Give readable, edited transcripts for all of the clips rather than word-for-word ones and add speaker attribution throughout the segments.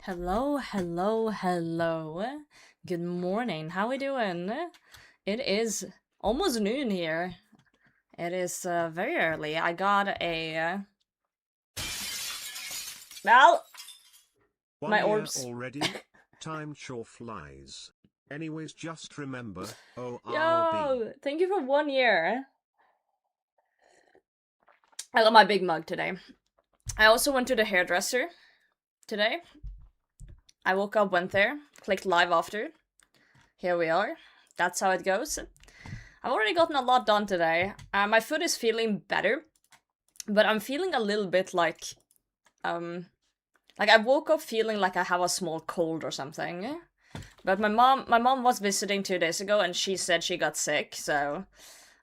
Speaker 1: Hello, hello, hello. Good morning. How we doing? It is almost noon here. It is very early. I got a well, my
Speaker 2: One year
Speaker 1: orbs.
Speaker 2: already? Time sure flies. Anyways, just remember, ORB.
Speaker 1: Yo, thank you for 1 year. I got my big mug today. I also went to the hairdresser today. I woke up, went there, clicked live after. Here we are. That's how it goes. I've already gotten a lot done today. My foot is feeling better, but I'm feeling a little bit like I woke up feeling like I have a small cold or something. But my mom was visiting 2 days ago and she said she got sick, so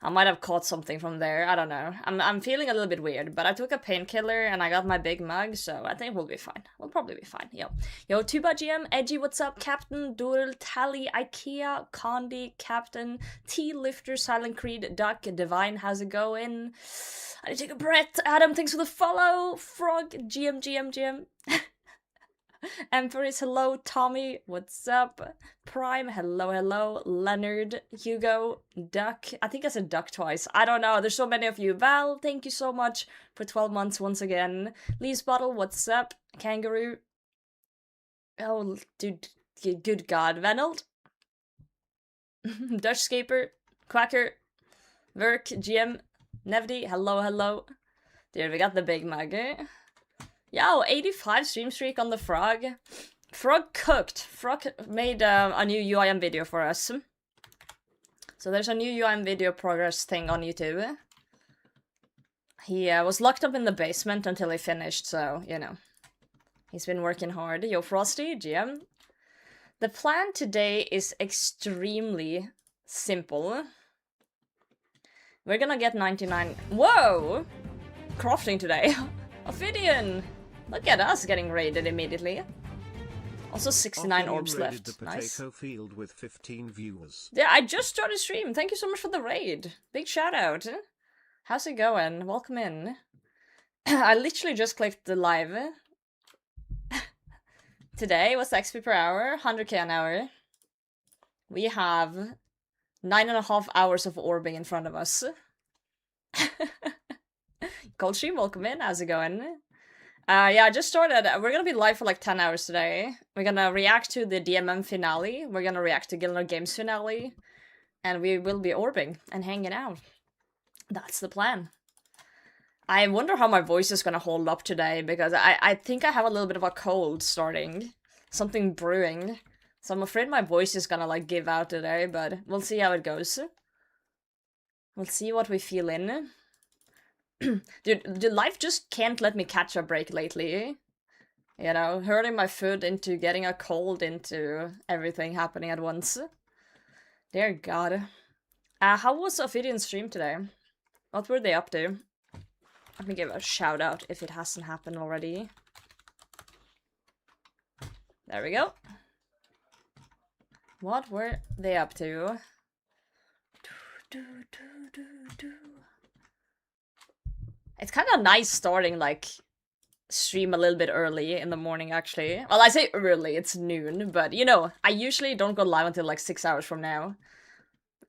Speaker 1: I might have caught something from there. I don't know. I'm feeling a little bit weird, but I took a painkiller and I got my big mug, so I think we'll be fine. We'll probably be fine. Yo, Tuba GM, Edgy, what's up? Captain, Doodle, Tally, IKEA, Condi, Captain, T Lifter, Silent Creed, Duck, Divine, how's it going? I need to take a breath. Adam, thanks for the follow. Frog, GM. Empress, hello. Tommy, what's up? Prime, hello. Leonard, Hugo, Duck. I think I said Duck twice. I don't know. There's so many of you. Val, thank you so much for 12 months once again. Leaves Bottle, what's up? Kangaroo. Oh, dude, good God. Venold. Dutch Scaper, Quacker, Verk, GM, Nevdy, hello. Dude, we got the big mug, eh? Yo, 85 stream streak on the Frog. Frog cooked. Frog made a new UIM video for us. So there's a new UIM video progress thing on YouTube. He was locked up in the basement until he finished, so, you know. He's been working hard. Yo, Frosty, GM. The plan today is extremely simple. We're gonna get 99... Whoa! Crafting today. Ophidian! Look at us getting raided immediately. Also 69 orbs left.
Speaker 2: The
Speaker 1: nice.
Speaker 2: potato field with 15 viewers.
Speaker 1: Yeah, I just started stream. Thank you so much for the raid. Big shout out. How's it going? Welcome in. I literally just clicked the live. Today, what's the XP per hour? 100k an hour. We have 9.5 hours of orbing in front of us. Cold stream, welcome in. How's it going? Yeah, I just started. We're gonna be live for like 10 hours today. We're gonna react to the DMM finale. We're gonna react to Gillanor Games finale. And we will be orbing and hanging out. That's the plan. I wonder how my voice is gonna hold up today, because I think I have a little bit of a cold starting. Something brewing. So I'm afraid my voice is gonna like give out today, but we'll see how it goes. We'll see what we feel in. Dude, life just can't let me catch a break lately. You know, hurting my foot into getting a cold into everything happening at once. Dear God. How was Ophidian's stream today? What were they up to? Let me give a shout out if it hasn't happened already. There we go. What were they up to? It's kind of nice starting, like, stream a little bit early in the morning, actually. Well, I say early, it's noon, but, you know, I usually don't go live until, like, 6 hours from now.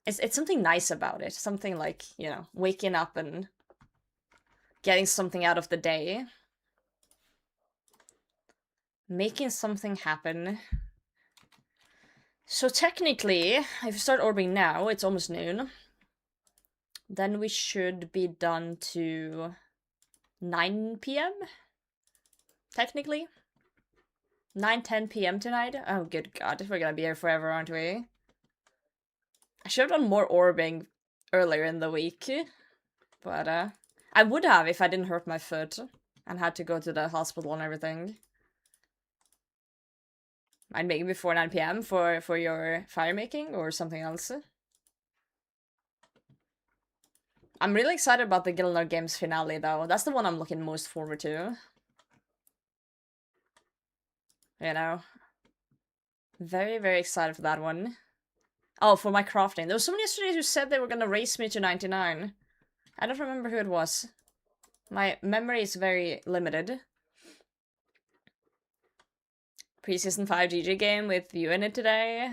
Speaker 1: It's something nice about it. Something like, you know, waking up and getting something out of the day. Making something happen. So technically, if you start orbing now, it's almost noon. Then we should be done to 9 p.m. Technically. 9-10 p.m. tonight. Oh, good God. We're gonna be here forever, aren't we? I should have done more orbing earlier in the week. But, I would have if I didn't hurt my foot and had to go to the hospital and everything. I'd make it before 9 p.m. for your fire making or something else. I'm really excited about the Gillanor Games finale, though. That's the one I'm looking most forward to. You know? Very, very excited for that one. Oh, for my crafting. There was someone yesterday who said they were gonna race me to 99. I don't remember who it was. My memory is very limited. Pre-season 5 GG game with you in it today.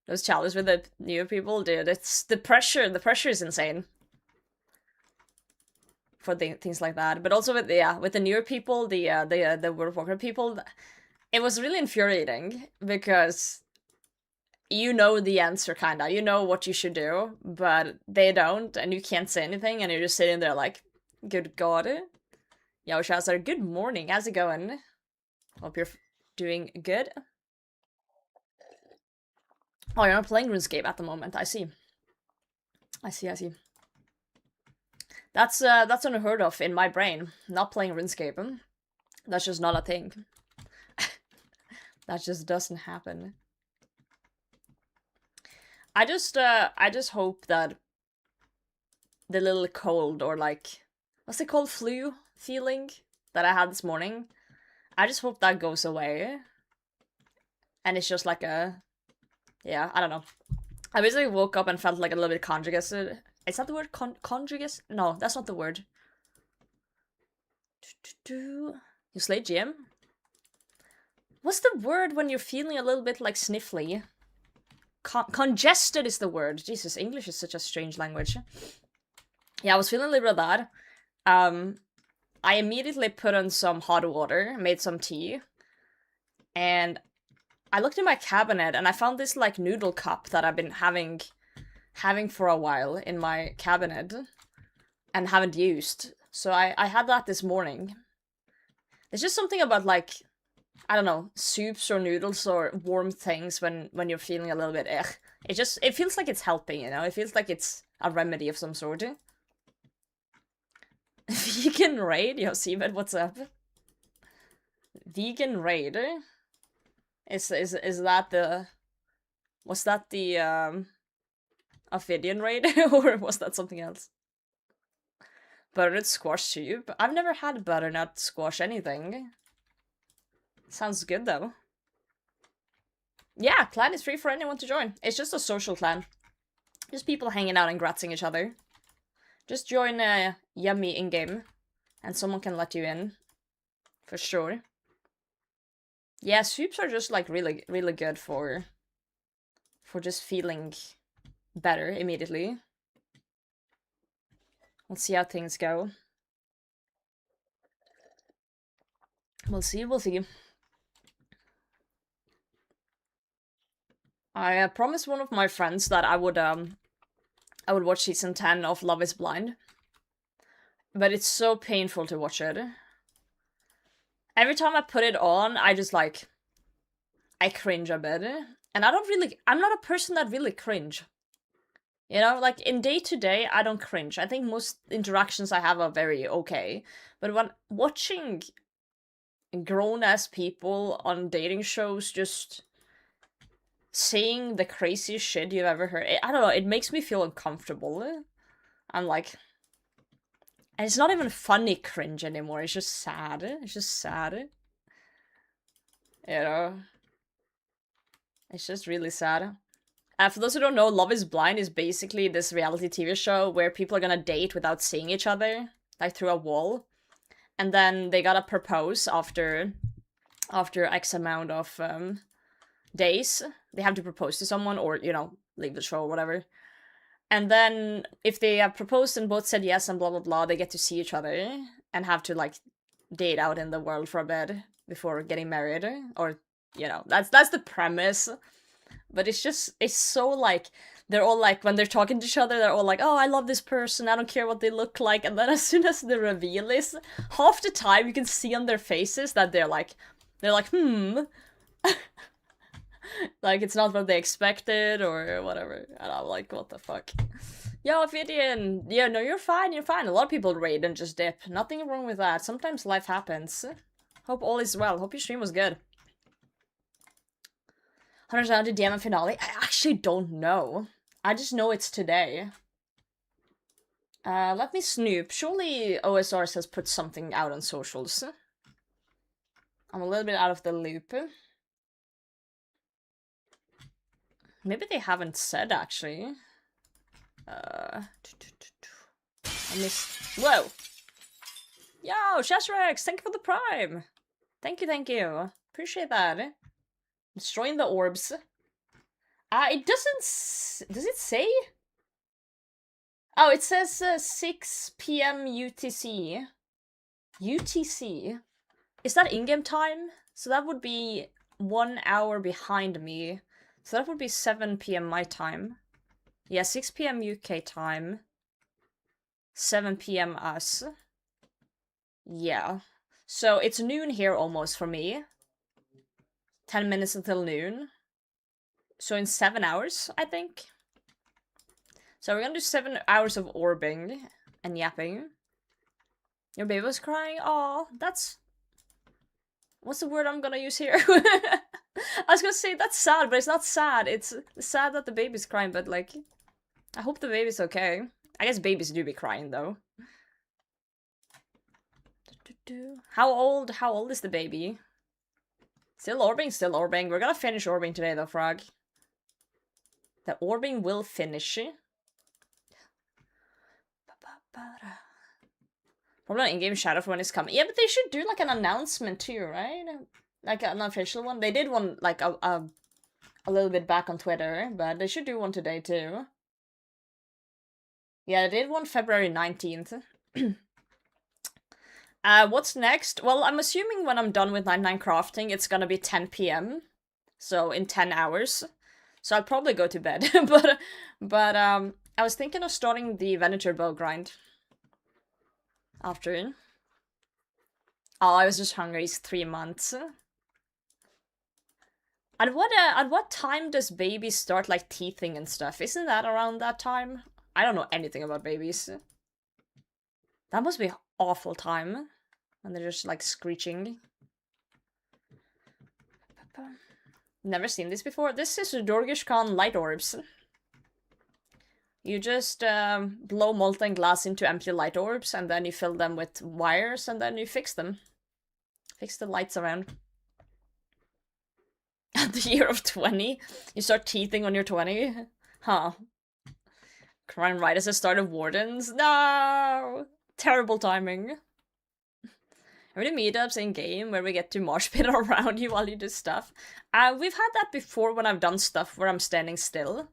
Speaker 1: Those challenges with the new people, dude. It's the pressure. The pressure is insane. For things like that, but also with the newer people, the World of Warcraft people, it was really infuriating because you know the answer, kinda. You know what you should do, but they don't, and you can't say anything, and you're just sitting there like, good god. Yo, Shazar, good morning. How's it going? Hope you're doing good. Oh, you're not playing RuneScape at the moment. I see. I see. That's unheard of in my brain. Not playing RuneScape. That's just not a thing. That just doesn't happen. I just hope that the little cold, or like, what's it called, flu feeling that I had this morning, I just hope that goes away. And it's just like a, yeah, I don't know. I basically woke up and felt like a little bit conjugated. Is that the word? Conjugated? No, that's not the word. You slayed Jim? What's the word when you're feeling a little bit like sniffly? Congested is the word. Jesus, English is such a strange language. Yeah, I was feeling a little bit of that. I immediately put on some hot water, made some tea, and I looked in my cabinet and I found this like noodle cup that I've been having for a while in my cabinet and haven't used. So I had that this morning. There's just something about, like, I don't know, soups or noodles or warm things when you're feeling a little bit it feels like it's helping, you know? It feels like it's a remedy of some sort. Vegan raid? Yo, Seabed, what's up? Vegan raid? Is that the... Was that the, Ophidian raid? Or was that something else? Butternut squash soup? I've never had butternut squash anything. Sounds good, though. Yeah, clan is free for anyone to join. It's just a social clan. Just people hanging out and gratzing each other. Just join Yummy in-game, and someone can let you in. For sure. Yeah, soups are just, like, really, really good for just feeling better immediately. Let's see how things go. We'll see. I promised one of my friends that I would watch season 10 of Love is Blind. But it's so painful to watch it. Every time I put it on, I just, like, I cringe a bit. And I'm not a person that really cringe. You know, like, in day-to-day, I don't cringe. I think most interactions I have are very okay. But when watching grown-ass people on dating shows just saying the craziest shit you've ever heard, I don't know, it makes me feel uncomfortable. I'm like... And it's not even funny cringe anymore, it's just sad. It's just sad. You know? It's just really sad. For those who don't know, Love is Blind is basically this reality TV show where people are gonna date without seeing each other, like through a wall. And then they gotta propose after X amount of days. They have to propose to someone or, you know, leave the show or whatever. And then if they have proposed and both said yes and blah blah blah, they get to see each other and have to, like, date out in the world for a bit before getting married. Or, you know, that's the premise. But it's so, like, they're all, like, when they're talking to each other, they're all like, oh, I love this person, I don't care what they look like. And then as soon as the reveal is, half the time you can see on their faces that they're like, like, it's not what they expected or whatever. And I'm like, what the fuck? Yo, Ophidian! Yeah, no, you're fine. A lot of people raid and just dip. Nothing wrong with that. Sometimes life happens. Hope all is well. Hope your stream was good. 100 down to DMM finale? I actually don't know. I just know it's today. Let me snoop. Surely OSRs has put something out on socials. I'm a little bit out of the loop. Maybe they haven't said, actually. I missed... Whoa! Yo, Shasrex, thank you for the prime! Thank you. Appreciate that. Destroying the orbs. It doesn't... Does it say? Oh, it says 6 p.m. UTC. UTC? Is that in-game time? So that would be 1 hour behind me. So that would be 7 p.m. my time. Yeah, 6 p.m. UK time. 7 p.m. us. Yeah. So it's noon here almost for me. 10 minutes until noon. So in 7 hours, I think. So we're gonna do 7 hours of orbing and yapping. Your baby was crying? Aw, that's... What's the word I'm gonna use here? I was gonna say that's sad, but it's not sad. It's sad that the baby's crying, but like... I hope the baby's okay. I guess babies do be crying, though. How old is the baby? Still orbing, still orbing. We're gonna finish orbing today, though, Frog. The orbing will finish. Probably not in-game shadow for when it's coming. Yeah, but they should do like an announcement too, right? Like an official one. They did one like a little bit back on Twitter, but they should do one today too. Yeah, they did one February 19th. What's next? Well, I'm assuming when I'm done with 99 crafting, it's gonna be 10 p.m. So in 10 hours. So I'll probably go to bed. but I was thinking of starting the Venator bow grind. After. Oh, I was just hungry. It's 3 months. At what time does babies start like teething and stuff? Isn't that around that time? I don't know anything about babies. That must be an awful time when they're just like screeching. Never seen this before. This is Dorgish Khan light orbs. You just blow molten glass into empty light orbs, and then you fill them with wires, and then you fix them. Fix the lights around. At the year of 20, you start teething on your 20? Huh. Crying right as the start of Wardens? No! Terrible timing. Are there meetups in-game where we get to marsh pit around you while you do stuff? We've had that before when I've done stuff where I'm standing still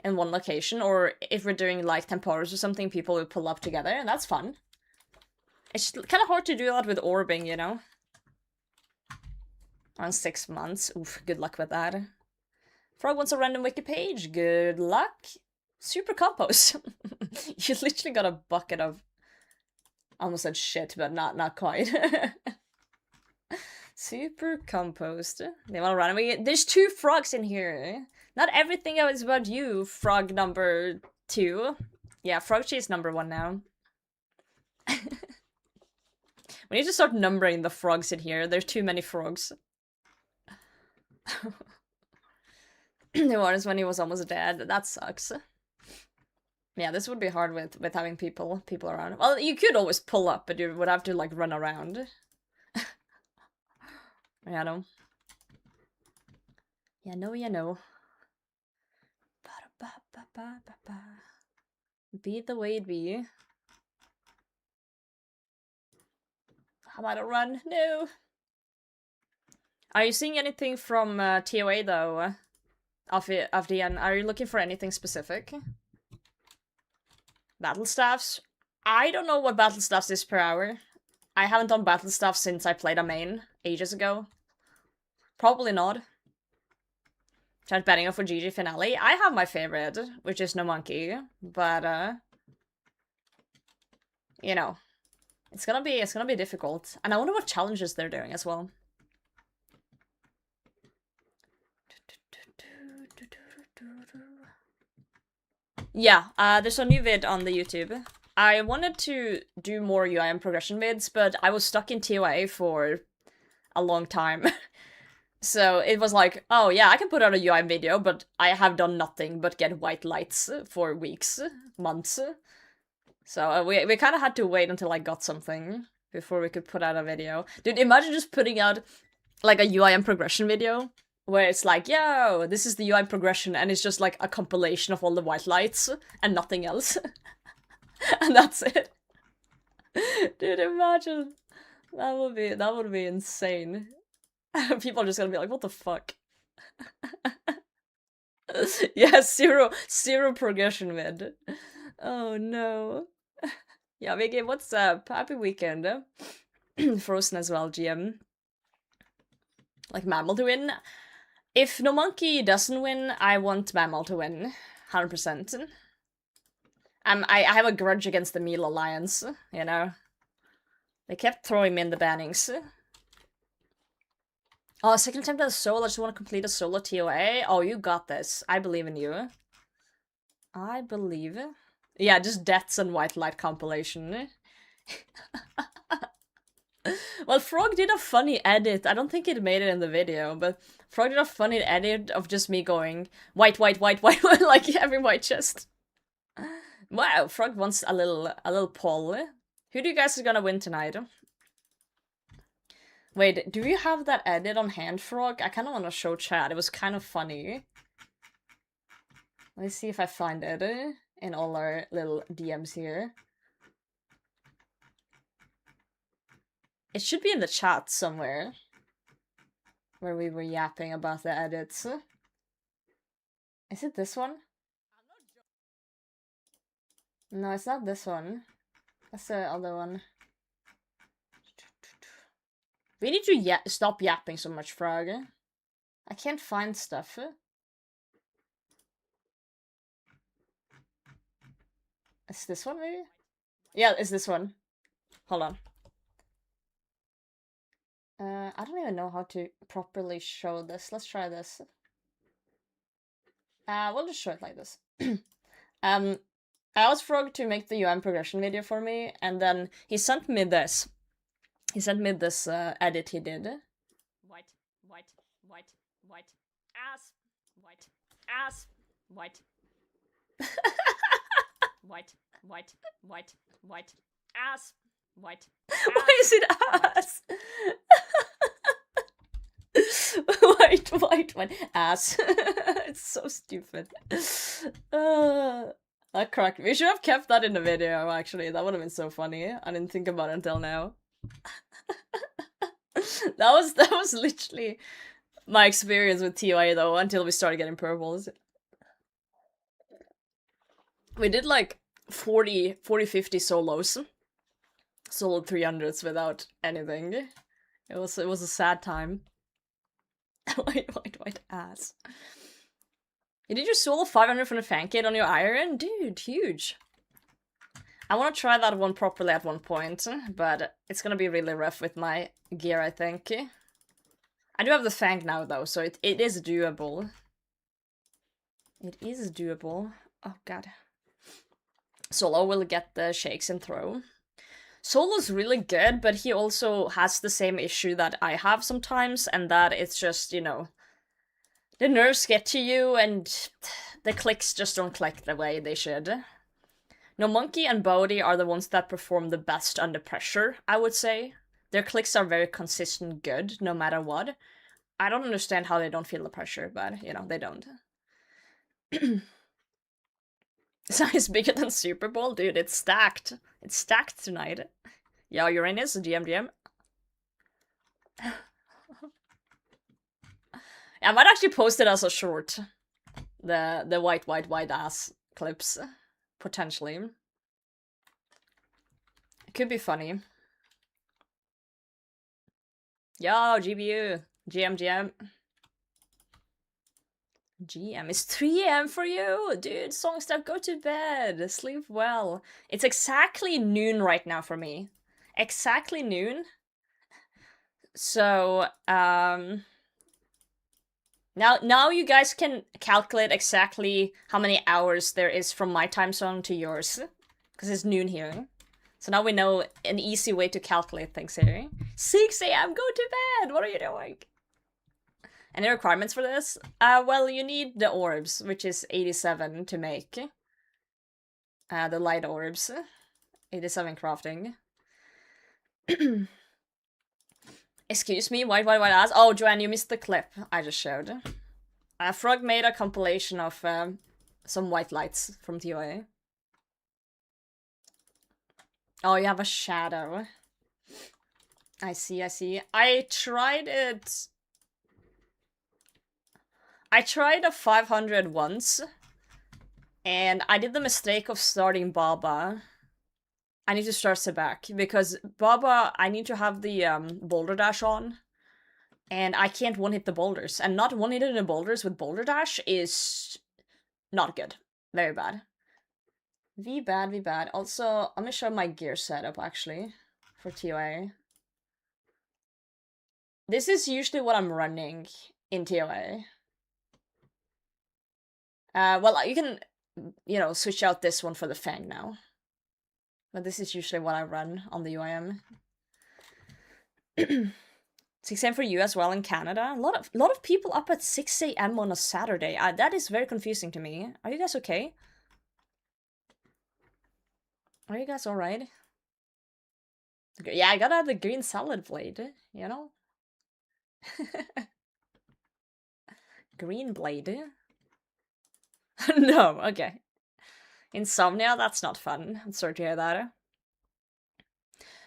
Speaker 1: in one location, or if we're doing like temporas or something, people will pull up together, and that's fun. It's kind of hard to do that with orbing, you know? On 6 months. Oof, good luck with that. Frog wants a random wiki page. Good luck. Super compost. You literally got a bucket of... Almost said shit, but not quite. Super compost. They want to run away. There's 2 frogs in here. Not everything is about you, frog number 2. Yeah, frog cheese number 1 now. We need to start numbering the frogs in here. There's too many frogs. The was when he was almost dead. That sucks. Yeah, this would be hard with having people around. Well, you could always pull up, but you would have to like run around. Yeah, no. Yeah, no, you know. Be the way it be. How about a run? No. Are you seeing anything from TOA though? Of the end? Are you looking for anything specific? Battle staffs? I don't know what battle staffs is per hour. I haven't done battle staff since I played a main ages ago. Probably not. Tried betting off for GG finale. I have my favorite, which is No Monkey, but you know, it's gonna be difficult. And I wonder what challenges they're doing as well. Yeah, there's a new vid on the YouTube. I wanted to do more UIM progression vids, but I was stuck in TOA for a long time. So it was like, oh yeah, I can put out a UIM video, but I have done nothing but get white lights for weeks, months. So we kind of had to wait until I got something before we could put out a video. Dude, imagine just putting out like a UIM progression video where it's like, yo, this is the UIM progression, and it's just like a compilation of all the white lights and nothing else. And that's it. Dude, imagine. That would be insane. People are just gonna be like, what the fuck? Yeah, zero progression mid. Oh no. Yeah, Vicky, what's up? Happy weekend. Frozen as well, GM. Like Mammal to win. If No Monkey doesn't win, I want Mammal to win. 100%. I have a grudge against the Meal Alliance, you know? They kept throwing me in the bannings. Oh, second attempt at a solo. I just want to complete a solo TOA. Oh, you got this. I believe in you. I believe. Yeah, just deaths and white light compilation. Well, Frog did a funny edit. I don't think it made it in the video, but Frog did a funny edit of just me going white, white, white, white, like every white chest. Wow, Frog wants a little poll. Who do you guys are gonna win tonight? Wait, do you have that edit on hand, Frog? I kind of want to show chat. It was kind of funny. Let me see if I find it in all our little DMs here. It should be in the chat somewhere. Where we were yapping about the edits. Is it this one? No, it's not this one. That's the other one. We need to stop yapping so much, Frog. I can't find stuff. Is this one, maybe? Yeah, it's this one. Hold on. I don't even know how to properly show this. Let's try this. We'll just show it like this. I asked Frog to make the UM progression video for me, and then he sent me this. He sent me this edit he did. White, white, white, white, ass, white, ass, white. White, white, white, white, ass, white. Why is it ass? White, white, white, ass. It's so stupid. That cracked me. We should have kept that in the video, actually. That would have been so funny. I didn't think about it until now. that was literally my experience with TOA, though, until we started getting purples. We did like 40, 50 solos. Solo 300s without anything. It was a sad time. white ass. You did your solo 500 from the fan kit on your iron? Dude, huge. I want to try that one properly at one point, but it's gonna be really rough with my gear, I think. I do have the Fang now, though, so it is doable. It is doable. Oh, God. Solo will get the shakes and throw. Solo's really good, but he also has the same issue that I have sometimes, and that it's just, you know, the nerves get to you, and the clicks just don't click the way they should. No, Monkey and Bodhi are the ones that perform the best under pressure, I would say. Their clicks are very consistent good, no matter what. I don't understand how they don't feel the pressure, but, you know, they don't. Size bigger than Super Bowl? Dude, it's stacked. It's stacked tonight. Yo, Uranus, GM. I might actually post it as a short. The white ass clips. Potentially. It could be funny. Yo, GBU. GM. GM, it's 3 AM for you! Dude, Songstuff, go to bed! Sleep well. It's exactly noon right now for me. Exactly noon. So, now you guys can calculate exactly how many hours there is from my time zone to yours. Because it's noon here. So now we know an easy way to calculate things here. 6 AM, go to bed! What are you doing? Any requirements for this? Well, you need the orbs, which is 87 to make. The light orbs. 87 crafting. Excuse me, white ass. Oh, Joanne, you missed the clip I just showed. Frog made a compilation of some white lights from TOA. Oh, you have a shadow. I see. I tried it... I tried a 500 once, and I did the mistake of starting Baba. I need to start Sebek, because Baba, I need to have the boulder dash on, and I can't one-hit the boulders, and not one-hitting the boulders with boulder dash is not good. Very bad. V bad, V bad. Also, I'm gonna show my gear setup, actually, for TOA. This is usually what I'm running in TOA. Well, you can, switch out this one for the Fang now. But this is usually what I run on the UIM. 6 a.m. for you as well in Canada. A lot of people up at 6 a.m. on a Saturday. That is very confusing to me. Are you guys okay? Are you guys alright? Yeah, I gotta have the green salad blade, you know? Green blade? No, okay. Insomnia, that's not fun. I'm sorry to hear that.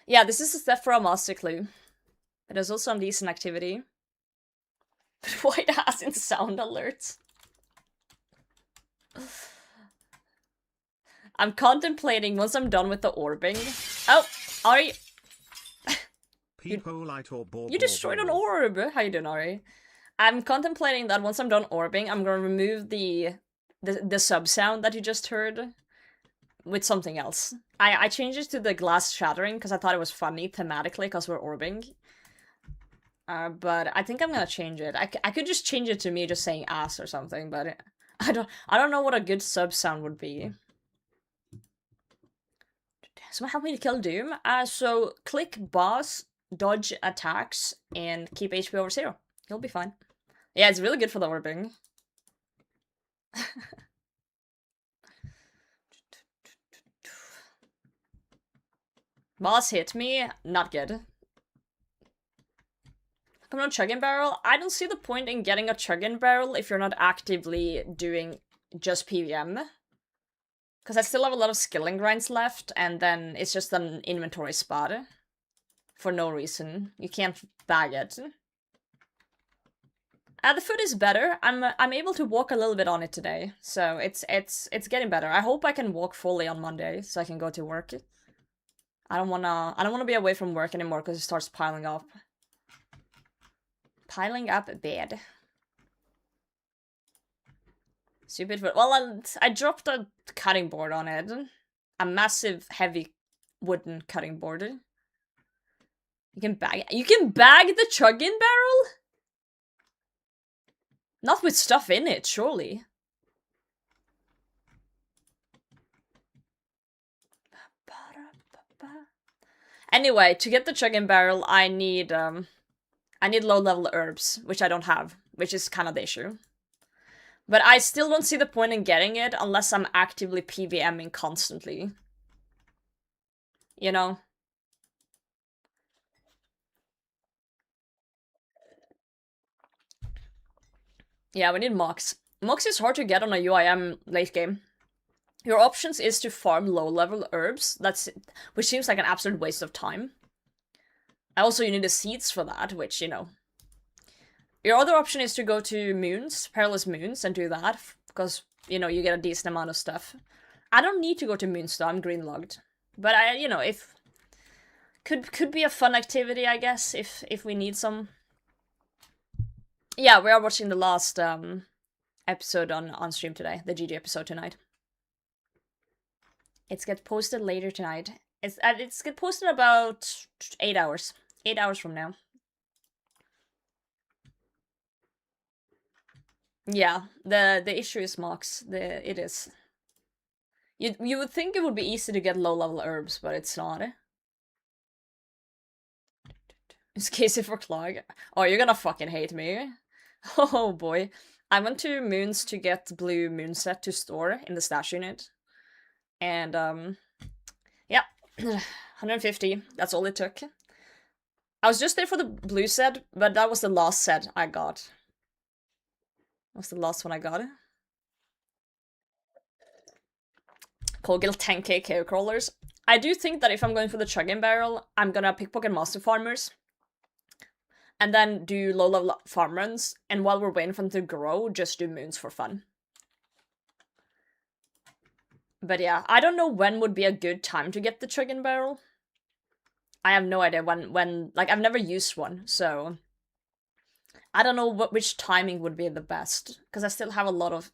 Speaker 1: Yeah, this is a step for a master clue. But there's also some decent activity. But why it hasn't sound alerts? I'm contemplating once I'm done with the orbing. Oh, Ari. You destroyed an orb. How you doing, Ari? I'm contemplating that once I'm done orbing, I'm gonna remove the sub sound that you just heard with something else. I changed it to the glass shattering because I thought it was funny thematically because we're orbing. But I think I'm gonna change it. I could just change it to me just saying ass or something, but I don't know what a good sub sound would be. Someone help me to kill Doom. So click boss, dodge attacks, and keep HP over 0. He'll be fine. Yeah, it's really good for the orbing. Boss hit me, not good. Come on, Chugging Barrel. I don't see the point in getting a Chugging Barrel if you're not actively doing just PVM. Because I still have a lot of skilling grinds left, and then it's just an inventory spot. For no reason. You can't bag it. The foot is better. I'm able to walk a little bit on it today, so it's getting better. I hope I can walk fully on Monday, so I can go to work. I don't wanna be away from work anymore because it starts piling up. Piling up bad. Stupid foot. Well, I dropped a cutting board on it. A massive, heavy wooden cutting board. You can bag the chugging barrel? Not with stuff in it, surely. Anyway, to get the chugging barrel, I need low-level herbs, which I don't have, which is kind of the issue. But I still don't see the point in getting it unless I'm actively PVMing constantly. You know? Yeah, we need Mox. Mox is hard to get on a UIM late game. Your options is to farm low-level herbs, which seems like an absolute waste of time. Also, you need the seeds for that, which, you know. Your other option is to go to Moons, Perilous Moons, and do that, because, you know, you get a decent amount of stuff. I don't need to go to Moons, though, I'm green-logged. But if... Could be a fun activity, I guess, if we need some. Yeah, we are watching the last episode on stream today, the GG episode tonight. It's get posted later tonight. It's get posted about 8 hours. 8 hours from now. Yeah, the issue is Mox. It is. You would think it would be easy to get low-level herbs, but it's not. It's Casey for Clog. Oh, you're gonna fucking hate me. Oh boy. I went to Moons to get blue moon set to store in the stash unit. And, yeah. 150. That's all it took. I was just there for the blue set, but that was the last set I got. That was the last one I got. Kogel 10k KO crawlers. I do think that if I'm going for the chugging barrel, I'm gonna pickpocket master farmers. and then do low level farm runs, and while we're waiting for them to grow, just do moons for fun. But yeah, I don't know when would be a good time to get the Chug-in barrel. I have no idea when like I've never used one, so I don't know which timing would be the best, because I still have a lot of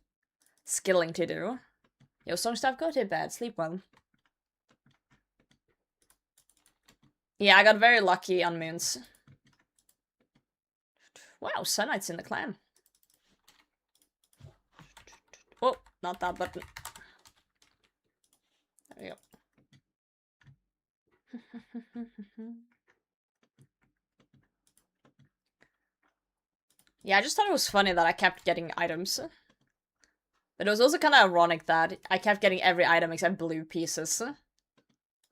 Speaker 1: skilling to do. Yo, Songstaff, go to bed, sleep well. Yeah, I got very lucky on moons. Wow, Sun Knight's in the clan. Oh, not that button. There we go. Yeah, I just thought it was funny that I kept getting items. But it was also kind of ironic that I kept getting every item except blue pieces.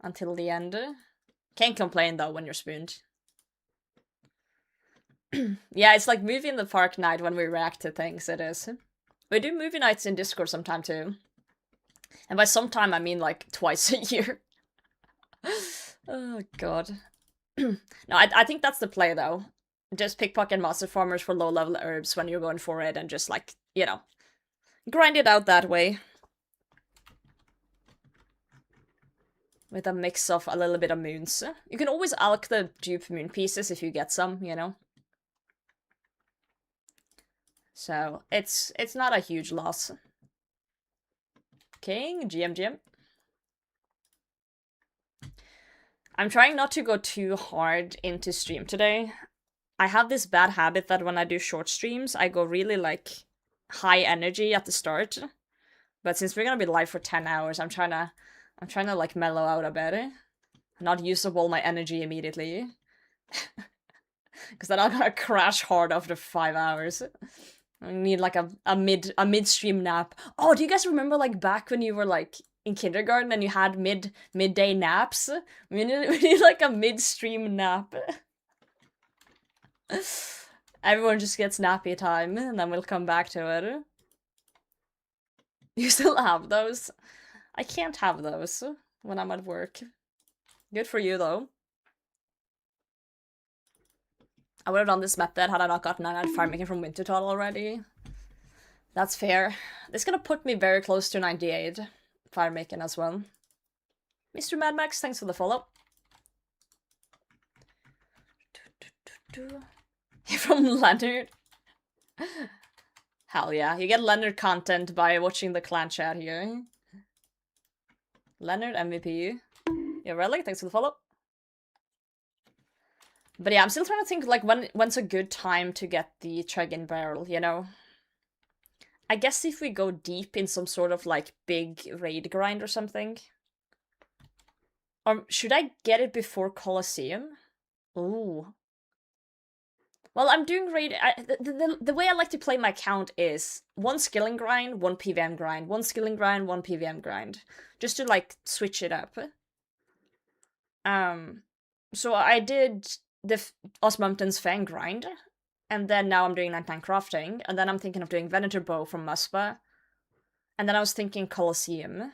Speaker 1: Until the end. Can't complain though when you're spooned. Yeah, it's like movie in the park night when we react to things, it is. We do movie nights in Discord sometime too. And by sometime I mean like twice a year. Oh god. No, I think that's the play though. Just pickpocket master farmers for low level herbs when you're going for it and just like, you know, grind it out that way. With a mix of a little bit of moons. You can always alch the dupe moon pieces if you get some, you know? So, it's not a huge loss. King, GM. I'm trying not to go too hard into stream today. I have this bad habit that when I do short streams, I go really, like, high energy at the start. But since we're gonna be live for 10 hours, I'm trying to, like, mellow out a bit. Not use up all my energy immediately. Because then I'm gonna crash hard after 5 hours. I need like a midstream nap. Oh, do you guys remember like back when you were like in kindergarten and you had midday naps? We need like a midstream nap. Everyone just gets nappy time and then we'll come back to it. You still have those? I can't have those when I'm at work. Good for you though. I would have done this method had I not gotten an fire making from Wintertall already. That's fair. This is gonna put me very close to 98 fire making as well. Mr. Mad Max, thanks for the follow. From Leonard. Hell yeah, you get Leonard content by watching the clan chat here. Leonard MVP. Yeah, Relic, thanks for the follow. But yeah, I'm still trying to think like when's a good time to get the Chug-in barrel, you know? I guess if we go deep in some sort of like big raid grind or something. Or should I get it before Colosseum? Ooh. Well, I'm doing raid. The way I like to play my count is one skilling grind, one PVM grind, one skilling grind, one PVM grind, just to like switch it up. So I did the Osmountain's Fang grind, and then now I'm doing Nighttime Crafting, and then I'm thinking of doing Venator Bow from Muspa, and then I was thinking Colosseum.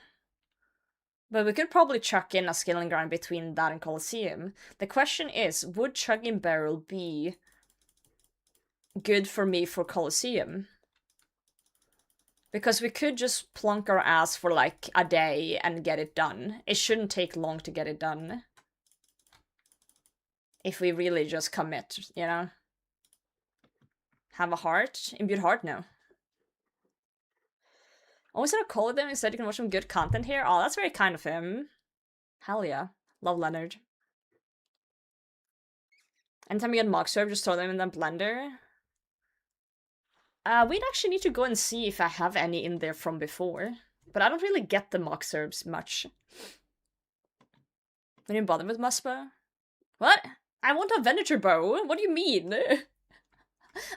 Speaker 1: But we could probably chuck in a skilling grind between that and Colosseum. The question is, would Chug-in Barrel be good for me for Colosseum? Because we could just plunk our ass for like a day and get it done. It shouldn't take long to get it done. If we really just commit, you know? Have a heart? Imbued heart? No. Oh, is it a call with him? Instead you can watch some good content here? Oh, that's very kind of him. Hell yeah. Love Leonard. Anytime you get mock serve, just throw them in the blender. We'd actually need to go and see if I have any in there from before. But I don't really get the mock serves much. We didn't bother with Muspa? What? I want a Venator Bow? What do you mean? I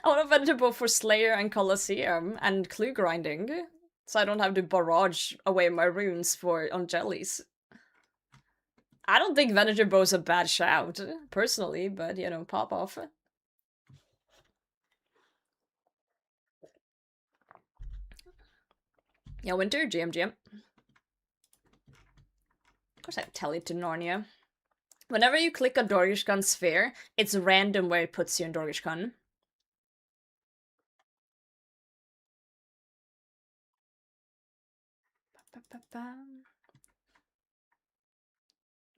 Speaker 1: want a Venator Bow for Slayer and Colosseum and clue grinding. So I don't have to barrage away my runes on jellies. I don't think Venator Bow's a bad shout, personally, but you know, pop off. Yeah, Winter, GM. Of course I tell it to Narnia. Whenever you click on Dorishkan sphere, it's random where it puts you in Dorishkan.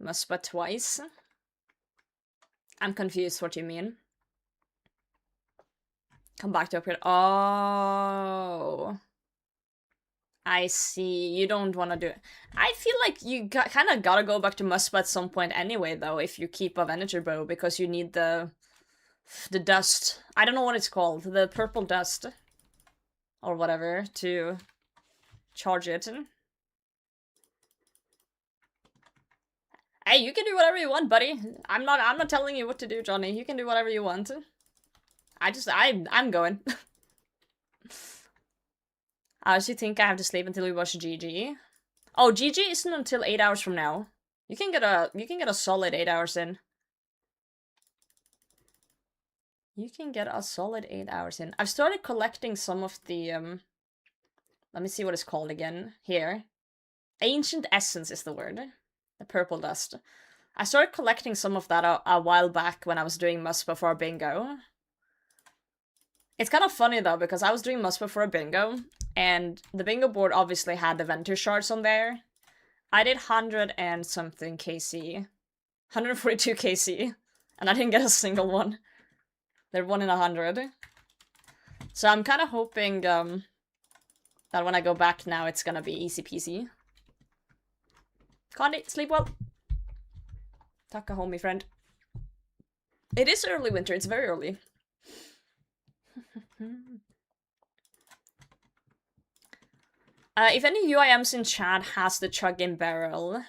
Speaker 1: Must but twice. I'm confused what you mean. Come back to upgrade. Oh. I see. You don't want to do it. I feel like you kind of gotta go back to Muspa at some point anyway, though, if you keep a Venator bow, because you need the dust. I don't know what it's called. The purple dust. Or whatever, to charge it. Hey, you can do whatever you want, buddy. I'm not telling you what to do, Johnny. You can do whatever you want. I'm going. I honestly think I have to sleep until we watch GG. Oh, GG isn't until 8 hours from now. You can get a solid 8 hours in. You can get a solid 8 hours in. I've started collecting some of the let me see what it's called again. Here. Ancient Essence is the word. The purple dust. I started collecting some of that a while back when I was doing Muspa for a bingo. It's kind of funny though, because I was doing Muspa for a bingo, and the bingo board obviously had the Venture shards on there. I did 100 and something KC. 142 KC. And I didn't get a single one. They're 1 in 100. So I'm kind of hoping that when I go back now, it's gonna be easy peasy. Condi, sleep well. Taka home, my friend. It is early winter, it's very early. If any UIMs in chat has the chug-in barrel,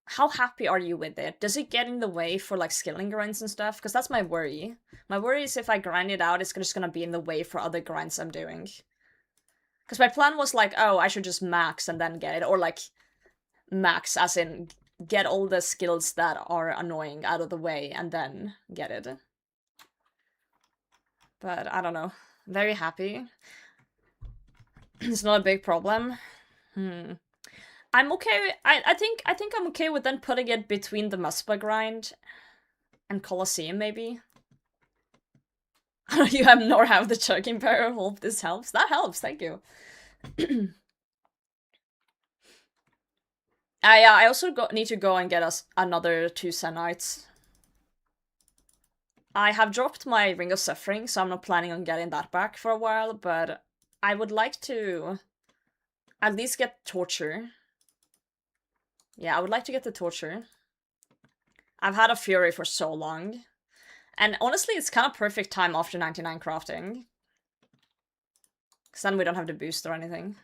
Speaker 1: how happy are you with it? Does it get in the way for like skilling grinds and stuff? Because that's my worry. My worry is if I grind it out, it's just gonna be in the way for other grinds I'm doing. Because my plan was like, oh, I should just max and then get it. Or like, max as in get all the skills that are annoying out of the way and then get it. But I don't know. Very happy. It's not a big problem. I'm okay. I think I'm okay with then putting it between the Muspa grind and Colosseum, maybe. You have nor have the chugging barrel. Hope this helps. That helps. Thank you. Yeah, I also need to go and get us another 2 Zenites. I have dropped my Ring of Suffering, so I'm not planning on getting that back for a while, but I would like to at least get Torture. Yeah, I would like to get the Torture. I've had a Fury for so long. And honestly, it's kind of perfect time after 99 crafting. Because then we don't have to boost or anything.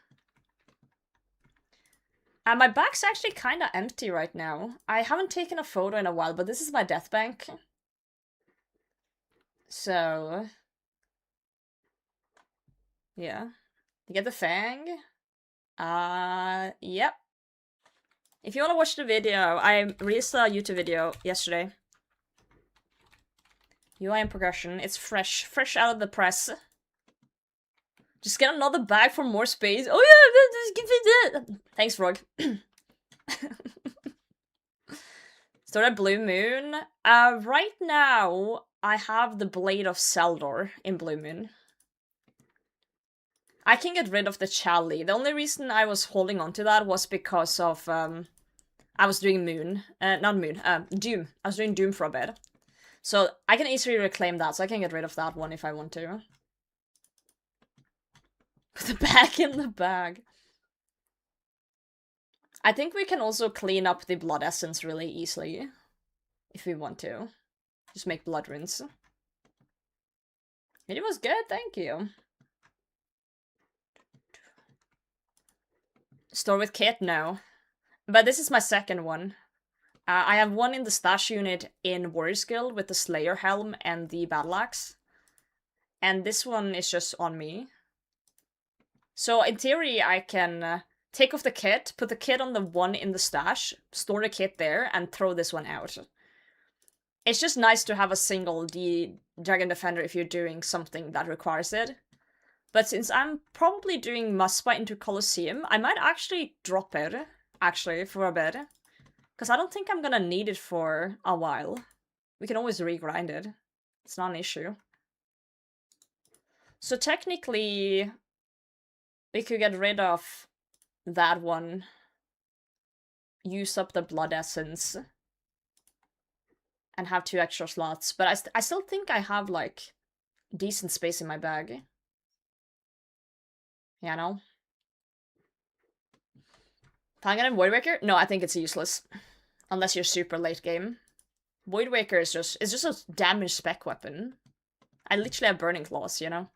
Speaker 1: And my bag's actually kind of empty right now. I haven't taken a photo in a while, but this is my death bank. So... yeah. You get the Fang? Yep. If you want to watch the video, I released a YouTube video yesterday. UIM progression. It's fresh out of the press. Just get another bag for more space. Oh yeah, just give me that. Thanks, Frog. Start at Blue Moon. Right now, I have the Blade of Seldor in Blue Moon. I can get rid of the Chali. The only reason I was holding on to that was because of, I was doing Moon. Not Moon, Doom. I was doing Doom for a bit. So I can easily reclaim that, so I can get rid of that one if I want to. Put the bag in the bag. I think we can also clean up the Blood Essence really easily. If we want to. Just make blood runes. It was good, thank you. Store with kit? No. But this is my second one. I have one in the stash unit in Warriors Guild with the Slayer Helm and the Battle Axe. And this one is just on me. So in theory I can take off the kit, put the kit on the one in the stash, store the kit there, and throw this one out. It's just nice to have a single Dragon Defender if you're doing something that requires it. But since I'm probably doing Muspa into Colosseum, I might actually drop it, actually, for a bit. Because I don't think I'm gonna need it for a while. We can always regrind it. It's not an issue. So technically, we could get rid of that one. Use up the blood essence. And have 2 extra slots. But I still think I have, like, decent space in my bag. Yeah, no? Paladin and Voidwaker? No, I think it's useless. Unless you're super late game. Voidwaker is just a damage spec weapon. I literally have Burning Claws, you know?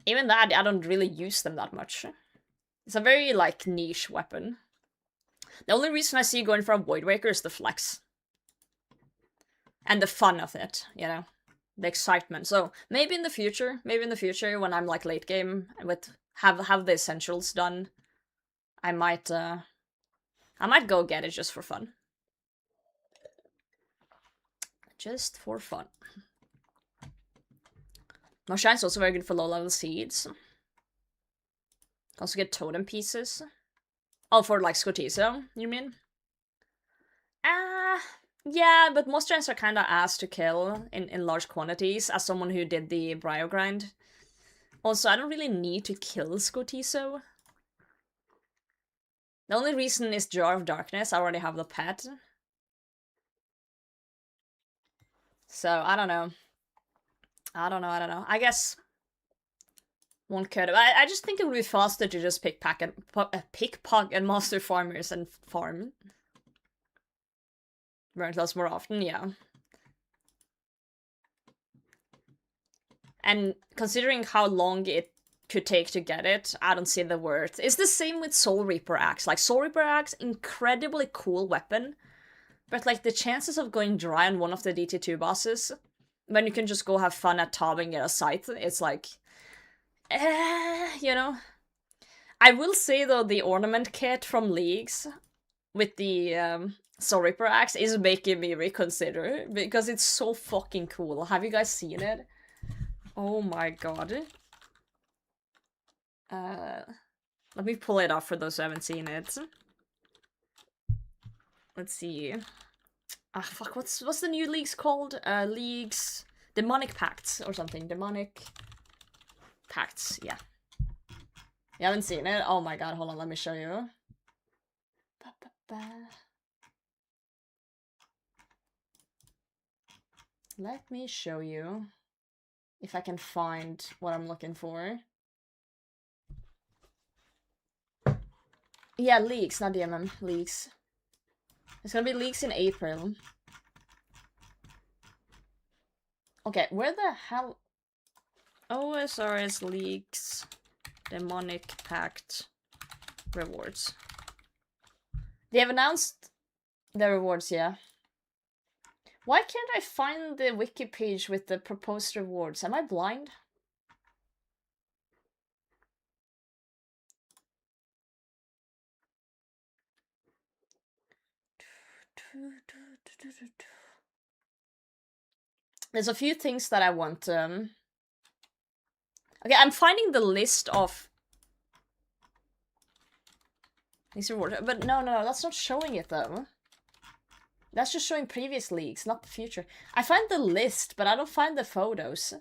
Speaker 1: Even that, I don't really use them that much. It's a very, like, niche weapon. The only reason I see going for a Voidwaker is the flex. And the fun of it, you know? The excitement. So, maybe in the future when I'm, like, late game, with have the essentials done, I might go get it just for fun. Just for fun. Moshine's also very good for low-level seeds. Also get totem pieces. Oh, for like Scotiso, you mean? Yeah, but most giants are kinda ass to kill in large quantities, as someone who did the Brio grind. Also, I don't really need to kill Scotiso. The only reason is Jar of Darkness, I already have the pet. So, I don't know. I guess one could. I just think it would be faster to just pickpocket master farmers and farm. Burn class more often, yeah. And considering how long it could take to get it, I don't see the worth. It's the same with Soul Reaper Axe. Like, Soul Reaper Axe, incredibly cool weapon. But, like, the chances of going dry on one of the DT2 bosses, when you can just go have fun at Tabbing at a scythe, it's like... you know? I will say, though, the ornament kit from Leagues with the Soul Reaper Axe is making me reconsider, because it's so fucking cool. Have you guys seen it? Oh my god. Let me pull it up for those who haven't seen it. Let's see. Ah, fuck, what's the new leagues called? Leagues... Demonic Pacts or something. Demonic Pacts, yeah. You haven't seen it? Oh my god, hold on, let me show you. Let me show you. If I can find what I'm looking for. Yeah, leaks, not DMM. Leaks. It's gonna be leaks in April. Okay, where the hell... OSRS leaks Demonic Pact rewards. They have announced the rewards, yeah. Why can't I find the wiki page with the proposed rewards? Am I blind? There's a few things that I want. Okay, I'm finding the list of these rewards, but no, that's not showing it though. That's just showing previous leagues, not the future. I find the list, but I don't find the photos.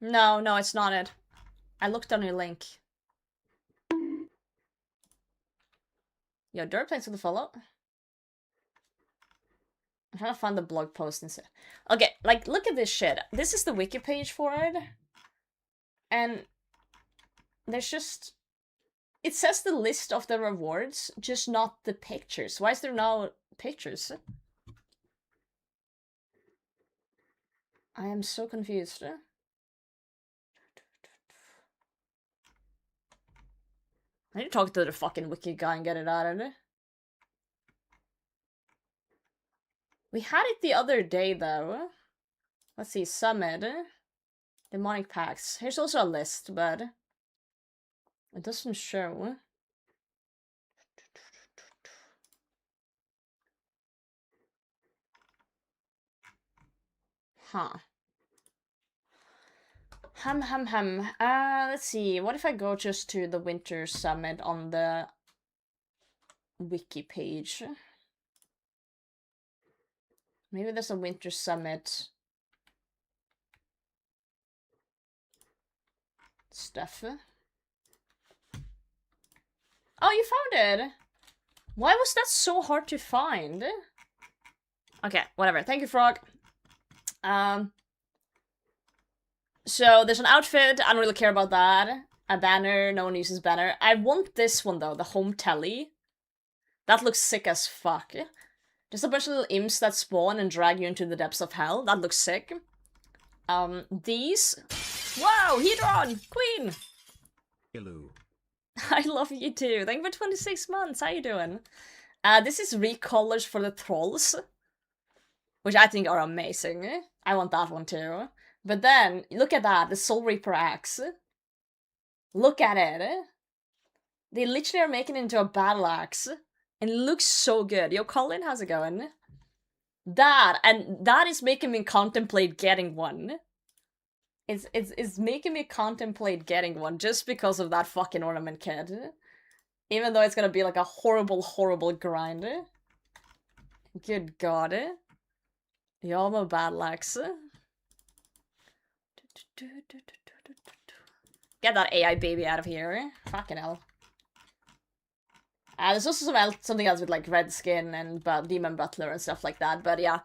Speaker 1: No, it's not it. I looked on your link. Yo, Dirt, thanks for the follow. I'm trying to find the blog post instead. Okay, like, look at this shit. This is the wiki page for it. And there's just... It says the list of the rewards, just not the pictures. Why is there no pictures? I am so confused. I need to talk to the fucking wiki guy and get it out of it. We had it the other day, though. Let's see, Summit. Demonic Pacts. Here's also a list, but... It doesn't show. Huh. Let's see. What if I go just to the Winter Summit on the wiki page? Maybe there's a Winter Summit stuff. Oh, you found it! Why was that so hard to find? Okay, whatever. Thank you, Frog. So there's an outfit, I don't really care about that. A banner, no one uses banner. I want this one though, the home telly. That looks sick as fuck. Just a bunch of little imps that spawn and drag you into the depths of hell. That looks sick. These. Wow, Hedron! Queen!
Speaker 2: Hello.
Speaker 1: I love you too. Thank you for 26 months. How you doing? This is recolors for the trolls, which I think are amazing. I want that one too. But then, look at that, the Soul Reaper axe. Look at it. They literally are making it into a battle axe. And it looks so good. Yo, Colin, how's it going? That is making me contemplate getting one. It's making me contemplate getting one just because of that fucking ornament kit. Even though it's gonna be like a horrible, horrible grind. Good god. Yo, I'm a battle axe. Get that AI baby out of here. Fucking hell. There's also something else with like red skin and demon butler and stuff like that. But yeah,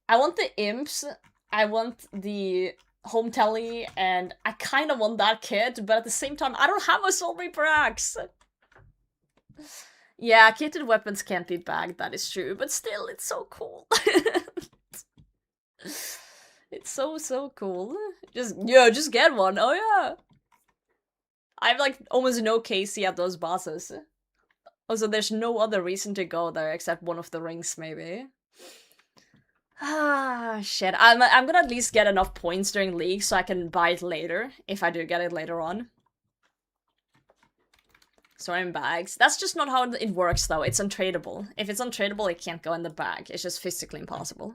Speaker 1: I want the imps. I want the home telly, and I kind of want that kit. But at the same time, I don't have a Soul Reaper axe. Yeah, kitted weapons can't be bagged. That is true. But still, it's so cool. It's so cool. Just get one. Oh yeah. I have like almost no KC at those bosses. Also, there's no other reason to go there except one of the rings, maybe. Ah, shit. I'm gonna at least get enough points during League so I can buy it later, if I do get it later on. Sorry, in bags. That's just not how it works, though. It's untradeable. If it's untradeable, it can't go in the bag. It's just physically impossible.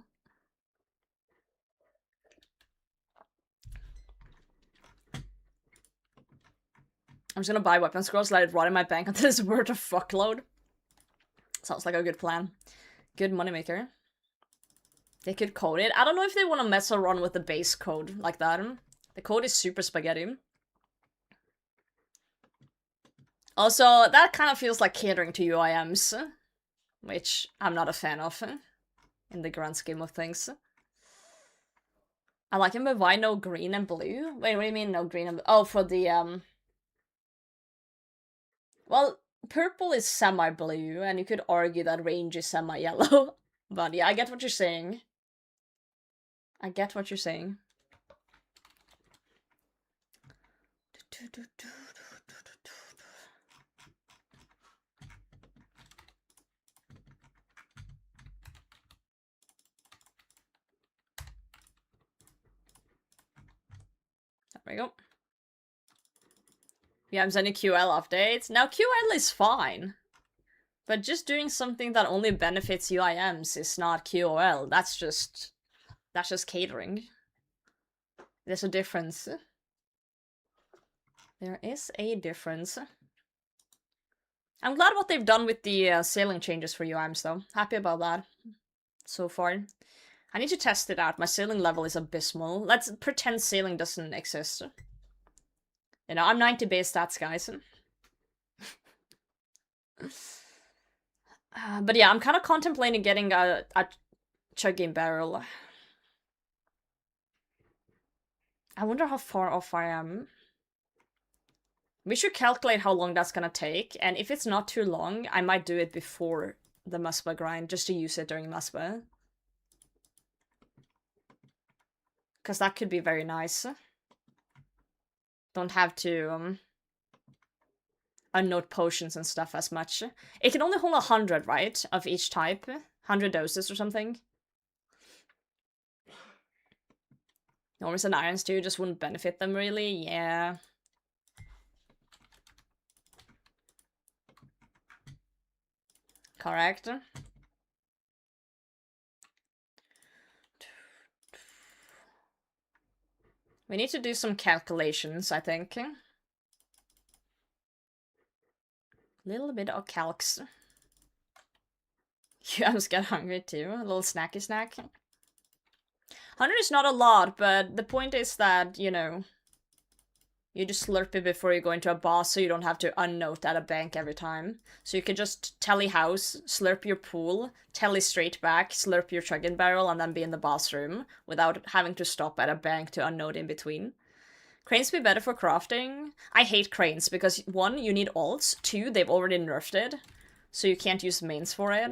Speaker 1: I'm just gonna buy weapon scrolls, let it rot in my bank until it's worth a fuckload. Sounds like a good plan. Good moneymaker. They could code it. I don't know if they want to mess around with the base code like that. The code is super spaghetti. Also, that kind of feels like catering to UIMs, which I'm not a fan of in the grand scheme of things. I like him, but why no green and blue? Wait, what do you mean no green and blue? Oh, for the, well, purple is semi-blue, and you could argue that range is semi-yellow. But yeah, I get what you're saying. I get what you're saying. There we go. Yeah, I'm sending QL updates. Now, QL is fine. But just doing something that only benefits UIMs is not QOL. That's just catering. There's a difference. There is a difference. I'm glad what they've done with the sailing changes for UIMs, though. Happy about that so far. I need to test it out. My sailing level is abysmal. Let's pretend sailing doesn't exist. You know, I'm 90 base stats, guys. But yeah, I'm kind of contemplating getting a chugging barrel. I wonder how far off I am. We should calculate how long that's gonna take, and if it's not too long, I might do it before the Muspa grind, just to use it during Muspa. Because that could be very nice. Don't have to unnote potions and stuff as much. It can only hold 100, right? Of each type. 100 doses or something. Normals and irons too just wouldn't benefit them really. Yeah. Correct. We need to do some calculations, I think. Little bit of calcs. Yeah, I just get hungry too. A little snacky snack. 100 is not a lot, but the point is that, you know, you just slurp it before you go into a boss so you don't have to unnote at a bank every time. So you can just tally house, slurp your pool, tally straight back, slurp your chugging barrel, and then be in the boss room without having to stop at a bank to unnote in between. Cranes be better for crafting? I hate cranes because 1, you need alts, 2, they've already nerfed it, so you can't use mains for it,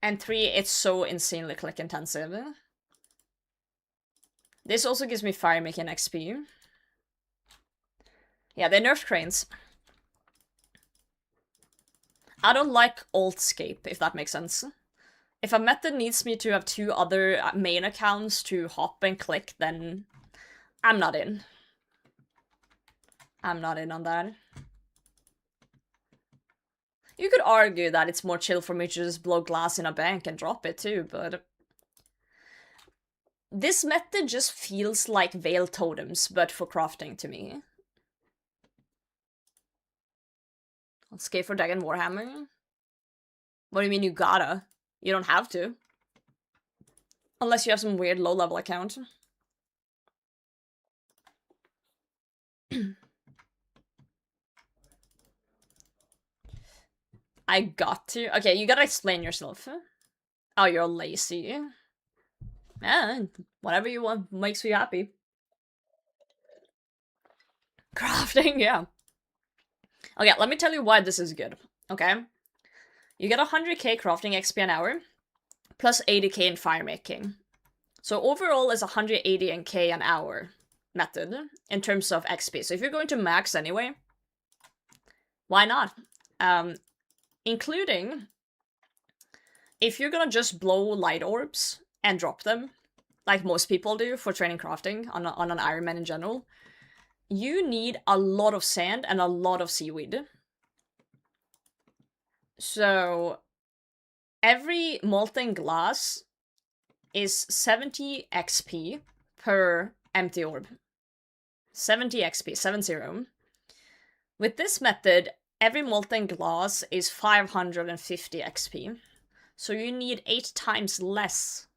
Speaker 1: and 3, it's so insanely click intensive. This also gives me fire making XP. Yeah, they nerfed cranes. I don't like altscape, if that makes sense. If a method needs me to have 2 other main accounts to hop and click, then I'm not in. I'm not in on that. You could argue that it's more chill for me to just blow glass in a bank and drop it too, but this method just feels like veil totems, but for crafting to me. Let's skate for Dagon Warhammer. What do you mean you gotta? You don't have to. Unless you have some weird low-level account. I got to. Okay, you gotta explain yourself. Oh, you're lazy. Yeah, whatever you want makes you happy. Crafting, yeah. Okay, let me tell you why this is good. Okay? You get 100k crafting XP an hour, plus 80k in fire making. So overall is 180k an hour method in terms of XP. So if you're going to max anyway, why not? Including if you're gonna just blow light orbs and drop them, like most people do for training crafting on an Iron Man in general, you need a lot of sand and a lot of seaweed. So every molten glass is 70 XP per empty orb. 70 XP, 70. With this method, every molten glass is 550 XP. So you need 8 times less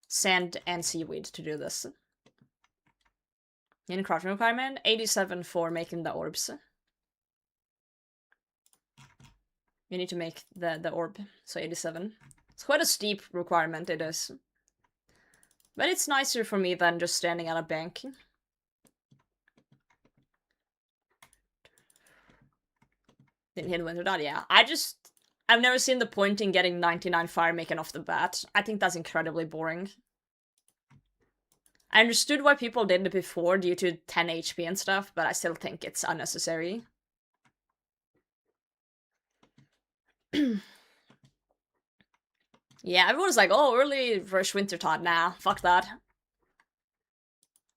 Speaker 1: sand and seaweed to do this. In crafting requirement, 87 for making the orbs. You need to make the orb, so 87. It's quite a steep requirement, it is. But it's nicer for me than just standing at a bank. Didn't hit Winter Dot, yeah. I've never seen the point in getting 99 fire making off the bat. I think that's incredibly boring. I understood why people did it before due to 10 HP and stuff, but I still think it's unnecessary. Yeah, everyone's like, oh, early rush Winter Todd. Nah, fuck that.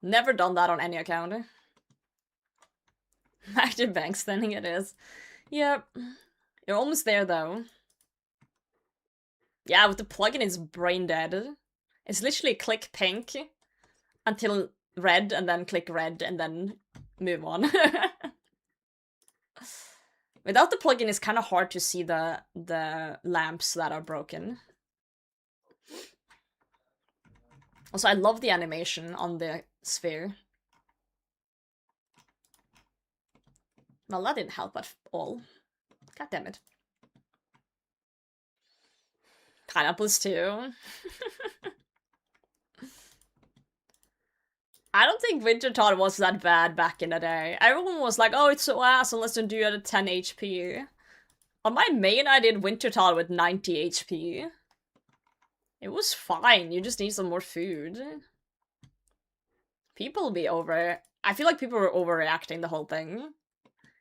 Speaker 1: Never done that on any account. Active bank standing it is. Yep. You're almost there, though. Yeah, with the plugin, it's brain dead. It's literally click pink until red, and then click red, and then move on. Without the plugin, it's kind of hard to see the lamps that are broken. Also, I love the animation on the sphere. Well, that didn't help at all. God damn it. Pineapples too. I don't think Winter Todd was that bad back in the day. Everyone was like, oh, it's so ass unless you do it at 10 HP. On my main, I did Winter Todd with 90 HP. It was fine, you just need some more food. People be over... I feel like people were overreacting the whole thing.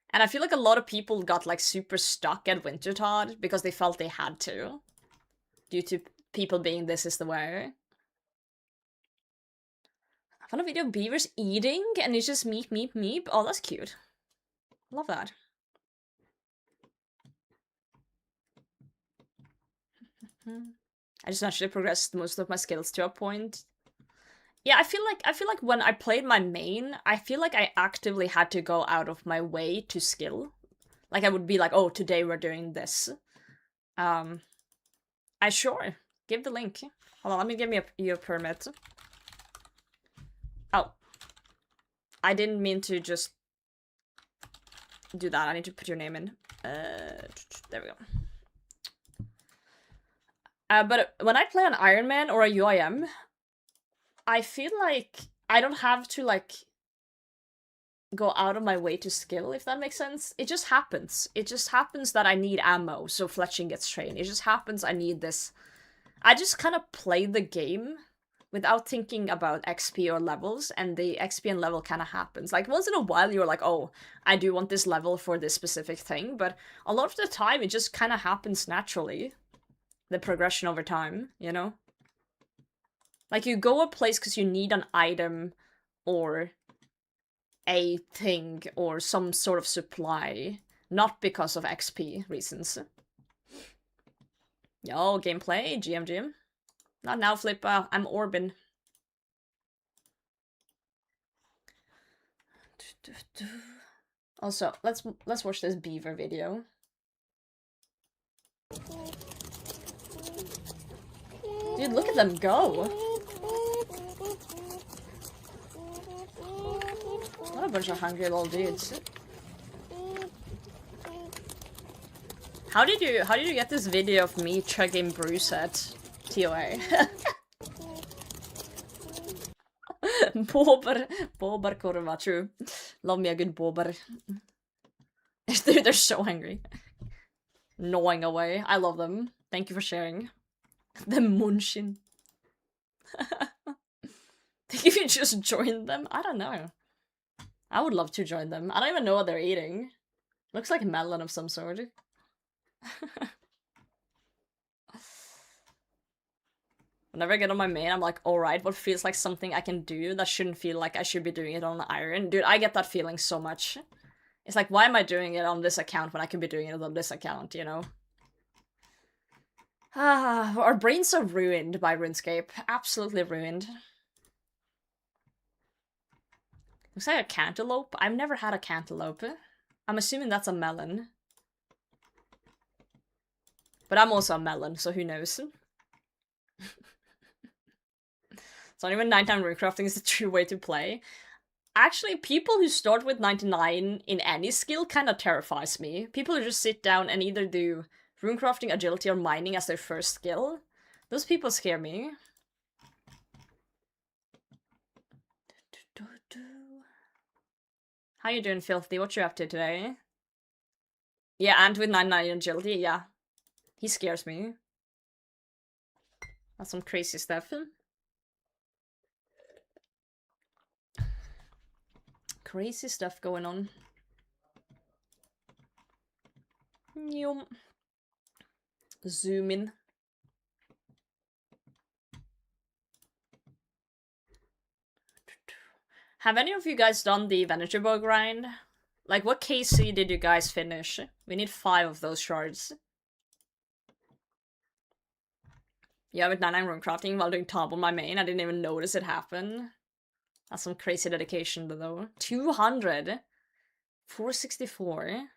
Speaker 1: And I feel like a lot of people got like super stuck at Winter Todd because they felt they had to. Due to people being this is the way. I found a video of beavers eating and it's just meep meep meep. Oh, that's cute. Love that. I just naturally progressed most of my skills to a point. Yeah, I feel like when I played my main, I feel like I actively had to go out of my way to skill. Like I would be like, oh, today we're doing this. Um, I sure give the link. Hold on, let me give me your permit. Oh, I didn't mean to just do that. I need to put your name in. There we go. But when I play an Iron Man or a UIM, I feel like I don't have to like go out of my way to skill, if that makes sense. It just happens. It just happens that I need ammo, so fletching gets trained. It just happens I need this. I just kind of play the game without thinking about XP or levels, and the XP and level kind of happens. Like, once in a while you're like, oh, I do want this level for this specific thing, but a lot of the time it just kind of happens naturally. The progression over time, you know? Like, you go a place because you need an item or a thing or some sort of supply, not because of XP reasons. Yo, gameplay, GM. Not now, Flippa. I'm Orbin. Also, let's watch this beaver video. Dude, look at them go. What a bunch of hungry little dudes. How did you get this video of me chugging Bruce at TOA? Bobar korva, true. Love me a good bobar. Dude, they're so angry. Gnawing away. I love them. Thank you for sharing. The munchin. Think if you just joined them? I don't know. I would love to join them. I don't even know what they're eating. Looks like melon of some sort. Whenever I get on my main, I'm like, alright, what feels like something I can do that shouldn't feel like I should be doing it on iron? Dude, I get that feeling so much. It's like, why am I doing it on this account when I can be doing it on this account, you know? Ah, our brains are ruined by Runescape. Absolutely ruined. Looks like a cantaloupe. I've never had a cantaloupe. I'm assuming that's a melon. But I'm also a melon, so who knows? It's not even 99 runecrafting is the true way to play. Actually, people who start with 99 in any skill kind of terrifies me. People who just sit down and either do runecrafting, agility, or mining as their first skill. Those people scare me. How you doing, Filthy? What you up to today? Yeah, and with 99 agility, yeah. He scares me. That's some crazy stuff. Crazy stuff going on. Zoom in. Have any of you guys done the Vegetable grind? Like, what KC did you guys finish? We need 5 of those shards. Yeah, with 99 rune crafting while doing top on my main, I didn't even notice it happen. That's some crazy dedication, though. 200? 464?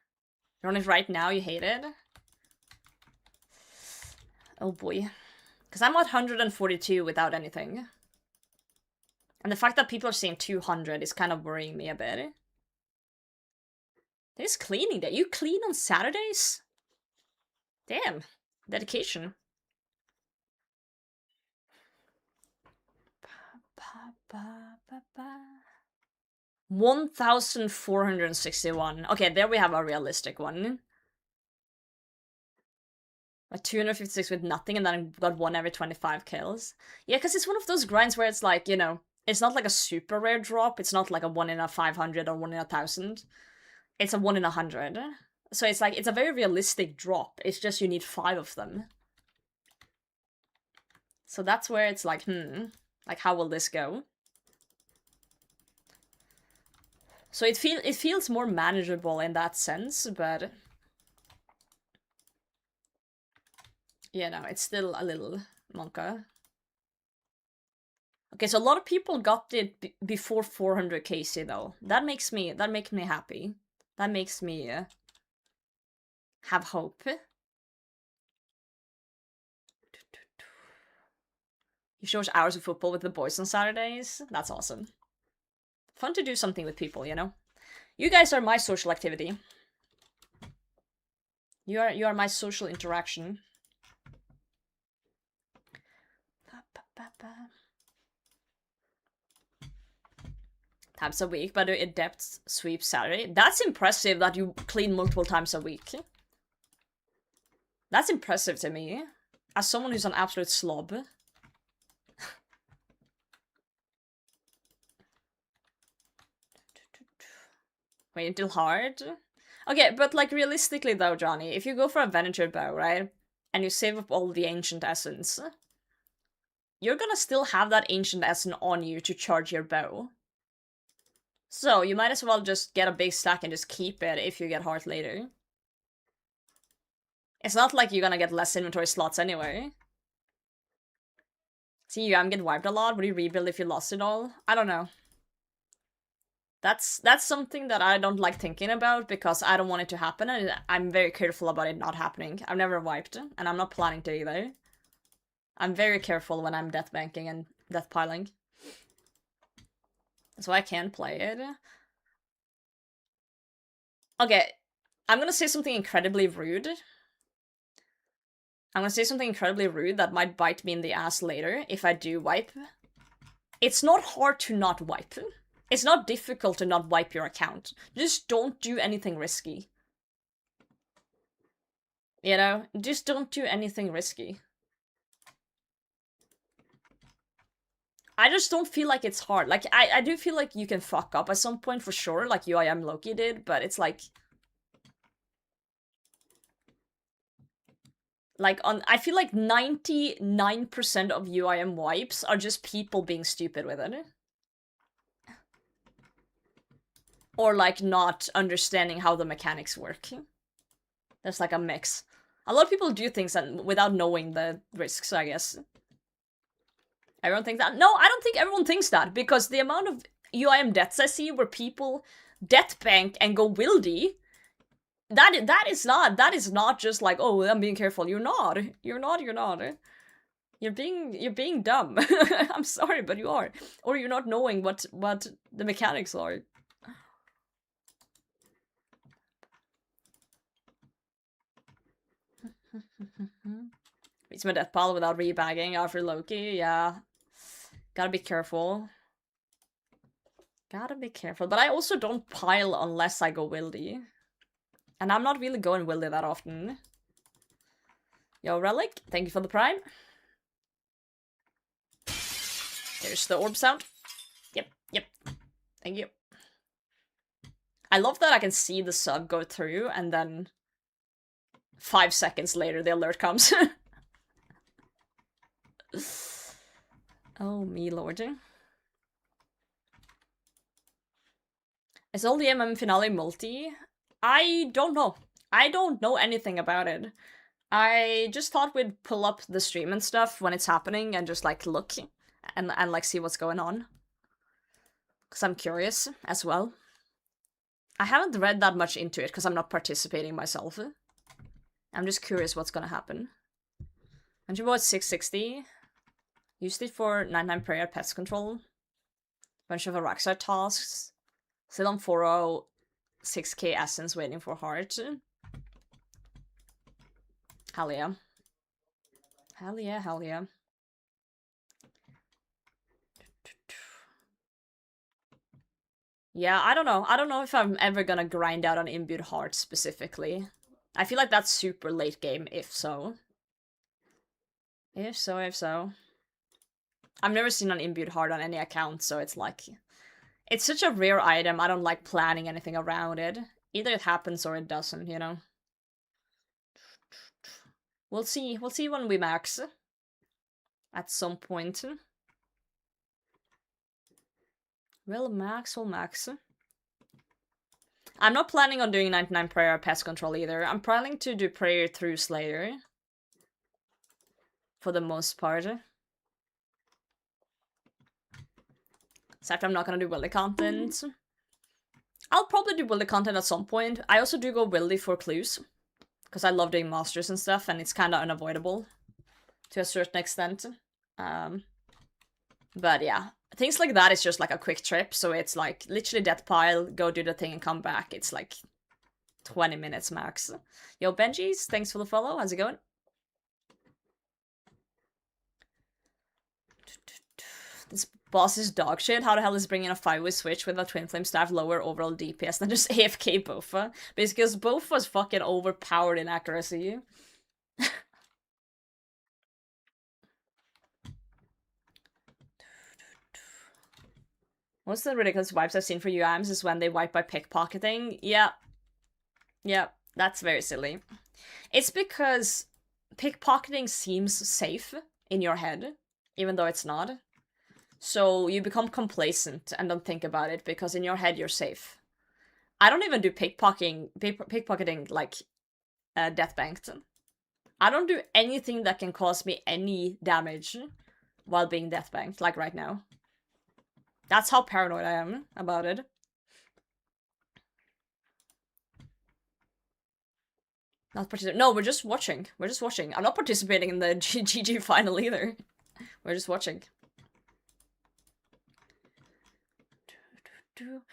Speaker 1: You're on it right now, you hate it? Oh boy. Because I'm at 142 without anything. And the fact that people are saying 200 is kind of worrying me a bit. There's cleaning day. You clean on Saturdays? Damn. Dedication. 1,461. Okay, there we have a realistic one. Like 256 with nothing, and then I got 1 every 25 kills. Yeah, because it's one of those grinds where it's like, you know, it's not like a super rare drop. It's not like a 1 in a 500 or 1 in a 1,000. It's a 1 in 100. So it's like, it's a very realistic drop. It's just you need 5 of them. So that's where it's like, like, how will this go? So it feels more manageable in that sense, but you know, it's still a little monka. Okay, so a lot of people got it before 400 KC though. That makes me happy. That makes me have hope. You show us hours of football with the boys on Saturdays. That's awesome. Fun to do something with people, you know? You guys are my social activity. You are my social interaction. Times a week, but a depth sweep Saturday. That's impressive that you clean multiple times a week. That's impressive to me. As someone who's an absolute slob. Wait until hard? Okay, but like realistically though, Johnny, if you go for a Venator bow, right? And you save up all the ancient essence, you're gonna still have that ancient essence on you to charge your bow. So you might as well just get a big stack and just keep it if you get heart later. It's not like you're gonna get less inventory slots anyway. See, you get wiped a lot. Would you rebuild if you lost it all? I don't know. That's something that I don't like thinking about because I don't want it to happen, and I'm very careful about it not happening. I've never wiped, and I'm not planning to either. I'm very careful when I'm death banking and death piling. So I can play it. Okay, I'm gonna say something incredibly rude. I'm gonna say something incredibly rude that might bite me in the ass later if I do wipe. It's not hard to not wipe. It's not difficult to not wipe your account. Just don't do anything risky. You know? Just don't do anything risky. I just don't feel like it's hard. Like, I do feel like you can fuck up at some point for sure, like UIM Loki did, but it's like... I feel like 99% of UIM wipes are just people being stupid with it. Or, like, not understanding how the mechanics work. There's, like, a mix. A lot of people do things without knowing the risks, I guess. Everyone thinks that? No, I don't think everyone thinks that, because the amount of UIM deaths I see where people death bank and go wildy, that is not just like, oh, I'm being careful. You're not. You're being dumb. I'm sorry, but you are. Or you're not knowing what the mechanics are. Reach my death pile without rebagging after Loki, yeah. Gotta be careful. Gotta be careful. But I also don't pile unless I go wildy. And I'm not really going wildy that often. Yo, Relic, thank you for the prime. There's the orb sound. Yep. Thank you. I love that I can see the sub go through and then 5 seconds later the alert comes. Oh, me lord. Is all the DMM finale multi? I don't know. I don't know anything about it. I just thought we'd pull up the stream and stuff when it's happening and just like look and like see what's going on. Because I'm curious as well. I haven't read that much into it because I'm not participating myself. I'm just curious what's gonna happen. And you bought 660. Used it for 99 prayer pest control. Bunch of Araxite tasks. Still on 406k essence waiting for heart. Hell yeah. Hell yeah. Yeah, I don't know. I don't know if I'm ever gonna grind out an imbued heart specifically. I feel like that's super late game, if so. If so. I've never seen an imbued heart on any account, so it's like... It's such a rare item, I don't like planning anything around it. Either it happens or it doesn't, you know? We'll see when we max. At some point. We'll max. I'm not planning on doing 99 prayer pest control either. I'm planning to do prayer through Slayer. For the most part. Except I'm not gonna do wildy content. I'll probably do wildy content at some point. I also do go wildy for clues. Because I love doing masters and stuff, and it's kind of unavoidable. To a certain extent. But yeah. Things like that is just like a quick trip, so it's like literally death pile, go do the thing and come back. It's like 20 minutes max. Yo, Benjis, thanks for the follow. How's it going? This boss is dog shit. How the hell is bringing a 5-way switch with a twin flame staff lower overall DPS than just AFK Bofa? Because Bofa's fucking overpowered in accuracy. Most of the ridiculous wipes I've seen for UIMs is when they wipe by pickpocketing. Yeah. Yeah, that's very silly. It's because pickpocketing seems safe in your head, even though it's not. So you become complacent and don't think about it because in your head you're safe. I don't even do pickpocketing like death banked. I don't do anything that can cause me any damage while being death banked, like right now. That's how paranoid I am about it. Not participating. No, we're just watching. We're just watching. I'm not participating in the GG final either. We're just watching.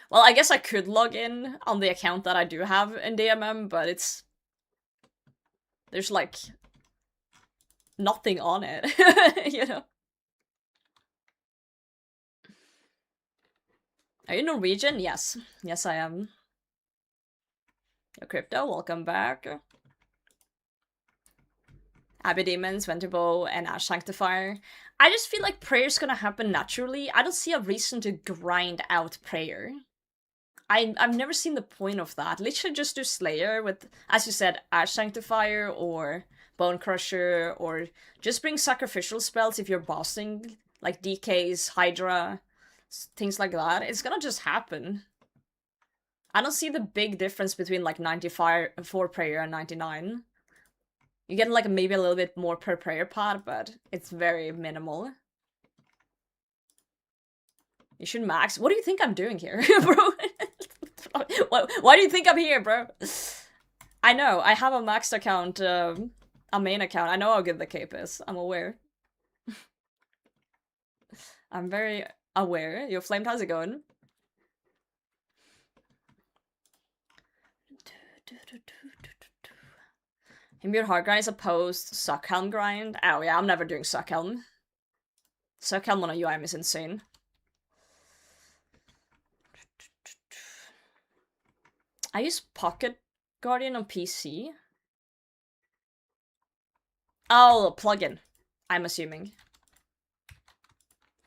Speaker 1: Well, I guess I could log in on the account that I do have in DMM, but it's... There's like... nothing on it, you know? Are you Norwegian? Yes. Yes, I am. Yo, Crypto, welcome back. Abbey Demons, Venturbow, and Ash Sanctifier. I just feel like prayer's gonna happen naturally. I don't see a reason to grind out prayer. I've never seen the point of that. Literally just do Slayer with, as you said, Ash Sanctifier or Bone Crusher, or just bring sacrificial spells if you're bossing, like DKs, Hydra, things like that. It's gonna just happen. I don't see the big difference between like 94 prayer and 99. You get like maybe a little bit more per prayer pod, but it's very minimal. You should max. What do you think I'm doing here, bro? Why do you think I'm here, bro? I know, I have a maxed account, a main account. I know how good the cape is. I'm aware. I'm very aware. Yo, Flamed, how's it going? Immune hard grind is a post Suckhelm grind. Oh yeah, I'm never doing Suckhelm. Suckhelm on a UIM is insane. I use Pocket Guardian on PC. Oh, plugin. I'm assuming.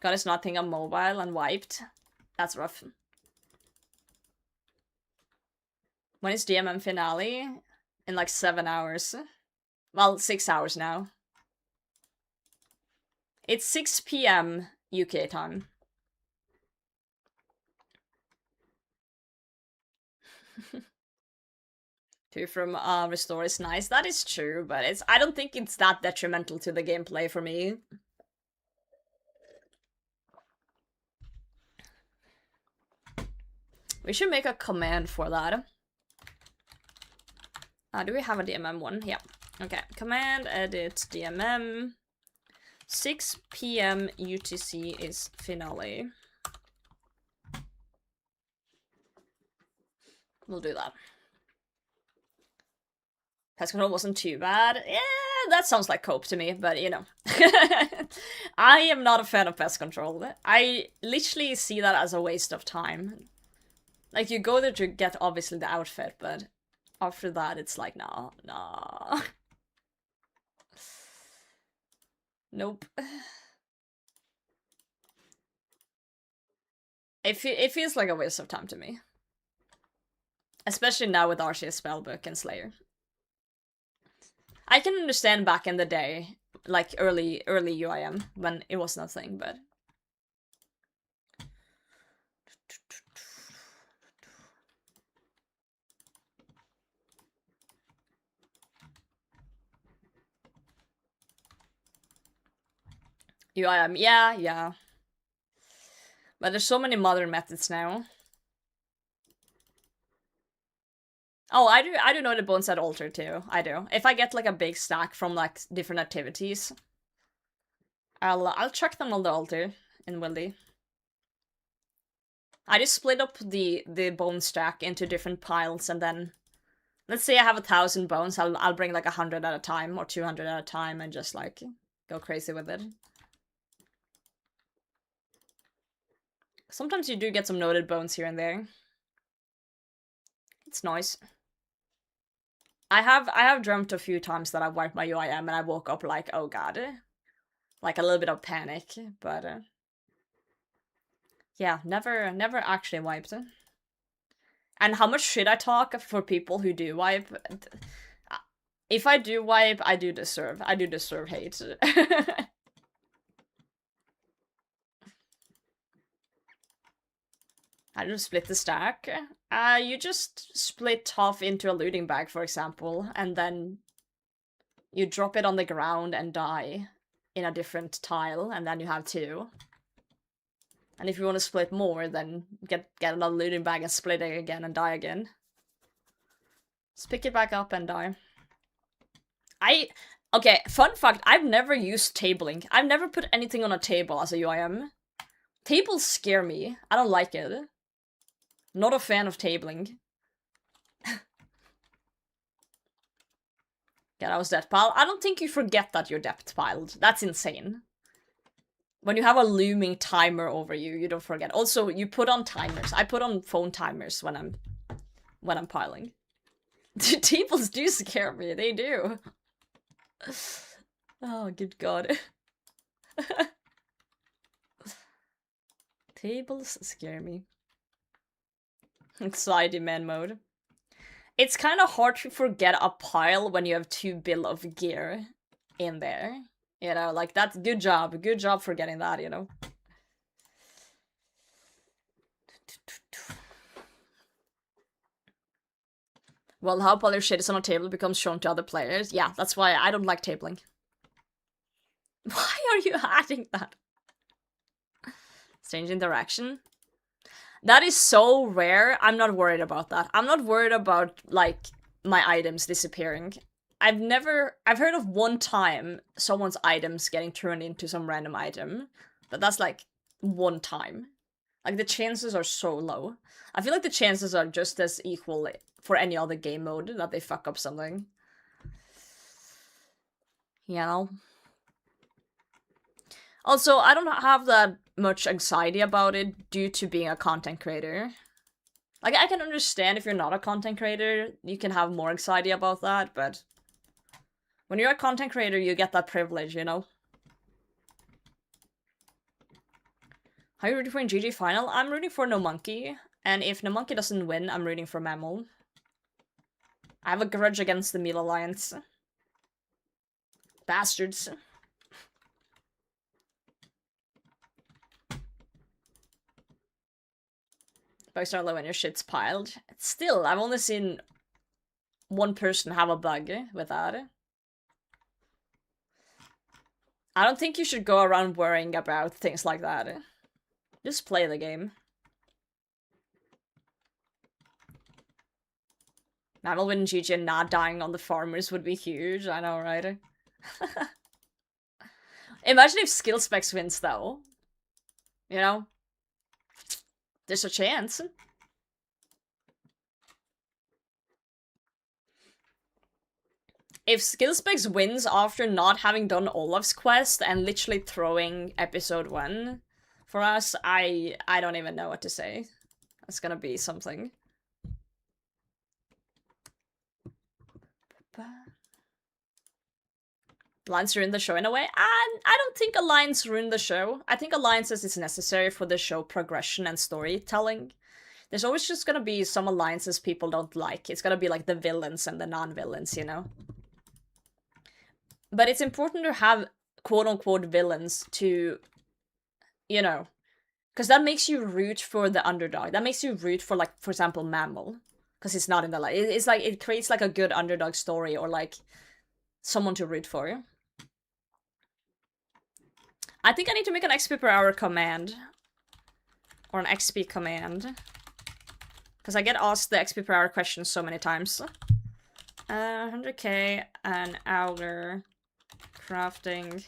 Speaker 1: God, it's not think I'm mobile and wiped. That's rough. When is DMM finale? In like 7 hours. Well, 6 hours now. It's 6 PM UK time. Two from Restore is nice. That is true, but I don't think it's that detrimental to the gameplay for me. We should make a command for that. Do we have a DMM one? Yeah. Okay. Command edit DMM. 6 PM UTC is finale. We'll do that. Pest control wasn't too bad. Yeah, that sounds like cope to me, but you know. I am not a fan of pest control. I literally see that as a waste of time. Like, you go there to get, obviously, the outfit, but after that, it's like, nah. Nope. It feels like a waste of time to me. Especially now with Arceus Spellbook and Slayer. I can understand back in the day, like early UIM, when it was nothing, but... UIM, yeah. But there's so many modern methods now. Oh, I do know the bones that alter too. I do. If I get like a big stack from like different activities, I'll chuck them on the altar in Wildy. I just split up the bone stack into different piles, and then let's say I have 1,000 bones, I'll bring like 100 at a time or 200 at a time and just like go crazy with it. Sometimes you do get some noted bones here and there. It's nice. I have dreamt a few times that I wiped my UIM and I woke up like, oh god. Like a little bit of panic, but yeah, never actually wiped. And how much should I talk for people who do wipe? If I do wipe, I do deserve hate. How do you split the stack? You just split half into a looting bag, for example, and then you drop it on the ground and die in a different tile, and then you have 2. And if you want to split more, then get another looting bag and split it again and die again. Just pick it back up and die. Okay, fun fact, I've never used tabling. I've never put anything on a table as a UIM. Tables scare me. I don't like it. Not a fan of tabling. Yeah, that was depth pile. I don't think you forget that you're depth piled. That's insane. When you have a looming timer over you, you don't forget. Also, you put on timers. I put on phone timers when I'm piling. Tables do scare me. They do. Oh, good god. Tables scare me. Anxiety man mode. It's kind of hard to forget a pile when you have 2 bill of gear in there. You know, like, that's good job. Good job for getting that, you know. Well, how all your shit is on a table becomes shown to other players. Yeah, that's why I don't like tabling. Why are you adding that? Strange interaction. That is so rare. I'm not worried about that. I'm not worried about, like, my items disappearing. I've heard of one time someone's items getting turned into some random item, but that's like one time. Like, the chances are so low. I feel like the chances are just as equal for any other game mode that they fuck up something. You know? Also, I don't have that much anxiety about it due to being a content creator. Like, I can understand if you're not a content creator, you can have more anxiety about that, but when you're a content creator, you get that privilege, you know? How are you rooting for in GG final? I'm rooting for No Monkey, and if No Monkey doesn't win, I'm rooting for Mammal. I have a grudge against the Meal Alliance. Bastards. Bugs are low when your shit's piled. Still, I've only seen one person have a bug with that. I don't think you should go around worrying about things like that. Just play the game. Mammal winning GG and not dying on the farmers would be huge, I know, right? Imagine if Skill Specs wins, though. You know? There's a chance. If Skillspecs wins after not having done Olaf's quest and literally throwing episode 1 for us, I don't even know what to say. That's gonna be something. Alliance ruined the show in a way. I don't think Alliance ruined the show. I think Alliances is necessary for the show progression and storytelling. There's always just gonna be some alliances people don't like. It's gonna be like the villains and the non-villains, you know? But it's important to have quote-unquote villains to, you know, because that makes you root for the underdog. That makes you root for, like, for example, Mammal. Because it's not in the light. It's like, it creates like a good underdog story or like someone to root for. I think I need to make an XP per hour command. Or an XP command. Because I get asked the XP per hour question so many times. 100k an hour crafting.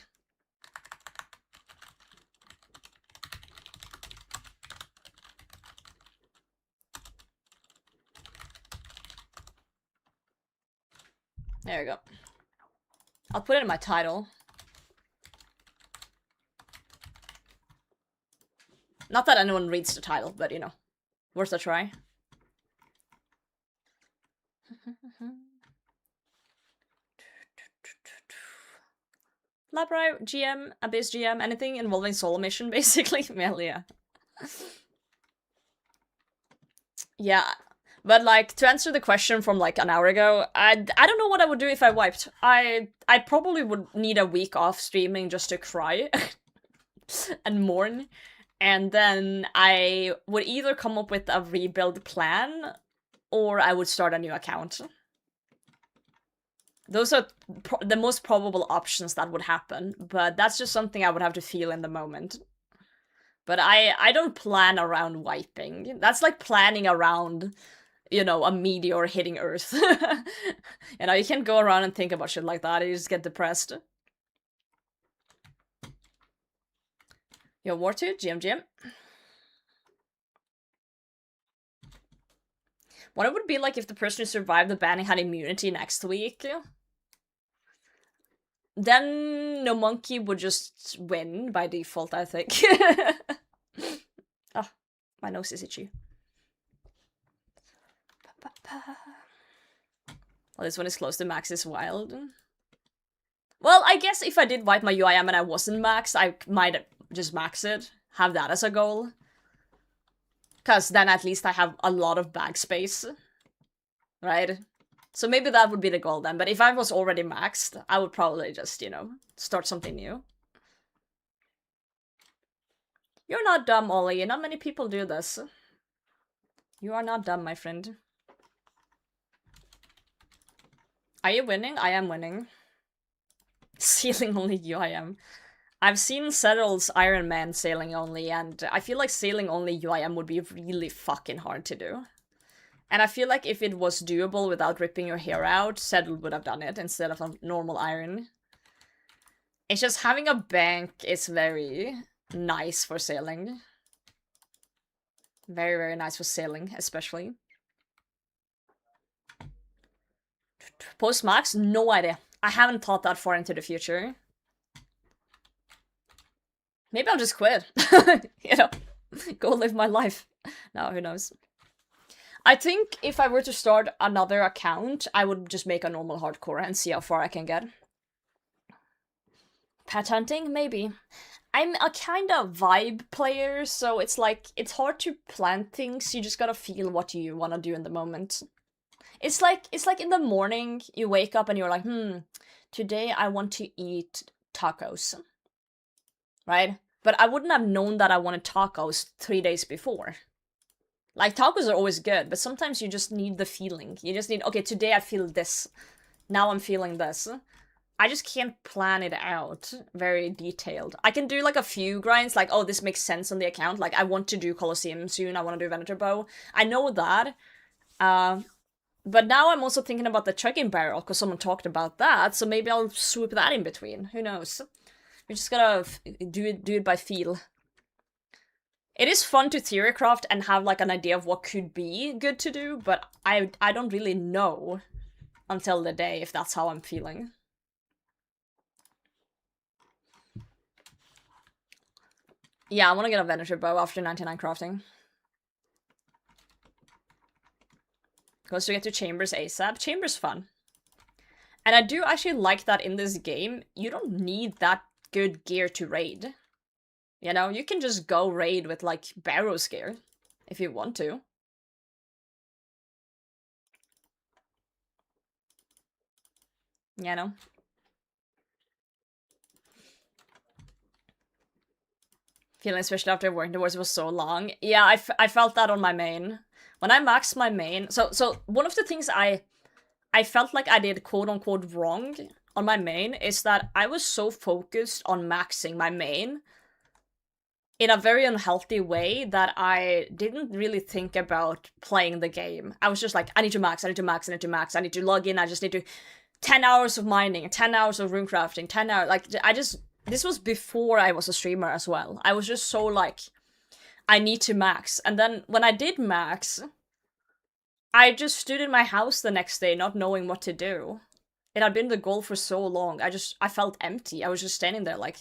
Speaker 1: There we go. I'll put it in my title. Not that anyone reads the title, but you know, worth a try. Labrai, GM, Abyss GM, anything involving solo mission, basically. Well, yeah. Yeah, but like, to answer the question from like an hour ago, I don't know what I would do if I wiped. I probably would need a week off streaming just to cry and mourn. And then I would either come up with a rebuild plan, or I would start a new account. Those are the most probable options that would happen, but that's just something I would have to feel in the moment. But I don't plan around wiping. That's like planning around, you know, a meteor hitting Earth. You know, you can't go around and think about shit like that, you just get depressed. Yo, War 2, GM. What it would be like if the person who survived the banning had immunity next week. Then No Monkey would just win by default, I think. Oh, my nose is itchy. Well, this one is close to max is wild. Well, I guess if I did wipe my UIM and I wasn't max, I might just max it. Have that as a goal. Because then at least I have a lot of bag space. Right? So maybe that would be the goal then. But if I was already maxed, I would probably just, you know, start something new. You're not dumb, Ollie. Not many people do this. You are not dumb, my friend. Are you winning? I am winning. Sailing only UIM. I've seen Settle's Iron Man sailing only, and I feel like sailing only UIM would be really fucking hard to do. And I feel like if it was doable without ripping your hair out, Settle would have done it instead of a normal iron. It's just having a bank is very nice for sailing. Very, very nice for sailing, especially. Post-max? No idea. I haven't thought that far into the future. Maybe I'll just quit. You know, go live my life. No, who knows. I think if I were to start another account, I would just make a normal hardcore and see how far I can get. Pet hunting? Maybe. I'm a kind of vibe player, so it's like, it's hard to plan things, you just gotta feel what you want to do in the moment. It's like in the morning, you wake up and you're like, today I want to eat tacos. Right? But I wouldn't have known that I wanted tacos 3 days before. Like, tacos are always good, but sometimes you just need the feeling. You just need, okay, today I feel this. Now I'm feeling this. I just can't plan it out very detailed. I can do like a few grinds, like, oh, this makes sense on the account. Like, I want to do Colosseum soon, I want to do Venator Bow. I know that. But now I'm also thinking about the chugging barrel, because someone talked about that, so maybe I'll swoop that in between. Who knows? We just gotta do it by feel. It is fun to theorycraft and have like an idea of what could be good to do, but I don't really know until the day if that's how I'm feeling. Yeah, I want to get a Venator Bow after 99 crafting. Goes to get to Chambers ASAP. Chambers fun. And I do actually like that in this game, you don't need that good gear to raid. You know, you can just go raid with, like, Barrow's gear, if you want to. You know? Feeling especially after working towards it was so long. Yeah, I felt that on my main. When I maxed my main... So one of the things I felt like I did quote-unquote wrong on my main is that I was so focused on maxing my main in a very unhealthy way that I didn't really think about playing the game. I was just like, I need to max, I need to max, I need to max, I need to log in, I just need to 10 hours of mining, 10 hours of rune crafting, 10 hours, like, this was before I was a streamer as well. I was just so like, I need to max. And then when I did max, I just stood in my house the next day not knowing what to do. It had been the goal for so long. I felt empty. I was just standing there like,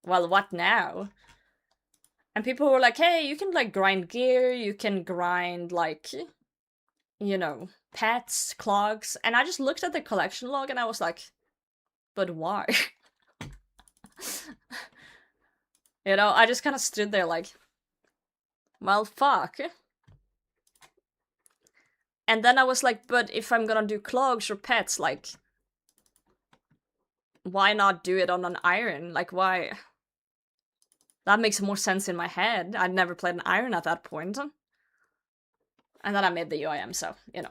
Speaker 1: well, what now? And people were like, hey, you can like grind gear, you can grind like, you know, pets, clogs. And I just looked at the collection log and I was like, but why? You know, I just kind of stood there like, well, fuck. And then I was like, but if I'm gonna do clogs or pets, like, why not do it on an iron? Like, why? That makes more sense in my head. I'd never played an iron at that point. And then I made the UIM, so, you know.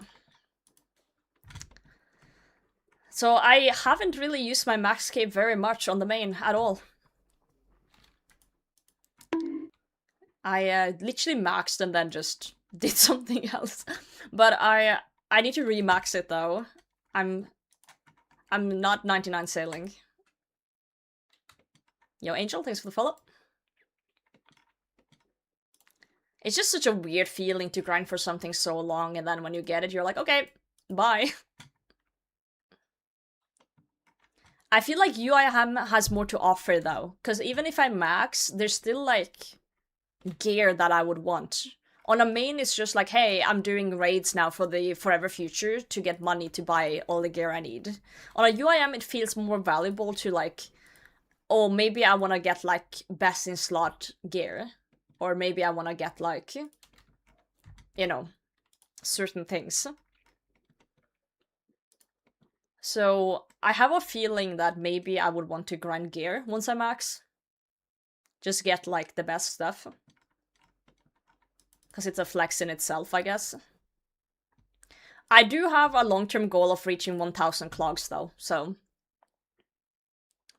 Speaker 1: So I haven't really used my max cape very much on the main at all. I literally maxed and then just did something else. But I need to remax it though. I'm not 99 sailing. Yo, Angel, thanks for the follow. It's just such a weird feeling to grind for something so long, and then when you get it, you're like, okay, bye. I feel like UIM has more to offer though, because even if I max, there's still like gear that I would want. On a main, it's just like, hey, I'm doing raids now for the forever future to get money to buy all the gear I need. On a UIM, it feels more valuable to like, oh, maybe I want to get like best in slot gear. Or maybe I want to get like, you know, certain things. So I have a feeling that maybe I would want to grind gear once I max. Just get like the best stuff. Because it's a flex in itself, I guess. I do have a long-term goal of reaching 1000 clogs though, so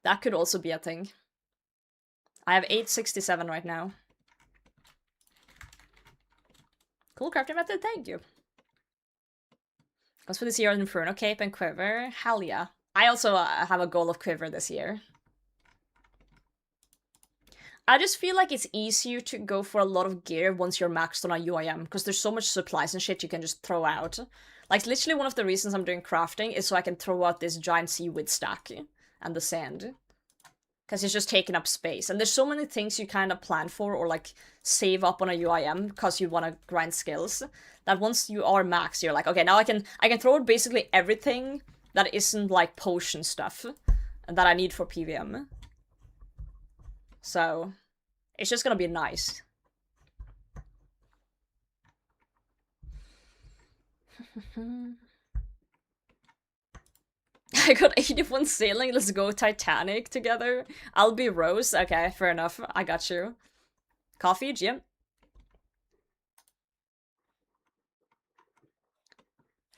Speaker 1: that could also be a thing. I have 867 right now. Cool crafting method, thank you. Goes for this year Inferno Cape and Quiver. Hell yeah. I also have a goal of Quiver this year. I just feel like it's easier to go for a lot of gear once you're maxed on a UIM, because there's so much supplies and shit you can just throw out. Like, literally one of the reasons I'm doing crafting is so I can throw out this giant seaweed stack and the sand. Because it's just taking up space. And there's so many things you kind of plan for or, like, save up on a UIM because you want to grind skills, that once you are maxed, you're like, okay, now I can throw out basically everything that isn't, like, potion stuff that I need for PVM. So, it's just gonna be nice. I got 81 sailing, let's go Titanic together. I'll be Rose. Okay, fair enough. I got you. Coffee, Jim?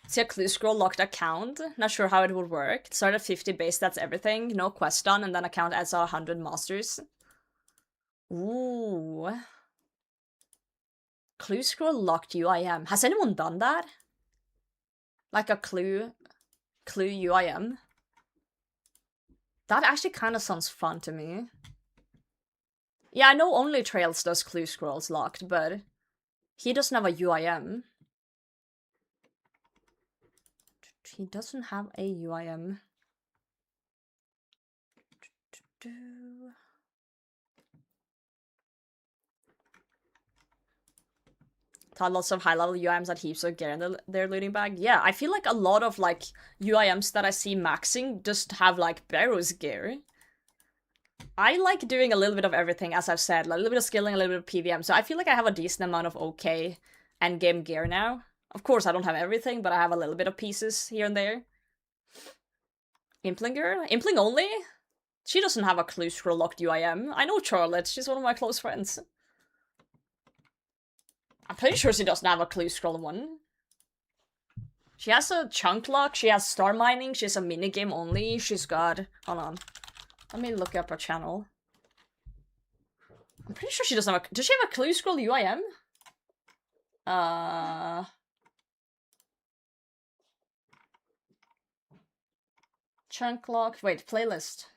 Speaker 1: See a clue scroll locked account. Not sure how it would work. Start at 50 base, that's everything. No quest done, and then account adds 100 masters. Ooh. Clue scroll locked UIM. Has anyone done that? Like a clue UIM? That actually kind of sounds fun to me. Yeah, I know Only Trails does clue scrolls locked, but he doesn't have a UIM. He doesn't have a UIM. Thought lots of high-level UIMs that heaps of gear in their looting bag. Yeah, I feel like a lot of, like, UIMs that I see maxing just have, like, Barrow's gear. I like doing a little bit of everything, as I've said. Like, a little bit of skilling, a little bit of PVM. So I feel like I have a decent amount of okay endgame gear now. Of course, I don't have everything, but I have a little bit of pieces here and there. Impling girl? Impling only? She doesn't have a clue scroll locked UIM. I know Charlotte, she's one of my close friends. I'm pretty sure she doesn't have a clue scroll one. She has a chunk lock, she has star mining, she has a minigame only, she's got... Hold on. Let me look up her channel. I'm pretty sure she doesn't have a... Does she have a clue scroll UIM? Chunk lock. Wait, playlist.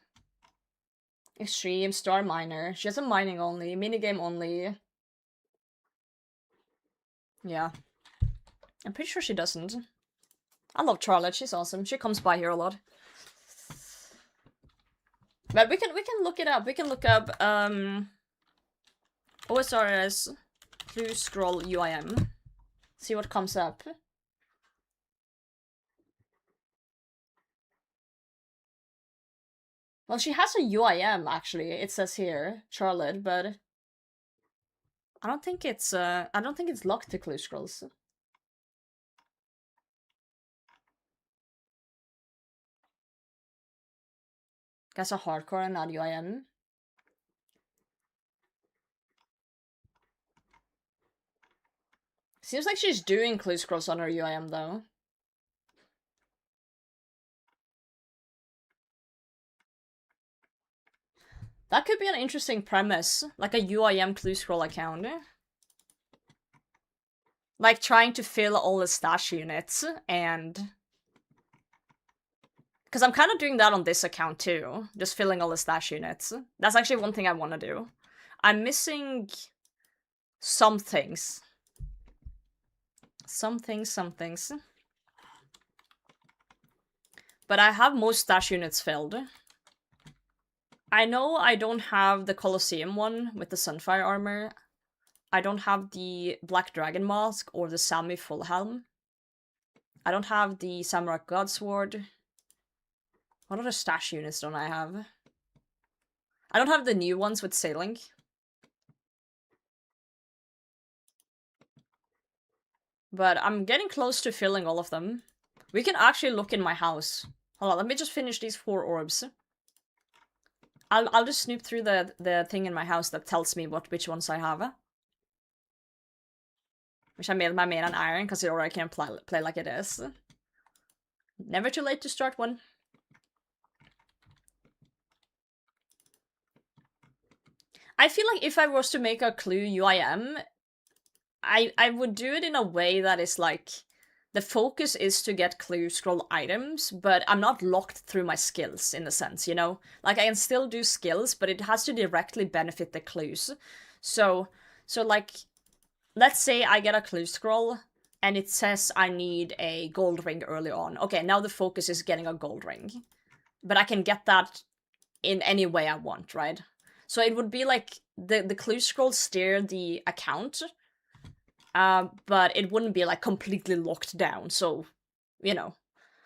Speaker 1: Extreme, star miner. She has a mining only, minigame only. Yeah. I'm pretty sure she doesn't. I love Charlotte, she's awesome. She comes by here a lot. But we can look it up. We can look up OSRS clue scroll UIM. See what comes up. Well, she has a UIM actually. It says here, Charlotte, but I don't think it's locked to clue scrolls. Guess a hardcore and not UIM. Seems like she's doing clue scrolls on her UIM though. That could be an interesting premise, like a UIM clue scroll account. Like trying to fill all the stash units and... Because I'm kind of doing that on this account too, just filling all the stash units. That's actually one thing I want to do. I'm missing some things. Some things. But I have most stash units filled. I know I don't have the Colosseum one with the Sunfire armor. I don't have the Black Dragon Mask or the Sami Full Helm. I don't have the Samurai Godsword. What other stash units don't I have? I don't have the new ones with sailing. But I'm getting close to filling all of them. We can actually look in my house. Hold on, let me just finish these 4 orbs. I'll just snoop through the thing in my house that tells me which ones I have. Which I made my main on iron, because it already can play like it is. Never too late to start one. I feel like if I was to make a clue UIM, I would do it in a way that is like, the focus is to get clue scroll items, but I'm not locked through my skills, in a sense, you know? Like, I can still do skills, but it has to directly benefit the clues. So like, let's say I get a clue scroll, and it says I need a gold ring early on. Okay, now the focus is getting a gold ring. But I can get that in any way I want, right? So it would be like, the clue scroll steer the account, but it wouldn't be like completely locked down, so, you know.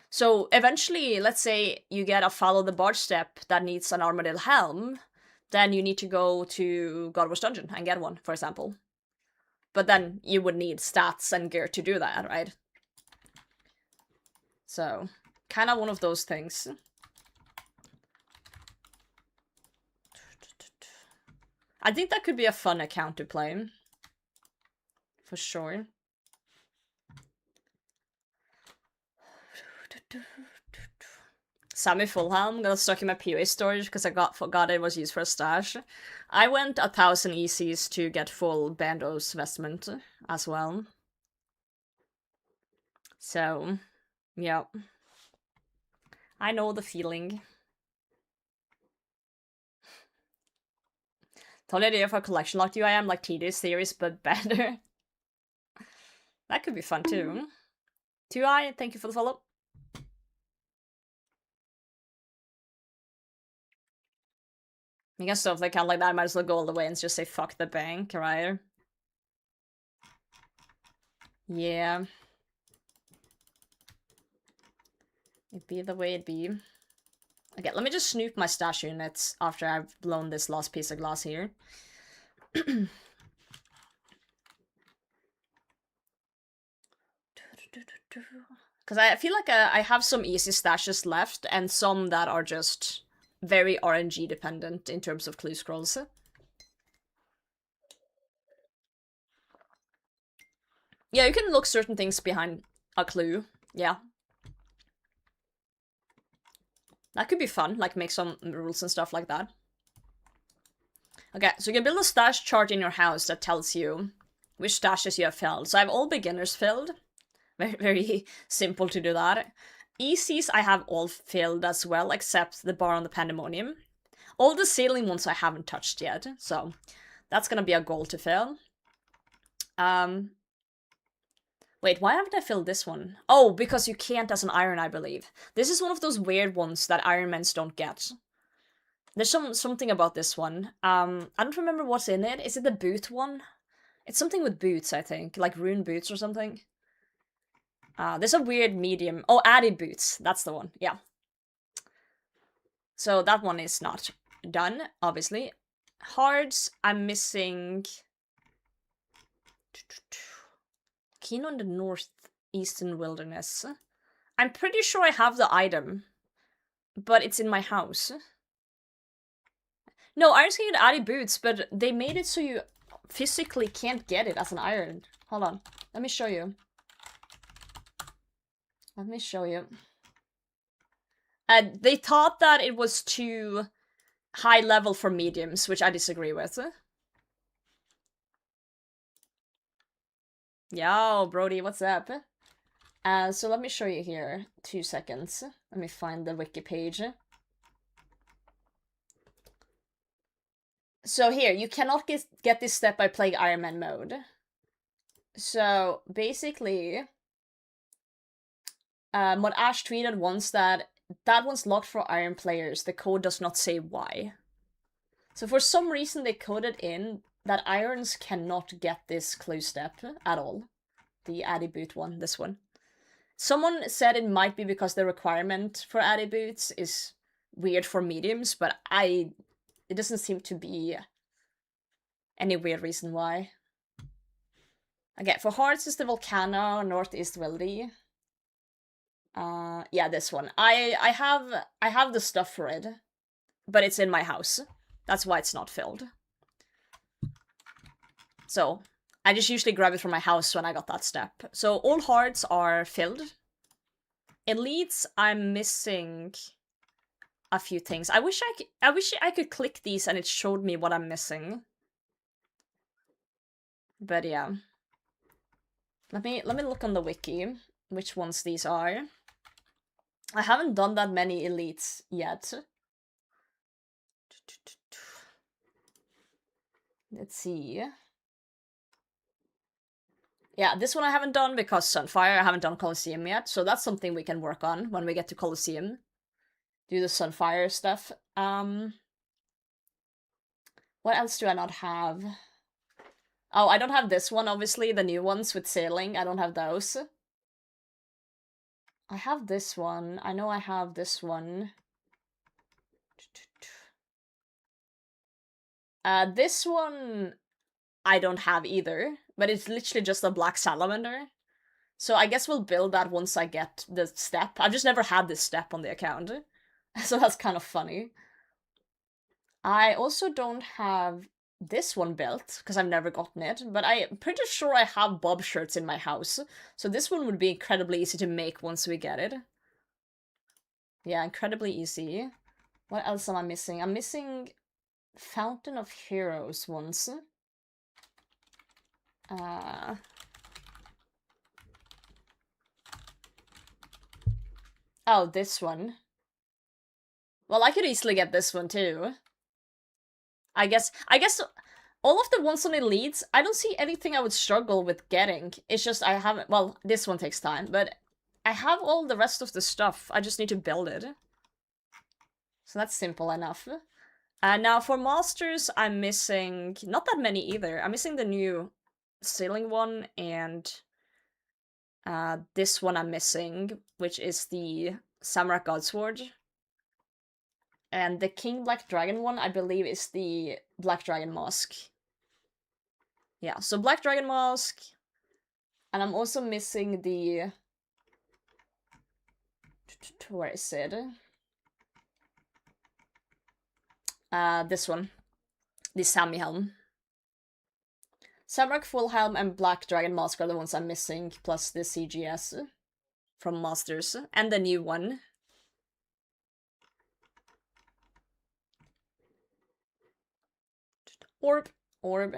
Speaker 1: So eventually, let's say you get a follow the barge step that needs an armadillo helm, then you need to go to Godward's Dungeon and get one, for example. But then you would need stats and gear to do that, right? So, kind of one of those things. I think that could be a fun account to play. For sure. Sammy Fullhelm got stuck in my POA storage because I forgot it was used for a stash. I went 1,000 ECs to get full Bando's vestment as well. So, yeah. I know the feeling. Totally idea for a collection locked UIM like TD series, but better. That could be fun too. 2i, thank you for the follow. I guess so if they count like that, I might as well go all the way and just say fuck the bank, right? Yeah. It be the way it be. Okay, let me just snoop my stash units after I've blown this last piece of glass here. Because I feel like I have some easy stashes left, and some that are just very RNG dependent in terms of clue scrolls. Yeah, you can look certain things behind a clue. Yeah. That could be fun, like make some rules and stuff like that. Okay, so you can build a stash chart in your house that tells you which stashes you have filled. So I have all beginners filled. Very, very simple to do that. ECs I have all filled as well, except the bar on the Pandemonium. All the ceiling ones I haven't touched yet, so that's gonna be a goal to fill. Wait, why haven't I filled this one? Oh, because you can't as an iron, I believe. This is one of those weird ones that Ironmans don't get. There's something about this one. I don't remember what's in it. Is it the boot one? It's something with boots, I think. Like rune boots or something. There's a weird medium. Oh, added boots. That's the one. Yeah. So that one is not done, obviously. Hards, I'm missing... Keen on the northeastern wilderness. I'm pretty sure I have the item, but it's in my house. No, Iron Skin had added boots, but they made it so you physically can't get it as an iron. Hold on, let me show you. Let me show you. They thought that it was too high level for mediums, which I disagree with. Yo, Brody, what's up? So let me show you here. 2 seconds. Let me find the wiki page. So here, you cannot get this step by playing Iron Man mode. So basically, Mod Ash tweeted once that one's locked for Iron players. The code does not say why. So for some reason they coded in that Irons cannot get this clue step at all. The Addy Boot one, this one. Someone said it might be because the requirement for Addy Boots is weird for mediums, but it doesn't seem to be any weird reason why. Okay, for Hearts is the Volcano, Northeast Wildy. Yeah, this one. I have the stuff for it, but it's in my house. That's why it's not filled. So, I just usually grab it from my house when I got that step. So, all hearts are filled. Elites, I'm missing a few things. I wish I could click these and it showed me what I'm missing. But yeah. Let me look on the wiki which ones these are. I haven't done that many elites yet. Let's see. Yeah, this one I haven't done because Sunfire, I haven't done Colosseum yet, so that's something we can work on when we get to Colosseum. Do the Sunfire stuff. What else do I not have? Oh, I don't have this one, obviously, the new ones with sailing, I don't have those. I have this one, I know I have this one. This one I don't have either, but it's literally just a black salamander. So I guess we'll build that once I get the step. I've just never had this step on the account, so that's kind of funny. I also don't have this one built, because I've never gotten it, but I'm pretty sure I have bob shirts in my house, so this one would be incredibly easy to make once we get it. Yeah, incredibly easy. What else am I missing? I'm missing Fountain of Heroes ones. Oh, this one. Well, I could easily get this one too. I guess all of the ones on elites, I don't see anything I would struggle with getting. It's just I haven't, well, this one takes time, but I have all the rest of the stuff. I just need to build it. So that's simple enough. Now for masters, I'm missing not that many either. I'm missing the new ceiling one and this one I'm missing, which is the Samurai Godsword. And the King Black Dragon one, I believe, is the Black Dragon Mask. Yeah, so Black Dragon Mask. And I'm also missing the... Where is it? This one. The Sami Helm. Samrak Full Helm and Black Dragon Mask are the ones I'm missing, plus the CGS from Masters. And the new one. Orb. Orb.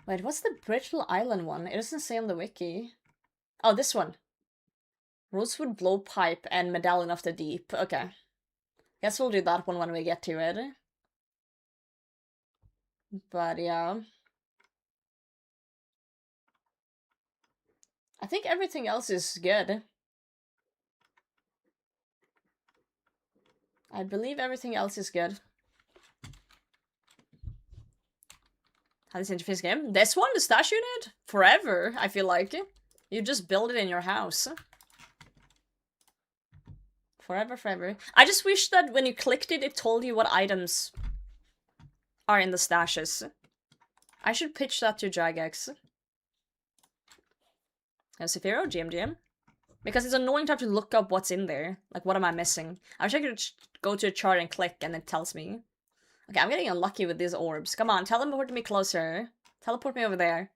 Speaker 1: Wait, what's the Brittle Island one? It doesn't say on the wiki. Oh, this one. Rosewood Blowpipe and Medallion of the Deep. Okay. Guess we'll do that one when we get to it. But yeah. I think everything else is good. I believe everything else is good. How this interface game? This one, the stash unit? Forever, I feel like. You just build it in your house. Forever, forever. I just wish that when you clicked it, it told you what items are in the stashes. I should pitch that to Jagex. Sephiro, GM. Because it's annoying to have to look up what's in there. Like, what am I missing? I wish I could go to a chart and click and it tells me. Okay, I'm getting unlucky with these orbs. Come on, teleport me closer. Teleport me over there.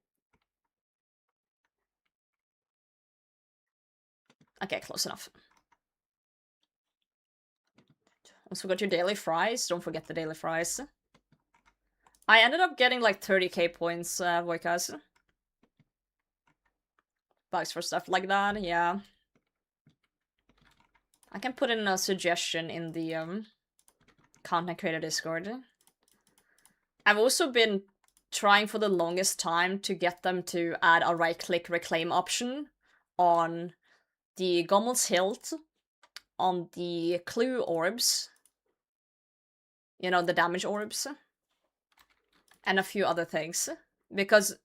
Speaker 1: Okay, close enough. Also got your daily fries. Don't forget the daily fries. I ended up getting like 30k points, Voikas. Bugs for stuff like that, yeah. I can put in a suggestion in the content creator Discord. I've also been trying for the longest time to get them to add a right-click reclaim option on the Gommel's Hilt, on the clue orbs, you know, the damage orbs, and a few other things. Because,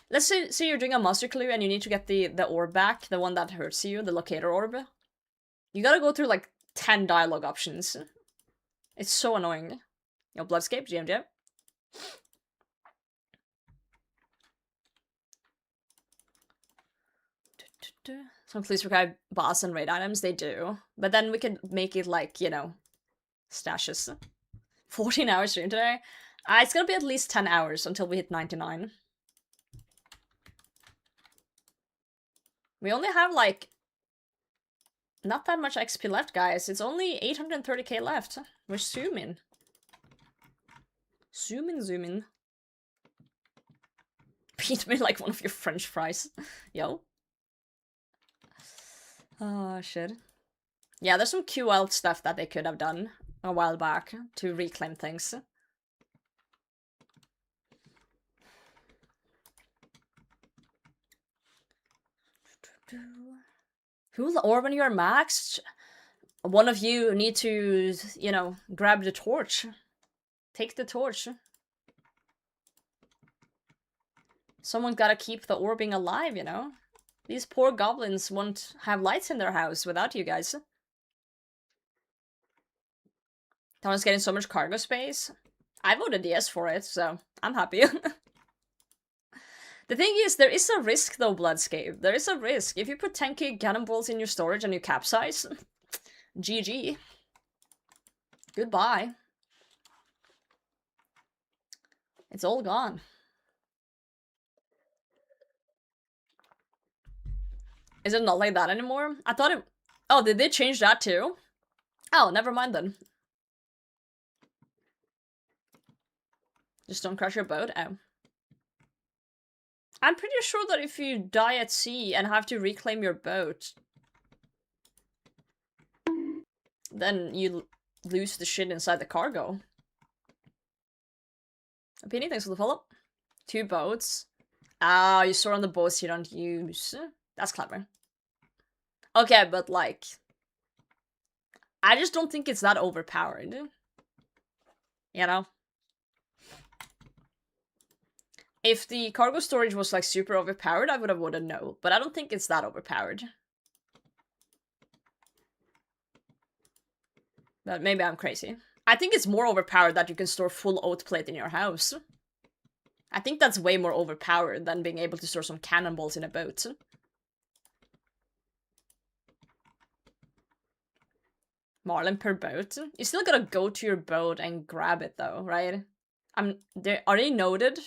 Speaker 1: let's say you're doing a master clue and you need to get the orb back, the one that hurts you, the locator orb. You gotta go through like 10 dialogue options. It's so annoying. Yo, Bloodscape, GMJ. Some please require boss and raid items, they do. But then we could make it like, you know, stashes. 14 hours stream today? It's gonna be at least 10 hours until we hit 99. We only have like not that much XP left, guys. It's only 830k left. We're zooming. Zooming. Beat me like one of your French fries. Yo. Oh, shit. Yeah, there's some QL stuff that they could have done a while back to reclaim things. Who will orb when you're maxed? One of you need to, you know, grab the torch. Take the torch. Someone's gotta keep the orbing alive, you know? These poor goblins won't have lights in their house without you guys. Thomas getting so much cargo space. I voted yes for it, so I'm happy. The thing is, there is a risk though, Bloodscape. There is a risk. If you put 10k cannonballs in your storage and you capsize, GG. Goodbye. It's all gone. Is it not like that anymore? I thought it... Oh, did they change that too? Oh, never mind then. Just don't crash your boat? Oh. I'm pretty sure that if you die at sea and have to reclaim your boat, then you lose the shit inside the cargo. Opinion, thanks for the follow. 2 boats. Ah, you store on the boats you don't use. That's clever. Okay, but like... I just don't think it's that overpowered. You know? If the cargo storage was like super overpowered, I would have voted no. But I don't think it's that overpowered. But maybe I'm crazy. I think it's more overpowered that you can store full oat plate in your house. I think that's way more overpowered than being able to store some cannonballs in a boat. Marlin per boat? You still gotta go to your boat and grab it though, right? Are they noted?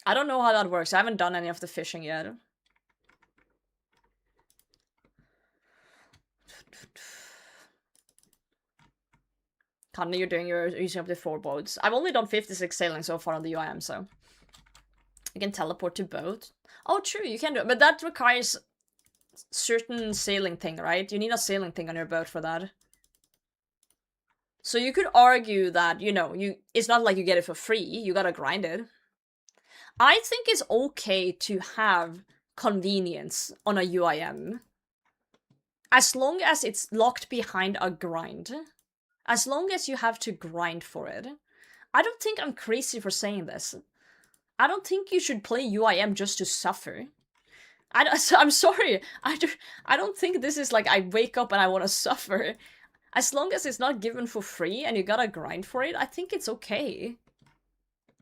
Speaker 1: I don't know how that works. I haven't done any of the fishing yet. Tanner, you're using up to 4 boats. I've only done 56 sailing so far on the UIM, so you can teleport to boat. Oh, true, you can do it, but that requires certain sailing thing, right? You need a sailing thing on your boat for that. So you could argue that, you know, it's not like you get it for free, you gotta grind it. I think it's okay to have convenience on a UIM. As long as it's locked behind a grind. As long as you have to grind for it. I don't think I'm crazy for saying this. I don't think you should play UIM just to suffer. I'm sorry. I don't think this is like I wake up and I want to suffer. As long as it's not given for free and you gotta grind for it, I think it's okay.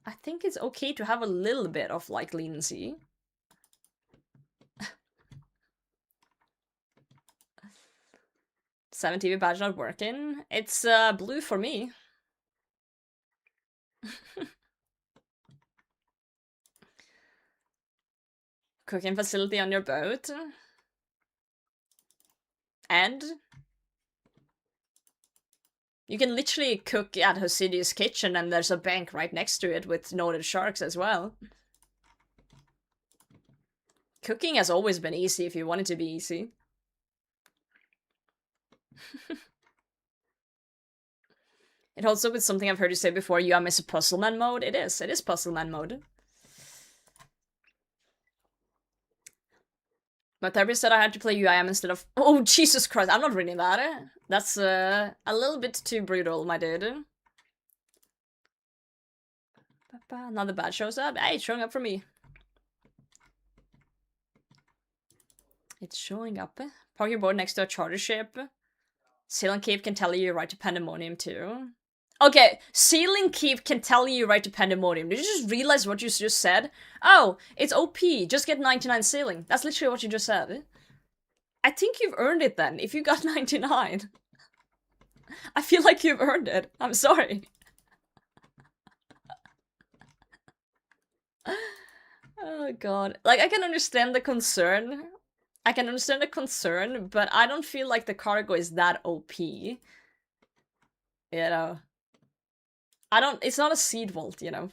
Speaker 1: I think it's okay to have a little bit of like leniency. 7 TV badge not working. It's blue for me. Cooking facility on your boat. And you can literally cook at Hosidious kitchen and there's a bank right next to it with noted sharks as well. Cooking has always been easy if you want it to be easy. It holds up with something I've heard you say before, you miss a puzzleman mode. It is puzzleman mode. My therapist said I had to play UIM instead of- Oh, Jesus Christ, I'm not reading that. That's a little bit too brutal, my dude. Another badge shows up. Hey, it's showing up for me. It's showing up. Park your board next to a charter ship. Sailing Cape can tell you right to Pandemonium too. Okay, Sailing Keep can tell you right to Pandemonium. Did you just realize what you just said? Oh, it's OP, just get 99 sailing. That's literally what you just said. I think you've earned it then, if you got 99. I feel like you've earned it. I'm sorry. Oh god. Like, I can understand the concern. But I don't feel like the cargo is that OP. You know. It's not a seed vault, you know.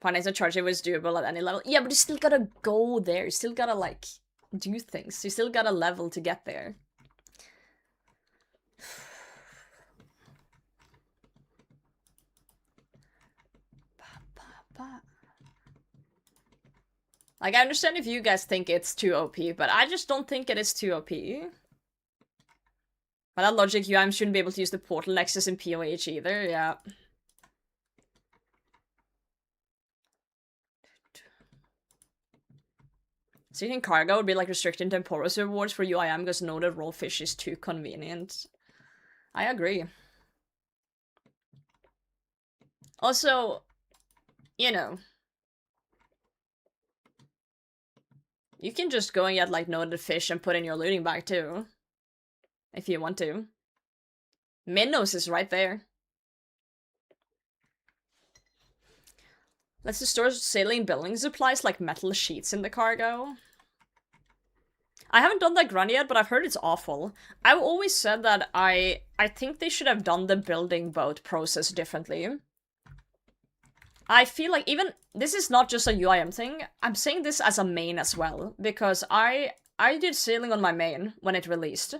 Speaker 1: Financial charge was doable at any level. Yeah, but you still gotta go there. You still gotta, like, do things. You still gotta level to get there. Like, I understand if you guys think it's too OP, but I just don't think it is too OP. By that logic, UIM shouldn't be able to use the portal nexus in POH either, yeah. So you think cargo would be like restricting Temporos rewards for UIM because noted raw fish is too convenient? I agree. Also, you know, you can just go and get like noted fish and put in your looting bag too. If you want to. Minnows is right there. Let's just store sailing building supplies like metal sheets in the cargo. I haven't done that run yet, but I've heard it's awful. I've always said that I think they should have done the building boat process differently. I feel like even- this is not just a UIM thing, I'm saying this as a main as well, because I did sailing on my main when it released.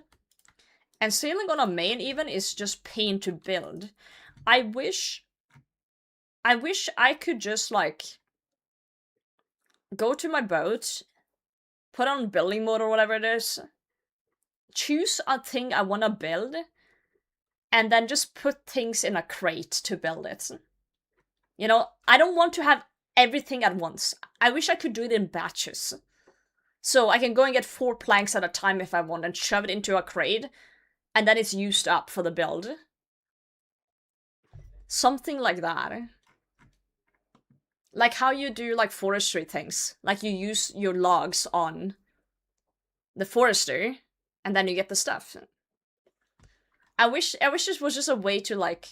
Speaker 1: And sailing on a main even is just pain to build. I wish I could just, like, go to my boat, put on building mode or whatever it is, choose a thing I want to build, and then just put things in a crate to build it. You know, I don't want to have everything at once. I wish I could do it in batches. So I can go and get 4 planks at a time if I want and shove it into a crate, and then it's used up for the build. Something like that. Like how you do, like, forestry things. Like, you use your logs on the forester, and then you get the stuff. I wish this was just a way to, like,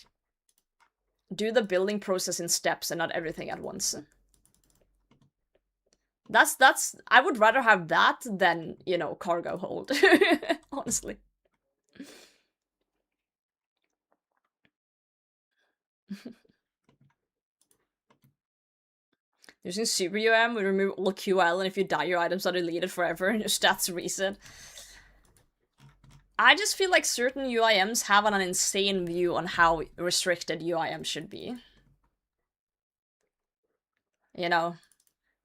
Speaker 1: do the building process in steps and not everything at once. That's I would rather have that than, you know, cargo hold. Honestly. Using Super UM, we remove all QL, and if you die, your items are deleted forever, and your stats reset. I just feel like certain UIMs have an insane view on how restricted UIM should be. You know?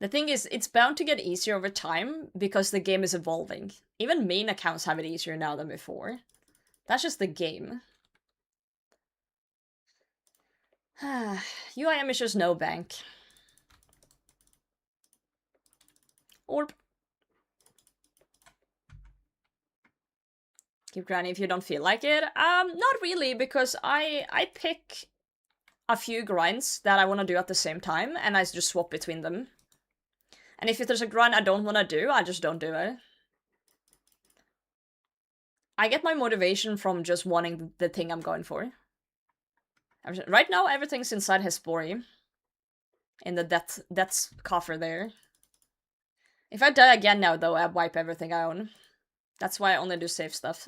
Speaker 1: The thing is, it's bound to get easier over time, because the game is evolving. Even main accounts have it easier now than before. That's just the game. UIM is just no bank. Orb. Keep grinding if you don't feel like it. Not really, because I pick a few grinds that I want to do at the same time, and I just swap between them. And if there's a grind I don't want to do, I just don't do it. I get my motivation from just wanting the thing I'm going for. Right now, everything's inside Hespori. In the death's coffer there. If I die again now, though, I wipe everything I own. That's why I only do safe stuff.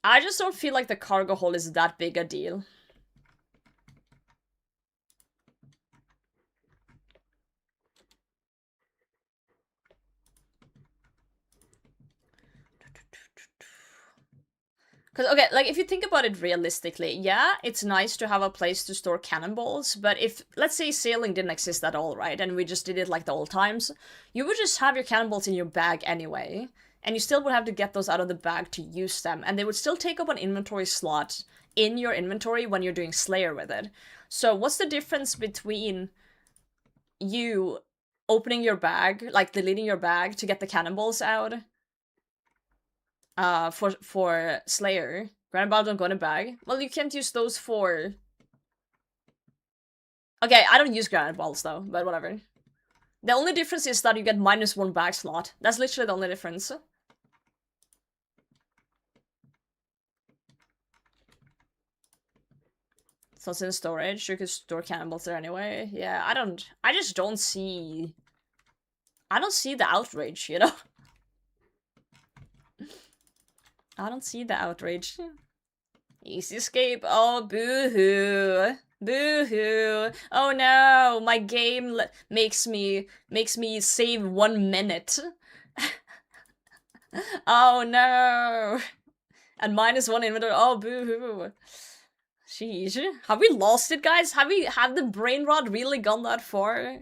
Speaker 1: I just don't feel like the cargo hold is that big a deal. Because, okay, like, if you think about it realistically, yeah, it's nice to have a place to store cannonballs, but if, let's say, sailing didn't exist at all, right, and we just did it like the old times, you would just have your cannonballs in your bag anyway, and you still would have to get those out of the bag to use them, and they would still take up an inventory slot in your inventory when you're doing Slayer with it. So what's the difference between you opening your bag, like deleting your bag to get the cannonballs out, for Slayer? Granite Ball don't go in a bag. Well, you can't use those for... Okay, I don't use Granite Balls though, but whatever. The only difference is that you get -1 bag slot. That's literally the only difference. So it's in storage, you could store cannonballs there anyway. Yeah, I just don't see... I don't see the outrage, you know? I don't see the outrage. Easy escape. Oh, boo-hoo. Boo-hoo. Oh no, my game makes me save 1 minute. Oh no. And -1 inventory. Oh, boo-hoo. Sheesh. Have we lost it, guys? Have the brain rot really gone that far?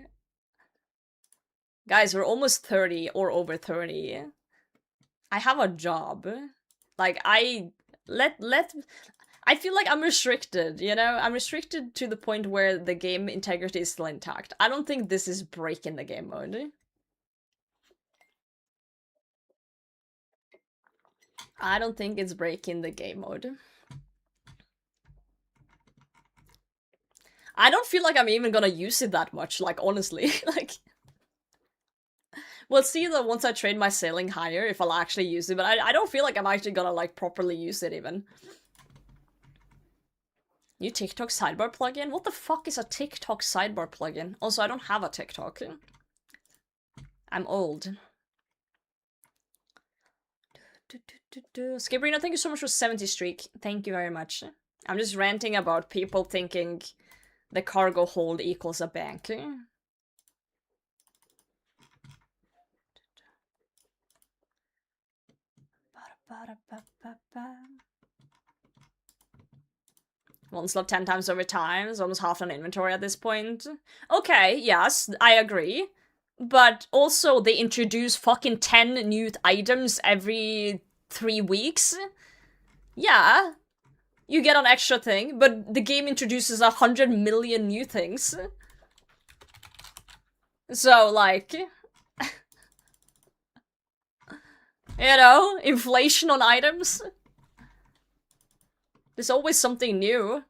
Speaker 1: Guys, we're almost 30 or over 30. I have a job. Like, I feel like I'm restricted, you know? I'm restricted to the point where the game integrity is still intact. I don't think this is breaking the game mode. I don't think it's breaking the game mode. I don't feel like I'm even gonna use it that much, like, honestly. Like, we'll see that once I trade my sailing higher if I'll actually use it, but I don't feel like I'm actually gonna, like, properly use it even. New TikTok sidebar plugin? What the fuck is a TikTok sidebar plugin? Also, I don't have a TikTok. I'm old. Skibrino, thank you so much for 70 streak. Thank you very much. I'm just ranting about people thinking the cargo hold equals a bank. One slot 10 times over time, it's almost half an inventory at this point. Okay, yes, I agree. But also, they introduce fucking 10 new items every 3 weeks. Yeah, you get an extra thing, but the game introduces 100 million new things. So, like... you know, inflation on items. There's always something new.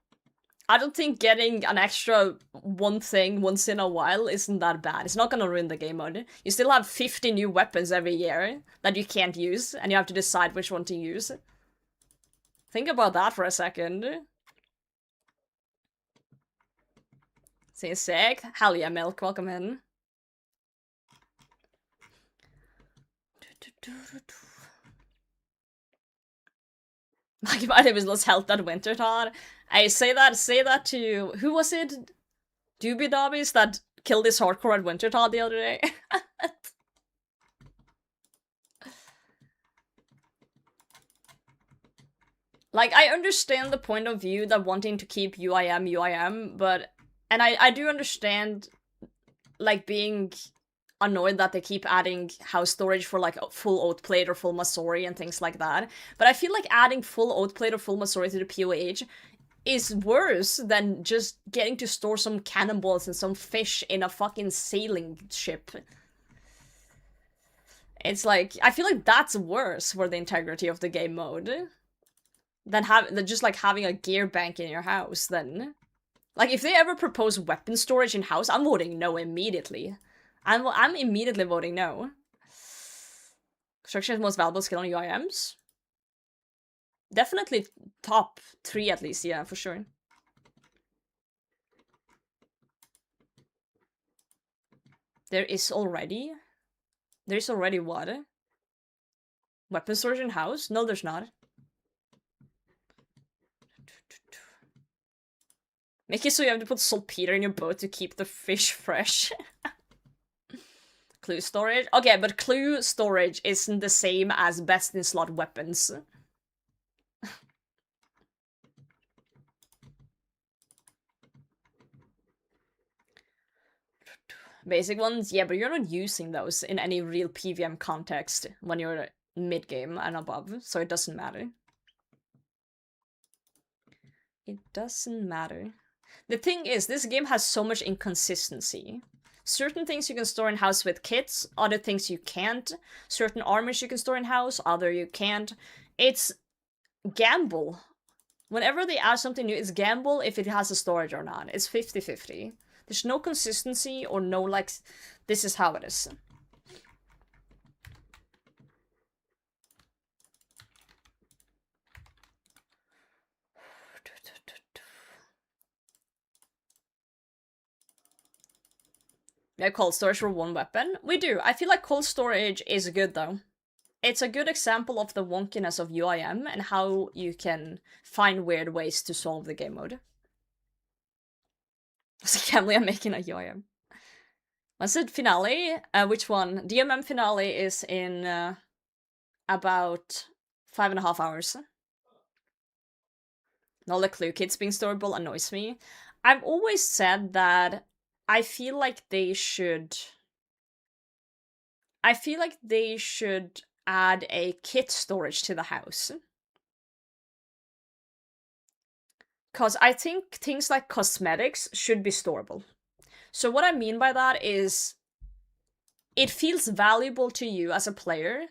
Speaker 1: I don't think getting an extra one thing once in a while isn't that bad. It's not gonna ruin the game mode. You still have 50 new weapons every year that you can't use, and you have to decide which one to use. Think about that for a second. See sick. Hell yeah, Milk, welcome in. Like, my name is Let's Help That Wintertod. I say that to, who was it? Doobie Dobbies that killed this hardcore at Wintertod the other day. Like, I understand the point of view that wanting to keep UIM, but, and I do understand, like, being annoyed that they keep adding house storage for, like, full oat plate or full Masori and things like that. But I feel like adding full oat plate or full Masori to the POH is worse than just getting to store some cannonballs and some fish in a fucking sailing ship. It's like, I feel like that's worse for the integrity of the game mode than just like having a gear bank in your house. Then, like, if they ever propose weapon storage in house, I'm voting no immediately. I'm immediately voting no. Construction is most valuable skill on UIMs. Definitely top 3 at least, yeah, for sure. There's already what? Weapon storage in house? No, there's not. Make it so you have to put saltpeter in your boat to keep the fish fresh. Clue storage? Okay, but clue storage isn't the same as best in slot weapons. Basic ones? Yeah, but you're not using those in any real PVM context when you're mid-game and above, so it doesn't matter. It doesn't matter. The thing is, this game has so much inconsistency. Certain things you can store in house with kits, other things you can't. Certain armors you can store in house, other you can't. It's gamble. Whenever they add something new, it's gamble if it has a storage or not. It's 50-50. There's no consistency or no, like, this is how it is. We have cold storage for one weapon. We do. I feel like cold storage is good, though. It's a good example of the wonkiness of UIM and how you can find weird ways to solve the game mode. So Camlia making a UIM. What's it? Finale? Which one? DMM finale is in about 5.5 hours. All the clue kits being storeable annoys me. I've always said that I feel like they should add a kit storage to the house. Because I think things like cosmetics should be storable. So what I mean by that is, it feels valuable to you as a player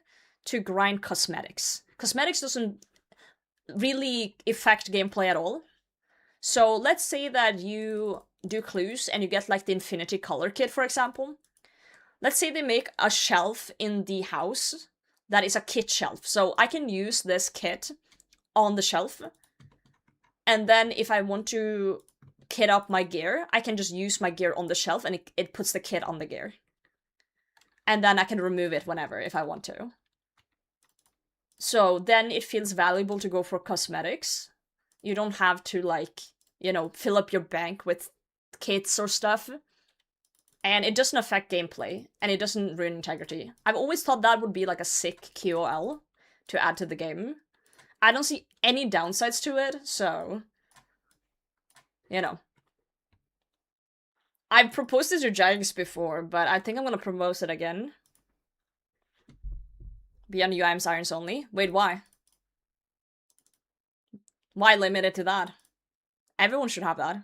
Speaker 1: to grind cosmetics. Cosmetics doesn't really affect gameplay at all. So let's say that you do clues and you get like the Infinity Color Kit, for example. Let's say they make a shelf in the house that is a kit shelf. So I can use this kit on the shelf. And then if I want to kit up my gear, I can just use my gear on the shelf and it puts the kit on the gear. And then I can remove it whenever if I want to. So then it feels valuable to go for cosmetics. You don't have to, like, you know, fill up your bank with kits or stuff. And it doesn't affect gameplay, and it doesn't ruin integrity. I've always thought that would be like a sick QOL to add to the game. I don't see any downsides to it, so, you know. I've proposed this to Jags before, but I think I'm gonna propose it again. Beyond UIM's irons only. Wait, why? Why limit it to that? Everyone should have that.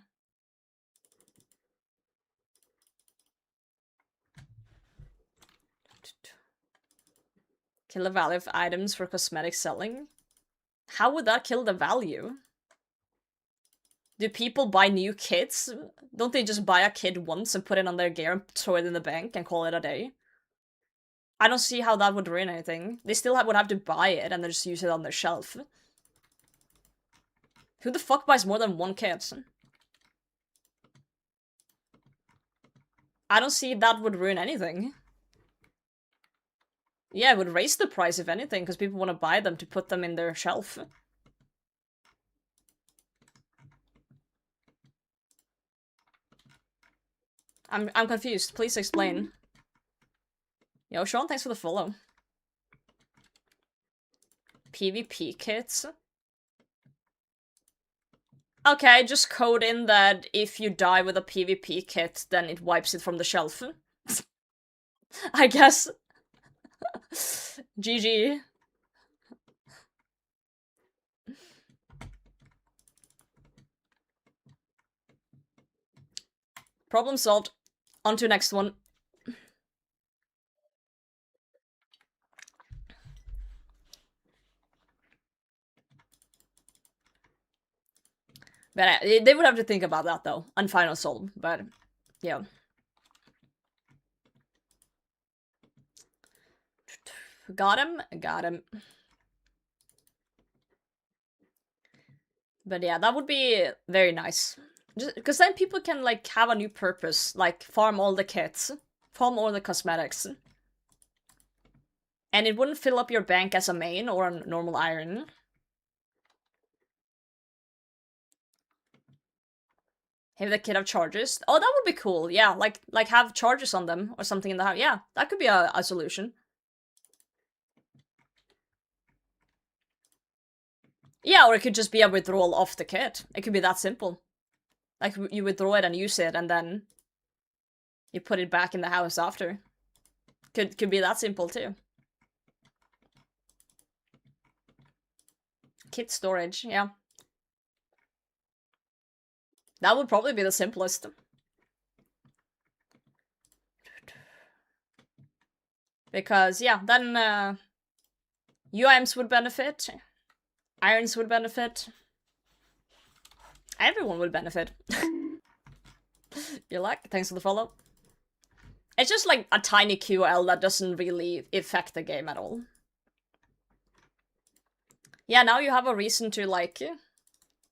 Speaker 1: Kill the value of items for cosmetic selling? How would that kill the value? Do people buy new kits? Don't they just buy a kit once and put it on their gear and throw it in the bank and call it a day? I don't see how that would ruin anything. They still would have to buy it and then just use it on their shelf. Who the fuck buys more than one kit? I don't see that would ruin anything. Yeah, it would raise the price if anything, because people want to buy them to put them in their shelf. I'm confused. Please explain. Yo, Sean, thanks for the follow. PvP kits? Okay, just code in that if you die with a PvP kit, then it wipes it from the shelf. I guess. GG. Problem solved. On to next one. But they would have to think about that though, on final solve, but yeah. Got him, got him. But yeah, that would be very nice. Because then people can like have a new purpose, like farm all the kits, farm all the cosmetics. And it wouldn't fill up your bank as a main or a normal iron. Have the kit have charges? Oh, that would be cool. Yeah, like have charges on them or something in the house. Yeah, that could be a solution. Yeah, or it could just be a withdrawal off the kit. It could be that simple. Like, you withdraw it and use it, and then you put it back in the house after. Could be that simple, too. Kit storage, yeah. That would probably be the simplest. Because, yeah, then, UIMs would benefit. Irons would benefit. Everyone would benefit. You like? Thanks for the follow. It's just like a tiny QL that doesn't really affect the game at all. Yeah, now you have a reason to, like,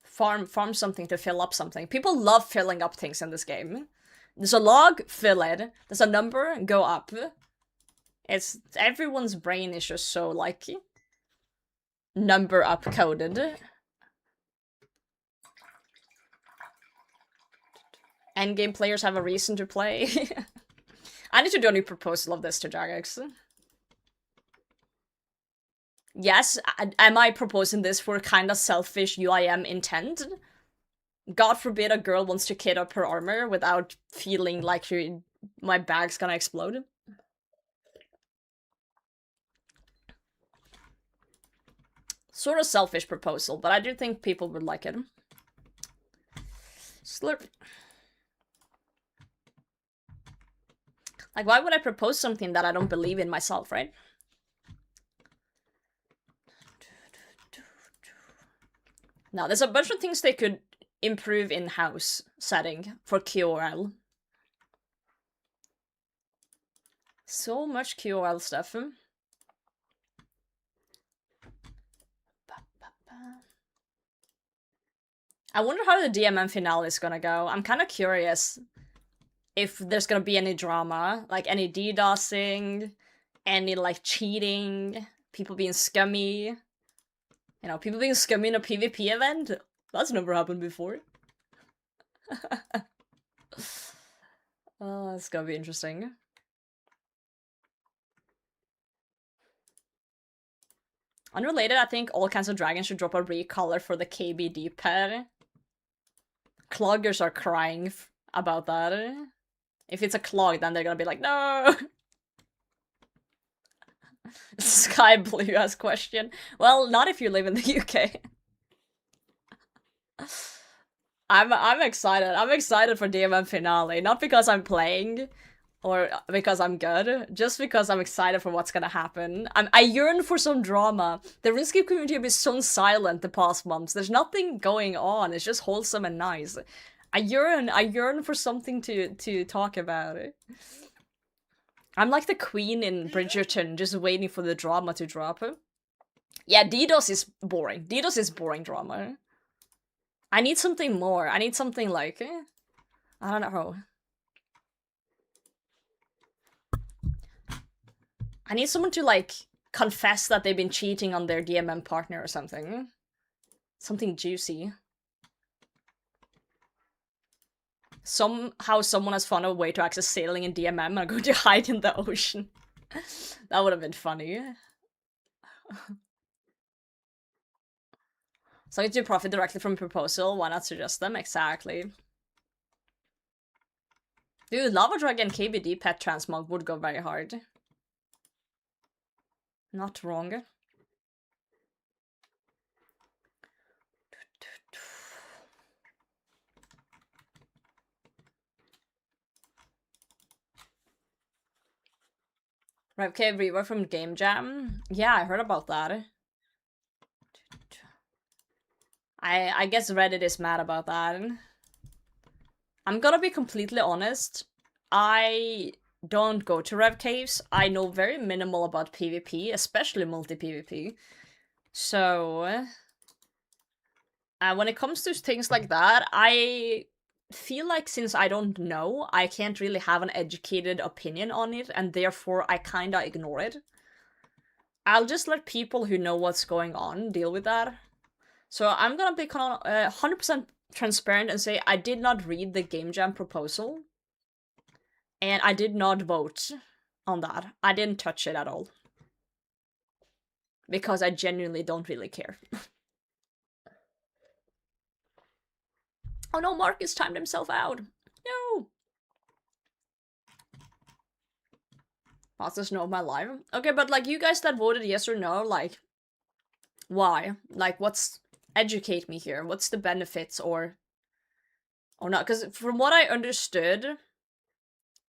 Speaker 1: farm something to fill up something. People love filling up things in this game. There's a log, fill it. There's a number, go up. It's everyone's brain is just so like number up coded. Endgame players have a reason to play. I need to do a new proposal of this to Jagex. Yes, am I proposing this for kind of selfish UIM intent? God forbid a girl wants to kit up her armor without feeling like my bag's gonna explode. Sort of selfish proposal, but I do think people would like it. Slurp. Like, why would I propose something that I don't believe in myself, right? Now, there's a bunch of things they could improve in-house setting for QOL. So much QOL stuff. I wonder how the DMM finale is gonna go. I'm kind of curious if there's gonna be any drama, like any DDoSing, any like cheating, people being scummy. You know, people being scummy in a PvP event? That's never happened before. Oh, it's gonna be interesting. Unrelated, I think all kinds of dragons should drop a recolor for the KBD pair. Cloggers are crying about that. If it's a clog, then they're gonna be like, no! Sky Blue has question. Well, not if you live in the UK. I'm excited. I'm excited for DMM finale. Not because I'm playing or because I'm good, just because I'm excited for what's gonna happen. I yearn for some drama. The Runescape community has been so silent the past months. There's nothing going on. It's just wholesome and nice. I yearn for something to talk about. I'm like the queen in Bridgerton, just waiting for the drama to drop. Yeah, DDoS is boring. DDoS is boring drama. I need something more. I need something like, I don't know. I need someone to, like, confess that they've been cheating on their DMM partner or something. Something juicy. Somehow someone has found a way to access sailing in DMM and are going to hide in the ocean. That would have been funny. So if you profit directly from a proposal, why not suggest them? Exactly. Dude, Lava Dragon KBD pet transmog would go very hard. Not wrong. RevCave rework from Game Jam? Yeah, I heard about that. I guess Reddit is mad about that. I'm gonna be completely honest. I don't go to Rev Caves. I know very minimal about PvP, especially multi-PvP. So, when it comes to things like that, I feel like since I don't know, I can't really have an educated opinion on it, and therefore I kinda ignore it. I'll just let people who know what's going on deal with that. So I'm gonna be 100% transparent and say I did not read the Game Jam proposal. And I did not vote on that. I didn't touch it at all. Because I genuinely don't really care. Oh no, Marcus timed himself out. No. Fastest no of my life. Okay, but like you guys that voted yes or no, like, why? Like, what's educate me here? What's the benefits or not? Because from what I understood,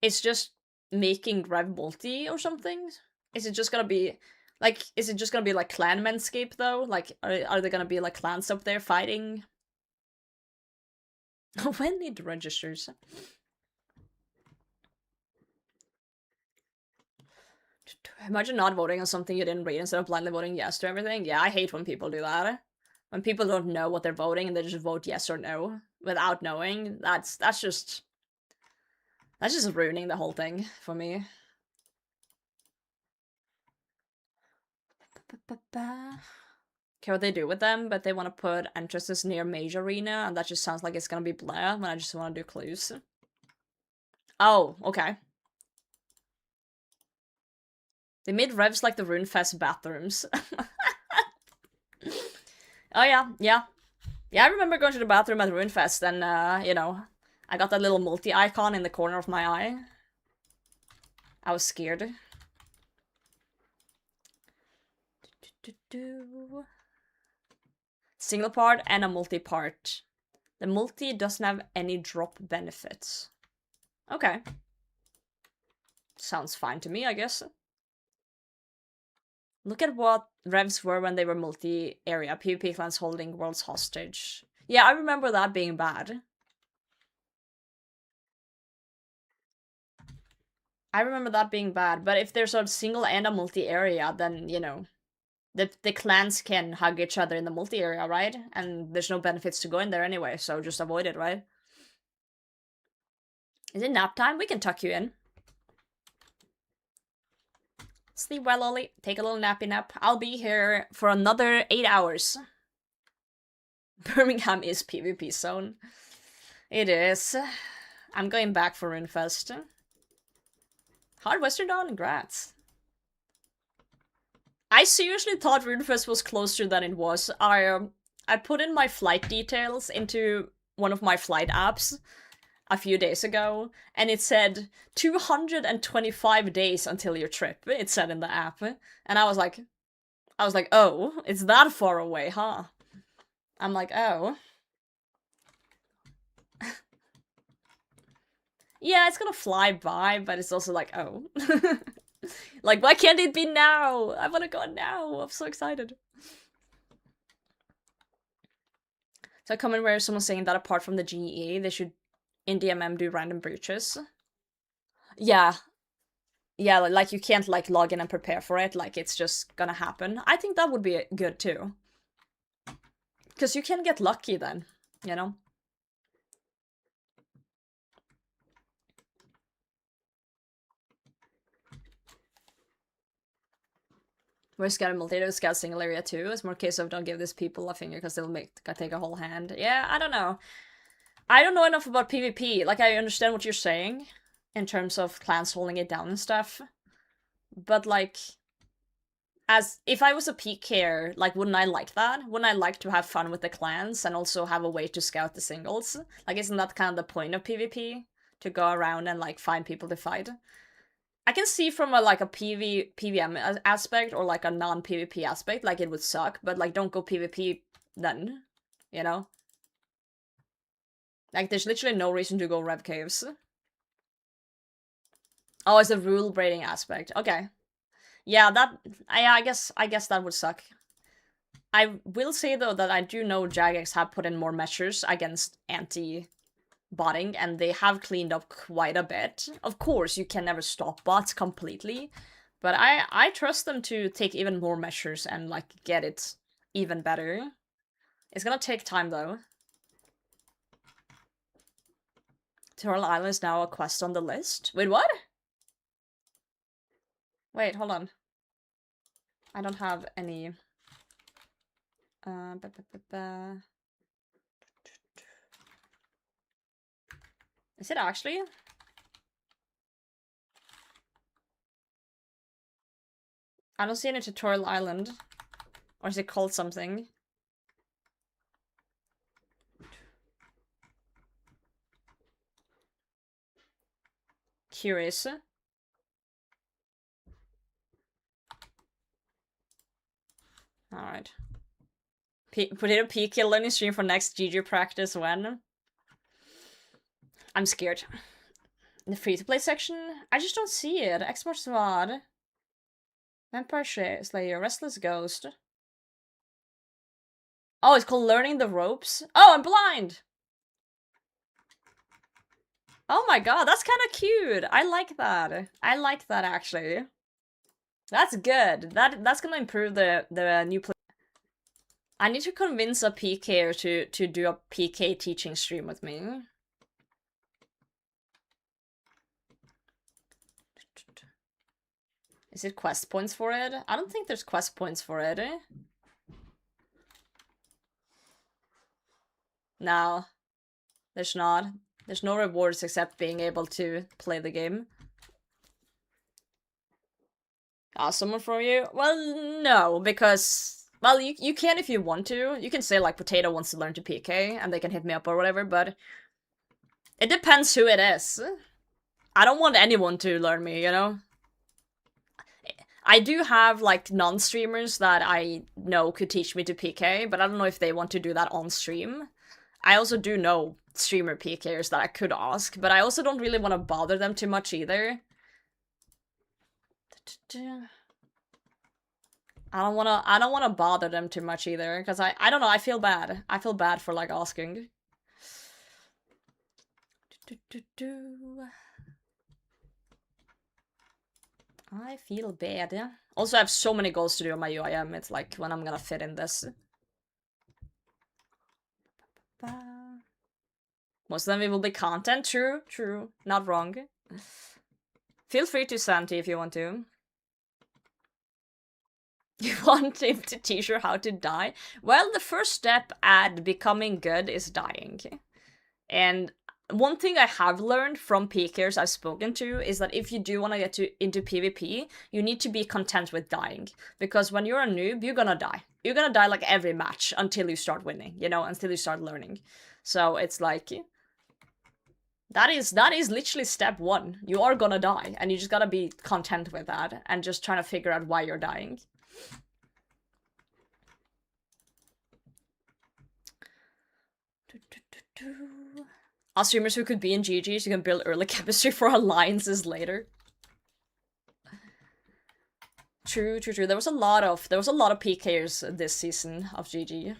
Speaker 1: it's just making Rev multi or something. Is it just gonna be like? Is it just gonna be like clan manscape though? Like, are there gonna be like clans up there fighting? When need registers? Imagine not voting on something you didn't read instead of blindly voting yes to everything. Yeah, I hate when people do that. When people don't know what they're voting and they just vote yes or no without knowing. That's just ruining the whole thing for me. Care what they do with them, but they want to put entrances near Major Arena, and that just sounds like it's gonna be blah when I just want to do clues. Oh, okay. They made revs like the Runefest bathrooms. Oh yeah, yeah. Yeah, I remember going to the bathroom at Runefest and, you know, I got that little multi-icon in the corner of my eye. I was scared. Single part and a multi-part. The multi doesn't have any drop benefits. Okay. Sounds fine to me, I guess. Look at what revs were when they were multi-area. PvP clans holding worlds hostage. Yeah, I remember that being bad. I remember that being bad, but if there's a single and a multi-area, then, you know, the clans can hug each other in the multi-area, right? And there's no benefits to go in there anyway, so just avoid it, right? Is it nap time? We can tuck you in. Sleep well, Ollie. Take a little nappy nap. I'll be here for another 8 hours. Birmingham is PvP zone. It is. I'm going back for Runefest. Hard Western Dawn, congrats. I seriously thought Runefest was closer than it was. I put in my flight details into one of my flight apps a few days ago, and it said 225 days until your trip, it said in the app. And I was like, oh, it's that far away, huh? I'm like, oh. Yeah, it's gonna fly by, but it's also like, oh. Like, why can't it be now? I wanna go now. I'm so excited. So I comment where someone's saying that apart from the GE, they should in DMM do random breaches. Yeah. Yeah, like you can't like log in and prepare for it, like it's just gonna happen. I think that would be good too. Because you can get lucky then, you know? We're scouting multi, scout single area too. It's more case of don't give these people a finger because they'll take a whole hand. Yeah, I don't know. I don't know enough about PvP. Like, I understand what you're saying in terms of clans holding it down and stuff. But, like, as if I was a PKer, like, wouldn't I like that? Wouldn't I like to have fun with the clans and also have a way to scout the singles? Like, isn't that kind of the point of PvP? To go around and, like, find people to fight? I can see from a, like, a PVM aspect or, like, a non-PvP aspect, like, it would suck, but, like, don't go PvP then, you know? Like, there's literally no reason to go Rev Caves. Oh, it's a rule breaking aspect. Okay. Yeah, that I guess that would suck. I will say though that I do know Jagex have put in more measures against anti-botting, and they have cleaned up quite a bit. Of course, you can never stop bots completely, but I trust them to take even more measures and like get it even better. It's gonna take time though. Turtle Island is now a quest on the list. Wait, what? Wait, hold on. I don't have any. Ba, ba, ba, ba. Is it actually? I don't see any tutorial island. Or is it called something? Curious. Alright. Potato Peak learning stream for next GG practice when? I'm scared. In the free-to-play section? I just don't see it. Export Swad. Vampire Slayer. Restless Ghost. Oh, it's called Learning the Ropes? Oh, I'm blind! Oh my god, that's kind of cute. I like that. I like that, actually. That's good. That's gonna improve the new play. I need to convince a PKer to do a PK teaching stream with me. Is it quest points for it? I don't think there's quest points for it. No, there's not. There's no rewards except being able to play the game. Someone from you? Well, no, because... Well, you can if you want to. You can say, like, Potato wants to learn to PK, and they can hit me up or whatever, but... It depends who it is. I don't want anyone to learn me, you know? I do have, like, non-streamers that I know could teach me to PK, but I don't know if they want to do that on stream. I also do know streamer PKers that I could ask, but I also don't really want to bother them too much either. I don't wanna bother them too much either, because I don't know, I feel bad. I feel bad for, like, asking. I feel bad, yeah. Also, I have so many goals to do on my UIM, it's like, when I'm gonna fit in this. Most of them it will be content, true, not wrong. Feel free to Santi if you want to. You want him to teach her how to die? Well, the first step at becoming good is dying. And one thing I have learned from PKers I've spoken to is that if you do want to get into PvP, you need to be content with dying. Because when you're a noob, you're gonna die. You're gonna die like every match until you start winning, you know, until you start learning. So it's like... That is literally step one. You are gonna die, and you just gotta be content with that, and just trying to figure out why you're dying. Us streamers who could be in GGs, you can build early chemistry for alliances later. True. There was a lot of PKers this season of GG.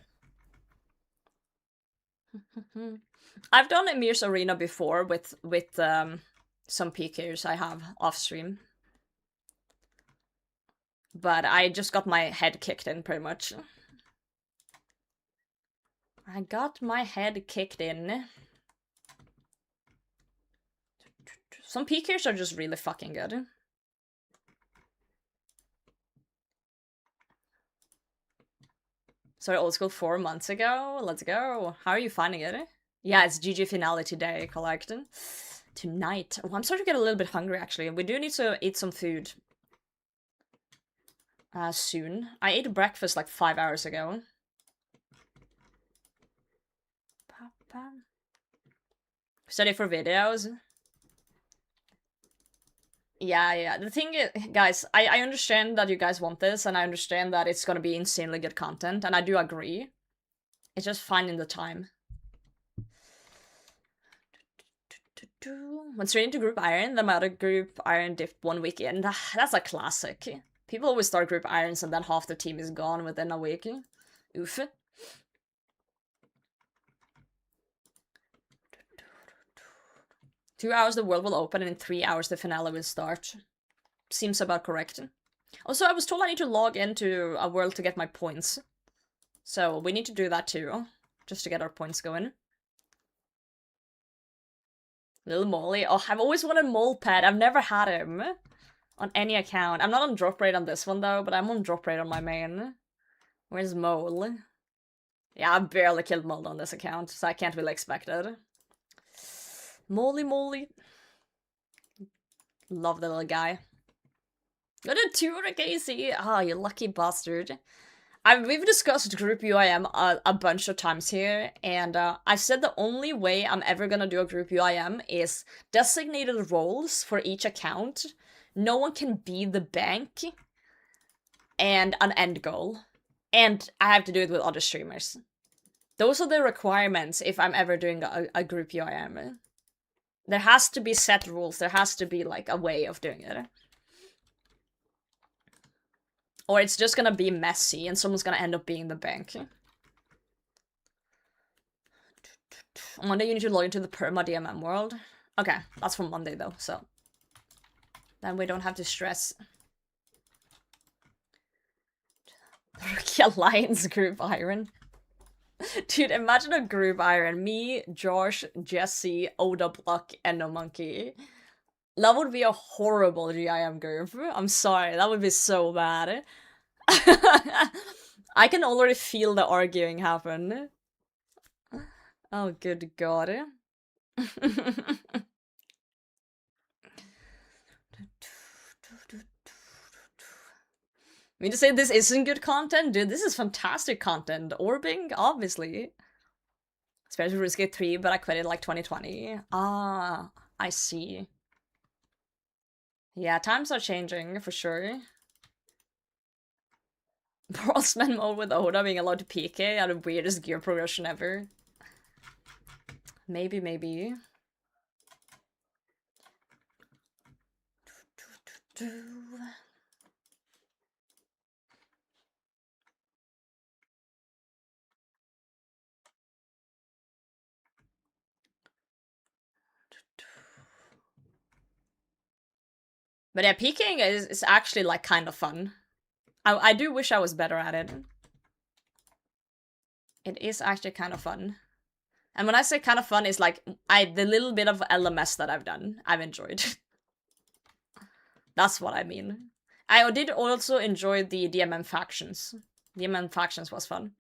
Speaker 1: I've done Emir's Arena before with some PKers I have off stream. But I just got my head kicked in, pretty much. I got my head kicked in. Some PKers are just really fucking good. Sorry, old school 4 months ago. Let's go. How are you finding it? Yeah, it's GG finale today, collecting. Tonight. Oh, I'm starting to get a little bit hungry, actually. We do need to eat some food. Soon. I ate breakfast like 5 hours ago. Study for videos. Yeah. The thing is, guys, I understand that you guys want this, and I understand that it's gonna be insanely good content, and I do agree. It's just finding the time. When straight into group iron, the meta group iron dipped 1 week in. That's a classic. People always start group irons and then half the team is gone within a week. Oof. 2 hours the world will open and in 3 hours the finale will start. Seems about correct. Also, I was told I need to log into a world to get my points. So we need to do that too, just to get our points going. Little Molly. Oh, I've always wanted Mole Pet. I've never had him on any account. I'm not on drop rate on this one though, but I'm on drop rate on my main. Where's Mole? Yeah, I barely killed Mole on this account, so I can't really expect it. Moly. Love the little guy. Got a 200 KC. Ah, you lucky bastard. We've discussed group UIM a bunch of times here, and I said the only way I'm ever gonna do a group UIM is designated roles for each account. No one can be the bank, and an end goal. And I have to do it with other streamers. Those are the requirements if I'm ever doing a group UIM. There has to be set rules, there has to be like a way of doing it. Or it's just gonna be messy and someone's gonna end up being the bank. On Monday you need to log into the perma DMM world. Okay, that's for Monday though, so then we don't have to stress. Rookie Alliance group iron. Dude, imagine a group iron. Me, Josh, Jesse, Oda Block, and No Monkey. That would be a horrible GIM group. I'm sorry, that would be so bad. I can already feel the arguing happen. Oh, good god. I mean to say this isn't good content? Dude, this is fantastic content. Orbing, obviously. Especially Runescape 3, but I quit it like 2020. Ah, I see. Yeah, times are changing, for sure. Brawlsman mode with Oda being allowed to PK are the weirdest gear progression ever. Maybe. But yeah, PKing is actually like kind of fun. I do wish I was better at it. It is actually kind of fun. And when I say kind of fun, it's like the little bit of LMS that I've done, I've enjoyed. That's what I mean. I did also enjoy the DMM factions. DMM factions was fun.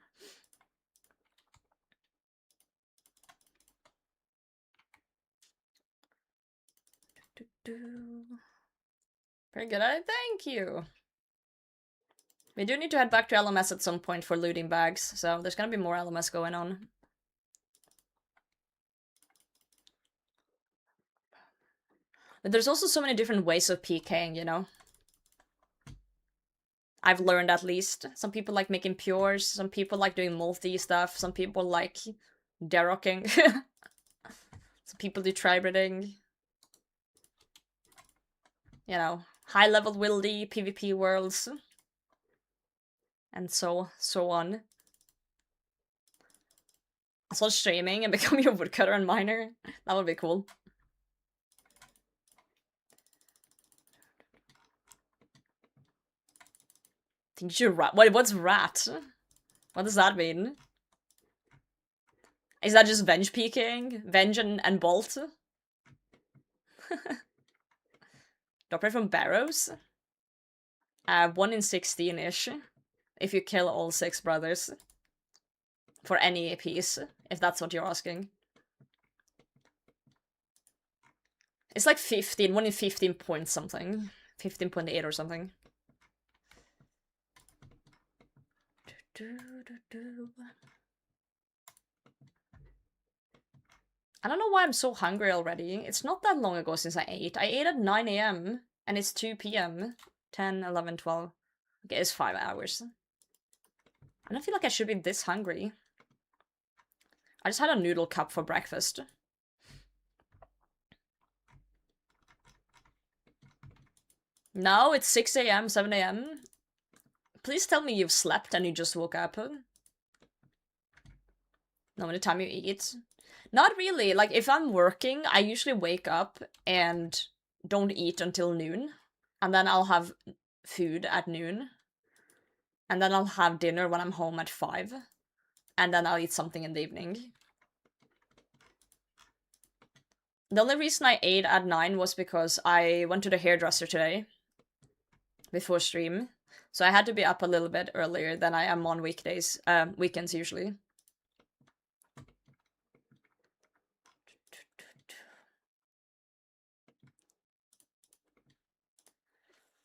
Speaker 1: Very good at it, thank you. We do need to head back to LMS at some point for looting bags, so there's gonna be more LMS going on. But there's also so many different ways of PKing, you know? I've learned at least. Some people like making pures, some people like doing multi stuff, some people like derrocking. Some people do tribriding. You know, high level wildy, PvP worlds. And so on. I saw streaming and becoming a woodcutter and miner. That would be cool. Think you rat? What's rat? What does that mean? Is that just venge peeking? Venge and bolt? Drop rate from barrows? 1 in 16-ish. If you kill all 6 brothers. for any piece, if that's what you're asking. It's like 15, one in 15 point something. 15.8 or something. I don't know why I'm so hungry already. It's not that long ago since I ate. I ate at 9 a.m. and it's 2 p.m. 10, 11, 12. Okay, it's 5 hours. I don't feel like I should be this hungry. I just had a noodle cup for breakfast. No, it's 6 a.m., 7 a.m. Please tell me you've slept and you just woke up. No, any time you eat. Not really. Like, if I'm working, I usually wake up and don't eat until noon. And then I'll have food at noon. And then I'll have dinner when I'm home at 5. And then I'll eat something in the evening. The only reason I ate at 9 was because I went to the hairdresser today. Before stream. So I had to be up a little bit earlier than I am on weekdays, weekends usually.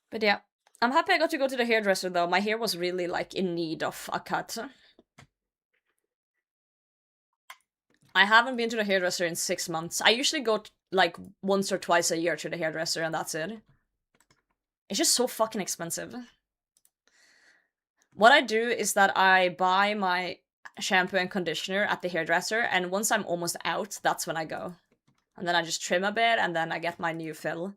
Speaker 1: But yeah, I'm happy I got to go to the hairdresser though. My hair was really like in need of a cut. I haven't been to the hairdresser in 6 months. I usually go like once or twice a year to the hairdresser and that's it. It's just so fucking expensive. What I do is that I buy my shampoo and conditioner at the hairdresser, and once I'm almost out, that's when I go. And then I just trim a bit, and then I get my new fill.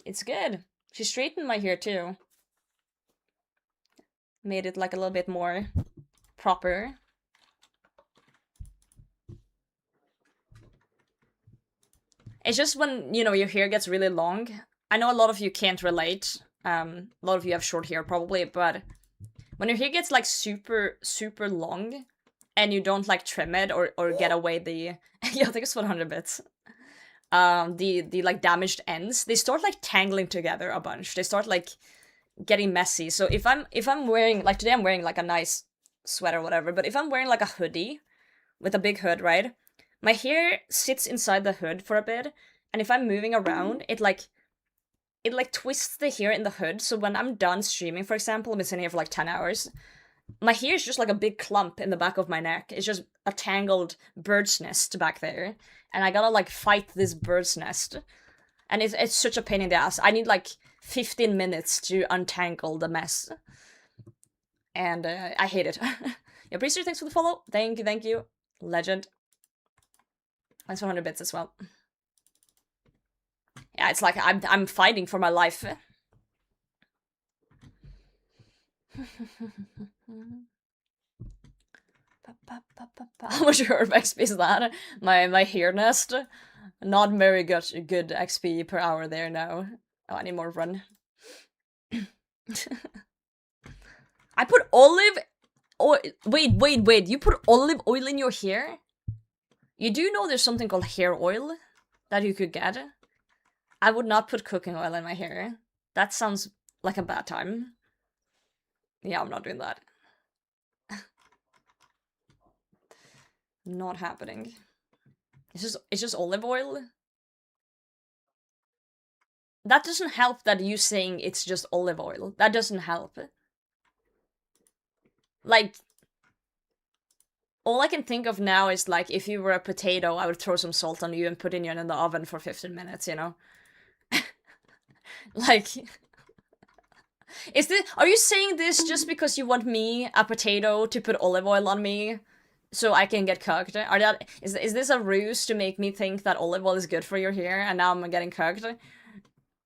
Speaker 1: It's good. She straightened my hair too. Made it like a little bit more proper. It's just when, you know, your hair gets really long. I know a lot of you can't relate. A lot of you have short hair probably, but when your hair gets like super, super long and you don't like trim it or get away the yeah, I think it's 100 bits. The like damaged ends, they start like tangling together a bunch. They start like getting messy. So if I'm wearing, like today I'm wearing like a nice sweater or whatever, but if I'm wearing like a hoodie with a big hood, right? My hair sits inside the hood for a bit, and if I'm moving around, it like twists the hair in the hood. So when I'm done streaming, for example, I've been sitting here for like 10 hours, my hair is just like a big clump in the back of my neck. It's just a tangled bird's nest back there, and I gotta like fight this bird's nest, and it's such a pain in the ass. I need like 15 minutes to untangle the mess, and I hate it. Yeah, Breezer, thanks for the follow. Thank you. Legend. Thanks for 100 bits as well. Yeah, it's like I'm fighting for my life. How much herb XP is that? My hair nest? Not very good XP per hour there now. Oh, I need more run. I put olive oil. Wait. You put olive oil in your hair? You do know there's something called hair oil that you could get? I would not put cooking oil in my hair. That sounds like a bad time. Yeah, I'm not doing that. Not happening. It's just olive oil. That doesn't help that you saying it's just olive oil. That doesn't help. Like, all I can think of now is like, if you were a potato, I would throw some salt on you and put you in the oven for 15 minutes, you know? Like, are you saying this just because you want me, a potato, to put olive oil on me so I can get cooked? Is this a ruse to make me think that olive oil is good for your hair and now I'm getting cooked?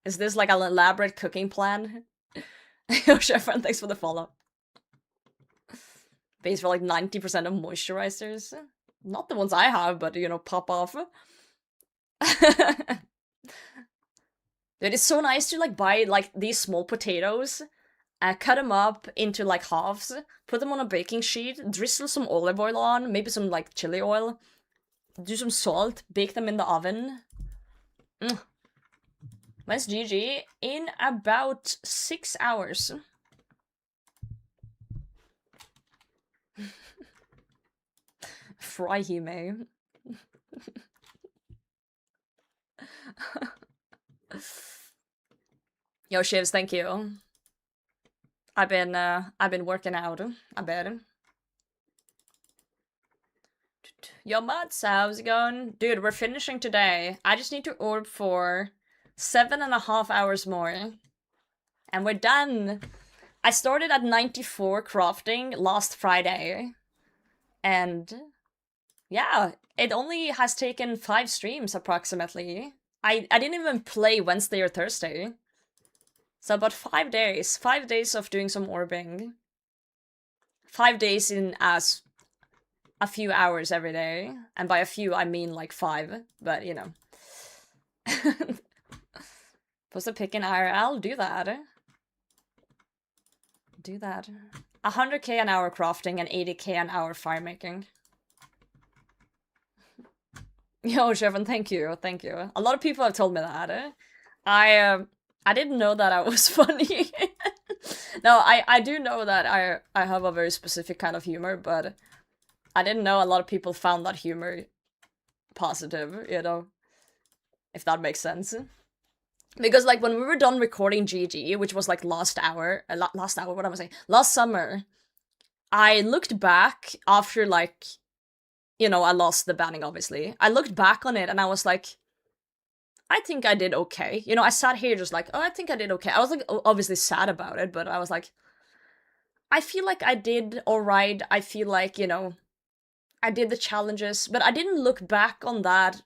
Speaker 1: Is this like an elaborate cooking plan? Yo, Chefren, thanks for the follow. Base for like 90% of moisturizers. Not the ones I have, but you know, pop off. Dude, it's so nice to like buy like these small potatoes, cut them up into like halves, put them on a baking sheet, drizzle some olive oil on, maybe some like chili oil, do some salt, bake them in the oven. When's GG? In about 6 hours. fry Hime. Yo, Shivs, thank you. I've been working out a bit. Yo, Mats, how's it going? Dude, we're finishing today. I just need to orb for 7.5 hours more. And we're done. I started at 94 crafting last Friday. And yeah, it only has taken 5 streams approximately. I didn't even play Wednesday or Thursday. So about 5 days. 5 days of doing some orbing. 5 days in as a few hours every day. And by a few, I mean like 5. But, you know. Post a pick in IRL? Do that. Do that. 100k an hour crafting and 80k an hour fire making. Yo, Chevron, thank you. Thank you. A lot of people have told me that. I didn't know that I was funny. No, I do know that I have a very specific kind of humor, but I didn't know a lot of people found that humor positive, you know? If that makes sense. Because, like, when we were done recording GG, which was, like, last hour, what am I saying? Last summer, I looked back after, like, you know, I lost the banning, obviously. I looked back on it, and I was like, I think I did okay. You know, I sat here just like, oh, I think I did okay. I was, like, obviously sad about it, but I was like, I feel like I did alright. I feel like, you know, I did the challenges, but I didn't look back on that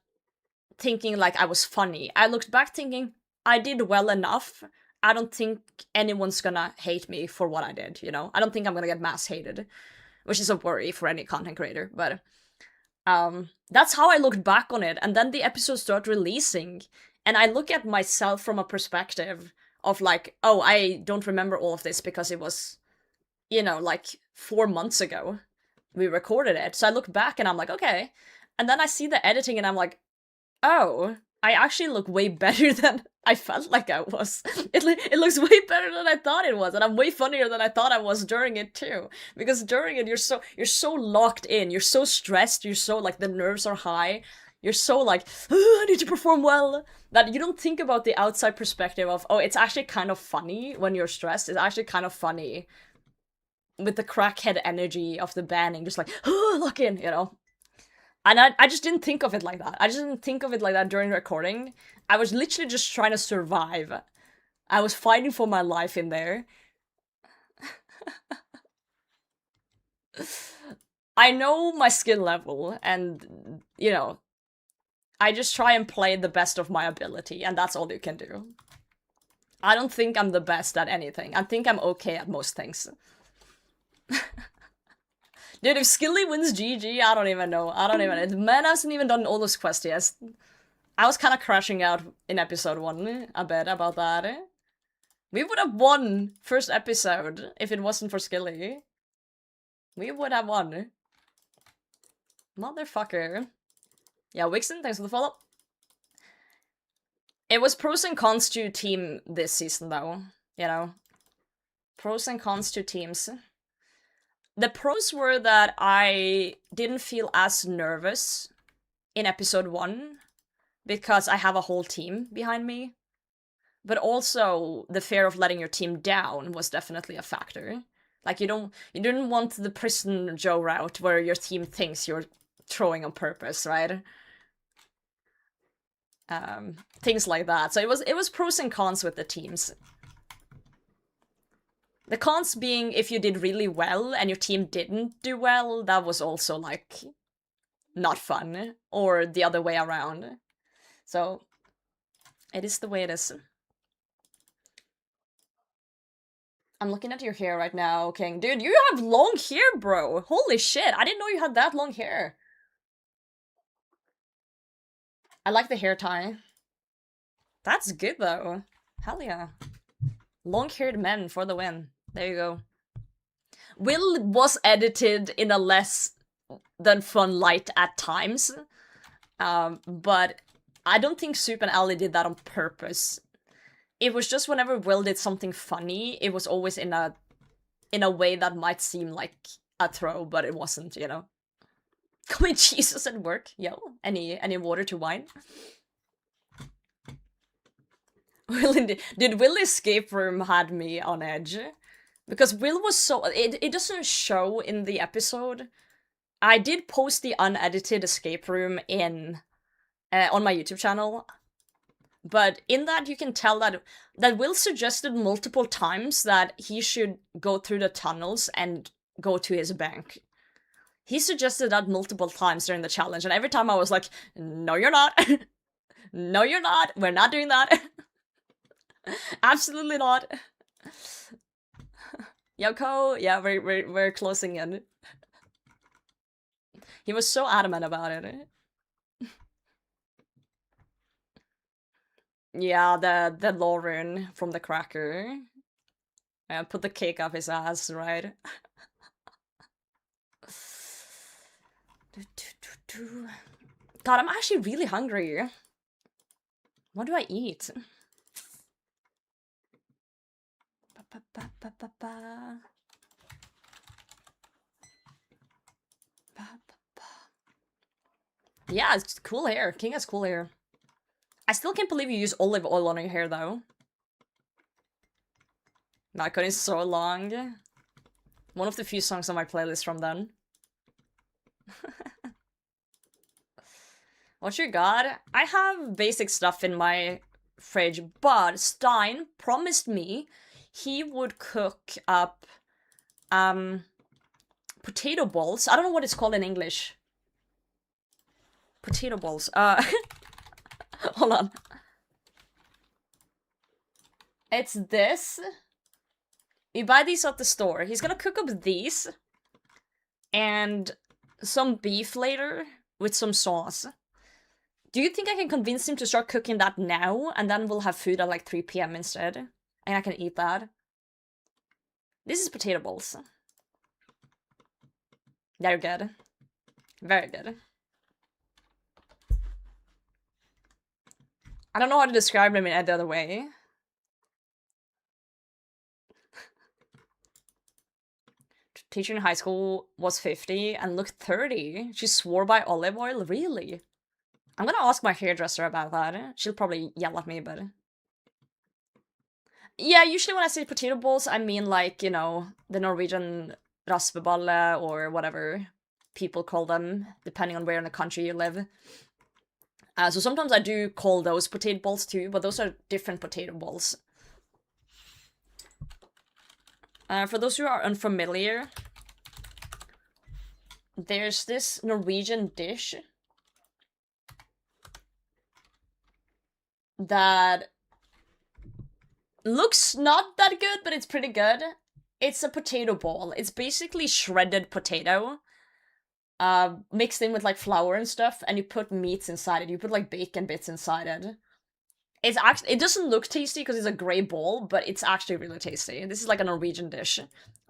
Speaker 1: thinking like I was funny. I looked back thinking, I did well enough. I don't think anyone's gonna hate me for what I did, you know? I don't think I'm gonna get mass hated, which is a worry for any content creator, but that's how I looked back on it. And then the episodes start releasing, and I look at myself from a perspective of like, oh, I don't remember all of this because it was, you know, like 4 months ago we recorded it. So I look back and I'm like, okay. And then I see the editing and I'm like, oh, I actually look way better than I felt like I was. It looks way better than I thought it was, and I'm way funnier than I thought I was during it too. Because during it, you're so locked in, you're so stressed, you're so like the nerves are high, you're so like, oh, I need to perform well, that you don't think about the outside perspective of, oh, it's actually kind of funny when you're stressed. It's actually kind of funny with the crackhead energy of the banning, just like, oh, lock in, you know. And I just didn't think of it like that. I just didn't think of it like that during recording. I was literally just trying to survive. I was fighting for my life in there. I know my skill level, and, you know, I just try and play the best of my ability, and that's all you can do. I don't think I'm the best at anything. I think I'm okay at most things. Dude, if Skilly wins GG, I don't even know. Man hasn't even done all those quests yet. I was kind of crashing out in episode 1 a bit about that. We would have won first episode if it wasn't for Skilly. We would have won. Motherfucker. Yeah, Wixen, thanks for the follow. It was pros and cons to team this season, though. You know? Pros and cons to teams. The pros were that I didn't feel as nervous in episode 1 because I have a whole team behind me. But also, the fear of letting your team down was definitely a factor. Like, you didn't want the prison Joe route where your team thinks you're throwing on purpose, right? Things like that. So it was pros and cons with the teams. The cons being if you did really well and your team didn't do well, that was also, like, not fun. Or the other way around. So, it is the way it is. I'm looking at your hair right now, King. Dude, you have long hair, bro! Holy shit, I didn't know you had that long hair. I like the hair tie. That's good, though. Hell yeah. Long-haired men for the win. There you go. Will was edited in a less than fun light at times. But I don't think Soup and Ali did that on purpose. It was just whenever Will did something funny, it was always in a way that might seem like a throw, but it wasn't, you know? Call me Jesus at work. Yo, any water to wine? Did Will escape room had me on edge? Because Will was so... It doesn't show in the episode. I did post the unedited escape room in on my YouTube channel. But in that, you can tell that Will suggested multiple times that he should go through the tunnels and go to his bank. He suggested that multiple times during the challenge, and every time I was like, no, you're not. No, you're not. We're not doing that. Absolutely not. Yoko, yeah, we're closing in. He was so adamant about it. Yeah, the law rune from the cracker. Put the cake up his ass, right? God, I'm actually really hungry. What do I eat? Yeah, it's cool hair. King has cool hair. I still can't believe you use olive oil on your hair, though. Nakon is so long. One of the few songs on my playlist from then. What you got? I have basic stuff in my fridge, but Stein promised me he would cook up potato balls. I don't know what it's called in English. Potato balls. Hold on. It's this. You buy these at the store. He's gonna cook up these and some beef later with some sauce. Do you think I can convince him to start cooking that now, and then we'll have food at like 3 p.m. instead? And I can eat that. This is potato balls. They're good. Very good. I don't know how to describe them in any other way. Teacher in high school was 50 and looked 30. She swore by olive oil? Really? I'm gonna ask my hairdresser about that. She'll probably yell at me, but... Yeah, usually when I say potato balls, I mean like, you know, the Norwegian raspeballe or whatever people call them, depending on where in the country you live. So sometimes I do call those potato balls too, but those are different potato balls. For those who are unfamiliar, there's this Norwegian dish that looks not that good, but it's pretty good. It's a potato ball. It's basically shredded potato, mixed in with like flour and stuff, and you put meats inside it. You put like bacon bits inside it. It's actually, it doesn't look tasty because it's a grey ball, but it's actually really tasty. This is like a Norwegian dish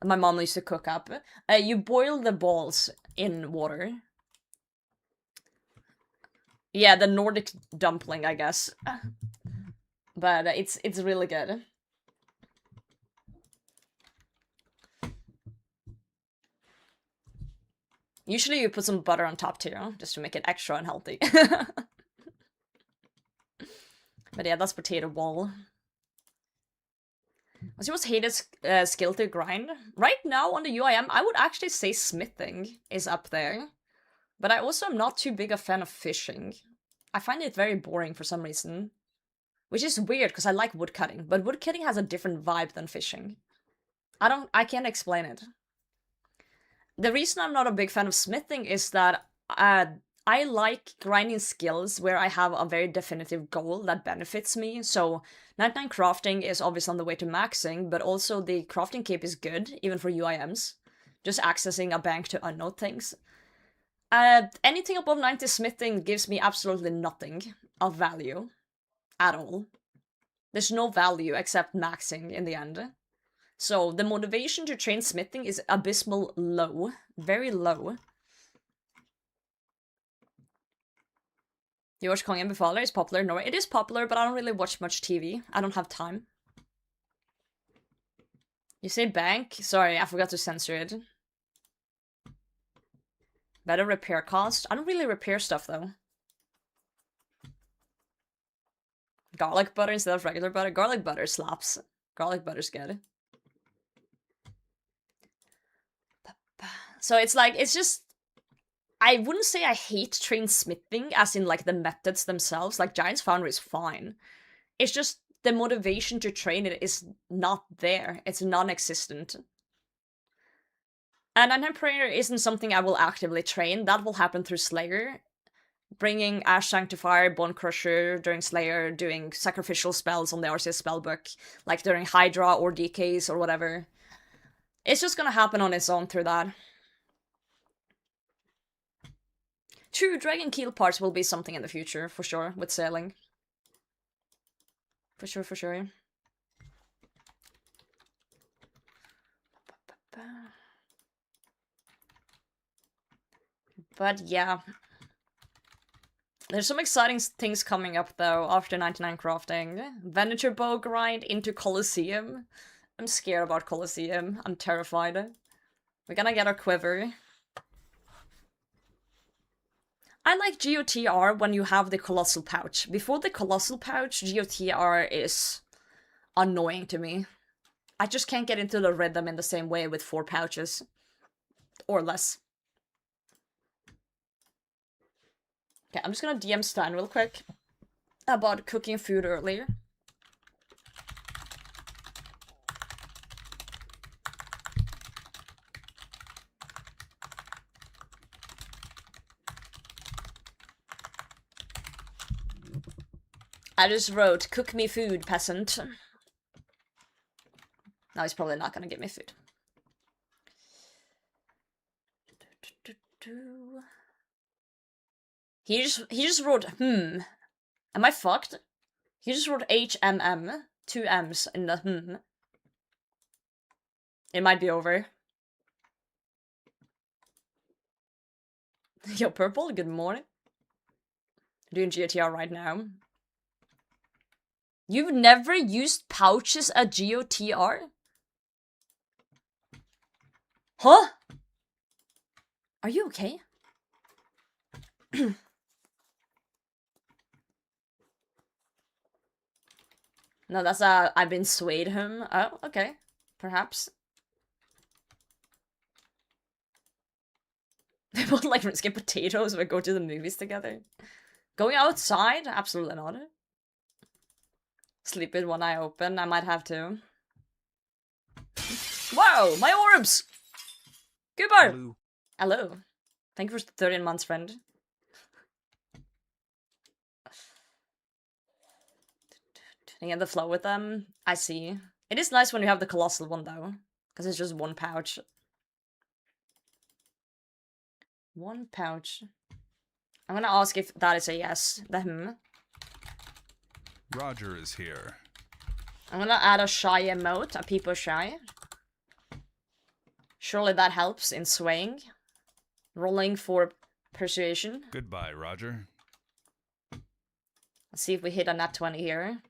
Speaker 1: my mom used to cook up. You boil the balls in water. Yeah, the Nordic dumpling, I guess. But it's really good. Usually you put some butter on top too, just to make it extra unhealthy. But yeah, that's potato ball. What's your most hated skill to grind? Right now on the UIM, I would actually say smithing is up there. But I also am not too big a fan of fishing. I find it very boring for some reason. Which is weird, because I like woodcutting, but woodcutting has a different vibe than fishing. I can't explain it. The reason I'm not a big fan of smithing is that I like grinding skills where I have a very definitive goal that benefits me. So 99 crafting is obviously on the way to maxing, but also the crafting cape is good, even for UIMs. Just accessing a bank to unknown things. Anything above 90 smithing gives me absolutely nothing of value. At all. There's no value except maxing in the end. So the motivation to train smithing is abysmal low. Very low. You watch Kongen Befaler? It's popular in Norway. It is popular, but I don't really watch much TV. I don't have time. You say bank? Sorry, I forgot to censor it. Better repair cost. I don't really repair stuff though. Garlic butter instead of regular butter. Garlic butter slaps. Garlic butter's good. So it's like, it's just, I wouldn't say I hate trained smithing as in like the methods themselves. Like Giant's Foundry is fine. It's just the motivation to train it is not there. It's non-existent. And Unhand Prayer isn't something I will actively train. That will happen through Slayer. Bringing Ash Sanctifier, Bone Crusher during Slayer, doing sacrificial spells on the RCS spellbook, like during Hydra or DKs or whatever. It's just gonna happen on its own through that. True, Dragon Keel parts will be something in the future, for sure, with sailing. For sure, for sure. But yeah. There's some exciting things coming up though after 99 crafting. Venator bow grind into Colosseum. I'm scared about Colosseum. I'm terrified. We're gonna get our quiver. I like GOTR when you have the Colossal Pouch. Before the Colossal Pouch, GOTR is annoying to me. I just can't get into the rhythm in the same way with 4 pouches. Or less. Okay, I'm just gonna DM Stan real quick about cooking food earlier. I just wrote, cook me food, peasant. Now he's probably not gonna give me food. He just wrote, Am I fucked? He just wrote HMM, 2 M's in the It might be over. Yo, Purple, good morning. Doing GOTR right now. You've never used pouches at GOTR? Huh? Are you okay? No, that's I've been swayed him. Oh, okay. Perhaps. People like Runescape potatoes or go to the movies together. Going outside? Absolutely not. Sleep with one eye open. I might have to. Wow, my orbs! Goodbye!
Speaker 2: Hello.
Speaker 1: Hello. Thank you for 13 months, friend. And get the flow with them. I see. It is nice when you have the colossal one, though. Because it's just 1 pouch. 1 pouch. I'm gonna ask if that is a yes. The
Speaker 3: Roger is here.
Speaker 1: I'm gonna add a shy emote, a people shy. Surely that helps in swaying. Rolling for persuasion.
Speaker 3: Goodbye, Roger.
Speaker 1: Let's see if we hit a nat 20 here.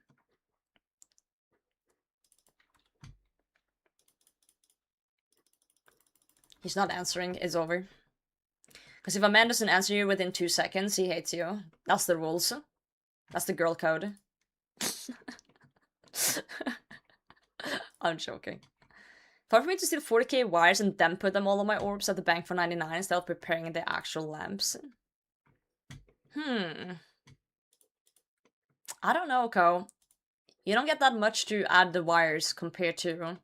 Speaker 1: He's not answering, it's over. Because if a man doesn't answer you within 2 seconds, he hates you. That's the rules. That's the girl code. I'm joking. Far for me to steal 40k wires and then put them all on my orbs at the bank for 99 instead of preparing the actual lamps. I don't know, Ko. You don't get that much to add the wires compared to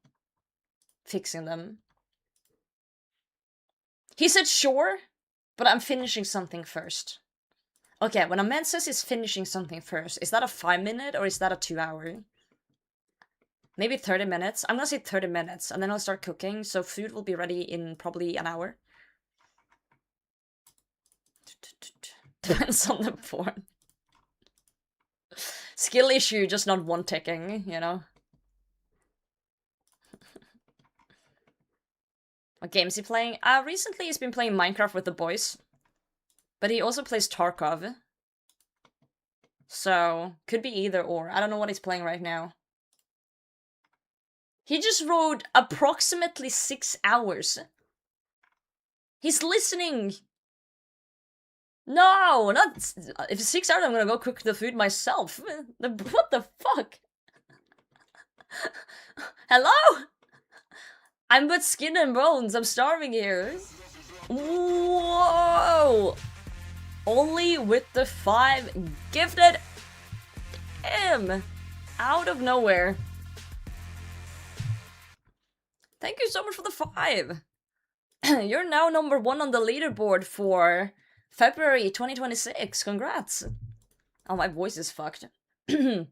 Speaker 1: fixing them. He said sure, but I'm finishing something first. Okay, when a man says he's finishing something first, is that a 5-minute or is that a 2-hour? Maybe 30 minutes. I'm gonna say 30 minutes, and then I'll start cooking, so food will be ready in probably an hour. Depends on the porn. Skill issue, just not one ticking, you know? What games is he playing? Recently he's been playing Minecraft with the boys. But he also plays Tarkov. So, could be either or. I don't know what he's playing right now. He just rode approximately 6 hours. He's listening No, not if it's 6 hours. I'm gonna go cook the food myself. What the fuck? Hello? I'm but skin and bones. I'm starving here. Whoa! Only with the 5 gifted. Damn! Out of nowhere. Thank you so much for the 5. You're now number 1 on the leaderboard for February 2026. Congrats. Oh, my voice is fucked. I'm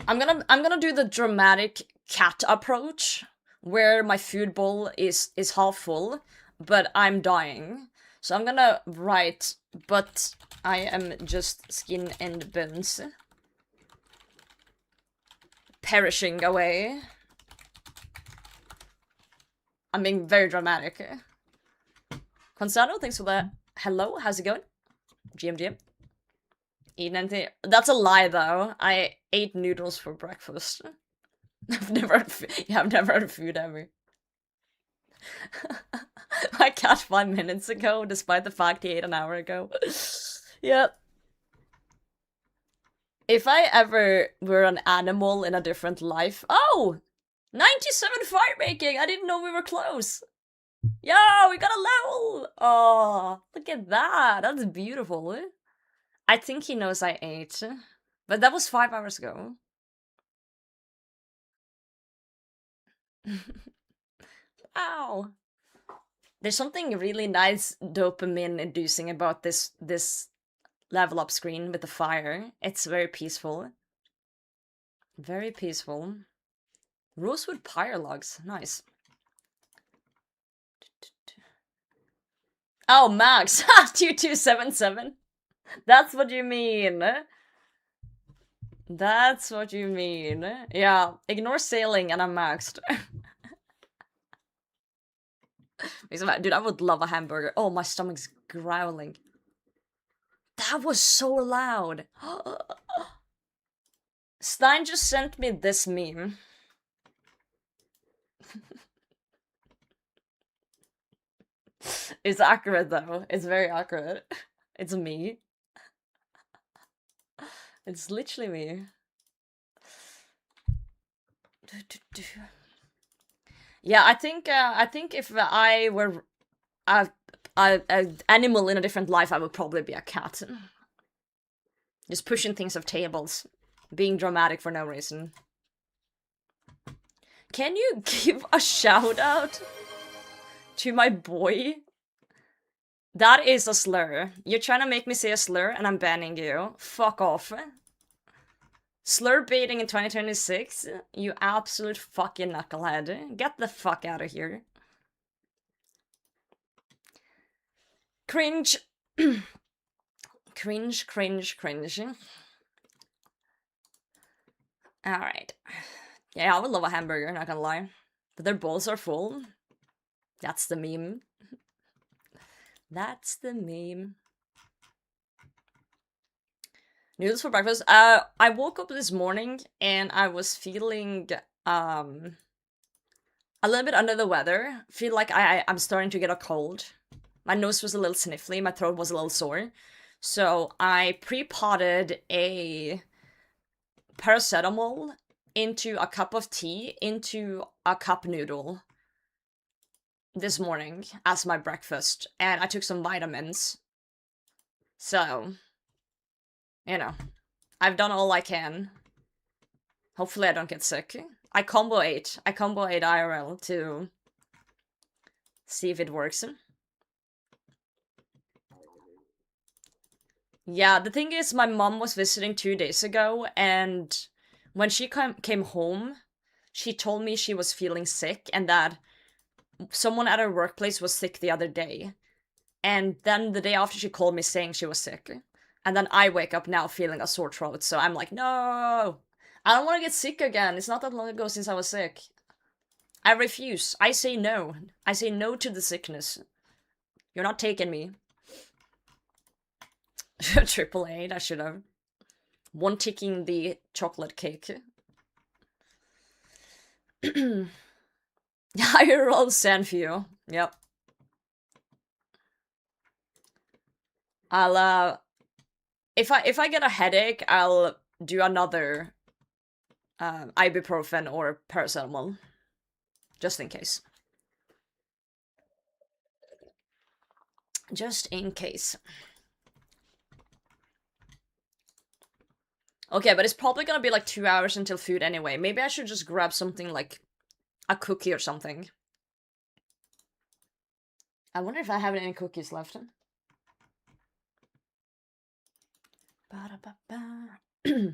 Speaker 1: gonna do the dramatic cat approach, where my food bowl is half full, but I'm dying. So I'm gonna write, but I am just skin and bones. Perishing away. I'm being very dramatic. Consano, thanks for that. Hello, how's it going? GM. Eating anything? That's a lie, though. I ate noodles for breakfast. I've never had food ever. I cat 5 minutes ago, despite the fact he ate an hour ago. Yep. If I ever were an animal in a different life... Oh! 97 fire making! I didn't know we were close! Yo, we got a level! Oh, look at that! That's beautiful. I think he knows I ate. But that was 5 hours ago. Ow! There's something really nice dopamine inducing about this level up screen with the fire. It's very peaceful. Very peaceful. Rosewood pyre logs. Nice. Oh, Max! 2277! That's what you mean! That's what you mean. Yeah, ignore sailing and I'm maxed. Dude, I would love a hamburger. Oh, my stomach's growling. That was so loud! Stein just sent me this meme. It's accurate though. It's very accurate. It's me. It's literally me. Yeah, I think if I were a animal in a different life, I would probably be a cat. Just pushing things off tables, being dramatic for no reason. Can you give a shout out to my boy? That is a slur. You're trying to make me say a slur and I'm banning you. Fuck off. Slur baiting in 2026? You absolute fucking knucklehead. Get the fuck out of here. Cringe. Cringe. Alright. Yeah, I would love a hamburger, not gonna lie. But their bowls are full. That's the meme. That's the meme. Noodles for breakfast. I woke up this morning and I was feeling a little bit under the weather. Feel like I'm starting to get a cold. My nose was a little sniffly, my throat was a little sore. So I pre-potted a paracetamol into a cup of tea into a cup noodle this morning as my breakfast, and I took some vitamins. So, you know, I've done all I can. Hopefully I don't get sick. I combo ate IRL to see if it works. Yeah, the thing is, my mom was visiting 2 days ago, and when she came home, she told me she was feeling sick and that someone at her workplace was sick the other day. And then the day after, she called me saying she was sick. And then I wake up now feeling a sore throat, so I'm like, no! I don't want to get sick again. It's not that long ago since I was sick. I refuse. I say no. I say no to the sickness. You're not taking me. Triple eight, I should have. One ticking the chocolate cake. Higher roll Sanfew. Yep. I'll if I get a headache, I'll do another ibuprofen or paracetamol, just in case. Just in case. Okay, but it's probably gonna be like 2 hours until food anyway. Maybe I should just grab something like a cookie or something. I wonder if I have any cookies left. Yo,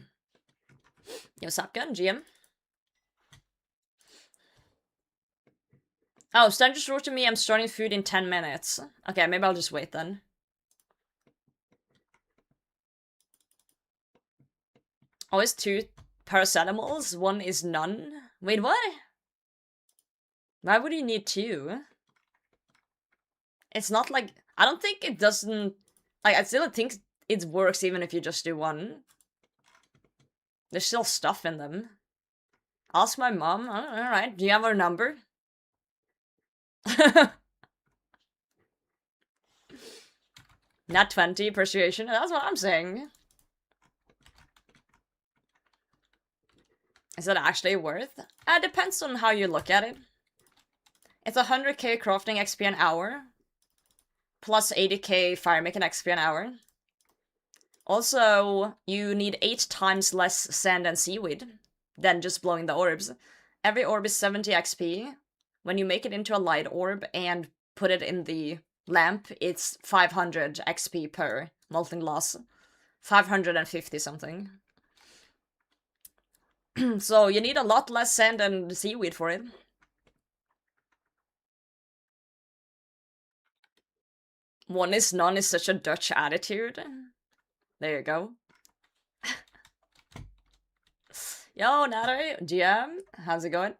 Speaker 1: what's up, gun GM? Oh, Stan just wrote to me, I'm starting food in 10 minutes. Okay, maybe I'll just wait then. Oh, it's 2 paracetamols, 1 is none. Wait, what? Why would you need 2? It's not like... I don't think it doesn't... Like, I still think it works even if you just do 1. There's still stuff in them. Ask my mom. Alright, do you have her number? Not 20, persuasion. That's what I'm saying. Is that actually worth? Depends on how you look at it. It's 100k crafting XP an hour. Plus 80k firemaking XP an hour. Also, you need 8 times less sand and seaweed than just blowing the orbs. Every orb is 70 XP. When you make it into a light orb and put it in the lamp, it's 500 XP per molten glass. 550 something. So you need a lot less sand and seaweed for it. One is none is such a Dutch attitude. There you go. Yo, Natalie, GM, how's it going?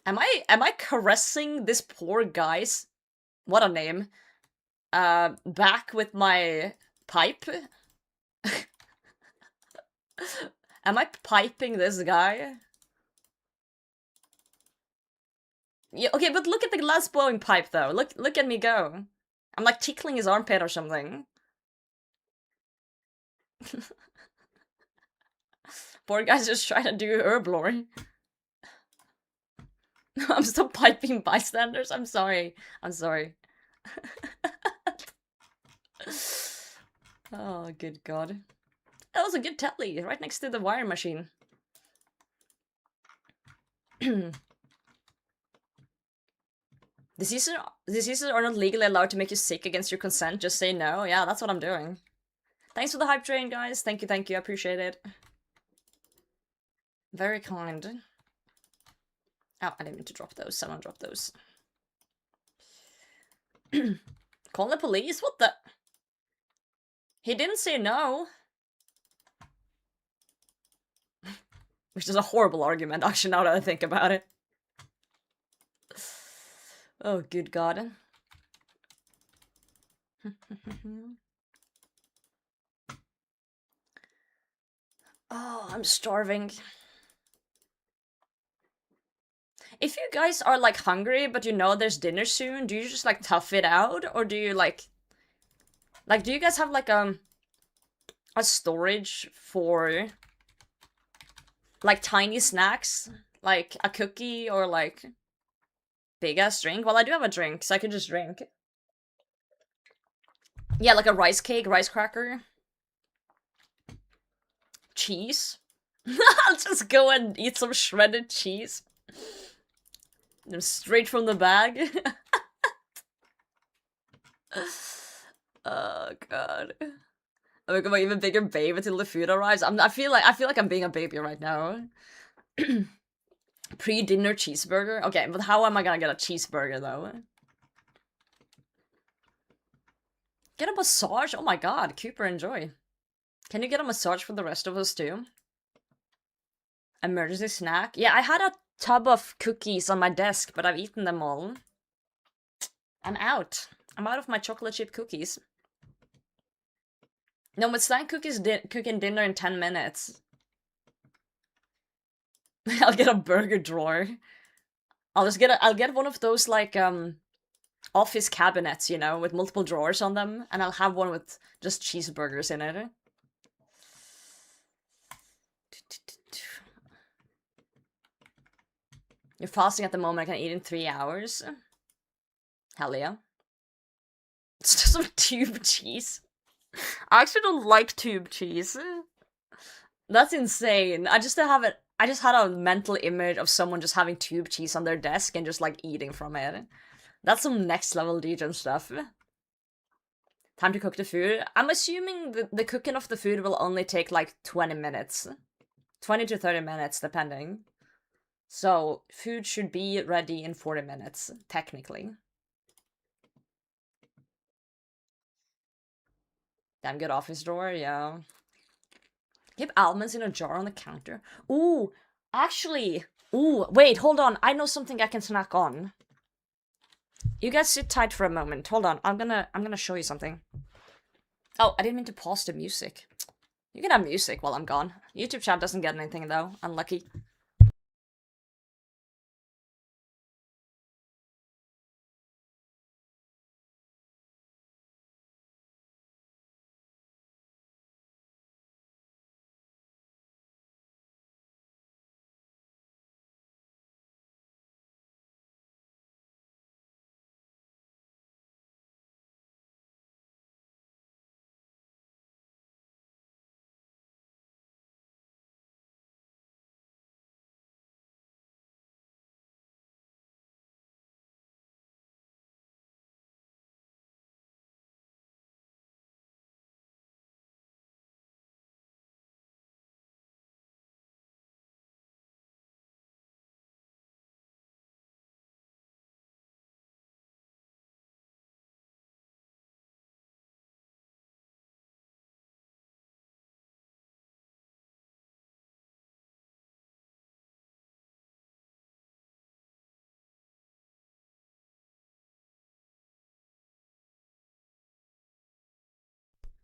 Speaker 1: Am I caressing this poor guy's, what a name, back with my pipe? Am I piping this guy? Yeah, okay, but look at the glass blowing pipe though. Look at me go. I'm like tickling his armpit or something. Poor guy's just trying to do herb lore. I'm still piping bystanders. I'm sorry. I'm sorry. Oh, good god. That was a good telly, right next to the wire machine. Diseases are not legally allowed to make you sick against your consent. Just say no. Yeah, that's what I'm doing. Thanks for the hype train, guys. Thank you, I appreciate it. Very kind. Oh, I didn't mean to drop those. Someone dropped those. Call the police? What the? He didn't say no. Which is a horrible argument, actually, now that I think about it. Oh, good god. Oh, I'm starving. If you guys are, like, hungry, but you know there's dinner soon, do you just, like, tough it out? Or do you, like... Like, do you guys have, like, a storage for... like, tiny snacks? Like, a cookie or, like... big-ass drink? Well, I do have a drink, so I can just drink. Yeah, like a rice cake, rice cracker. Cheese. I'll just go and eat some shredded cheese. Straight from the bag. Oh god. I'm become an even bigger babe until the food arrives. I feel like I'm being a baby right now. Pre-dinner cheeseburger? Okay, but how am I gonna get a cheeseburger though? Get a massage? Oh my god, Cooper, enjoy. Can you get a massage for the rest of us too? Emergency snack? Yeah, I had a tub of cookies on my desk, but I've eaten them all. I'm out. I'm out of my chocolate chip cookies. No, but Stan cooking dinner in 10 minutes. I'll get a burger drawer. I'll get one of those, like, office cabinets, you know, with multiple drawers on them, and I'll have one with just cheeseburgers in it. You're fasting at the moment, I can eat in 3 hours. Hell yeah. It's just some tube cheese. I actually don't like tube cheese. That's insane. I just had a mental image of someone just having tube cheese on their desk and just like eating from it. That's some next level degen stuff. Time to cook the food. I'm assuming the cooking of the food will only take like 20 minutes. 20 to 30 minutes, depending. So, food should be ready in 40 minutes, technically. Damn good office drawer, yeah. Keep almonds in a jar on the counter. Ooh, actually. Ooh, wait, hold on. I know something I can snack on. You guys sit tight for a moment. Hold on. I'm gonna show you something. Oh, I didn't mean to pause the music. You can have music while I'm gone. YouTube chat doesn't get anything though. Unlucky.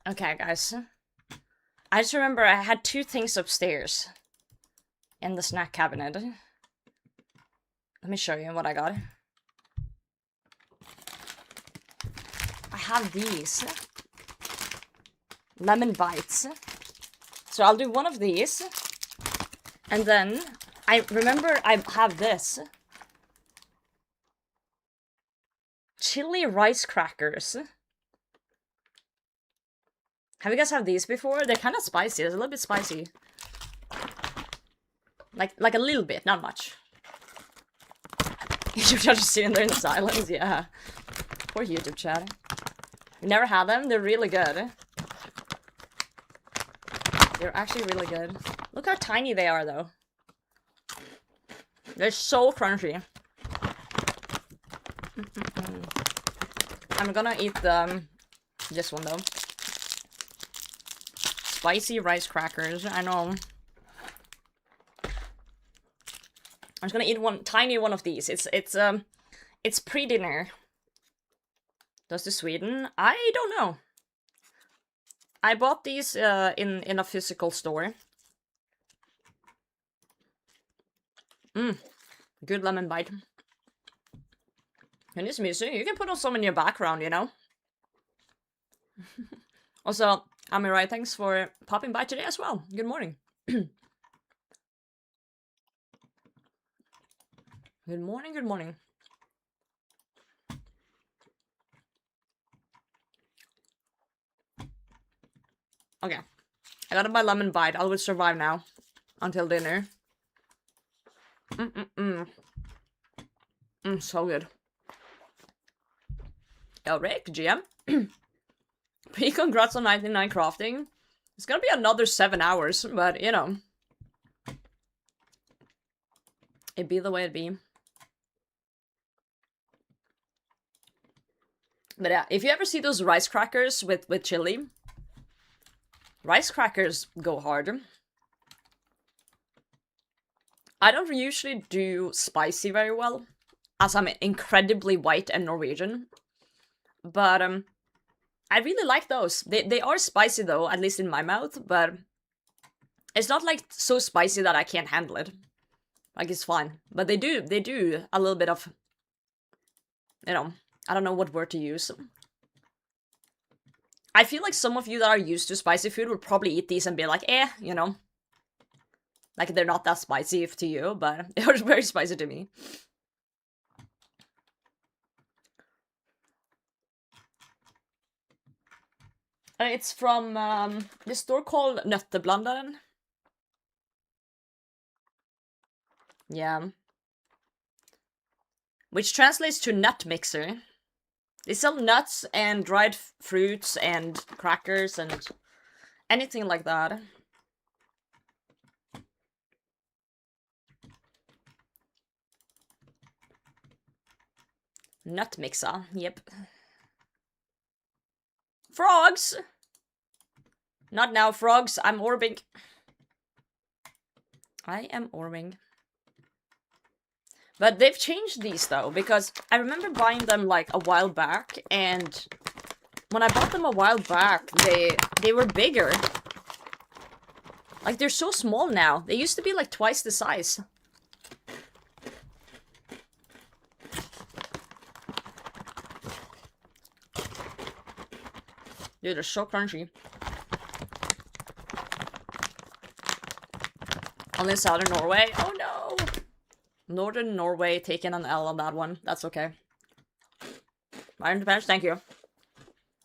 Speaker 1: Okay, guys. I just remember I had 2 things upstairs in the snack cabinet. Let me show you what I got. I have these lemon bites. So I'll do one of these. And then I remember I have this chili rice crackers. Have you guys had these before? They're kind of spicy. It's a little bit spicy. Like a little bit, not much. YouTube chat just sitting there in silence, yeah. Poor YouTube chat. You never had them? They're really good. They're actually really good. Look how tiny they are, though. They're so crunchy. I'm gonna eat this one, though. Spicy rice crackers, I know. I'm just gonna eat one tiny one of these. It's pre-dinner. Goes to Sweden. I don't know. I bought these in a physical store. Good lemon bite. And this music, you can put on some in your background, you know. Also, Amirai, thanks for popping by today as well. Good morning. Good morning, good morning. Okay. I got my lemon bite. I will survive now. Until dinner. So good. Yo, Rick, GM. Congrats on 99 crafting. It's gonna be another 7 hours, but, you know. It be the way it be. But yeah, if you ever see those rice crackers with chili, rice crackers go hard. I don't usually do spicy very well, as I'm incredibly white and Norwegian. But I really like those. They are spicy though, at least in my mouth, but it's not like so spicy that I can't handle it. Like it's fine. But they do a little bit of, you know, I don't know what word to use. I feel like some of you that are used to spicy food would probably eat these and be like, eh, you know. Like, they're not that spicy to you, but it was very spicy to me. It's from this store called Nøtteblanderen. Yeah. Which translates to nut mixer. They sell nuts and dried fruits and crackers and anything like that. Nut mixer, yep. Frogs! Not now, frogs. I'm orbing. I am orbing. But they've changed these, though, because I remember buying them, like, a while back, and when I bought them a while back, they were bigger. Like, they're so small now. They used to be, like, twice the size. Dude, they're so crunchy. Only southern Norway? Oh no! Northern Norway taking an L on that one. That's okay. Iron pants, thank you.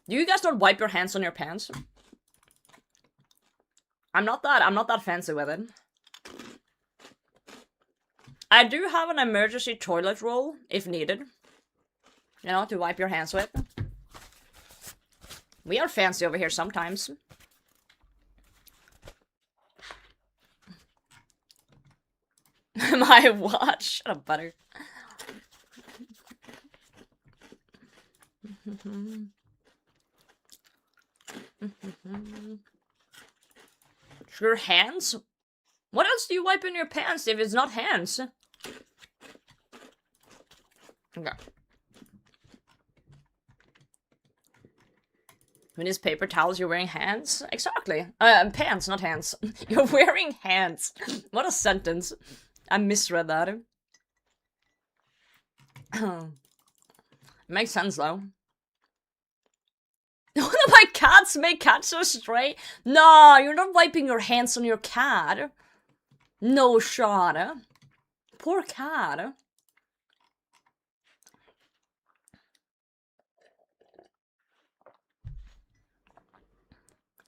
Speaker 1: Do you guys not wipe your hands on your pants? I'm not that fancy with it. I do have an emergency toilet roll, if needed. You know, to wipe your hands with. We are fancy over here sometimes. My watch. Shut up, butter. Your hands? What else do you wipe in your pants if it's not hands? Okay. When it's paper towels, you're wearing hands? Exactly. Pants, not hands. You're wearing hands. What a sentence. I misread that. Makes sense, though. One of my cats make cats so stray. No, you're not wiping your hands on your cat. No shot. Poor cat.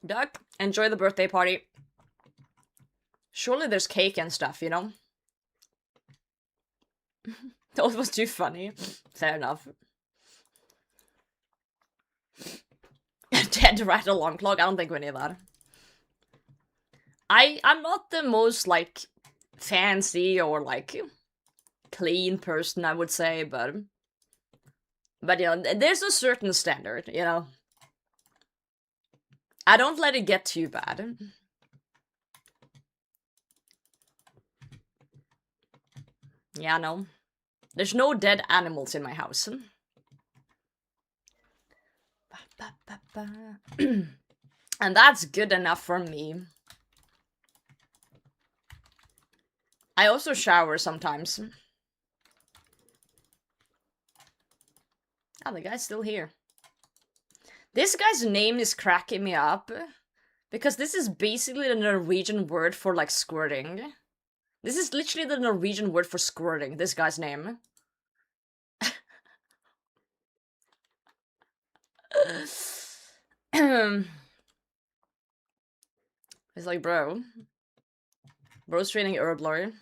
Speaker 1: Duck, enjoy the birthday party. Surely there's cake and stuff, you know? That was too funny. Fair enough. Dead rat alarm clock? I don't think we need that. I'm not the most, like, fancy or, like, clean person, I would say, but you know, there's a certain standard, you know? I don't let it get too bad. Yeah, no. There's no dead animals in my house. And that's good enough for me. I also shower sometimes. Oh, the guy's still here. This guy's name is cracking me up. Because this is basically the Norwegian word for, like, squirting. This is literally the Norwegian word for squirting, this guy's name. It's like, bro. Bro's training herb lawyer.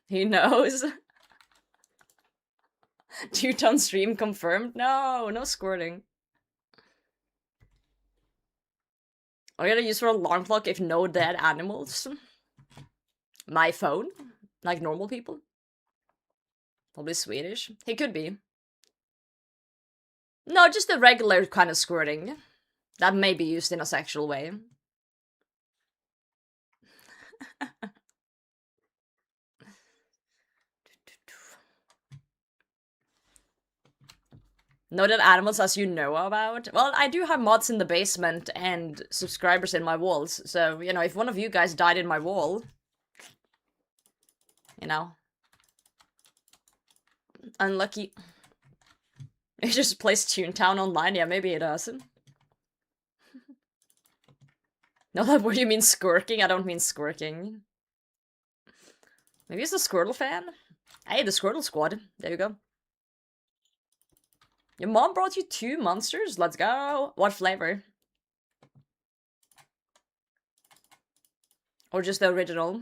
Speaker 1: He knows. 2-ton stream confirmed? No, no squirting. Are you gonna use for a alarm clock if no dead animals? My phone? Like normal people? Probably Swedish. He could be. No, just the regular kind of squirting. That may be used in a sexual way. Noted animals as you know about? Well, I do have mods in the basement and subscribers in my walls, so, you know, if one of you guys died in my wall, you know, Unlucky. It just plays Toontown online. Yeah, maybe it doesn't. No, that word you mean squirking? I don't mean squirking. Maybe it's the Squirtle fan? Hey, the Squirtle squad. There you go. Your mom brought you 2 monsters? Let's go! What flavor? Or just the original?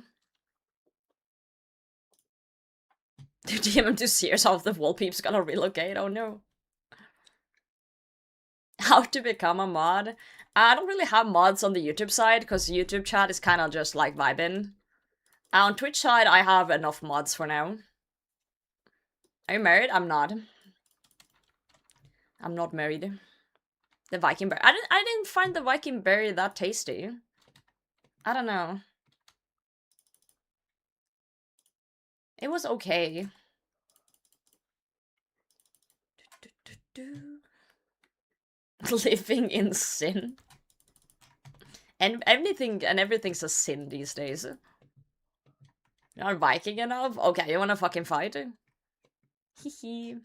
Speaker 1: The DMM to Sears off the wall peeps gonna relocate, oh no. How to become a mod? I don't really have mods on the YouTube side, because YouTube chat is kinda just like vibing. On Twitch side, I have enough mods for now. Are you married? I'm not. I'm not married. The Viking berry. I didn't find the Viking berry that tasty. I don't know. It was okay. Living in sin. And everything's a sin these days. You're not Viking enough? Okay, you wanna fucking fight? Hehe.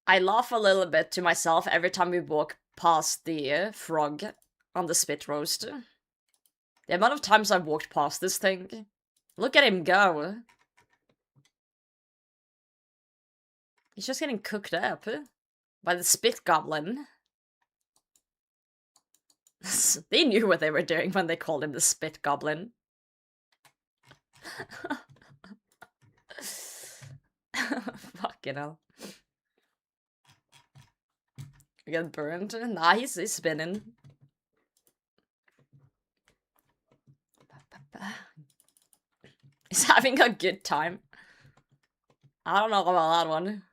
Speaker 1: I laugh a little bit to myself every time we walk past the frog on the spit roast. The amount of times I've walked past this thing. Look at him go. He's just getting cooked up by the spit goblin. They knew what they were doing when they called him the spit goblin. Fucking hell. You get burned? Nah, he's spinning. He's having a good time. I don't know about that one.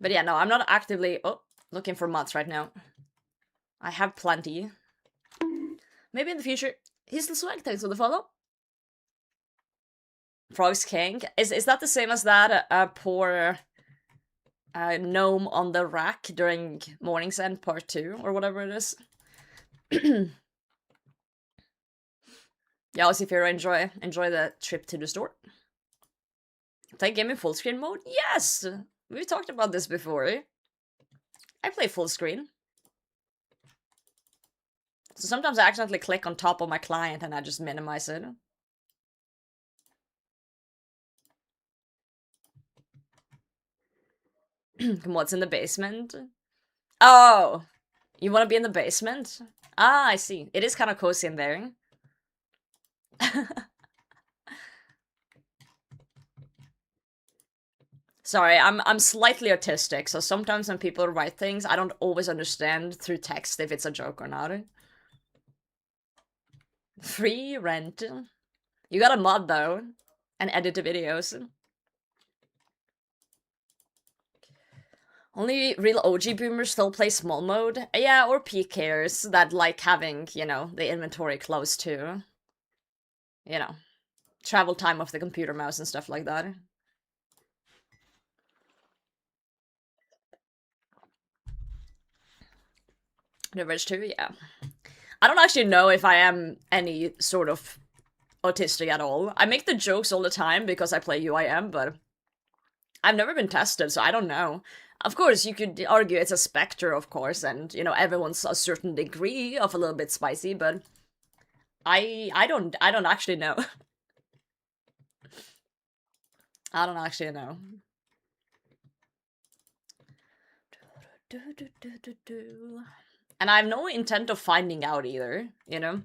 Speaker 1: But yeah, no, I'm not actively looking for mods right now. I have plenty. Maybe in the future. He's the swag, thanks for the follow. Frog's King. Is that the same as that poor gnome on the rack during Morning's End Part 2 or whatever it is? Yeah, if you enjoy the trip to the store. Play game in full screen mode? Yes! We've talked about this before. I play full screen. So sometimes I accidentally click on top of my client and I just minimize it. What's in the basement? Oh! You want to be in the basement? Ah, I see. It is kind of cozy in there. Sorry, I'm slightly autistic, so sometimes when people write things, I don't always understand through text if it's a joke or not. Free rent. You got a mod though, and edit the videos. Only real OG boomers still play small mode. Yeah, or PKers that like having, you know, the inventory close to, you know, travel time of the computer mouse and stuff like that. The Verge 2, yeah. I don't actually know if I am any sort of autistic at all. I make the jokes all the time because I play UIM, but I've never been tested, so I don't know. Of course, you could argue it's a specter, of course, and, you know, everyone's a certain degree of a little bit spicy, but I don't actually know. I don't actually know. And I have no intent of finding out either, you know?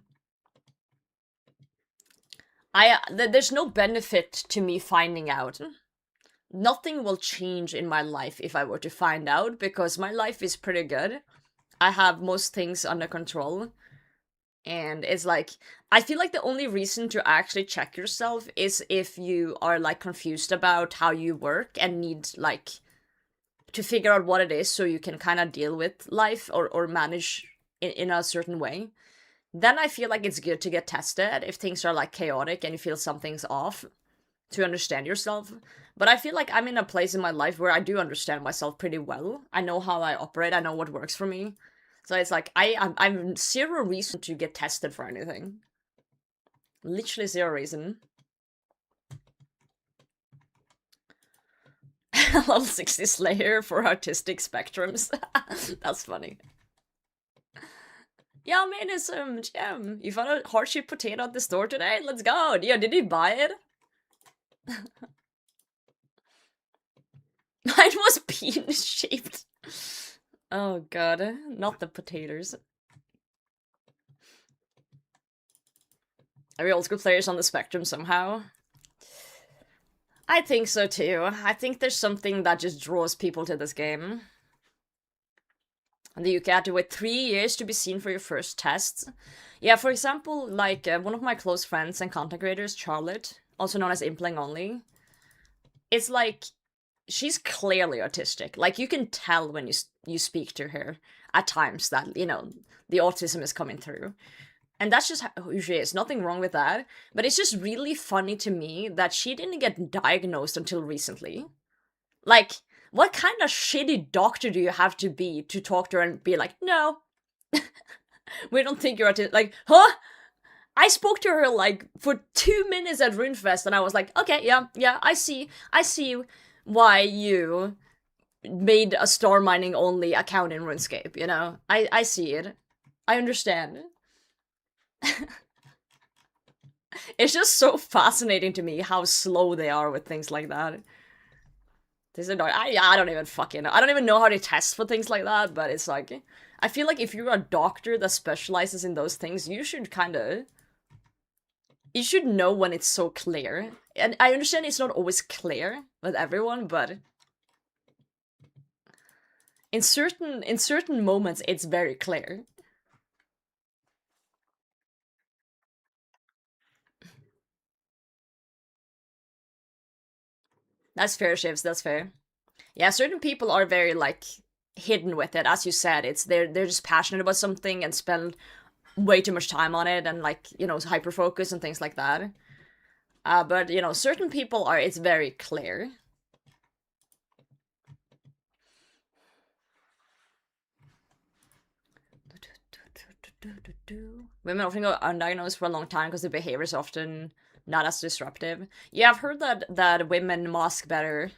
Speaker 1: There's no benefit to me finding out. Nothing will change in my life if I were to find out, because my life is pretty good. I have most things under control. And it's like, I feel like the only reason to actually check yourself is if you are, like, confused about how you work and need, like, to figure out what it is so you can kind of deal with life or manage in a certain way. Then I feel like it's good to get tested if things are, like, chaotic and you feel something's off. to understand yourself. But I feel like I'm in a place in my life where I do understand myself pretty well. I know how I operate. I know what works for me. So it's like I'm zero reason to get tested for anything. Literally zero reason. Level 60 Slayer for autistic spectrums. That's funny. Yeah, man, it's Gem. You found a heart-shaped potato at the store today? Let's go. Yeah, did you buy it? Mine was bean-shaped. Oh god, not the potatoes. Are we old school players on the spectrum somehow? I think so too. I think there's something that just draws people to this game. In the UK, you had to wait 3 years to be seen for your first tests. Yeah, for example, like one of my close friends and content creators, Charlotte, also known as Impling Only, it's like she's clearly autistic. Like you can tell when you speak to her at times that the autism is coming through. And that's just who she is. Nothing wrong with that. But it's just really funny to me that she didn't get diagnosed until recently. Like, what kind of shitty doctor do you have to be to talk to her and be like, no, we don't think you're autistic? Like, huh? I spoke to her like for 2 minutes at RuneFest and I was like, okay, yeah, I see why you made a star mining only account in RuneScape, you know? I see it. I understand. It's just so fascinating to me how slow they are with things like that. This is annoying. I don't even fucking know. I don't even know how to test for things like that, but it's like, I feel like if you're a doctor that specializes in those things, you should know when it's so clear. And I understand it's not always clear with everyone, but in certain moments it's very clear. That's fair, Shivs, that's fair. Yeah, certain people are very like hidden with it, as you said. It's they're just passionate about something and spend way too much time on it and like, hyper focus and things like that. But certain people are, it's very clear. Women often go undiagnosed for a long time because the behavior is often not as disruptive. Yeah, I've heard that women mask better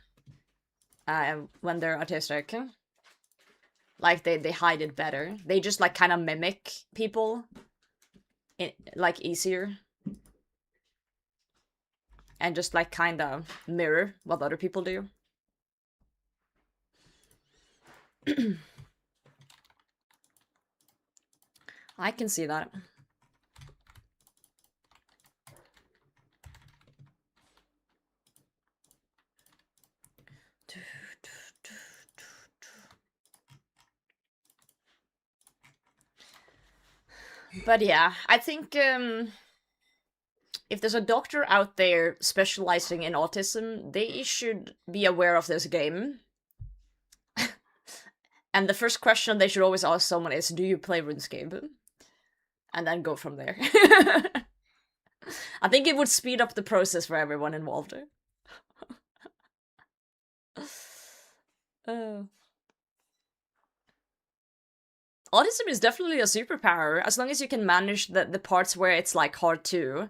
Speaker 1: when they're autistic. Like they hide it better. They just like kind of mimic people, like easier, and just like kind of mirror what other people do. I can see that. But yeah, I think if there's a doctor out there specializing in autism, they should be aware of this game. And the first question they should always ask someone is, do you play RuneScape? And then go from there. I think it would speed up the process for everyone involved. Autism is definitely a superpower, as long as you can manage the parts where it's like hard to,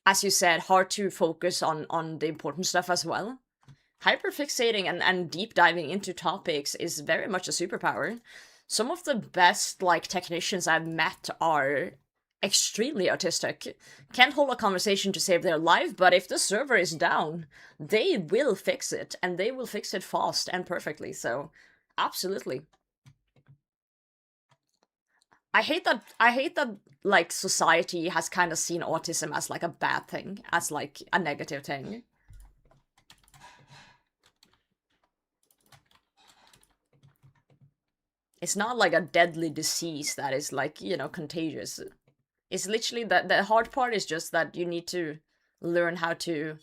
Speaker 1: as you said, hard to focus on the important stuff as well. Hyperfixating and deep diving into topics is very much a superpower. Some of the best like technicians I've met are extremely autistic. Can't hold a conversation to save their life, but if the server is down, they will fix it, and they will fix it fast and perfectly, so absolutely. I hate that like society has kind of seen autism as like a bad thing, as like a negative thing. It's not like a deadly disease that is like, contagious. It's literally that the hard part is just that you need to learn how to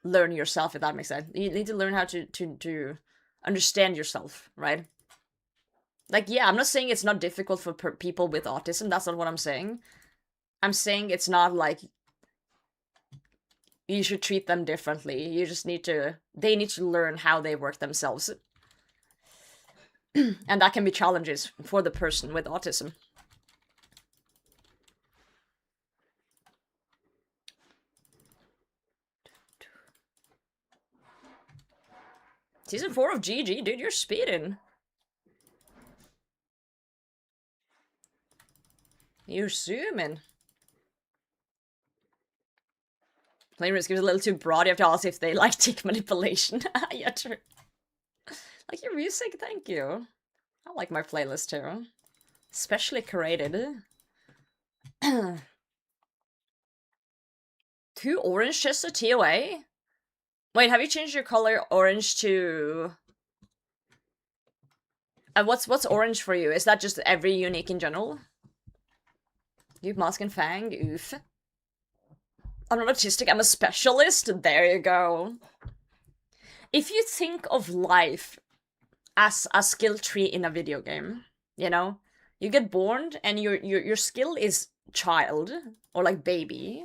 Speaker 1: learn yourself, if that makes sense. You need to learn how to understand yourself, right? Like, yeah, I'm not saying it's not difficult for people with autism. That's not what I'm saying. I'm saying it's not like you should treat them differently. You just need to, they need to learn how they work themselves. And that can be challenges for the person with autism. Season 4 of GG, dude, you're speeding. You're zooming. Playing risk is a little too broad. You have to ask if they like tick manipulation. Yeah, true. Like your music, thank you. I like my playlist too. Especially curated. 2 orange chests of TOA? Wait, have you changed your color orange to... what's orange for you? Is that just every unique in general? You mask and fang? Oof. I'm not autistic, I'm a specialist. There you go. If you think of life as a skill tree in a video game, you know, you get born and your skill is child or like baby,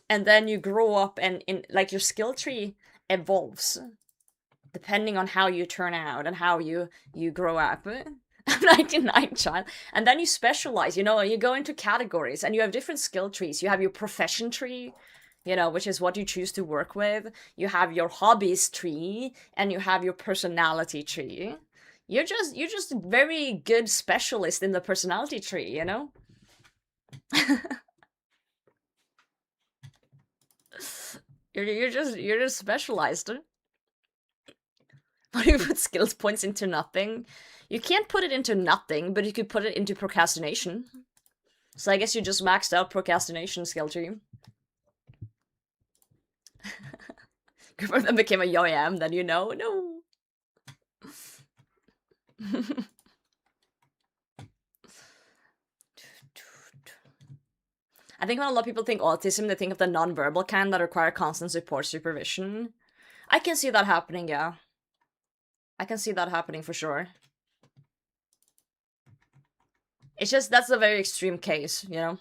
Speaker 1: and then you grow up and in like your skill tree evolves depending on how you turn out and how you grow up. I'm 99 child, and then you specialize. You know, you go into categories and you have different skill trees. You have your profession tree, you know, which is what you choose to work with. You have your hobbies tree, and you have your personality tree. You're just very good specialist in the personality tree, you know? you're just specialized. What do you put skills points into nothing? You can't put it into nothing, but you could put it into procrastination. So I guess you just maxed out procrastination skill tree. Group of them became a yo-yam, then you know, no. I think when a lot of people think autism, they think of the non-verbal kind that require constant support supervision. I can see that happening, yeah. I can see that happening for sure. It's just, that's a very extreme case, you know?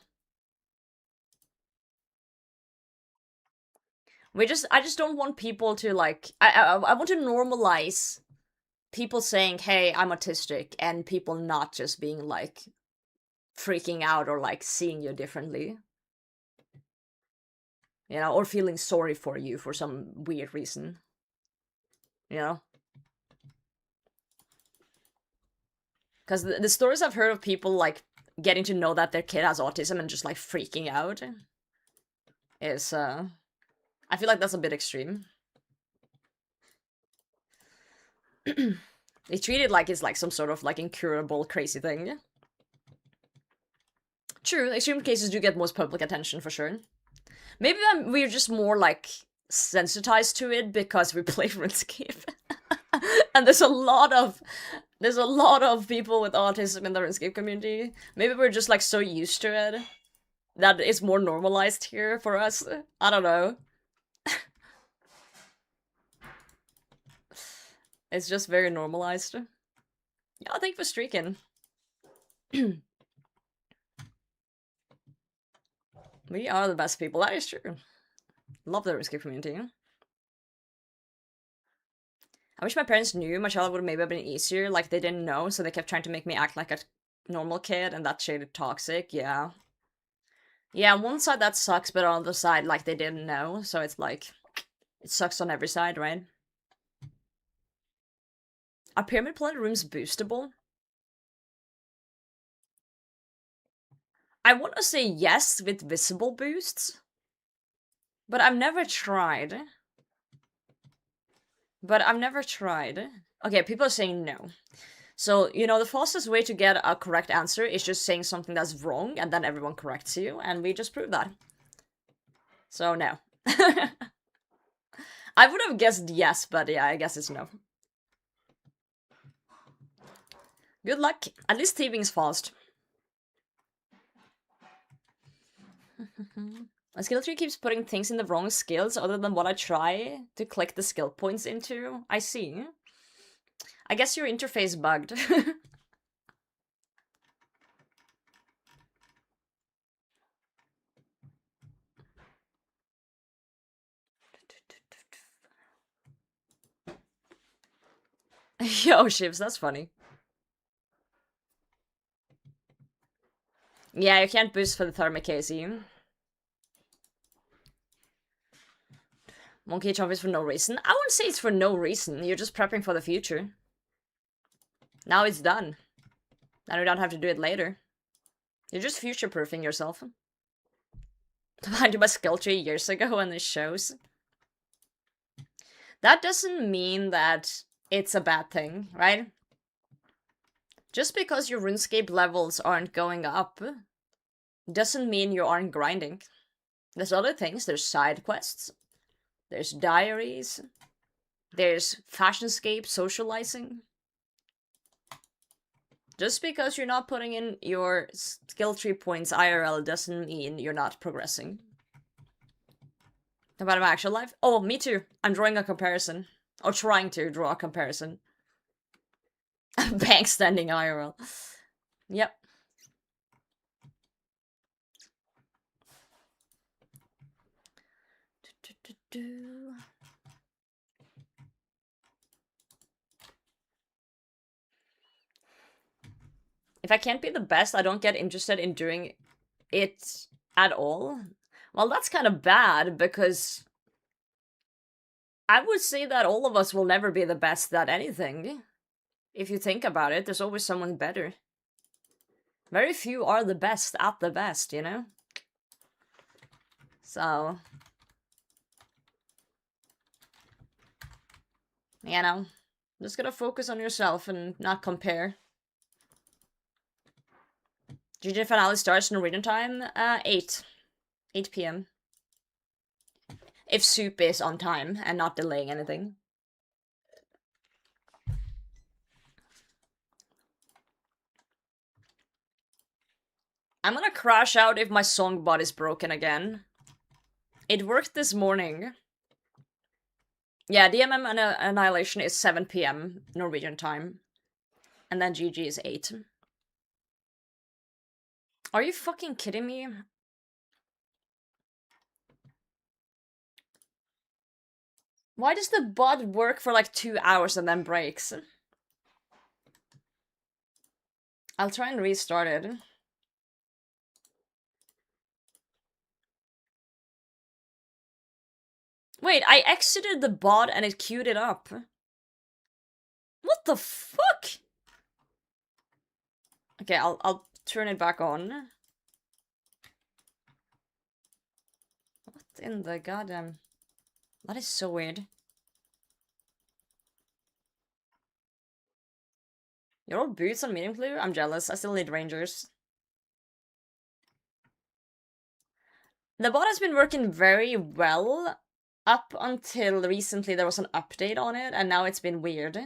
Speaker 1: I just don't want people to, like, I want to normalize people saying, hey, I'm autistic, and people not just being, like, freaking out or, like, seeing you differently. You know, or feeling sorry for you for some weird reason. You know? Because the stories I've heard of people, like, getting to know that their kid has autism and just, like, freaking out is, I feel like that's a bit extreme. They treat it like it's, like, some sort of, like, incurable crazy thing. True, extreme cases do get most public attention, for sure. Maybe we're just more, like, sensitized to it because we play RuneScape. And there's a lot of people with autism in the RuneScape community. Maybe we're just, like, so used to it that it's more normalized here for us. I don't know. It's just very normalized. Yeah, thank you for streaking. We are the best people, that is true. Love the RuneScape community. I wish my parents knew my childhood would maybe have been easier, like they didn't know, so they kept trying to make me act like a normal kid, and that shaded toxic, yeah. Yeah, on one side that sucks, but on the other side, like, they didn't know, so it's like, it sucks on every side, right? Are pyramid planet rooms boostable? I want to say yes with visible boosts, but I've never tried. Okay, people are saying no. So, you know, the fastest way to get a correct answer is just saying something that's wrong, and then everyone corrects you, and we just proved that. So, no. I would have guessed yes, but yeah, I guess it's no. Good luck. At least thieving's fast. My skill tree keeps putting things in the wrong skills other than what I try to click the skill points into. I see. I guess your interface bugged. Yo, Shivs, that's funny. Yeah, you can't boost for the Thermicase. Monkey Chomp is for no reason. I wouldn't say it's for no reason. You're just prepping for the future. Now it's done. Now you don't have to do it later. You're just future-proofing yourself. I did my skill tree years ago and it shows. That doesn't mean that it's a bad thing, right? Just because your RuneScape levels aren't going up doesn't mean you aren't grinding. There's other things. There's side quests. There's diaries. There's fashionscape socializing. Just because you're not putting in your skill tree points IRL doesn't mean you're not progressing. About my actual life? Oh, me too. I'm drawing a comparison. Or trying to draw a comparison. Bank standing IRL. Yep. If I can't be the best, I don't get interested in doing it at all. Well, that's kind of bad, because I would say that all of us will never be the best at anything. If you think about it, there's always someone better. Very few are the best at the best, you know? So... you know, just gotta focus on yourself and not compare. GG finale starts in Norwegian time, 8 p.m. If soup is on time and not delaying anything. I'm gonna crash out if my songbot is broken again. It worked this morning. Yeah, DMM Annihilation is 7 p.m. Norwegian time. And then GG is 8. Are you fucking kidding me? Why does the bot work for like 2 hours and then breaks? I'll try and restart it. Wait, I exited the bot and it queued it up. What the fuck? Okay, I'll turn it back on. What in the goddamn... That is so weird. You're all boots on medium clue? I'm jealous. I still need rangers. The bot has been working very well up until recently. There was an update on it, and now it's been weird.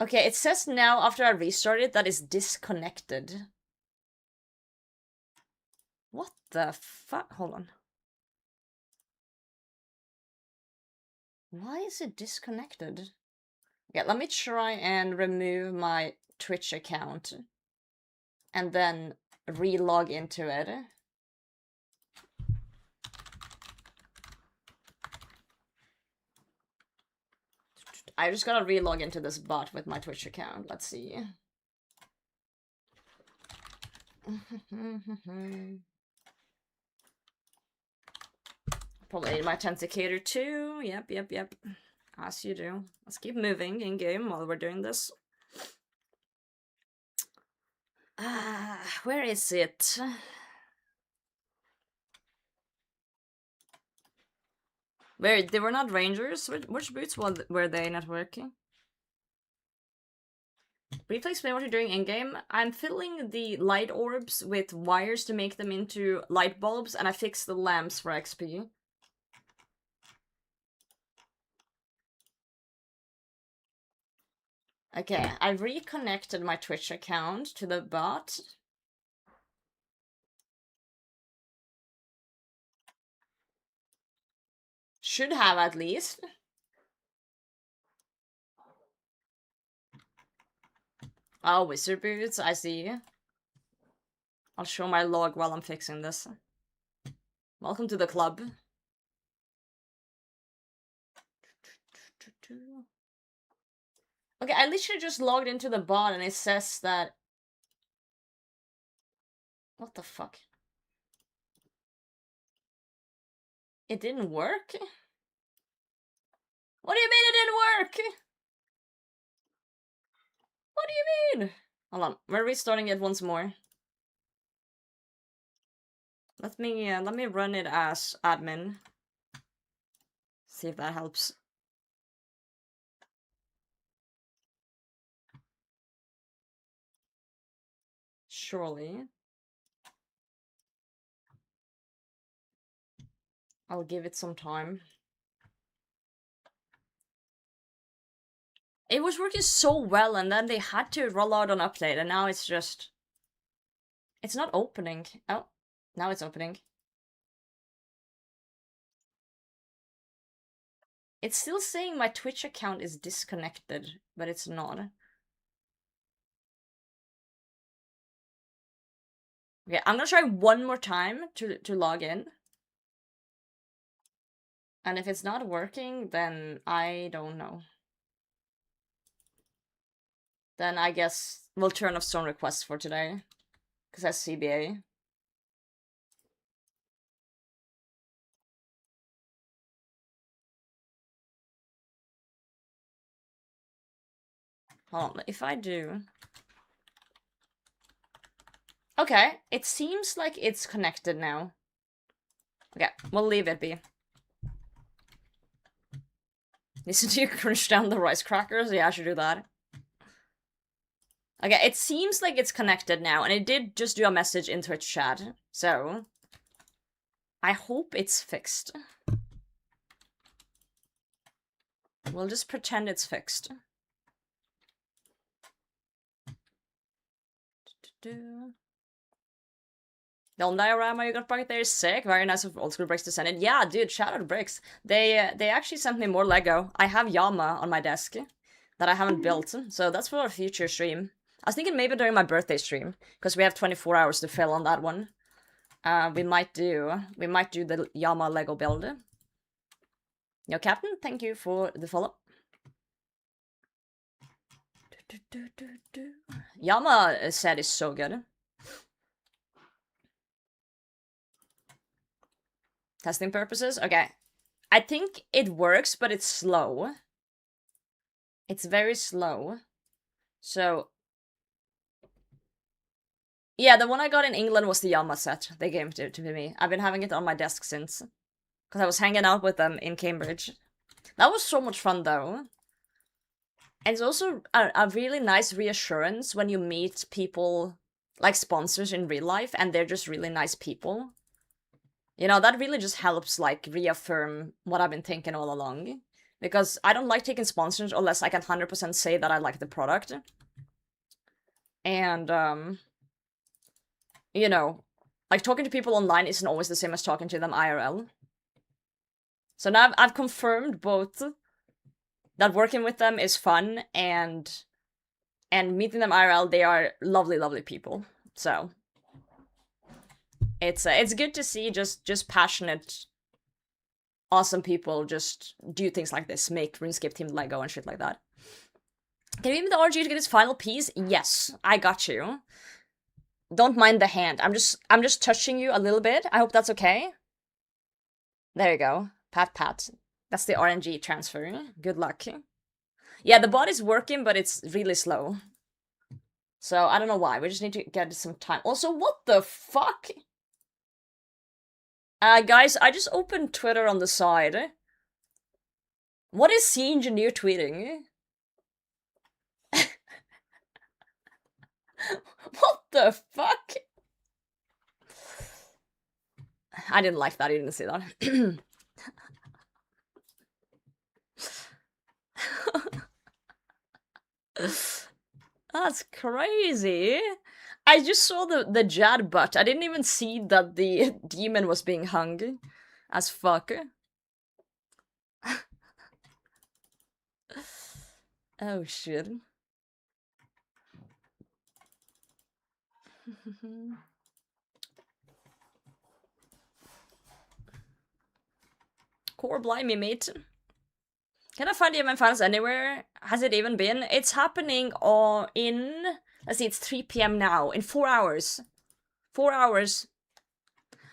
Speaker 1: Okay, it says now after I restarted that it's disconnected. What the fuck? Hold on. Why is it disconnected? Okay, let me try and remove my Twitch account. And then re-log into it. I just gotta re-log into this bot with my Twitch account. Let's see. Probably need my Tentacator too. Yep. As you do. Let's keep moving in game while we're doing this. Where is it? Where they were not rangers? Which boots were they not working? Briefly explain what you're doing in game. I'm filling the light orbs with wires to make them into light bulbs, and I fix the lamps for XP. Okay, I reconnected my Twitch account to the bot. Should have at least. Oh, wizard boots, I see. I'll show my log while I'm fixing this. Welcome to the club. Okay, I literally just logged into the bot and it says that... What the fuck? It didn't work? What do you mean it didn't work? What do you mean? Hold on, we're restarting it once more. Let me run it as admin. See if that helps. Surely. I'll give it some time. It was working so well and then they had to roll out an update and now it's just... It's not opening. Oh, now it's opening. It's still saying my Twitch account is disconnected, but it's not. Okay, I'm gonna try one more time to log in. And if it's not working, then I don't know. Then I guess we'll turn off Stone requests for today. Because that's CBA. Hold on, if I do... Okay, it seems like it's connected now. Okay, we'll leave it be. Listen to you crunch down the rice crackers? Yeah, I should do that. Okay, it seems like it's connected now, and it did just do a message in Twitch chat, so... I hope it's fixed. We'll just pretend it's fixed. The old diorama you got back there is sick. Very nice of Old School Bricks to send it. Yeah, dude, shout out to Bricks. They actually sent me more Lego. I have Yama on my desk that I haven't built, so that's for a future stream. I was thinking maybe during my birthday stream, because we have 24 hours to fill on that one. We might do the Yama Lego build. Yo, Captain, thank you for the follow. Yama set is so good. Testing purposes? Okay. I think it works, but it's slow. It's very slow. So... Yeah, the one I got in England was the Yama set. They gave it to me. I've been having it on my desk since. Because I was hanging out with them in Cambridge. That was so much fun, though. And it's also a really nice reassurance when you meet people, like sponsors in real life, and they're just really nice people. You know, that really just helps, like, reaffirm what I've been thinking all along. Because I don't like taking sponsors unless I can 100% say that I like the product. And, you know, like, talking to people online isn't always the same as talking to them IRL. So now I've confirmed both that working with them is fun and meeting them IRL, they are lovely, lovely people. So it's good to see just passionate, awesome people just do things like this, make RuneScape team Lego and shit like that. Can you give me the RG to get his final piece? Yes, I got you. Don't mind the hand. I'm just touching you a little bit. I hope that's okay. There you go. Pat pat. That's the RNG transfer. Good luck. Yeah, the bot is working, but it's really slow. So, I don't know why. We just need to get some time. Also, what the fuck? Guys, I just opened Twitter on the side. What is C Engineer tweeting? What the fuck? I didn't like that. I didn't see that. That's crazy. I just saw the Jad butt. I didn't even see that the demon was being hung. As fuck. Oh shit. Core blimey, mate. Can I find DMM finals anywhere? Has it even been? It's happening in... Let's see, it's 3 p.m. now. In 4 hours. 4 hours.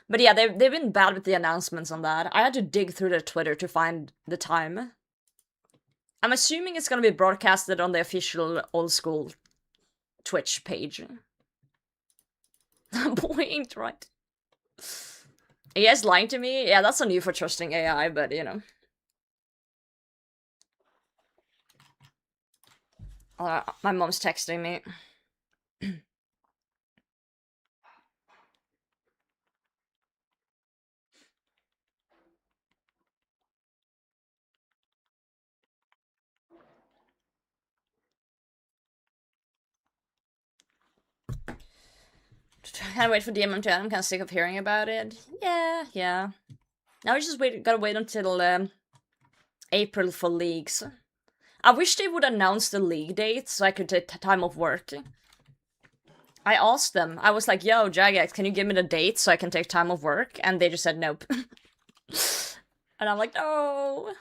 Speaker 1: But yeah, they've been bad with the announcements on that. I had to dig through their Twitter to find the time. I'm assuming it's gonna be broadcasted on the official old school Twitch page. Boy ain't right. Are you guys lying to me? Yeah, that's on you for trusting AI, but you know. My mom's texting me. Can't wait for DMM to end. I'm kind of sick of hearing about it. Yeah. Now we just gotta wait until April for leagues. I wish they would announce the league date so I could take time off work. I asked them. I was like, yo, Jagex, can you give me the date so I can take time off work? And they just said nope. And I'm like, no.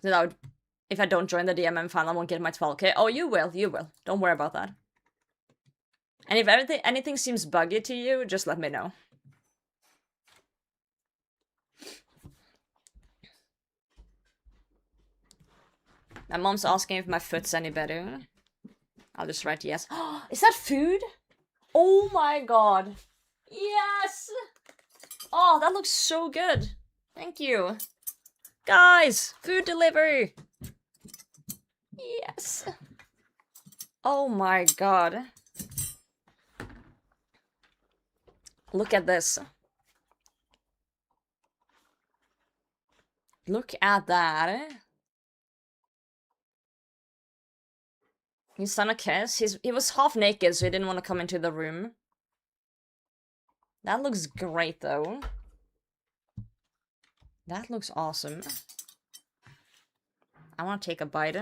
Speaker 1: So if I don't join the DMM final, I won't get my 12k. Oh, you will. Don't worry about that. And if anything seems buggy to you, just let me know. My mom's asking if my foot's any better. I'll just write yes. Is that food? Oh my god. Yes! Oh, that looks so good. Thank you. Guys, food delivery. Yes. Oh my god. Look at this. Look at that. His son a kiss. He was half naked, so he didn't want to come into the room. That looks great, though. That looks awesome. I want to take a bite.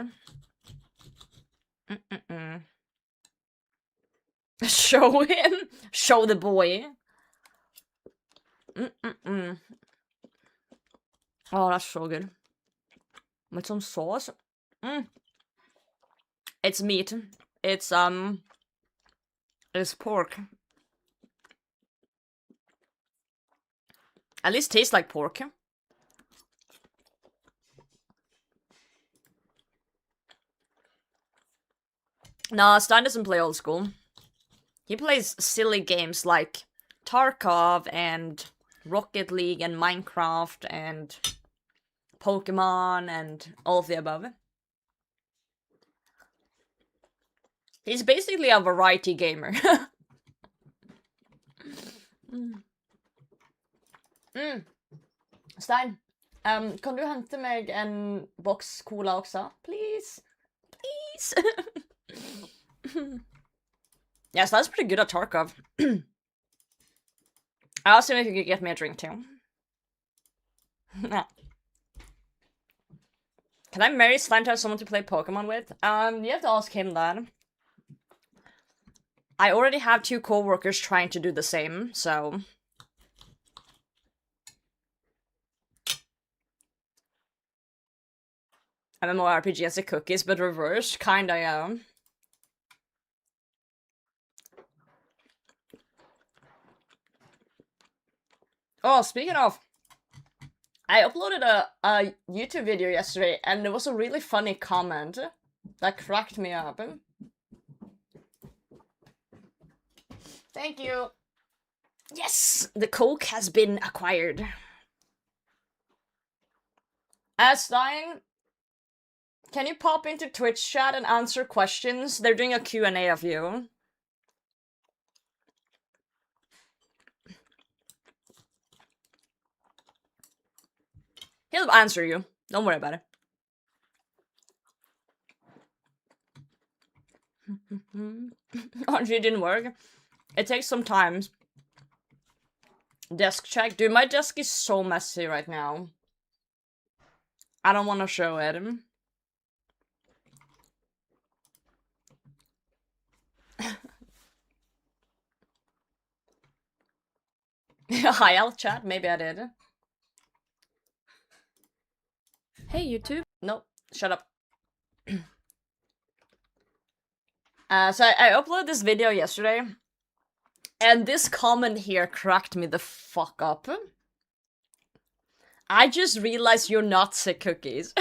Speaker 1: Show him. Show the boy. Oh, that's so good. With some sauce. It's meat. It's pork. At least tastes like pork. Nah, Stein doesn't play old school. He plays silly games like Tarkov and Rocket League and Minecraft and Pokemon and all of the above. He's basically a variety gamer. Stein, kan du hente meg en boks cola også? Please? Please? Yes, that's pretty good at Tarkov. I asked him if he could get me a drink too. Can I marry Slime to have someone to play Pokemon with? You have to ask him that. I already have 2 co-workers trying to do the same, so... MMORPG as a cookies, but reversed, kinda, yeah. Oh, speaking of, I uploaded a YouTube video yesterday, and there was a really funny comment that cracked me up. Thank you. Yes, the Coke has been acquired. Stein, can you pop into Twitch chat and answer questions? They're doing a Q&A of you. He'll answer you. Don't worry about it. Actually, it didn't work. It takes some time. Desk check. Dude, my desk is so messy right now. I don't want to show it. Hi, Al chat. Maybe I did. Hey, YouTube. No, shut up. So I uploaded this video yesterday, and this comment here cracked me the fuck up. I just realized you're not sick cookies.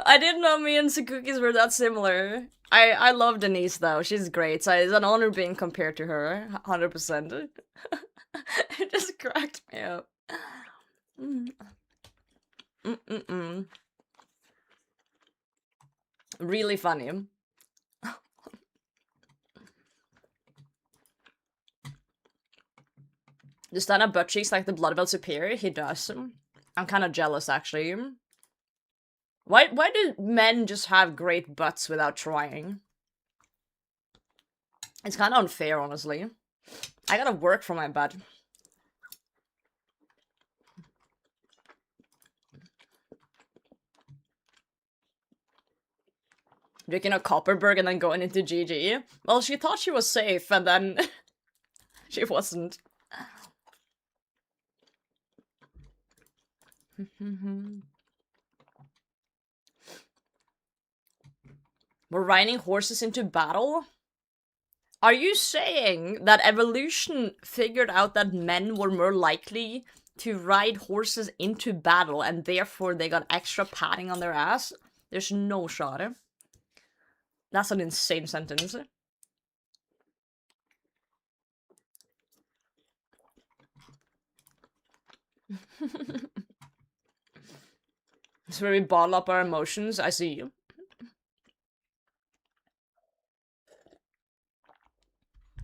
Speaker 1: I didn't know me and sick cookies were that similar. I love Denise though. She's great. So it's an honor being compared to her. 100%. It just cracked me up. Really funny. Does Dana butt cheeks like the Blood Belt Superior? He does. I'm kind of jealous, actually. Why do men just have great butts without trying? It's kind of unfair, honestly. I gotta work for my butt. Drinking a Copperberg and then going into GG? Well, she thought she was safe, and then she wasn't. We're riding horses into battle? Are you saying that evolution figured out that men were more likely to ride horses into battle and therefore they got extra padding on their ass? There's no shot. That's an insane sentence. It's where we bottle up our emotions. I see you.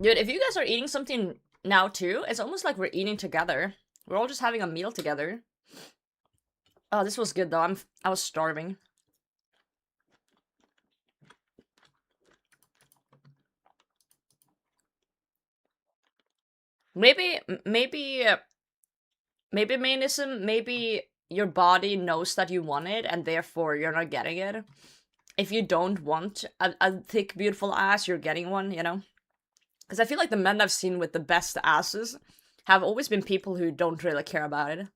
Speaker 1: Dude, if you guys are eating something now too, it's almost like we're eating together. We're all just having a meal together. Oh, this was good though. I was starving. Maybe mainism, maybe your body knows that you want it and therefore you're not getting it. If you don't want a thick, beautiful ass, you're getting one, you know? Because I feel like the men I've seen with the best asses have always been people who don't really care about it.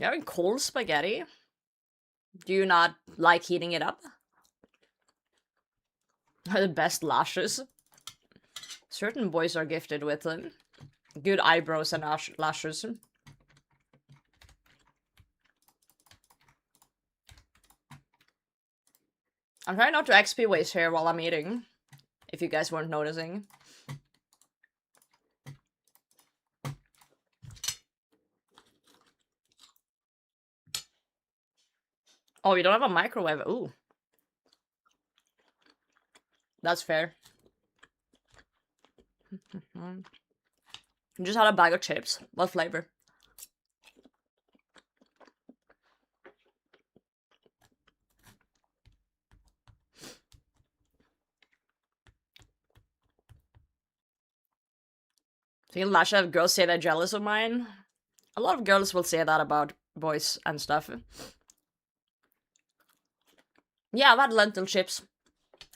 Speaker 1: You having cold spaghetti? Do you not like heating it up? The best lashes. Certain boys are gifted with good eyebrows and lashes. I'm trying not to XP waste here while I'm eating, if you guys weren't noticing. Oh, you don't have a microwave? Ooh. That's fair. You just had a bag of chips. What flavor? So you lash out girls say they're jealous of mine? A lot of girls will say that about boys and stuff. Yeah, I've had lentil chips.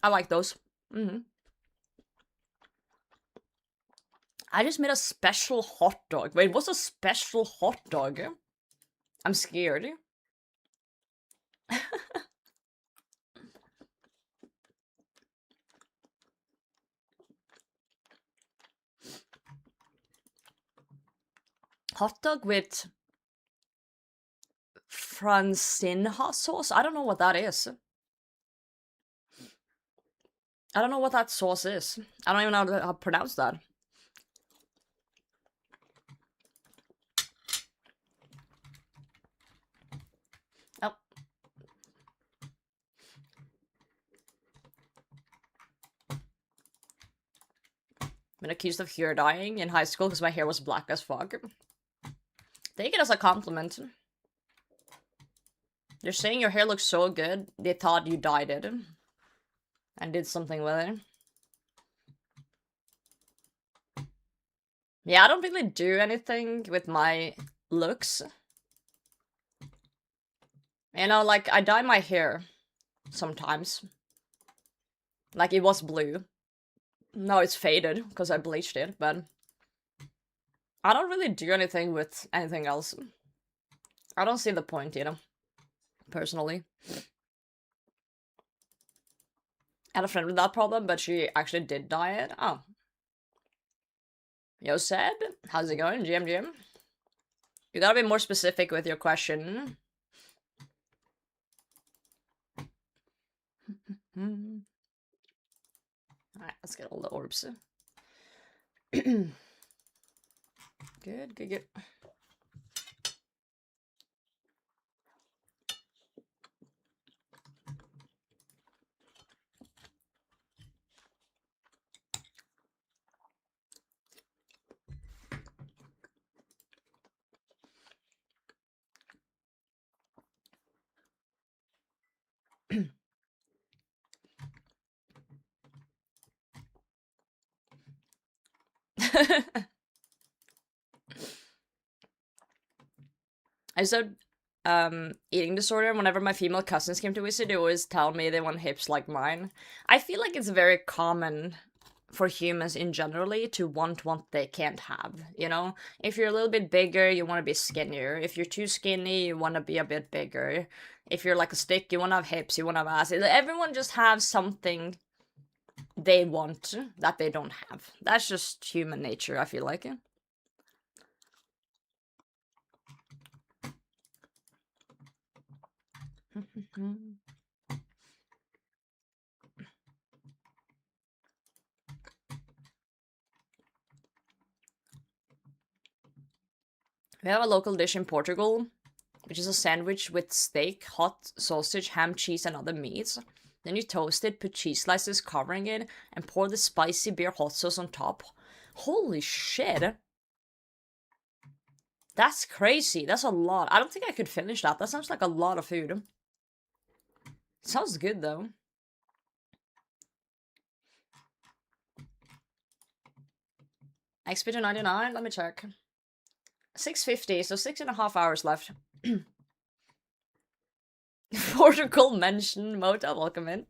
Speaker 1: I like those. I just made a special hot dog. Wait, what's a special hot dog? I'm scared. Hot dog with Francinha sauce? I don't know what that is. I don't know what that sauce is. I don't even know how to pronounce that. Oh. Been accused of hair dyeing in high school because my hair was black as fuck. Take it as a compliment. They're saying your hair looks so good, they thought you dyed it. And did something with it. Yeah, I don't really do anything with my looks. You know, like, I dye my hair sometimes. Like, it was blue. Now it's faded, because I bleached it, but I don't really do anything with anything else. I don't see the point, you know, personally. I had a friend with that problem, but she actually did dye it. Oh. Yo, Seb, how's it going, GM? You gotta be more specific with your question. Alright, let's get all the orbs. Good. I said, eating disorder. Whenever my female cousins came to visit, they always tell me they want hips like mine. I feel like it's very common for humans in generally to want what they can't have, you know? If you're a little bit bigger, you want to be skinnier. If you're too skinny, you want to be a bit bigger. If you're like a stick, you want to have hips, you want to have ass. Everyone just has something they want that they don't have. That's just human nature, I feel like. We have a local dish in Portugal, which is a sandwich with steak, hot sausage, ham, cheese, and other meats. Then you toast it, put cheese slices covering it, and pour the spicy beer hot sauce on top. Holy shit! That's crazy. That's a lot. I don't think I could finish that. That sounds like a lot of food. It sounds good though. XP to 99, let me check. 6:50, so 6.5 hours left. Portugal mention, Mota, welcome in.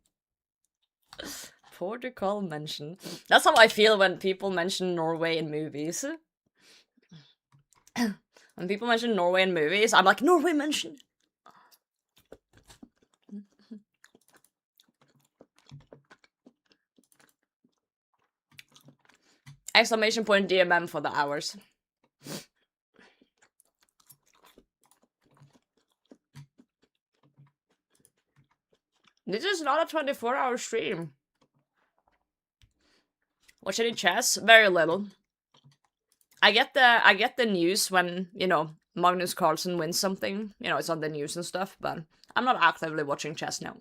Speaker 1: Portugal mention. That's how I feel when people mention Norway in movies. When people mention Norway in movies, I'm like, Norway mention! Exclamation point DMM for the hours. This is not a 24-hour stream. Watch any chess? Very little. I get the news when, you know, Magnus Carlsen wins something. You know, it's on the news and stuff, but I'm not actively watching chess now.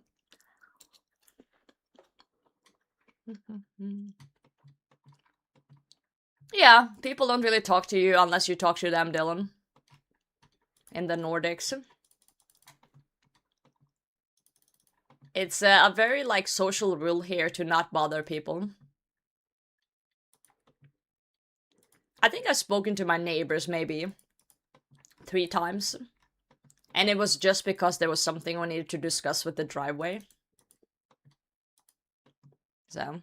Speaker 1: Yeah, people don't really talk to you unless you talk to them, Dylan. In the Nordics. It's a very, like, social rule here to not bother people. I think I've spoken to my neighbors maybe 3 times. And it was just because there was something we needed to discuss with the driveway. So.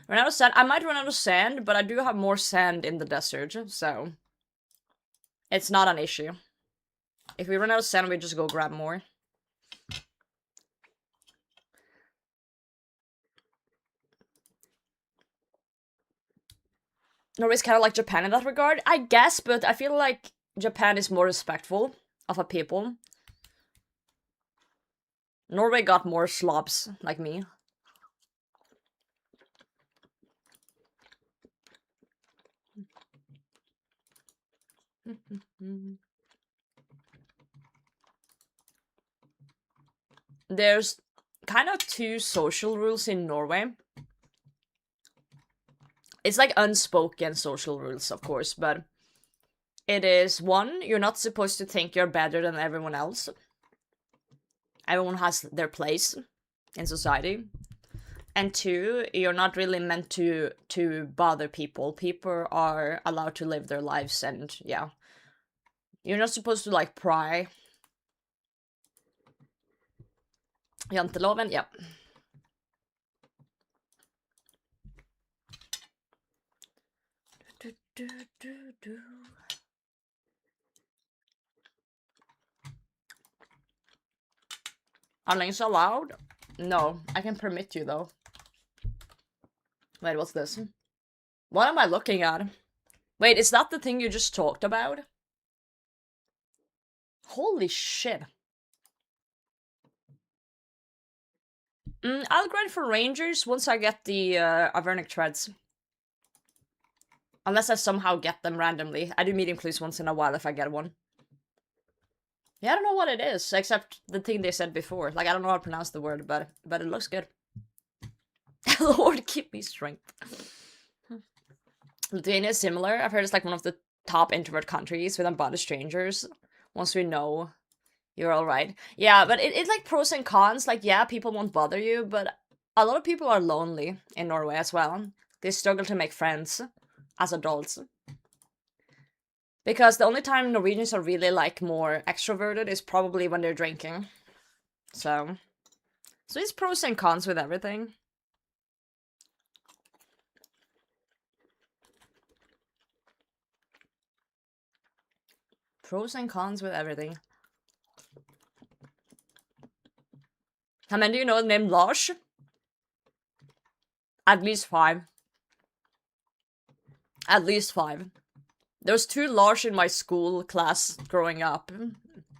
Speaker 1: Run out of sand. I might run out of sand, but I do have more sand in the desert, so. It's not an issue. If we run out of sand, we just go grab more. Norway's kind of like Japan in that regard, I guess, but I feel like Japan is more respectful of a people. Norway got more slobs, like me. There's kind of 2 social rules in Norway. It's like unspoken social rules, of course, but it is 1, you're not supposed to think you're better than everyone else. Everyone has their place in society. And two, you're not really meant to bother people. People are allowed to live their lives, and yeah. You're not supposed to, like, pry. Janteloven, yeah. Are links allowed? No, I can permit you though. Wait, what's this? What am I looking at? Wait, is that the thing you just talked about? Holy shit. I'll grind for Rangers once I get the Avernic Treads. Unless I somehow get them randomly. I do medium clues once in a while if I get one. Yeah, I don't know what it is, except the thing they said before. Like, I don't know how to pronounce the word, but it looks good. Lord, keep me strength. Lithuania is similar. I've heard it's like one of the top introvert countries with unbothered strangers. Once we know you're alright. Yeah, but it's like pros and cons. Like, yeah, people won't bother you, but a lot of people are lonely in Norway as well. They struggle to make friends as adults. Because the only time Norwegians are really, like, more extroverted is probably when they're drinking. So it's pros and cons with everything. Pros and cons with everything. How many do you know named Lars? At least 5. At least 5. There was 2 Lars in my school class growing up.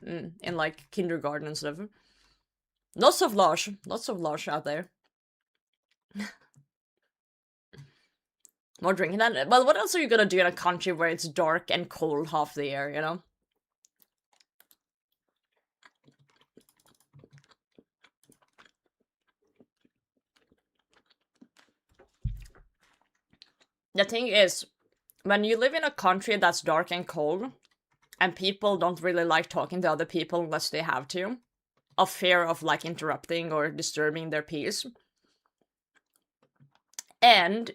Speaker 1: In, like, kindergarten and stuff. Lots of Lars out there. More drinking than. Well, what else are you gonna do in a country where it's dark and cold half the year, you know? The thing is, when you live in a country that's dark and cold, and people don't really like talking to other people unless they have to, of fear of, like, interrupting or disturbing their peace, and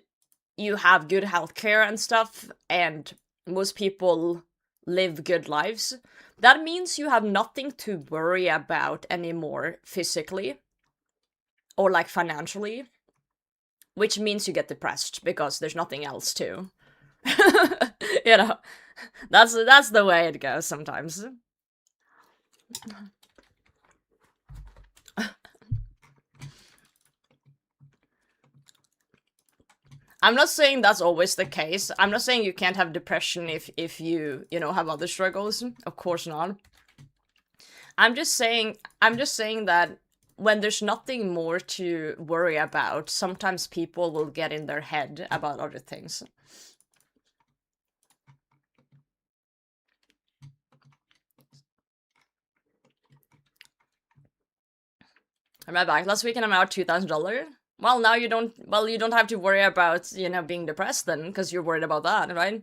Speaker 1: you have good healthcare and stuff, and most people live good lives, that means you have nothing to worry about anymore physically or, like, financially, which means you get depressed because there's nothing else to. You know, that's the way it goes sometimes. I'm not saying that's always the case. I'm not saying you can't have depression if you know, have other struggles. Of course not. I'm just saying that when there's nothing more to worry about, sometimes people will get in their head about other things. Am I back? Last weekend I'm out $2,000. Well, now you don't have to worry about, you know, being depressed then, because you're worried about that, right?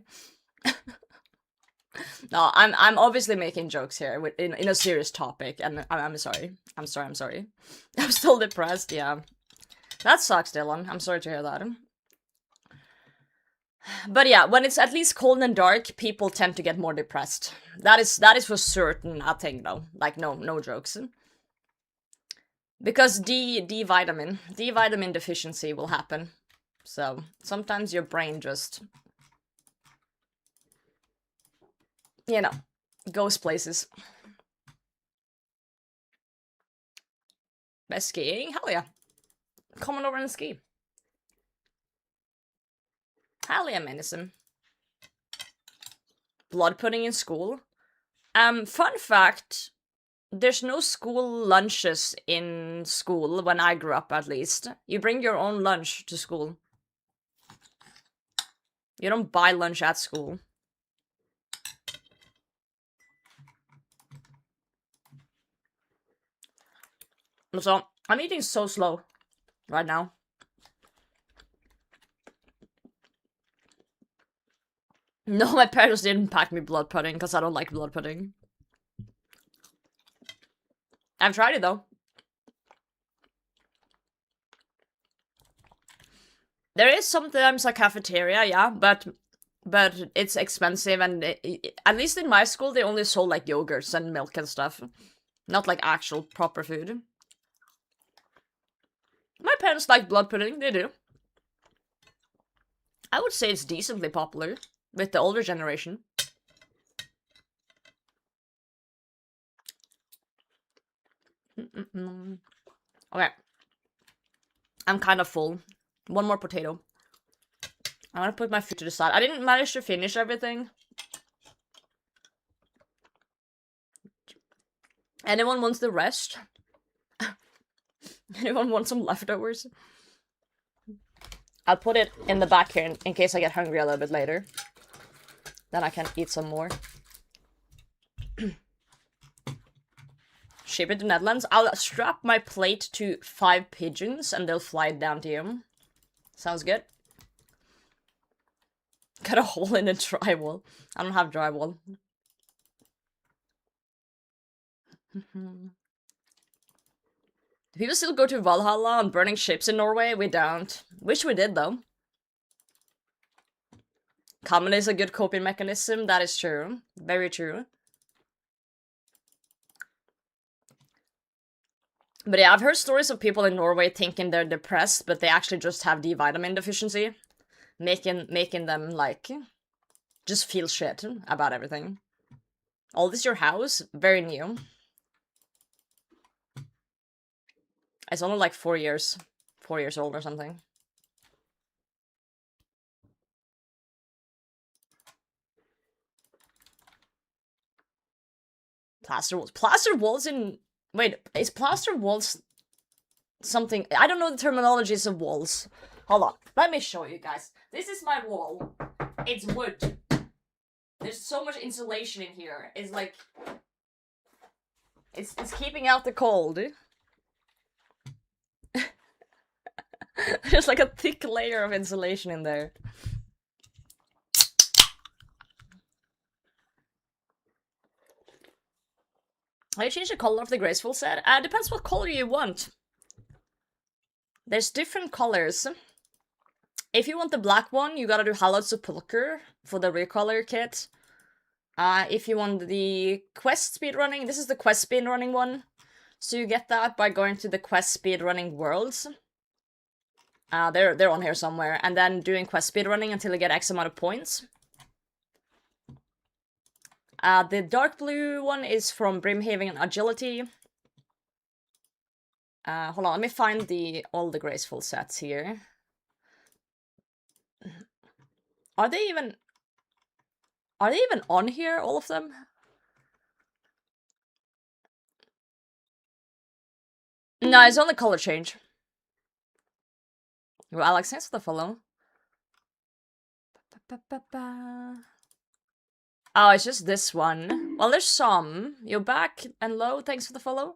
Speaker 1: No, I'm obviously making jokes here in a serious topic, and I'm sorry. I'm sorry. I'm still depressed, yeah. That sucks, Dylan. I'm sorry to hear that. But yeah, when it's at least cold and dark, people tend to get more depressed. That is for certain, I think, though. Like, no jokes. Because D vitamin deficiency will happen. So sometimes your brain just, you know, goes places. Best skiing? Hell yeah. Come on over and ski. Hell yeah, Menacem. Blood pudding in school? Fun fact, there's no school lunches in school, when I grew up at least. You bring your own lunch to school. You don't buy lunch at school. So, I'm eating so slow right now. No, my parents didn't pack me blood pudding because I don't like blood pudding. I've tried it though. There is sometimes a cafeteria, yeah, but it's expensive, and at least in my school they only sold like yogurts and milk and stuff, not like actual proper food. My parents like blood pudding, they do. I would say it's decently popular with the older generation. Okay. I'm kind of full. One more potato. I'm gonna put my food to the side. I didn't manage to finish everything. Anyone wants the rest? Anyone want some leftovers? I'll put it in the back here in case I get hungry a little bit later. Then I can eat some more. Ship it to Netherlands. I'll strap my plate to 5 pigeons and they'll fly it down to you. Sounds good. Got a hole in the drywall. I don't have drywall. Do people still go to Valhalla on burning ships in Norway? We don't. Wish we did, though. Comedy is a good coping mechanism. That is true. Very true. But yeah, I've heard stories of people in Norway thinking they're depressed, but they actually just have D vitamin deficiency. Making them, like, just feel shit about everything. Oh, this is your house? Very new. It's only like 4 years. 4 years old or something. Plaster walls. Plaster walls in... Wait, is plaster walls something... I don't know the terminologies of walls. Hold on. Let me show you guys. This is my wall. It's wood. There's so much insulation in here. It's like... It's keeping out the cold. There's like a thick layer of insulation in there. How do you change the color of the graceful set? Depends what color you want. There's different colors. If you want the black one, you gotta do Hallowed Sepulchre for the recolor kit. If you want the quest speedrunning, this is the quest speedrunning one. So you get that by going to the quest speedrunning worlds. They're on here somewhere. And then doing quest speedrunning until you get X amount of points. The dark blue one is from Brimhaven and Agility. Hold on, let me find all the graceful sets here. Are they even on here, all of them? No, it's only color change. Well, Alex, thanks for the follow. Oh, it's just this one. Well, there's some. You're back and low, thanks for the follow.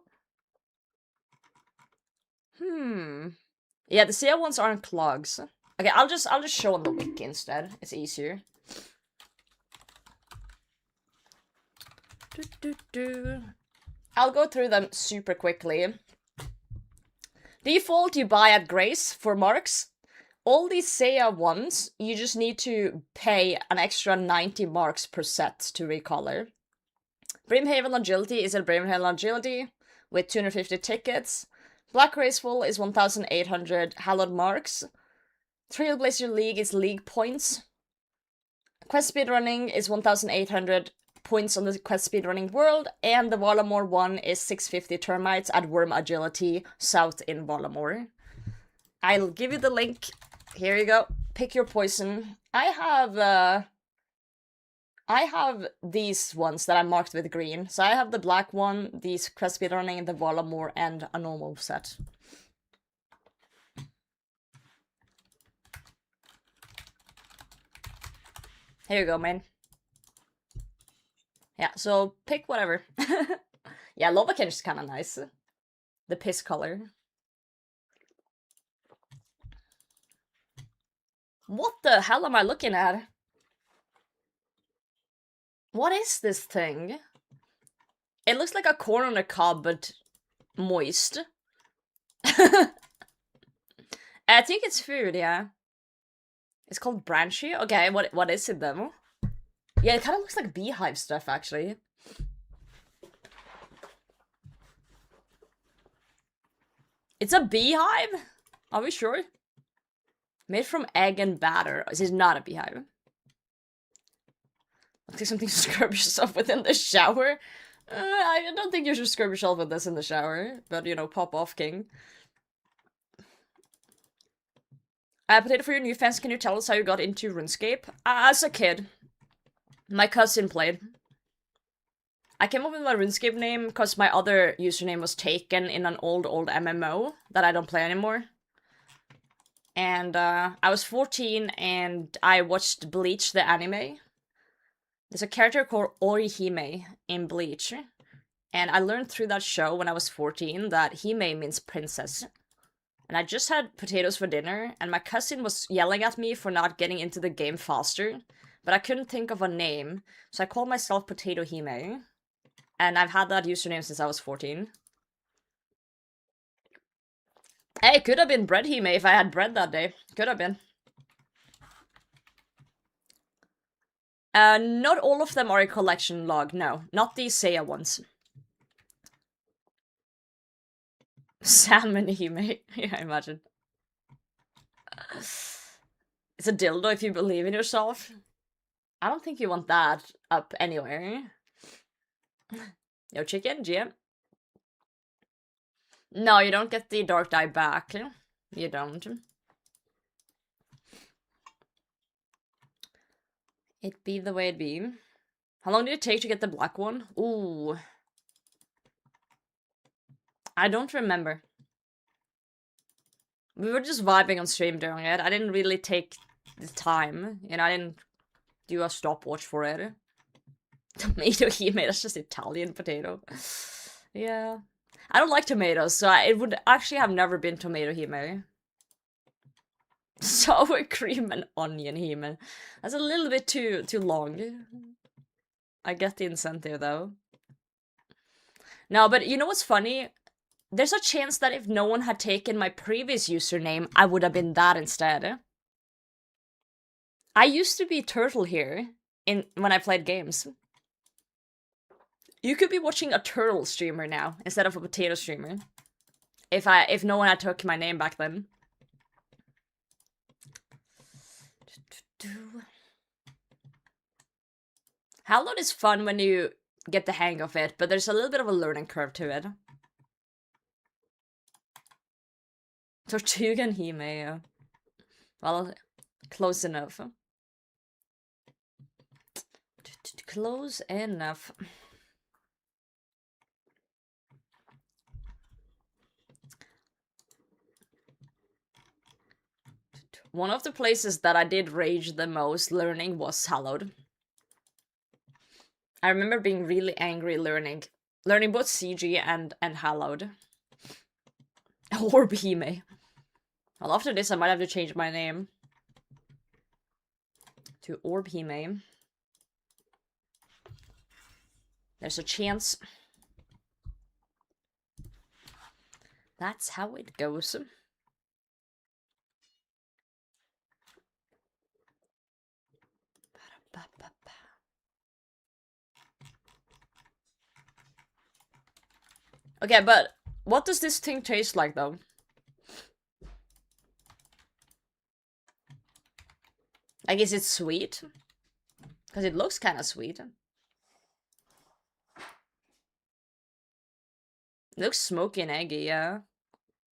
Speaker 1: Yeah, the CL ones aren't clogs. Okay, I'll just show on the wiki instead. It's easier. I'll go through them super quickly. Default, you buy at Grace for marks. All these Seiya ones, you just need to pay an extra 90 marks per set to recolor. Brimhaven Agility is a Brimhaven Agility with 250 tickets. Black Graceful is 1,800 hallowed marks. Trailblazer League is league points. Quest Speedrunning is 1,800 points on the Quest Speedrunning world, and the Valamore one is 650 termites at Worm Agility South in Valamore. I'll give you the link. Here you go. Pick your poison. I have these ones that I marked with green. So I have the black one, these Quest Speedrunning, the Valamore, and a normal set. Here you go, man. Yeah, so pick whatever. Yeah, Lobakin is kind of nice. The piss color. What the hell am I looking at? What is this thing? It looks like a corn on a cob, but moist. I think it's food, yeah. It's called branchy? Okay, what is it then? Yeah, it kind of looks like beehive stuff, actually. It's a beehive? Are we sure? Made from egg and batter. This is not a beehive. Looks like something to scrub yourself with in the shower. I don't think you should scrub yourself with this in the shower. But, you know, pop off, king. Potato, for your new fans, can you tell us how you got into Runescape? As a kid, my cousin played. I came up with my Runescape name because my other username was taken in an old MMO that I don't play anymore. And I was 14 and I watched Bleach the anime. There's a character called Orihime in Bleach. And I learned through that show when I was 14 that Hime means princess. And I just had potatoes for dinner, and my cousin was yelling at me for not getting into the game faster. But I couldn't think of a name, so I called myself Potato Hime. And I've had that username since I was 14. Hey, it could have been Bread Hime if I had bread that day. Could have been. Not all of them are a collection log, no. Not the Seiya ones. Salmon Hime. Yeah, imagine. It's a dildo if you believe in yourself. I don't think you want that up anywhere. Yo, chicken, GM. No, you don't get the dark dye back. You don't. It be the way it be. How long did it take to get the black one? Ooh. I don't remember. We were just vibing on stream during it. I didn't really take the time. You know, I didn't do a stopwatch for it. Tomato Hime, that's just Italian potato. Yeah. I don't like tomatoes, so it would actually have never been Tomato Hime. Sour cream and onion Hime. That's a little bit too long. I get the incentive though. No, but you know what's funny? There's a chance that if no one had taken my previous username, I would have been that instead. I used to be Turtle here when I played games. You could be watching a turtle streamer now instead of a potato streamer. If no one had took my name back then. Hallowed is fun when you get the hang of it, but there's a little bit of a learning curve to it. Tortuga and Hime. Well, close enough. Close enough. One of the places that I did rage the most learning was Hallowed. I remember being really angry learning both CG and Hallowed. Orb Hime. Well, after this I might have to change my name to Orb Hime. There's a chance. That's how it goes. Okay, but what does this thing taste like, though? I guess it's sweet. Because it looks kind of sweet. It looks smoky and eggy, yeah.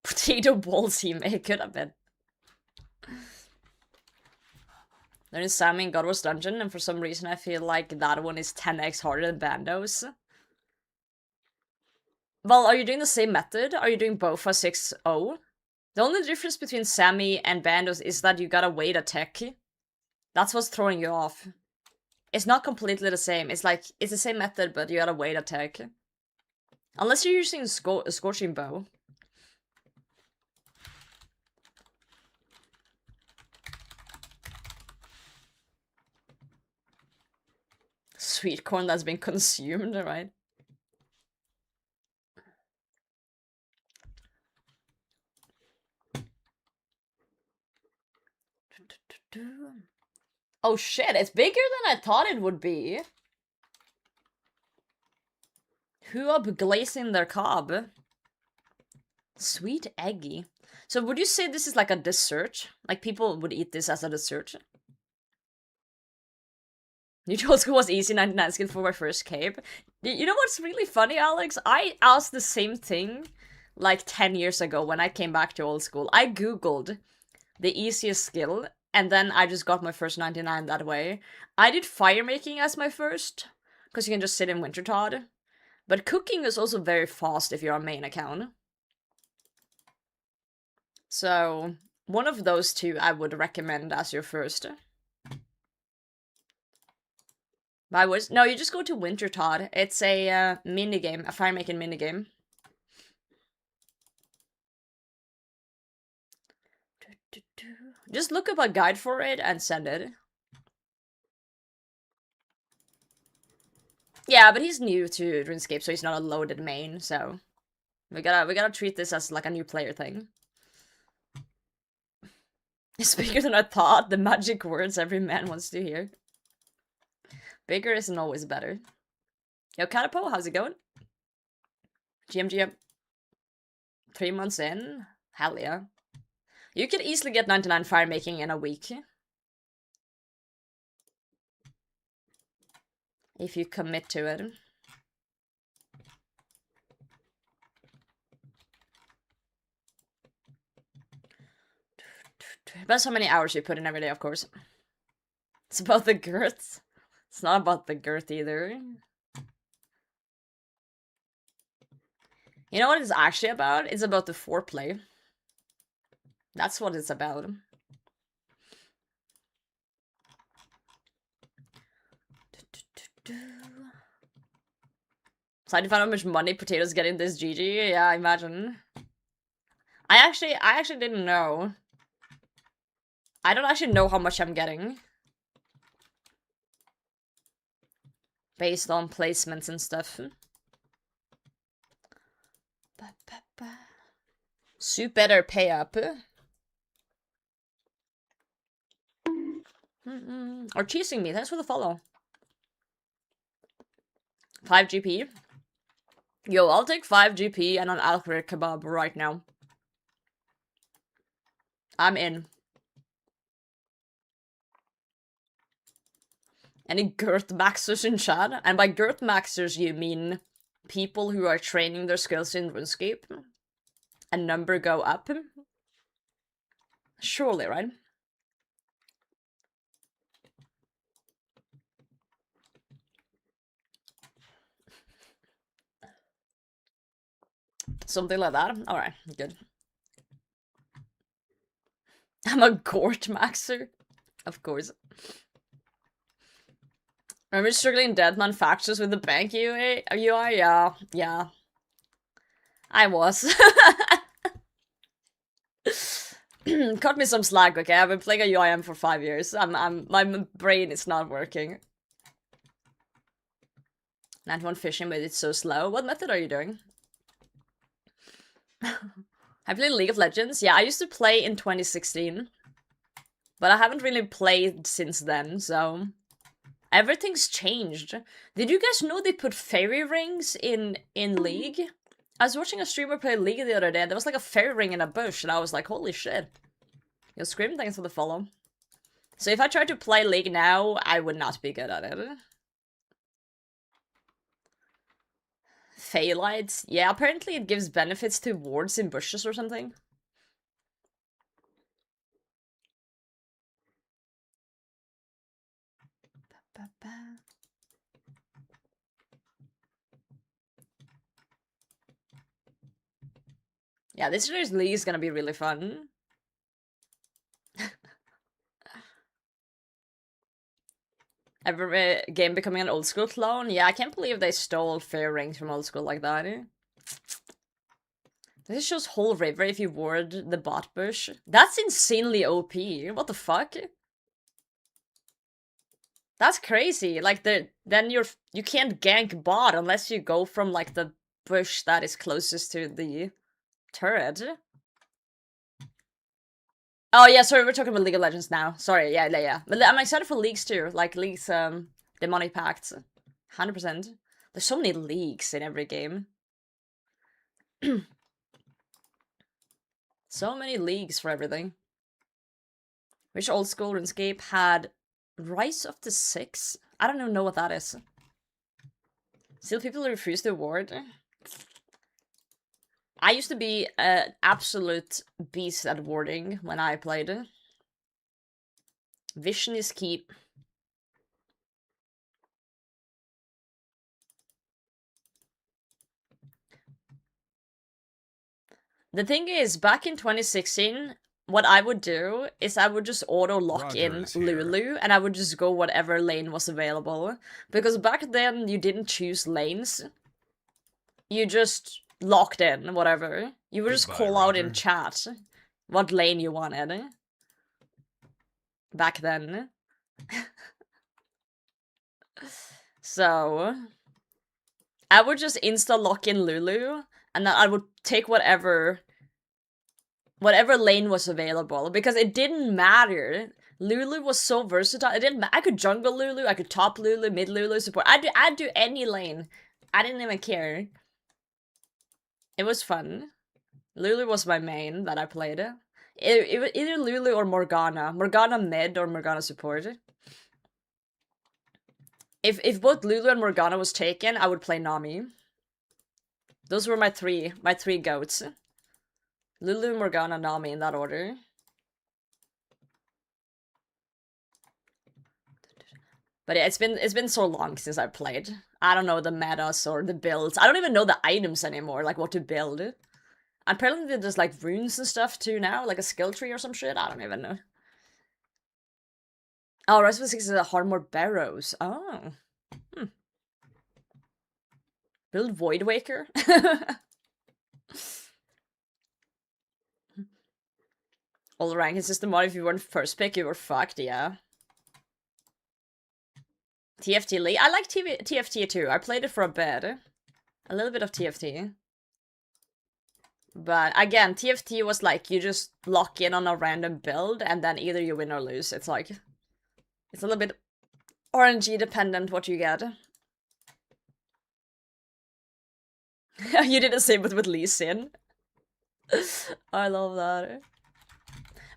Speaker 1: Potato balls he made, could have been. There is Sammy in God Wars Dungeon, and for some reason I feel like that one is 10x harder than Bandos. Well, are you doing the same method? Are you doing both a 6-0? The only difference between Sammy and Bandos is that you gotta wait a tech. That's what's throwing you off. It's not completely the same. It's like, it's the same method, but you gotta wait a tech. Unless you're using a Scorching Bow. Sweet corn that's been consumed, right? Oh shit, it's bigger than I thought it would be. Who up glazing their cob? Sweet eggy. So would you say this is like a dessert? Like people would eat this as a dessert? Neutral school was easy 99 skin for my first cape. You know what's really funny, Alex? I asked the same thing like 10 years ago when I came back to old school. I googled the easiest skill, and then I just got my first 99 that way. I did fire making as my first, because you can just sit in Wintertod. But cooking is also very fast if you're on main account. So, one of those two I would recommend as your first. No, you just go to Wintertod. It's a minigame, a fire making minigame. Just look up a guide for it and send it. Yeah, but he's new to Runescape, so he's not a loaded main, so we gotta treat this as like a new player thing. It's bigger than I thought, the magic words every man wants to hear. Bigger isn't always better. Yo, Catapo, how's it going? GM. 3 months in? Hell yeah. You could easily get 99 fire making in a week. If you commit to it. Depends how many hours you put in every day, of course. It's about the girth. It's not about the girth either. You know what it's actually about? It's about the foreplay. That's what it's about. So I find how much money potatoes get in this GG. Yeah, I imagine. I actually didn't know. I don't actually know how much I'm getting. Based on placements and stuff. Soup better pay up. Or cheesing me, thanks for the follow. 5 GP. Yo, I'll take 5 GP and an Alfred kebab right now. I'm in. Any girth maxers in chat? And by girth maxers you mean people who are training their skills in RuneScape? And number go up? Surely, right? Something like that? Alright, good. I'm a Gort maxer. Of course. Remember struggling dead manufacturers with the bank UI? Yeah. I was. Cut me some slack, okay? I've been playing a UIM for 5 years. My brain is not working. 91 fishing, but it's so slow. What method are you doing? I played League of Legends. Yeah, I used to play in 2016. But I haven't really played since then, so... Everything's changed. Did you guys know they put fairy rings in League? I was watching a streamer play League the other day, and there was like a fairy ring in a bush, and I was like, holy shit. Yo, Scream, thanks for the follow. So if I tried to play League now, I would not be good at it. Phalites? Yeah, apparently it gives benefits to wards in bushes or something. Yeah, this year's League is gonna be really fun. Every game becoming an old school clone? Yeah, I can't believe they stole fair rings from old school like that. This shows whole river if you ward the bot bush. That's insanely OP. What the fuck? That's crazy. Like then you can't gank bot unless you go from like the bush that is closest to the turret. Oh yeah, sorry, we're talking about League of Legends now. Sorry, yeah. But I'm excited for leagues too, like leagues, demonic pacts, 100%. There's so many leagues in every game. So many leagues for everything. Which old school RuneScape had Rise of the Six? I don't even know what that is. Still people refuse the award. I used to be an absolute beast at warding when I played. Vision is key. The thing is, back in 2016, what I would do is I would just auto lock in Lulu and I would just go whatever lane was available. Because back then you didn't choose lanes. You just locked in whatever. You would just call out in chat what lane you wanted. Back then. So I would just insta lock in Lulu and then I would take whatever lane was available, because it didn't matter. Lulu was so versatile. It didn't I could jungle Lulu, I could top Lulu, mid Lulu, support. I'd do any lane. I didn't even care. It was fun. Lulu was my main that I played. Either Lulu or Morgana. Morgana mid or Morgana support. If both Lulu and Morgana was taken, I would play Nami. Those were my three goats. Lulu, Morgana, Nami in that order. But yeah, it's been so long since I played. I don't know the metas or the builds. I don't even know the items anymore, like what to build. Apparently there's like runes and stuff too now, like a skill tree or some shit. I don't even know. Oh, Rise of 6 is a Hardmore Barrows. Oh. Build Voidwaker? All the ranking system mod, if you weren't first pick, you were fucked, yeah. TFT League. I like TFT too. I played it for a bit. A little bit of TFT. But again, TFT was like, you just lock in on a random build and then either you win or lose. It's like, it's a little bit RNG dependent what you get. You did the same with Lee Sin. I love that.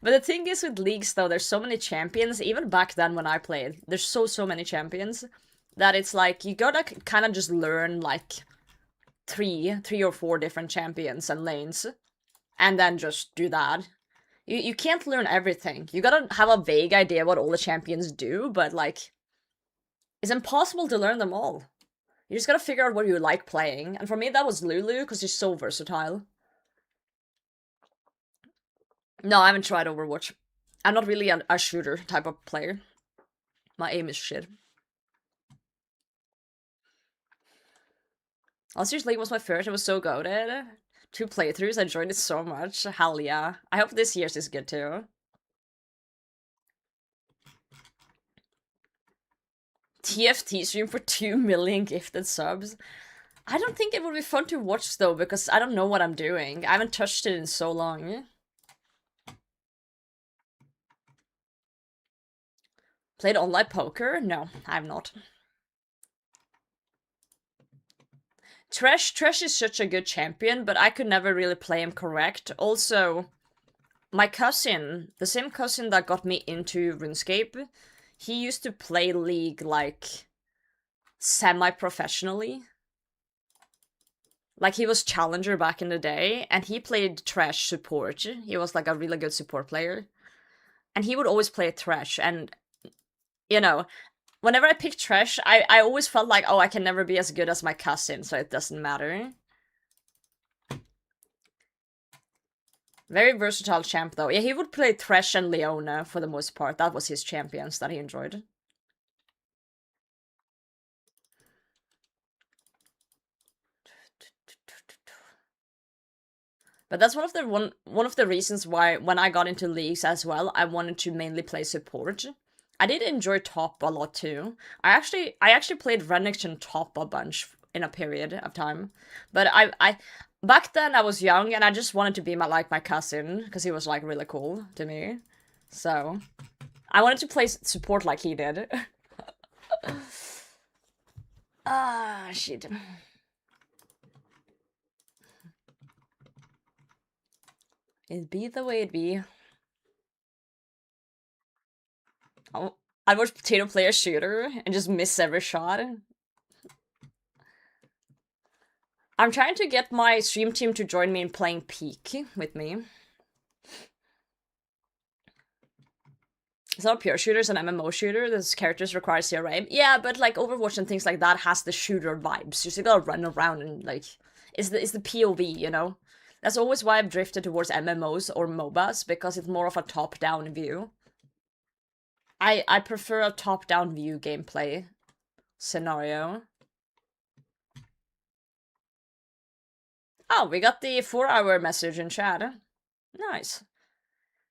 Speaker 1: But the thing is with leagues though, there's so many champions, even back then when I played, there's so many champions, that it's like, you gotta kind of just learn like three or four different champions and lanes, and then just do that. You can't learn everything. You gotta have a vague idea what all the champions do, but like, it's impossible to learn them all. You just gotta figure out what you like playing, and for me that was Lulu, because she's so versatile. No, I haven't tried Overwatch. I'm not really a shooter type of player. My aim is shit. Last League was my first. It was so goated. 2 playthroughs. I enjoyed it so much. Hell yeah. I hope this year's is good too. TFT stream for 2 million gifted subs. I don't think it would be fun to watch though, because I don't know what I'm doing. I haven't touched it in so long. Played online poker? No, I have not. Trash is such a good champion, but I could never really play him correct. Also, my cousin, the same cousin that got me into RuneScape, he used to play League, like, semi-professionally. Like, he was Challenger back in the day, and he played Trash support. He was, like, a really good support player. And he would always play Trash, and, you know, whenever I picked Trash, I always felt like, oh, I can never be as good as my cousin, so it doesn't matter. Very versatile champ, though. Yeah, he would play Thresh and Leona for the most part. That was his champions that he enjoyed. But that's one of the reasons why when I got into leagues as well, I wanted to mainly play support. I did enjoy top a lot too. I actually played Renekton top a bunch in a period of time. But I back then I was young and I just wanted to be like my cousin, because he was like really cool to me. So, I wanted to play support like he did. Ah, shit. It be the way it be. I watch Potato play a shooter and just miss every shot. I'm trying to get my stream team to join me in playing Peak with me. It's not a pure shooter, it's an MMO shooter. Those characters require zero aim. Yeah, but like Overwatch and things like that has the shooter vibes. You still gotta run around and like it's the POV, you know? That's always why I've drifted towards MMOs or MOBAs, because it's more of a top-down view. I prefer a top-down view gameplay scenario. Oh, we got the 4-hour message in chat. Nice.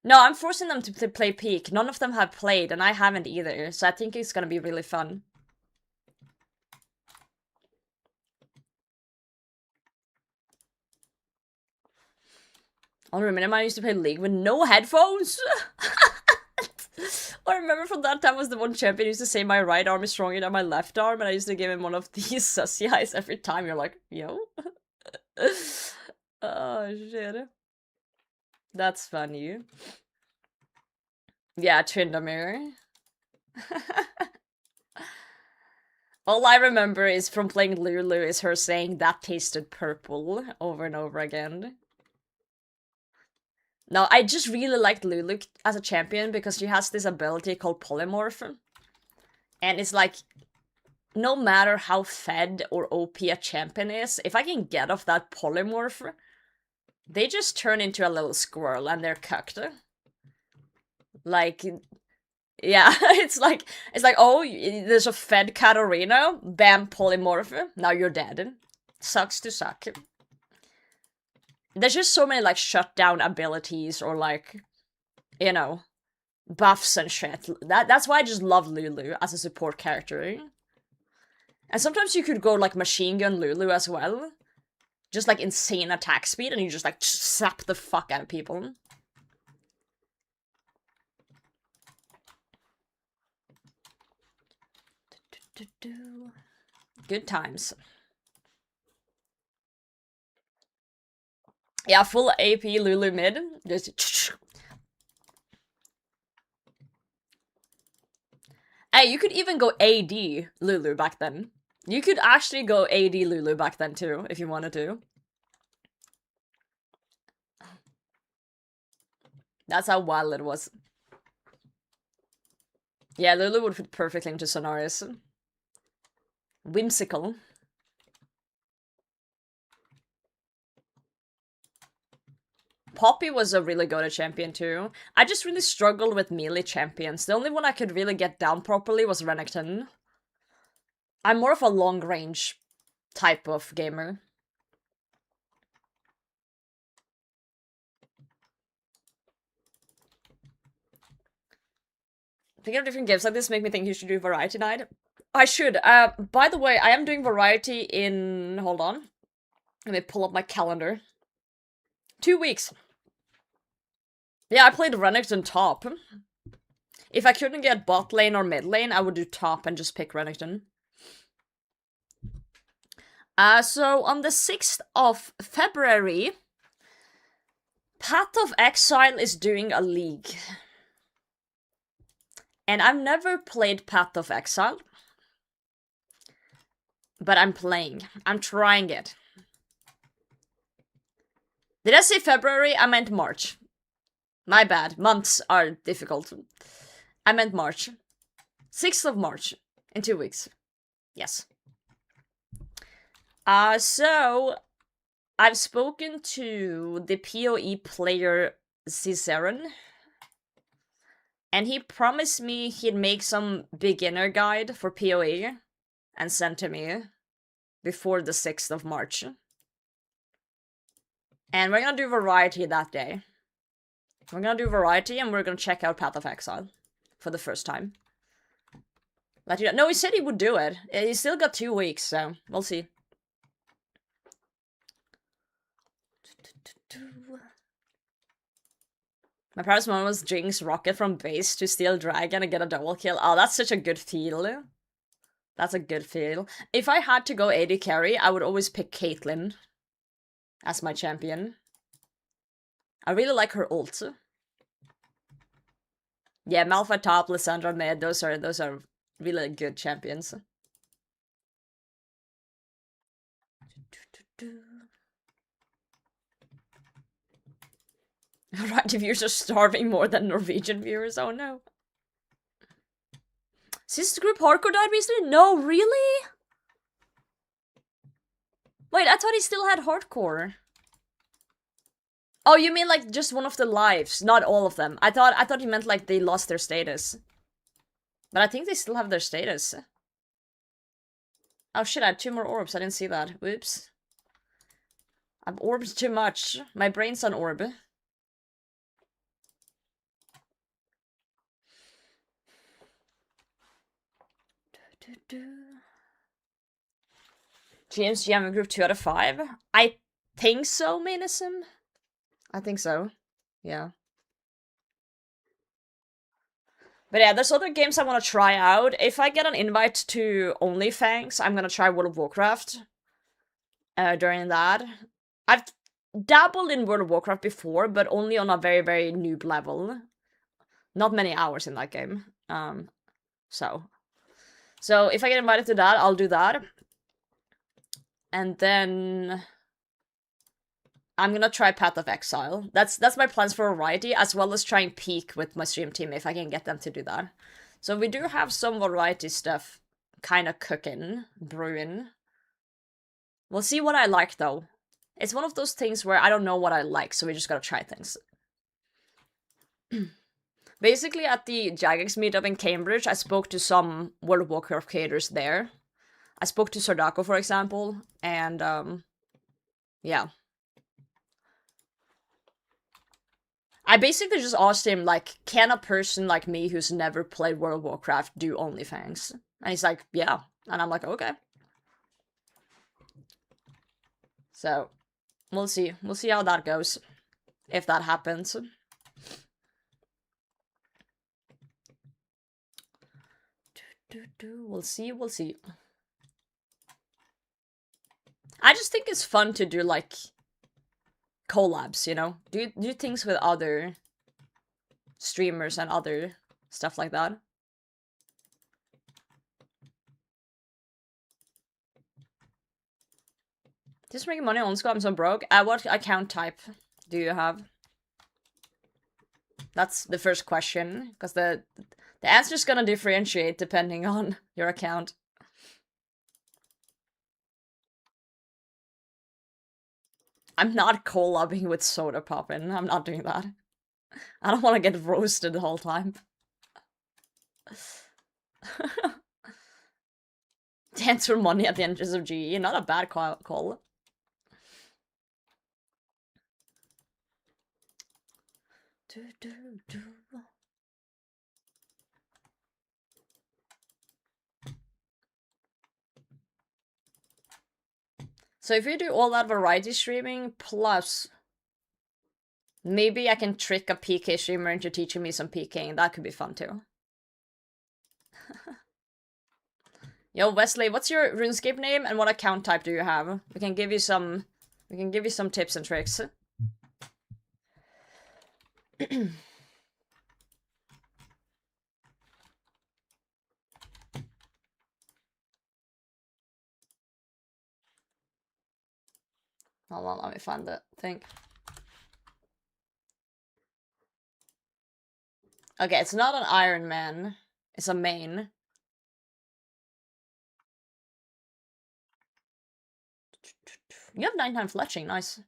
Speaker 1: No, I'm forcing them to play Peak. None of them have played, and I haven't either, so I think it's gonna be really fun. I remember I used to play League with no headphones! I remember from that time was the one champion used to say my right arm is stronger than my left arm, and I used to give him one of these sussy eyes every time. You're like, yo? Oh, shit. That's funny. Yeah, Tryndamere. All I remember is from playing Lulu is her saying that tasted purple over and over again. No, I just really liked Lulu as a champion because she has this ability called Polymorph. And it's like, no matter how fed or OP a champion is, if I can get off that Polymorph, they just turn into a little squirrel and they're cucked. Like, yeah, it's like, oh, there's a fed Katarina, bam, Polymorph, now you're dead. Sucks to suck. There's just so many, like, shutdown abilities or, like, you know, buffs and shit. That's why I just love Lulu as a support character. And sometimes you could go, like, machine gun Lulu as well. Just, like, insane attack speed, and you just, like, slap the fuck out of people. Good times. Yeah, full AP Lulu mid. Just... Hey, you could even go AD Lulu back then. You could actually go AD Lulu back then too, if you wanted to. That's how wild it was. Yeah, Lulu would fit perfectly into Sonaris. Whimsical. Poppy was a really good champion too. I just really struggled with melee champions. The only one I could really get down properly was Renekton. I'm more of a long range type of gamer. Thinking of different games like this make me think you should do variety night. I should. By the way, I am doing variety in... Hold on. Let me pull up my calendar. 2 weeks. Yeah, I played Renekton top. If I couldn't get bot lane or mid lane, I would do top and just pick Renekton. So on the 6th of February, Path of Exile is doing a league. And I've never played Path of Exile. But I'm playing. I'm trying it. Did I say February? I meant March. My bad. Months are difficult. I meant March. 6th of March. In 2 weeks. Yes. So... I've spoken to the PoE player Ciceron. And he promised me he'd make some beginner guide for PoE. And send to me. Before the 6th of March. And we're gonna do variety that day. We're gonna do variety and we're gonna check out Path of Exile. For the first time. Let you know. No, he said he would do it. He's still got 2 weeks, so we'll see. My proudest moment was Jinx rocket from base to steal dragon and get a double kill. Oh, that's such a good feel. That's a good feel. If I had to go AD carry, I would always pick Caitlyn as my champion. I really like her ult. Yeah, Malphite top, Lissandra mid, those are really good champions. Right, viewers are starving more than Norwegian viewers, oh no. Sister group hardcore died recently? No, really? Wait, I thought he still had hardcore. Oh, you mean like just one of the lives, not all of them. I thought you meant like they lost their status. But I think they still have their status. Oh shit, I had 2 more orbs, I didn't see that. Whoops. I've orbs too much. My brain's on orb. James GM group 2 out of 5? I think so, Minism. I think so. Yeah. But yeah, there's other games I want to try out. If I get an invite to OnlyFans, I'm gonna try World of Warcraft. During that. I've dabbled in World of Warcraft before, but only on a very, very noob level. Not many hours in that game. So if I get invited to that, I'll do that. And then I'm gonna try Path of Exile. That's my plans for variety, as well as trying Peak with my stream team if I can get them to do that. So we do have some variety stuff kind of cooking, brewing. We'll see what I like though. It's one of those things where I don't know what I like, so we just gotta try things. Basically, at the Jagex meetup in Cambridge, I spoke to some World of Warcraft creators there. I spoke to Sardako, for example, and yeah. I basically just asked him, like, can a person like me who's never played World of Warcraft do OnlyFans? And he's like, yeah. And I'm like, okay. So, we'll see. We'll see how that goes. If that happens. We'll see, we'll see. I just think it's fun to do, like, collabs, you know? Do things with other streamers and other stuff like that. Just making money on school, I'm so broke. What account type do you have? That's the first question, because the answer's gonna differentiate depending on your account. I'm not collabing with Soda Poppin'. I'm not doing that. I don't want to get roasted the whole time. Dance for money at the entrance of GE. Not a bad call. So if you do all that variety streaming, plus maybe I can trick a PK streamer into teaching me some PKing, that could be fun too. Yo, Wesley, what's your RuneScape name and what account type do you have? We can give you some tips and tricks. Hold on, let me find the thing. Okay, it's not an Iron Man. It's a main. You have 9 times fletching, nice.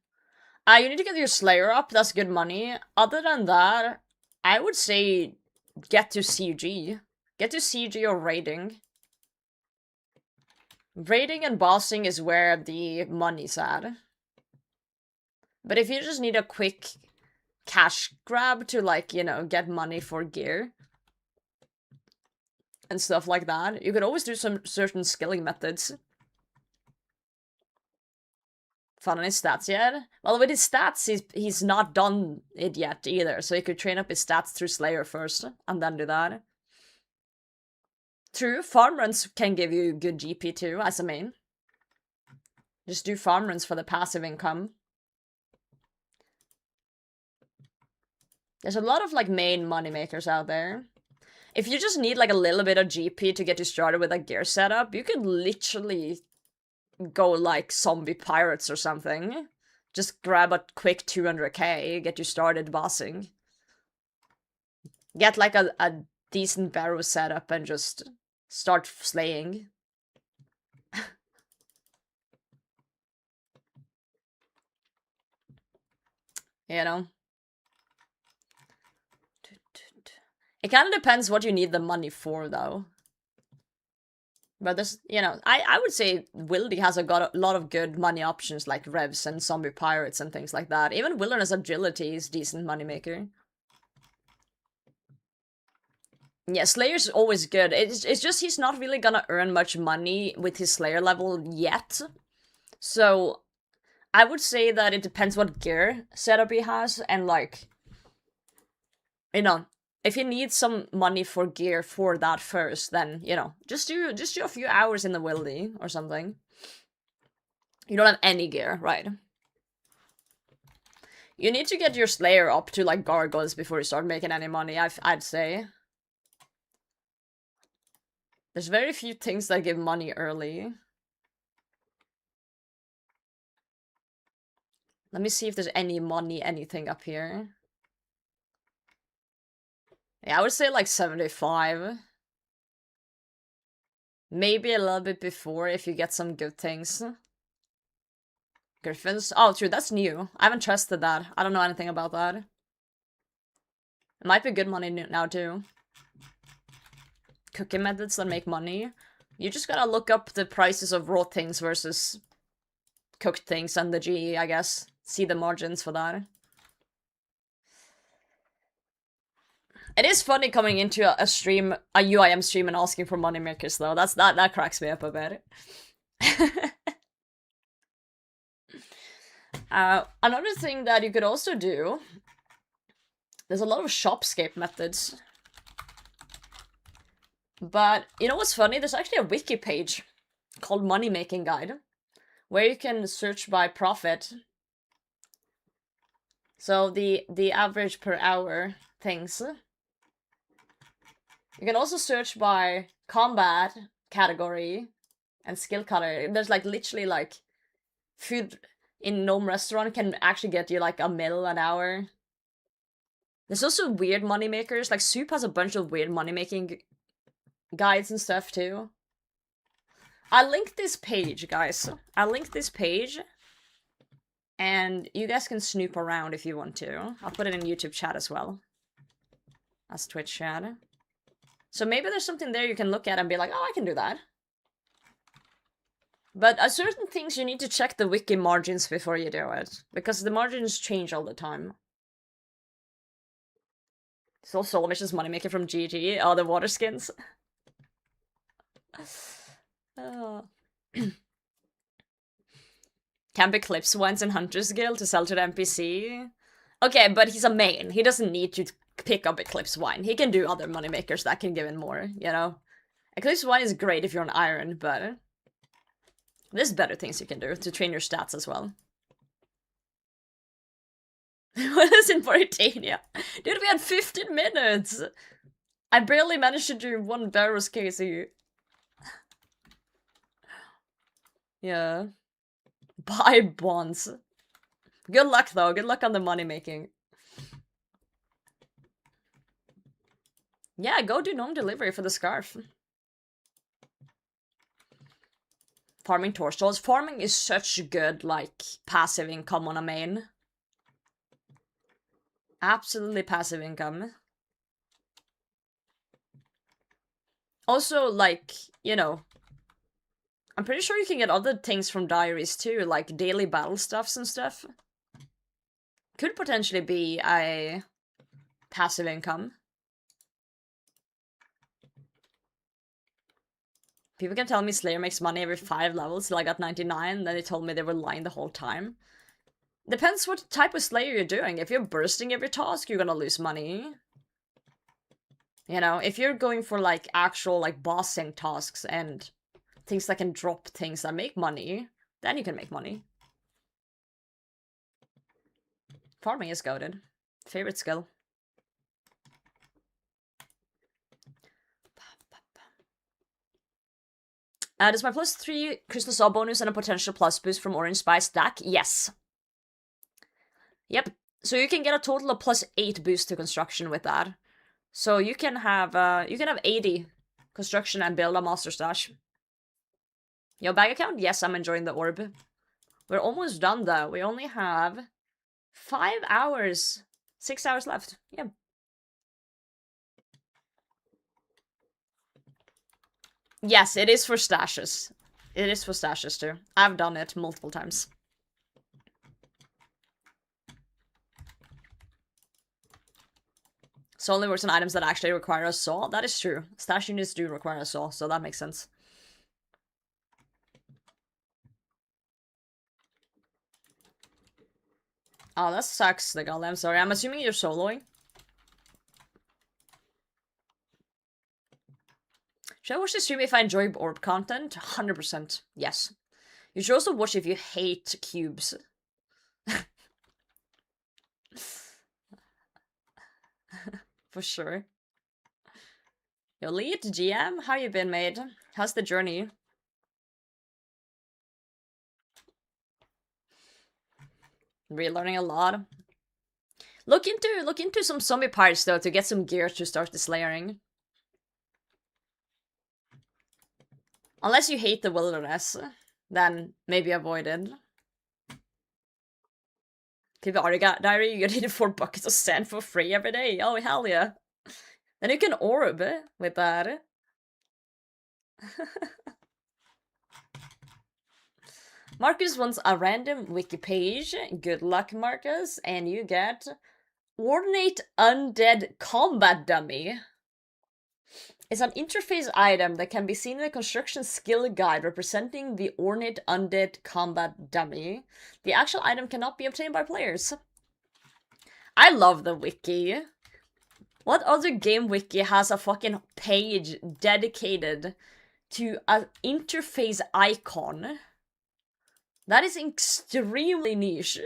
Speaker 1: You need to get your Slayer up, that's good money. Other than that, I would say get to CG. Get to CG or raiding. Raiding and bossing is where the money's at. But if you just need a quick cash grab to, like, you know, get money for gear and stuff like that, you could always do some certain skilling methods. Fun on his stats yet? Well, with his stats, he's not done it yet either, so he could train up his stats through Slayer first, and then do that. True, farm runs can give you good GP too, as a main. Just do farm runs for the passive income. There's a lot of, like, main moneymakers out there. If you just need, like, a little bit of GP to get you started with a gear setup, you could literally go, like, zombie pirates or something. Just grab a quick 200k, get you started bossing. Get, like, a decent barrow setup and just start slaying. You know? It kind of depends what you need the money for, though. But there's, you know, I would say Wildy has got a lot of good money options, like Revs and Zombie Pirates and things like that. Even Wilderness Agility is decent moneymaker. Yeah, Slayer's always good. It's just he's not really gonna earn much money with his Slayer level yet. So, I would say that it depends what gear setup he has, and, like, you know, if he needs some money for gear for that first, then, you know, just do a few hours in the Wildy or something. You don't have any gear, right? You need to get your Slayer up to, like, gargoyles before you start making any money, I'd say. There's very few things that give money early. Let me see if there's any money anything up here. Yeah, I would say like 75. Maybe a little bit before if you get some good things. Griffins. Oh, true, that's new. I haven't trusted that. I don't know anything about that. It might be good money now too. Cooking methods that make money. You just gotta look up the prices of raw things versus cooked things and the GE, I guess. See the margins for that. It is funny coming into a stream, a UIM stream, and asking for moneymakers, though. That cracks me up a bit. Another thing that you could also do, there's a lot of shopscape methods. But you know what's funny? There's actually a wiki page called Money Making Guide, where you can search by profit. So the average per hour things. You can also search by combat category and skill category. There's like literally like food in Gnome restaurant can actually get you like $1 mil an hour. There's also weird money makers. Like Soup has a bunch of weird money making guides and stuff too. I'll link this page, guys. I'll link this page. And you guys can snoop around if you want to. I'll put it in YouTube chat as well. As Twitch chat. So maybe there's something there you can look at and be like, oh, I can do that. But certain things you need to check the wiki margins before you do it. Because the margins change all the time. So Soulmish's moneymaker from GG. Oh, the water skins. Camp Eclipse once in Hunter's Guild to sell to the NPC. Okay, but he's a main. He doesn't need to pick up Eclipse Wine. He can do other moneymakers that can give him more, you know? Eclipse Wine is great if you're on Iron, but there's better things you can do to train your stats as well. What is in Mauritania? Dude, we had 15 minutes! I barely managed to do one Barrows Casey. Yeah. Buy bonds. Good luck, though. Good luck on the money making. Yeah, go do gnome delivery for the scarf. Farming torsos. Farming is such good, like, passive income on a main. Absolutely passive income. Also, like, you know, I'm pretty sure you can get other things from diaries too, like daily battle stuffs and stuff. Could potentially be a passive income. People can tell me Slayer makes money every 5 levels till I got 99, then they told me they were lying the whole time. Depends what type of Slayer you're doing. If you're bursting every task, you're gonna lose money. You know, if you're going for like actual like bossing tasks and things that can drop things that make money, then you can make money. Farming is goated. Favorite skill. Does my +3 Crystal Saw bonus and a potential plus boost from Orange Spice stack? Yes. Yep. So you can get a total of +8 boost to construction with that. So you can have 80 construction and build a master stash. Your bag account? Yes, I'm enjoying the orb. We're almost done though. We only have 5 hours, 6 hours left. Yeah. Yes, it is for stashes. It is for stashes too. I've done it multiple times. So only works on items that actually require a saw. That is true. Stash units do require a saw, so that makes sense. Oh, that sucks, the golem. Sorry, I'm assuming you're soloing. Should I watch the stream if I enjoy orb content? 100%. Yes. You should also watch if you hate cubes. For sure. Yo, lead, GM, how you been, mate? How's the journey? Relearning a lot. Look into some zombie parts though to get some gear to start the slayering. Unless you hate the wilderness, then maybe avoid it. People already got diary, you get 4 buckets of sand for free every day. Oh hell yeah. Then you can orb with that. Marcus wants a random wiki page. Good luck, Marcus. And you get Ornate Undead Combat Dummy. It's an interface item that can be seen in the construction skill guide representing the Ornate Undead Combat Dummy. The actual item cannot be obtained by players. I love the wiki. What other game wiki has a fucking page dedicated to an interface icon? That is extremely niche.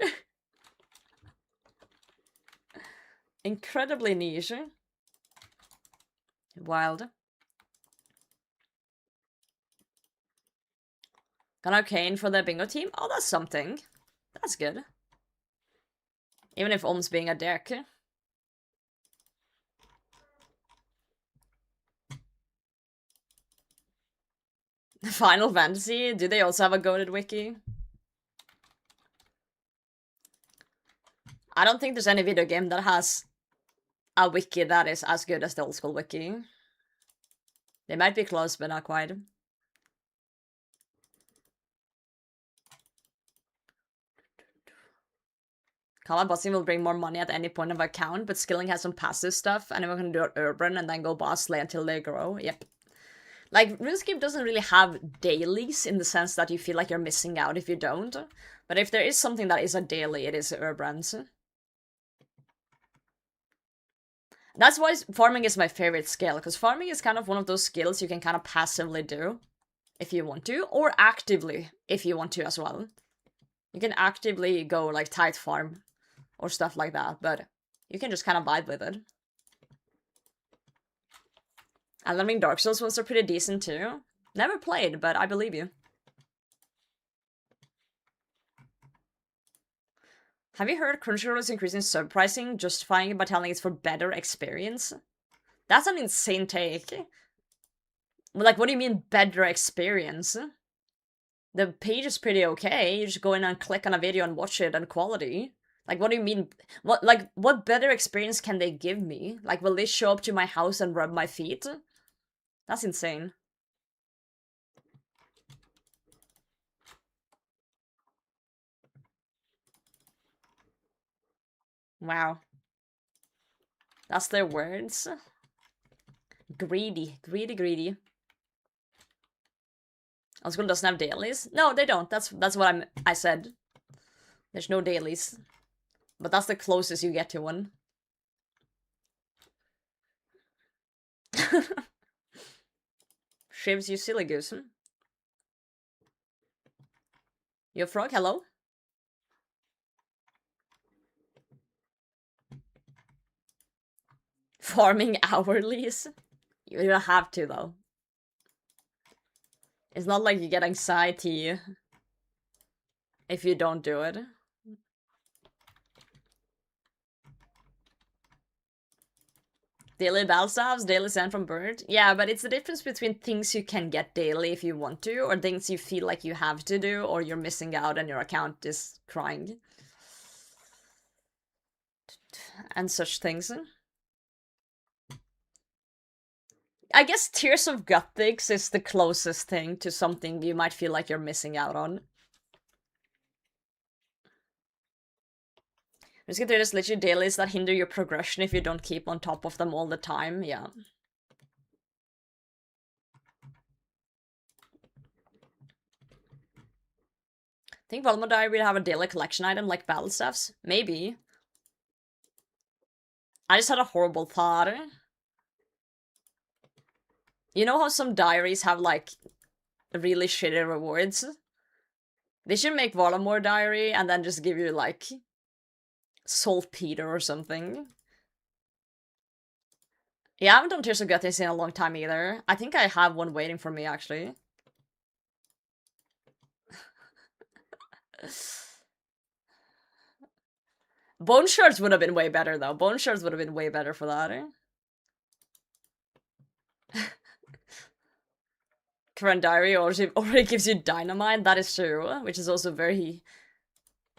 Speaker 1: Incredibly niche. Wild. Got Arcane for the bingo team? Oh, that's something. That's good. Even if Om's being a dick. Final Fantasy? Do they also have a goated wiki? I don't think there's any video game that has a wiki that is as good as the old school wiki. They might be close, but not quite. Combat bossing will bring more money at any point of account, but skilling has some passive stuff, and we're gonna do it urban and then go boss slay until they grow. Yep. Like, Runescape doesn't really have dailies in the sense that you feel like you're missing out if you don't. But if there is something that is a daily, it is urbans. That's why farming is my favorite skill, because farming is kind of one of those skills you can kind of passively do if you want to, or actively if you want to as well. You can actively go like tight farm or stuff like that, but you can just kind of vibe with it. And learning Dark Souls ones are pretty decent too. Never played, but I believe you. Have you heard Crunchyroll is increasing sub pricing, justifying it by telling it's for better experience? That's an insane take. Like, what do you mean better experience? The page is pretty okay. You just go in and click on a video and watch it and quality. Like, what do you mean? What better experience can they give me? Like, will they show up to my house and rub my feet? That's insane. Wow. That's their words. Greedy, greedy, greedy. School doesn't have dailies? No, they don't. That's what I said. There's no dailies. But that's the closest you get to one. Shivs, you silly goose. You frog, hello? Farming hourlies? You don't have to, though. It's not like you get anxiety if you don't do it. Daily battle staffs, daily sand from bird. Yeah, but it's the difference between things you can get daily if you want to, or things you feel like you have to do, or you're missing out and your account is crying. And such things. I guess Tears of Gothics is the closest thing to something you might feel like you're missing out on. Just get there's literally dailies that hinder your progression if you don't keep on top of them all the time, yeah. Think Valmo Diary will have a daily collection item like battle staffs? Maybe. I just had a horrible thought. You know how some diaries have like really shitty rewards? They should make Valamore Diary and then just give you like saltpeter or something. Yeah, I haven't done Tears of Guthes in a long time either. I think I have one waiting for me, actually. Bone Shards would have been way better, though. Bone Shards would have been way better for that. Current Diary already gives you Dynamite, that is true, which is also very,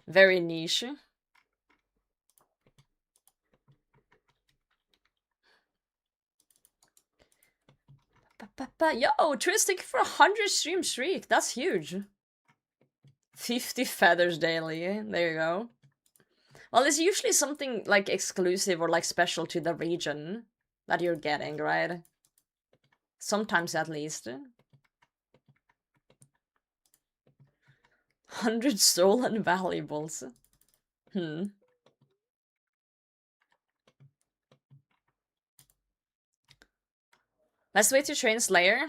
Speaker 1: very niche. Yo, Tris, thank you for 100 stream streak. That's huge. 50 feathers daily. There you go. Well, it's usually something like exclusive or like special to the region that you're getting, right? Sometimes at least. 100 stolen valuables. Best way to train Slayer?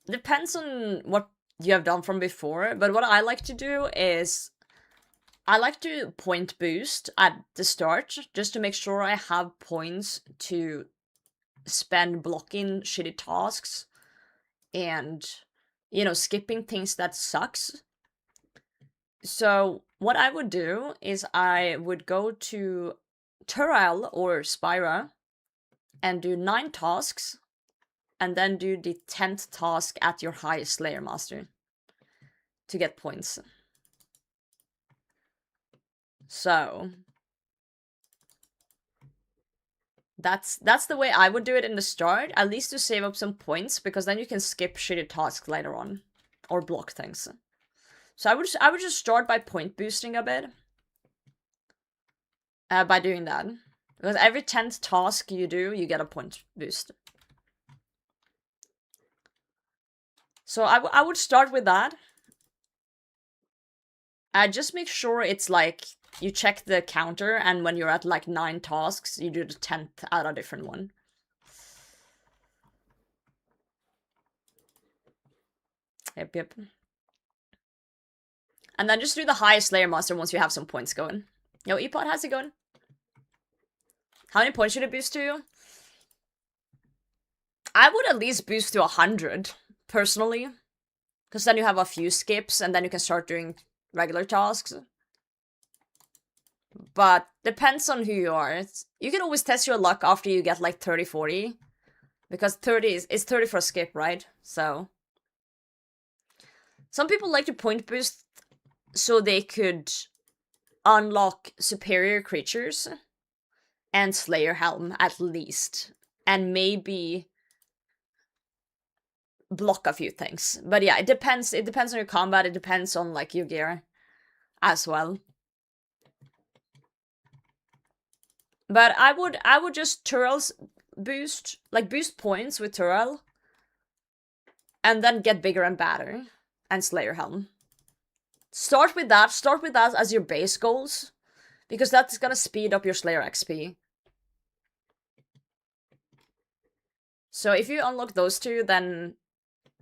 Speaker 1: Depends on what you have done from before, but what I like to do is I like to point boost at the start, just to make sure I have points to spend blocking shitty tasks and, you know, skipping things that sucks. So what I would do is I would go to Turel or Spira and do 9 tasks, and then do the 10th task at your highest Slayer Master to get points. So that's the way I would do it in the start, at least to save up some points, because then you can skip shitty tasks later on or block things. So I would just start by point boosting a bit by doing that, because every 10th task you do, you get a point boost. So I would start with that. Just make sure it's like you check the counter, and when you're at like 9 tasks, you do the 10th at a different one. Yep. And then just do the highest Slayer Master once you have some points going. Yo, Epod, how's it going? How many points should it boost to? I would at least boost to 100, personally. Because then you have a few skips, and then you can start doing regular tasks. But depends on who you are. You can always test your luck after you get like 30, 40. Because 30 is 30 for a skip, right? So some people like to point boost so they could unlock superior creatures and Slayer Helm at least. And maybe block a few things. But yeah, it depends on your combat, it depends on like your gear as well. But I would just Turel's boost, like boost points with Turel. and then get bigger and badder, and Slayer Helm. Start with that as your base goals, because that's gonna speed up your Slayer XP. So if you unlock those two, then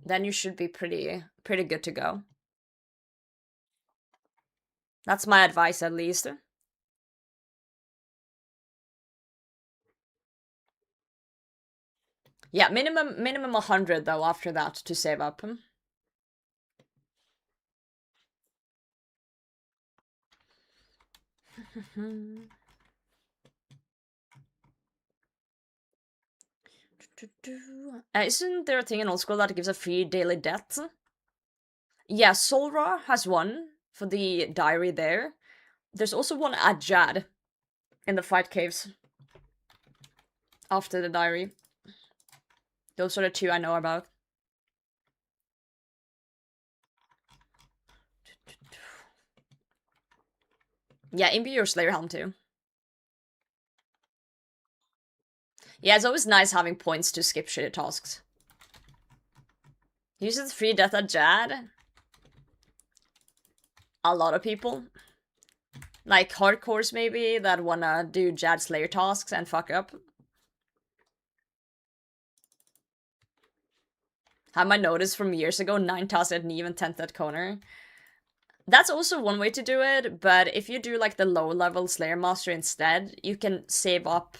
Speaker 1: you should be pretty good to go. That's my advice, at least. Yeah, minimum 100 though after that to save up. Isn't there a thing in old school that gives a free daily death? Yeah, Solra has one for the diary there. There's also one at Jad in the fight caves after the diary. Those are the two I know about. Yeah, imbue your Slayer Helm too. Yeah, it's always nice having points to skip shitty tasks. Uses free death at Jad. A lot of people. Like hardcores maybe, that wanna do Jad Slayer tasks and fuck up. Have my notice from years ago, 9 tasks at Neve and 10th at Koner. That's also one way to do it, but if you do like the low level Slayer Master instead, you can save up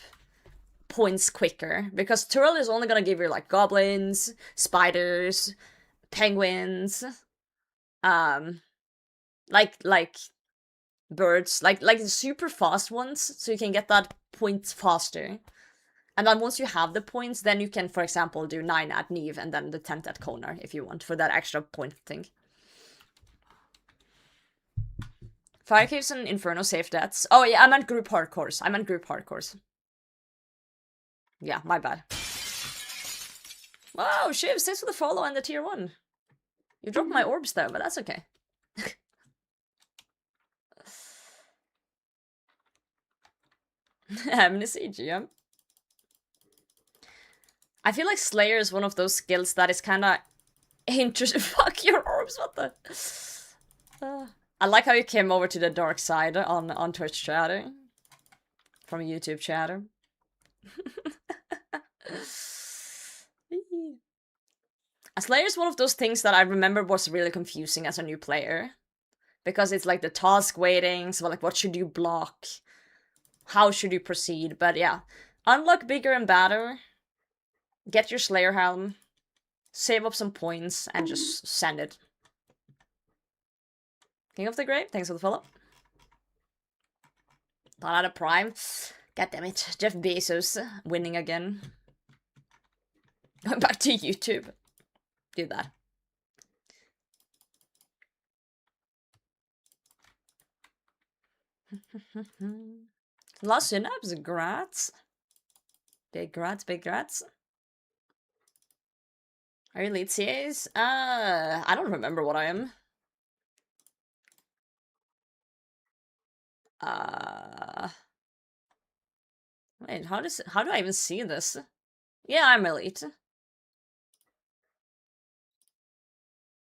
Speaker 1: points quicker, because Turtle is only gonna give you like goblins, spiders, penguins, like birds, like the super fast ones, so you can get that points faster. And then once you have the points, then you can, for example, do 9 at Neve and then the 10th at Konar if you want, for that extra point thing. Fire Caves and Inferno safe deaths. Oh yeah, I meant group hardcores. Yeah, my bad. Wow, Shiv, thanks for the follow and the tier 1. You dropped my orbs though, but that's okay. Amnesty, yeah. I feel like Slayer is one of those skills that is kinda interesting. Fuck your orbs, what the? I like how you came over to the dark side on Twitch chatter. From YouTube chatter. Slayer is one of those things that I remember was really confusing as a new player. Because it's like the task waiting, so like what should you block? How should you proceed? But yeah, unlock bigger and badder. Get your Slayer Helm. Save up some points and just send it. King of the Grave, thanks for the follow. Thought out of Prime. God damn it, Jeff Bezos winning again. Going back to YouTube. Do that. Lost Synapse, grats. Big grats. Are you elite CAs? I don't remember what I am. Wait, how do I even see this? Yeah, I'm elite.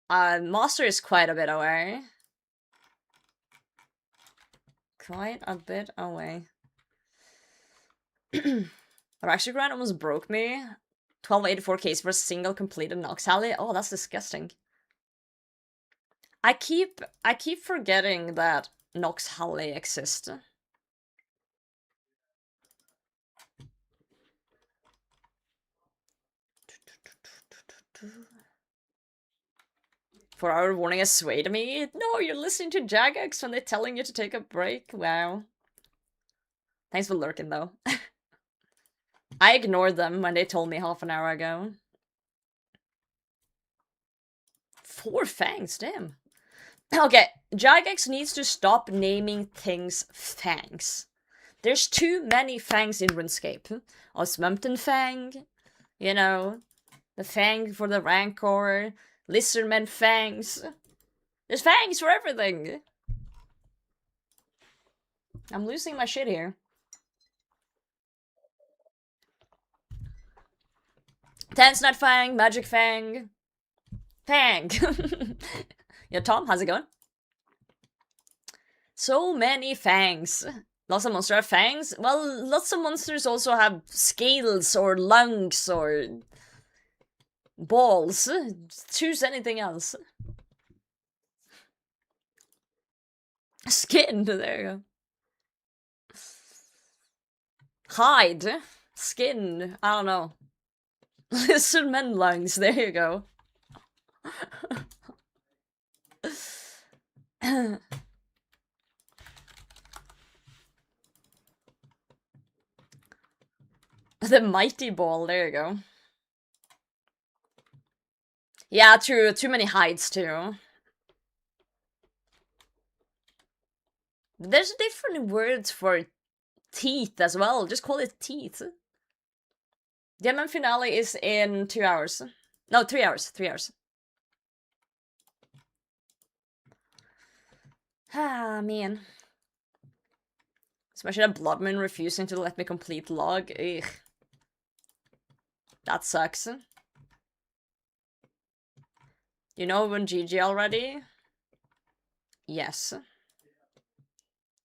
Speaker 1: Master is quite a bit away. Raksha Grind almost broke me. 1284 for a single completed Nox Alley. Oh, that's disgusting. I keep forgetting that Nox Alley exists. For our warning has swayed me. No, you're listening to Jagex when they're telling you to take a break. Wow. Thanks for lurking, though. I ignored them when they told me half an hour ago. 4 fangs, damn. Okay, Jagex needs to stop naming things fangs. There's too many fangs in RuneScape. Osmumpton Fang, you know, the Fang for the Rancor, Lizardman Fangs. There's fangs for everything. I'm losing my shit here. Tense Nut Fang, Magic Fang, Fang! Yeah, Tom, how's it going? So many fangs. Lots of monsters have fangs. Well, lots of monsters also have scales or lungs or balls. Choose anything else. Skin, there you go. Hide. Skin, I don't know. Lizardman lungs, there you go. The mighty ball, there you go. Yeah, true, too many hides too. There's different words for teeth as well, just call it teeth. DMM finale is in 2 hours. No, 3 hours, 3 hours. Ah, man. Especially a Bloodman refusing to let me complete log. Ugh. That sucks. You know when GG already? Yes.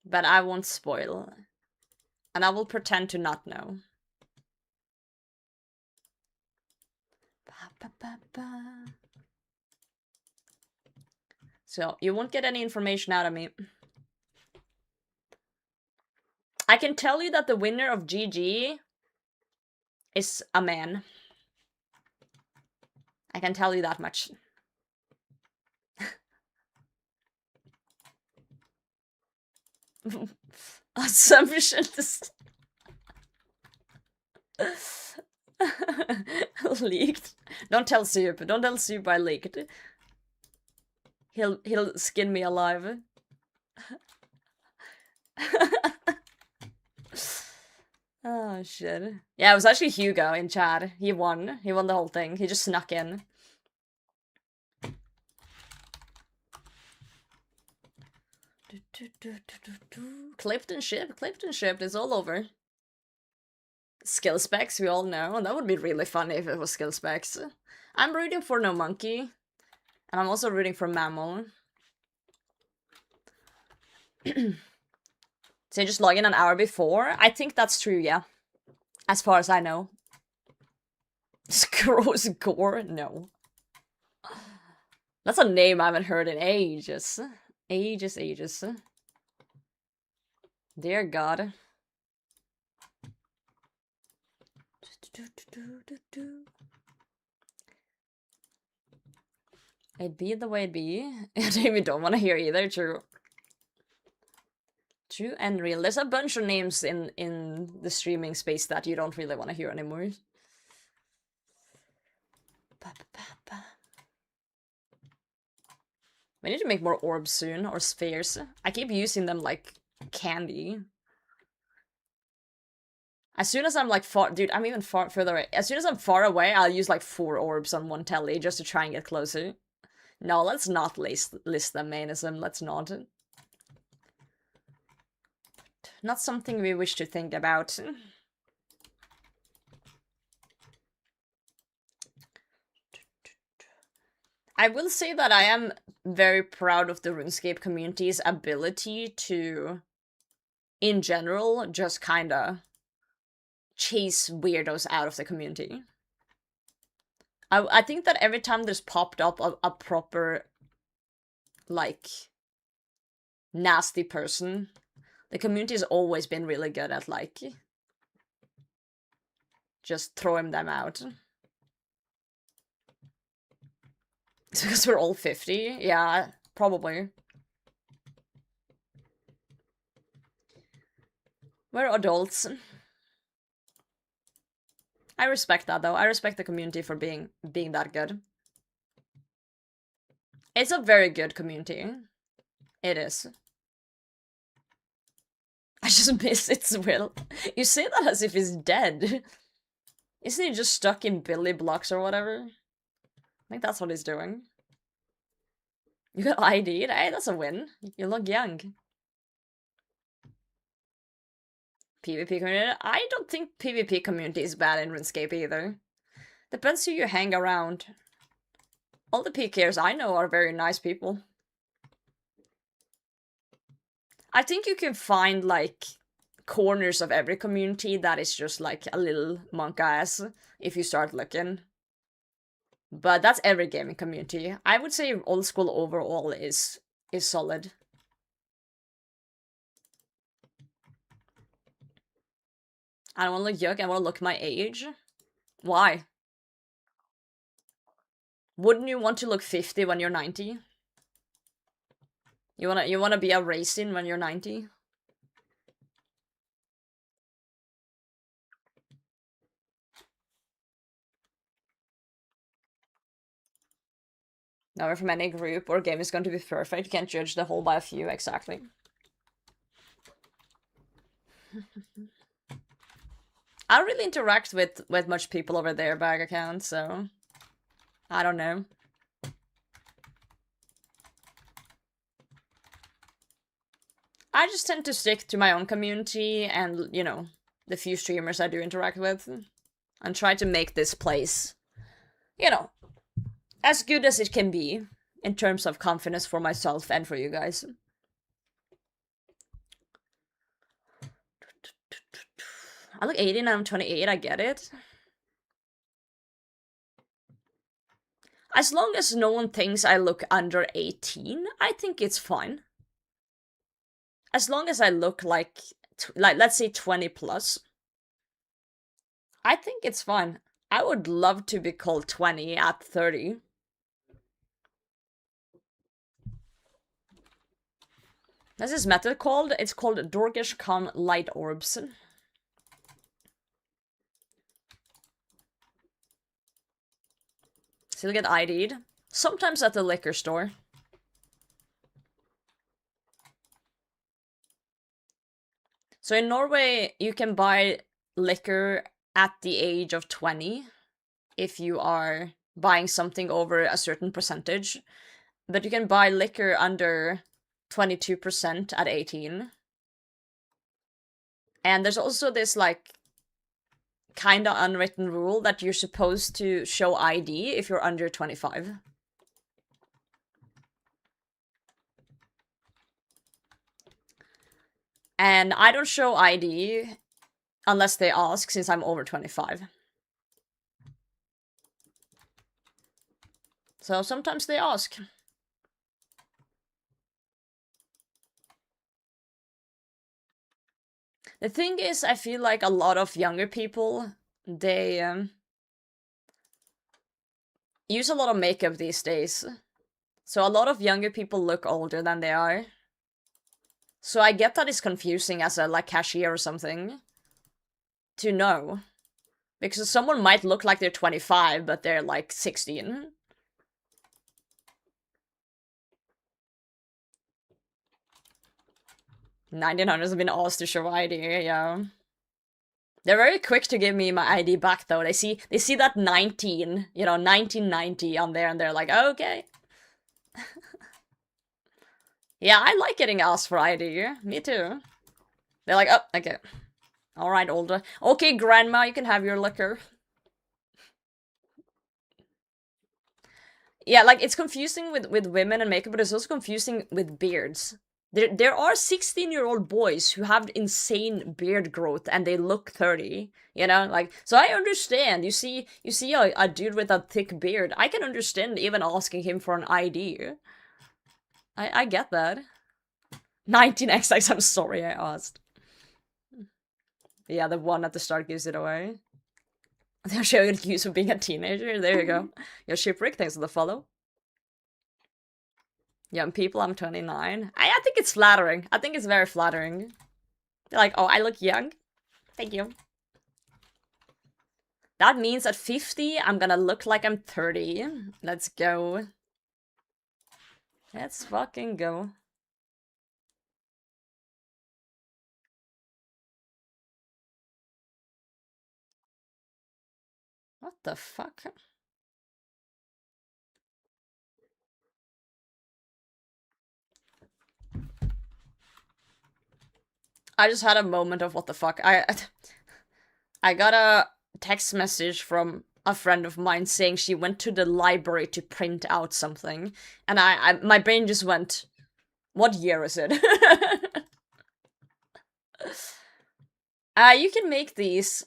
Speaker 1: But I won't spoil. And I will pretend to not know. So, you won't get any information out of me. I can tell you that the winner of GG is a man. I can tell you that much. Assumptions. Leaked. Don't tell Soup. Don't tell Soup I leaked. He'll skin me alive. Oh shit. Yeah, it was actually Hugo in chat. He won. He won the whole thing. He just snuck in. Clipped and shipped. It's all over. Skill specs, we all know. That would be really funny if it was skill specs. I'm rooting for No Monkey. And I'm also rooting for Mammal. So you just log in an hour before? I think that's true, yeah. As far as I know. Gross gore? No. That's a name I haven't heard in ages. Ages. Dear God. It be the way it be. David don't want to hear either, true. True and real. There's a bunch of names in the streaming space that you don't really want to hear anymore. We need to make more orbs soon, or spheres. I keep using them like candy. As soon as I'm like far, dude, I'm even far further away. As soon as I'm far away, I'll use like 4 orbs on one telly just to try and get closer. No, let's not list them, Manism. Let's not. Not something we wish to think about. I will say that I am very proud of the RuneScape community's ability to, in general, just kinda chase weirdos out of the community. I think that every time there's popped up a proper, like, nasty person, the community has always been really good at, like, just throwing them out. It's because we're all 50? Yeah, probably. We're adults. I respect that, though. I respect the community for being that good. It's a very good community. It is. I just miss its will. You say that as if he's dead. Isn't he just stuck in Billy blocks or whatever? I think that's what he's doing. You got ID'd? Hey, that's a win. You look young. PvP community? I don't think PvP community is bad in RuneScape either. Depends who you hang around. All the PKers I know are very nice people. I think you can find, like, corners of every community that is just, like, a little monk ass if you start looking. But that's every gaming community. I would say old school overall is solid. I don't want to look young, I want to look my age. Why? Wouldn't you want to look 50 when you're 90? You wanna be a racing when you're 90? Never from any group or game is going to be perfect. You can't judge the whole by a few, exactly. I don't really interact with much people over their bag account, so I don't know. I just tend to stick to my own community and, you know, the few streamers I do interact with, and try to make this place, you know, as good as it can be in terms of confidence for myself and for you guys. I look 18 and I'm 28, I get it. As long as no one thinks I look under 18, I think it's fine. As long as I look like let's say 20 plus, I think it's fine. I would love to be called 20 at 30. What's this method called? It's called Dorkish Con Light Orbs. Still get ID'd. Sometimes at the liquor store. So in Norway, you can buy liquor at the age of 20 if you are buying something over a certain percentage. But you can buy liquor under 22% at 18. And there's also this, like, kind of unwritten rule that you're supposed to show ID if you're under 25. And I don't show ID unless they ask, since I'm over 25. So sometimes they ask. The thing is, I feel like a lot of younger people, they use a lot of makeup these days. So a lot of younger people look older than they are. So I get that it's confusing as a, like, cashier or something to know. Because someone might look like they're 25, but they're, like, 16. $1900 have been asked to show ID, yeah. They're very quick to give me my ID back, though. They see that 19, you know, 1990 on there, and they're like, okay. Yeah, I like getting asked for ID. Me too. They're like, oh, okay. Alright, older. Okay, grandma, you can have your liquor. Yeah, like, it's confusing with women and makeup, but it's also confusing with beards. There are 16-year-old boys who have insane beard growth and they look 30, you know? Like, so I understand. You see a dude with a thick beard, I can understand even asking him for an ID. I get that. 19XX, I'm sorry I asked. Yeah, the one at the start gives it away. They're showing the use of being a teenager. There you go. Your shipwreck, thanks for the follow. Young people, I'm 29. I think it's flattering. I think it's very flattering. They're like, oh, I look young. Thank you. That means at 50, I'm gonna look like I'm 30. Let's go. Let's fucking go. What the fuck? I just had a moment of what the fuck. I got a text message from a friend of mine saying she went to the library to print out something, and my brain just went, what year is it? You can make these.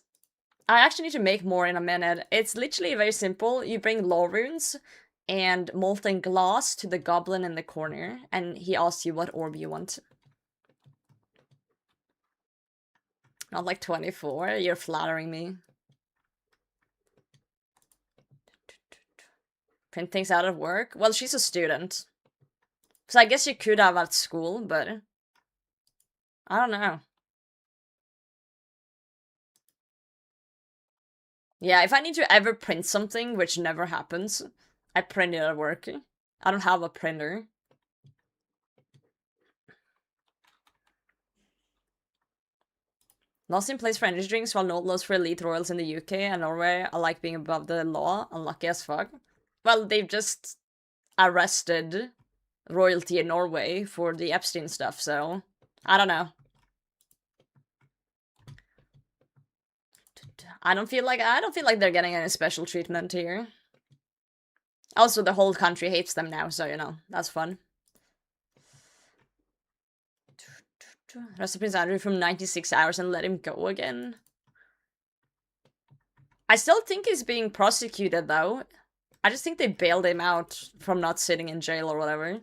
Speaker 1: I actually need to make more in a minute. It's literally very simple. You bring law runes and molten glass to the goblin in the corner, and he asks you what orb you want. Not like 24, you're flattering me. Print things out of work? Well, she's a student. So I guess you could have at school, but I don't know. Yeah, if I need to ever print something, which never happens, I print it at work. I don't have a printer. Lost in place for energy drinks, while not lost for elite royals in the UK and Norway. I like being above the law. Unlucky as fuck. Well, they've just arrested royalty in Norway for the Epstein stuff, so I don't know. I don't feel like they're getting any special treatment here. Also, the whole country hates them now, so you know, that's fun. Arrested Prince Andrew from 96 hours and let him go again. I still think he's being prosecuted, though. I just think they bailed him out from not sitting in jail or whatever.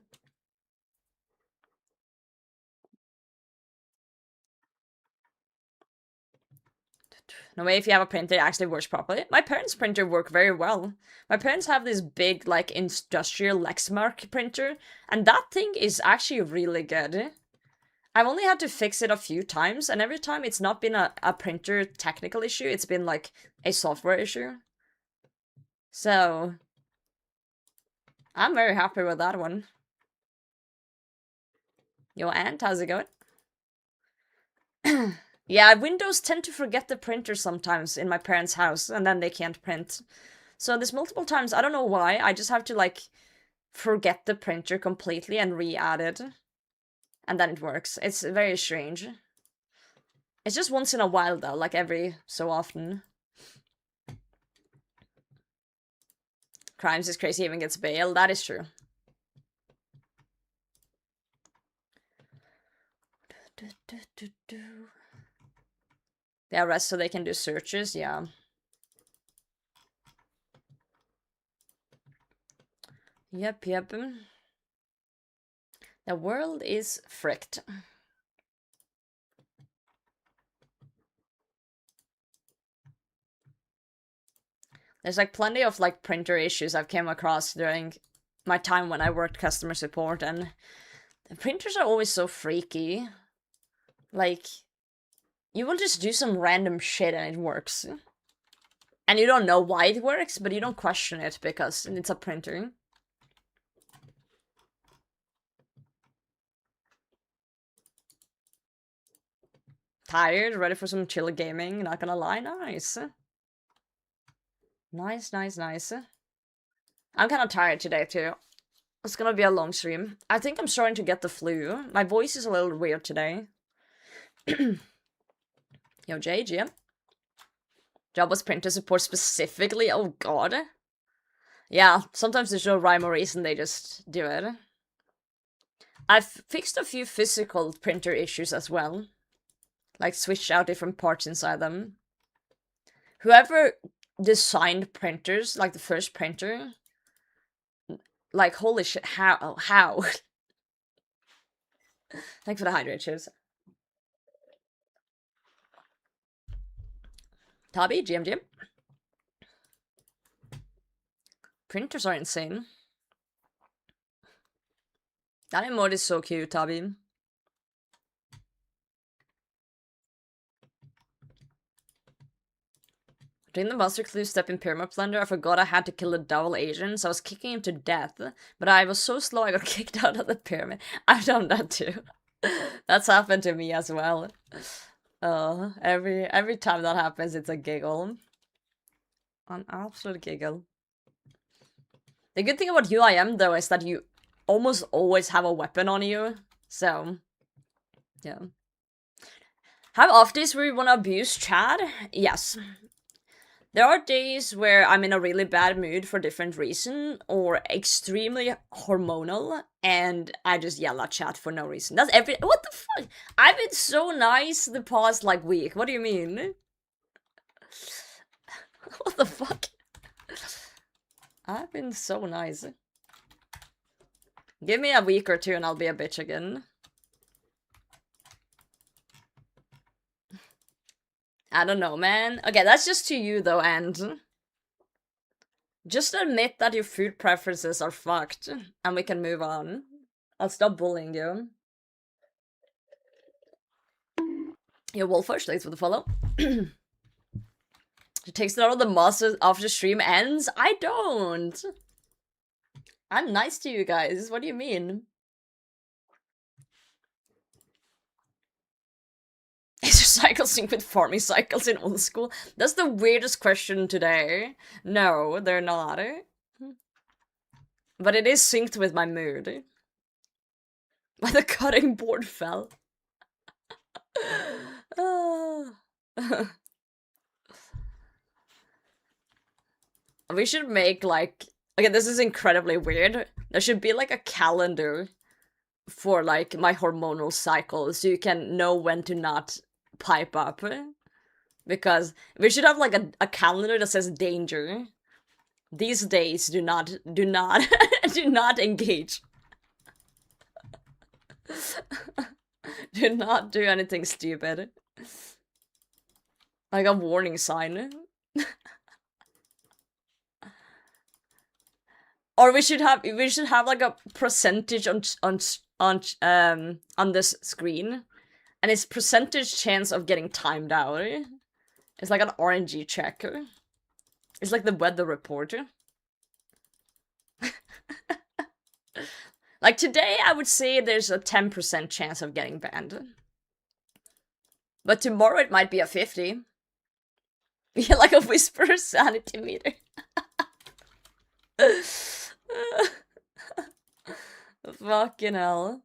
Speaker 1: No way if you have a printer, it actually works properly. My parents' printer work very well. My parents have this big, like, industrial Lexmark printer, and that thing is actually really good. I've only had to fix it a few times, and every time it's not been a printer technical issue, it's been, like, a software issue. So, I'm very happy with that one. Yo, Aunt, how's it going? Yeah, Windows tend to forget the printer sometimes in my parents' house, and then they can't print. So there's multiple times, I don't know why, I just have to, like, forget the printer completely and re-add it. And then it works. It's very strange. It's just once in a while, though, like every so often. Crimes is crazy, even gets bail. That is true. They arrest so they can do searches, yeah. Yep. The world is fricked. There's like plenty of like printer issues I've came across during my time when I worked customer support, and the printers are always so freaky. Like, you will just do some random shit and it works. And you don't know why it works, but you don't question it because it's a printer. Tired, ready for some chill gaming, not gonna lie, nice. Nice. I'm kind of tired today too. It's gonna be a long stream. I think I'm starting to get the flu. My voice is a little weird today. Yo, JG. Job was printer support specifically? Oh god. Yeah, sometimes there's no rhyme or reason, they just do it. I've fixed a few physical printer issues as well. Like, switched out different parts inside them. Whoever designed printers, like the first printer, like, holy shit, how? Thanks for the hydrate, cheers. Tabby, GM. Printers are insane. That emote is so cute, Tabby. During the Master Clue step in Pyramid Plunder, I forgot I had to kill a double agent, so I was kicking him to death, but I was so slow I got kicked out of the pyramid. I've done that too. That's happened to me as well. Oh, every time that happens, it's a giggle. An absolute giggle. The good thing about UIM, though, is that you almost always have a weapon on you, so, yeah. Have off days where you want to abuse Chad? Yes. There are days where I'm in a really bad mood for different reason or extremely hormonal and I just yell at chat for no reason. That's every— what the fuck? I've been so nice the past like week. What do you mean? What the fuck? I've been so nice. Give me a week or two and I'll be a bitch again. I don't know, man. Okay, that's just to you though, and just admit that your food preferences are fucked and we can move on. I'll stop bullying you. Your Wolfish, thanks for the follow. She takes it out of the muscles after the stream ends? I don't! I'm nice to you guys, what do you mean? Is your cycle synced with farming cycles in old school? That's the weirdest question today. No, they're not. But it is synced with my mood. Why the cutting board fell. We should make like— okay, this is incredibly weird. There should be like a calendar for like my hormonal cycle so you can know when to not pipe up. Because we should have like a calendar that says danger. These days do not do not engage. Do not do anything stupid. Like a warning sign. Or we should have like a percentage on this screen, and it's percentage chance of getting timed out. It's like an RNG checker. It's like the weather report. Like today, I would say there's a 10% chance of getting banned. But tomorrow it might be a 50. Yeah, like a whisper sanity meter. Fucking hell.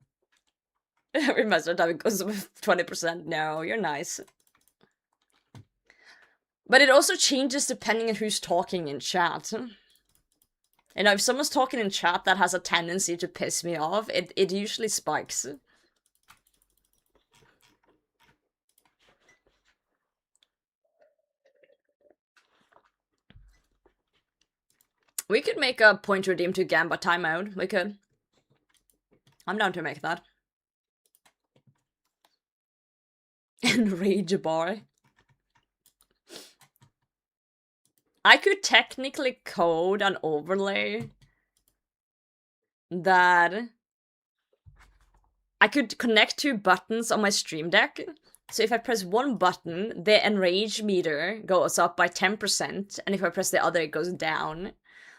Speaker 1: Every master time it goes with 20%. No, you're nice. But it also changes depending on who's talking in chat. You know, if someone's talking in chat that has a tendency to piss me off, it usually spikes. We could make a point redeem to Gamba timeout. We could. I'm down to make that. Enrage bar. I could technically code an overlay that I could connect two buttons on my stream deck. So if I press one button, the enrage meter goes up by 10%, and if I press the other, it goes down.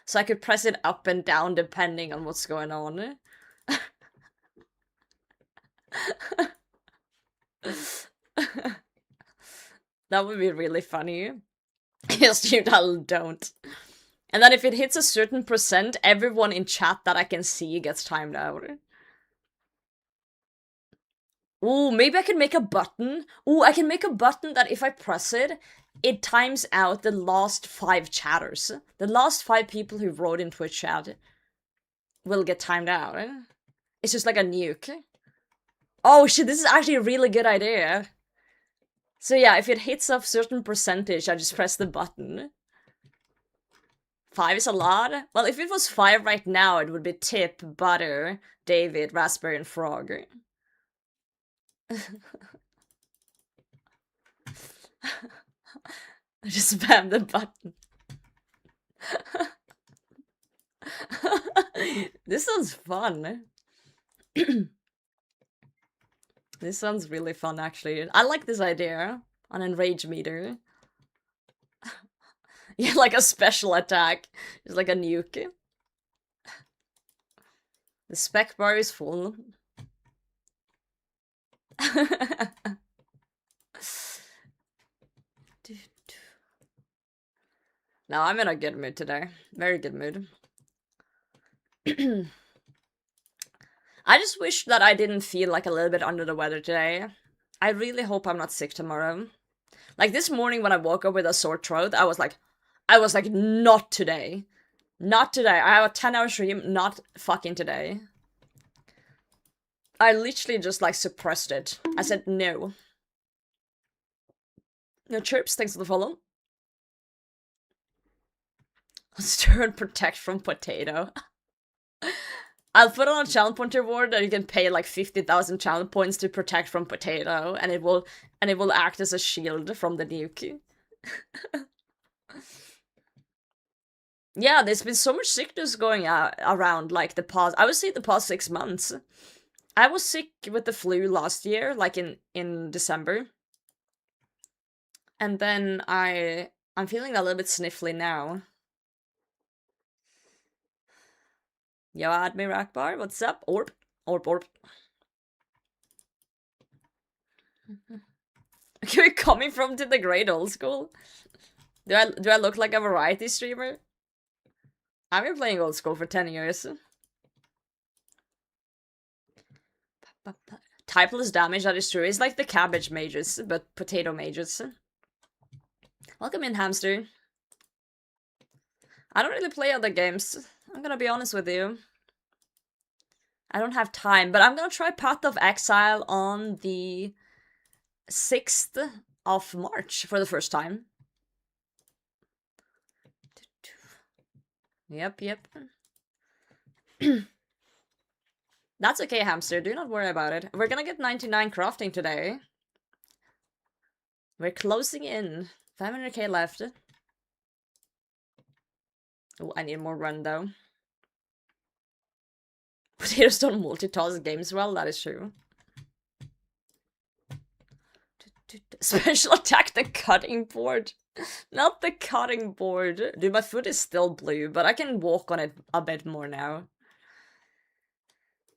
Speaker 1: So I could press it up and down depending on what's going on. That would be really funny. Yes, you don't. And then if it hits a certain percent, everyone in chat that I can see gets timed out. Ooh, maybe I can make a button. Ooh, I can make a button that if I press it, it times out the last 5 chatters. The last 5 people who wrote in Twitch chat will get timed out. It's just like a nuke. Oh shit, this is actually a really good idea. So yeah, if it hits a certain percentage, I just press the button. 5 is a lot? Well, if it was 5 right now, it would be Tip, Butter, David, Raspberry, and Frog. Just spam the button. This sounds fun. This sounds really fun, actually. I like this idea. An enrage meter. Yeah, like a special attack. It's like a nuke. The spec bar is full. No, I'm in a good mood today. Very good mood. I just wish that I didn't feel like a little bit under the weather today. I really hope I'm not sick tomorrow. Like this morning when I woke up with a sore throat, I was like, I was like, not today. Not today. I have a 10-hour stream, not fucking today. I literally just like suppressed it. I said no. No chirps, thanks for the follow. Stir and protect from potato. I'll put on a channel pointer board that you can pay like 50,000 channel points to protect from potato, and it will act as a shield from the nuke. Yeah, there's been so much sickness going around, like the past. I would say the past 6 months. I was sick with the flu last year, like in December, and then I'm feeling a little bit sniffly now. Yo, Admir Akbar, what's up? Orb. Orb. Okay, we're coming from to the great old school. Do I look like a variety streamer? I've been playing old school for 10 years. Typeless damage, that is true. It's like the cabbage mages, but potato mages. Welcome in, hamster. I don't really play other games. I'm gonna be honest with you. I don't have time, but I'm gonna try Path of Exile on the 6th of March for the first time. Yep. That's okay, hamster. Do not worry about it. We're gonna get 99 crafting today. We're closing in. 500k left. Oh, I need more run though. Potatoes don't multitask games well, that is true. Special attack the cutting board. Not the cutting board. Dude, my foot is still blue, but I can walk on it a bit more now.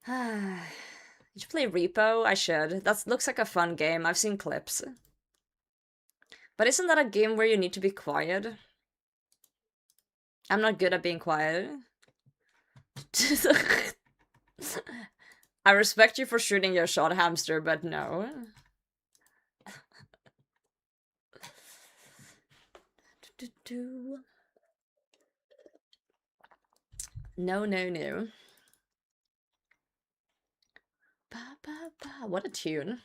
Speaker 1: Did you play Repo? I should. That looks like a fun game. I've seen clips. But isn't that a game where you need to be quiet? I'm not good at being quiet. I respect you for shooting your shot, hamster, but no. No. What a tune.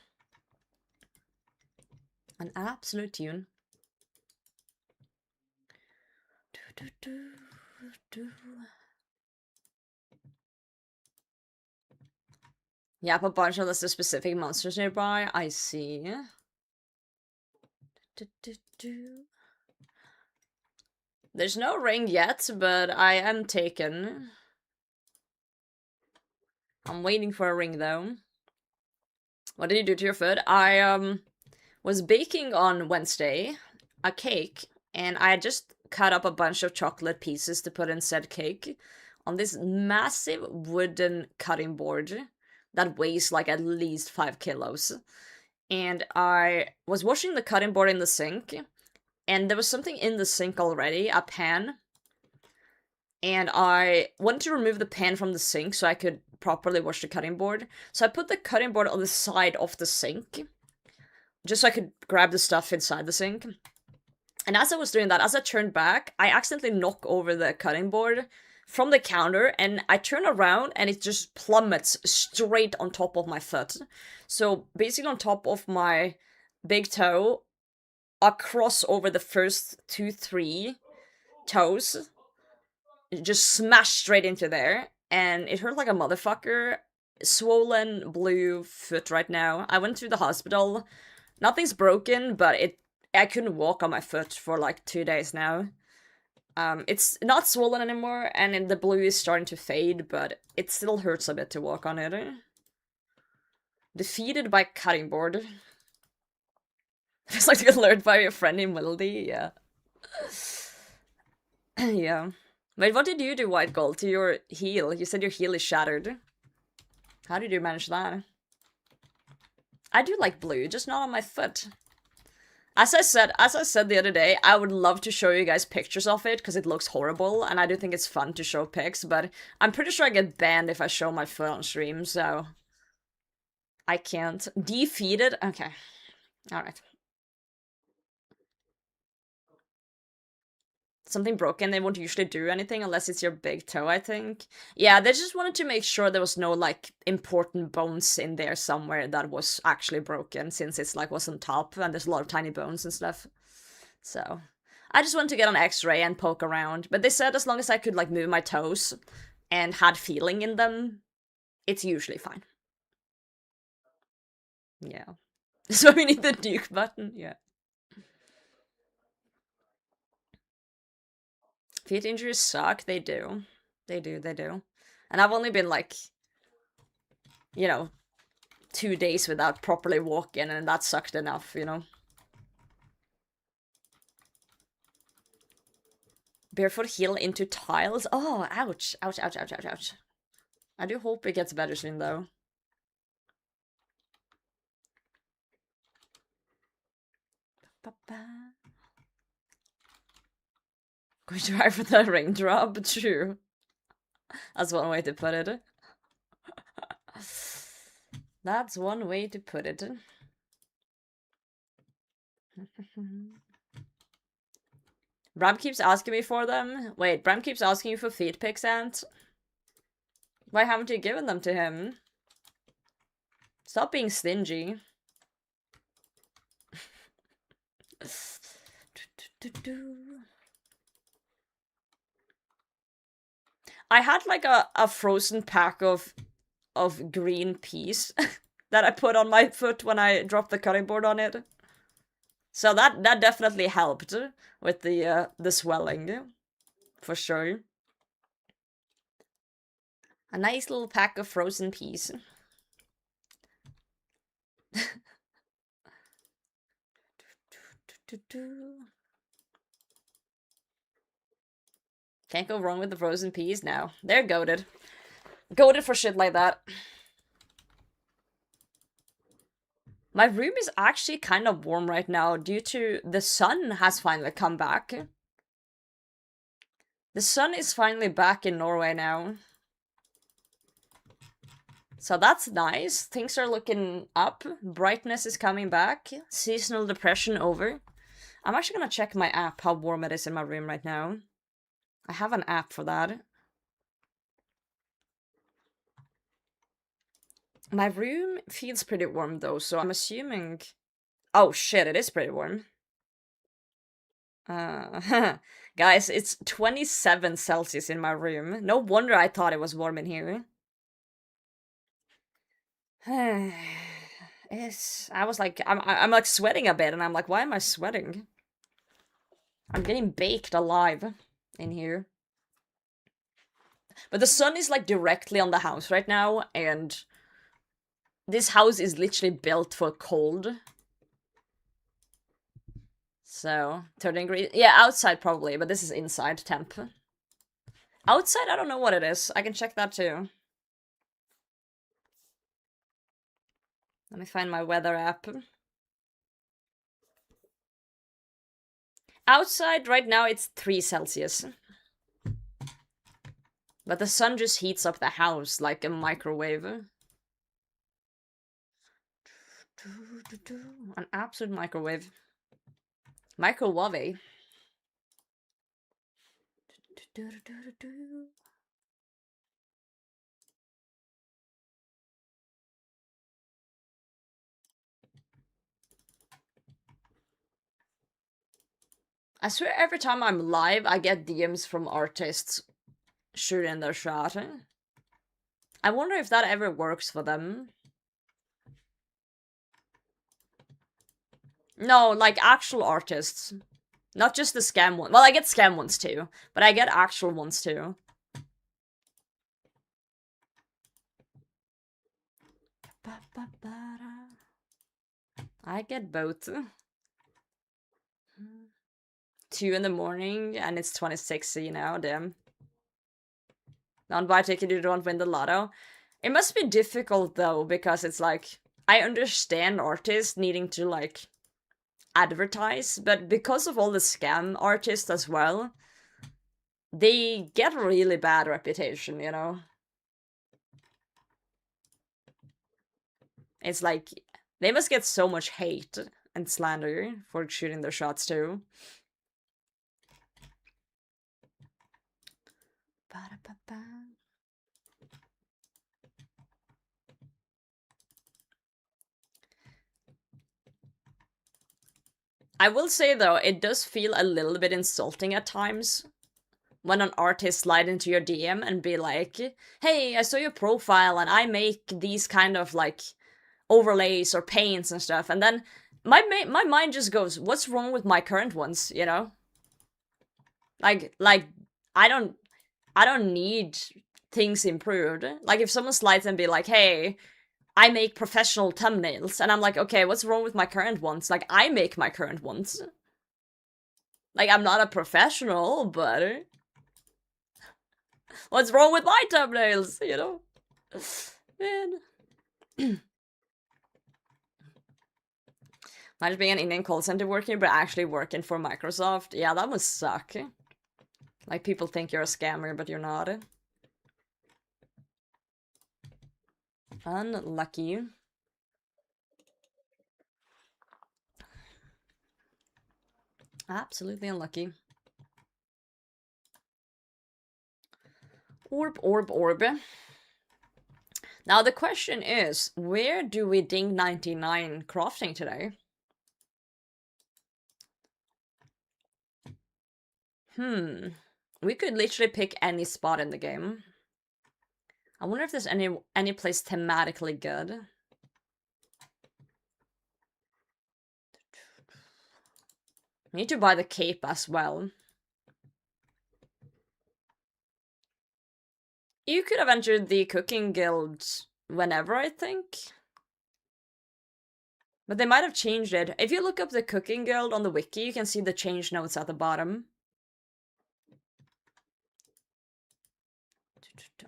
Speaker 1: An absolute tune. Yep, a bunch of the specific monsters nearby. I see. There's no ring yet, but I am taken. I'm waiting for a ring though. What did you do to your foot? I was baking on Wednesday a cake, and I just cut up a bunch of chocolate pieces to put in said cake on this massive wooden cutting board that weighs like at least 5 kilos. And I was washing the cutting board in the sink, and there was something in the sink already, a pan. And I wanted to remove the pan from the sink so I could properly wash the cutting board. So I put the cutting board on the side of the sink, just so I could grab the stuff inside the sink. And as I was doing that, as I turned back, I accidentally knocked over the cutting board from the counter, and I turn around and it just plummets straight on top of my foot. So basically on top of my big toe, across over the first 3 toes, it just smashed straight into there, and it hurt like a motherfucker. Swollen blue foot right now. I went to the hospital. Nothing's broken, but I couldn't walk on my foot for like 2 days now. It's not swollen anymore, and the blue is starting to fade, but it still hurts a bit to walk on it. Defeated by cutting board. It's like to get lured by your friend in Melody, yeah. Yeah. Wait, what did you do, White Gold, to your heel? You said your heel is shattered. How did you manage that? I do like blue, just not on my foot. As I said the other day, I would love to show you guys pictures of it, because it looks horrible, and I do think it's fun to show pics, but I'm pretty sure I get banned if I show my foot on stream, so... I can't. Defeated? Okay. Alright. something broken, they won't usually do anything unless it's your big toe, I think. Yeah, they just wanted to make sure there was no, like, important bones in there somewhere that was actually broken, since it's, like, was on top, and there's a lot of tiny bones and stuff. So, I just wanted to get an x-ray and poke around, but they said as long as I could, like, move my toes and had feeling in them, it's usually fine. Yeah. So we need the nuke button, yeah. Feet injuries suck, they do. They do. And I've only been, like, you know, 2 days without properly walking, and that sucked enough, you know? Barefoot heel into tiles? Oh, ouch. Ouch, ouch, ouch, ouch, ouch. I do hope it gets better soon, though. Going to try for the raindrop? True. That's one way to put it. That's one way to put it. Bram keeps asking me for them. Wait, Bram keeps asking you for feet pics, Ant? Why haven't you given them to him? Stop being stingy. I had like a frozen pack of green peas that I put on my foot when I dropped the cutting board on it. So that definitely helped with the swelling, for sure. A nice little pack of frozen peas. Can't go wrong with the frozen peas now. They're goated. Goated for shit like that. My room is actually kind of warm right now due to the sun has finally come back. The sun is finally back in Norway now. So that's nice. Things are looking up. Brightness is coming back. Seasonal depression over. I'm actually gonna check my app how warm it is in my room right now. I have an app for that. My room feels pretty warm though, so I'm assuming... Oh shit, it is pretty warm. Guys, it's 27 Celsius in my room. No wonder I thought it was warm in here. I was like, I'm like sweating a bit, and I'm like, why am I sweating? I'm getting baked alive in here. But the sun is like directly on the house right now, and this house is literally built for cold. So, 30 degrees. Yeah, outside probably, but this is inside temp. Outside, I don't know what it is. I can check that too. Let me find my weather app. Outside right now it's 3 Celsius. But the sun just heats up the house like a microwave. An absolute microwave. Microwave. I swear every time I'm live, I get DMs from artists shooting their shot. I wonder if that ever works for them. No, like actual artists. Not just the scam one. Well, I get scam ones too, but I get actual ones too. I get both. 2 in the morning and it's 26, you know, damn. Don't buy a ticket, you don't win the lotto. It must be difficult though, because it's like, I understand artists needing to like advertise, but because of all the scam artists as well, they get a really bad reputation, you know? It's like, they must get so much hate and slander for shooting their shots too. I will say though, it does feel a little bit insulting at times when an artist slide into your DM and be like, hey, I saw your profile and I make these kind of like overlays or paints and stuff, and then my mind just goes, what's wrong with my current ones, you know? Like I don't need things improved. Like if someone slides and be like, hey, I make professional thumbnails, and I'm like, okay, what's wrong with my current ones? Like I make my current ones. Like I'm not a professional, but what's wrong with my thumbnails, you know? Man. Imagine being an Indian call center worker, but actually working for Microsoft. Yeah, that must suck. Like, people think you're a scammer, but you're not. Unlucky. Absolutely unlucky. Orb, orb, orb. Now the question is, where do we ding 99 crafting today? We could literally pick any spot in the game. I wonder if there's any place thematically good. Need to buy the cape as well. You could have entered the cooking guild whenever, I think. But they might have changed it. If you look up the cooking guild on the wiki, you can see the change notes at the bottom.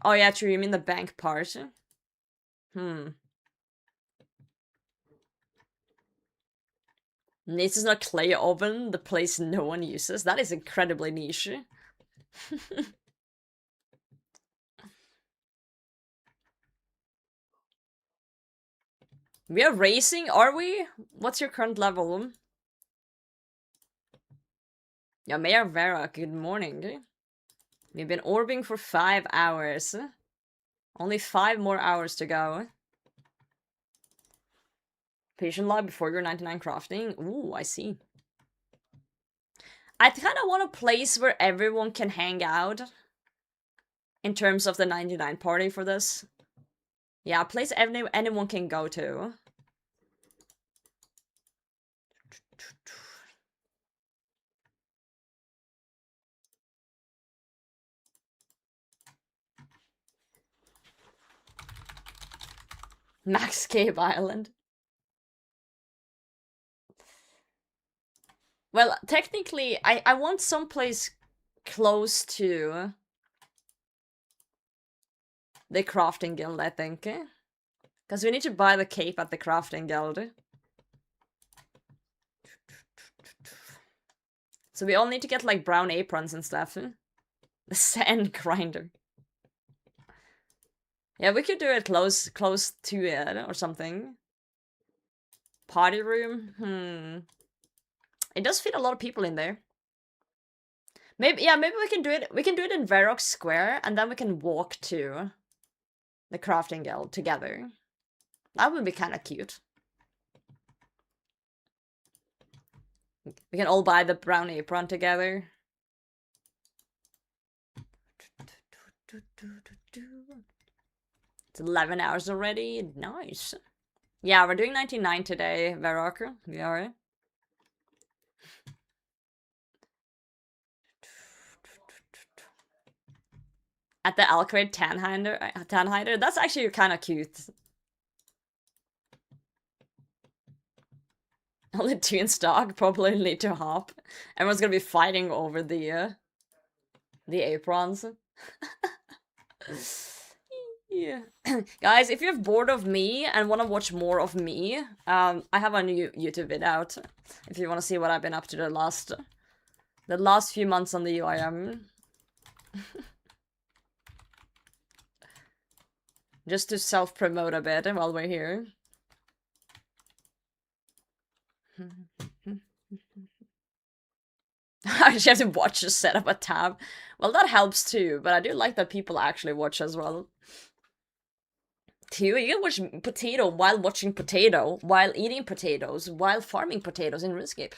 Speaker 1: Oh yeah, true, you mean the bank part. This is not clay oven, the place no one uses. That is incredibly niche. We are racing, are we? What's your current level? Yeah, Mayor Vera, good morning. We've been orbing for 5 hours. Only 5 more hours to go. Patient log before your 99 crafting. Ooh, I see. I kind of want a place where everyone can hang out. In terms of the 99 party for this. Yeah, a place anyone can go to. Max Cave Island. Well, technically, I want someplace close to the crafting guild, I think. Because we need to buy the cape at the crafting guild. So we all need to get like brown aprons and stuff. The sand grinder. Yeah, we could do it close to it or something. Party room? It does fit a lot of people in there. Maybe we can do it. We can do it in Varrock Square, and then we can walk to the crafting guild together. That would be kind of cute. We can all buy the brown apron together. It's 11 hours already. Nice. Yeah, we're doing 99 today, Varrock. We are. At the Alcrate Tanhider. That's actually kind of cute. Only 2 in stock, probably need to hop. Everyone's gonna be fighting over the aprons. Yeah. Guys, if you're bored of me and want to watch more of me, I have a new YouTube vid out. If you want to see what I've been up to the last few months on the UIM. Just to self-promote a bit while we're here. I just have to watch to set up a tab. Well, that helps too, but I do like that people actually watch as well. Too, you can watch potato while watching potato, while eating potatoes, while farming potatoes in Runescape.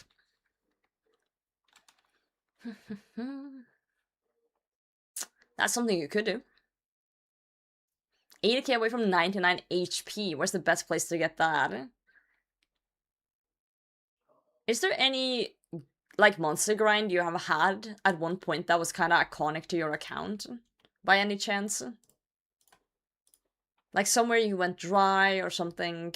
Speaker 1: That's something you could do. 80k away from 99 HP. Where's the best place to get that? Is there any, like, monster grind you have had at one point that was kind of iconic to your account? By any chance? Like, somewhere you went dry or something?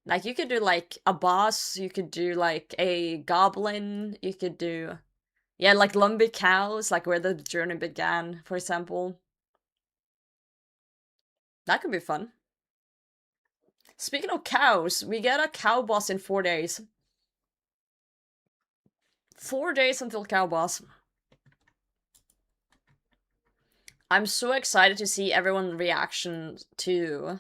Speaker 1: Like, you could do, like, a boss, you could do, like, a goblin, you could do... Yeah, like Lumbee cows, like where the journey began, for example. That could be fun. Speaking of cows, we get a cow boss in 4 days. 4 days until cow boss. I'm so excited to see everyone's reaction to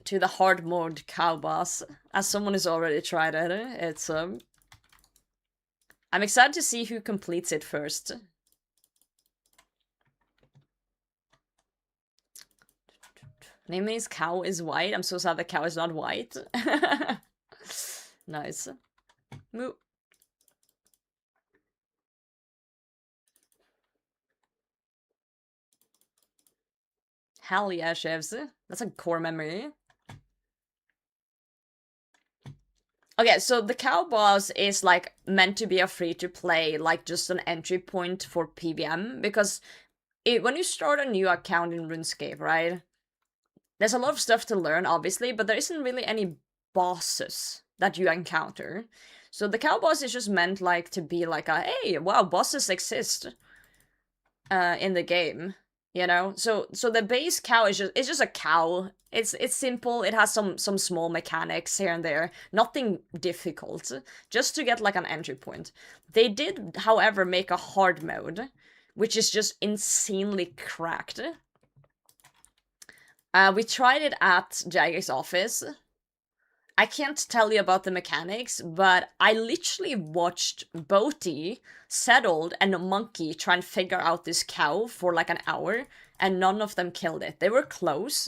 Speaker 1: the hard mode cow boss. As someone who's already tried it, it's I'm excited to see who completes it first. Name's cow is white. I'm so sad the cow is not white. Nice. Moo. Hell yeah, chefs. That's a core memory. Okay, so the cow boss is like meant to be a free to play, like just an entry point for PVM, because when you start a new account in RuneScape, right? There's a lot of stuff to learn, obviously, but there isn't really any bosses that you encounter. So the cow boss is just meant like to be like a, hey, wow, bosses exist in the game, you know? So the base cow is just a cow. It's simple. It has some small mechanics here and there. Nothing difficult. Just to get like an entry point. They did, however, make a hard mode, which is just insanely cracked. We tried it at Jagger's office. I can't tell you about the mechanics, but I literally watched Boaty, Settled, and Monkey try and figure out this cow for like an hour, and none of them killed it. They were close.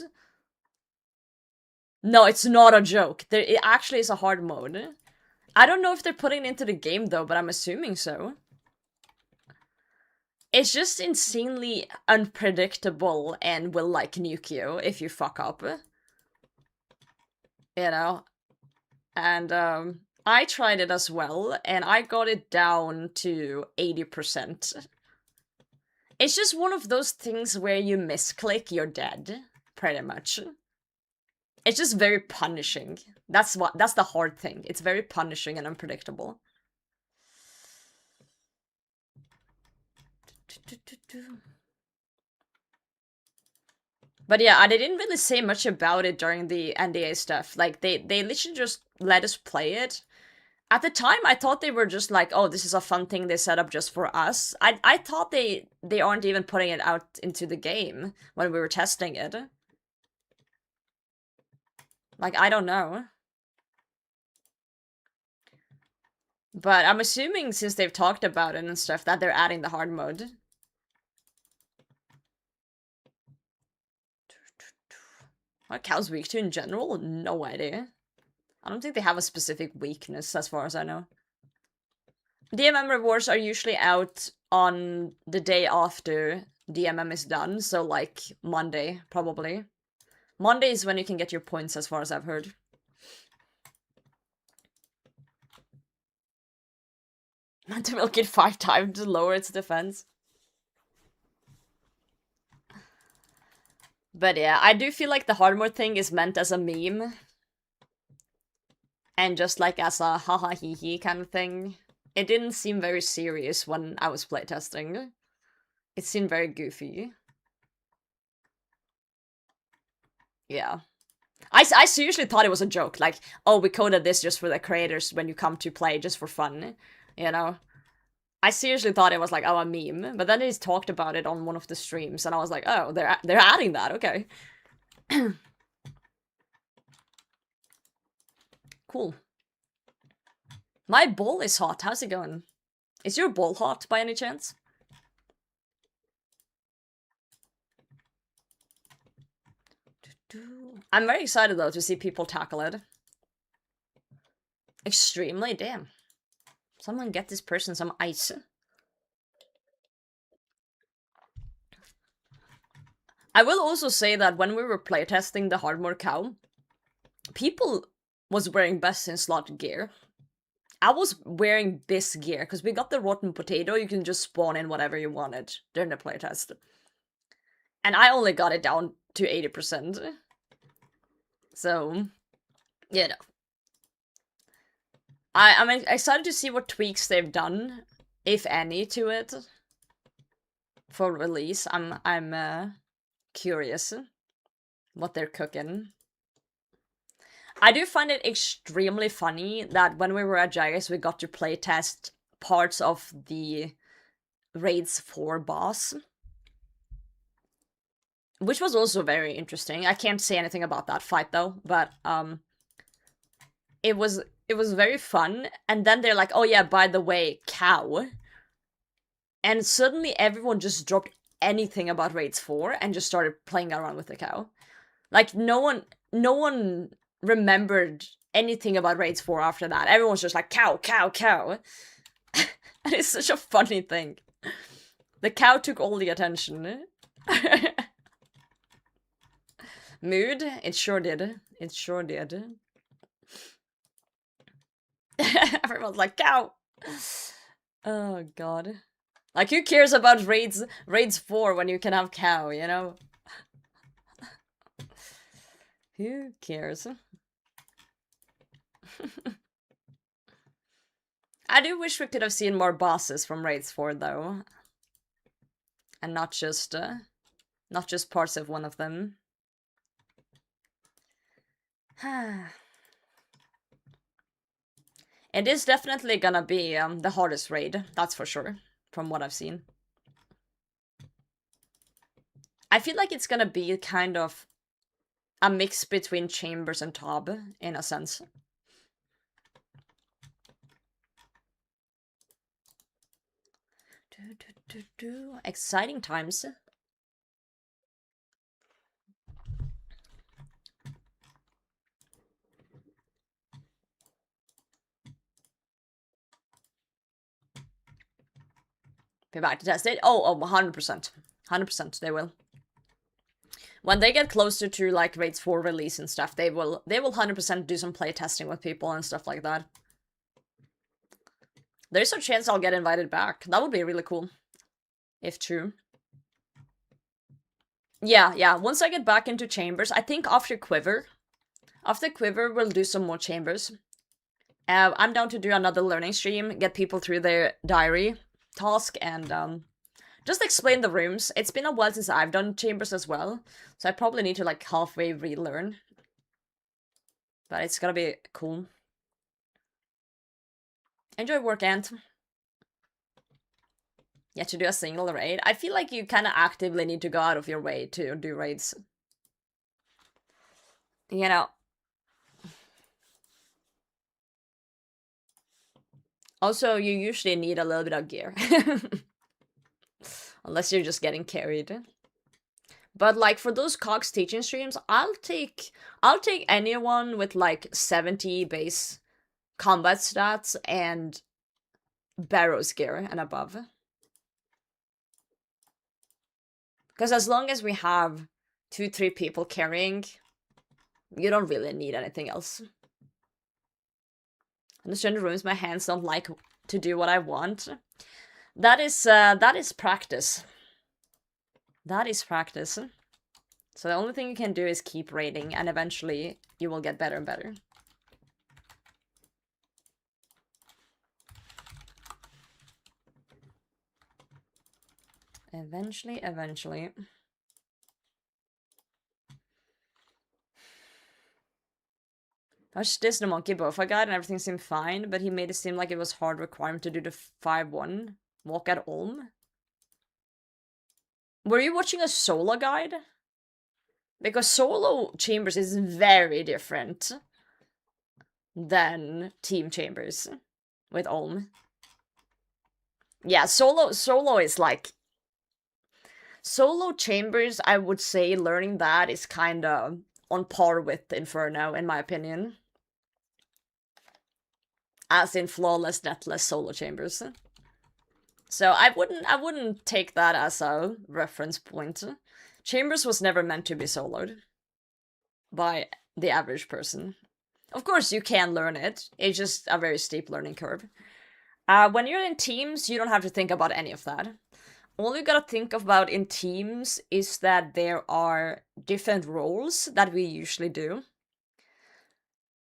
Speaker 1: No, it's not a joke. It actually is a hard mode. I don't know if they're putting it into the game though, but I'm assuming so. It's just insanely unpredictable and will like nuke you if you fuck up. You know? And I tried it as well, and I got it down to 80%. It's just one of those things where you misclick, you're dead, pretty much. It's just very punishing. That's the hard thing. It's very punishing and unpredictable. But yeah, they didn't really say much about it during the NDA stuff. Like, they literally just let us play it. At the time, I thought they were just like, oh, this is a fun thing they set up just for us. I thought they aren't even putting it out into the game when we were testing it. Like, I don't know. But I'm assuming since they've talked about it and stuff that they're adding the hard mode. What cow's weak to in general? No idea. I don't think they have a specific weakness as far as I know. DMM rewards are usually out on the day after DMM is done, so like Monday, probably. Monday is when you can get your points as far as I've heard. Meant to milk it 5 times to lower its defense. But yeah, I do feel like the hard mode thing is meant as a meme. And just like as a haha hee hee kind of thing. It didn't seem very serious when I was playtesting. It seemed very goofy. Yeah. I seriously thought it was a joke. Like, oh, we coded this just for the creators when you come to play just for fun. You know? I seriously thought it was like, oh, a meme. But then they talked about it on one of the streams, and I was like, oh, they're adding that, okay. Cool. My bowl is hot. How's it going? Is your bowl hot by any chance? I'm very excited though to see people tackle it. Extremely, damn. Someone get this person some ice. I will also say that when we were playtesting the hard mode cow, people was wearing best in slot gear. I was wearing this gear because we got the rotten potato. You can just spawn in whatever you wanted during the playtest. And I only got it down to 80%. So, you know. I'm excited to see what tweaks they've done, if any, to it for release. I'm curious what they're cooking. I do find it extremely funny that when we were at Jagex, we got to playtest parts of the Raids 4 boss, which was also very interesting. I can't say anything about that fight though, but it was very fun. And then they're like, "Oh yeah, by the way, cow," and suddenly everyone just dropped anything about Raids 4 and just started playing around with the cow. Like no one remembered anything about Raids 4 after that. Everyone's just like, cow, cow, cow. And it's such a funny thing. The cow took all the attention. Mood? It sure did. It sure did. Everyone's like, cow! Oh god. Like, who cares about Raids 4 when you can have cow, you know? Who cares? I do wish we could have seen more bosses from Raids 4 though. And not just parts of one of them. It is definitely gonna be the hardest raid, that's for sure, from what I've seen. I feel like it's gonna be kind of a mix between Chambers and Tob, in a sense. Exciting times. Be back to test it. Oh, 100%. 100% they will. When they get closer to like Raids 4 release and stuff, they will 100% do some play testing with people and stuff like that. There's a chance I'll get invited back. That would be really cool. If true. Yeah. Once I get back into Chambers, I think after Quiver, we'll do some more Chambers. I'm down to do another learning stream, get people through their diary task, and just explain the rooms. It's been a while since I've done Chambers as well, so I probably need to like halfway relearn. But it's gonna be cool. Enjoy work, Ant. Yeah, to do a single raid. I feel like you kind of actively need to go out of your way to do raids. You know. Also, you usually need a little bit of gear. Unless you're just getting carried. But like for those Cox teaching streams, I'll take anyone with like 70 base combat stats and Barrow's gear and above. Because as long as we have 2-3 people carrying, you don't really need anything else. Understand the rooms my hands don't like to do what I want. That is practice. That is practice. So the only thing you can do is keep raiding, and eventually you will get better and better. Eventually. I was just the monkey bofa guide and everything seemed fine, but he made it seem like it was hard requirement to do the 5-1 walk at Ulm. Were you watching a solo guide? Because solo chambers is very different than team chambers. with Olm. Yeah, solo is like solo chambers. I would say learning that is kind of on par with Inferno, in my opinion. As in flawless, netless solo chambers. So I wouldn't take that as a reference point. Chambers was never meant to be soloed by the average person. Of course, you can learn it. It's just a very steep learning curve. When you're in teams, you don't have to think about any of that. All you gotta think about in teams is that there are different roles that we usually do.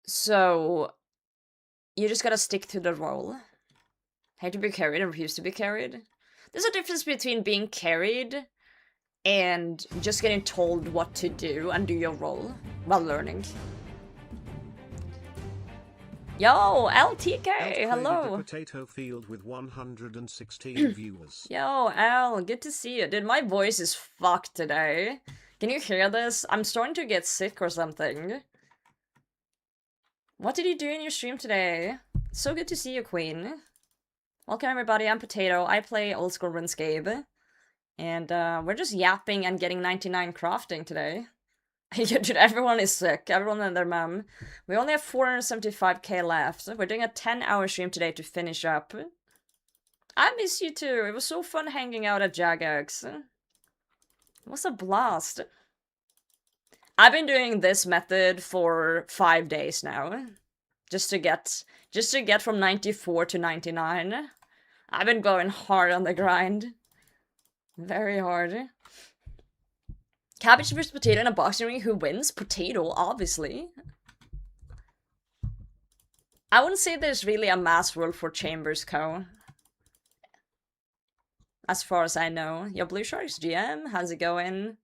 Speaker 1: So you just gotta stick to the role. Hate to be carried and refuse to be carried. There's a difference between being carried and just getting told what to do and do your role while learning. Yo, LTK, hello.
Speaker 2: The potato field with 116 viewers.
Speaker 1: Yo, Al, good to see you. Dude, my voice is fucked today. Can you hear this? I'm starting to get sick or something. What did you do in your stream today? So good to see you, Queen. Welcome everybody, I'm Potato. I play old school Runescape. And we're just yapping and getting 99 crafting today. Dude, everyone is sick. Everyone and their mom. We only have 475k left. We're doing a 10-hour stream today to finish up. I miss you too. It was so fun hanging out at Jagex. It was a blast. I've been doing this method for 5 days now. Just to get from 94 to 99. I've been going hard on the grind. Very hard. Cabbage versus potato in a boxing ring, who wins? Potato, obviously. I wouldn't say there's really a mass rule for Chambers Co. As far as I know. Yo, Blue Sharks GM, how's it going?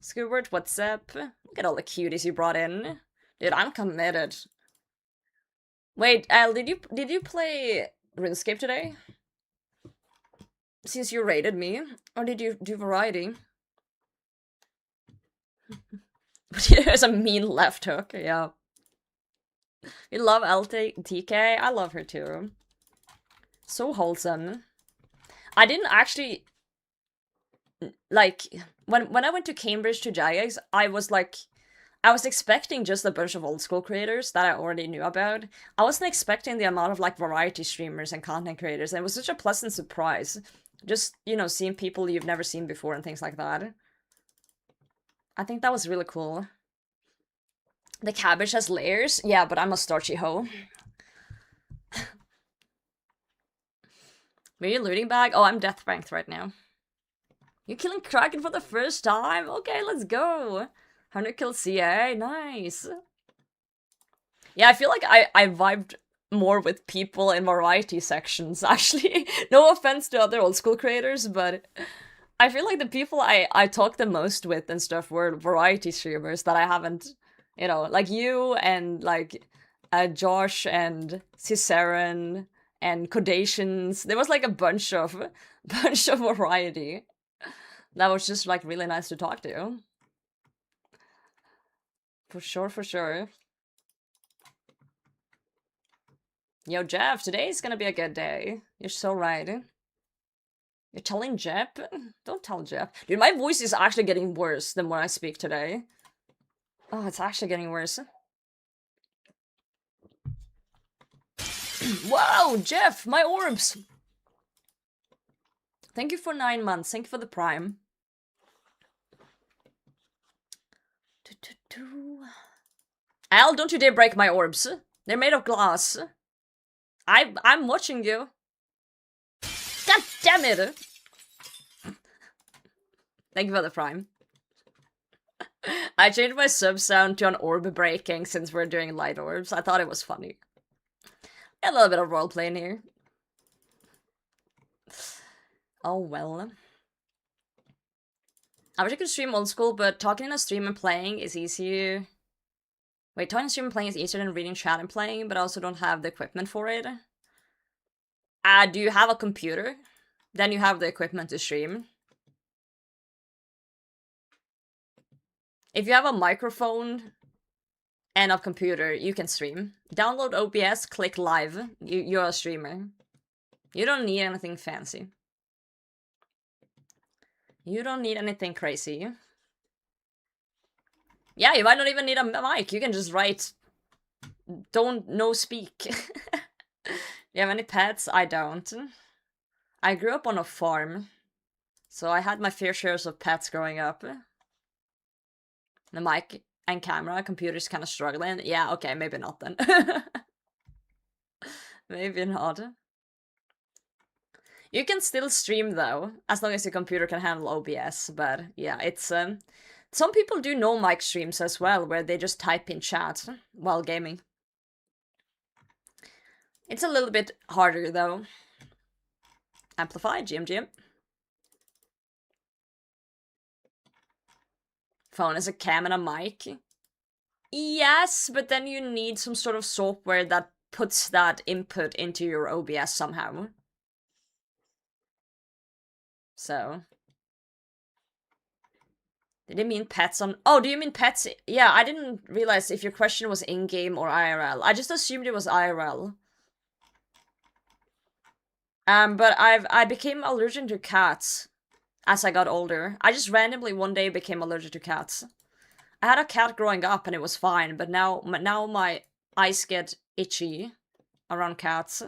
Speaker 1: Scoobert, what's up? Look at all the cuties you brought in. Dude, I'm committed. Wait, Al, did you play RuneScape today? Since you raided me? Or did you do variety? There's a mean left hook, yeah. You love LTK? I love her too. So wholesome. I didn't actually... Like, when I went to Cambridge to Jagex, I was expecting just a bunch of old school creators that I already knew about. I wasn't expecting the amount of, like, variety streamers and content creators, and it was such a pleasant surprise. Just, you know, seeing people you've never seen before and things like that. I think that was really cool. The cabbage has layers? Yeah, but I'm a starchy hoe. Were you looting bag? Oh, I'm death ranked right now. You're killing Kraken for the first time? Okay, let's go. 100 kill CA, nice. Yeah, I feel like I vibed more with people in variety sections, actually. No offense to other old school creators, but I feel like the people I talk the most with and stuff were variety streamers that I haven't, you know, like you and like Josh and Ciceron and Codations. There was like a bunch of variety. That was just like really nice to talk to. For sure, for sure. Yo, Jeff, today's gonna be a good day. You're so right. You're telling Jeff? Don't tell Jeff. Dude, my voice is actually getting worse than when I speak today. Oh, it's actually getting worse. Wow, Jeff, my orbs! Thank you for 9 months. Thank you for the prime. Al, don't you dare break my orbs. They're made of glass. I'm watching you. God damn it! Thank you for the prime. I changed my sub sound to an orb breaking since we're doing light orbs. I thought it was funny. A little bit of roleplay in here. Oh well. I wish I could stream old school, but talking in a stream and playing is easier. Wait, talking in a stream and playing is easier than reading chat and playing, but I also don't have the equipment for it. Do you have a computer? Then you have the equipment to stream. If you have a microphone and a computer, you can stream. Download OBS, click live. You're a streamer. You don't need anything fancy. You don't need anything crazy. Yeah, you might not even need a mic. You can just write. No speak. You have any pets? I don't. I grew up on a farm, so I had my fair shares of pets growing up. The mic and camera, computer's kind of struggling. Yeah, okay, maybe not then. Maybe not. You can still stream though, as long as your computer can handle OBS, but yeah, it's some people do no mic streams as well, where they just type in chat while gaming. It's a little bit harder though. Amplify, GM. Phone is a cam and a mic. Yes, but then you need some sort of software that puts that input into your OBS somehow. So. Did it mean pets on... Oh, do you mean pets? Yeah, I didn't realize if your question was in-game or IRL. I just assumed it was IRL. But I became allergic to cats as I got older. I just randomly one day became allergic to cats. I had a cat growing up and it was fine, but now my eyes get itchy around cats.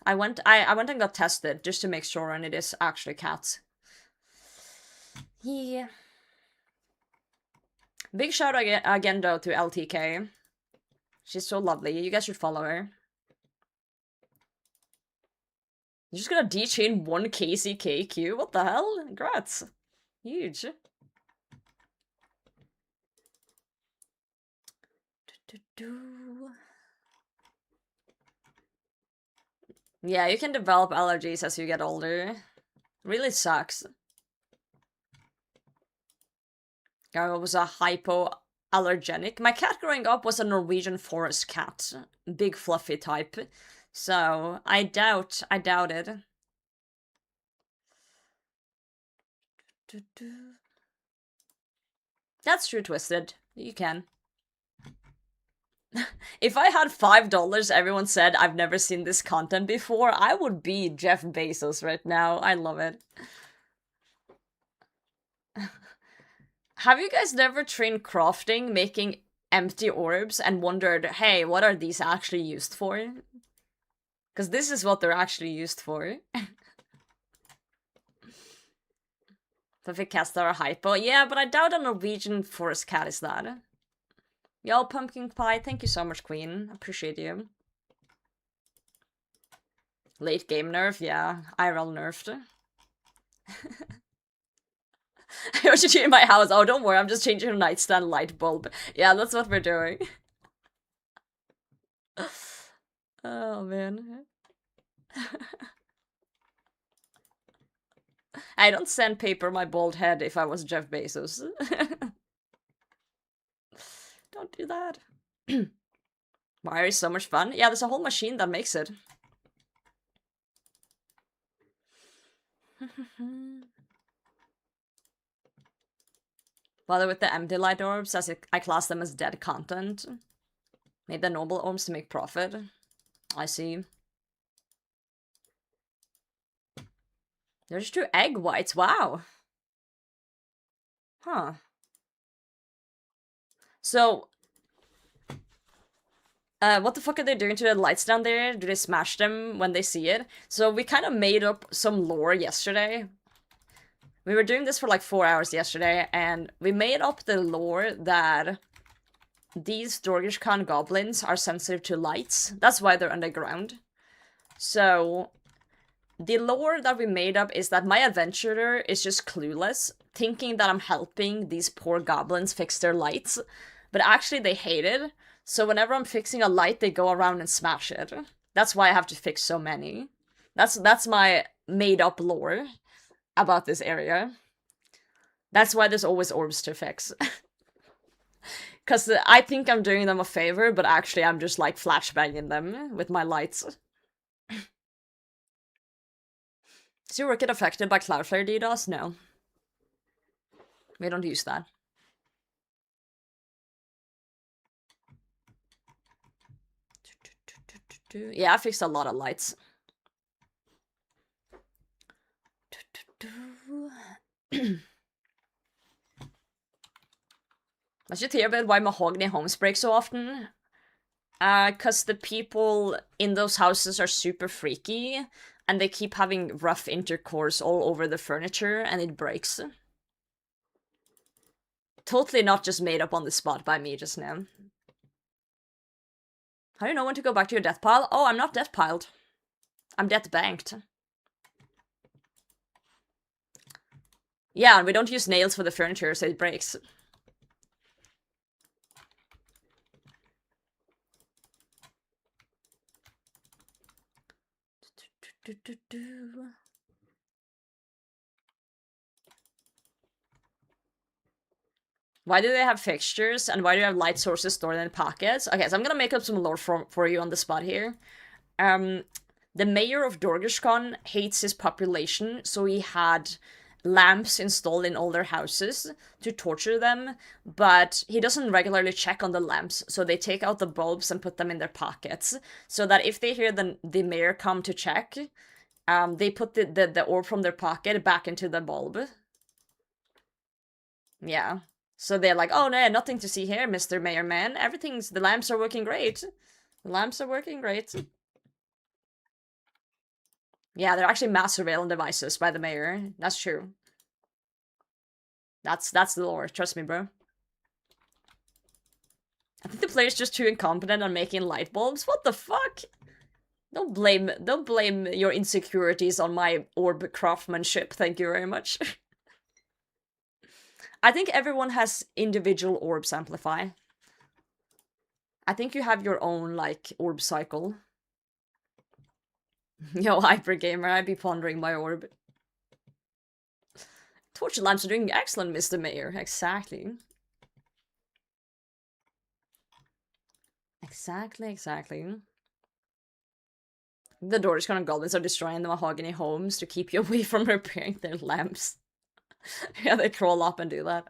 Speaker 1: I went and got tested just to make sure, and it is actually cats. Yeah. Big shout out again though to LTK. She's so lovely. You guys should follow her. You're just gonna D-chain 1 KCKQ? What the hell? Congrats. Huge. Yeah, you can develop allergies as you get older. Really sucks. I was a hypoallergenic. My cat growing up was a Norwegian forest cat. Big fluffy type. So, I doubt it. That's true, Twisted. You can. If I had $5, everyone said I've never seen this content before, I would be Jeff Bezos right now. I love it. Have you guys never trained crafting, making empty orbs, and wondered, hey, what are these actually used for? Because this is what they're actually used for. Fluffy cats that are hypo. Yeah, but I doubt a Norwegian forest cat is that. Yo, pumpkin pie, thank you so much, Queen. Appreciate you. Late game nerf, yeah. IRL nerfed. I want you to change my house. Oh, don't worry, I'm just changing your nightstand light bulb. Yeah, that's what we're doing. Oh, man. I don't sandpaper my bald head if I was Jeff Bezos. Don't do that. Wire is so much fun. Yeah, there's a whole machine that makes it. Bother with the empty light orbs, as I class them as dead content. Made the noble orbs to make profit. I see. There's 2 egg whites, wow. Huh. So, what the fuck are they doing to the lights down there? Do they smash them when they see it? So we kind of made up some lore yesterday. We were doing this for like 4 hours yesterday, and we made up the lore that these Dorgish Khan goblins are sensitive to lights. That's why they're underground. So, the lore that we made up is that my adventurer is just clueless, thinking that I'm helping these poor goblins fix their lights, but actually they hate it. So whenever I'm fixing a light, they go around and smash it. That's why I have to fix so many. That's my made-up lore about this area. That's why there's always orbs to fix. Because I think I'm doing them a favor, but actually I'm just like flashbanging them with my lights. Is your work get affected by Cloudflare DDoS? No. We don't use that. Yeah, I fixed a lot of lights. I should hear about why mahogany homes break so often. Cause the people in those houses are super freaky, and they keep having rough intercourse all over the furniture, and it breaks. Totally not just made up on the spot by me just now. How do you know when to go back to your death pile? Oh, I'm not death piled. I'm death banked. Yeah, and we don't use nails for the furniture, so it breaks. Why do they have fixtures, and why do you have light sources stored in pockets? Okay, so I'm gonna make up some lore for you on the spot here. The mayor of Dorgeshkon hates his population, so he had lamps installed in all their houses to torture them, but he doesn't regularly check on the lamps, so they take out the bulbs and put them in their pockets, so that if they hear the mayor come to check, they put the orb from their pocket back into the bulb. Yeah. So they're like, oh no, nothing to see here, Mr. Mayor Man. The lamps are working great. The lamps are working great. Yeah, they're actually mass surveillance devices by the mayor. That's true. That's the lore, trust me, bro. I think the player's just too incompetent on making light bulbs. What the fuck? Don't blame your insecurities on my orb craftsmanship, thank you very much. I think everyone has individual orbs, Amplify. I think you have your own, like, orb cycle. Yo, hyper gamer, I'd be pondering my orb. Torch lamps are doing excellent, Mr. Mayor. Exactly. Exactly. The Dorishkon goblins are destroying the mahogany homes to keep you away from repairing their lamps. Yeah, they crawl up and do that.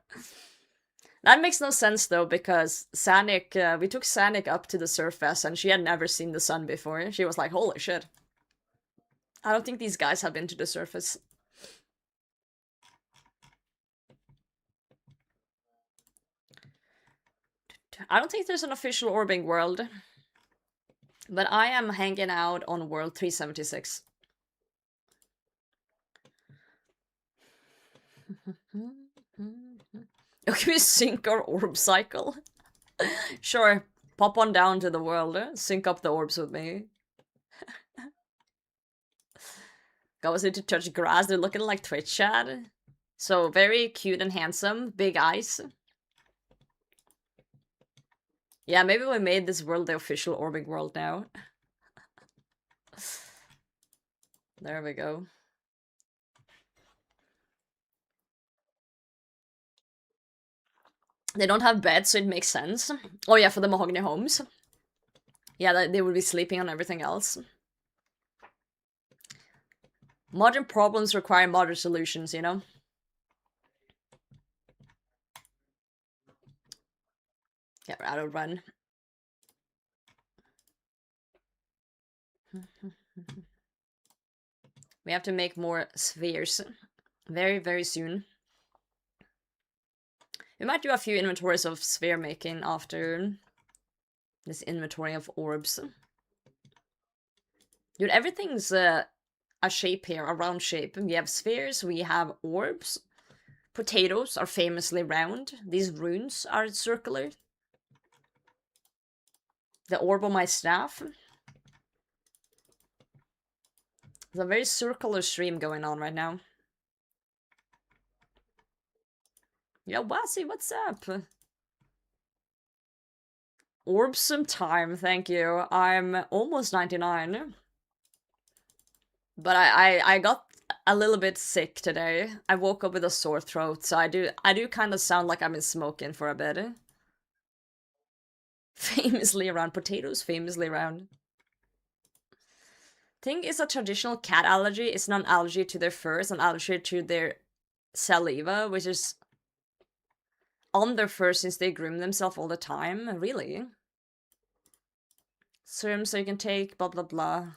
Speaker 1: That makes no sense though, because Sanic, we took Sanic up to the surface and she had never seen the sun before. She was like, holy shit. I don't think these guys have been to the surface. I don't think there's an official orbing world. But I am hanging out on world 376. Can we sync our orb cycle? Sure, pop on down to the world, sync up the orbs with me. Guys need to touch grass, they're looking like Twitch chat. So, very cute and handsome, big eyes. Yeah, maybe we made this world the official orbing world now. There we go. They don't have beds, so it makes sense. Oh yeah, for the mahogany homes. Yeah, they would be sleeping on everything else. Modern problems require modern solutions, you know? Get out of run. We have to make more spheres. Very, very soon. We might do a few inventories of sphere making after this inventory of orbs. Dude, everything's a shape here, a round shape. We have spheres, we have orbs. Potatoes are famously round. These runes are circular. The orb on my staff. There's a very circular stream going on right now. Yo, Wasi, what's up? Orb some time, thank you. I'm almost 99. But I got a little bit sick today. I woke up with a sore throat, so I do kind of sound like I've been smoking for a bit. Famously around potatoes, famously around. Think it's a traditional cat allergy. It's not an allergy to their fur, it's an allergy to their saliva, which is on their fur since they groom themselves all the time. Really? serum so you can take blah blah blah.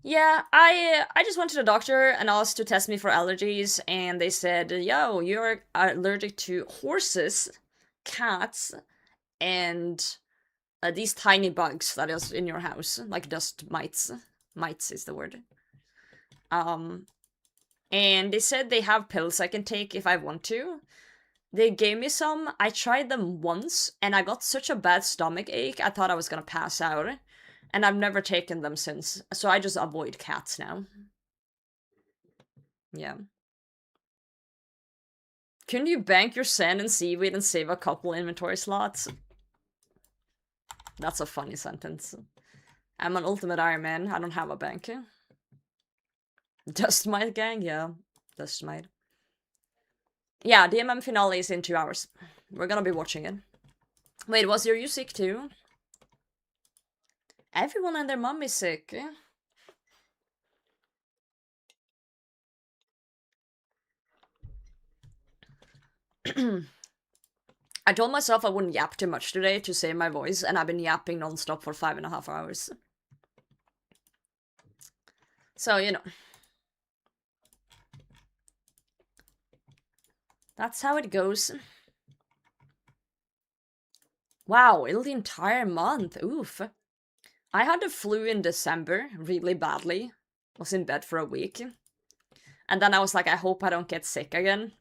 Speaker 1: Yeah, I just went to the doctor and asked to test me for allergies, and they said, "Yo, you're allergic to horses, cats, and these tiny bugs that is in your house, like dust mites. Mites is the word. And they said they have pills I can take if I want to. They gave me some. I tried them once, and I got such a bad stomach ache. I thought I was gonna pass out, and I've never taken them since. So I just avoid cats now. Yeah. Couldn't you bank your sand and seaweed and save a couple inventory slots? That's a funny sentence. I'm an ultimate Iron Man. I don't have a bank. Dust Mite gang? Yeah. Dust Mite. Yeah, DMM finale is in 2 hours. We're gonna be watching it. Wait, was your you sick too? Everyone and their mom is sick. I told myself I wouldn't yap too much today to save my voice, and I've been yapping non-stop for 5.5 hours. So, you know. That's how it goes. Wow, ill the entire month. Oof. I had the flu in December, really badly. Was in bed for a week. And then I was like, I hope I don't get sick again.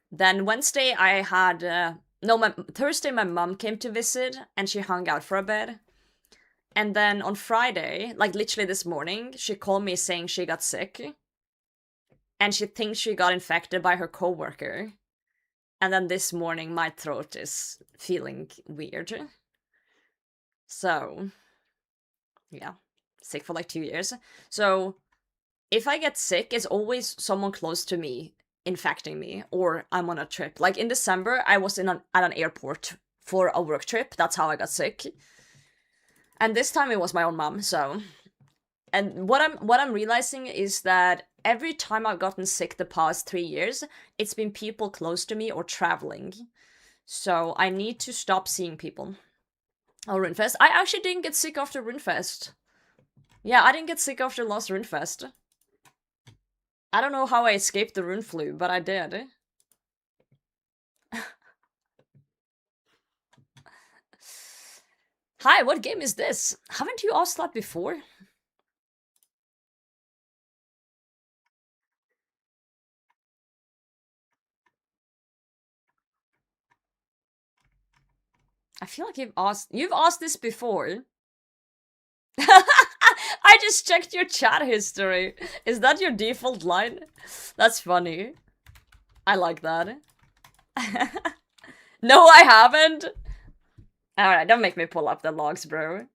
Speaker 1: Then Wednesday I had... Thursday my mom came to visit, and she hung out for a bit. And then on Friday, like literally this morning, she called me saying she got sick. And she thinks she got infected by her coworker. And then this morning my throat is feeling weird. So, yeah. Sick for like 2 years. So, if I get sick, it's always someone close to me infecting me, or I'm on a trip. Like in December, I was at an airport for a work trip. That's how I got sick. And this time it was my own mom, so... And what I'm realizing is that every time I've gotten sick the past 3 years, it's been people close to me or traveling. So I need to stop seeing people. Oh, Runefest. I actually didn't get sick after Runefest. Yeah, I didn't get sick after last Runefest. I don't know how I escaped the Rune flu, but I did. Hi, what game is this? Haven't you asked that before? I feel like you've asked this before. I just checked your chat history. Is that your default line? That's funny. I like that. No, I haven't. Alright, don't make me pull up the logs, bro.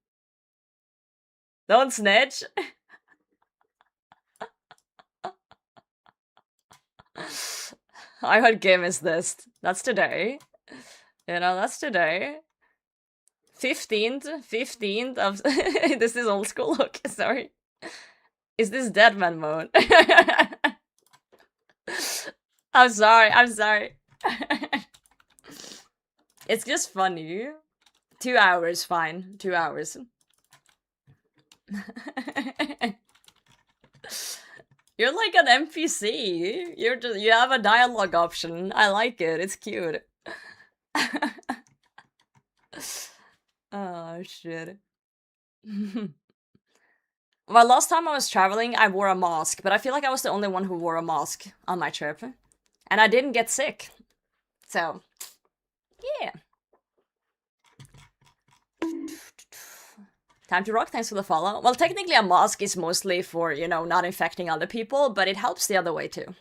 Speaker 1: Don't snitch. I heard game is this. That's today. You know, that's today. 15th of... This is old school, okay, sorry. Is this Deadman mode? I'm sorry. It's just funny. 2 hours, fine. 2 hours. You're like an NPC. You have a dialogue option. I like it. It's cute. Oh, shit. Well, last time I was traveling, I wore a mask, but I feel like I was the only one who wore a mask on my trip. And I didn't get sick. So, yeah. Time to rock, thanks for the follow. Well, technically a mask is mostly for, you know, not infecting other people, but it helps the other way too.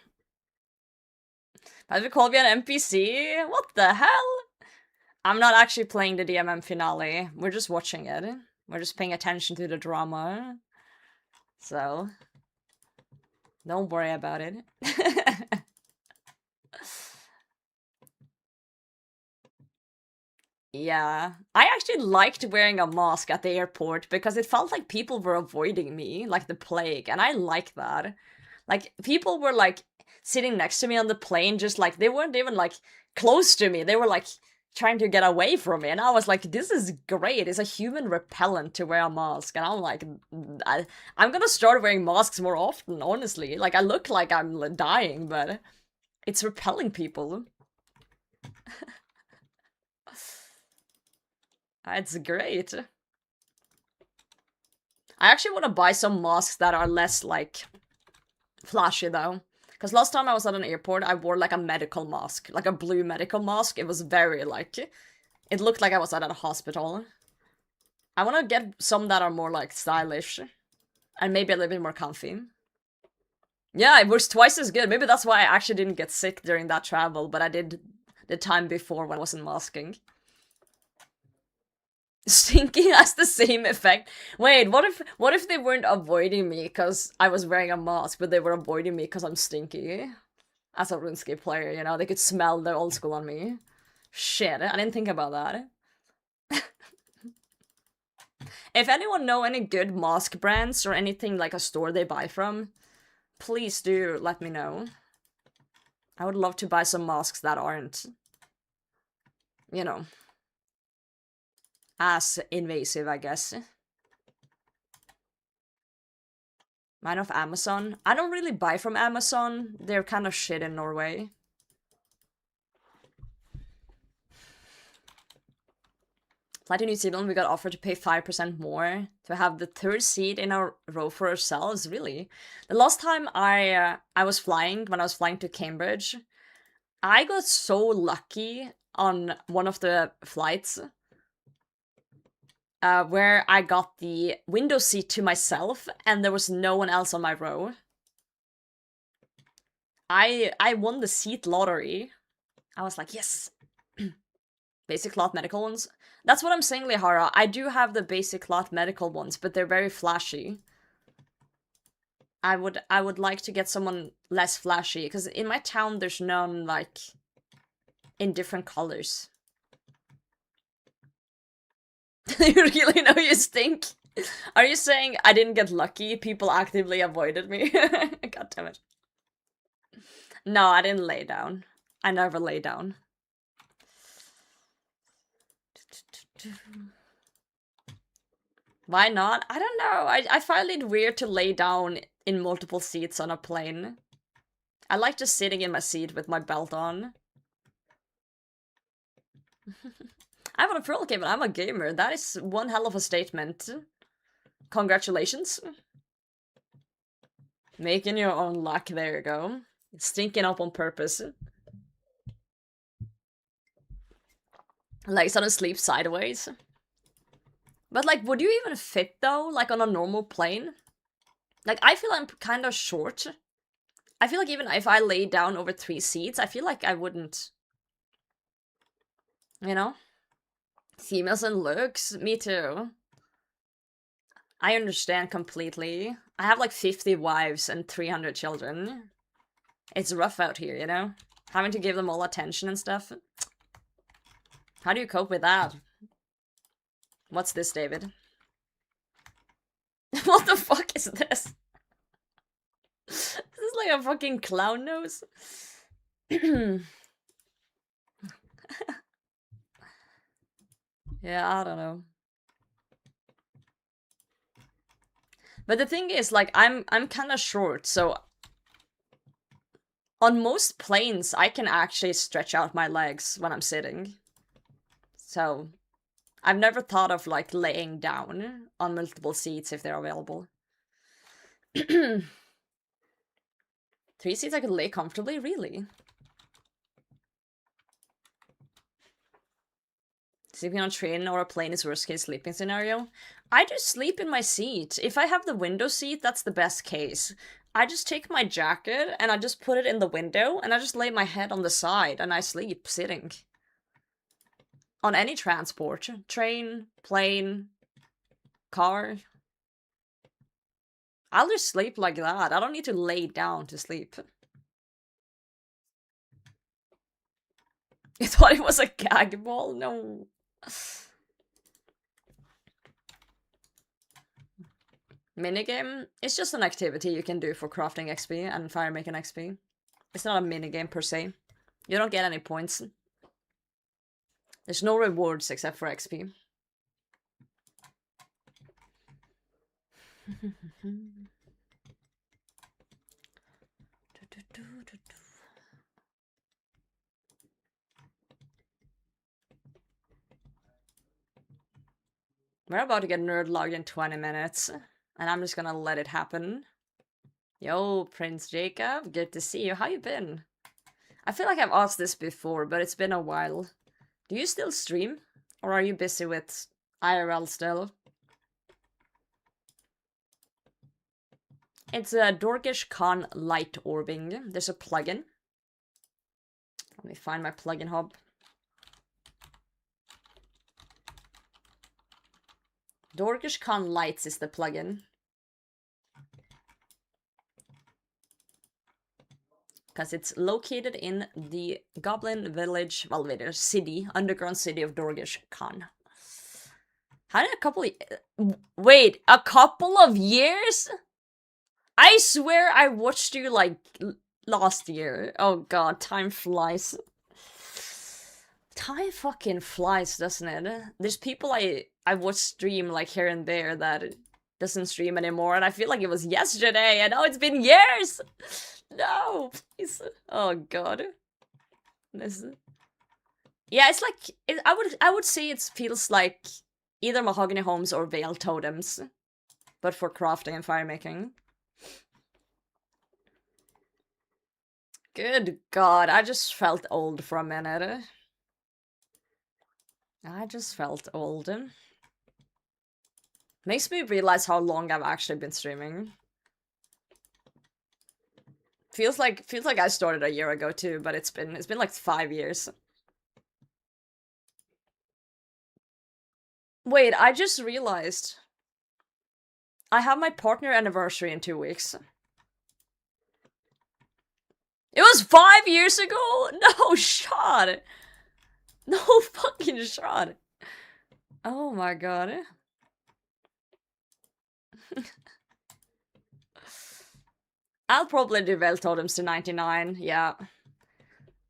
Speaker 1: But we call me an NPC? What the hell? I'm not actually playing the DMM finale. We're just watching it. We're just paying attention to the drama. So, don't worry about it. Yeah. I actually liked wearing a mask at the airport because it felt like people were avoiding me, like the plague, and I like that. Like, people were, like, sitting next to me on the plane, just, like, they weren't even, like, close to me. They were, like, trying to get away from me, and I was like, this is great. It's a human repellent to wear a mask, and I'm like, I'm gonna start wearing masks more often, honestly. Like, I look like I'm dying, but it's repelling people. It's great. I actually want to buy some masks that are less, like, flashy, though. Because last time I was at an airport, I wore, like, a medical mask. Like, a blue medical mask. It was very, like... It looked like I was at a hospital. I want to get some that are more, like, stylish. And maybe a little bit more comfy. Yeah, it was twice as good. Maybe that's why I actually didn't get sick during that travel, but I did the time before when I wasn't masking. Stinking has the same effect. Wait, what if they weren't avoiding me because I was wearing a mask, but they were avoiding me because I'm stinky? As a RuneScape player, you know, they could smell the old school on me. Shit, I didn't think about that. If anyone know any good mask brands or anything like a store they buy from, please do let me know. I would love to buy some masks that aren't, you know, as invasive, I guess. Mine off Amazon. I don't really buy from Amazon. They're kind of shit in Norway. Fly to New Zealand, we got offered to pay 5% more to have the third seat in a row for ourselves, really. The last time I was flying, when I was flying to Cambridge, I got so lucky on one of the flights where I got the window seat to myself and there was no one else on my row. I won the seat lottery. I was like, yes. Basic cloth medical ones. That's what I'm saying, Lihara. I do have the basic cloth medical ones, but they're very flashy. I would like to get someone less flashy, because in my town there's none, like, in different colors. You really know you stink? Are you saying I didn't get lucky? People actively avoided me? God damn it. No, I didn't lay down. I never lay down. Why not? I don't know. I find it weird to lay down in multiple seats on a plane. I like just sitting in my seat with my belt on. I'm not a pro gamer, I'm a gamer. That is one hell of a statement. Congratulations. Making your own luck, there you go. Stinking up on purpose. Like, sort of sleep sideways. But, like, would you even fit, though? Like, on a normal plane? Like, I feel I'm kind of short. I feel like even if I lay down over 3 seats, I feel like I wouldn't... You know? Females and looks? Me too. I understand completely. I have like 50 wives and 300 children. It's rough out here, you know? Having to give them all attention and stuff. How do you cope with that? What's this, David? What the fuck is this? This is like a fucking clown nose. Yeah, I don't know. But the thing is, like, I'm kind of short, so on most planes, I can actually stretch out my legs when I'm sitting. So I've never thought of, like, laying down on multiple seats if they're available. 3 seats I could lay comfortably? Really? Sleeping on a train or a plane is worst case sleeping scenario. I just sleep in my seat. If I have the window seat, that's the best case. I just take my jacket and I just put it in the window and I just lay my head on the side and I sleep sitting. On any transport. Train, plane, car. I'll just sleep like that. I don't need to lay down to sleep. You thought it was a gag ball? No. Minigame? It's just an activity you can do for crafting XP and fire making XP. It's not a minigame per se. You don't get any points. There's no rewards except for XP. We're about to get nerd logged in 20 minutes, and I'm just gonna let it happen. Yo, Prince Jacob, good to see you. How you been? I feel like I've asked this before, but it's been a while. Do you still stream? Or are you busy with IRL still? It's a Dorkish Con Light Orbing. There's a plugin. Let me find my plugin hub. Dorkish Con Lights is the plugin. Because it's located in the Goblin Village, well, city, underground city of Dorkish Khan. How did a couple wait, a couple of years? I swear I watched you, like, last year. Oh god, time flies. Time fucking flies, doesn't it? There's people I watch stream, like, here and there that doesn't stream anymore, and I feel like it was yesterday, and oh, it's been years! No, please. Oh god. This. Yeah, it's like I would say it feels like either Mahogany Homes or Veil Totems, but for crafting and fire making. Good god, I just felt old for a minute. I just felt old. Makes me realize how long I've actually been streaming. Feels like I started a year ago too, but it's been like 5 years. Wait, I just realized I have my partner anniversary in 2 weeks. It was 5 years ago? No shot. No fucking shot. Oh my god. I'll probably do Veil Totems to 99, yeah.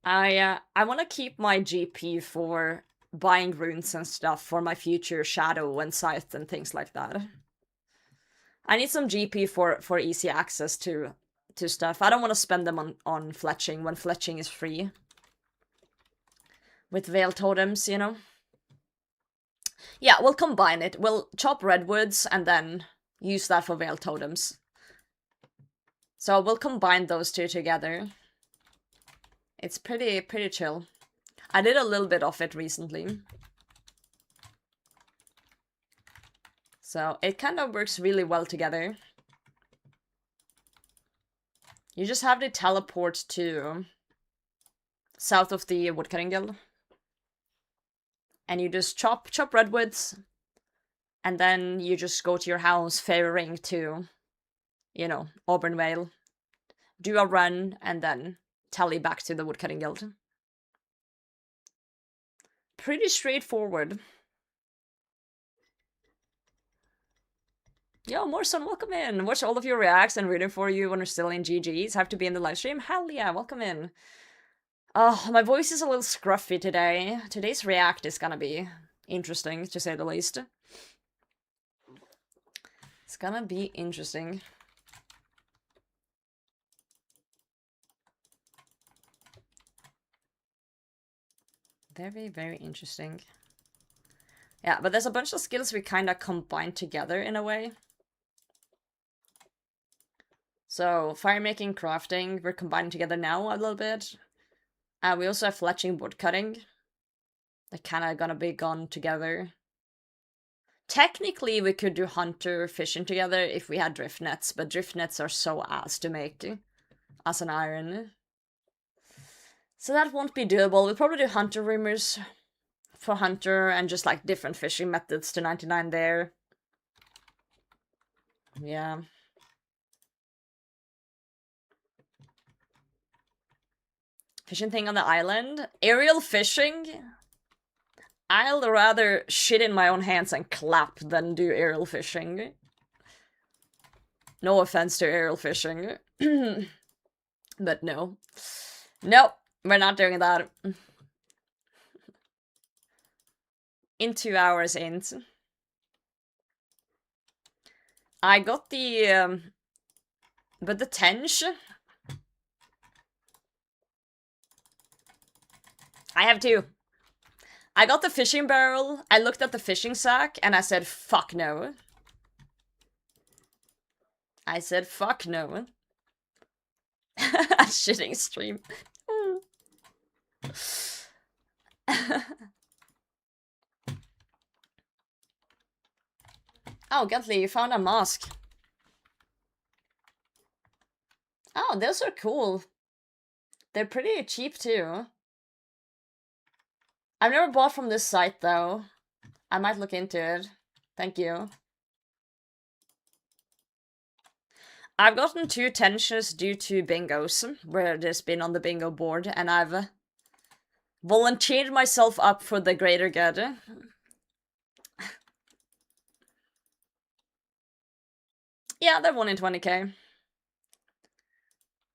Speaker 1: I want to keep my GP for buying runes and stuff for my future Shadow and Scythe and things like that. I need some GP for easy access to stuff. I don't want to spend them on fletching when fletching is free. With Veil Totems, you know? Yeah, we'll combine it. We'll chop redwoods and then use that for Veil Totems. So we'll combine those two together. It's pretty chill. I did a little bit of it recently. So it kind of works really well together. You just have to teleport to south of the Woodcutting Guild. And you just chop redwoods. And then you just go to your house favoring to, you know, Auburn Vale. Do a run and then tally back to the Woodcutting Guild. Pretty straightforward. Yo, Morrison, welcome in. Watch all of your reacts and rooting for you when we're still in GGs. Have to be in the live stream? Hell yeah, welcome in. Oh, my voice is a little scruffy today. Today's react is gonna be interesting, to say the least. It's gonna be interesting. Very, very interesting. Yeah, but there's a bunch of skills we kind of combine together in a way. So, fire making, crafting, we're combining together now a little bit. We also have fletching, wood cutting. They're kind of gonna be gone together. Technically, we could do hunter fishing together if we had drift nets, but drift nets are so ass to make as an iron. So that won't be doable. We'll probably do hunter rumors for hunter and just like different fishing methods to 99 there. Yeah. Fishing thing on the island? Aerial fishing? I'll rather shit in my own hands and clap than do aerial fishing. No offense to aerial fishing. But no. Nope, we're not doing that. in 2 hours in. I got the, but the tench. I have two. I got the fishing barrel, I looked at the fishing sack, and I said, fuck no. I said, fuck no. Shitting stream. Oh, Gutley, you found a mask. Oh, those are cool. They're pretty cheap too. I've never bought from this site though. I might look into it. Thank you. I've gotten 2 tensions due to bingos, where there's been on the bingo board, and I've volunteered myself up for the greater good. Yeah, they're 1 in 20k.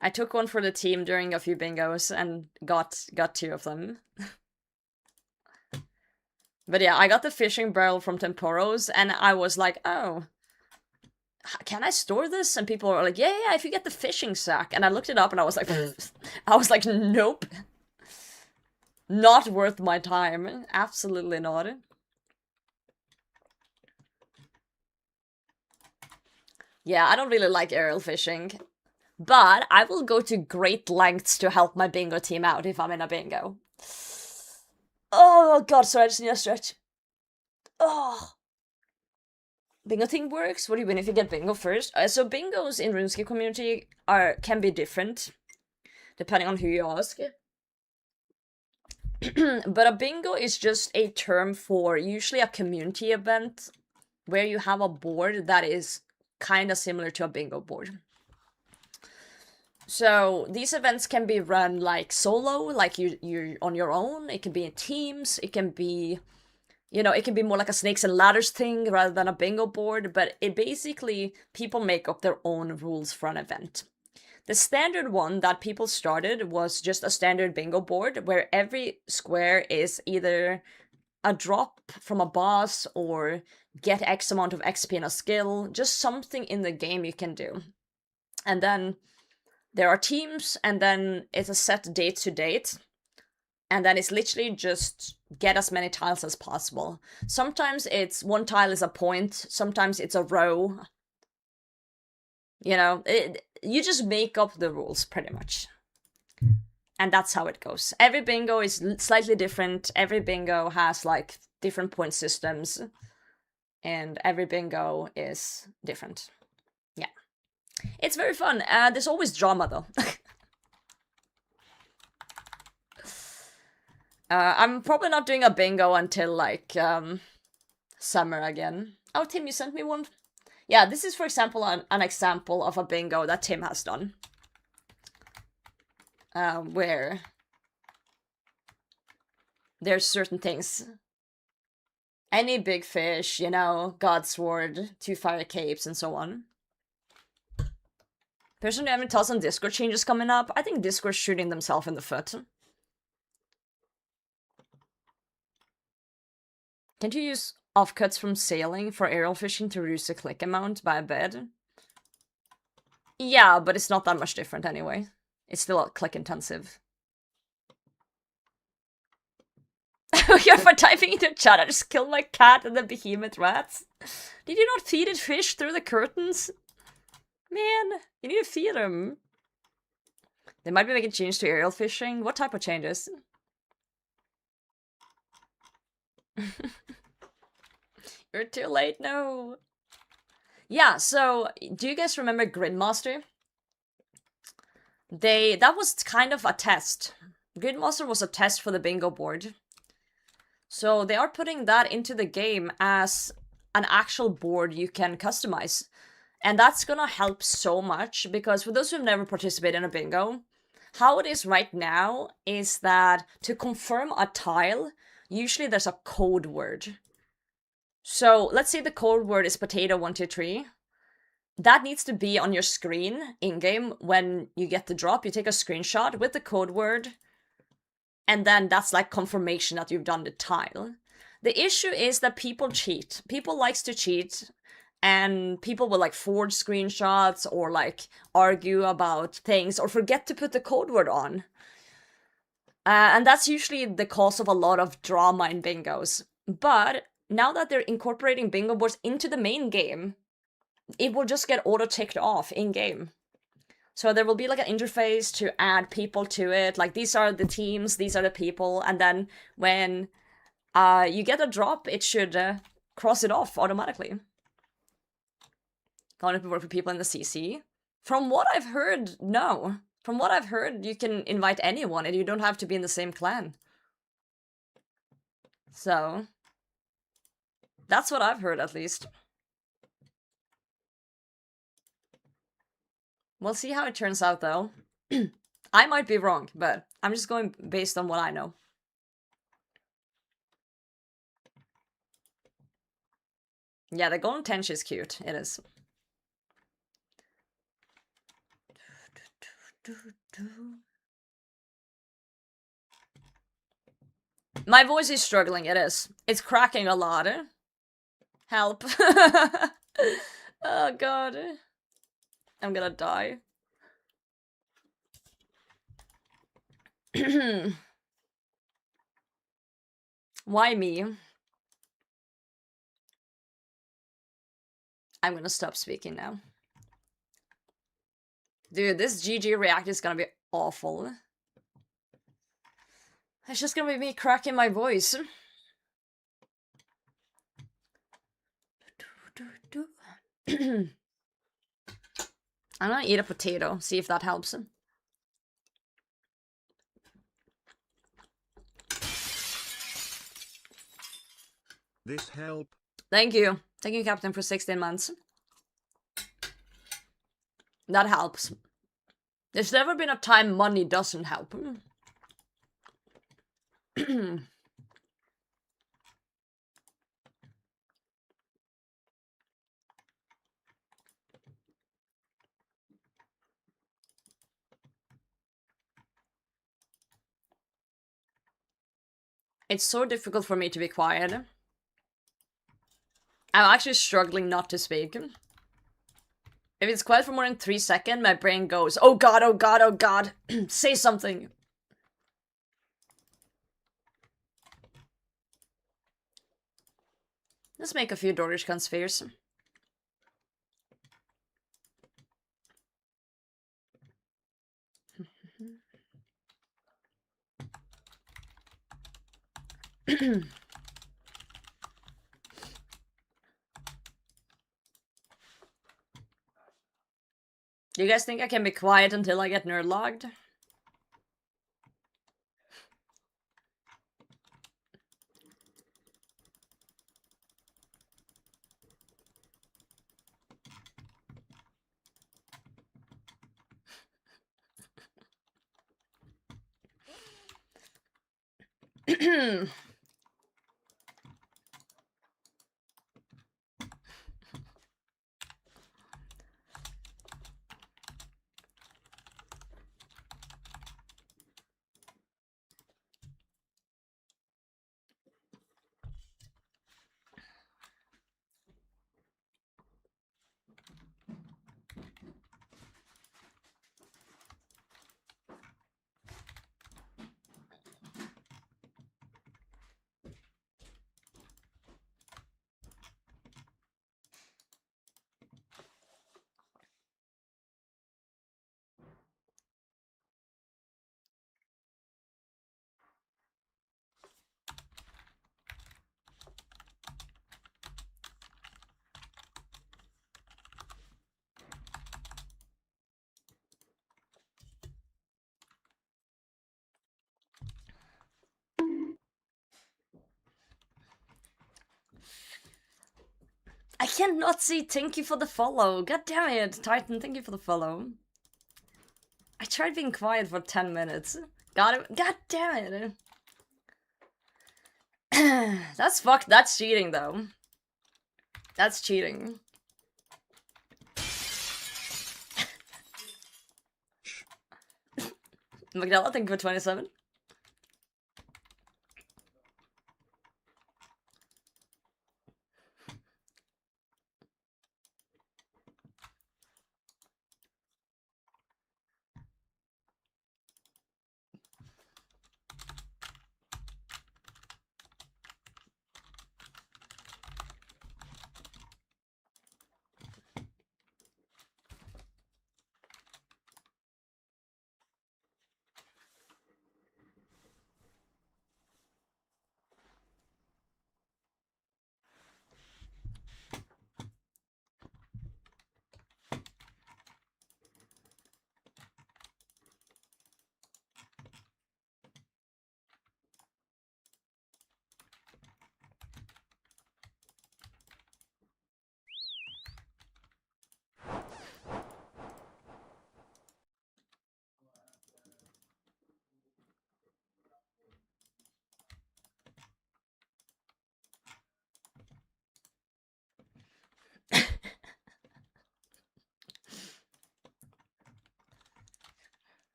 Speaker 1: I took one for the team during a few bingos and got 2 of them. But yeah, I got the fishing barrel from Temporos, and I was like, oh, can I store this? And people were like, yeah, if you get the fishing sack. And I looked it up, and I was like, nope. Not worth my time. Absolutely not. Yeah, I don't really like aerial fishing. But I will go to great lengths to help my bingo team out if I'm in a bingo. Oh god, sorry, I just need a stretch. Oh. Bingo thing works? What do you win if you get bingo first? So bingos in RuneScape community can be different, depending on who you ask. But a bingo is just a term for usually a community event where you have a board that is kind of similar to a bingo board. So these events can be run like solo, like you're on your own. It can be in teams. It can be, you know, it can be more like a snakes and ladders thing rather than a bingo board. But it basically, people make up their own rules for an event. The standard one that people started was just a standard bingo board where every square is either a drop from a boss or get X amount of XP in a skill, just something in the game you can do. And then there are teams, and then it's a set date to date. And then it's literally just get as many tiles as possible. Sometimes it's 1 tile is a point, sometimes it's a row. You know, you just make up the rules, pretty much. And that's how it goes. Every bingo is slightly different. Every bingo has, like, different point systems. And every bingo is different. Yeah. It's very fun. There's always drama, though. I'm probably not doing a bingo until, like, summer again. Oh, Tim, you sent me one? Yeah, this is, for example, an example of a bingo that Tim has done. Where there's certain things. Any big fish, you know, Godsword, 2 fire capes, and so on. Personally, I haven't thought some Discord changes coming up. I think Discord's shooting themselves in the foot. Can't you use offcuts from sailing for aerial fishing to reduce the click amount by a bit? Yeah, but it's not that much different anyway. It's still click intensive. Yeah, for typing into chat, I just killed my cat and the behemoth rats. Did you not feed it fish through the curtains? Man, you need to feed them. They might be making changes to aerial fishing. What type of changes? You're too late, no. Yeah, so, do you guys remember Gridmaster? That was kind of a test. Gridmaster was a test for the bingo board. So they are putting that into the game as an actual board you can customize. And that's gonna help so much, because for those who've never participated in a bingo, how it is right now is that to confirm a tile, usually there's a code word. So let's say the code word is potato123. That needs to be on your screen in-game when you get the drop. You take a screenshot with the code word, and then that's like confirmation that you've done the tile. The issue is that people cheat. People likes to cheat, and people will like forge screenshots or like argue about things or forget to put the code word on. And that's usually the cause of a lot of drama in bingos. But now that they're incorporating bingo boards into the main game, it will just get auto-ticked off in-game. So there will be like an interface to add people to it, like these are the teams, these are the people, and then when you get a drop, it should cross it off automatically. Can't it work for people in the CC? From what I've heard, no. From what I've heard, you can invite anyone and you don't have to be in the same clan. So, that's what I've heard at least. We'll see how it turns out though. I might be wrong, but I'm just going based on what I know. Yeah, the golden tench is cute. It is. My voice is struggling, it is. It's cracking a lot. Help. Oh god. I'm gonna die. Why me? I'm gonna stop speaking now. Dude, this GG react is gonna be awful. It's just gonna be me cracking my voice. I'm gonna eat a potato, see if that helps.
Speaker 2: This help.
Speaker 1: Thank you. Thank you, Captain, for 16 months. That helps. There's never been a time money doesn't help. It's so difficult for me to be quiet. I'm actually struggling not to speak. If it's quiet for more than 3 seconds, my brain goes, oh god, oh god, oh god, say something. Let's make a few Dorish spheres. Do you guys think I can be quiet until I get nerd logged? I cannot see thank you for the follow. God damn it, Titan, thank you for the follow. I tried being quiet for 10 minutes. Got it. God damn it. That's fucked. That's cheating, though. That's cheating. Magdala, thank you for 27.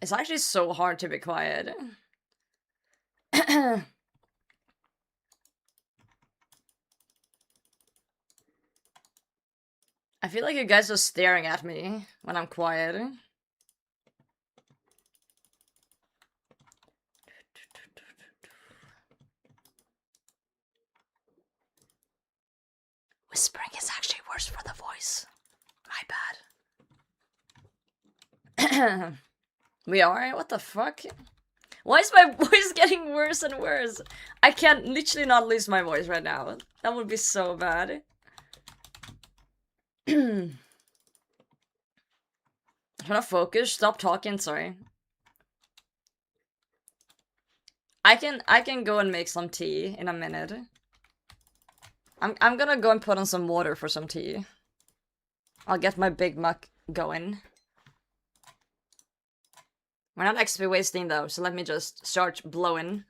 Speaker 1: It's actually so hard to be quiet. I feel like you guys are staring at me when I'm quiet. Whispering is actually worse for the voice. My bad. We are? What the fuck? Why is my voice getting worse and worse? I can't literally not lose my voice right now. That would be so bad. Trying to focus. Stop talking. Sorry. I can go and make some tea in a minute. I'm gonna go and put on some water for some tea. I'll get my big muck going. We're not XP wasting though, so let me just start blowing.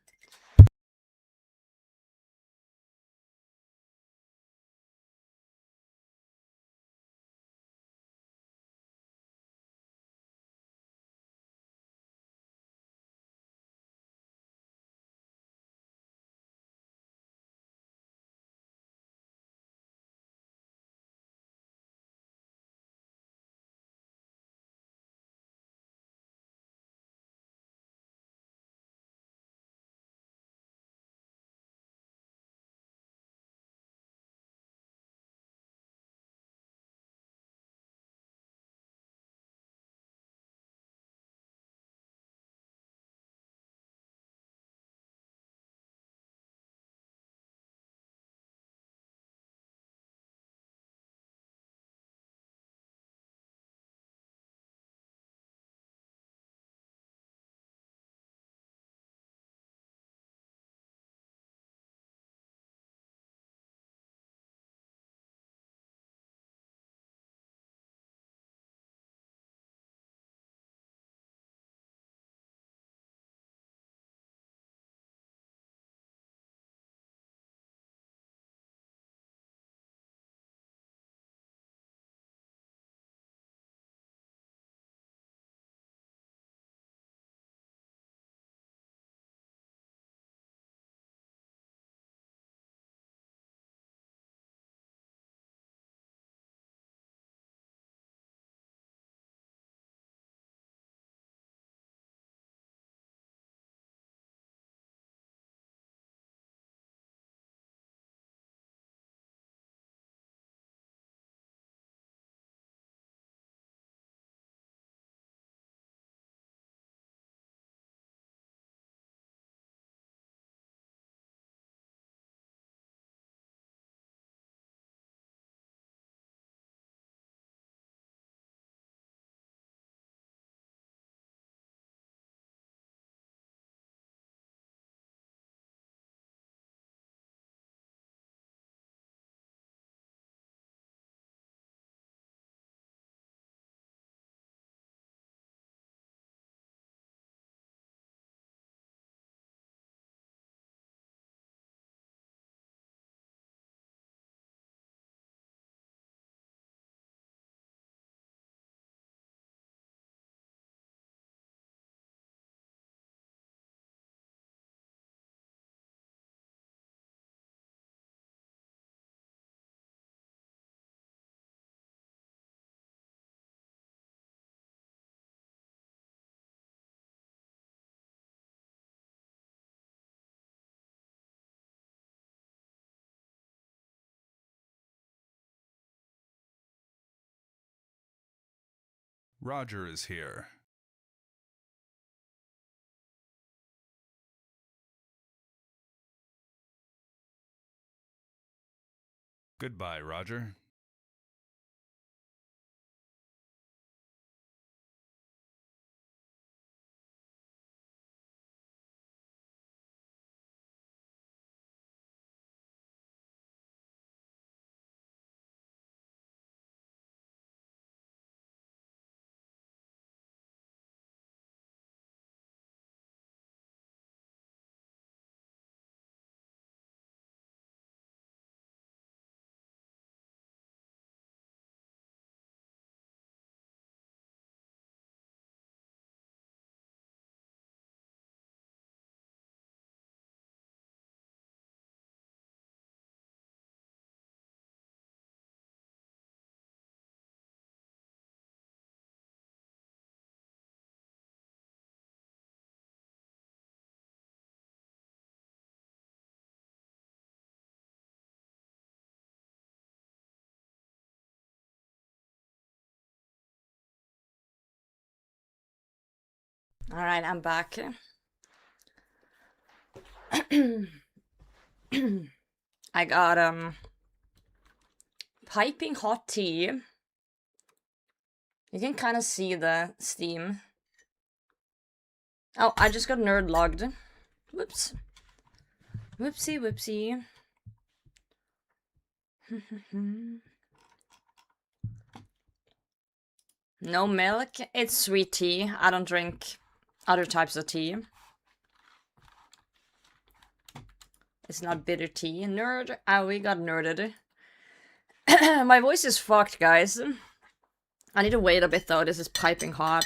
Speaker 3: Roger is here. Goodbye, Roger.
Speaker 1: Alright, I'm back. I got piping hot tea. You can kind of see the steam. Oh, I just got nerd logged. Whoops. Whoopsie whoopsie. No milk. It's sweet tea. I don't drink other types of tea. It's not bitter tea. Nerd. Ah, we got nerded. My voice is fucked, guys. I need to wait a bit though. This is piping hot.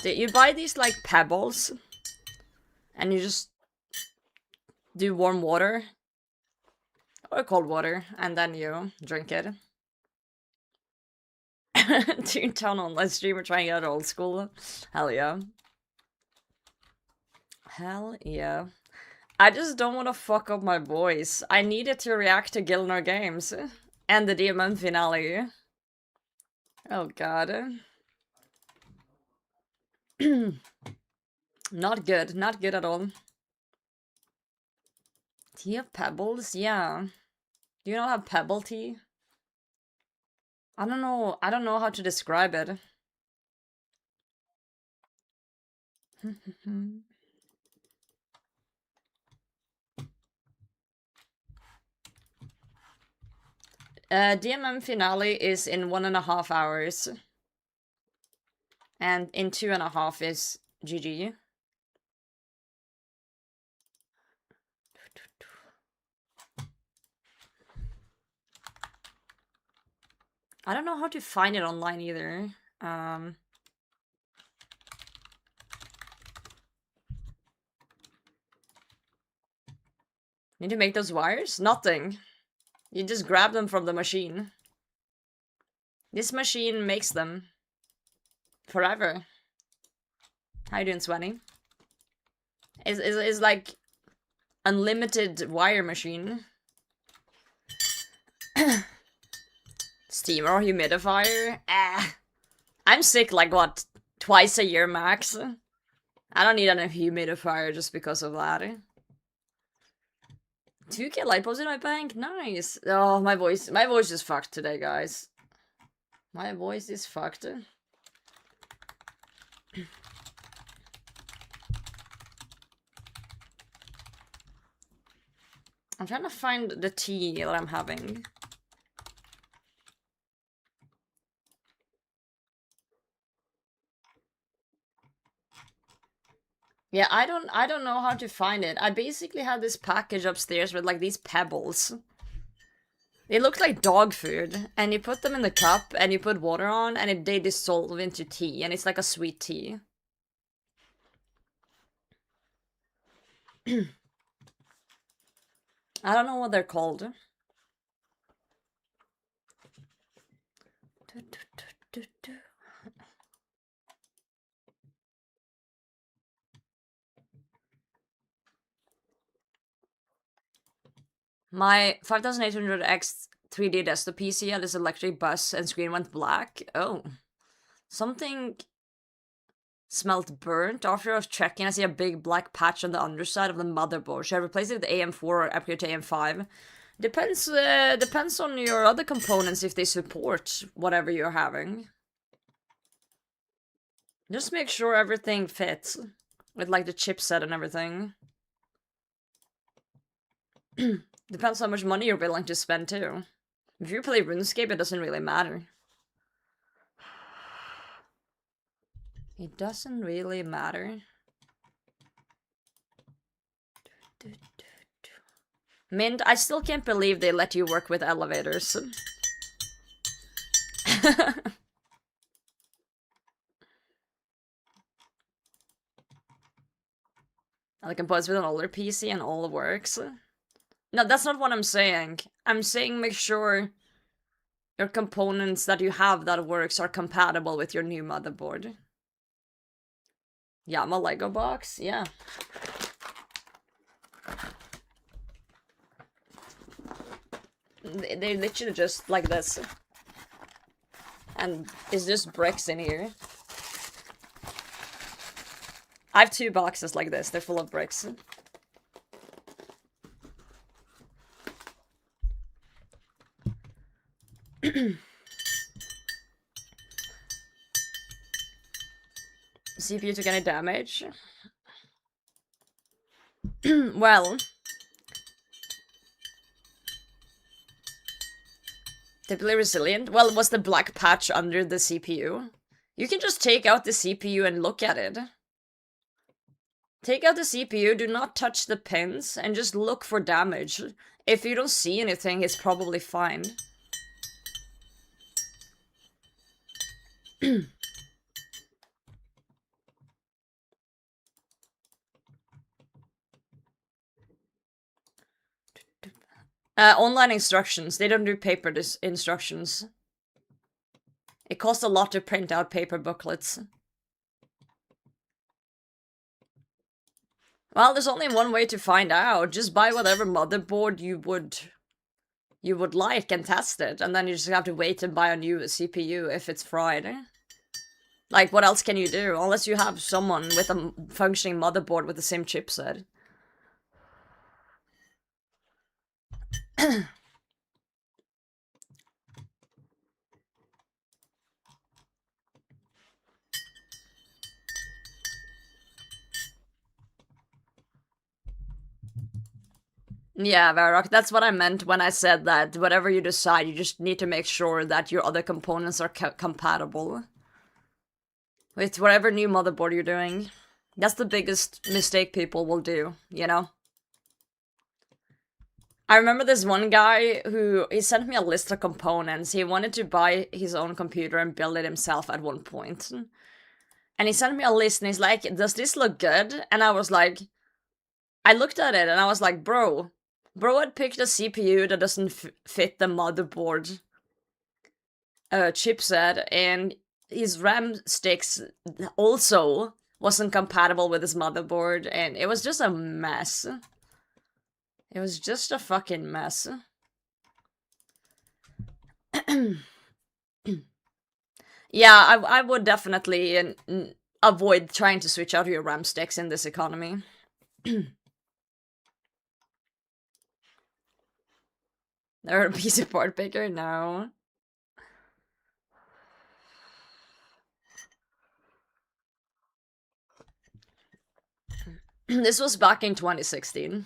Speaker 1: You buy these like pebbles, and you just do warm water or cold water, and then you drink it. Toontown on Livestream, we're trying out old school. Hell yeah. Hell yeah. I just don't want to fuck up my voice. I needed to react to Gillanor Games and the DMM finale. Oh god. Not good. Not good at all. Tea of pebbles? Yeah. Do you not have pebble tea? I don't know. I don't know how to describe it. DMM finale is in 1.5 hours. And in 2.5 is GG. I don't know how to find it online either. Need to make those wires? Nothing. You just grab them from the machine. This machine makes them. Forever. How you doing, Swanny? Is like unlimited wire machine. Steamer or humidifier? I'm sick like what? Twice a year max? I don't need a humidifier just because of that. 2K light bulbs in my bank? Nice! Oh, my voice is fucked today, guys. My voice is fucked. I'm trying to find the tea that I'm having. Yeah, I don't know how to find it. I basically had this package upstairs with like these pebbles. They look like dog food, and you put them in the cup, and you put water on, and they dissolve into tea, and it's like a sweet tea. I don't know what they're called. My 5800X 3D desktop PC had this electric buzz and screen went black. Oh. Something smelled burnt. After I was checking, I see a big black patch on the underside of the motherboard. Should I replace it with AM4 or upgrade to AM5? Depends on your other components if they support whatever you're having. Just make sure everything fits. With like the chipset and everything. Depends how much money you're willing to spend too. If you play Runescape, it doesn't really matter. It doesn't really matter. Mint, I still can't believe they let you work with elevators. I compose with an older PC and all works. No, that's not what I'm saying. I'm saying make sure your components that you have that works are compatible with your new motherboard. Yeah, I'm a Lego box, yeah. They're literally just like this. And it's just bricks in here. I have 2 boxes like this. They're full of bricks. CPU took any damage? Well, typically resilient. Well, was the black patch under the CPU? You can just take out the CPU and look at it. Take out the CPU, do not touch the pins, and just look for damage. If you don't see anything, it's probably fine. Online instructions. They don't do paper instructions. It costs a lot to print out paper booklets. Well, there's only one way to find out. Just buy whatever motherboard you would like and test it, and then you just have to wait and buy a new CPU if it's fried. Like, what else can you do? Unless you have someone with a functioning motherboard with the same chipset. Yeah, Varrock, that's what I meant when I said that whatever you decide, you just need to make sure that your other components are compatible with whatever new motherboard you're doing. That's the biggest mistake people will do, you know? I remember this one guy who, he sent me a list of components. He wanted to buy his own computer and build it himself at one point. And he sent me a list and he's like, does this look good? And I was like, I looked at it and I was like, bro had picked a CPU that doesn't fit the motherboard chipset, and his RAM sticks also wasn't compatible with his motherboard, and it was just a mess. It was just a fucking mess. Yeah, I would definitely avoid trying to switch out your RAM sticks in this economy. They're a PC board picker? No. This was back in 2016.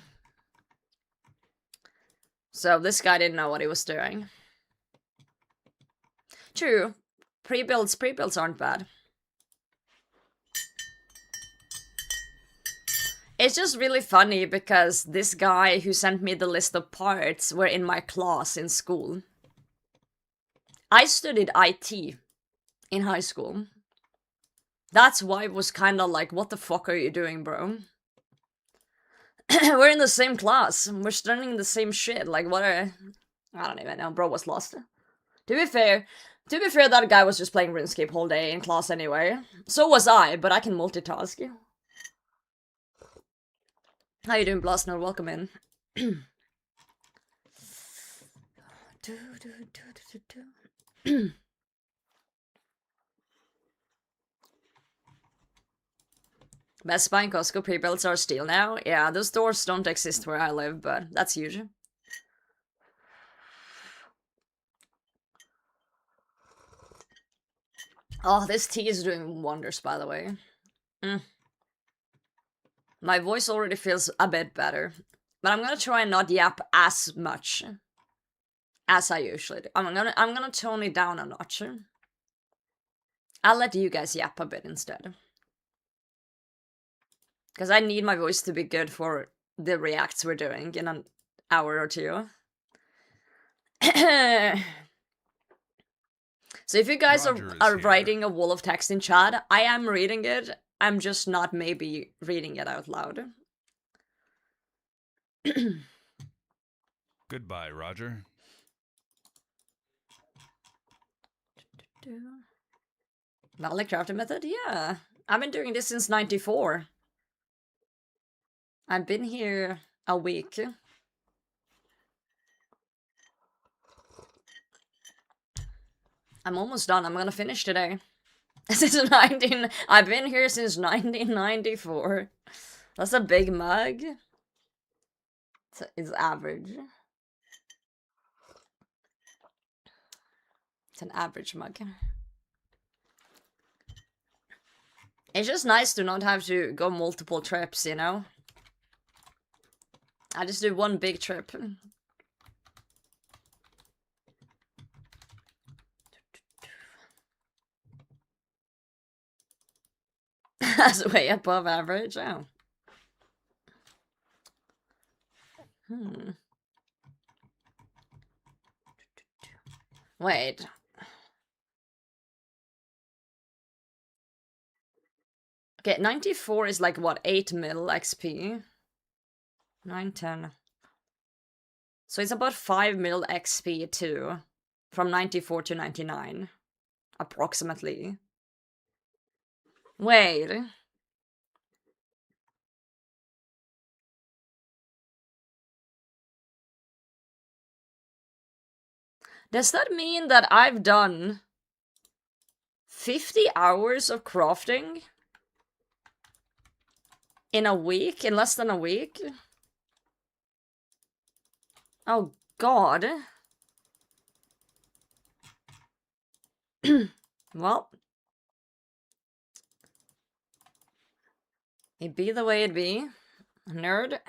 Speaker 1: So this guy didn't know what he was doing. True. Pre-builds aren't bad. It's just really funny because this guy who sent me the list of parts were in my class in school. I studied IT in high school. That's why it was kind of like, what the fuck are you doing, bro? We're in the same class. We're studying the same shit. Like, what are... I don't even know. Bro was lost. To be fair, that guy was just playing RuneScape whole day in class anyway. So was I, but I can multitask. How you doing, Blastner? Welcome in. Best Buy and Costco pre-builds are steel now. Yeah, those stores don't exist where I live, but that's huge. Oh, this tea is doing wonders, by the way. My voice already feels a bit better, but I'm gonna try and not yap as much as I usually do. I'm gonna tone it down a notch. I'll let you guys yap a bit instead, because I need my voice to be good for the reacts we're doing in an hour or two. So if you guys are writing a wall of text in chat, I am reading it. I'm just not maybe reading it out loud.
Speaker 3: Goodbye, Roger.
Speaker 1: Valid crafting method? Yeah. I've been doing this since 94. I've been here a week. I'm almost done. I'm gonna finish today. Since 19... I've been here since 1994. That's a big mug. It's average. It's an average mug. It's just nice to not have to go multiple trips, you know? I just do one big trip. That's way above average. Oh. Wait. Okay, 94 is like what, 8 mil XP? 9, 10. So it's about 5 mil XP too. From 94 to 99. Approximately. Wait. Does that mean that I've done 50 hours of crafting in a week? In less than a week? Oh god. Well. It be the way it be. Nerd.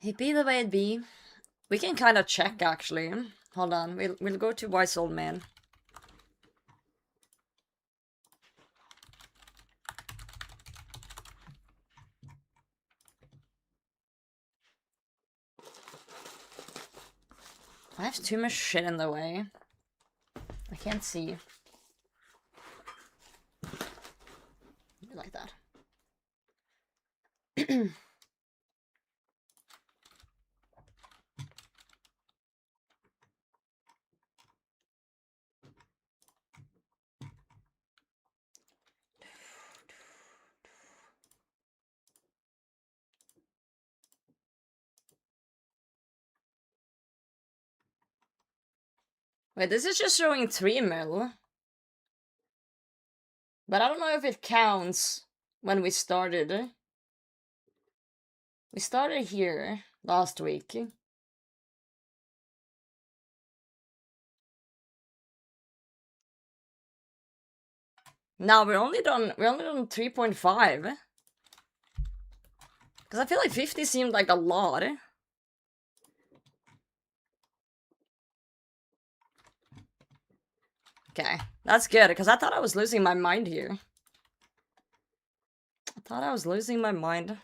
Speaker 1: It be the way it be. We can kind of check, actually. Hold on, we'll go to Wise Old Man. I have too much shit in the way. I can't see. Like that. Wait, this is just showing 3 mil. But I don't know if it counts when we started. We started here last week. Now we're only done 3.5. Because I feel like 50 seemed like a lot. Okay, that's good, because I thought I was losing my mind here. I thought I was losing my mind.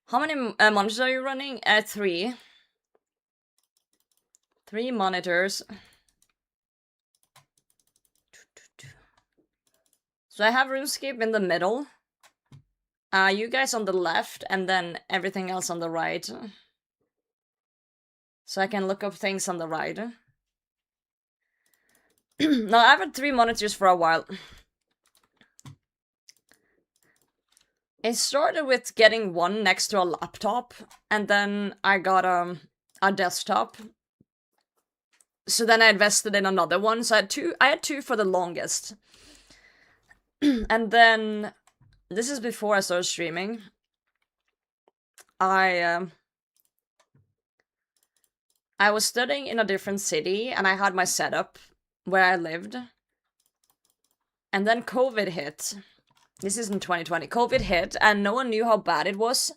Speaker 1: How many monitors are you running? 3. 3 monitors. So I have Runescape in the middle. You guys on the left, and then everything else on the right. So I can look up things on the right. No, I've had 3 monitors for a while. It started with getting one next to a laptop, and then I got a desktop. So then I invested in another one. So I had two for the longest. And then this is before I started streaming. I was studying in a different city, and I had my setup where I lived. And then COVID hit. This is in 2020. COVID hit, and no one knew how bad it was.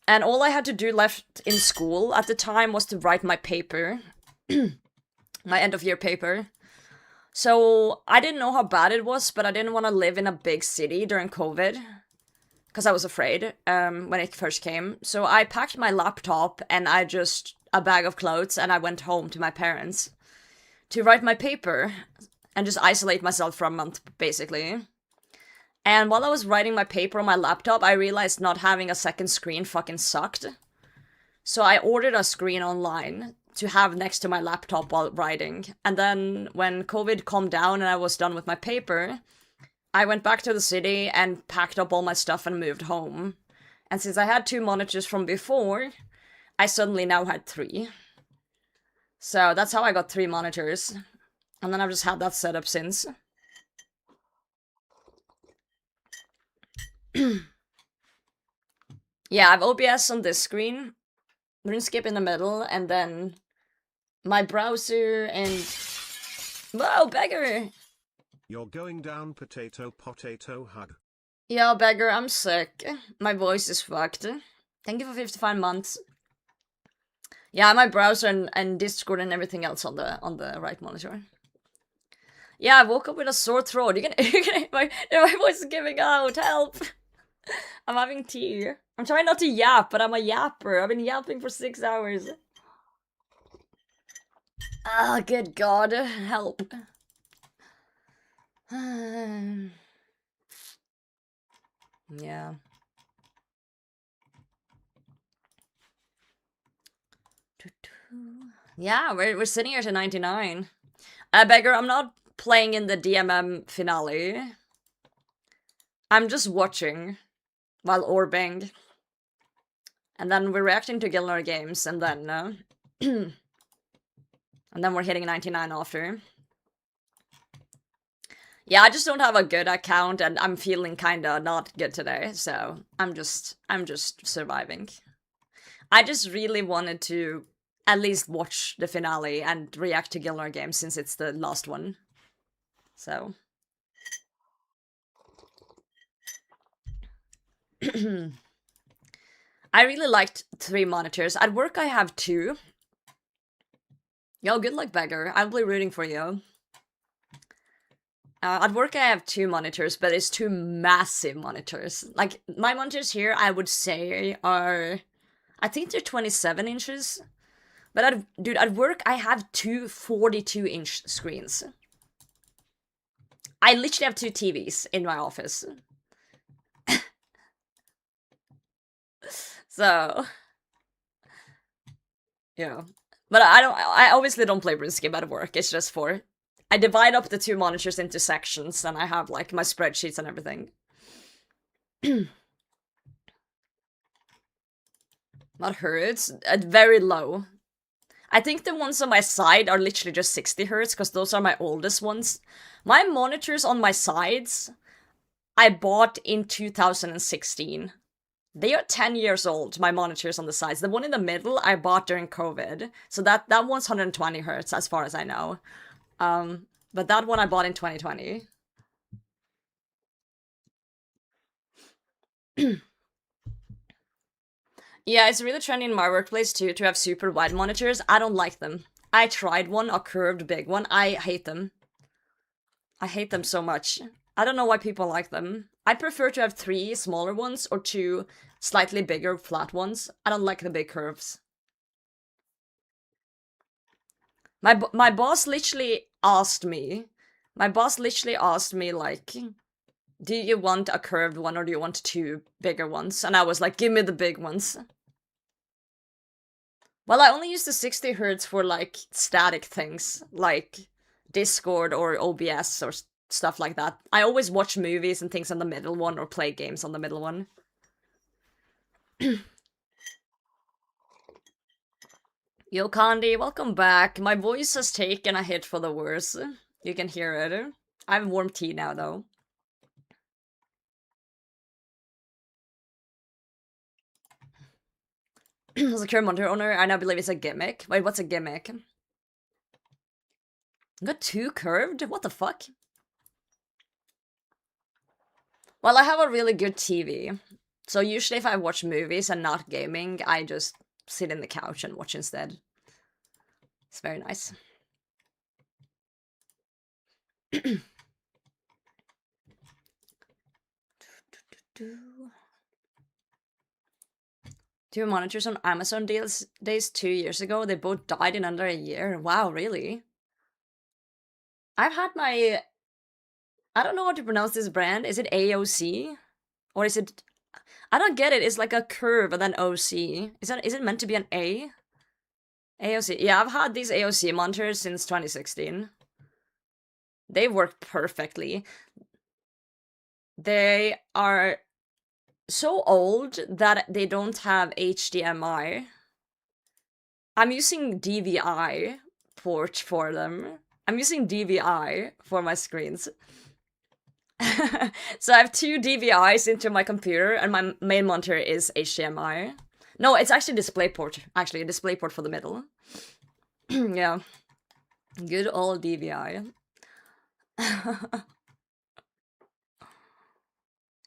Speaker 1: And all I had to do left in school at the time was to write my paper. My end-of-year paper. So I didn't know how bad it was, but I didn't want to live in a big city during COVID. Because I was afraid when it first came. So I packed my laptop and a bag of clothes, and I went home to my parents to write my paper and just isolate myself for a month, basically. And while I was writing my paper on my laptop, I realized not having a second screen fucking sucked. So I ordered a screen online to have next to my laptop while writing. And then when COVID calmed down and I was done with my paper, I went back to the city and packed up all my stuff and moved home. And since I had 2 monitors from before, I suddenly now had 3. So that's how I got 3 monitors. And then I've just had that set up since. Yeah, I have OBS on this screen, Runescape in the middle, and then my browser and... Whoa, beggar!
Speaker 2: You're going down, potato hug.
Speaker 1: Yeah, beggar, I'm sick. My voice is fucked. Thank you for 55 months. Yeah, my browser and Discord and everything else on the right monitor. Yeah, I woke up with a sore throat. My voice is giving out. Help! I'm having tea. I'm trying not to yap, but I'm a yapper. I've been yapping for 6 hours. Ah, good God, help. Yeah. Yeah, we're sitting here to 99. Beggar, I'm not playing in the DMM finale. I'm just watching while orbing. And then we're reacting to Gillanor Games, and then and then we're hitting 99 after. Yeah, I just don't have a good account, and I'm feeling kinda not good today, so I'm just surviving. I just really wanted to at least watch the finale and react to Gillanor Games since it's the last one. So. I really liked 3 monitors. At work I have 2. Yo, good luck, beggar. I'll be rooting for you. At work I have 2 monitors, but it's 2 massive monitors. Like, my monitors here, I would say, are... I think they're 27 inches. But, dude, at work I have 2 42-inch screens. I literally have 2 TVs in my office. So... Yeah. But I obviously don't play Runescape at work, it's just for... I divide up the 2 monitors into sections, and I have, like, my spreadsheets and everything. What hurts? Very low. I think the ones on my side are literally just 60 hertz, because those are my oldest ones. My monitors on my sides, I bought in 2016. They are 10 years old, my monitors on the sides. The one in the middle, I bought during COVID. So that one's 120 hertz, as far as I know. But that one I bought in 2020. Yeah, it's really trendy in my workplace too, to have super wide monitors. I don't like them. I tried one, a curved big one. I hate them. I hate them so much. I don't know why people like them. I prefer to have 3 smaller ones or 2 slightly bigger flat ones. I don't like the big curves. My boss literally asked me. My boss literally asked me, like, do you want a curved one or do you want 2 bigger ones? And I was like, give me the big ones. Well, I only use the 60 hertz for, like, static things, like Discord or OBS or stuff like that. I always watch movies and things on the middle one or play games on the middle one. Yo, Candy, welcome back. My voice has taken a hit for the worse. You can hear it. I have warm tea now, though. As a current monitor owner, I now believe it's a gimmick. Wait, what's a gimmick? Got 2 curved? What the fuck? Well, I have a really good TV. So usually if I watch movies and not gaming, I just sit in the couch and watch instead. It's very nice. 2 monitors on Amazon days 2 years ago. They both died in under a year. Wow, really? I've had my... I don't know how to pronounce this brand. Is it AOC? Or is it... I don't get it. It's like a curve and then OC. Is it meant to be an A? AOC. Yeah, I've had these AOC monitors since 2016. They work perfectly. They are so old that they don't have HDMI. I'm using DVI port for them. I'm using DVI for my screens. So I have two DVIs into my computer, and my main monitor is HDMI. No, it's actually DisplayPort. Actually, a DisplayPort for the middle. Yeah. Good old DVI.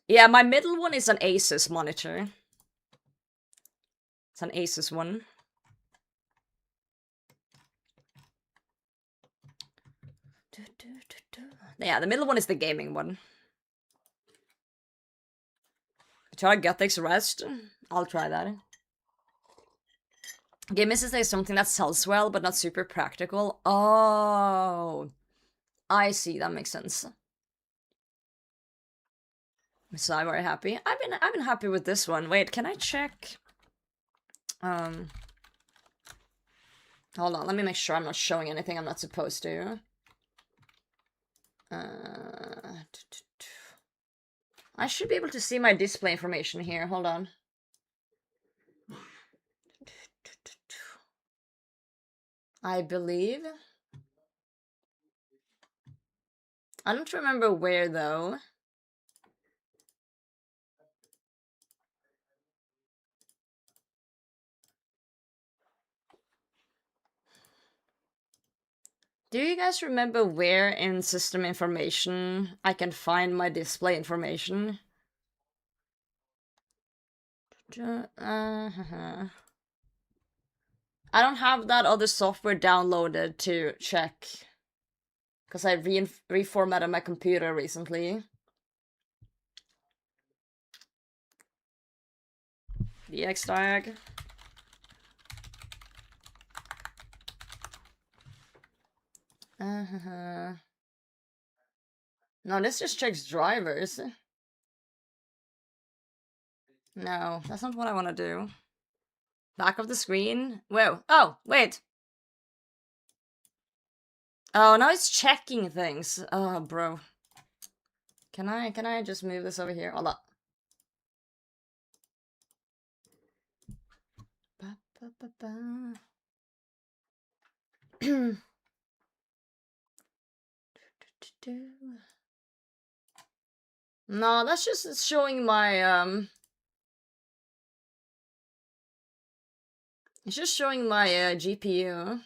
Speaker 1: Yeah, my middle one is an Asus monitor. It's an Asus one. Yeah, the middle one is the gaming one. Try Gothics Rest. I'll try that. Game Misses is something that sells well, but not super practical. Oh, I see. That makes sense. So I'm very happy. I've been happy with this one. Wait, can I check? Hold on. Let me make sure I'm not showing anything I'm not supposed to. I should be able to see my display information here. Hold on. I believe. I don't remember where though. Do you guys remember where in system information I can find my display information? I don't have that other software downloaded to check. Because I reformatted my computer recently. The X-Diag. No, this just checks drivers. No, that's not what I want to do. Back of the screen? Whoa. Oh, wait. Oh, now it's checking things. Oh, bro. Can I just move this over here? Hold up. Ba, ba, ba, ba. No, that's just showing my it's just showing my GPU.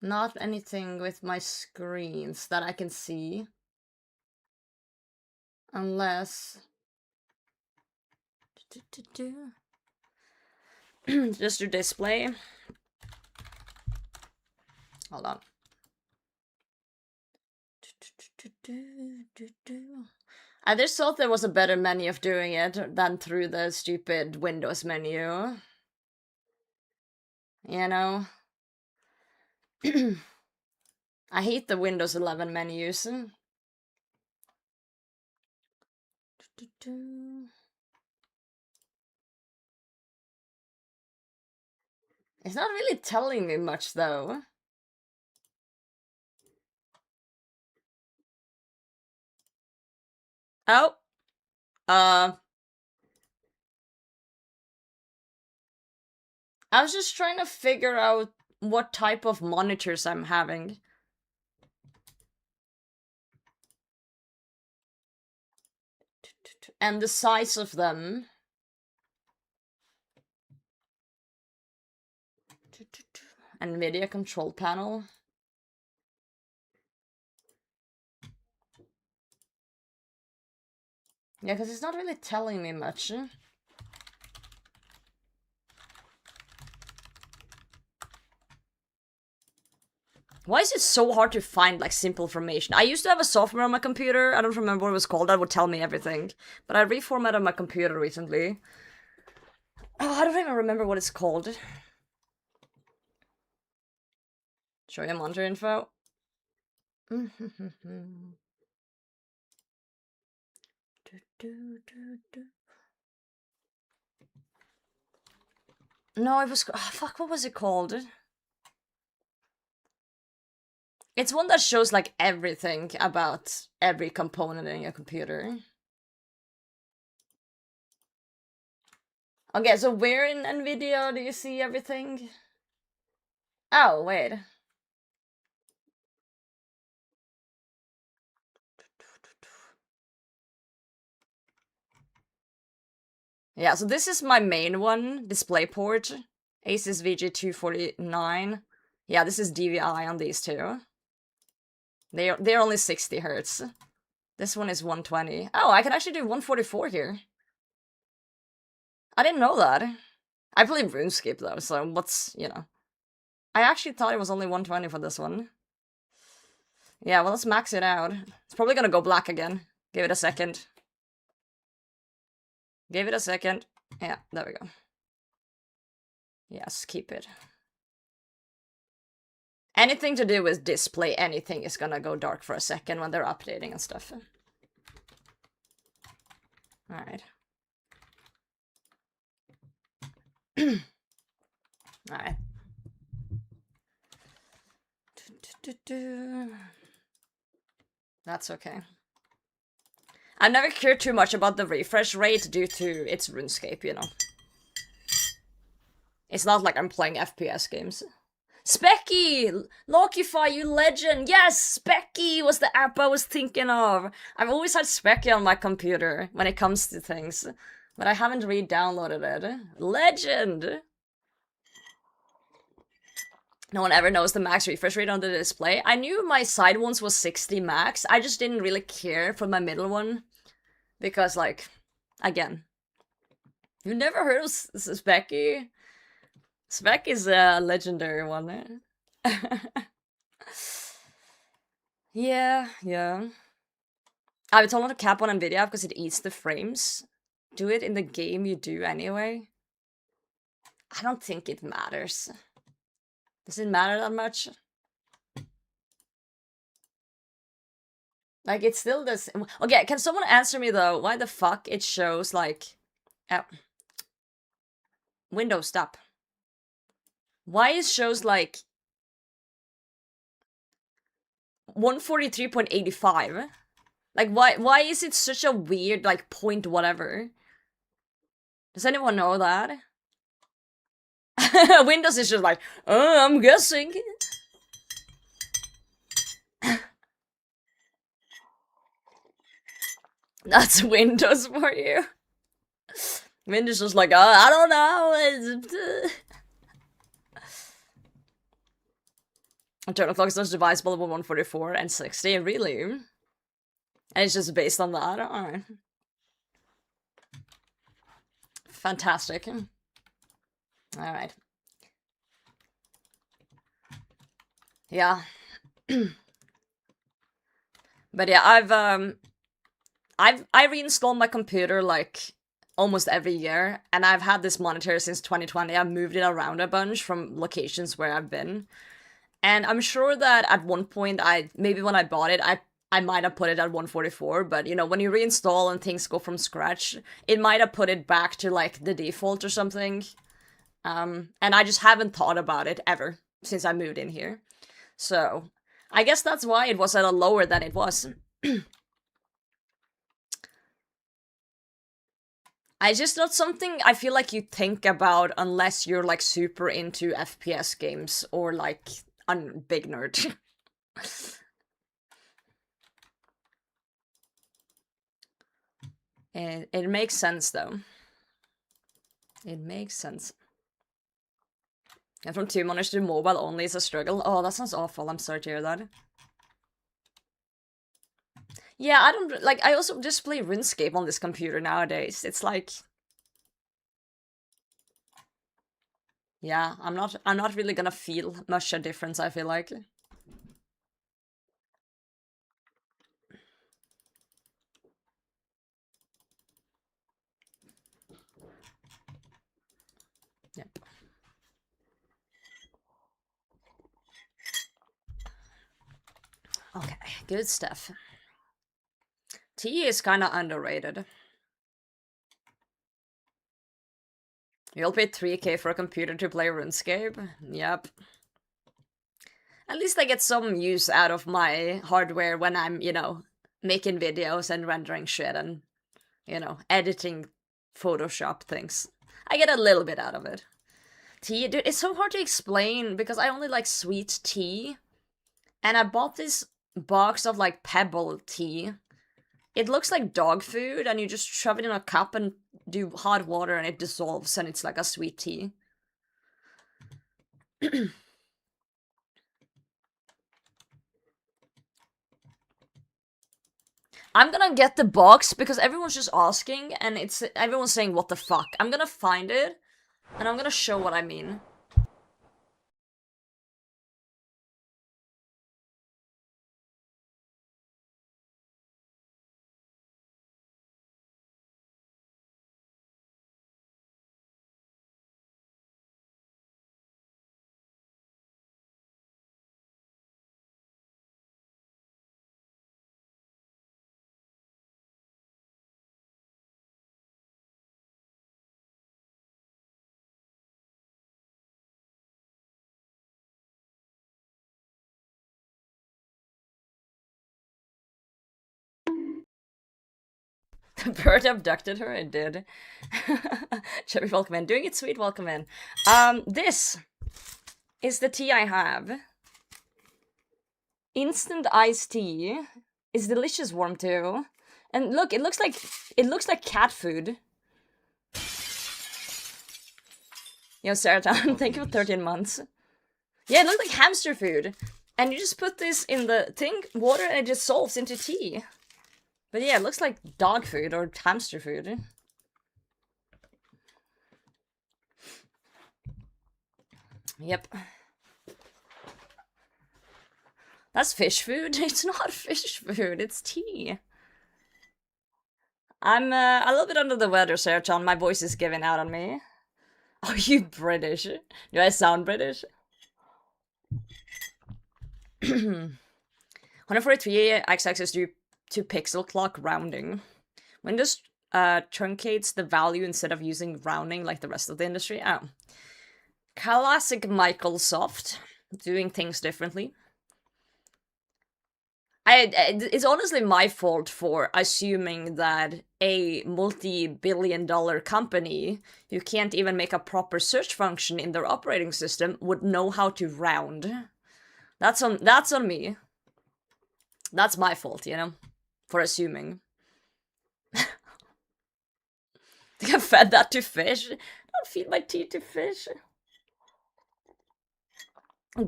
Speaker 1: Not anything with my screens that I can see. Unless just to display. Hold on. I just thought there was a better menu of doing it than through the stupid Windows menu. You know? I hate the Windows 11 menus. It's not really telling me much, though. Oh. I was just trying to figure out what type of monitors I'm having. And the size of them. NVIDIA control panel. Yeah, because it's not really telling me much. Why is it so hard to find, like, simple information? I used to have a software on my computer, I don't remember what it was called, that would tell me everything. But I reformatted my computer recently. Oh, I don't even remember what it's called. Show you monitor info. No, it was... Oh, fuck, what was it called? It's one that shows, like, everything about every component in your computer. Okay, so where in NVIDIA do you see everything? Oh, wait. Yeah, so this is my main one, DisplayPort. Asus VG249. Yeah, this is DVI on these two. They're only 60 hertz. This one is 120. Oh, I can actually do 144 here. I didn't know that. I play RuneScape though, so what's, you know. I actually thought it was only 120 for this one. Yeah, well, let's max it out. It's probably gonna go black again. Give it a second. Give it a second. Yeah, there we go. Yes, keep it. Anything to do with display, anything is gonna go dark for a second when they're updating and stuff. Alright. Alright. That's okay. I've never cared too much about the refresh rate due to its RuneScape, you know. It's not like I'm playing FPS games. Specky! Lokify, you legend! Yes! Specky was the app I was thinking of! I've always had Specky on my computer when it comes to things, but I haven't re-downloaded it. Legend! No one ever knows the max refresh rate on the display. I knew my side ones was 60 max, I just didn't really care for my middle one. Because, like, again, you never heard of Specky? Speck is a legendary one. Yeah. I would told to cap on NVIDIA because it eats the frames. Do it in the game you do anyway. I don't think it matters. Does it matter that much? Like, it's still this... Okay, can someone answer me, though, why the fuck it shows, like... Windows, stop. Why it shows, like... 143.85? Like, why is it such a weird, like, point whatever? Does anyone know that? Windows is just like, oh, I'm guessing. That's Windows for you. Windows just like, I don't know. Internal clock is divisible by 144 and 60, really? And it's just based on that? Alright. Fantastic. Alright. Yeah. But yeah, I reinstalled my computer like almost every year, and I've had this monitor since 2020. I've moved it around a bunch from locations where I've been. And I'm sure that at one point, maybe when I bought it, I might have put it at 144, but you know, when you reinstall and things go from scratch, it might have put it back to like the default or something. And I just haven't thought about it ever since I moved in here. So, I guess that's why it was at a lower than it was. It's just not something I feel like you think about unless you're like super into FPS games or like a big nerd. It makes sense though. It makes sense. And from 2 monitors to mobile only is a struggle. Oh, that sounds awful. I'm sorry to hear that. Yeah, I don't like. I also just play RuneScape on this computer nowadays. It's like, yeah, I'm not really gonna feel much a difference. I feel like. Yep. Okay, good stuff. Tea is kind of underrated. You'll pay 3K for a computer to play RuneScape? Yep. At least I get some use out of my hardware when I'm, you know, making videos and rendering shit and, you know, editing Photoshop things. I get a little bit out of it. Tea, dude, it's so hard to explain because I only like sweet tea. And I bought this box of like pebble tea. It looks like dog food and you just shove it in a cup and do hot water and it dissolves and it's like a sweet tea. I'm gonna get the box because everyone's just asking and everyone's saying what the fuck. I'm gonna find it and I'm gonna show what I mean. The bird abducted her, it did. Cherry, welcome in. Doing it sweet, welcome in. This is the tea I have. Instant iced tea. It's delicious warm too. And look, it looks like cat food. Yo, Saratan, thank you for 13 months. Yeah, it looks like hamster food. And you just put this in the thing, water, and it dissolves into tea. But yeah, it looks like dog food or hamster food. Yep. That's fish food? It's not fish food, it's tea. I'm a little bit under the weather, Sarah-chan. My voice is giving out on me. Are you British? Do I sound British? 143 x-axis due to pixel clock rounding. Windows truncates the value instead of using rounding like the rest of the industry. Oh. Classic Microsoft. Doing things differently. It's honestly my fault for assuming that a multi-billion-dollar company who can't even make a proper search function in their operating system would know how to round. That's on me. That's my fault, you know, for assuming. I think I fed that to fish. Don't feed my tea to fish.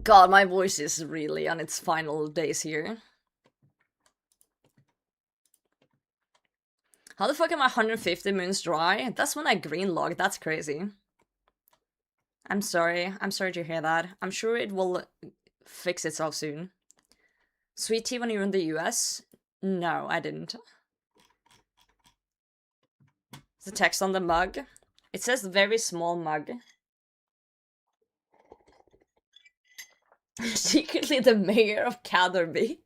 Speaker 1: God, my voice is really on its final days here. How the fuck am I 150 moons dry? That's when I greenlogged, that's crazy. I'm sorry to hear that. I'm sure it will fix itself soon. Sweet tea when you were in the US? No, I didn't. The text on the mug. It says very small mug. Secretly the mayor of Catherby.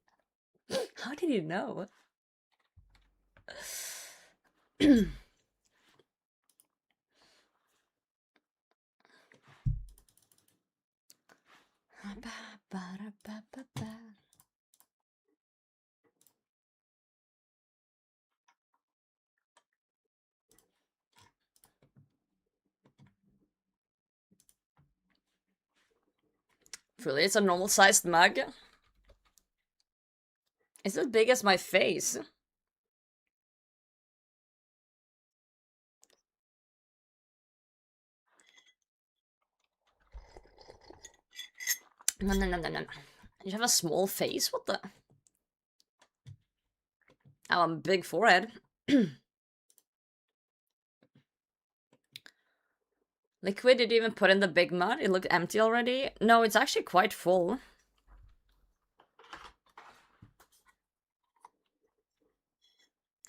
Speaker 1: How did you know? Really, it's a normal sized mug. It's as big as my face. No. You have a small face? What the? Oh, a big forehead. Liquid, did you even put in the big mud? It looked empty already. No, it's actually quite full.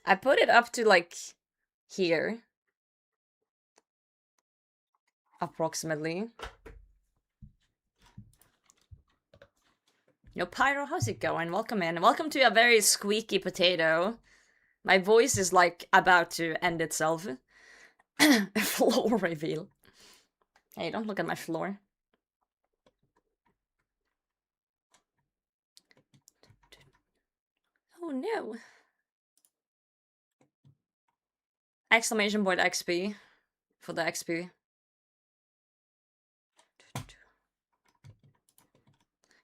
Speaker 1: I put it up to, like, here. Approximately. Yo, Pyro, how's it going? Welcome in. Welcome to a very squeaky potato. My voice is, like, about to end itself. Floor reveal. Hey, don't look at my floor. Oh no. Exclamation point XP for the XP.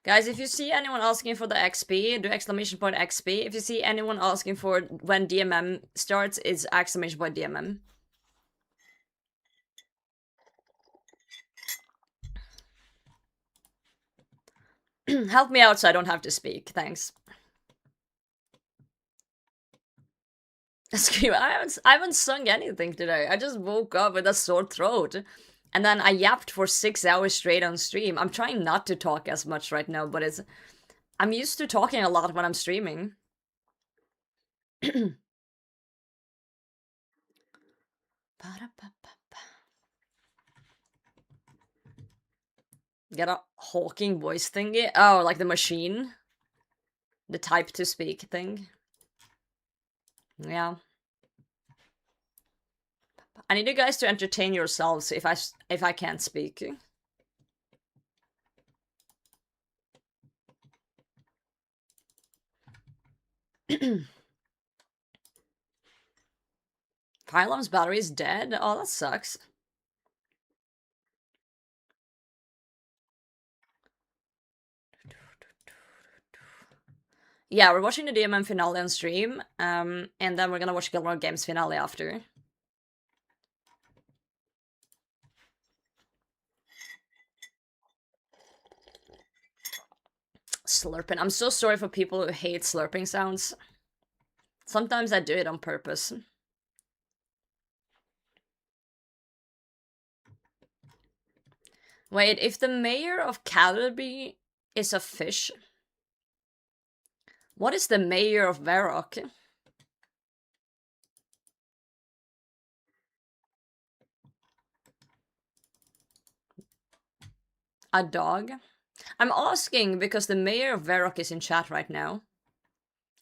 Speaker 1: Guys, if you see anyone asking for the XP, do exclamation point XP. If you see anyone asking for when DMM starts, it's exclamation point DMM. Help me out so I don't have to speak, thanks. Scream, I haven't sung anything today. I just woke up with a sore throat. And then I yapped for 6 hours straight on stream. I'm trying not to talk as much right now, but I'm used to talking a lot when I'm streaming. Get a hawking voice thingy? Oh, like the machine? The type to speak thing? Yeah. I need you guys to entertain yourselves if I can't speak. Pylon's battery is dead? Oh, that sucks. Yeah, we're watching the DMM finale on stream, and then we're gonna watch Gillanor Games finale after. Slurping. I'm so sorry for people who hate slurping sounds. Sometimes I do it on purpose. Wait, if the mayor of Calderby is a fish, what is the mayor of Varrock? A dog? I'm asking because the mayor of Varrock is in chat right now.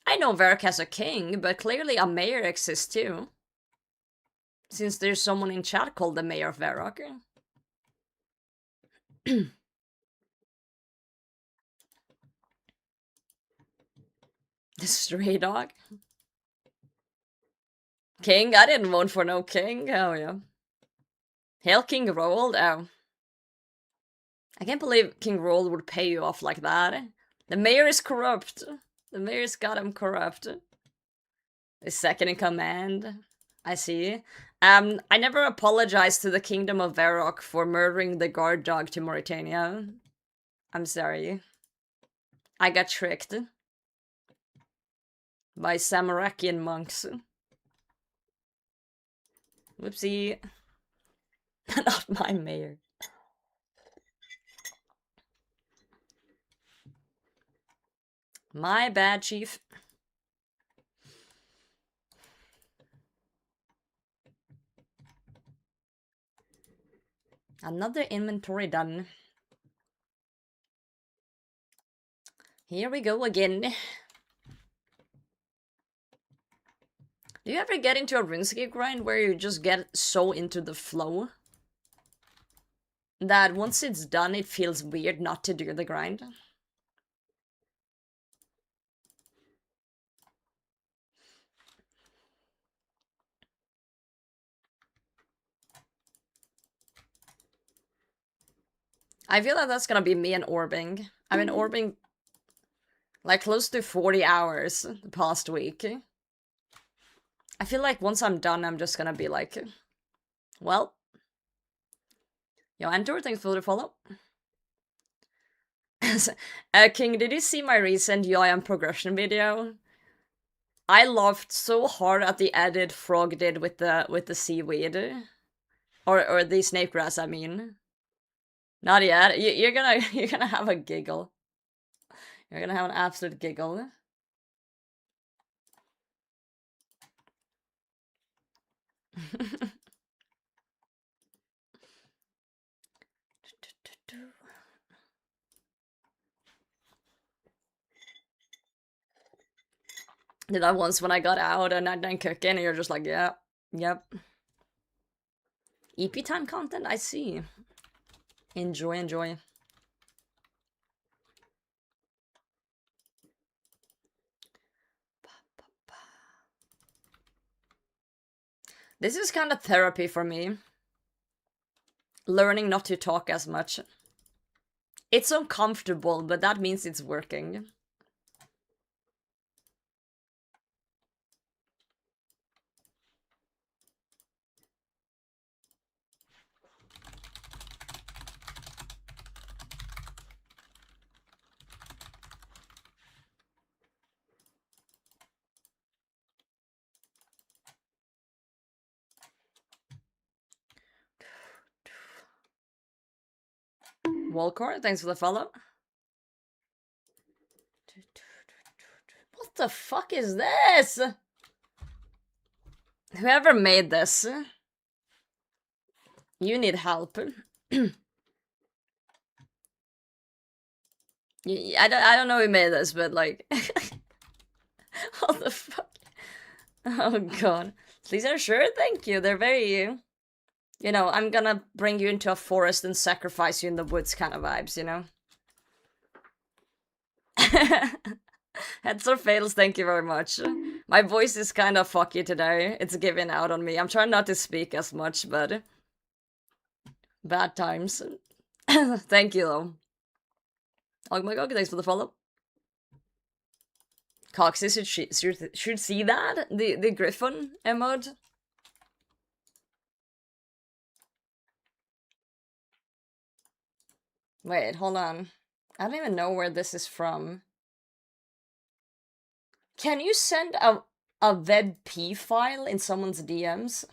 Speaker 1: I know Varrock has a king, but clearly a mayor exists too. Since there's someone in chat called the mayor of Varrock. The stray dog? King? I didn't vote for no king. Oh yeah. Hail King Roald? Oh. I can't believe King Roald would pay you off like that. The mayor is corrupt. The mayor's got him corrupt. The second in command. I see. I never apologized to the Kingdom of Varrock for murdering the guard dog to Mauritania. I'm sorry. I got tricked. By Samarakian monks. Whoopsie. Not my mayor. My bad, chief. Another inventory done. Here we go again. Do you ever get into a Runescape grind where you just get so into the flow that once it's done, it feels weird not to do the grind? I feel like that's gonna be me and orbing. I've been orbing like close to 40 hours the past week. I feel like once I'm done, I'm just gonna be like, well. Yo, Antor, thanks for the follow. King, did you see my recent YM progression video? I laughed so hard at the edit Frog did with the seaweed. Or the snake grass, I mean. Not yet. You're gonna have a giggle. You're gonna have an absolute giggle. Did that once when I got out and I'm done cooking and you're just like, yeah, yep. EP time content, I see. Enjoy, enjoy. This is kind of therapy for me. Learning not to talk as much. It's uncomfortable, but that means it's working. Walcor, thanks for the follow. What the fuck is this? Whoever made this, you need help. I don't know who made this, but like, what the fuck? Oh god. These are sure, thank you. They're very, you know, I'm gonna bring you into a forest and sacrifice you in the woods kind of vibes, you know? Heads or fails, thank you very much. My voice is kind of fucky today. It's giving out on me. I'm trying not to speak as much, but bad times. Thank you, though. Oh my god, thanks for the follow. Coxie should see that? The Griffin emote? Wait, hold on. I don't even know where this is from. Can you send a WebP file in someone's DMs?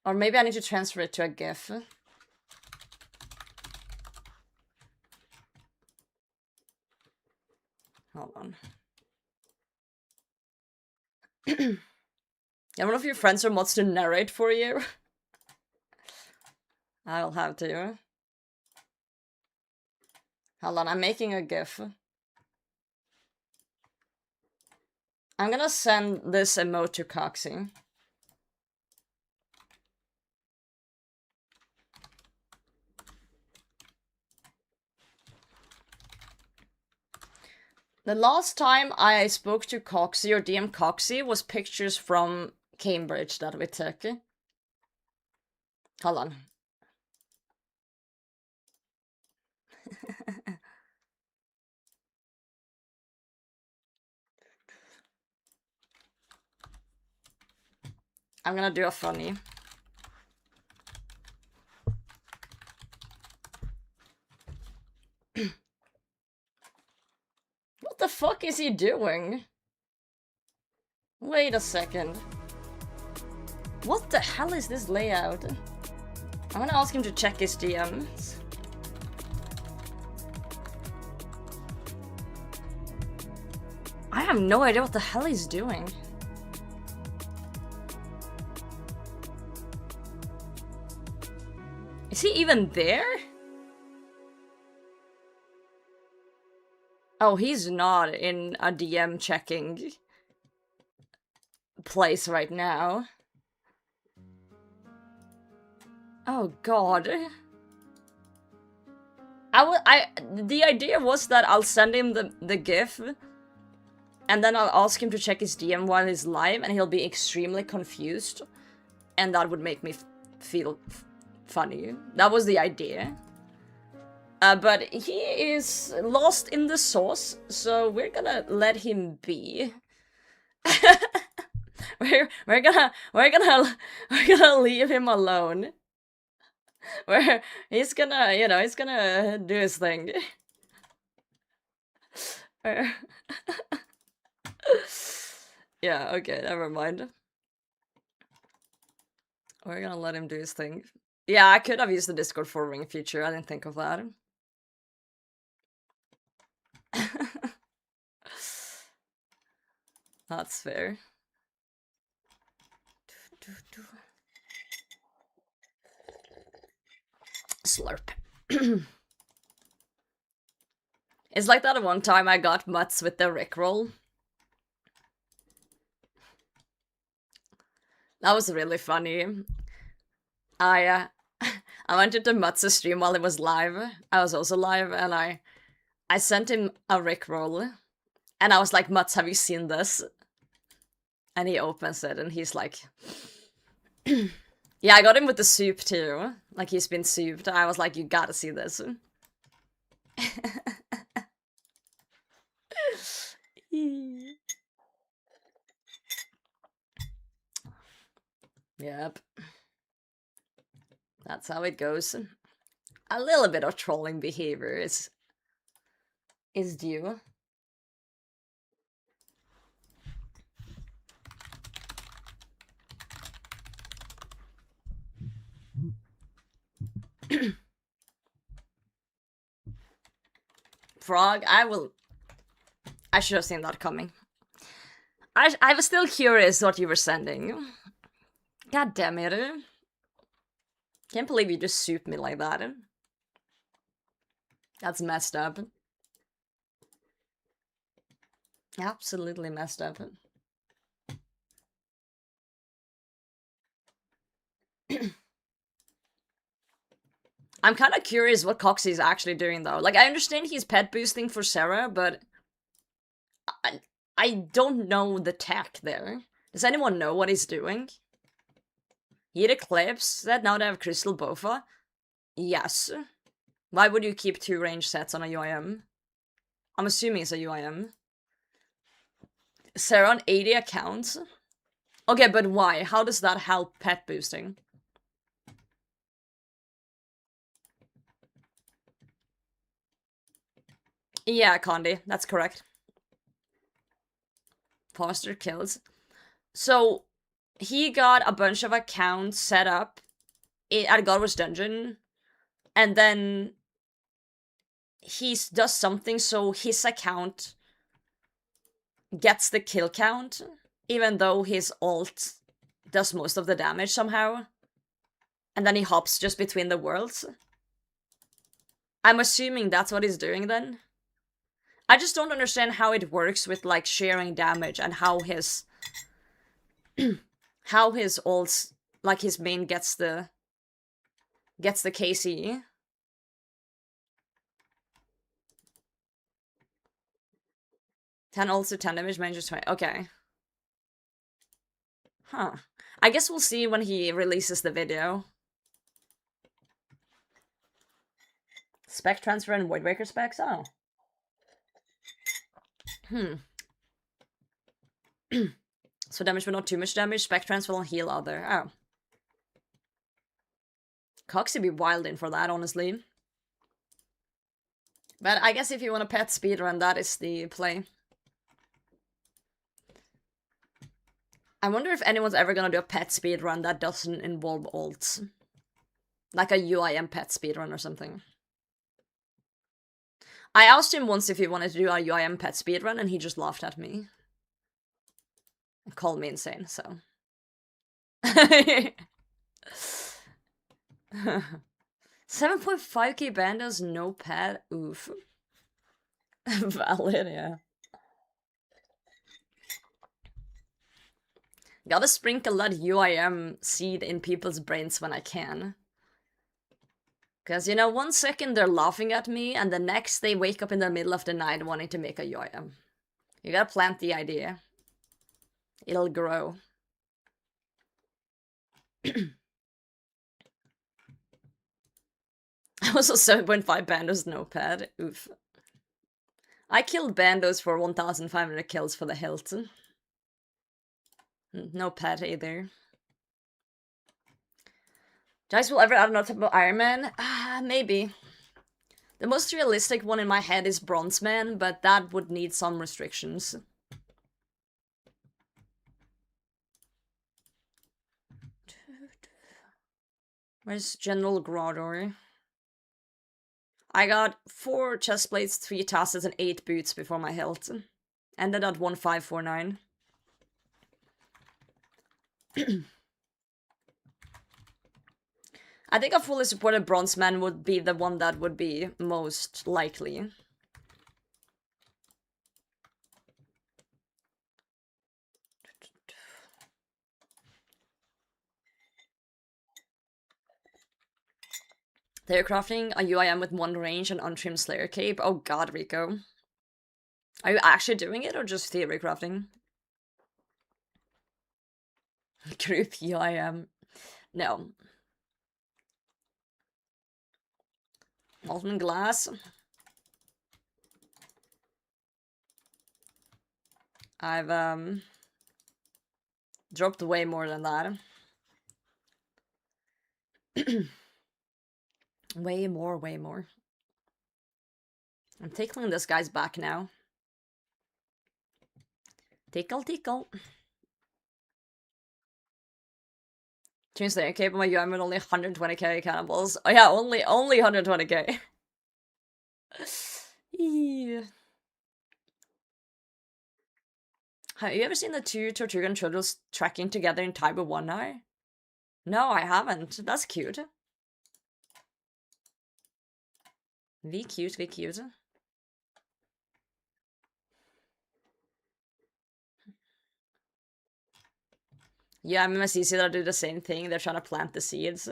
Speaker 1: Or maybe I need to transfer it to a GIF. Hold on. Yeah, one of your friends or mods to narrate for you? I'll have to. Hold on, I'm making a GIF. I'm gonna send this emote to Coxie. The last time I spoke to Coxie or DM Coxie was pictures from Cambridge that we took. Hold on. I'm gonna do a funny. What the fuck is he doing? Wait a second. What the hell is this layout? I'm gonna ask him to check his DMs. I have no idea what the hell he's doing. Is he even there? Oh, he's not in a DM checking place right now. Oh god. The idea was that I'll send him the GIF and then I'll ask him to check his DM while he's live and he'll be extremely confused and that would make me feel funny. That was the idea. But he is lost in the sauce, so we're gonna let him be. we're gonna leave him alone. He's gonna, you know, he's gonna do his thing. Yeah, okay, never mind. We're gonna let him do his thing. Yeah, I could have used the Discord for ring feature, I didn't think of that. That's fair. Slurp. It's like that one time I got mutts with the Rickroll. That was really funny. I I went into Mats' stream while it was live. I was also live, and I sent him a Rickroll. And I was like, Mats, have you seen this? And he opens it, and he's like... Yeah, I got him with the soup, too. Like, he's been souped. I was like, you gotta see this. Yep. That's how it goes. A little bit of trolling behavior is due. Frog, I should have seen that coming. I was still curious what you were sending. God damn it. Can't believe you just souped me like that. That's messed up. Absolutely messed up. I'm kind of curious what Coxie's actually doing, though. Like, I understand he's pet boosting for Sarah, but... I don't know the tech there. Does anyone know what he's doing? Heat Eclipse said now they have Crystal Bofa. Yes. Why would you keep 2 range sets on a UIM? I'm assuming it's a UIM. Sarah on 80 accounts? Okay, but why? How does that help pet boosting? Yeah, Condi, that's correct. Foster kills. So, he got a bunch of accounts set up at Godward's Dungeon, and then he does something so his account gets the kill count, even though his ult does most of the damage somehow. And then he hops just between the worlds. I'm assuming that's what he's doing then. I just don't understand how it works with, like, sharing damage and how his... how his ults, like, his main gets the KC. Ten ults to 10 damage, main just 20. Okay. Huh. I guess we'll see when he releases the video. Spec transfer and Void Waker specs? Oh. So damage but not too much damage. Spec transfer will heal other. Oh. Coxie be wild in for that, honestly. But I guess if you want a pet speedrun, that is the play. I wonder if anyone's ever gonna do a pet speedrun that doesn't involve ults. Like a UIM pet speedrun or something. I asked him once if he wanted to do a UIM pet speedrun, and he just laughed at me. And called me insane, so. 7.5k bandos, no pet, oof. Valid, yeah. Gotta sprinkle that UIM seed in people's brains when I can. Because, you know, 1 second they're laughing at me, and the next they wake up in the middle of the night wanting to make a UIM. You gotta plant the idea. It'll grow. I was a 7.5 bandos notepad. Oof. I killed bandos for 1,500 kills for the Hilton. No pet either. Dice will ever add another type of Iron Man? Maybe. The most realistic one in my head is Bronze Man, but that would need some restrictions. Where's General Grodor? I got 4 chest plates, 3 tassets, and 8 boots before my health. Ended at 1549. I think a fully supported Bronze Man would be the one that would be most likely. They're crafting a UIM with 1 range and untrimmed Slayer cape. Oh god, Rico. Are you actually doing it or just theory crafting? Group UIM. No. Molten glass. I've dropped way more than that. Way more. I'm tickling this guy's back now. Tickle. Change the cape on my UM with only 120k cannibals. Oh yeah, only 120k. Yeah. Have you ever seen the 2 Tortugan turtles tracking together in time with one eye? No, I haven't. That's cute. Be cute. Yeah, I mean, my CC that do the same thing. They're trying to plant the seeds.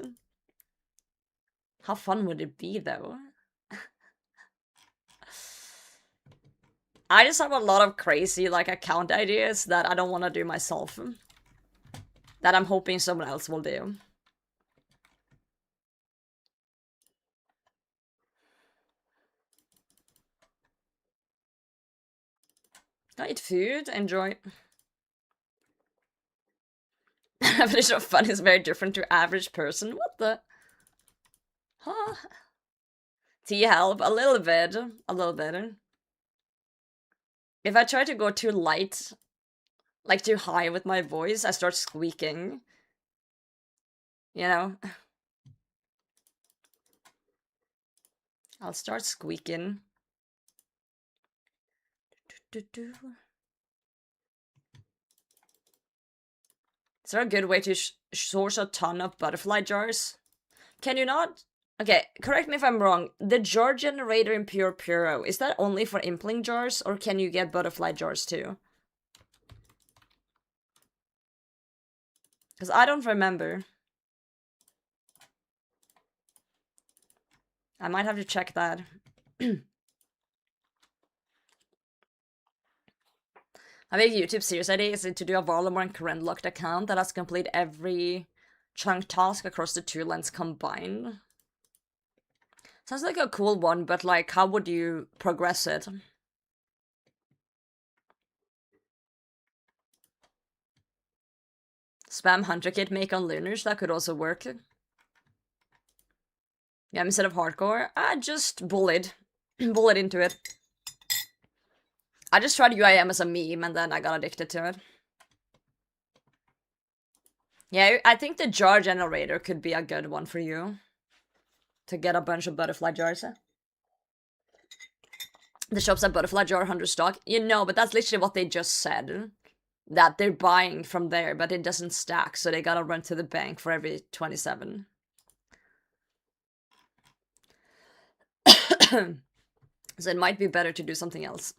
Speaker 1: How fun would it be, though? I just have a lot of crazy, like, account ideas that I don't want to do myself. That I'm hoping someone else will do. I eat food, enjoy. Definition of fun is very different to average person. What the? Huh? Tea help? A little bit. If I try to go too light, like too high with my voice, I start squeaking. You know? I'll start squeaking. Is there a good way to source a ton of butterfly jars? Can you not? Okay, correct me if I'm wrong. The jar generator in Pure Puro, is that only for impling jars, or can you get butterfly jars too? Because I don't remember. I might have to check that. A big YouTube series idea is to do a Varlamore and Karen locked account that has complete every chunk task across the 2 lands combined. Sounds like a cool one, but like, how would you progress it? Spam Hunter Kit make on Lunars, that could also work. Yeah, instead of hardcore, I just bullied. Bullet into it. I just tried UIM as a meme and then I got addicted to it. Yeah, I think the jar generator could be a good one for you. To get a bunch of butterfly jars. The shops at butterfly jar 100 stock. You know, but that's literally what they just said. That they're buying from there, but it doesn't stack, so they gotta run to the bank for every 27. So it might be better to do something else.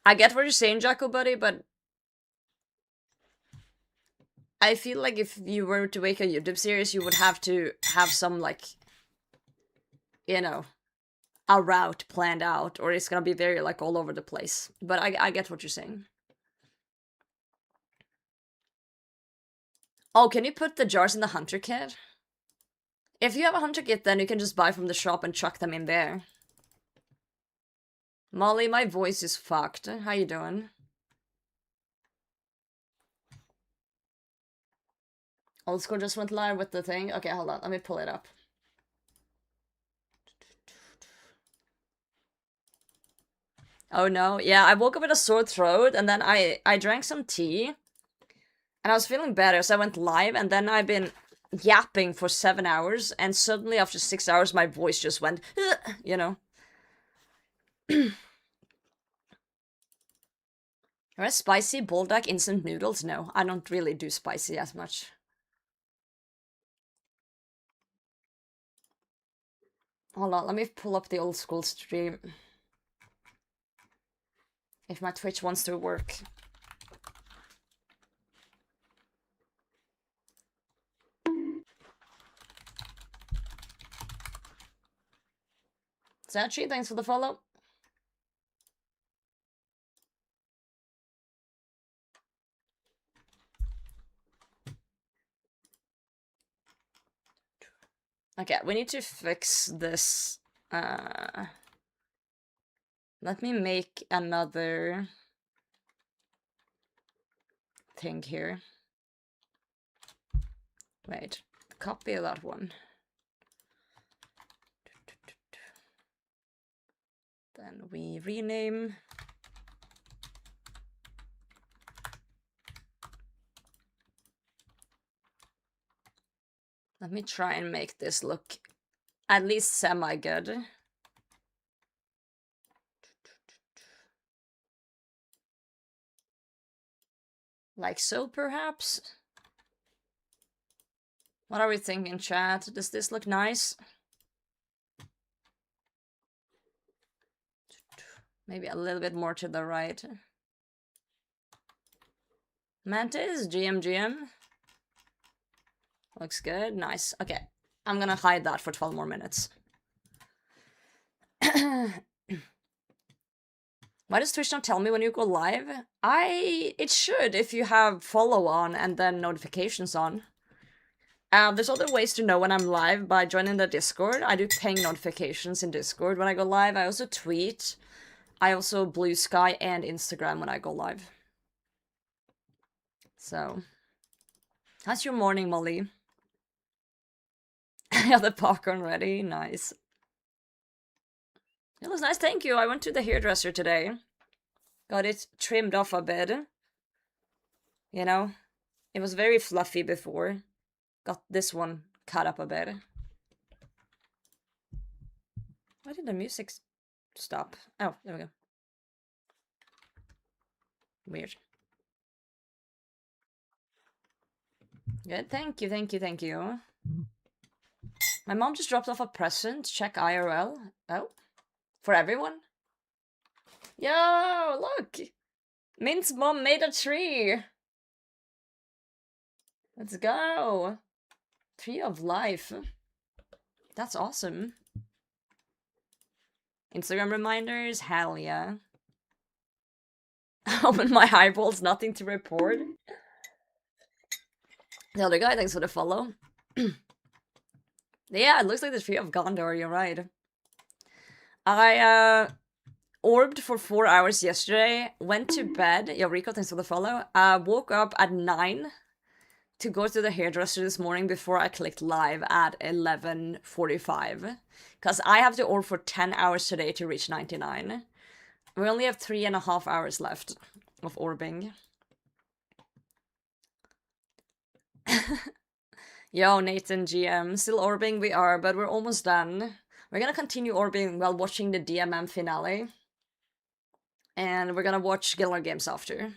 Speaker 1: I get what you're saying, Jacko buddy, but I feel like if you were to make a YouTube series, you would have to have some, like, you know, a route planned out, or it's gonna be very, like, all over the place. But I get what you're saying. Oh, can you put the jars in the hunter kit? If you have a hunter kit, then you can just buy from the shop and chuck them in there. Molly, my voice is fucked. How you doing? Old School just went live with the thing. Okay, hold on. Let me pull it up. Oh no. Yeah, I woke up with a sore throat and then I drank some tea. And I was feeling better, so I went live, and then I've been yapping for 7 hours, and suddenly after 6 hours my voice just went, you know. Alright, spicy bulldog instant noodles? No, I don't really do spicy as much. Hold on, let me pull up the old school stream. If my Twitch wants to work. Sachi, thanks for the follow. Okay, we need to fix this. Let me make another thing here. Wait, copy that one. Then we rename. Let me try and make this look at least semi-good. Like so, perhaps? What are we thinking, chat? Does this look nice? Maybe a little bit more to the right. Mantis, GM. Looks good, nice. Okay, I'm gonna hide that for 12 more minutes. Why does Twitch not tell me when you go live? It should if you have follow on and then notifications on. There's other ways to know when I'm live by joining the Discord. I do ping notifications in Discord when I go live. I also tweet. I also Blue Sky and Instagram when I go live. So, how's your morning, Molly? I got the popcorn ready. Nice. It was nice, thank you. I went to the hairdresser today. Got it trimmed off a bit. You know? It was very fluffy before. Got this one cut up a bit. Why did the music stop? Oh, there we go. Weird. Good, thank you. My mom just dropped off a present. Check IRL. Oh, for everyone? Yo, look! Mint's mom made a tree! Let's go! Tree of life. That's awesome. Instagram reminders? Hell yeah. Open my eyeballs, nothing to report. The other guy, thanks for the follow. Yeah, it looks like the Tree of Gondor, you're right. I, orbed for 4 hours yesterday, went to bed. Yo, Rico, thanks for the follow. Woke up at 9 to go to the hairdresser this morning before I clicked live at 11:45. Because I have to orb for 10 hours today to reach 99. We only have 3.5 hours left of orbing. Yo, Nathan GM, still orbing we are, but we're almost done. We're gonna continue orbing while watching the DMM finale. And we're gonna watch Gillanor Games after.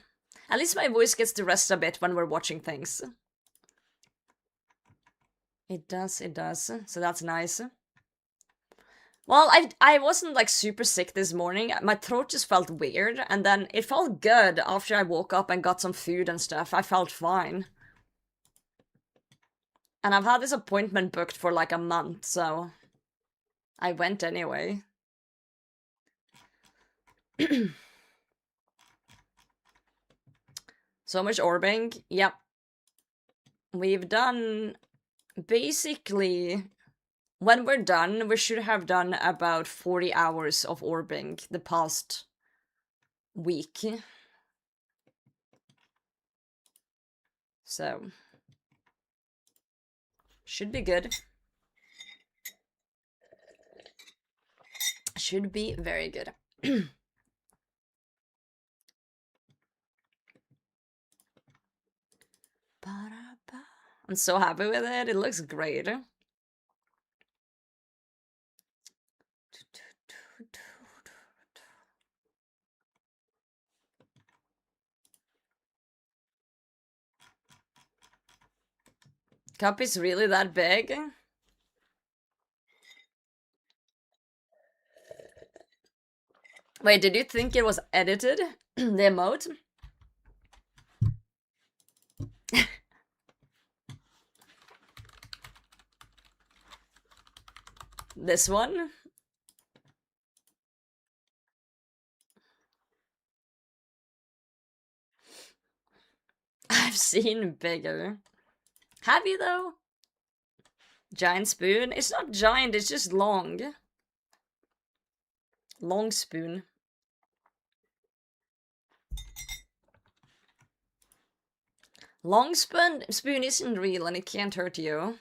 Speaker 1: At least my voice gets to rest a bit when we're watching things. It does. So that's nice. Well, I wasn't like super sick this morning. My throat just felt weird, and then it felt good after I woke up and got some food and stuff. I felt fine. And I've had this appointment booked for like a month, so I went anyway. So much orbing. Yep. We've done basically, when we're done, we should have done about 40 hours of orbing the past week. So, should be good. Should be very good. I'm so happy with it. It looks great. Cup is really that big? Wait, did you think it was edited? The emote? This one? I've seen bigger. Have you though? Giant spoon? It's not giant, it's just long. Long spoon. Long spoon isn't real and it can't hurt you.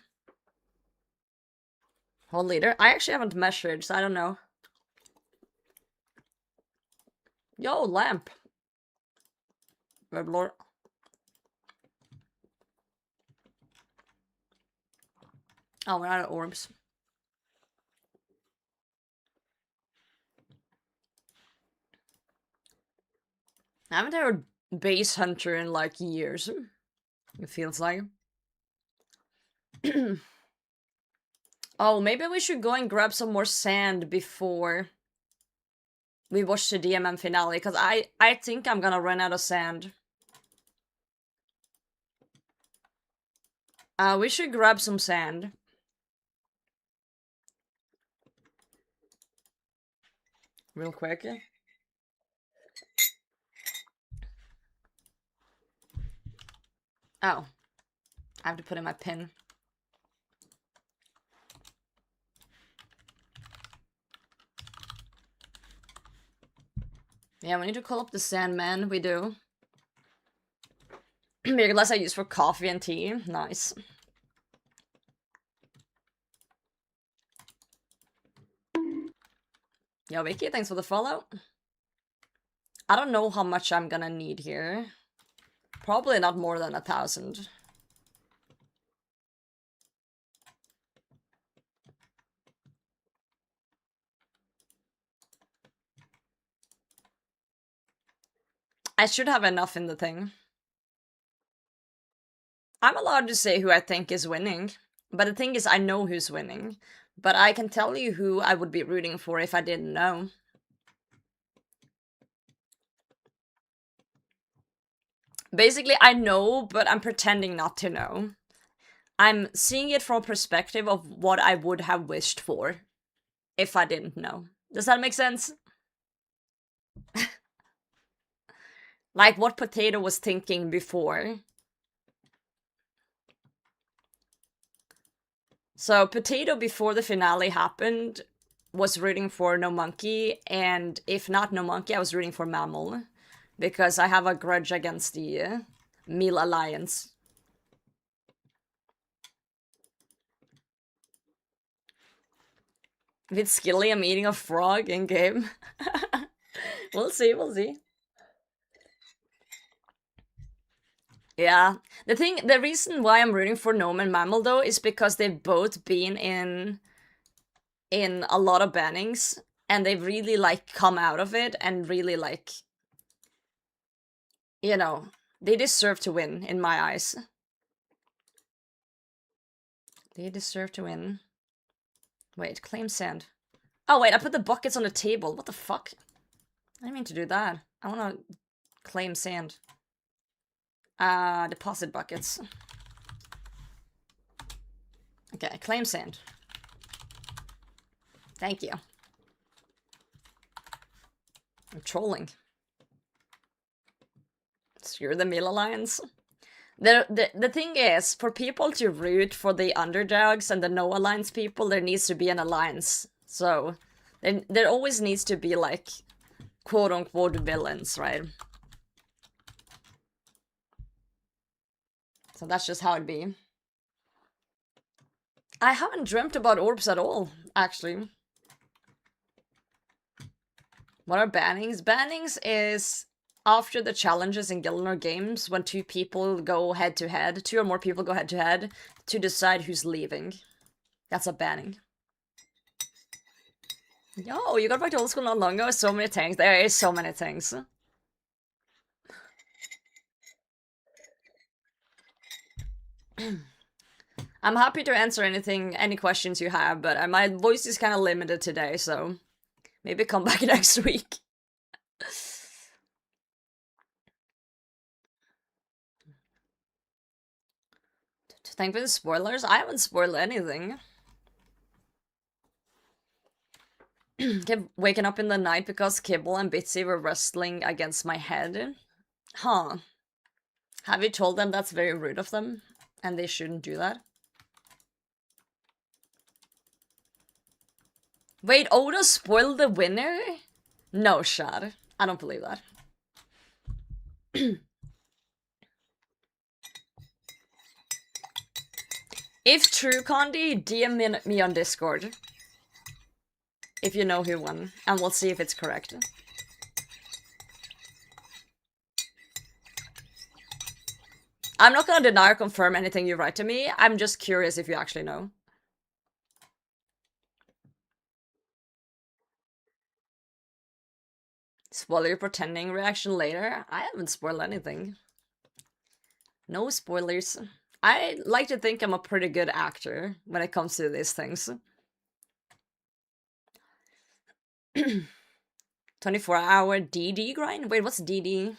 Speaker 1: Whole liter? I actually haven't measured, so I don't know. Yo, lamp. Red Lord. Oh, we're out of orbs. I haven't heard base hunter in like years. It feels like. Oh, maybe we should go and grab some more sand before we watch the DMM finale, because I think I'm gonna run out of sand. We should grab some sand. Real quick. Oh. I have to put in my pin. Yeah, we need to call up the Sandman, we do. Beer glass I use for coffee and tea. Nice. Yo, Vicky, thanks for the follow. I don't know how much I'm gonna need here. Probably not more than 1,000. I should have enough in the thing. I'm allowed to say who I think is winning. But the thing is, I know who's winning. But I can tell you who I would be rooting for if I didn't know. Basically, I know, but I'm pretending not to know. I'm seeing it from a perspective of what I would have wished for if I didn't know. Does that make sense? Like what Potato was thinking before. So Potato, before the finale happened, was rooting for No Monkey, and if not No Monkey, I was rooting for Mammal. Because I have a grudge against the Meal Alliance. With Skilly, I'm eating a frog in game. We'll see, we'll see. Yeah. The reason why I'm rooting for Gnome and Mammal though is because they've both been in a lot of bannings and they've really like come out of it and really like, you know, they deserve to win in my eyes. They deserve to win. Wait, claim sand. Oh wait, I put the buckets on the table. What the fuck? I didn't mean to do that. I wanna claim sand. Deposit buckets. Okay, claim sand. Thank you. I'm trolling. Screw the Meal Alliance. The thing is, for people to root for the underdogs and the no alliance people, there needs to be an alliance. So, there always needs to be, like, quote-unquote villains, right? So that's just how it be. I haven't dreamt about orbs at all, actually. What are bannings? Bannings is after the challenges in Gillanor Games, when two people go head-to-head, two or more people go head-to-head, to decide who's leaving. That's a banning. Yo, you got back to old school not long ago? So many things. There is so many things. I'm happy to answer any questions you have, but my voice is kind of limited today, so maybe come back next week. Thank for the spoilers. I haven't spoiled anything. Kept waking up in the night because Kibble and Bitsy were wrestling against my head. Huh. Have you told them that's very rude of them? And they shouldn't do that? Wait, Oda spoiled the winner? No shot. I don't believe that. If true, Condi, DM me on Discord. If you know who won, and we'll see if it's correct. I'm not gonna deny or confirm anything you write to me, I'm just curious if you actually know. Spoiler your pretending reaction later? I haven't spoiled anything. No spoilers. I like to think I'm a pretty good actor when it comes to these things. 24-hour DD grind? Wait, what's DD?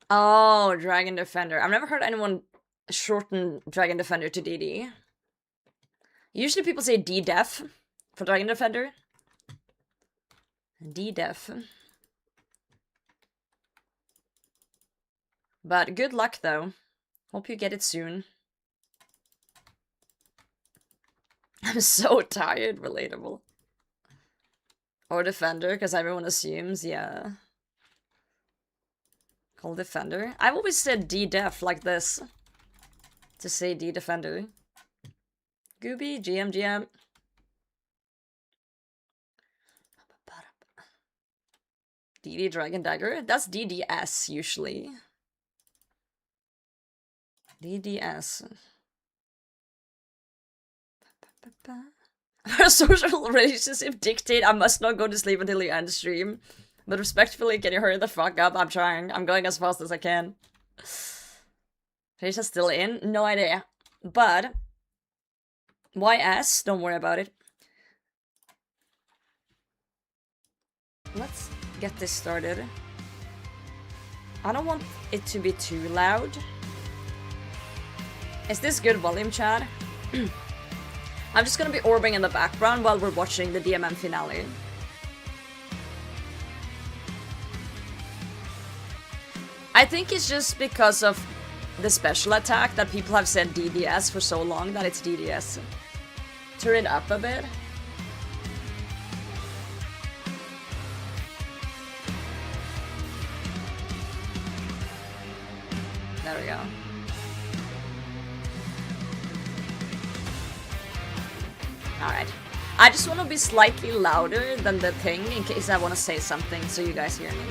Speaker 1: Oh, Dragon Defender. I've never heard anyone shorten Dragon Defender to DD. Usually people say D-Def for Dragon Defender. D-Def. But good luck, though. Hope you get it soon. I'm so tired, relatable. Or Defender, because everyone assumes, yeah. Call Defender. I've always said D-Def like this. To say D-Defender. Gooby, GM. DD Dragon Dagger? That's DDS, usually. DDS. Our social relationship dictate I must not go to sleep until you end stream. But respectfully, can you hurry the fuck up? I'm trying. I'm going as fast as I can. Felicia still in? No idea. But YS, don't worry about it. Let's get this started. I don't want it to be too loud. Is this good volume, chat? I'm just gonna be orbing in the background while we're watching the DMM finale. I think it's just because of the special attack that people have said DDS for so long that it's DDS. Turn it up a bit. There we go. Alright. I just want to be slightly louder than the thing in case I want to say something so you guys hear me.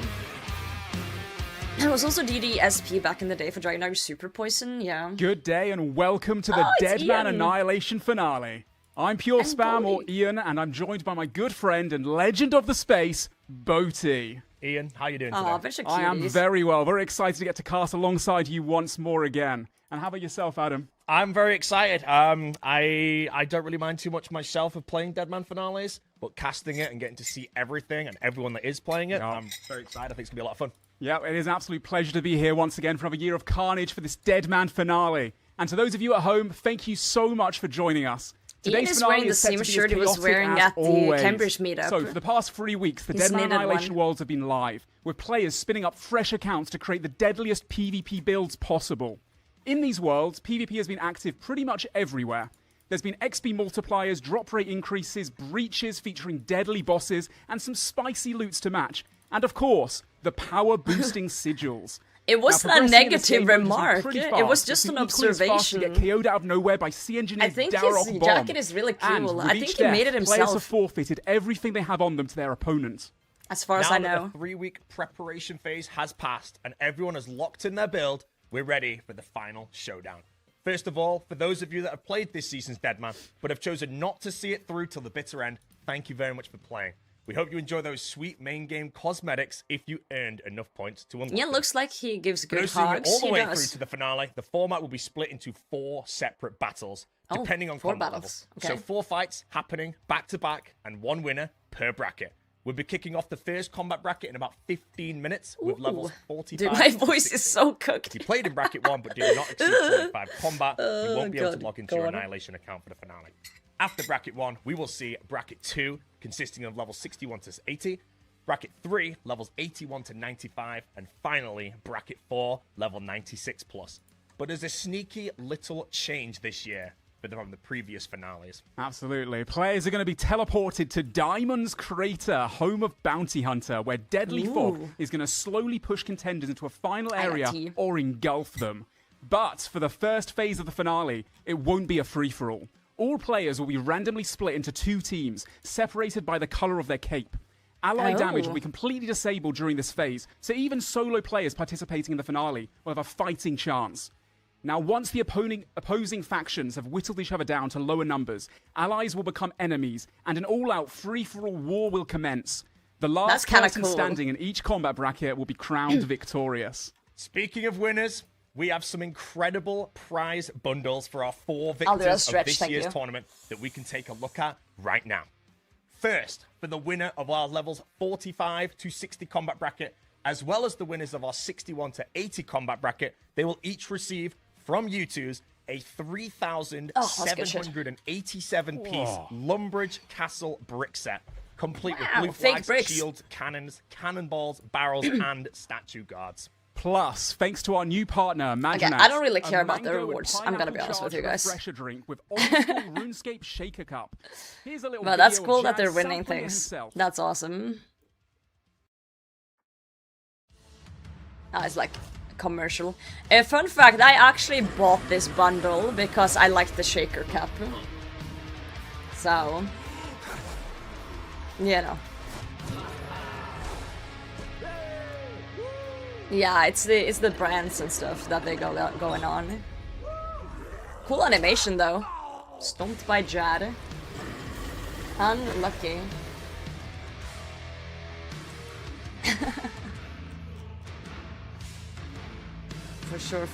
Speaker 1: There was also DDSP back in the day for Dragon Dagger Super Poison, yeah.
Speaker 4: Good day and welcome to the Deadman Annihilation finale. I'm Pure Spam or Ian, and I'm joined by my good friend and legend of the space, Boaty.
Speaker 5: Ian, how you doing today?
Speaker 1: Oh, bunch of
Speaker 4: I am very well, very excited to get to cast alongside you once more again. And how about yourself, Adam?
Speaker 5: I'm very excited. I don't really mind too much myself of playing Deadman finales, but casting it and getting to see everything and everyone that is playing it, I'm very excited. I think it's going to be a lot of fun.
Speaker 4: Yeah, it is an absolute pleasure to be here once again for another year of carnage for this Deadman finale. And to those of you at home, thank you so much for joining us.
Speaker 1: Ian is wearing the same shirt he was wearing at the Cambridge meetup.
Speaker 4: So, for the past 3 weeks, the Deadman Annihilation Worlds have been live, with players spinning up fresh accounts to create the deadliest PvP builds possible. In these worlds, PvP has been active pretty much everywhere. There's been XP multipliers, drop rate increases, breaches featuring deadly bosses, and some spicy loots to match. And of course, the power-boosting sigils.
Speaker 1: It wasn't a negative remark. It was just an observation.
Speaker 4: To get KO'd out of nowhere by C-Engineer's
Speaker 1: I think his jacket is really cool. I think he made it himself.
Speaker 4: Players have forfeited everything they have on them to their opponent.
Speaker 1: As far as I know.
Speaker 5: Now that the 3-week preparation phase has passed and everyone has locked in their build, we're ready for the final showdown. First of all, for those of you that have played this season's Deadman, but have chosen not to see it through till the bitter end, thank you very much for playing. We hope you enjoy those sweet main game cosmetics if you earned enough points to unlock them.
Speaker 1: Looks like he gives good
Speaker 5: hugs. All the way through to the finale, the format will be split into 4 separate battles, depending on combat level. Okay. So 4 fights happening back-to-back and 1 winner per bracket. We'll be kicking off the first combat bracket in about 15 minutes with levels 45.
Speaker 1: Dude, my voice is so cooked.
Speaker 5: If you played in bracket 1 but did not exceed 45 combat, you won't be able to log into your Annihilation account for the finale. After bracket 1, we will see bracket 2, consisting of levels 61 to 80, bracket 3, levels 81 to 95, and finally, bracket 4, level 96 plus. But there's a sneaky little change this year from the previous finales.
Speaker 4: Absolutely. Players are going to be teleported to Diamond's Crater, home of Bounty Hunter, where Deadly Fog is going to slowly push contenders into a final area or engulf them. But for the first phase of the finale, it won't be a free-for-all. All players will be randomly split into 2 teams, separated by the color of their cape. Ally damage will be completely disabled during this phase, so even solo players participating in the finale will have a fighting chance. Now, once the opposing factions have whittled each other down to lower numbers, allies will become enemies, and an all-out free-for-all war will commence. The last person standing in each combat bracket will be crowned victorious.
Speaker 5: Speaking of winners, we have some incredible prize bundles for our 4 victors of this year's tournament that we can take a look at right now. First, for the winner of our levels 45 to 60 combat bracket, as well as the winners of our 61 to 80 combat bracket, they will each receive from U2's a 3,787-piece Lumbridge Castle brick set, complete with blue flags, shields, cannons, cannonballs, barrels, and statue guards.
Speaker 4: Plus, thanks to our new partner, Maginax,
Speaker 1: I don't really care about the rewards. I'm gonna be honest with you guys.
Speaker 4: Refresher drink with old-school Runescape shaker cup. Here's a little
Speaker 1: but that's cool that they're winning things. That's awesome. It's like commercial. Fun fact, I actually bought this bundle because I like the shaker cup. So, you know. Yeah, it's the brands and stuff that they going on. Cool animation though. Stomped by Jad. Unlucky. For sure.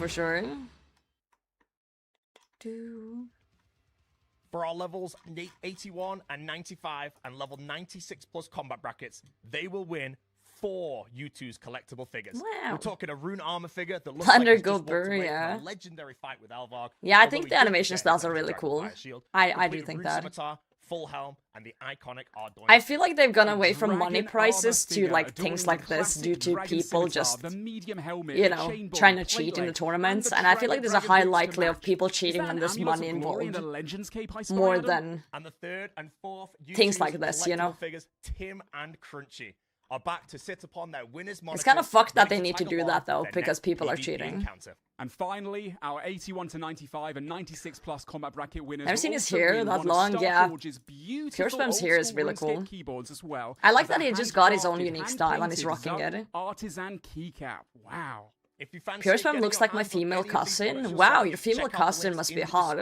Speaker 5: For our levels 81 and 95 and level 96 plus combat brackets, they will win 4 U2's collectible figures.
Speaker 1: Wow.
Speaker 5: We're talking a rune armor figure that looks like it's just walked away from a legendary fight with Alvarg.
Speaker 1: Yeah, I think the animation styles are really cool. I do think that.
Speaker 5: Scimitar, full helm, and the iconic Ardoin.
Speaker 1: I feel like they've gone away from money prices to like things like this due to people just, you know, trying to cheat in the tournaments, and I feel like there's a high likelihood of people cheating when there's money involved more than
Speaker 5: and the third and fourth
Speaker 1: things like this, you know.
Speaker 5: Figures, Tim and Crunchy are back to sit upon their winners monitor.
Speaker 1: It's kind of fucked that they need to do that though, because people are cheating.
Speaker 5: Encounter.
Speaker 4: And finally, our 81 to 95 and 96 plus combat bracket winners.
Speaker 1: Never seen his hair that long, yeah. Purespam's hair is really cool.
Speaker 4: Keyboards as well.
Speaker 1: I like that he just got his own unique style and he's rocking it.
Speaker 4: Artisan keycap. Wow.
Speaker 1: Purespam looks like my female cousin. Wow, your female cousin must be hot.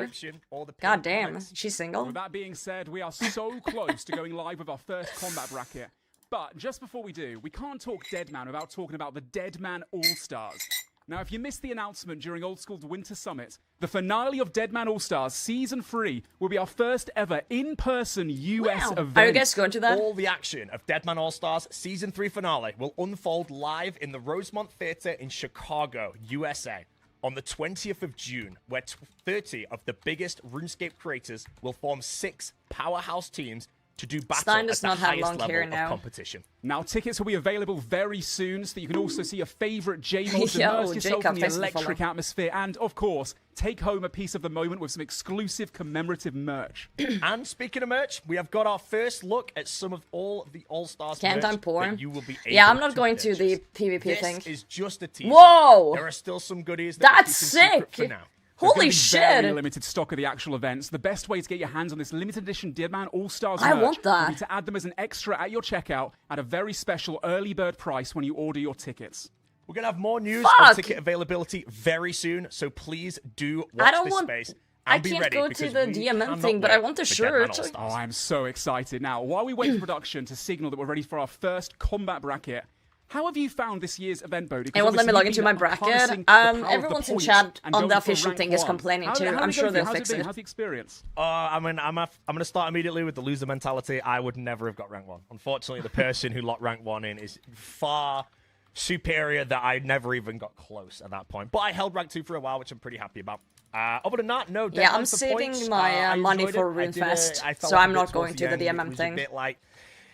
Speaker 1: God damn, she's single.
Speaker 4: With that being said, we are so close to going live with our first combat bracket. But just before we do, we can't talk Deadman without talking about the Deadman All-Stars. Now, if you missed the announcement during Old School's Winter Summit, the finale of Deadman All-Stars Season 3 will be our first ever in-person US event.
Speaker 1: Are you guys going to that?
Speaker 5: All the action of Deadman All-Stars Season 3 finale will unfold live in the Rosemont Theater in Chicago, USA, on the 20th of June, where 30 of the biggest RuneScape creators will form 6 powerhouse teams to do battle at the highest level of competition.
Speaker 4: Now, tickets will be available very soon, so that you can also see your favorite J-Mods, immerse yourself in the electric atmosphere, and, of course, take home a piece of the moment with some exclusive commemorative merch.
Speaker 5: And speaking of merch, we have got our first look at some of all the All-Stars merch that you will be able
Speaker 1: I'm not going to the PvP thing.
Speaker 5: This is just a teaser.
Speaker 1: Whoa!
Speaker 5: There are still some goodies that
Speaker 1: That's sick!
Speaker 5: For now.
Speaker 1: Holy shit!
Speaker 4: Very limited stock of the actual events. The best way to get your hands on this limited edition Deadman All-Stars merch,
Speaker 1: I want that.
Speaker 4: will be to add them as an extra at your checkout at a very special early bird price when you order your tickets.
Speaker 5: We're going to have more news on ticket availability very soon, so please do watch this space.
Speaker 1: I can't go to the DMM thing, but I want the shirt.
Speaker 4: Oh, I'm so excited. Now, while we wait for production to signal that we're ready for our first combat bracket, how have you found this year's event, Bodhi?
Speaker 1: It won't let me log into my bracket. Everyone's in chat on the official thing is complaining too. I'm sure they'll fix it.
Speaker 4: How's the experience?
Speaker 5: I'm going to start immediately with the loser mentality. I would never have got rank 1. Unfortunately, the person who locked rank 1 in is far superior that I never even got close at that point. But I held rank 2 for a while, which I'm pretty happy about. Other than that, no.
Speaker 1: Yeah, I'm
Speaker 5: for
Speaker 1: saving
Speaker 5: points.
Speaker 1: my money
Speaker 5: enjoyed
Speaker 1: for
Speaker 5: it.
Speaker 1: Runefest,
Speaker 5: felt
Speaker 1: so
Speaker 5: like
Speaker 1: I'm
Speaker 5: a bit
Speaker 1: not going
Speaker 5: towards
Speaker 1: to the
Speaker 5: end,
Speaker 1: DMM
Speaker 5: it was
Speaker 1: thing.
Speaker 5: A bit like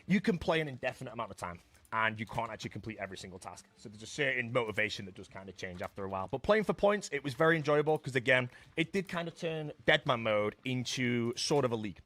Speaker 5: you can play an indefinite amount of time, and you can't actually complete every single task. So there's a certain motivation that does kind of change after a while. But playing for points, it was very enjoyable because, again, it did kind of turn Deadman mode into sort of a league.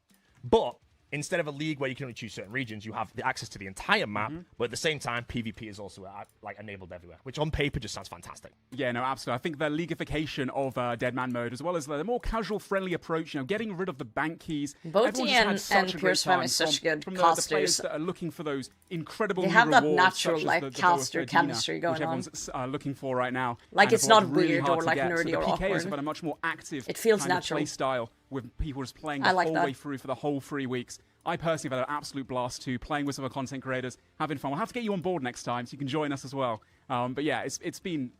Speaker 5: But instead of a league where you can only choose certain regions, you have the access to the entire map, but at the same time, PvP is also like enabled everywhere, which on paper just sounds fantastic.
Speaker 4: Yeah, no, absolutely. I think the leagueification of Deadman mode, as well as the more casual, friendly approach, getting rid of the bank keys.
Speaker 1: Boaty and Pierce Fam is such good
Speaker 4: from
Speaker 1: casters.
Speaker 4: the players that are looking for those incredible
Speaker 1: They
Speaker 4: new
Speaker 1: have that
Speaker 4: rewards,
Speaker 1: natural,
Speaker 4: such as
Speaker 1: like,
Speaker 4: the
Speaker 1: caster
Speaker 4: Boa
Speaker 1: chemistry
Speaker 4: Fedina,
Speaker 1: going
Speaker 4: which
Speaker 1: on.
Speaker 4: everyone's looking for right now.
Speaker 1: Like,
Speaker 4: And
Speaker 1: it's
Speaker 4: have
Speaker 1: not
Speaker 4: worked really
Speaker 1: weird
Speaker 4: hard
Speaker 1: or,
Speaker 4: to
Speaker 1: like,
Speaker 4: get. So
Speaker 1: nerdy
Speaker 4: the
Speaker 1: or
Speaker 4: PKs
Speaker 1: awkward.
Speaker 4: have had a much more active
Speaker 1: It feels
Speaker 4: kind of
Speaker 1: natural.
Speaker 4: play style with people just playing
Speaker 1: I
Speaker 4: the
Speaker 1: like
Speaker 4: whole
Speaker 1: that.
Speaker 4: way through for the whole 3 weeks. I personally have had an absolute blast too, playing with some of the content creators, having fun. We'll have to get you on board next time so you can join us as well. But yeah, it's been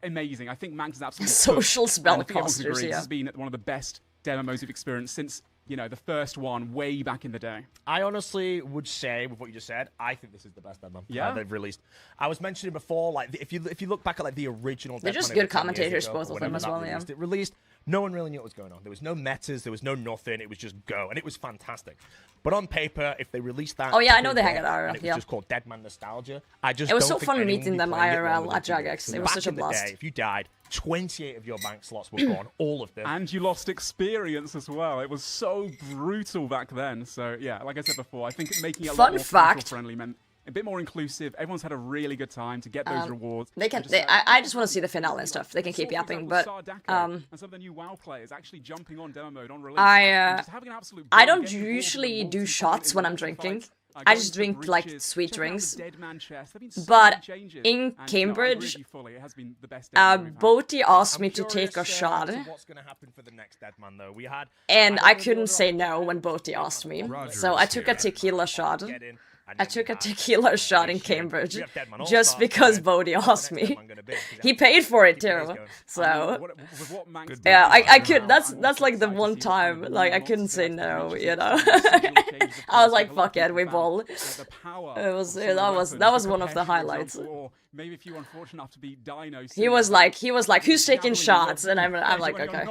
Speaker 4: amazing. I think Max is absolutely
Speaker 1: Social
Speaker 4: cooked,
Speaker 1: spell
Speaker 4: and I think everyone can
Speaker 1: casters,
Speaker 4: agree
Speaker 1: yeah.
Speaker 4: This has been one of the best demos we've experienced since, the first one way back in the day.
Speaker 5: I honestly would say, with what you just said, I think this is the best Deadman they've released. I was mentioning before, like if you look back at like the original,
Speaker 1: They're
Speaker 5: Deadman
Speaker 1: just
Speaker 5: over
Speaker 1: good
Speaker 5: 10 years
Speaker 1: commentators,
Speaker 5: ago,
Speaker 1: both
Speaker 5: or
Speaker 1: of them
Speaker 5: whenever
Speaker 1: as
Speaker 5: that
Speaker 1: well, yeah.
Speaker 5: It released, no one really knew what was going on. There was no metas, there was no nothing. It was just go, and it was fantastic. But on paper, if they released that,
Speaker 1: Oh, yeah, I know they hang it out,
Speaker 5: and it was
Speaker 1: yeah.
Speaker 5: just called Deadman Nostalgia. I just
Speaker 1: It was
Speaker 5: don't
Speaker 1: so
Speaker 5: think
Speaker 1: fun
Speaker 5: anyone
Speaker 1: meeting
Speaker 5: would be
Speaker 1: them
Speaker 5: playing it
Speaker 1: IRL
Speaker 5: longer
Speaker 1: at
Speaker 5: than 2
Speaker 1: Jagex.
Speaker 5: years.
Speaker 1: It was
Speaker 5: Back
Speaker 1: such a
Speaker 5: in the
Speaker 1: blast.
Speaker 5: day, if you died, 28 of your bank slots were gone, all of them.
Speaker 4: And you lost experience as well. It was so brutal back then. So yeah, like I said before, I think making it a lot more friendly meant a bit more inclusive. Everyone's had a really good time to get those rewards.
Speaker 1: They can. I just want to see the finale and stuff. They can keep yapping, but
Speaker 4: and some of the new WoW players actually jumping on demo mode on release.
Speaker 1: I don't usually do shots when I'm drinking. I just drink like sweet drinks. But in Cambridge, Boaty asked me to take a shot,
Speaker 5: What's going to happen for the next Deadman, though?
Speaker 1: and I couldn't say no when Boaty asked me.
Speaker 3: Roger
Speaker 1: So I
Speaker 3: is
Speaker 1: took a
Speaker 3: here.
Speaker 1: tequila shot. I took a tequila shot in Cambridge just because Bodhi asked me. He paid for it too. So yeah, I could. That's like the one time like I couldn't say no. I was like, fuck it, we ball. It was that was one of the highlights.
Speaker 4: Maybe if you were unfortunate enough to be Dino.
Speaker 1: He was like, who's taking shots? And I'm like, okay.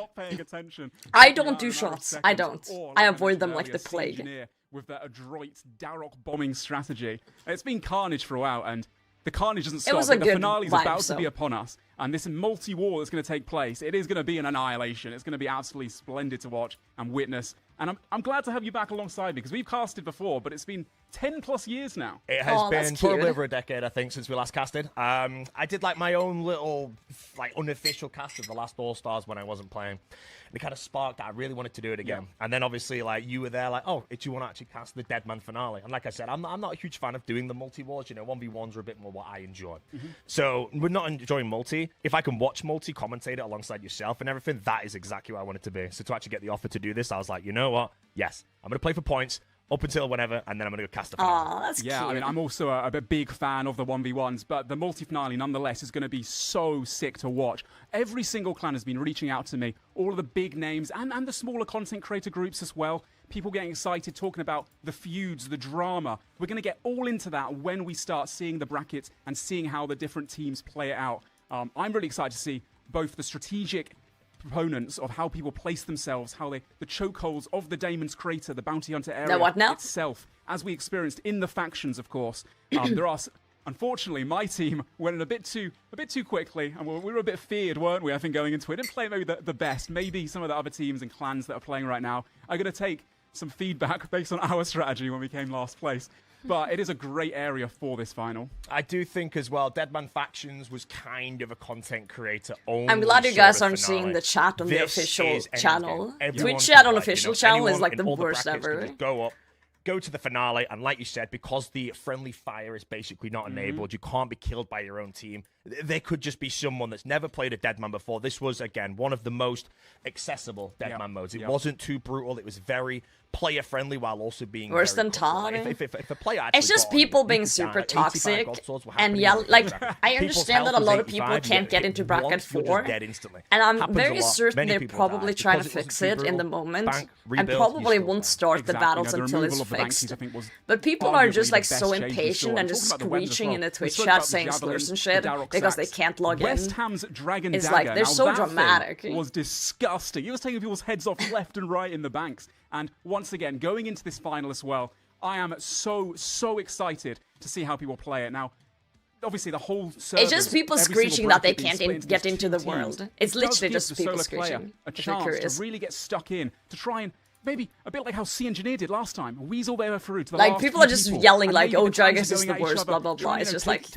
Speaker 1: I don't do shots. I don't. I avoid them like the plague.
Speaker 4: With that adroit Darrock bombing strategy. It's been carnage for a while, and the carnage doesn't stop.
Speaker 1: It was a
Speaker 4: the
Speaker 1: good
Speaker 4: finale's
Speaker 1: vibe,
Speaker 4: about
Speaker 1: so.
Speaker 4: to be upon us, and this multi-war that's going to take place, it is going to be an annihilation. It's going to be absolutely splendid to watch and witness. And I'm glad to have you back alongside me, because we've casted before, but it's been 10 plus years now.
Speaker 5: It has been
Speaker 1: cute.
Speaker 5: probably over a decade, I think, since we last casted. I did like my own little like unofficial cast of the last All-Stars when I wasn't playing. And it kind of sparked that I really wanted to do it again. Yeah. And then obviously like you were there like, oh, do you want to actually cast the Deadman finale? And like I said, I'm not a huge fan of doing the multi-wars. 1v1s are a bit more what I enjoy. So we're not enjoying multi. If I can watch multi, commentate it alongside yourself and everything, that is exactly what I want it to be. So to actually get the offer to do this, I was like, you know what? Yes, I'm going to play for points up until whenever, and then I'm going to go cast the finale.
Speaker 1: Aw, that's cute.
Speaker 4: I mean, I'm also a big fan of the 1v1s, but the multi-finale, nonetheless, is going to be so sick to watch. Every single clan has been reaching out to me, all of the big names, and the smaller content creator groups as well. People getting excited, talking about the feuds, the drama. We're going to get all into that when we start seeing the brackets and seeing how the different teams play it out. I'm really excited to see both the strategic proponents of how people place themselves, how the chokeholds of the Daemon's Crater, the Bounty Hunter area itself, as we experienced in the factions, of course. There are, unfortunately, my team went in a bit too quickly, and we were a bit feared, weren't we? I think going into it, didn't play maybe the best. Maybe some of the other teams and clans that are playing right now are going to take some feedback based on our strategy when we came last place. But it is a great area for this final.
Speaker 5: I do think as well, Deadman Factions was kind of a content creator only.
Speaker 1: I'm glad you guys aren't
Speaker 5: finale.
Speaker 1: seeing the chat on the
Speaker 5: This
Speaker 1: official
Speaker 5: is
Speaker 1: channel.
Speaker 5: Everyone
Speaker 1: Twitch
Speaker 5: can
Speaker 1: chat on
Speaker 5: play,
Speaker 1: official channel is
Speaker 5: anyone
Speaker 1: like
Speaker 5: in
Speaker 1: the
Speaker 5: all
Speaker 1: worst
Speaker 5: brackets can
Speaker 1: ever.
Speaker 5: just go up, go to the finale, and like you said, because the friendly fire is basically not enabled, you can't be killed by your own team. There could just be someone that's never played a Deadman before. This was, again, one of the most accessible Deadman modes. It wasn't too brutal. It was very player-friendly while also being
Speaker 1: worse
Speaker 5: very
Speaker 1: than Tom.
Speaker 5: If a player
Speaker 1: It's just people being super toxic, and like I understand that a lot of people can't get into bracket 4, and I'm very certain they're probably trying to fix it in the moment, and probably won't start the battles until it's mixed. But people are just like so impatient and just screeching in the Twitch chat saying slurs and shit because they can't log in.
Speaker 4: West Ham's Dragon
Speaker 1: It's
Speaker 4: Dagger.
Speaker 1: like they're so dramatic.
Speaker 4: It was disgusting. It was taking people's heads off left and right in the banks. And once again, going into this final as well, I am so excited to see how people play it. Now, obviously, the whole server,
Speaker 1: it's just people screeching that they can't get into the world. It's literally just people screeching.
Speaker 4: A chance to really get stuck in, to try and maybe a bit like how C Engineer did last time, weasel their way through to the
Speaker 1: like
Speaker 4: last
Speaker 1: people are just yelling like, "Oh, Dragons is the worst," blah blah blah. It's just like,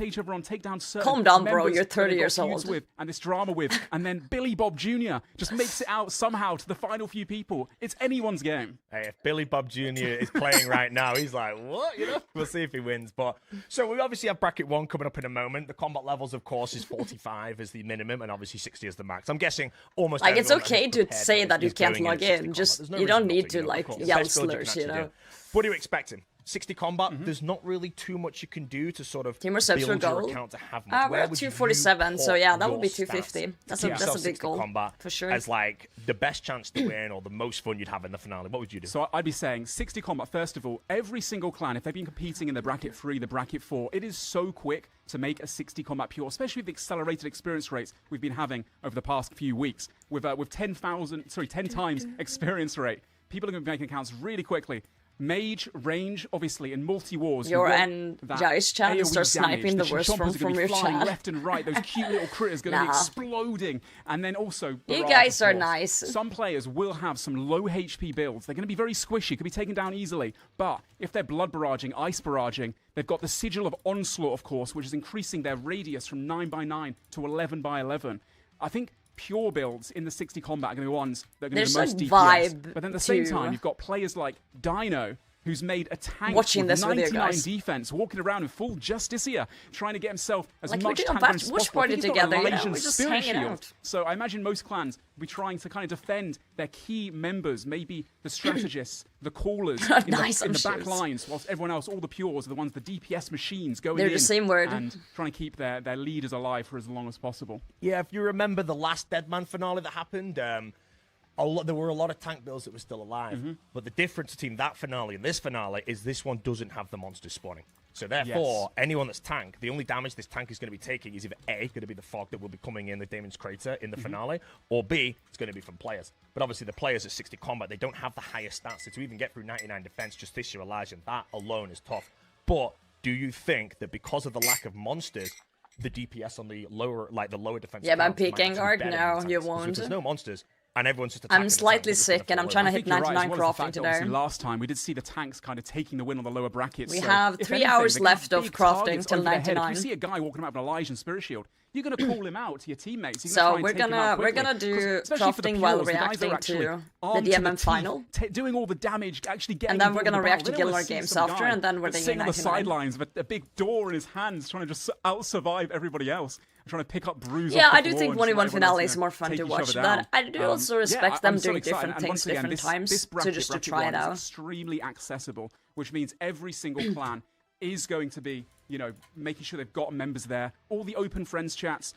Speaker 1: calm down, bro. You're 30 years old.
Speaker 4: And this drama with, and then Billy Bob Jr. just makes it out somehow to the final few people. It's anyone's game.
Speaker 5: Hey, if Billy Bob Jr. is playing right now, he's like, what? You know, we'll see if he wins. But so we obviously have bracket 1 coming up in a moment. The combat levels, of course, is 45 as the minimum, and obviously 60 as the max. I'm guessing almost
Speaker 1: like it's okay to say that you can't log in. Just you don't need to like yell slurs, you know.
Speaker 5: What are you expecting? 60 combat, there's not really too much you can do to sort of
Speaker 1: build your account to have much. We're at 247, so yeah, that would be 250. That's a big goal,
Speaker 5: combat
Speaker 1: for sure.
Speaker 5: As like the best chance to win or the most fun you'd have in the finale. What would you do?
Speaker 4: So I'd be saying 60 combat, first of all, every single clan, if they've been competing in the bracket 3, the bracket 4, it is so quick to make a 60 combat pure, especially with the accelerated experience rates we've been having over the past few weeks. With 10 times experience rate, people are going to be making accounts really quickly. Mage, range, obviously, in multi-wars.
Speaker 1: Your and Jai's chat and start sniping the worst from your chat.
Speaker 4: Left and right, those cute little critters going to be exploding. And then also,
Speaker 1: you guys are nice.
Speaker 4: Some players will have some low HP builds. They're going to be very squishy, could be taken down easily. But if they're blood barraging, ice barraging, they've got the sigil of onslaught, of course, which is increasing their radius from 9x9 to 11x11. I think pure builds in the 60 combat are going to be ones that are going to be the most DPS. But then at the same time, you've got players like Dino, who's made a tank with 99 defense, walking around in full Justicia, trying to get himself as much tank as possible.
Speaker 1: We're just hanging out.
Speaker 4: So I imagine most clans will be trying to kind of defend their key members, maybe the strategists, the callers in the back lines, whilst everyone else, all the pures, are the ones, the DPS machines going in
Speaker 1: the same word.
Speaker 4: And trying to keep their leaders alive for as long as possible.
Speaker 5: Yeah, if you remember the last Deadman finale that happened, there were a lot of tank builds that were still alive. But the difference between that finale and this finale is this one doesn't have the monsters spawning. So therefore, anyone that's tank, the only damage this tank is going to be taking is either A, going to be the fog that will be coming in the Daemon's Crater in the finale, or B, it's going to be from players. But obviously the players at 60 combat, they don't have the highest stats. So to even get through 99 defense just this year, Elijah, that alone is tough. But do you think that because of the lack of monsters, the DPS on the lower, like the lower defense?
Speaker 1: Yeah, but I'm peeking hard now. You won't.
Speaker 5: If there's no monsters, and everyone's just attacking.
Speaker 1: I'm slightly sick, and I'm trying to hit 99 crafting today.
Speaker 4: Last time we did see the tanks kind of taking the win on the lower brackets.
Speaker 1: We have 3 hours left of crafting till 99.
Speaker 4: If you see a guy walking around with an Elijah and Spirit Shield, you're going to call him out to your teammates.
Speaker 1: So we're gonna do crafting while reacting to the DMM final,
Speaker 4: doing all the damage, actually getting.
Speaker 1: And then we're gonna react to Gillanor Games after, and then we're
Speaker 4: sitting on the sidelines with a big door in his hands, trying to just out-survive everybody else. Trying to pick up bruises.
Speaker 1: Yeah, I do think 1v1 finale is more fun to watch, but I do also respect them doing different things different times to just to try it out.
Speaker 4: Extremely accessible, which means every single clan is going to be, you know, making sure they've got members there. All the open friends chats,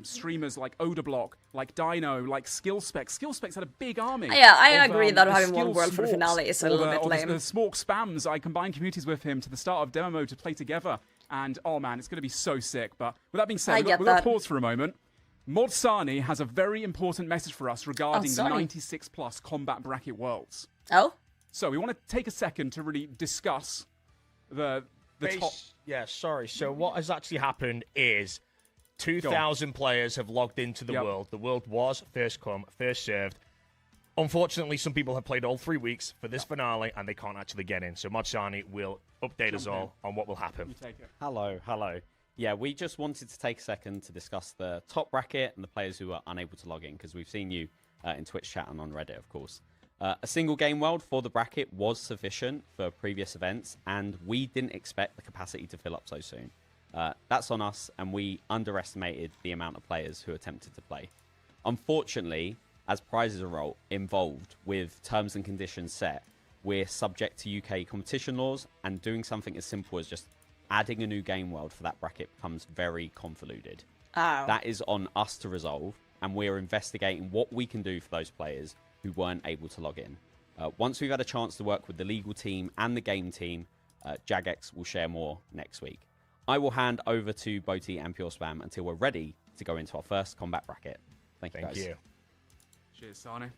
Speaker 4: streamers like Odablock, like Dino, like Skillspec. Skillspec's had a big army.
Speaker 1: Yeah, I agree that having one world for the finale is a little bit lame.
Speaker 4: The Smork Spams, I combined communities with him to the start of demo mode to play together. And, oh man, it's going to be so sick. But with that being said, we're going to pause for a moment. Mod Sani has a very important message for us regarding the 96+ combat bracket worlds.
Speaker 1: Oh?
Speaker 4: So we want to take a second to really discuss the top...
Speaker 5: Yeah, sorry. So what has actually happened is 2,000 players have logged into the world. The world was first come, first served. Unfortunately, some people have played all 3 weeks for this finale, and they can't actually get in. So Mod Sani will update us all on what will happen.
Speaker 6: Hello. Yeah, we just wanted to take a second to discuss the top bracket and the players who are unable to log in, because we've seen you in Twitch chat and on Reddit, of course. A single game world for the bracket was sufficient for previous events, and we didn't expect the capacity to fill up so soon. That's on us, and we underestimated the amount of players who attempted to play. Unfortunately, as prizes are involved with terms and conditions set, we're subject to UK competition laws, and doing something as simple as just adding a new game world for that bracket becomes very convoluted. That is on us to resolve, and we're investigating what we can do for those players who weren't able to log in. Once we've had a chance to work with the legal team and the game team, Jagex will share more next week. I will hand over to Boti and Pure Spam until we're ready to go into our first combat bracket. Thank you, guys.
Speaker 4: Cheers, Sane.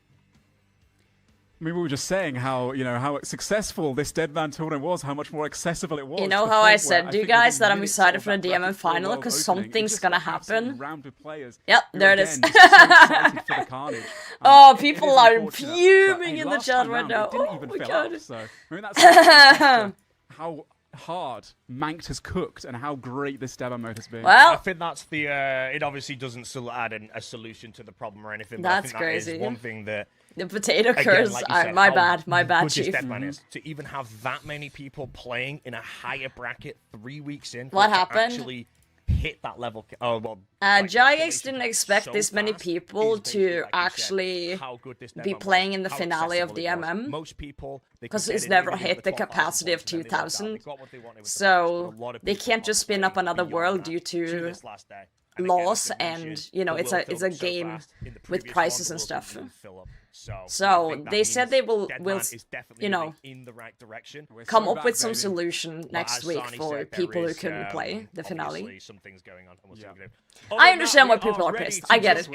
Speaker 4: I mean, we were just saying how, how successful this Deadman tournament was, how much more accessible it was.
Speaker 1: You know how I said to you guys that I'm excited for the DMM final because something's gonna happen? Yep, there it is. Oh, people are fuming in the chat right now. Oh my god.
Speaker 4: So, I mean, that's how hard Manked has cooked and how great this demo mode has been.
Speaker 1: Well,
Speaker 5: I think that's the it obviously doesn't still add a solution to the problem or anything, but
Speaker 1: that's
Speaker 5: I think
Speaker 1: crazy.
Speaker 5: That is one thing that
Speaker 1: the potato curse.
Speaker 5: Like
Speaker 1: Alright, my bad, chief.
Speaker 5: Is to even have that many people playing in a higher bracket 3 weeks in.
Speaker 1: What happened?
Speaker 5: Actually hit that level. Oh well.
Speaker 1: Jagex didn't expect this many people to actually be playing in the finale of DMM.
Speaker 5: Most people,
Speaker 1: because it's never hit the capacity of 2,000. So they can't just spin up another world due to laws, and it's a game with prices and stuff. So they said they will
Speaker 5: in the right direction.
Speaker 1: Come up with some solution next week for people who couldn't play the finale. I understand why people are pissed. I get it.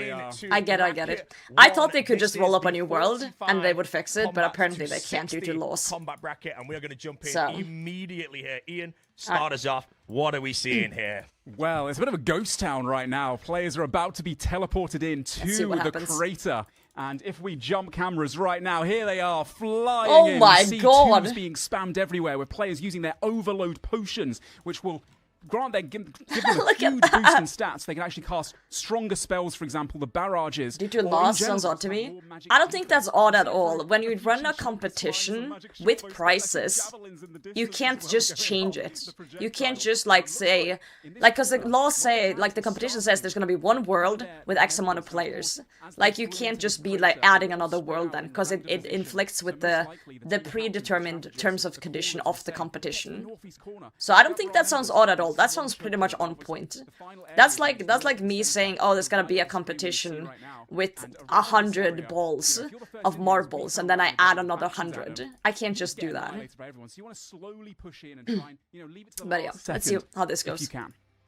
Speaker 1: I get it. I thought they could just roll up a new world and they would fix it, but apparently they can't due to laws.
Speaker 5: Combat bracket, and we're going to jump in immediately here. Ian, start us off. What are we seeing here?
Speaker 4: Well, it's a bit of a ghost town right now. Players are about to be teleported into the crater. And if we jump cameras right now, here they are flying in.
Speaker 1: Oh my god!
Speaker 4: Tubes being spammed everywhere with players using their overload potions, which will give them a huge boost in stats. They can actually cast stronger spells, for example, the barrages.
Speaker 1: Due to loss sounds odd to me. I don't think that's odd at all. When you run a competition with prices, you can't just change it. You can't just say, because the laws say, the competition says there's gonna be one world with X amount of players. You can't just be adding another world then, because it inflicts with the predetermined terms of condition of the competition. So I don't think that sounds odd at all. That sounds pretty much on point. That's like me saying, oh, there's gonna be a competition with 100 balls of marbles, and then I add another 100. I can't just do that. But yeah, let's see how this goes.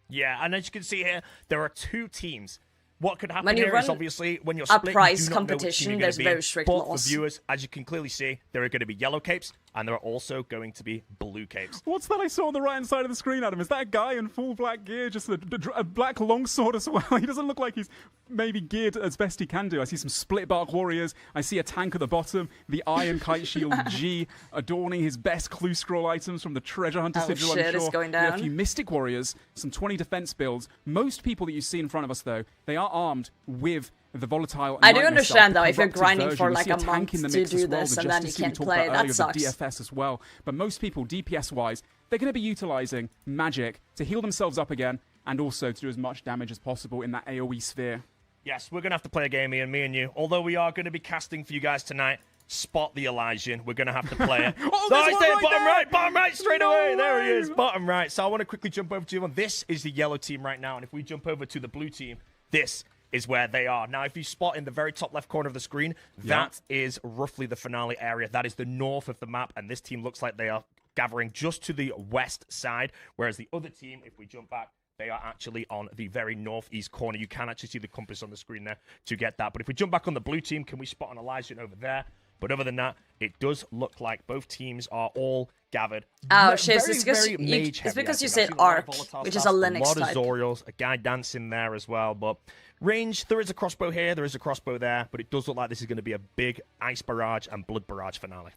Speaker 5: Yeah, and as you can see here, there are two teams. What could happen here is obviously when you're split,
Speaker 1: a price
Speaker 5: you do not
Speaker 1: competition,
Speaker 5: know which
Speaker 1: there's
Speaker 5: team you're
Speaker 1: very strict
Speaker 5: but
Speaker 1: laws.
Speaker 5: For viewers, as you can clearly see, there are going to be yellow capes, and there are also going to be blue capes.
Speaker 4: What's that I saw on the right-hand side of the screen, Adam? Is that a guy in full black gear, just a black longsword as well? He doesn't look like he's maybe geared as best he can do. I see some split bark warriors. I see a tank at the bottom, the iron kite shield G adorning his best clue scroll items from the treasure hunter sigil.
Speaker 1: Oh shit, it's going down.
Speaker 4: We have a few mystic warriors, some 20 defense builds. Most people that you see in front of us, though, they are armed with the volatile.
Speaker 1: I do understand though, if you're grinding for
Speaker 4: a
Speaker 1: month to do this and then you can't play, that sucks.
Speaker 4: DFS as well, but most people, DPS-wise, they're going to be utilizing magic to heal themselves up again and also to do as much damage as possible in that AoE sphere.
Speaker 5: Yes, we're going to have to play a game, Ian, me and you. Although we are going to be casting for you guys tonight, Spot the Elysian. We're going to have to play it.
Speaker 4: Oh, there's one right
Speaker 5: bottom right, straight away. There he is, bottom right. So I want to quickly jump over to you. This is the yellow team right now, and if we jump over to the blue team, this is where they are. Now, if you spot in the very top left corner of the screen, that is roughly the finale area. That is the north of the map, and this team looks like they are gathering just to the west side, whereas the other team, if we jump back, they are actually on the very northeast corner. You can actually see the compass on the screen there to get that. But if we jump back on the blue team, can we spot an Elysian over there? But other than that, it does look like both teams are all gathered.
Speaker 1: Oh, shit. It's because you said Arc, which is a Linux
Speaker 5: type. A lot
Speaker 1: type.
Speaker 5: of Zorials, a guy dancing there as well. But range, there is a crossbow here, there is a crossbow there. But it does look like this is going to be a big Ice Barrage and Blood Barrage finale.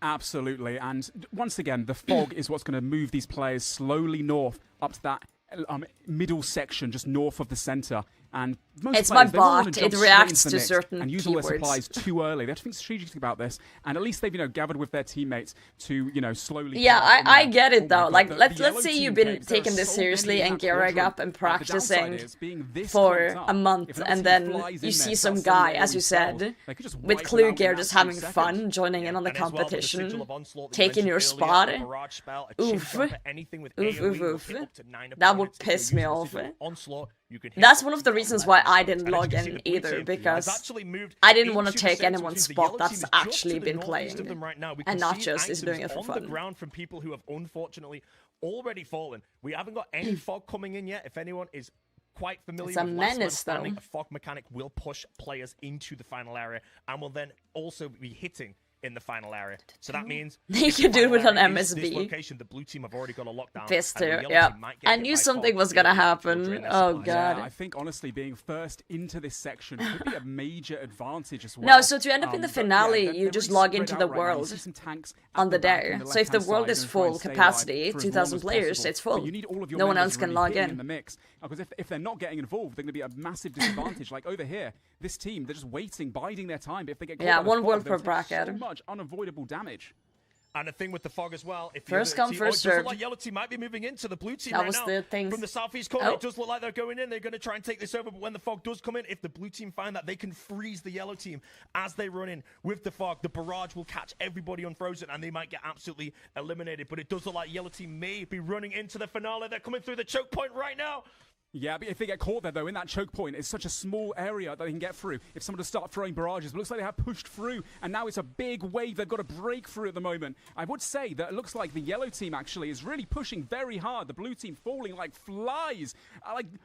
Speaker 4: Absolutely. And once again, the fog is what's going to move these players slowly north up to that middle section, just north of the center. And most
Speaker 1: it's
Speaker 4: players,
Speaker 1: my bot. It reacts to certain
Speaker 4: and use all their supplies too early. They have to think strategically about this, and at least they've gathered with their teammates to slowly.
Speaker 1: Yeah, I get it though. Let's say you've been taking this seriously and gearing up and practicing for a month, and then you see some guy, as you said, with clue gear just having fun, joining in on the competition, taking your spot. Oof. That would piss me off.
Speaker 5: You can hit
Speaker 1: That's
Speaker 5: up
Speaker 1: one
Speaker 5: to
Speaker 1: of the
Speaker 5: 10
Speaker 1: reasons why I
Speaker 5: zones.
Speaker 1: didn't
Speaker 5: And as
Speaker 1: log
Speaker 5: you can see,
Speaker 1: in
Speaker 5: the blue
Speaker 1: either,
Speaker 5: team
Speaker 1: because
Speaker 5: has actually moved
Speaker 1: I didn't want to
Speaker 5: into the
Speaker 1: take
Speaker 5: center,
Speaker 1: anyone's
Speaker 5: which means the
Speaker 1: spot
Speaker 5: yellow
Speaker 1: that's
Speaker 5: team is just
Speaker 1: actually
Speaker 5: to the
Speaker 1: been
Speaker 5: northeast of
Speaker 1: playing,
Speaker 5: them right now. We
Speaker 1: and
Speaker 5: can
Speaker 1: not
Speaker 5: see
Speaker 1: just is
Speaker 5: items
Speaker 1: doing it for
Speaker 5: on the
Speaker 1: fun.
Speaker 5: ground from people who have unfortunately already fallen. We haven't got any fog coming in yet. If anyone is quite familiar
Speaker 1: It's a
Speaker 5: with last man
Speaker 1: menace,
Speaker 5: standing,
Speaker 1: though.
Speaker 5: a fog mechanic will push players into the final area and will then also be hitting in the final area. So that means
Speaker 1: You
Speaker 5: if the
Speaker 1: can do it
Speaker 5: final
Speaker 1: with an
Speaker 5: area is
Speaker 1: MSB.
Speaker 5: this location, the blue team have already got a lockdown.
Speaker 1: This
Speaker 5: and the
Speaker 1: too,
Speaker 5: yellow
Speaker 1: yeah.
Speaker 5: team might get
Speaker 1: I
Speaker 5: hit
Speaker 1: knew
Speaker 5: by
Speaker 1: something
Speaker 5: fog
Speaker 1: was gonna
Speaker 5: early or
Speaker 1: happen.
Speaker 5: during their
Speaker 1: Oh
Speaker 5: supplies.
Speaker 1: god.
Speaker 4: Yeah, I think honestly being first into this section could be a major advantage as well.
Speaker 1: No, so to end up in the
Speaker 4: But, yeah,
Speaker 1: finale,
Speaker 4: they're
Speaker 1: you
Speaker 4: really
Speaker 1: just log
Speaker 4: spread
Speaker 1: into
Speaker 4: out
Speaker 1: the
Speaker 4: right now. You
Speaker 1: world
Speaker 4: see some tanks
Speaker 1: on
Speaker 4: at
Speaker 1: the
Speaker 4: back
Speaker 1: day.
Speaker 4: on the
Speaker 1: So if the
Speaker 4: left-hand
Speaker 1: world
Speaker 4: side
Speaker 1: is
Speaker 4: and try
Speaker 1: full
Speaker 4: and stay alive
Speaker 1: capacity,
Speaker 4: for as
Speaker 1: 2,000
Speaker 4: long as
Speaker 1: players,
Speaker 4: possible.
Speaker 1: it's full.
Speaker 4: But you need all of your
Speaker 1: No one
Speaker 4: members
Speaker 1: else can
Speaker 4: really
Speaker 1: log
Speaker 4: being
Speaker 1: in.
Speaker 4: in the mix, because if they're not getting involved, they're going to be a massive disadvantage. Like over here, this team, they're just waiting, biding their time. But if they get caught
Speaker 1: Yeah,
Speaker 4: by the
Speaker 1: one
Speaker 4: fog,
Speaker 1: world
Speaker 4: they'll
Speaker 1: per
Speaker 4: take
Speaker 1: bracket.
Speaker 4: so much unavoidable damage.
Speaker 5: And the thing with the fog as well, if
Speaker 1: First
Speaker 5: the other
Speaker 1: come,
Speaker 5: team,
Speaker 1: first
Speaker 5: it does look
Speaker 1: served.
Speaker 5: like yellow team might be moving into the blue team
Speaker 1: That
Speaker 5: right
Speaker 1: was
Speaker 5: now.
Speaker 1: the thing.
Speaker 5: From the southeast corner,
Speaker 1: Oh.
Speaker 5: it does look like they're going in. They're going to try and take this over. But when the fog does come in, if the blue team find that, they can freeze the yellow team as they run in with the fog. The barrage will catch everybody unfrozen, and they might get absolutely eliminated. But it does look like yellow team may be running into the finale. They're coming through the choke point right now.
Speaker 4: Yeah, but if they get caught there, though, in that choke point, it's such a small area that they can get through. If someone does start throwing barrages, but it looks like they have pushed through, and now it's a big wave they've got to break through at the moment. I would say that it looks like the yellow team, actually, is really pushing very hard. The blue team falling like flies,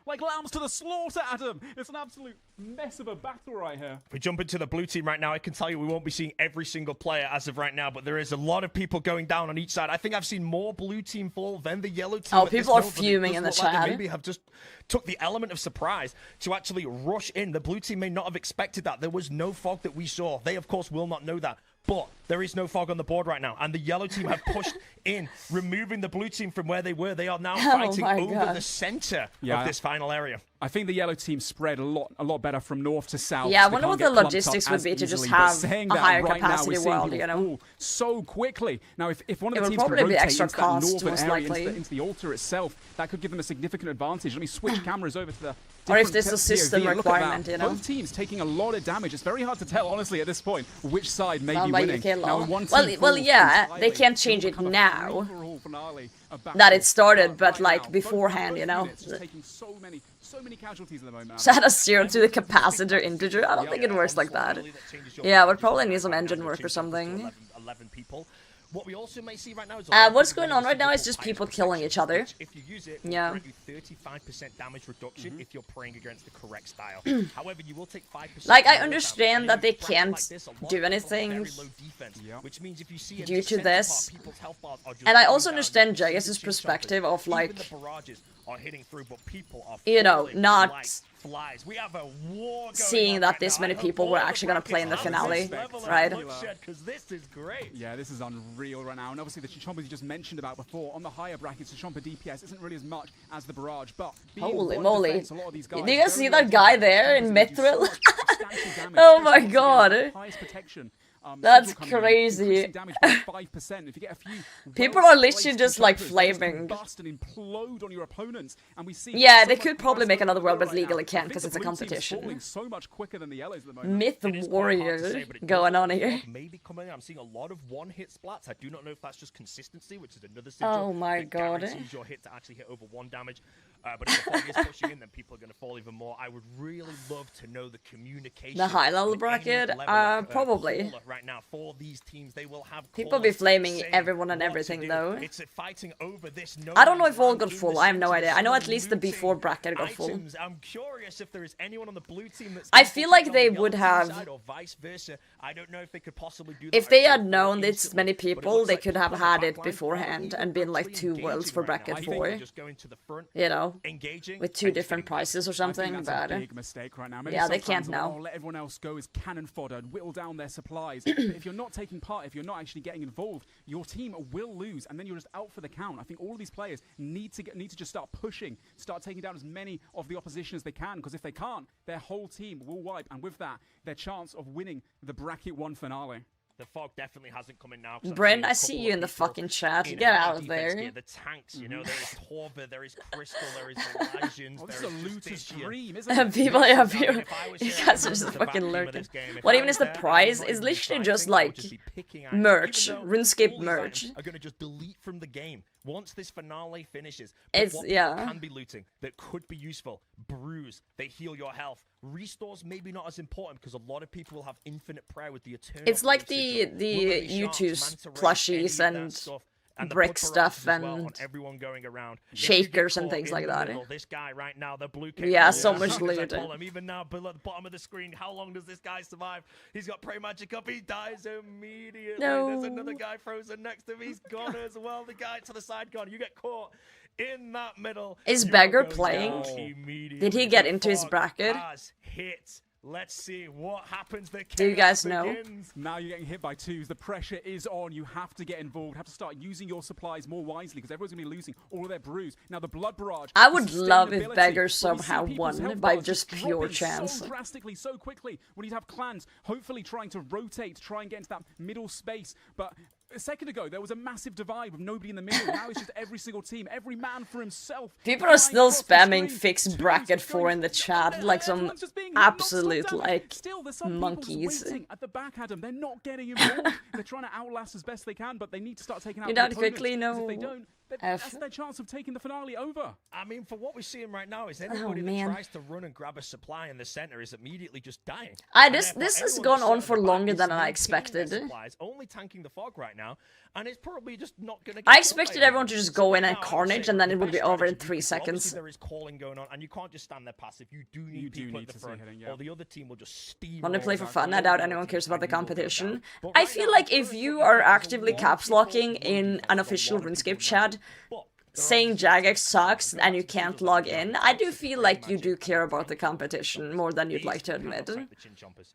Speaker 4: like lambs to the slaughter, Adam. It's an absolute mess of a battle right here.
Speaker 5: If we jump into the blue team right now, I can tell you we won't be seeing every single player as of right now, but there is a lot of people going down on each side. I think I've seen more blue team fall than the yellow team.
Speaker 1: Oh,
Speaker 5: at this
Speaker 1: people are
Speaker 5: moment, but it
Speaker 1: fuming
Speaker 5: does
Speaker 1: in the
Speaker 5: look like they
Speaker 1: chat.
Speaker 5: maybe have just took the element of surprise to actually rush in. The blue team may not have expected that. There was no fog that we saw. They, of course, will not know that. But there is no fog on the board right now. And the yellow team have pushed in, removing the blue team from where they were. They are now fighting
Speaker 1: my
Speaker 5: over
Speaker 1: God.
Speaker 5: the center
Speaker 4: Yeah.
Speaker 5: of this final area.
Speaker 4: I think the yellow team spread a lot better from north to south.
Speaker 1: Yeah, I
Speaker 4: so they
Speaker 1: wonder
Speaker 4: can't
Speaker 1: what
Speaker 4: get
Speaker 1: the
Speaker 4: clumped up
Speaker 1: logistics would
Speaker 4: as
Speaker 1: be to just
Speaker 4: easily. But
Speaker 1: have
Speaker 4: saying
Speaker 1: a
Speaker 4: that
Speaker 1: higher
Speaker 4: right now,
Speaker 1: capacity
Speaker 4: we're seeing
Speaker 1: world,
Speaker 4: people
Speaker 1: you know?
Speaker 4: fall so quickly. Now, if one of
Speaker 1: It
Speaker 4: the
Speaker 1: would
Speaker 4: teams could
Speaker 1: probably be
Speaker 4: rotate
Speaker 1: extra
Speaker 4: into that
Speaker 1: cost,
Speaker 4: northern
Speaker 1: most
Speaker 4: area,
Speaker 1: likely.
Speaker 4: into the altar itself, that could give them a significant advantage. Let me switch cameras over to the
Speaker 1: Or if
Speaker 4: different
Speaker 1: there's a
Speaker 4: POV.
Speaker 1: system
Speaker 4: Look at that.
Speaker 1: requirement, you know?
Speaker 4: Both teams taking a lot of damage. It's very hard to tell, honestly, at this point, which side may
Speaker 1: Found
Speaker 4: be
Speaker 1: by
Speaker 4: winning.
Speaker 1: Gielinor.
Speaker 4: Now, when one
Speaker 1: Well,
Speaker 4: team
Speaker 1: well,
Speaker 4: falls
Speaker 1: yeah,
Speaker 4: entirely,
Speaker 1: they can't
Speaker 4: it
Speaker 1: change
Speaker 4: will
Speaker 1: it
Speaker 4: become a
Speaker 1: now
Speaker 4: free-for-all finale, a
Speaker 1: that
Speaker 4: battle.
Speaker 1: it started, but
Speaker 4: Right
Speaker 1: like
Speaker 4: now,
Speaker 1: beforehand,
Speaker 4: both
Speaker 1: you know?
Speaker 4: units just taking so many casualties at the moment.
Speaker 1: So add a 0 to the capacitor integer? I don't think it works like that. Yeah, it would probably need some engine work or something.
Speaker 5: 11 people. What we also may see right now is
Speaker 1: What's going on right now is just people killing each other.
Speaker 5: If you use it,
Speaker 1: Yeah.
Speaker 5: will grant you 35% damage reduction if you're praying against the correct style. However, you will take 5%.
Speaker 1: Like, I
Speaker 5: more
Speaker 1: understand
Speaker 5: damage.
Speaker 1: that they
Speaker 5: And in
Speaker 1: can't
Speaker 5: practice like this, a lot
Speaker 1: do
Speaker 5: of people have
Speaker 1: anything
Speaker 5: very low defense, which means if you see a
Speaker 1: due to
Speaker 5: center
Speaker 1: this.
Speaker 5: part, people's health bars are just
Speaker 1: And I
Speaker 5: going
Speaker 1: also
Speaker 5: down.
Speaker 1: understand
Speaker 5: You see the
Speaker 1: Jage's
Speaker 5: team
Speaker 1: perspective
Speaker 5: choppers.
Speaker 1: of, like,
Speaker 5: Even the barrages are hitting through, but people are
Speaker 1: you know,
Speaker 5: falling
Speaker 1: not
Speaker 5: like flies. We have a war going
Speaker 1: seeing
Speaker 5: on
Speaker 1: that
Speaker 5: right
Speaker 1: this
Speaker 5: now.
Speaker 1: many
Speaker 5: I hope
Speaker 1: people
Speaker 5: all
Speaker 1: were
Speaker 5: the
Speaker 1: actually gonna play in the
Speaker 5: brackets have
Speaker 1: finale,
Speaker 5: this level of
Speaker 1: right?
Speaker 5: bloodshed, 'cause this is great.
Speaker 4: Yeah, this is unreal right now. And obviously the Chichompers you just mentioned about before, on the higher brackets, the Chomper DPS isn't really as much as the Barrage, but being
Speaker 1: Holy
Speaker 4: one
Speaker 1: moly.
Speaker 4: defense, a lot of these guys
Speaker 1: Do you guys
Speaker 4: very
Speaker 1: see
Speaker 4: well
Speaker 1: that guy
Speaker 4: defended.
Speaker 1: there in
Speaker 4: Defenders do so
Speaker 1: Mithril?
Speaker 4: much substantial damage,
Speaker 1: Oh
Speaker 4: especially
Speaker 1: my
Speaker 4: once again,
Speaker 1: God.
Speaker 4: the highest protection.
Speaker 1: That's
Speaker 4: Sigil coming in,
Speaker 1: crazy.
Speaker 4: increasing damage by 5%. If you get a few
Speaker 1: People
Speaker 4: well
Speaker 1: are literally
Speaker 4: placed
Speaker 1: just, like,
Speaker 4: Chichompers, those
Speaker 1: flaming.
Speaker 4: can bust and implode on your opponents. And we see
Speaker 1: Yeah,
Speaker 4: so
Speaker 1: they
Speaker 4: much
Speaker 1: could probably make
Speaker 4: progress
Speaker 1: another world,
Speaker 4: right
Speaker 1: but
Speaker 4: now.
Speaker 1: legally
Speaker 4: I
Speaker 1: can't
Speaker 4: think
Speaker 1: because
Speaker 4: the
Speaker 1: it's a
Speaker 4: blue team's
Speaker 1: competition.
Speaker 4: falling so much quicker than the yellows at the moment.
Speaker 1: Myth
Speaker 5: It is quite hard to
Speaker 1: warrior
Speaker 5: say, but it does
Speaker 1: going
Speaker 5: look
Speaker 1: on
Speaker 5: like
Speaker 1: here.
Speaker 5: fog may be coming in. I'm seeing a lot of one-hit splats. I do not know if that's just consistency, which is another
Speaker 1: Oh
Speaker 5: sigil
Speaker 1: my
Speaker 5: that
Speaker 1: God.
Speaker 5: guarantees your hit to actually hit over 1 damage. But if the fog is pushing in, then people are going to fall even more. I would really love to know the communication.
Speaker 1: The high level
Speaker 5: in any
Speaker 1: bracket?
Speaker 5: level of,
Speaker 1: Probably.
Speaker 5: caller right now for these teams. They will have
Speaker 1: People be
Speaker 5: callers
Speaker 1: flaming
Speaker 5: saying
Speaker 1: everyone and
Speaker 5: what to
Speaker 1: everything,
Speaker 5: do.
Speaker 1: though.
Speaker 5: It's a fighting over this.
Speaker 1: I don't know if all
Speaker 5: no-man's
Speaker 1: got
Speaker 5: land
Speaker 1: full.
Speaker 5: in the
Speaker 1: I have no
Speaker 5: center.
Speaker 1: idea. I know
Speaker 5: Some
Speaker 1: at least the
Speaker 5: looting
Speaker 1: B4 bracket got full.
Speaker 5: items. I'm curious if there is anyone on the blue team that's.
Speaker 1: I
Speaker 5: able to
Speaker 1: feel like
Speaker 5: take on
Speaker 1: they
Speaker 5: the
Speaker 1: would
Speaker 5: yellow team
Speaker 1: have-
Speaker 5: side or vice versa. I don't know if they could possibly do that.
Speaker 1: If
Speaker 5: I
Speaker 1: they
Speaker 5: feel
Speaker 1: had
Speaker 5: like
Speaker 1: known this
Speaker 5: instantly,
Speaker 1: many
Speaker 5: but it
Speaker 1: people,
Speaker 5: looks
Speaker 1: they
Speaker 5: like
Speaker 1: could have
Speaker 5: people on
Speaker 1: had
Speaker 5: the
Speaker 1: it
Speaker 5: back line
Speaker 1: beforehand
Speaker 5: are
Speaker 1: and been like
Speaker 5: actually
Speaker 1: 2 worlds for
Speaker 5: engaging right now.
Speaker 1: bracket
Speaker 5: I think
Speaker 1: 4.
Speaker 5: they're just going to the front,
Speaker 1: You know,
Speaker 5: engaging
Speaker 1: with 2
Speaker 5: and just
Speaker 1: different
Speaker 5: getting
Speaker 1: prices or
Speaker 4: I think
Speaker 1: something,
Speaker 4: that's
Speaker 1: but
Speaker 4: a big mistake right now. Maybe
Speaker 1: yeah,
Speaker 4: some
Speaker 1: they
Speaker 4: fans
Speaker 1: can't
Speaker 4: will,
Speaker 1: now.
Speaker 4: "Oh, let everyone else go as cannon fodder, whittle down their supplies." But if you're not taking part, if you're not actually getting involved, your team will lose, and then you're just out for the count. I think all of these players need to just start pushing, start taking down as many of the opposition as they can, because if they can't, their whole team will wipe, and with that, their chance of winning the bracket 1 finale.
Speaker 5: The fog definitely hasn't come in now. 'Cause I'm
Speaker 1: Bryn,
Speaker 5: seeing a
Speaker 1: I see
Speaker 5: couple
Speaker 1: you
Speaker 5: of
Speaker 1: in the
Speaker 5: people
Speaker 1: fucking chat.
Speaker 5: in
Speaker 1: Get
Speaker 5: high
Speaker 1: out of
Speaker 5: defense
Speaker 1: there.
Speaker 5: gear. The tanks, you know, there is Torva, there is Crystal, there is Legions,
Speaker 4: Oh, this
Speaker 5: there
Speaker 4: is a
Speaker 5: is
Speaker 4: looter's
Speaker 5: Justician.
Speaker 4: dream, isn't it?
Speaker 1: People, yeah,
Speaker 5: I mean,
Speaker 1: people,
Speaker 5: if I was
Speaker 1: you
Speaker 5: here,
Speaker 1: guys
Speaker 5: I
Speaker 1: are
Speaker 5: would
Speaker 1: just
Speaker 5: be the
Speaker 1: fucking
Speaker 5: vacuum of
Speaker 1: lurking.
Speaker 5: this game. If
Speaker 1: What
Speaker 5: I
Speaker 1: even
Speaker 5: was
Speaker 1: is the
Speaker 5: there, I would
Speaker 1: prize?
Speaker 5: not
Speaker 1: It's
Speaker 5: even be
Speaker 1: literally
Speaker 5: fighting,
Speaker 1: just
Speaker 5: I would
Speaker 1: like
Speaker 5: just be picking items,
Speaker 1: merch,
Speaker 5: even though
Speaker 1: RuneScape
Speaker 5: all these
Speaker 1: merch.
Speaker 5: items are going to just delete from the game once this finale finishes.
Speaker 1: It's
Speaker 5: what
Speaker 1: yeah.
Speaker 5: can be looting that could be useful. Brews, they heal your health. Restores maybe not as important because a lot of people will have infinite prayer with the eternal.
Speaker 1: It's like the U2's plushies and brick stuff and
Speaker 5: on everyone going around.
Speaker 1: shakers and things like that.
Speaker 5: This guy right now, the blue
Speaker 1: yeah, so much loot.
Speaker 5: Even now, below the bottom of the screen, how long does this guy survive? He's got pray magic up. He dies immediately.
Speaker 1: No.
Speaker 5: There's another guy frozen next to him. He's gone as well. The guy to the side gone. You get caught in that middle.
Speaker 1: Is Beggar playing? Did he get into his bracket?
Speaker 5: Hit. Let's see what happens.
Speaker 1: Do you guys know?
Speaker 4: Now you're getting hit by twos. The pressure is on. You have to get involved. Have to start using your supplies more wisely because everyone's going to be losing all of their brews. Now the blood barrage.
Speaker 1: I would love if Beggar somehow won by just pure chance.
Speaker 4: So drastically, so quickly. When you have clans, hopefully trying to rotate, try and get into that middle space, but. A second ago, there was a massive divide with nobody in the middle. Now it's just every single team, every man for himself.
Speaker 1: People are still spamming fix bracket 4 in the chat, like some absolute, like, monkeys.
Speaker 4: At the back, Adam, they're not getting involved. They're trying to outlast as best they can, but they need to start taking out
Speaker 1: you
Speaker 4: their
Speaker 1: don't
Speaker 4: opponents.
Speaker 1: quickly know.
Speaker 4: If they don't, that's their chance of taking the finale over.
Speaker 5: I mean, for what we're seeing right now is anybody that tries to run and grab a supply in the center is immediately just dying.
Speaker 1: This has gone on for longer than I expected.
Speaker 5: Only tanking the fog right now, and it's probably just not going to.
Speaker 1: I expected everyone to just go in and carnage, and then it would be over in 3 seconds.
Speaker 5: There is calling going on, and you can't just stand there passive. You do need people at the front, or the other team will just steam.
Speaker 1: Want to play for fun? I doubt anyone cares about the competition. I feel like if you are actively caps locking in an official RuneScape chat, saying Jagex sucks and you can't log in, I do feel like you do care about the competition more than you'd like to admit.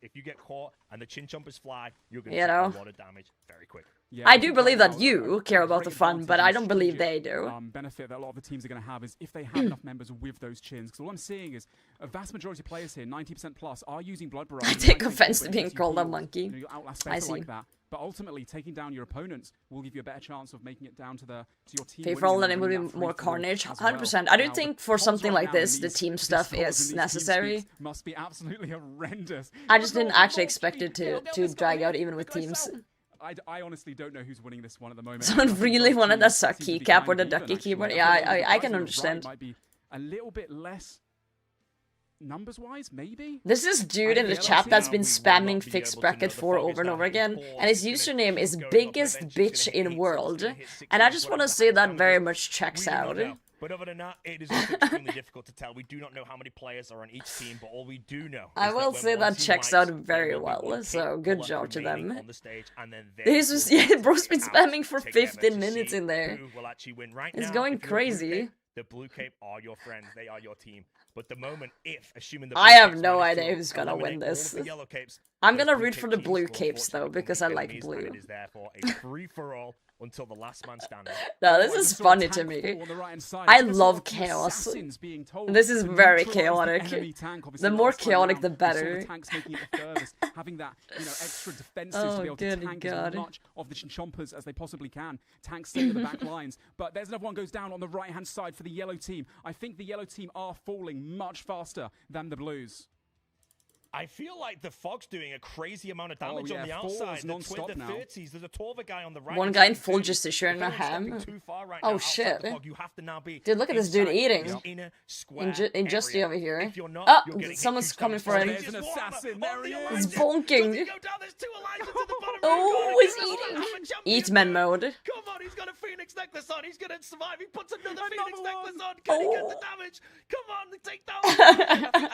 Speaker 5: If you get caught and the chin chompers fly, you're going to take a lot of damage very quick.
Speaker 4: Yeah,
Speaker 1: I do believe that you care about the fun, but I don't believe they do.
Speaker 4: Benefit that a lot of the teams are going to have is if they have enough members with those chins. Because all I'm seeing is a vast majority of players here, 90% plus, are using Blood Barrage.
Speaker 1: I take offense to being called a monkey.
Speaker 4: I see. Like that. But ultimately, taking down your opponents will give you a better chance of making it down to your team.
Speaker 1: Okay, for all that, it would be more carnage. 100%. I do think for something like this, the team stuff is necessary.
Speaker 4: Must be absolutely horrendous.
Speaker 1: I just didn't actually expect it to drag out even with teams.
Speaker 4: I honestly don't know who's winning this one at the moment.
Speaker 1: Someone really wanted a suck keycap or the ducky keyboard. Yeah, I can understand.
Speaker 4: Might be a little bit less. Numbers-wise, maybe?
Speaker 1: This is dude in the chat that's been spamming fixed bracket 4 over and over again, and his username is biggest bitch in world, and I just want to say that very much checks out.
Speaker 5: But other than that, it is also extremely difficult to tell. We do not know how many players are on each team, but all we do know
Speaker 1: I will say that checks out very well, so good job to them. This was, yeah, bro's been spamming for 15 minutes in there. It's going crazy.
Speaker 5: The Blue Cape are your friends, they are your team. But the moment, assuming the
Speaker 1: I have no idea who's gonna win this. I'm gonna root for the Blue Capes though, because I like blue.
Speaker 5: It is therefore a free-for-all until the last man standing.
Speaker 1: No, this is funny to me. I love chaos. This is very chaotic. The more chaotic, the better.
Speaker 4: Having that, extra defenses to be able to tank as much of the chompers as they possibly can. Tanks stay in the back lines, but there's another one goes down on the right-hand side for the yellow team. I think the yellow team are falling much faster than the blues.
Speaker 5: I feel like the fog's doing a crazy amount of damage on the outside. The 30s, there's a Torva guy on the right.
Speaker 1: One guy in full justiciar and a ham. Oh shit. Dude, look at this dude eating. In Justy over here. Oh, someone's coming for him. He's bonking. Oh, he's eating. Eat men mode.
Speaker 5: Come on, he's got a Phoenix necklace on. He's gonna survive. He puts another Phoenix necklace on. Can he get the damage? Come on, take that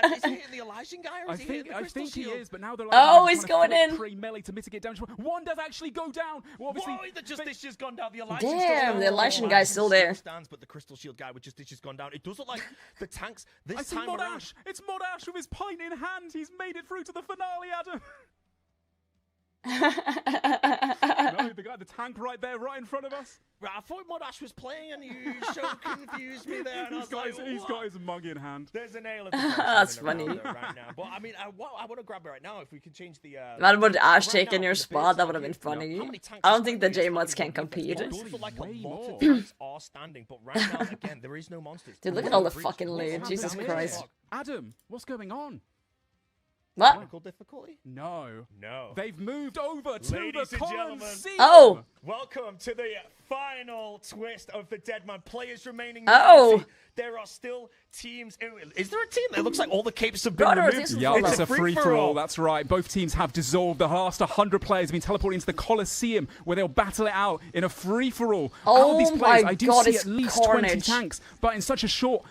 Speaker 5: one. Is he hitting the Elysian guy or is he hitting the Crystal Shield?
Speaker 4: He is, but now they're
Speaker 1: oh, he's going in.
Speaker 4: Melee to mitigate damage. One does actually go down.
Speaker 5: Well, obviously, the Justicia's gone down. The Elysian's
Speaker 1: damn, the Elysian guy's still there.
Speaker 5: Stands, but the Crystal Shield guy with Justicia's gone down. It does look like the tanks this
Speaker 4: I see
Speaker 5: time around.
Speaker 4: Modash. It's Modash with his pint in hand. He's made it through to the finale, Adam. No, the tank right there, right in front of us.
Speaker 5: Right, I thought Modash was playing and you so confused me there. And
Speaker 4: he's got his mug in hand.
Speaker 5: There's a nail.
Speaker 1: That's funny.
Speaker 5: Right now. But I mean, I want to grab it right now. If we can change the.
Speaker 1: What would Ash take in your spot? That would have been funny. I don't think the J-mods can compete.
Speaker 5: It does look like a lot of tanks are standing, but right now, again, there is no monsters.
Speaker 1: Dude, look at all the fucking loot. Jesus Christ.
Speaker 4: Adam, what's going on?
Speaker 1: What?
Speaker 5: Technical difficulty?
Speaker 4: No.
Speaker 5: No.
Speaker 4: They've moved over to
Speaker 5: Ladies
Speaker 4: the
Speaker 5: and gentlemen.
Speaker 4: Colosseum.
Speaker 1: Oh.
Speaker 5: Welcome to the final twist of the Deadman. Players remaining.
Speaker 1: Oh.
Speaker 5: 90. There are still teams. Is there a team? It looks like all the capes have been
Speaker 1: Brother,
Speaker 5: removed.
Speaker 1: this is
Speaker 4: Yeah,
Speaker 1: It's
Speaker 4: it's a free-for-all. That's right. Both teams have dissolved. The last 100 players have been teleported into the Colosseum, where they'll battle it out in a free-for-all. Out of these players,
Speaker 1: my
Speaker 4: I do
Speaker 1: God,
Speaker 4: see
Speaker 1: it's
Speaker 4: at least 20
Speaker 1: carnage.
Speaker 4: tanks, but in such a small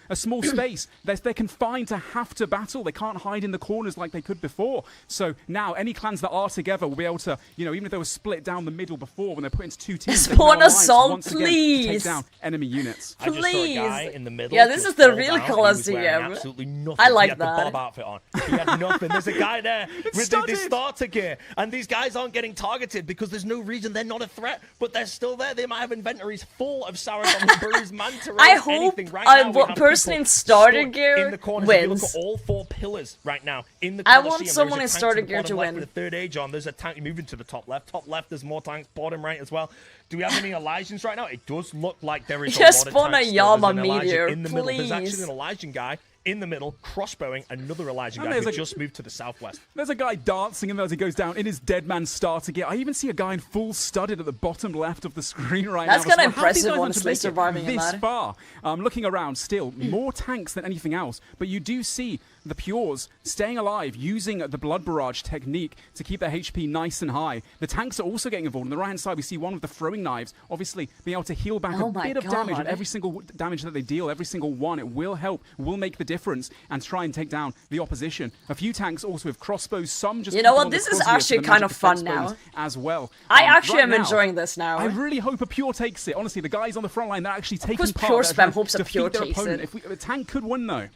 Speaker 4: space, they're confined to have to battle. They can't hide in the corners like they could before. So now, any clans that are together will be able to, even if they were split down the middle before, when they're put into two teams, they can
Speaker 1: Spawn
Speaker 4: now alliance
Speaker 1: assault,
Speaker 4: once again to
Speaker 1: please.
Speaker 4: take down enemy units.
Speaker 5: I just saw a
Speaker 1: Please.
Speaker 5: guy in the middle.
Speaker 1: Yeah, this
Speaker 5: just
Speaker 1: is the
Speaker 5: fall
Speaker 1: real
Speaker 5: down. He was wearing
Speaker 1: Colosseum.
Speaker 5: absolutely nothing.
Speaker 1: I like
Speaker 5: he had
Speaker 1: that.
Speaker 5: the Bob outfit on. He had nothing. There's a guy there with the
Speaker 4: studded.
Speaker 5: starter gear, and these guys aren't getting targeted because there's no reason. They're not a threat, but they're still there. They might have inventories full of Sauron, Bruise, Manta Rays,
Speaker 1: I hope
Speaker 5: anything. Right now, we have
Speaker 1: person
Speaker 5: people
Speaker 1: in starter
Speaker 5: stood
Speaker 1: gear
Speaker 5: in the corners. If you look
Speaker 1: wins.
Speaker 5: at all 4 pillars right now in the
Speaker 1: I
Speaker 5: Colosseum,
Speaker 1: want
Speaker 5: there is
Speaker 1: someone
Speaker 5: a
Speaker 1: in
Speaker 5: tank
Speaker 1: starter
Speaker 5: the
Speaker 1: gear
Speaker 5: bottom
Speaker 1: to
Speaker 5: left
Speaker 1: win.
Speaker 5: with a third age on. There's a tank moving to the top left. Top left, there's more tanks. Bottom right as well. Do we have any Elijahs right now? It does look like there is
Speaker 1: Just
Speaker 5: a lot
Speaker 1: spawn
Speaker 5: of
Speaker 1: a
Speaker 5: tanks still. There's
Speaker 1: Yama
Speaker 5: an Elijah
Speaker 1: meteor,
Speaker 5: in the middle. There's
Speaker 1: please.
Speaker 5: actually an Elijah guy in the middle, crossbowing another Elijah
Speaker 4: And
Speaker 5: guy
Speaker 4: there's
Speaker 5: who
Speaker 4: a-
Speaker 5: just moved to the southwest.
Speaker 4: There's a guy dancing in there as he goes down in his dead man starter gear. I even see a guy in full studded at the bottom left of the screen right
Speaker 1: That's
Speaker 4: now.
Speaker 1: kinda
Speaker 4: So how have these
Speaker 1: impressive,
Speaker 4: guys managed to
Speaker 1: honestly,
Speaker 4: make it
Speaker 1: surviving in
Speaker 4: this
Speaker 1: that.
Speaker 4: far. Looking around, still more tanks than anything else. But you do see the Pures staying alive, using the blood barrage technique to keep their HP nice and high. The tanks are also getting involved. On the right-hand side, we see one with the throwing knives, obviously being able to heal back
Speaker 1: Oh
Speaker 4: a
Speaker 1: my
Speaker 4: bit of damage.
Speaker 1: God.
Speaker 4: And every single damage that they deal, every single one, it will help, will make the difference, and try and take down the opposition. A few tanks also with crossbows, some just...
Speaker 1: You know
Speaker 4: keep
Speaker 1: what?
Speaker 4: on the
Speaker 1: This is
Speaker 4: crossbows for
Speaker 1: actually
Speaker 4: the
Speaker 1: kind
Speaker 4: magic
Speaker 1: of fun
Speaker 4: defense bonus
Speaker 1: now.
Speaker 4: as well.
Speaker 1: I actually
Speaker 4: Right
Speaker 1: am
Speaker 4: now,
Speaker 1: enjoying this now.
Speaker 4: I really hope a Pure takes it. Honestly, the guys on the front line, they're actually taking
Speaker 1: course
Speaker 4: part.
Speaker 1: Pure
Speaker 4: They're
Speaker 1: spam
Speaker 4: trying to
Speaker 1: hopes a
Speaker 4: defeat
Speaker 1: Pure
Speaker 4: their
Speaker 1: takes
Speaker 4: opponent.
Speaker 1: it.
Speaker 4: A tank could win, though.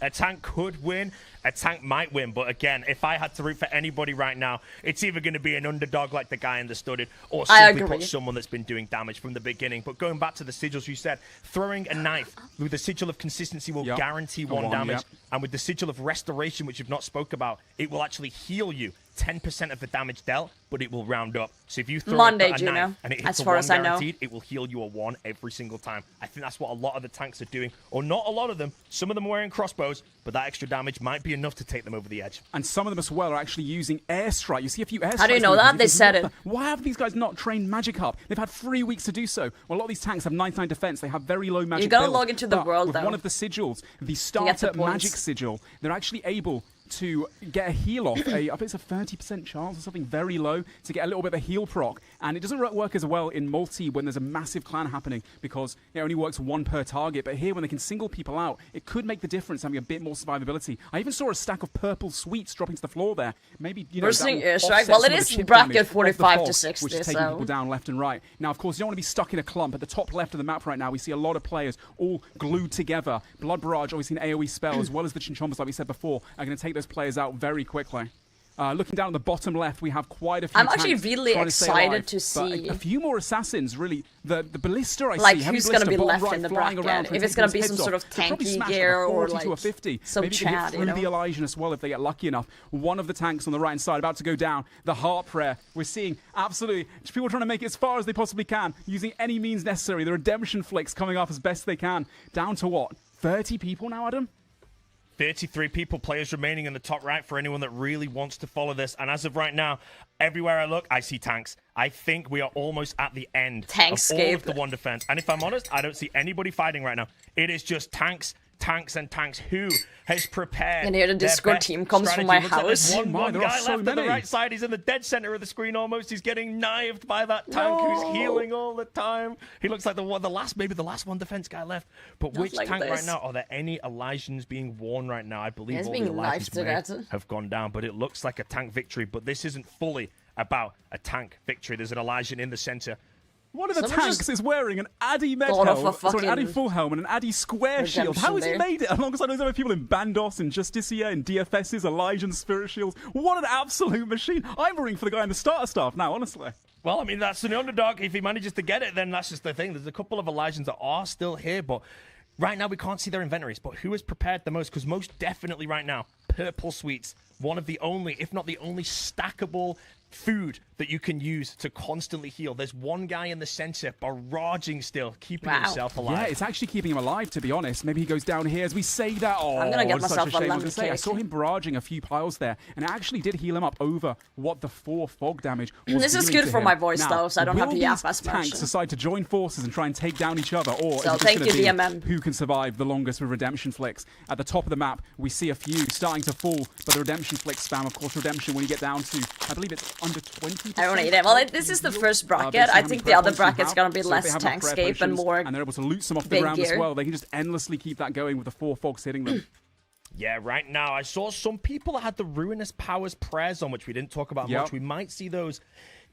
Speaker 5: A tank could win. A tank might win. But again, if I had to root for anybody right now, it's either going to be an underdog like the guy in the studded or
Speaker 1: I
Speaker 5: simply
Speaker 1: agree.
Speaker 5: put someone that's been doing damage from the beginning. But going back to the sigils, you said throwing a knife with the sigil of consistency will
Speaker 4: Yep.
Speaker 5: guarantee
Speaker 4: Go
Speaker 5: one
Speaker 4: on,
Speaker 5: damage.
Speaker 4: yep.
Speaker 5: And with the sigil of restoration, which you've not spoke about, it will actually heal you 10% of the damage dealt, but it will round up. So if you throw
Speaker 1: Monday,
Speaker 5: a
Speaker 1: Juno,
Speaker 5: knife and it hits
Speaker 1: as
Speaker 5: a
Speaker 1: far
Speaker 5: 1
Speaker 1: as I know.
Speaker 5: guaranteed, it will heal you a 1 every single time. I think that's what a lot of the tanks are doing. Or not a lot of them. Some of them are wearing crossbows, but that extra damage might be enough to take them over the edge.
Speaker 4: And some of them as well are actually using airstrike. You see a few airstrikes.
Speaker 1: How do you know
Speaker 4: moving.
Speaker 1: that?
Speaker 4: You
Speaker 1: They
Speaker 4: think,
Speaker 1: said
Speaker 4: what
Speaker 1: it.
Speaker 4: Why have these guys not trained Magic up? They've had 3 weeks to do so. Well, a lot of these tanks have 99 defense. They have very low magic
Speaker 1: gotta
Speaker 4: builds.
Speaker 1: log into the
Speaker 4: But
Speaker 1: world,
Speaker 4: with
Speaker 1: though.
Speaker 4: one of the sigils, the
Speaker 1: get the
Speaker 4: starter
Speaker 1: points.
Speaker 4: magic sigil, they're actually able to get a heal off. I think it's a 30% chance or something very low to get a little bit of a heal proc. And it doesn't work as well in multi when there's a massive clan happening because it only works 1 per target. But here, when they can single people out, it could make the difference having a bit more survivability. I even saw a stack of purple sweets dropping to the floor there. Maybe, you know, that
Speaker 1: Bursting
Speaker 4: will
Speaker 1: airstrike.
Speaker 4: offset
Speaker 1: Well, it
Speaker 4: some of the
Speaker 1: is
Speaker 4: chip
Speaker 1: bracket
Speaker 4: damage of the
Speaker 1: 45 to
Speaker 4: fog,
Speaker 1: 60,
Speaker 4: which is taking
Speaker 1: so-
Speaker 4: people down left and right. Now, of course, you don't want to be stuck in a clump. At the top left of the map right now, we see a lot of players all glued together. Blood Barrage, obviously an AoE spell, as well as the Chinchombas, like we said before, are going to take those players out very quickly. Looking down at the bottom left, we have quite a few
Speaker 1: I'm actually
Speaker 4: tanks
Speaker 1: really
Speaker 4: trying to stay
Speaker 1: excited
Speaker 4: alive,
Speaker 1: to
Speaker 4: but
Speaker 1: see-
Speaker 4: a few more assassins, really. The Ballista I
Speaker 1: Like,
Speaker 4: see, heavy
Speaker 1: who's
Speaker 4: Ballista,
Speaker 1: gonna be
Speaker 4: bottom
Speaker 1: left
Speaker 4: right,
Speaker 1: in the
Speaker 4: flying
Speaker 1: bracket?
Speaker 4: around, trying
Speaker 1: If
Speaker 4: to
Speaker 1: it's
Speaker 4: take
Speaker 1: gonna
Speaker 4: people's
Speaker 1: be some
Speaker 4: heads
Speaker 1: sort
Speaker 4: off.
Speaker 1: of
Speaker 4: They'll probably
Speaker 1: tanky
Speaker 4: smash like a
Speaker 1: gear or,
Speaker 4: 40 to a
Speaker 1: like,
Speaker 4: 50.
Speaker 1: some
Speaker 4: Maybe
Speaker 1: Chad,
Speaker 4: they get
Speaker 1: you
Speaker 4: through
Speaker 1: know?
Speaker 4: the Elysian as well if they get lucky enough. One of the tanks on the right-hand side about to go down. The Heart Prayer. We're seeing absolutely people trying to make it as far as they possibly can, using any means necessary. The redemption flicks coming up as best they can. Down to what? 30 people now, Adam?
Speaker 5: 33 people, players remaining in the top right for anyone that really wants to follow this. And as of right now, everywhere I look, I see tanks. I think we are almost at the end of all
Speaker 1: Tankscape.
Speaker 5: of the one defense. And if I'm honest, I don't see anybody fighting right now. It is just tanks, tanks, and tanks. Who has prepared?
Speaker 1: And here the
Speaker 5: their
Speaker 1: Discord
Speaker 5: best
Speaker 1: team comes from
Speaker 5: strategy?
Speaker 1: my
Speaker 5: Looks like there's
Speaker 1: house.
Speaker 5: One,
Speaker 4: Oh my,
Speaker 5: one
Speaker 4: there are
Speaker 5: guy
Speaker 4: so
Speaker 5: left on the
Speaker 4: many.
Speaker 5: right side. He's in the dead center of the screen almost. He's getting knifed by that tank who's healing all the time. He looks like the last one defense guy left. But
Speaker 1: Not
Speaker 5: which
Speaker 1: like
Speaker 5: tank right
Speaker 1: this.
Speaker 5: now? Are there any Elysians being worn right now? I believe
Speaker 1: He's
Speaker 5: all
Speaker 1: being
Speaker 5: the
Speaker 1: knifed
Speaker 5: Elysians
Speaker 1: to
Speaker 5: may
Speaker 1: death.
Speaker 5: have gone down, but it looks like a tank victory. But this isn't fully about a tank victory. There's an Elysian in the center.
Speaker 4: One of the
Speaker 1: Someone
Speaker 4: tanks
Speaker 1: just
Speaker 4: is wearing an Addy med
Speaker 1: got off a
Speaker 4: helmet, sorry, an Addy
Speaker 1: fucking
Speaker 4: full helmet and an Addy square shield. How has he
Speaker 1: redemption
Speaker 4: made it alongside those other people in Bandos and Justicia and DFSs, Elijah and Spirit Shields? What an absolute machine. I'm rooting for the guy in the starter staff now, honestly.
Speaker 5: Well, I mean, that's an underdog. If he manages to get it, then that's just the thing. There's a couple of Elysians that are still here, but right now we can't see their inventories. But who has prepared the most? Because most definitely right now, Purple Sweets, one of the only, if not the only, stackable food that you can use to constantly heal. There's one guy in the center barraging still, keeping himself alive.
Speaker 4: Yeah, it's actually keeping him alive, to be honest. Maybe he goes down here as we say that. Oh,
Speaker 1: I'm gonna get myself
Speaker 4: such a shame.
Speaker 1: a
Speaker 4: I was gonna say, I saw him barraging a few piles there, and it actually did heal him up over what the 4 fog damage was.
Speaker 1: This is good for my voice, though, so I don't have to yap as much.
Speaker 4: Tanks decide to join forces and try and take down each other, or
Speaker 1: so
Speaker 4: is it
Speaker 1: thank you,
Speaker 4: be
Speaker 1: DMM.
Speaker 4: who can survive the longest with redemption flicks? At the top of the map, we see a few starting to fall, but the redemption flick spam, of course, redemption when you get down to, I believe it's under 20%.
Speaker 1: I don't need it. Well, this is the first bracket. I think the other bracket's gonna be less tankscape and more.
Speaker 4: And they're able to loot some off the ground as well. They can just endlessly keep that going with the 4 fogs hitting them.
Speaker 5: Yeah, right now, I saw some people that had the Ruinous Powers prayers on, which we didn't talk about much. We might see those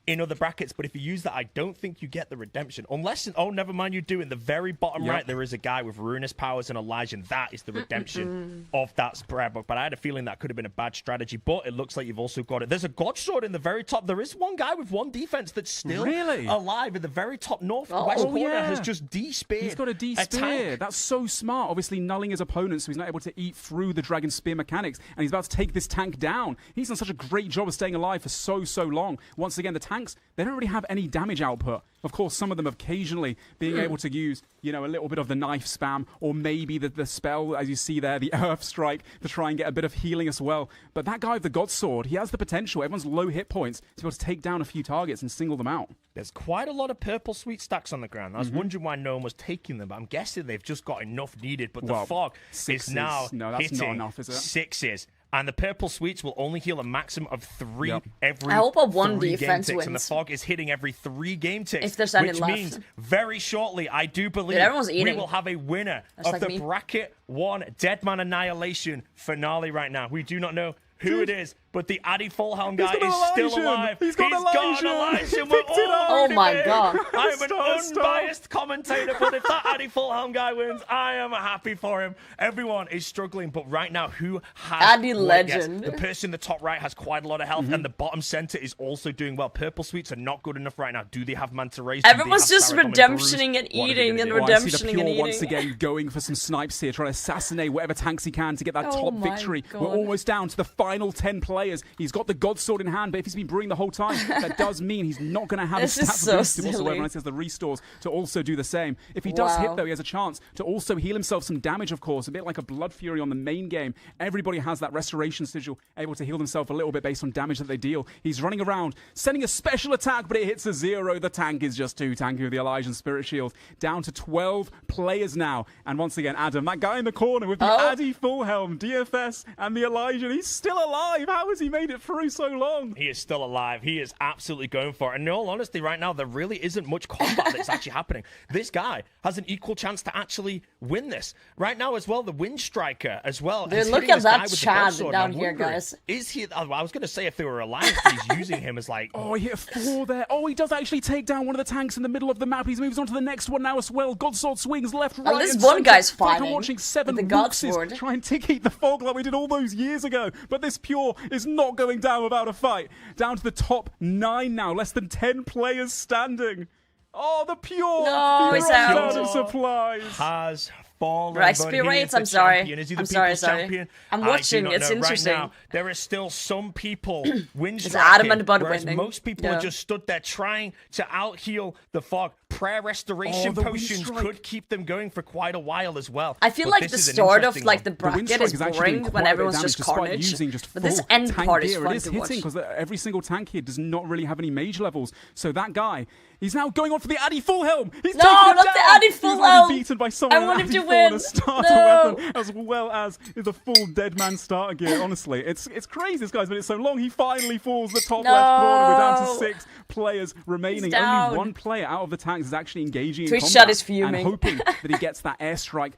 Speaker 5: in other brackets, but if you use that, I don't think you get the redemption. Unless, oh, never mind, you do. In the very bottom right, there is a guy with Ruinous Powers and Elijah, and that is the redemption of that prayer book. But I had a feeling that could have been a bad strategy, but it looks like you've also got it. There's a God Sword in the very top. There is one guy with 1 defense that's still alive in the very top northwest corner, has just de-speared.
Speaker 4: He's got a de-spear. That's so smart. Obviously, nulling his opponent, so he's not able to eat through the Dragon Spear mechanics, and he's about to take this tank down. He's done such a great job of staying alive for so long. Once again, the tanks, they don't really have any damage output. Of course, some of them occasionally being able to use, you know, a little bit of the knife spam, or maybe the spell, as you see there, the Earth Strike, to try and get a bit of healing as well. But that guy with the God Sword, he has the potential. Everyone's low hit points to be able to take down a few targets and single them out.
Speaker 5: There's quite a lot of purple sweet stacks on the ground. I was wondering why no one was taking them, but I'm guessing they've just got enough needed. But the fog is now hitting
Speaker 4: not enough, is it?
Speaker 5: 6s. And the purple sweets will only heal a maximum of 3 every
Speaker 1: I hope a 1
Speaker 5: 3
Speaker 1: defense
Speaker 5: game ticks,
Speaker 1: wins.
Speaker 5: and the fog is hitting every 3 game ticks.
Speaker 1: If there's any
Speaker 5: which
Speaker 1: left.
Speaker 5: means very shortly, I do believe
Speaker 1: everyone's
Speaker 5: we
Speaker 1: eating.
Speaker 5: will have a winner
Speaker 1: That's
Speaker 5: of
Speaker 1: like
Speaker 5: the
Speaker 1: me.
Speaker 5: Bracket 1 Deadman Annihilation finale right now. We do not know who it is, but the Addy Fullhelm guy is still alive.
Speaker 4: He's got Elijah.
Speaker 5: We're all
Speaker 1: Oh my god.
Speaker 5: I'm an unbiased commentator, but if that Addy Fullhelm guy wins, I am happy for him. Everyone is struggling, but right now, who has
Speaker 1: Addy
Speaker 5: what it
Speaker 1: legend.
Speaker 5: gets? The person in the top right has quite a lot of health, and the bottom center is also doing well. Purple sweets are not good enough right now. Do they have Manta Rays?
Speaker 1: Everyone's just redemptioning and eating and
Speaker 4: I see the
Speaker 1: redemptioning
Speaker 4: Pure
Speaker 1: and eating.
Speaker 4: once again going for some snipes here, trying to assassinate whatever tanks he can to get that
Speaker 1: Oh
Speaker 4: top
Speaker 1: my
Speaker 4: victory.
Speaker 1: God.
Speaker 4: We're almost down to the final 10 players. He's got the God Sword in hand, but if he's been brewing the whole time, that does mean he's not going to have
Speaker 1: This
Speaker 4: his
Speaker 1: is
Speaker 4: stats
Speaker 1: so
Speaker 4: boosted whatsoever,
Speaker 1: silly.
Speaker 4: unless he has the restores to also do the same. If he does hit,
Speaker 1: Wow.
Speaker 4: though, he has a chance to also heal himself some damage, of course, a bit like a Blood Fury on the main game. Everybody has that restoration sigil, able to heal themselves a little bit based on damage that they deal. He's running around, sending a special attack, but it hits a 0. The tank is just too tanky with the Elijah and Spirit Shield. Down to 12 players now. And once again, Adam, that guy in the corner with the Addy Fullhelm, DFS, and the Elijah, he's still alive. How has he made it through so long?
Speaker 5: He is still alive. He is absolutely going for it. And in all honesty, right now, there really isn't much combat that's actually happening. This guy has an equal chance to actually win this. Right now as well, the Wind Striker as well.
Speaker 1: Dude,
Speaker 5: is
Speaker 1: look
Speaker 5: hitting
Speaker 1: at
Speaker 5: this guy
Speaker 1: that
Speaker 5: with the
Speaker 1: Chad
Speaker 5: God Sword.
Speaker 1: down
Speaker 5: And I'm
Speaker 1: here,
Speaker 5: wondering,
Speaker 1: guys.
Speaker 5: Is he... I was going to say if they were alliance, but he's using him as like...
Speaker 4: Oh, he hit a 4 there. Oh, he does actually take down one of the tanks in the middle of the map. He moves on to the next one now as well. God Sword swings left, right,
Speaker 1: this
Speaker 4: and
Speaker 1: one
Speaker 4: center.
Speaker 1: guy's
Speaker 4: It's like I'm
Speaker 1: fighting
Speaker 4: watching 7
Speaker 1: with the God
Speaker 4: Luxes
Speaker 1: Sword.
Speaker 4: try and tick-eat the fog like we did all those years ago. But this Pure is not going down without a fight. Down to the top 9 now. Less than 10 players standing. Oh, the Pure!
Speaker 1: No,
Speaker 4: he
Speaker 1: he's
Speaker 4: runs
Speaker 1: out.
Speaker 4: out of supplies.
Speaker 5: Has fallen.
Speaker 1: Right,
Speaker 5: but he
Speaker 1: Spirates,
Speaker 5: is the
Speaker 1: I'm sorry.
Speaker 5: champion. Is he the
Speaker 1: I'm sorry,
Speaker 5: people's
Speaker 1: sorry.
Speaker 5: champion?
Speaker 1: I'm
Speaker 5: I do
Speaker 1: watching,
Speaker 5: not
Speaker 1: it's
Speaker 5: know.
Speaker 1: interesting.
Speaker 5: Right now, there are still some people wind
Speaker 1: It's
Speaker 5: striking,
Speaker 1: adamant about
Speaker 5: whereas
Speaker 1: winning.
Speaker 5: most people are just stood there trying to out-heal the fog. Prayer restoration
Speaker 4: the wind
Speaker 5: potions
Speaker 4: strike.
Speaker 5: could keep them going for quite a while as well.
Speaker 1: I feel
Speaker 5: But
Speaker 1: like
Speaker 5: this
Speaker 1: the
Speaker 5: is an
Speaker 1: start of
Speaker 5: interesting
Speaker 1: like
Speaker 5: one.
Speaker 1: the
Speaker 4: The Wind
Speaker 1: bracket
Speaker 4: Strike
Speaker 1: is
Speaker 4: is actually
Speaker 1: boring
Speaker 4: doing quite
Speaker 1: when
Speaker 4: a bit of
Speaker 1: everyone's
Speaker 4: damage
Speaker 1: just
Speaker 4: despite
Speaker 1: carnage.
Speaker 4: using just
Speaker 1: But this
Speaker 4: full
Speaker 1: end
Speaker 4: tank
Speaker 1: part is
Speaker 4: gear.
Speaker 1: fun
Speaker 4: It is
Speaker 1: to
Speaker 4: hitting
Speaker 1: watch.
Speaker 4: because every single tank here does not really have any mage levels. So that guy, he's now going on for the Addy Fullhelm. He's
Speaker 1: No,
Speaker 4: taking him
Speaker 1: not the
Speaker 4: down.
Speaker 1: Addy
Speaker 4: He was already
Speaker 1: Fullhelm.
Speaker 4: beaten by someone
Speaker 1: I want
Speaker 4: with
Speaker 1: him
Speaker 4: Addy
Speaker 1: to
Speaker 4: Full and
Speaker 1: win.
Speaker 4: a starter
Speaker 1: No.
Speaker 4: weapon, as well as the full dead man starter gear. Honestly, it's crazy. This guy's been it so long. He finally falls the top left corner. We're down to
Speaker 1: No.
Speaker 4: 6 players remaining.
Speaker 1: down.
Speaker 4: Only one player out of the tanks is actually engaging in
Speaker 1: Twitch
Speaker 4: combat
Speaker 1: chat is
Speaker 4: and
Speaker 1: fuming.
Speaker 4: hoping that he gets that airstrike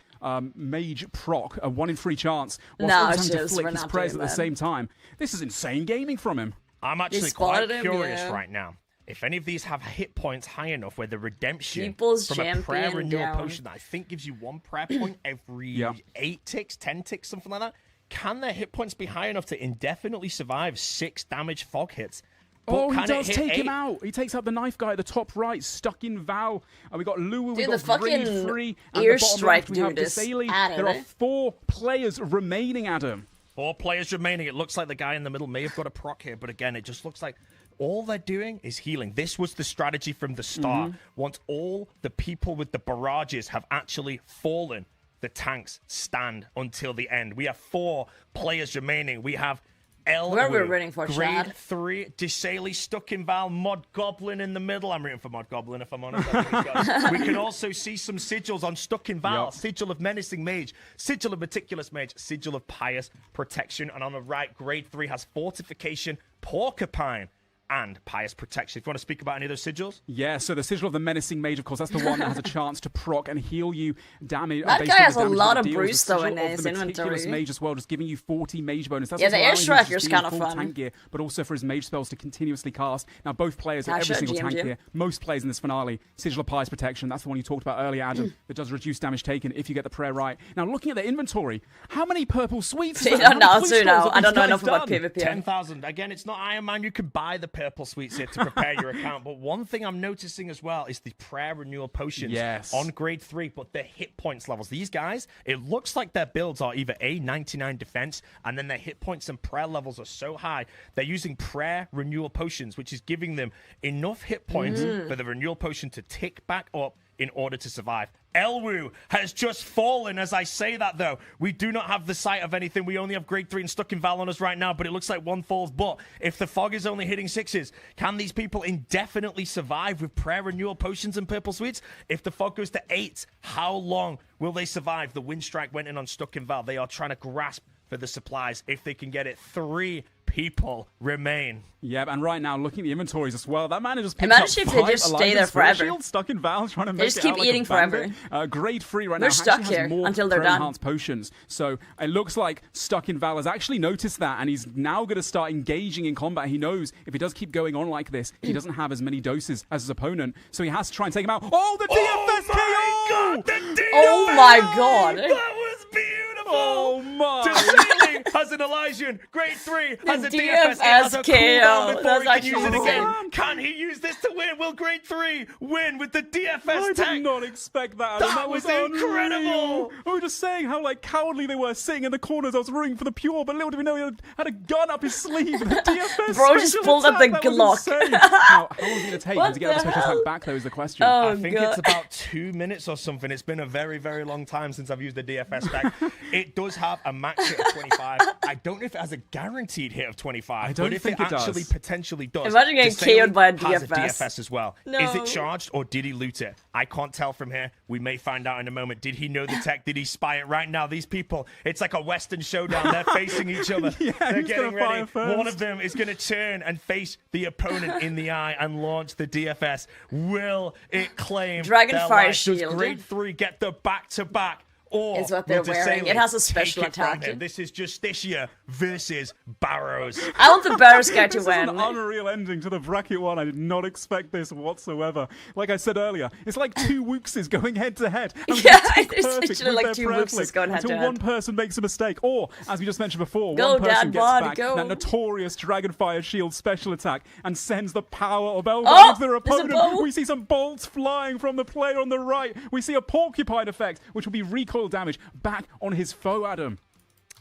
Speaker 4: mage proc, a 1 in 3 chance, whilst
Speaker 1: No,
Speaker 4: also having to
Speaker 1: cheers,
Speaker 4: flick
Speaker 1: we're
Speaker 4: his
Speaker 1: not
Speaker 4: prayers at
Speaker 1: doing
Speaker 4: the
Speaker 1: that.
Speaker 4: same time. This is insane gaming from him.
Speaker 5: I'm actually
Speaker 1: spotted
Speaker 5: quite
Speaker 1: him,
Speaker 5: curious
Speaker 1: yeah.
Speaker 5: right now. If any of these have hit points high enough where the redemption
Speaker 1: People's
Speaker 5: from a prayer
Speaker 1: champion
Speaker 5: renewal
Speaker 1: down.
Speaker 5: potion that I think gives you 1 prayer point every 8 ticks, 10 ticks, something like that. Can their hit points be high enough to indefinitely survive 6 damage fog hits? But
Speaker 4: Oh, he
Speaker 5: can it
Speaker 4: does
Speaker 5: hit
Speaker 4: take
Speaker 5: 8?
Speaker 4: him out. He takes out the knife guy at the top right, stuck in Val. We got Lua, we
Speaker 1: Dude,
Speaker 4: got
Speaker 1: the fucking
Speaker 4: Grade 3, and
Speaker 1: ear
Speaker 4: the bottom
Speaker 1: strike
Speaker 4: left we have
Speaker 1: dude is
Speaker 4: Desailly.
Speaker 1: at it,
Speaker 4: There are
Speaker 1: eh?
Speaker 4: 4 players remaining, Adam.
Speaker 5: 4 players remaining. It looks like the guy in the middle may have got a proc here, but again, it just looks like all they're doing is healing. This was the strategy from the start. Once all the people with the barrages have actually fallen, the tanks stand until the end. We have 4 players remaining. We have Elwood,
Speaker 1: Where we're rooting for,
Speaker 5: Grade
Speaker 1: Chad?
Speaker 5: 3, Desailly, Stuck in Val, Mod Goblin in the middle. I'm rooting for Mod Goblin, if I'm honest. I think he's got- we can also see some sigils on Stuck in Val. Sigil of Menacing Mage, Sigil of Meticulous Mage, Sigil of Pious Protection. And on the right, Grade 3 has Fortification, Porcupine, and Pious Protection. If you want to speak about any of those sigils?
Speaker 4: Yeah, so the Sigil of the Menacing Mage, of course, that's the one that has a chance to proc and heal you damage.
Speaker 1: That
Speaker 4: based
Speaker 1: guy
Speaker 4: on the
Speaker 1: has a
Speaker 4: damage
Speaker 1: lot
Speaker 4: that
Speaker 1: of
Speaker 4: it deals.
Speaker 1: bruise,
Speaker 4: The
Speaker 1: though,
Speaker 4: Sigil
Speaker 1: in
Speaker 4: of
Speaker 1: his
Speaker 4: the Meticulous
Speaker 1: inventory.
Speaker 4: Mage as well, just giving you 40 mage bonus. That's
Speaker 1: Yeah,
Speaker 4: also
Speaker 1: the
Speaker 4: allowing you to
Speaker 1: Airstrikers
Speaker 4: just
Speaker 1: kinda
Speaker 4: full
Speaker 1: fun.
Speaker 4: tank gear, but also for his mage spells to continuously cast. Now, both players have every
Speaker 1: Tasha,
Speaker 4: single tank
Speaker 1: GMG.
Speaker 4: gear. Most players in this finale, Sigil of Pious Protection, that's the one you talked about earlier, Adam, that does reduce damage taken if you get the prayer right. Now, looking at their inventory, how many purple sweets?
Speaker 1: I don't know, soon now. I don't know enough about
Speaker 4: PvP.
Speaker 1: PvP.
Speaker 5: 10,000. Again, it's not Iron Man. You can buy the purple sweets here to prepare your account. But one thing I'm noticing as well is the prayer renewal potions on grade 3, but their hit points levels. These guys, it looks like their builds are either a 99 defense, and then their hit points and prayer levels are so high, they're using prayer renewal potions, which is giving them enough hit points for the renewal potion to tick back up in order to survive. Elwu has just fallen as I say that, though. We do not have the sight of anything. We only have grade 3 and Stuck in Val on us right now, but it looks like one falls. But if the fog is only hitting 6s, can these people indefinitely survive with prayer renewal potions and purple sweets? If the fog goes to 8, how long will they survive? The wind strike went in on Stuck in Val. They are trying to grasp for the supplies. If they can get it, 3 people remain.
Speaker 4: Yeah, and right now, looking at the inventories as well, that man has just
Speaker 1: Imagine
Speaker 4: picked
Speaker 1: if
Speaker 4: up
Speaker 1: they
Speaker 4: 5
Speaker 1: just stay
Speaker 4: Elijah's
Speaker 1: there
Speaker 4: Spirit
Speaker 1: forever.
Speaker 4: Shield, Stuck in Val, trying to make
Speaker 1: just
Speaker 4: it
Speaker 1: keep
Speaker 4: out like
Speaker 1: eating
Speaker 4: a bandit.
Speaker 1: forever.
Speaker 4: Grade 3 right
Speaker 1: They're
Speaker 4: now
Speaker 1: stuck
Speaker 4: actually
Speaker 1: here
Speaker 4: has more
Speaker 1: until they're
Speaker 4: prayer
Speaker 1: done.
Speaker 4: enhanced potions. So it looks like Stuck in Val has actually noticed that, and he's now going to start engaging in combat. He knows if he does keep going on like this, he doesn't have as many doses as his opponent, so he has to try and take him out. Oh, the DFS KO!
Speaker 5: God, the DFS!
Speaker 1: Oh my god!
Speaker 5: That was beautiful!
Speaker 4: Oh my!
Speaker 5: Desailly has an Elysian. Grade 3 has a DFS. It has a
Speaker 1: DFS KO.
Speaker 5: cooldown before
Speaker 1: That's
Speaker 5: he can
Speaker 1: actually
Speaker 5: use it again.
Speaker 1: insane.
Speaker 5: Can he use this to win? Will grade 3 win with the DFS
Speaker 4: I did
Speaker 5: tank?
Speaker 4: not expect that. Adam.
Speaker 5: That was
Speaker 4: unreal.
Speaker 5: incredible.
Speaker 4: We were just saying how cowardly they were, sitting in the corners. I was rooting for the pure, but little did we know he had a gun up his sleeve. The DFS
Speaker 1: Bro just
Speaker 4: special
Speaker 1: pulled up
Speaker 4: attack.
Speaker 1: the
Speaker 4: That was
Speaker 1: Glock.
Speaker 4: insane. Now, how long is it going to take
Speaker 1: What
Speaker 4: to get the
Speaker 1: the
Speaker 4: special
Speaker 1: hell?
Speaker 4: attack back? Though is the question.
Speaker 1: Oh,
Speaker 5: I think
Speaker 1: God.
Speaker 5: it's about 2 minutes or something. It's been a very, very long time since I've used the DFS spec. It does have a max hit of 25. I don't know if it has a guaranteed hit of 25.
Speaker 4: I don't
Speaker 5: but if
Speaker 4: think
Speaker 5: it
Speaker 4: it does.
Speaker 5: actually potentially does.
Speaker 1: Imagine getting
Speaker 5: Desailly
Speaker 1: KO'd by a
Speaker 5: has a
Speaker 1: DFS.
Speaker 5: DFS as well.
Speaker 1: No.
Speaker 5: Is it charged or did he loot it? I can't tell from here. We may find out in a moment. Did he know the tech? Did he spy it? Right now, these people, it's like a Western showdown. They're facing each other.
Speaker 4: Yeah,
Speaker 5: They're
Speaker 4: who's
Speaker 5: getting
Speaker 4: gonna fire
Speaker 5: ready.
Speaker 4: first?
Speaker 5: One of them is going to turn and face the opponent in the eye and launch the DFS. Will it claim
Speaker 1: Dragon
Speaker 5: their
Speaker 1: Fire
Speaker 5: life?
Speaker 1: Shield.
Speaker 5: Does grade 3 get the back-to-back? Or
Speaker 1: Is what they're
Speaker 5: will
Speaker 1: wearing.
Speaker 5: Desailly
Speaker 1: It has a
Speaker 5: take
Speaker 1: special
Speaker 5: it from
Speaker 1: attack.
Speaker 5: him? This is Justicia versus Barrows.
Speaker 1: I want the Bears guy to
Speaker 4: This
Speaker 1: win.
Speaker 4: is an unreal ending to the bracket one. I did not expect this whatsoever. Like I said earlier, it's like 2 Wookses going head to head. And
Speaker 1: Yeah,
Speaker 4: tick
Speaker 1: it's
Speaker 4: perfect
Speaker 1: literally
Speaker 4: with
Speaker 1: like
Speaker 4: their
Speaker 1: 2
Speaker 4: prayer
Speaker 1: Wookses
Speaker 4: flick
Speaker 1: going head to
Speaker 4: until
Speaker 1: head.
Speaker 4: one person makes a mistake, or as we just mentioned before,
Speaker 1: Go,
Speaker 4: one person
Speaker 1: Dad
Speaker 4: gets
Speaker 1: bod,
Speaker 4: back
Speaker 1: go.
Speaker 4: that notorious Dragonfire Shield special attack and sends the power of Elbow
Speaker 1: Oh,
Speaker 4: into their
Speaker 1: there's a
Speaker 4: opponent.
Speaker 1: bow.
Speaker 4: We see some bolts flying from the player on the right. We see a porcupine effect, which will be recoil damage back on his foe, Adam.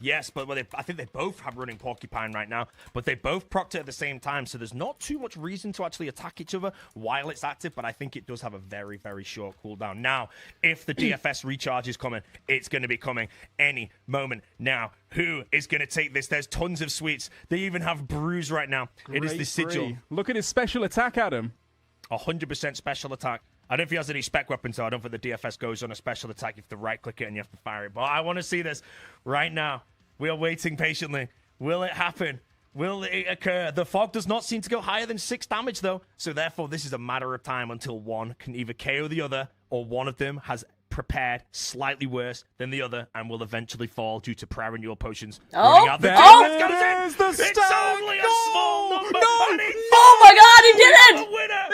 Speaker 5: Yes, but I think they both have running Porcupine right now, but they both procced it at the same time, so there's not too much reason to actually attack each other while it's active, but I think it does have a very, very short cooldown. Now, if the DFS recharge is coming, it's going to be coming any moment now. Who is going to take this? There's tons of sweets. They even have Bruise right now. It is the
Speaker 4: Grade
Speaker 5: Sigil.
Speaker 4: 3. Look at his special attack, Adam.
Speaker 5: 100% special attack. I don't know if he has any spec weapons, so I don't think the DFS goes on a special attack. You have to right-click it and you have to fire it. But I want to see this right now. We are waiting patiently. Will it happen? Will it occur? The fog does not seem to go higher than 6 damage, though. So therefore, this is a matter of time until one can either KO the other or one of them has prepared slightly worse than the other and will eventually fall due to prayer renewal potions.
Speaker 1: Oh,
Speaker 5: Running out the
Speaker 1: oh,
Speaker 5: DFS goes in.
Speaker 4: there's the
Speaker 5: It's
Speaker 4: stack.
Speaker 5: only a
Speaker 4: No,
Speaker 5: small number.
Speaker 4: no.
Speaker 5: And he
Speaker 1: Oh my god, he did
Speaker 5: the
Speaker 1: it!
Speaker 5: winner.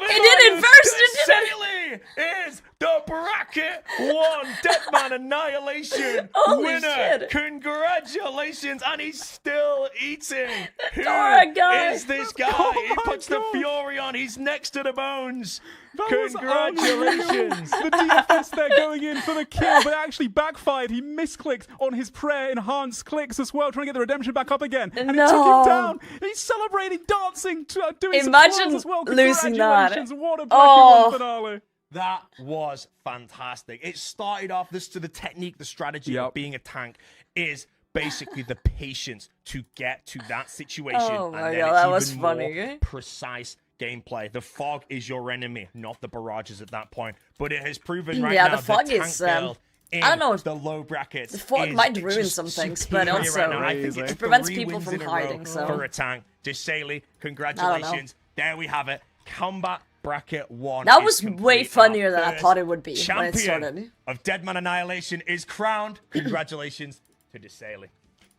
Speaker 1: He did it first, he did it!
Speaker 5: Desailly is the Bracket 1 Deadman Annihilation
Speaker 1: Holy
Speaker 5: winner.
Speaker 1: shit.
Speaker 5: Congratulations, and he's still eating. Who
Speaker 1: Dora guy.
Speaker 5: is this guy?
Speaker 4: Oh
Speaker 5: He
Speaker 4: my
Speaker 5: puts the
Speaker 4: God.
Speaker 5: Fury on. He's next to the bones.
Speaker 4: That was
Speaker 5: Congratulations.
Speaker 4: unreal. The DFS there going in for the kill, but it actually backfired. He misclicked on his prayer enhanced clicks as well, trying to get the redemption back up again. And it took
Speaker 1: No.
Speaker 4: him down. He's celebrating, dancing, doing
Speaker 1: Imagine
Speaker 4: some twirls as well.
Speaker 1: losing that.
Speaker 4: Congratulations. What a bracket
Speaker 1: Oh.
Speaker 4: 1 finale.
Speaker 5: That was fantastic. It started off this to the technique, the strategy of being a tank is basically the patience to get to that situation.
Speaker 1: Oh
Speaker 5: and
Speaker 1: my
Speaker 5: then
Speaker 1: God,
Speaker 5: it's
Speaker 1: that
Speaker 5: even
Speaker 1: was
Speaker 5: more
Speaker 1: funny.
Speaker 5: precise gameplay. The fog is your enemy, not the barrages at that point. But it has proven right
Speaker 1: Yeah,
Speaker 5: now
Speaker 1: the fog
Speaker 5: tank
Speaker 1: is,
Speaker 5: build in
Speaker 1: I don't know,
Speaker 5: the low brackets.
Speaker 1: the fog
Speaker 5: is
Speaker 1: might ruin
Speaker 5: just
Speaker 1: some things, but
Speaker 5: superior
Speaker 1: also
Speaker 5: right now. I think it's
Speaker 1: it prevents
Speaker 5: 3
Speaker 1: people
Speaker 5: wins
Speaker 1: from
Speaker 5: in a row
Speaker 1: hiding, so-
Speaker 5: for a tank. Desailly, congratulations. There we have it. Combat bracket 1.
Speaker 1: That
Speaker 5: is
Speaker 1: was
Speaker 5: complete.
Speaker 1: way funnier than I
Speaker 5: First
Speaker 1: thought it would be when it
Speaker 5: champion
Speaker 1: started.
Speaker 5: of Deadman Annihilation is crowned. Congratulations to Desailly.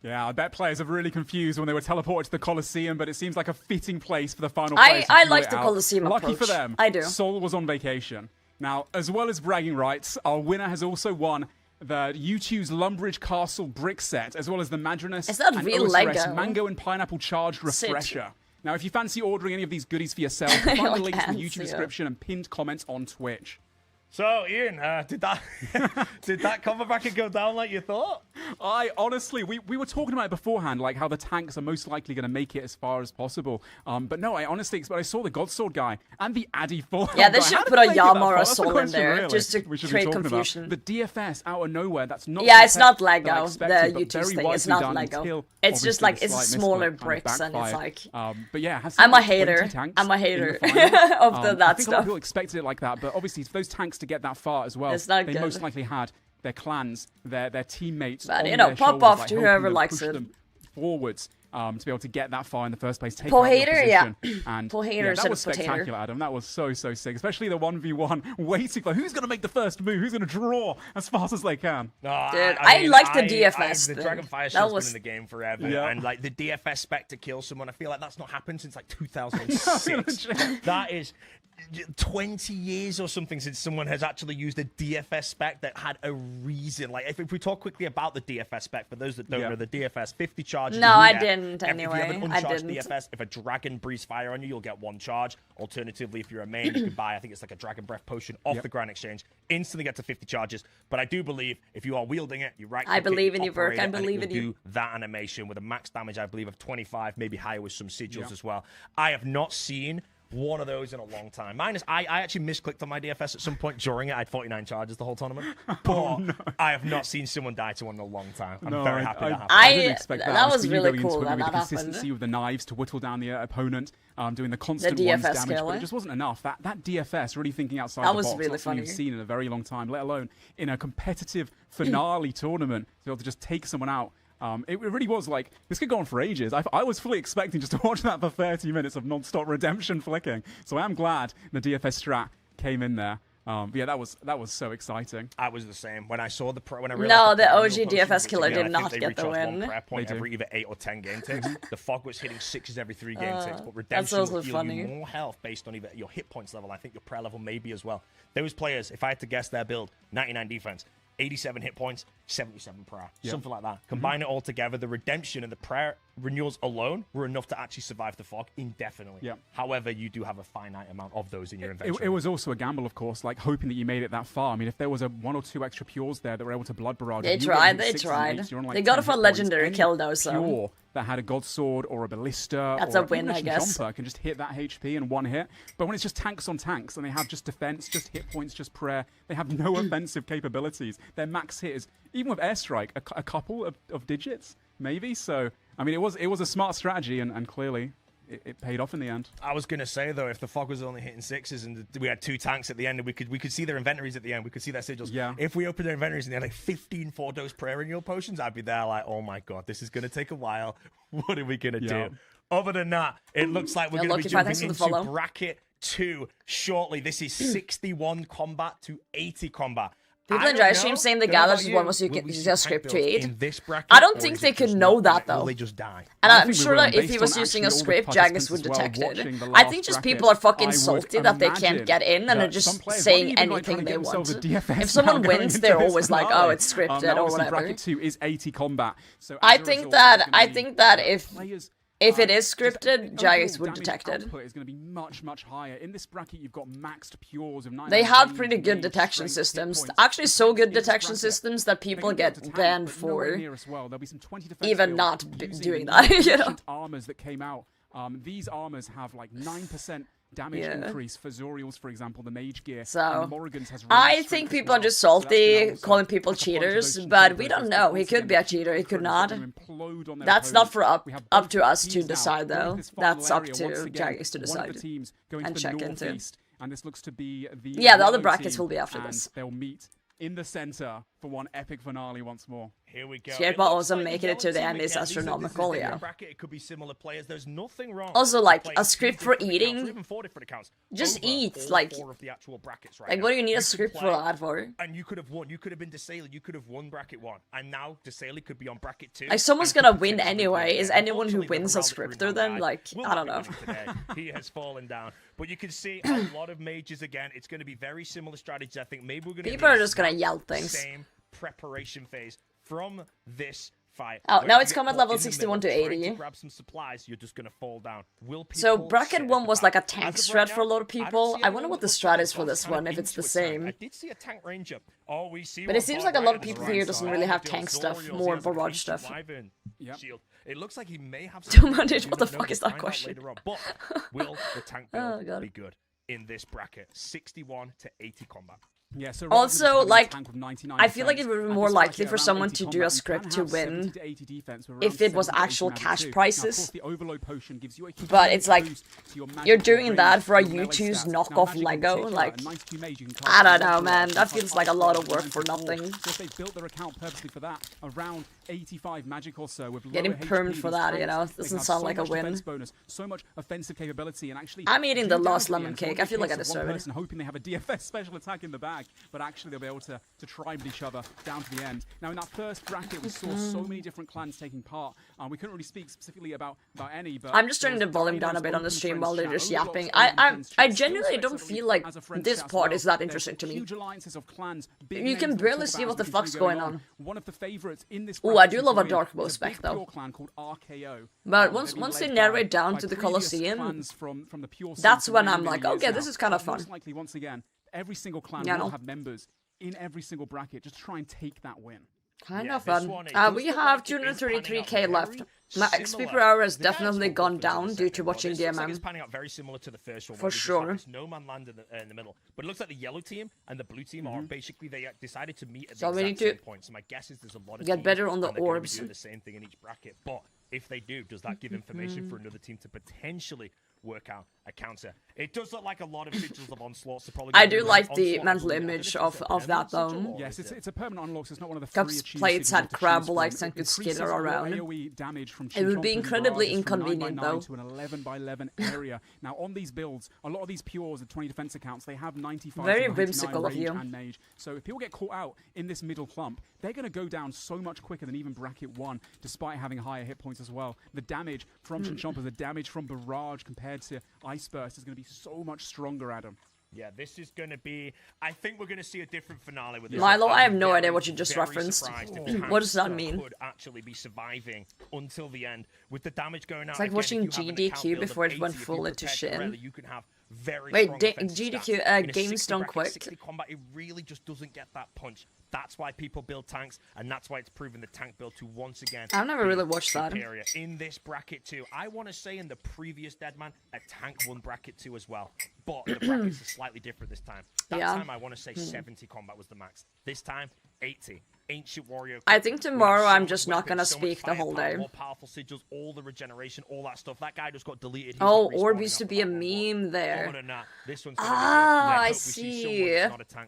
Speaker 4: Yeah, I bet players are really confused when they were teleported to the Colosseum, but it seems like a fitting place for the final
Speaker 1: I
Speaker 4: players to duel
Speaker 1: like
Speaker 4: it
Speaker 1: the
Speaker 4: out.
Speaker 1: Colosseum
Speaker 4: Lucky
Speaker 1: approach.
Speaker 4: for them,
Speaker 1: I do.
Speaker 4: Sol was on vacation. Now, as well as bragging rights, our winner has also won the U2's Lumbridge Castle brick set, as well as the Madronus
Speaker 1: Is that
Speaker 4: and
Speaker 1: real
Speaker 4: OSRS
Speaker 1: Lego?
Speaker 4: Mango and Pineapple Charged
Speaker 1: Sick.
Speaker 4: Refresher. Now, if you fancy ordering any of these goodies for yourself, find the
Speaker 1: I
Speaker 4: links in
Speaker 1: can't
Speaker 4: the YouTube
Speaker 1: see it.
Speaker 4: description and pinned comments on Twitch.
Speaker 5: So, Ian, did that cover bracket go down like you thought?
Speaker 4: I honestly, we were talking about it beforehand, like how the tanks are most likely going to make it as far as possible. But no, I honestly, I saw the Godsword guy and the Addy Full.
Speaker 1: Yeah, they
Speaker 4: guy.
Speaker 1: should
Speaker 4: How did
Speaker 1: put
Speaker 4: they
Speaker 1: a
Speaker 4: make it that
Speaker 1: Yama
Speaker 4: far?
Speaker 1: or a
Speaker 4: That's the
Speaker 1: Sol in
Speaker 4: question,
Speaker 1: there,
Speaker 4: really,
Speaker 1: just to
Speaker 4: we should be
Speaker 1: create
Speaker 4: talking about.
Speaker 1: confusion.
Speaker 4: The DFS out of nowhere, that's not
Speaker 1: Yeah,
Speaker 4: the
Speaker 1: it's not
Speaker 4: effect that I
Speaker 1: Lego,
Speaker 4: expected,
Speaker 1: the
Speaker 4: but
Speaker 1: U2's
Speaker 4: very
Speaker 1: thing, it's
Speaker 4: wisely
Speaker 1: not
Speaker 4: done
Speaker 1: Lego.
Speaker 4: until,
Speaker 1: It's just
Speaker 4: obviously,
Speaker 1: like,
Speaker 4: the
Speaker 1: it's
Speaker 4: slight
Speaker 1: smaller
Speaker 4: misclick kind of
Speaker 1: bricks and it's
Speaker 4: backfired. But yeah, it has
Speaker 1: I'm a
Speaker 4: like 20
Speaker 1: hater.
Speaker 4: tanks
Speaker 1: I'm a
Speaker 4: in the
Speaker 1: hater
Speaker 4: final.
Speaker 1: of
Speaker 4: I
Speaker 1: that
Speaker 4: think a lot of
Speaker 1: stuff.
Speaker 4: people expected it like that, but obviously for those tanks to get that far as well,
Speaker 1: It's not
Speaker 4: they
Speaker 1: good.
Speaker 4: most likely had their clans, their teammates,
Speaker 1: But,
Speaker 4: on
Speaker 1: you know,
Speaker 4: their
Speaker 1: pop
Speaker 4: shoulders,
Speaker 1: off
Speaker 4: like,
Speaker 1: to
Speaker 4: helping
Speaker 1: whoever
Speaker 4: them,
Speaker 1: likes
Speaker 4: push
Speaker 1: it.
Speaker 4: them forwards to be able to get that far in the first place. Take
Speaker 1: Poor
Speaker 4: out your
Speaker 1: hater, yeah.
Speaker 4: position. And
Speaker 1: Poor hater
Speaker 4: yeah,
Speaker 1: instead
Speaker 4: that was
Speaker 1: of potato.
Speaker 4: spectacular, Adam. That was so sick, especially the 1v1 waiting for who's going to make the first move, who's going to draw as fast as they can.
Speaker 5: No,
Speaker 1: Dude, I like the DFS
Speaker 5: The
Speaker 1: thing.
Speaker 5: Dragonfire
Speaker 1: That
Speaker 5: Shield's
Speaker 1: was-
Speaker 5: been in the game forever,
Speaker 4: Yeah.
Speaker 5: and like the DFS spec to kill someone, I feel like that's not happened since like 2006. That is 20 years or something since someone has actually used a DFS spec that had a reason. Like if we talk quickly about the DFS spec, for those that don't know the DFS, 50 charges.
Speaker 1: No,
Speaker 5: you
Speaker 1: I
Speaker 5: get.
Speaker 1: didn't
Speaker 5: If you have
Speaker 1: anyway.
Speaker 5: an
Speaker 1: I
Speaker 5: uncharged
Speaker 1: didn't.
Speaker 5: DFS, if a dragon breathes fire on you, you'll get 1 charge. Alternatively, if you're a main, you can buy, I think it's like a dragon breath potion off the Grand Exchange, instantly get to 50 charges. But I do believe if you are wielding it, you right.
Speaker 1: I believe in you, Burke. I believe in you.
Speaker 5: Do that animation with a max damage, I believe, of 25, maybe higher with some sigils as well. I have not seen one of those in a long time. I actually misclicked on my DFS at some point during it. I had 49 charges the whole tournament. But I have not seen someone die to one in a long time. I'm very happy that happened.
Speaker 4: I didn't expect that.
Speaker 1: that
Speaker 4: I
Speaker 1: was
Speaker 4: thinking
Speaker 1: really
Speaker 4: going into
Speaker 1: cool
Speaker 4: it
Speaker 1: that
Speaker 4: with
Speaker 1: that
Speaker 4: the
Speaker 1: happened.
Speaker 4: consistency with the knives to whittle down the opponent, doing the constant
Speaker 1: DFS
Speaker 4: ones damage,
Speaker 1: skill,
Speaker 4: but
Speaker 1: eh?
Speaker 4: it just wasn't enough. That DFS, really thinking outside
Speaker 1: That
Speaker 4: the
Speaker 1: was
Speaker 4: box,
Speaker 1: really
Speaker 4: not something
Speaker 1: funny.
Speaker 4: you've seen in a very long time, let alone in a competitive finale tournament, to be able to just take someone out. It really was like, this could go on for ages. I was fully expecting just to watch that for 30 minutes of non-stop redemption flicking. So I am glad the DFS strat came in there. But yeah, that was so exciting.
Speaker 5: I was the same when I saw when I realized
Speaker 1: No, the
Speaker 5: original
Speaker 1: OG
Speaker 5: potion
Speaker 1: DFS
Speaker 5: was
Speaker 1: killer
Speaker 5: together,
Speaker 1: did
Speaker 5: I think
Speaker 1: not
Speaker 5: they
Speaker 1: get the
Speaker 5: recharged
Speaker 1: win.
Speaker 5: one prayer point
Speaker 4: They do.
Speaker 5: every either 8 or 10 game ticks. The fog was hitting 6s every 3 game ticks, but
Speaker 1: That's
Speaker 5: redemption
Speaker 1: also
Speaker 5: will heal
Speaker 1: funny.
Speaker 5: you more health based on either your hit points level. I think your prayer level maybe as well. Those players, if I had to guess their build, 99 defense, 87 hit points, 77 prayer, something like that. Combine it all together, the redemption and the prayer renewals alone were enough to actually survive the fog indefinitely.
Speaker 4: Yeah.
Speaker 5: However, you do have a finite amount of those in your inventory.
Speaker 4: It was also a gamble, of course, like hoping that you made it that far. I mean, if there was a 1 or 2 extra pures there that were able to blood barrage,
Speaker 1: They
Speaker 4: you were
Speaker 1: tried,
Speaker 4: getting
Speaker 1: they
Speaker 4: 6s and
Speaker 1: tried.
Speaker 4: 8s, you're on, like,
Speaker 1: They got
Speaker 4: 10
Speaker 1: it for
Speaker 4: hit
Speaker 1: legendary
Speaker 4: points.
Speaker 1: kill,
Speaker 4: Any
Speaker 1: though, so-
Speaker 4: pure that had a god sword or a ballista
Speaker 1: That's
Speaker 4: or
Speaker 1: a win,
Speaker 4: even
Speaker 1: I
Speaker 4: actually
Speaker 1: guess.
Speaker 4: jumper can just hit that HP in 1 hit. But when it's just tanks on tanks and they have just defense, just hit points, just prayer, they have no offensive capabilities. Their max hit is, even with airstrike, a couple of digits, maybe. So, I mean, it was a smart strategy, and clearly it paid off in the end.
Speaker 5: I was gonna say though, if the fog was only hitting 6s and we had 2 tanks at the end, and we could see their inventories at the end, we could see their sigils.
Speaker 4: Yeah.
Speaker 5: If we opened their inventories and they had like 15 4-dose prayer renewal potions, I'd be there like, oh my god, this is gonna take a while. What are we gonna
Speaker 4: Yeah.
Speaker 5: do? Other than that, it looks like we're
Speaker 1: Yeah,
Speaker 5: gonna be
Speaker 1: Lucky Pie,
Speaker 5: jumping
Speaker 1: thanks for the
Speaker 5: into
Speaker 1: follow.
Speaker 5: bracket 2 shortly. This is 61 combat to 80 combat.
Speaker 1: People in Dry Stream saying the Galaxy one was you can use a script to eat.
Speaker 5: In this bracket,
Speaker 1: I don't
Speaker 5: or
Speaker 1: think
Speaker 5: is
Speaker 1: they
Speaker 5: it
Speaker 1: could
Speaker 5: just
Speaker 1: know
Speaker 5: not,
Speaker 1: that
Speaker 5: will
Speaker 1: though.
Speaker 5: they just die?
Speaker 1: And
Speaker 4: I
Speaker 1: I'm
Speaker 4: think we
Speaker 1: sure
Speaker 4: will,
Speaker 1: that if
Speaker 4: based
Speaker 1: he was
Speaker 4: on
Speaker 1: using a
Speaker 4: actually all the
Speaker 1: script, Jagus
Speaker 4: participants
Speaker 1: would
Speaker 4: as well
Speaker 1: detect
Speaker 4: watching
Speaker 1: it.
Speaker 4: the
Speaker 1: I
Speaker 4: last
Speaker 1: think just
Speaker 4: bracket,
Speaker 1: people are fucking
Speaker 4: I would
Speaker 1: salty that they can't
Speaker 4: imagine
Speaker 1: get in and are
Speaker 4: that
Speaker 1: just
Speaker 4: some players
Speaker 1: saying
Speaker 4: might even, like, try
Speaker 1: anything
Speaker 4: to
Speaker 1: they
Speaker 4: get themselves
Speaker 1: want.
Speaker 4: a DFS
Speaker 1: If someone
Speaker 4: now going
Speaker 1: wins,
Speaker 4: into
Speaker 1: they're
Speaker 4: this
Speaker 1: always like,
Speaker 4: finale.
Speaker 1: "Oh, it's scripted"
Speaker 4: now
Speaker 1: or
Speaker 4: obviously
Speaker 1: whatever.
Speaker 4: bracket 2 is 80 combat. So
Speaker 1: I
Speaker 4: as a
Speaker 1: think
Speaker 4: result,
Speaker 1: that
Speaker 4: there's gonna be,
Speaker 1: if
Speaker 4: If
Speaker 1: it is scripted, Jagus would
Speaker 4: damage
Speaker 1: detect it.
Speaker 4: output is going to be much higher. In this bracket, you've got maxed pures of 9.
Speaker 1: They have pretty good detection systems. Actually, so good detection systems that people get banned for even not doing that, you know?
Speaker 4: Armors that came out. These armors have like 9% damage increase for Zoriel's, for example, the mage gear.
Speaker 1: So,
Speaker 4: Morrigan's has
Speaker 1: I think people are just salty, calling people cheaters, but we don't know. He could be a cheater, he could not. That's not for up to us to decide, though. That's up to Jagus to decide and check into.
Speaker 4: And this looks to be the
Speaker 1: the other brackets will be after this.
Speaker 4: They'll meet in the center for one epic finale once more.
Speaker 5: Here we go.
Speaker 1: Shit, but also making it to the end is astronomical, yeah.
Speaker 5: It could be similar players. There's nothing wrong.
Speaker 1: Also, like, a script for eating, just eat, like,
Speaker 5: what
Speaker 1: do you need a script for that for?
Speaker 5: And you could have won. You could have been Desailly. You could have won bracket 1. And now Desailly could be on bracket 2.
Speaker 1: Like, someone's gonna win anyway. Is anyone who wins a scripter then? Like, I don't know.
Speaker 5: He has fallen down. But you can see a lot of mages again. It's going to be very similar strategies. I think maybe we're going to
Speaker 1: people are just gonna yell things.
Speaker 5: Same preparation phase from this fight.
Speaker 1: Oh, now it's combat level 61 to 80.
Speaker 5: Grab some supplies, you're just gonna fall down.
Speaker 1: So bracket 1 was like a tank strat for a lot of people. I wonder what the strat is for this one, if it's the same.
Speaker 5: I did see a tank ranger. Oh, we see.
Speaker 1: But it seems like a lot of people here doesn't really have tank stuff, more barrage stuff.
Speaker 5: Shield. It looks like he may have.
Speaker 1: What the fuck is that question?
Speaker 5: But will the tank build be good in this bracket? 61 to 80 combat.
Speaker 4: Yeah, so
Speaker 1: also, like, I feel like it would be more likely for someone to do a script to win if it was actual cash prices. But it's like, you're doing that for a U2's knockoff Lego, like, I don't know, man, that feels like a lot of work for nothing.
Speaker 4: They built their account purposely for that, around 85 magic or so. With
Speaker 1: getting permed for that, you know, it doesn't sound like a win.
Speaker 4: So much offensive capability, and actually,
Speaker 1: I'm eating the last lemon cake, I feel like I deserve it.
Speaker 4: Hoping they have a DFS special attack in the bag, but actually they'll be able to try with each other down to the end. Now in that first bracket we saw so many different clans taking part. We couldn't really speak specifically about any, but
Speaker 1: I'm just turning the volume down a bit on the stream while they're just yapping. I genuinely don't feel like this part is that interesting to me. You can barely see what the fuck's going on.
Speaker 4: One of the favorites in this.
Speaker 1: Oh, I do love a dark bow spec though. But once they narrow it down to the Colosseum, that's when I'm like, okay, this is kind of fun.
Speaker 4: Likely once again, every single clan will have members in every single bracket just try and take that win.
Speaker 1: Kind of fun. We have 233k left. My XP per hour has definitely gone down due to watching DMM.
Speaker 5: It's panning out very similar to the first one.
Speaker 1: For sure.
Speaker 5: No man land in the middle. But it looks like the yellow team and the blue team are basically, they decided to meet at the exact same point. So my guess is there's a lot of
Speaker 1: get better on the orbs.
Speaker 5: Do the same thing in each bracket. But if they do, does that give information for another team to potentially work out a counter? It does look like a lot of sigils of onslaughts.
Speaker 1: I do like the mental image of that though.
Speaker 4: Yes, it's a permanent unlock, so it's not one of the
Speaker 1: Cups plates had crab legs and could skitter around. It would be incredibly inconvenient though.
Speaker 4: To an 11 by 11 area. Now on these builds, a lot of these pures, the 20 defense accounts, they have 95
Speaker 1: very
Speaker 4: to
Speaker 1: whimsical of you.
Speaker 4: And mage. So if people get caught out in this middle clump, they're going to go down so much quicker than even bracket 1, despite having higher hit points as well. The damage from Chinchompa, the damage from Barrage compared to Ice Burst is going to be so much stronger, Adam.
Speaker 5: Yeah, this is going to be... I think we're going to see a different finale with this.
Speaker 1: Milo, I have no idea what you just referenced. What does that mean?
Speaker 5: Could actually be surviving until the end with the damage going out.
Speaker 1: It's like watching GDQ before it went full into shit.
Speaker 5: You can have very
Speaker 1: wait, GDQ games don't quit.
Speaker 5: Combat, it really just doesn't get that punch. That's why people build tanks, and that's why it's proven the tank build to once again.
Speaker 1: I've never really watched that.
Speaker 5: In this bracket too, I want to say in the previous Deadman, a tank won bracket 2 as well, but the brackets are slightly different this time. That time I want to say 70 combat was the max. This time 80. Ancient warrior.
Speaker 1: I think tomorrow I'm just not gonna speak the whole day.
Speaker 5: More powerful sigils, all the regeneration, all that stuff. That guy just got deleted.
Speaker 1: Oh, orb used to be a meme there.
Speaker 5: This one's
Speaker 1: I see.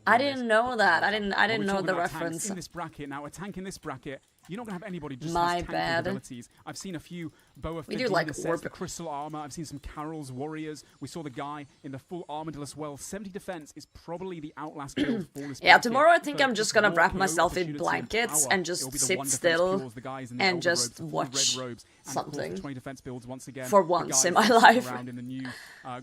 Speaker 1: I didn't know that. I didn't know the reference.
Speaker 4: In this bracket now, a tank in this bracket You're not going to have anybody just
Speaker 1: My
Speaker 4: with tanking
Speaker 1: bad.
Speaker 4: abilities. I've seen a few Boa
Speaker 1: We do like
Speaker 4: sets,
Speaker 1: orb.
Speaker 4: the crystal armor. I've seen some Carol's warriors. We saw the guy in the full armored as well. 70 defense is probably the outlast build for this
Speaker 1: Yeah,
Speaker 4: bracket.
Speaker 1: tomorrow I think
Speaker 4: But
Speaker 1: I'm just
Speaker 4: this
Speaker 1: gonna
Speaker 4: raw
Speaker 1: wrap
Speaker 4: KO
Speaker 1: myself in
Speaker 4: opportunity
Speaker 1: blankets
Speaker 4: power,
Speaker 1: and
Speaker 4: it'll
Speaker 1: just
Speaker 4: be the
Speaker 1: sit
Speaker 4: one defense
Speaker 1: still
Speaker 4: pures, the guys in the
Speaker 1: and
Speaker 4: elder
Speaker 1: just
Speaker 4: robes, the full
Speaker 1: watch
Speaker 4: red robes, and
Speaker 1: something.
Speaker 4: of course, the 20 defense builds once again.
Speaker 1: For
Speaker 4: The
Speaker 1: once
Speaker 4: guys
Speaker 1: in my
Speaker 4: that
Speaker 1: life.
Speaker 4: around in the new,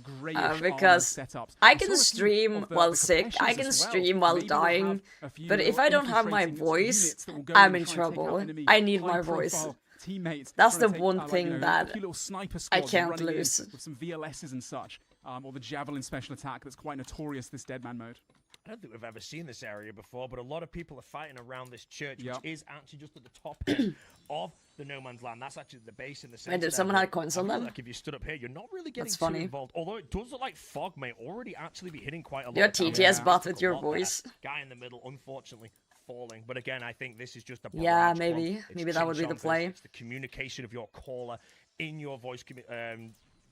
Speaker 4: grayish armored
Speaker 1: Because
Speaker 4: setups.
Speaker 1: I
Speaker 4: We
Speaker 1: can
Speaker 4: saw a few
Speaker 1: stream
Speaker 4: of the
Speaker 1: while sick,
Speaker 4: Capeshas
Speaker 1: I can
Speaker 4: as well.
Speaker 1: stream while
Speaker 4: Maybe we'll
Speaker 1: dying,
Speaker 4: have a few
Speaker 1: but if I don't have my
Speaker 4: infiltrating
Speaker 1: voice,
Speaker 4: units that will go
Speaker 1: I'm
Speaker 4: and
Speaker 1: in
Speaker 4: try and take out
Speaker 1: trouble.
Speaker 4: enemy
Speaker 1: I need my voice.
Speaker 4: high-profile teammates.
Speaker 1: That's
Speaker 4: trying
Speaker 1: the
Speaker 4: to take,
Speaker 1: one
Speaker 4: like,
Speaker 1: thing
Speaker 4: you know,
Speaker 1: that
Speaker 4: a few little sniper
Speaker 1: I
Speaker 4: squads
Speaker 1: can't
Speaker 4: running in
Speaker 1: lose.
Speaker 4: with some VLSs and such, or the javelin special attack that's quite notorious this Deadman mode.
Speaker 5: I don't think we've ever seen this area before, but a lot of people are fighting around this church,
Speaker 4: Yep.
Speaker 5: which is actually just at the top end of the no man's land. That's actually the base in the center.
Speaker 1: Wait, did
Speaker 5: there,
Speaker 1: someone
Speaker 5: but
Speaker 1: have coins
Speaker 5: I
Speaker 1: on
Speaker 5: feel
Speaker 1: them?
Speaker 5: Like if you stood up here, you're not really getting
Speaker 1: That's
Speaker 5: too
Speaker 1: funny.
Speaker 5: involved. Although it does look like fog may already actually be hitting quite a lot.
Speaker 1: Your
Speaker 5: of damage.
Speaker 1: TTS
Speaker 4: Yeah.
Speaker 1: bot
Speaker 5: Took
Speaker 1: with
Speaker 5: a
Speaker 1: your
Speaker 5: lot there.
Speaker 1: voice.
Speaker 5: Guy in the middle, unfortunately, falling. But again, I think this is just a
Speaker 1: Yeah,
Speaker 5: barrage
Speaker 1: maybe.
Speaker 5: clump. It's
Speaker 1: Maybe that would be the
Speaker 5: chin chompers.
Speaker 1: play.
Speaker 5: It's the communication of your caller in your voice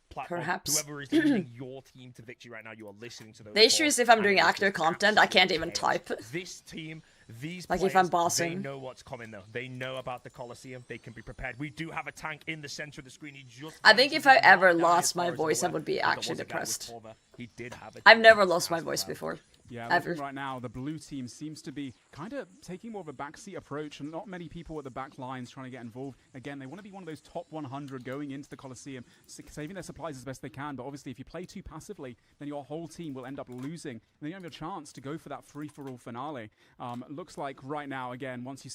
Speaker 5: platform.
Speaker 1: Perhaps.
Speaker 5: Whoever is leading your team to victory right now, you are listening to those.
Speaker 1: The issue
Speaker 5: calls,
Speaker 1: is if I'm
Speaker 5: and
Speaker 1: doing
Speaker 5: it is
Speaker 1: actor
Speaker 5: just
Speaker 1: content, I can't even
Speaker 5: absolute chaos.
Speaker 1: type.
Speaker 5: This team, these
Speaker 1: Like
Speaker 5: players,
Speaker 1: if I'm
Speaker 5: they
Speaker 1: bossing.
Speaker 5: know what's coming though. They know about the Colosseum. They can be prepared. We do have a tank in the center of the screen. He just
Speaker 1: I think if I
Speaker 5: managed to
Speaker 1: ever
Speaker 5: knock down
Speaker 1: lost
Speaker 5: his
Speaker 1: my
Speaker 5: forest
Speaker 1: voice, I
Speaker 5: away,
Speaker 1: would be
Speaker 5: but there
Speaker 1: actually
Speaker 5: was a guy with
Speaker 1: depressed.
Speaker 5: cover. He did have it.
Speaker 1: I've never lost my voice before.
Speaker 4: Yeah,
Speaker 1: Ever.
Speaker 4: looking right now, the blue team seems to be kind of taking more of a backseat approach, and not many people at the back lines trying to get involved. Again, they want to be one of those top 100 going into the Colosseum, saving their supplies as best they can. But obviously, if you play too passively, then your whole team will end up losing, and then you don't have a chance to go for that free-for-all finale. Looks like right now, again, once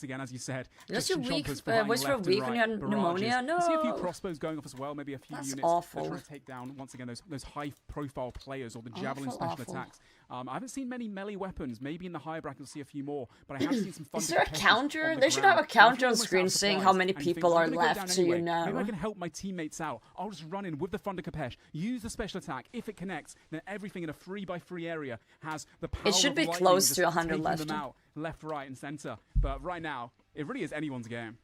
Speaker 4: again, as you said,
Speaker 1: Just
Speaker 4: just
Speaker 1: your weak
Speaker 4: chompers providing
Speaker 1: voice for a
Speaker 4: left and
Speaker 1: weak when
Speaker 4: right,
Speaker 1: you have
Speaker 4: barrages.
Speaker 1: pneumonia.
Speaker 4: I see a few
Speaker 1: No.
Speaker 4: crossbows going off as well, maybe a few
Speaker 1: That's
Speaker 4: units.
Speaker 1: awful.
Speaker 4: They're trying to take down once again those high-profile players or the javelin
Speaker 1: Awful,
Speaker 4: special
Speaker 1: awful.
Speaker 4: attacks. I haven't seen many melee weapons. Maybe in the higher bracket you'll see a few more, but I have seen some fun.
Speaker 1: Is there a
Speaker 4: Capeshas
Speaker 1: counter?
Speaker 4: on the
Speaker 1: They should
Speaker 4: ground.
Speaker 1: have a
Speaker 4: If
Speaker 1: counter
Speaker 4: you're
Speaker 1: on
Speaker 4: almost
Speaker 1: screen
Speaker 4: out of
Speaker 1: saying
Speaker 4: supplies
Speaker 1: how many
Speaker 4: and you think,
Speaker 1: people
Speaker 4: "I'm
Speaker 1: are
Speaker 4: gonna go
Speaker 1: left
Speaker 4: down
Speaker 1: so you
Speaker 4: anyway. Maybe I
Speaker 1: know."
Speaker 4: can help my teammates out. I'll just run in with the Thunder Capesh, use the special attack. If it connects, then everything in a 3x3 area has the power.
Speaker 1: It should
Speaker 4: of
Speaker 1: be
Speaker 4: lightning
Speaker 1: close
Speaker 4: just
Speaker 1: to 100
Speaker 4: taking
Speaker 1: left.
Speaker 4: them out, left, right, and center. But right now, it really is anyone's game.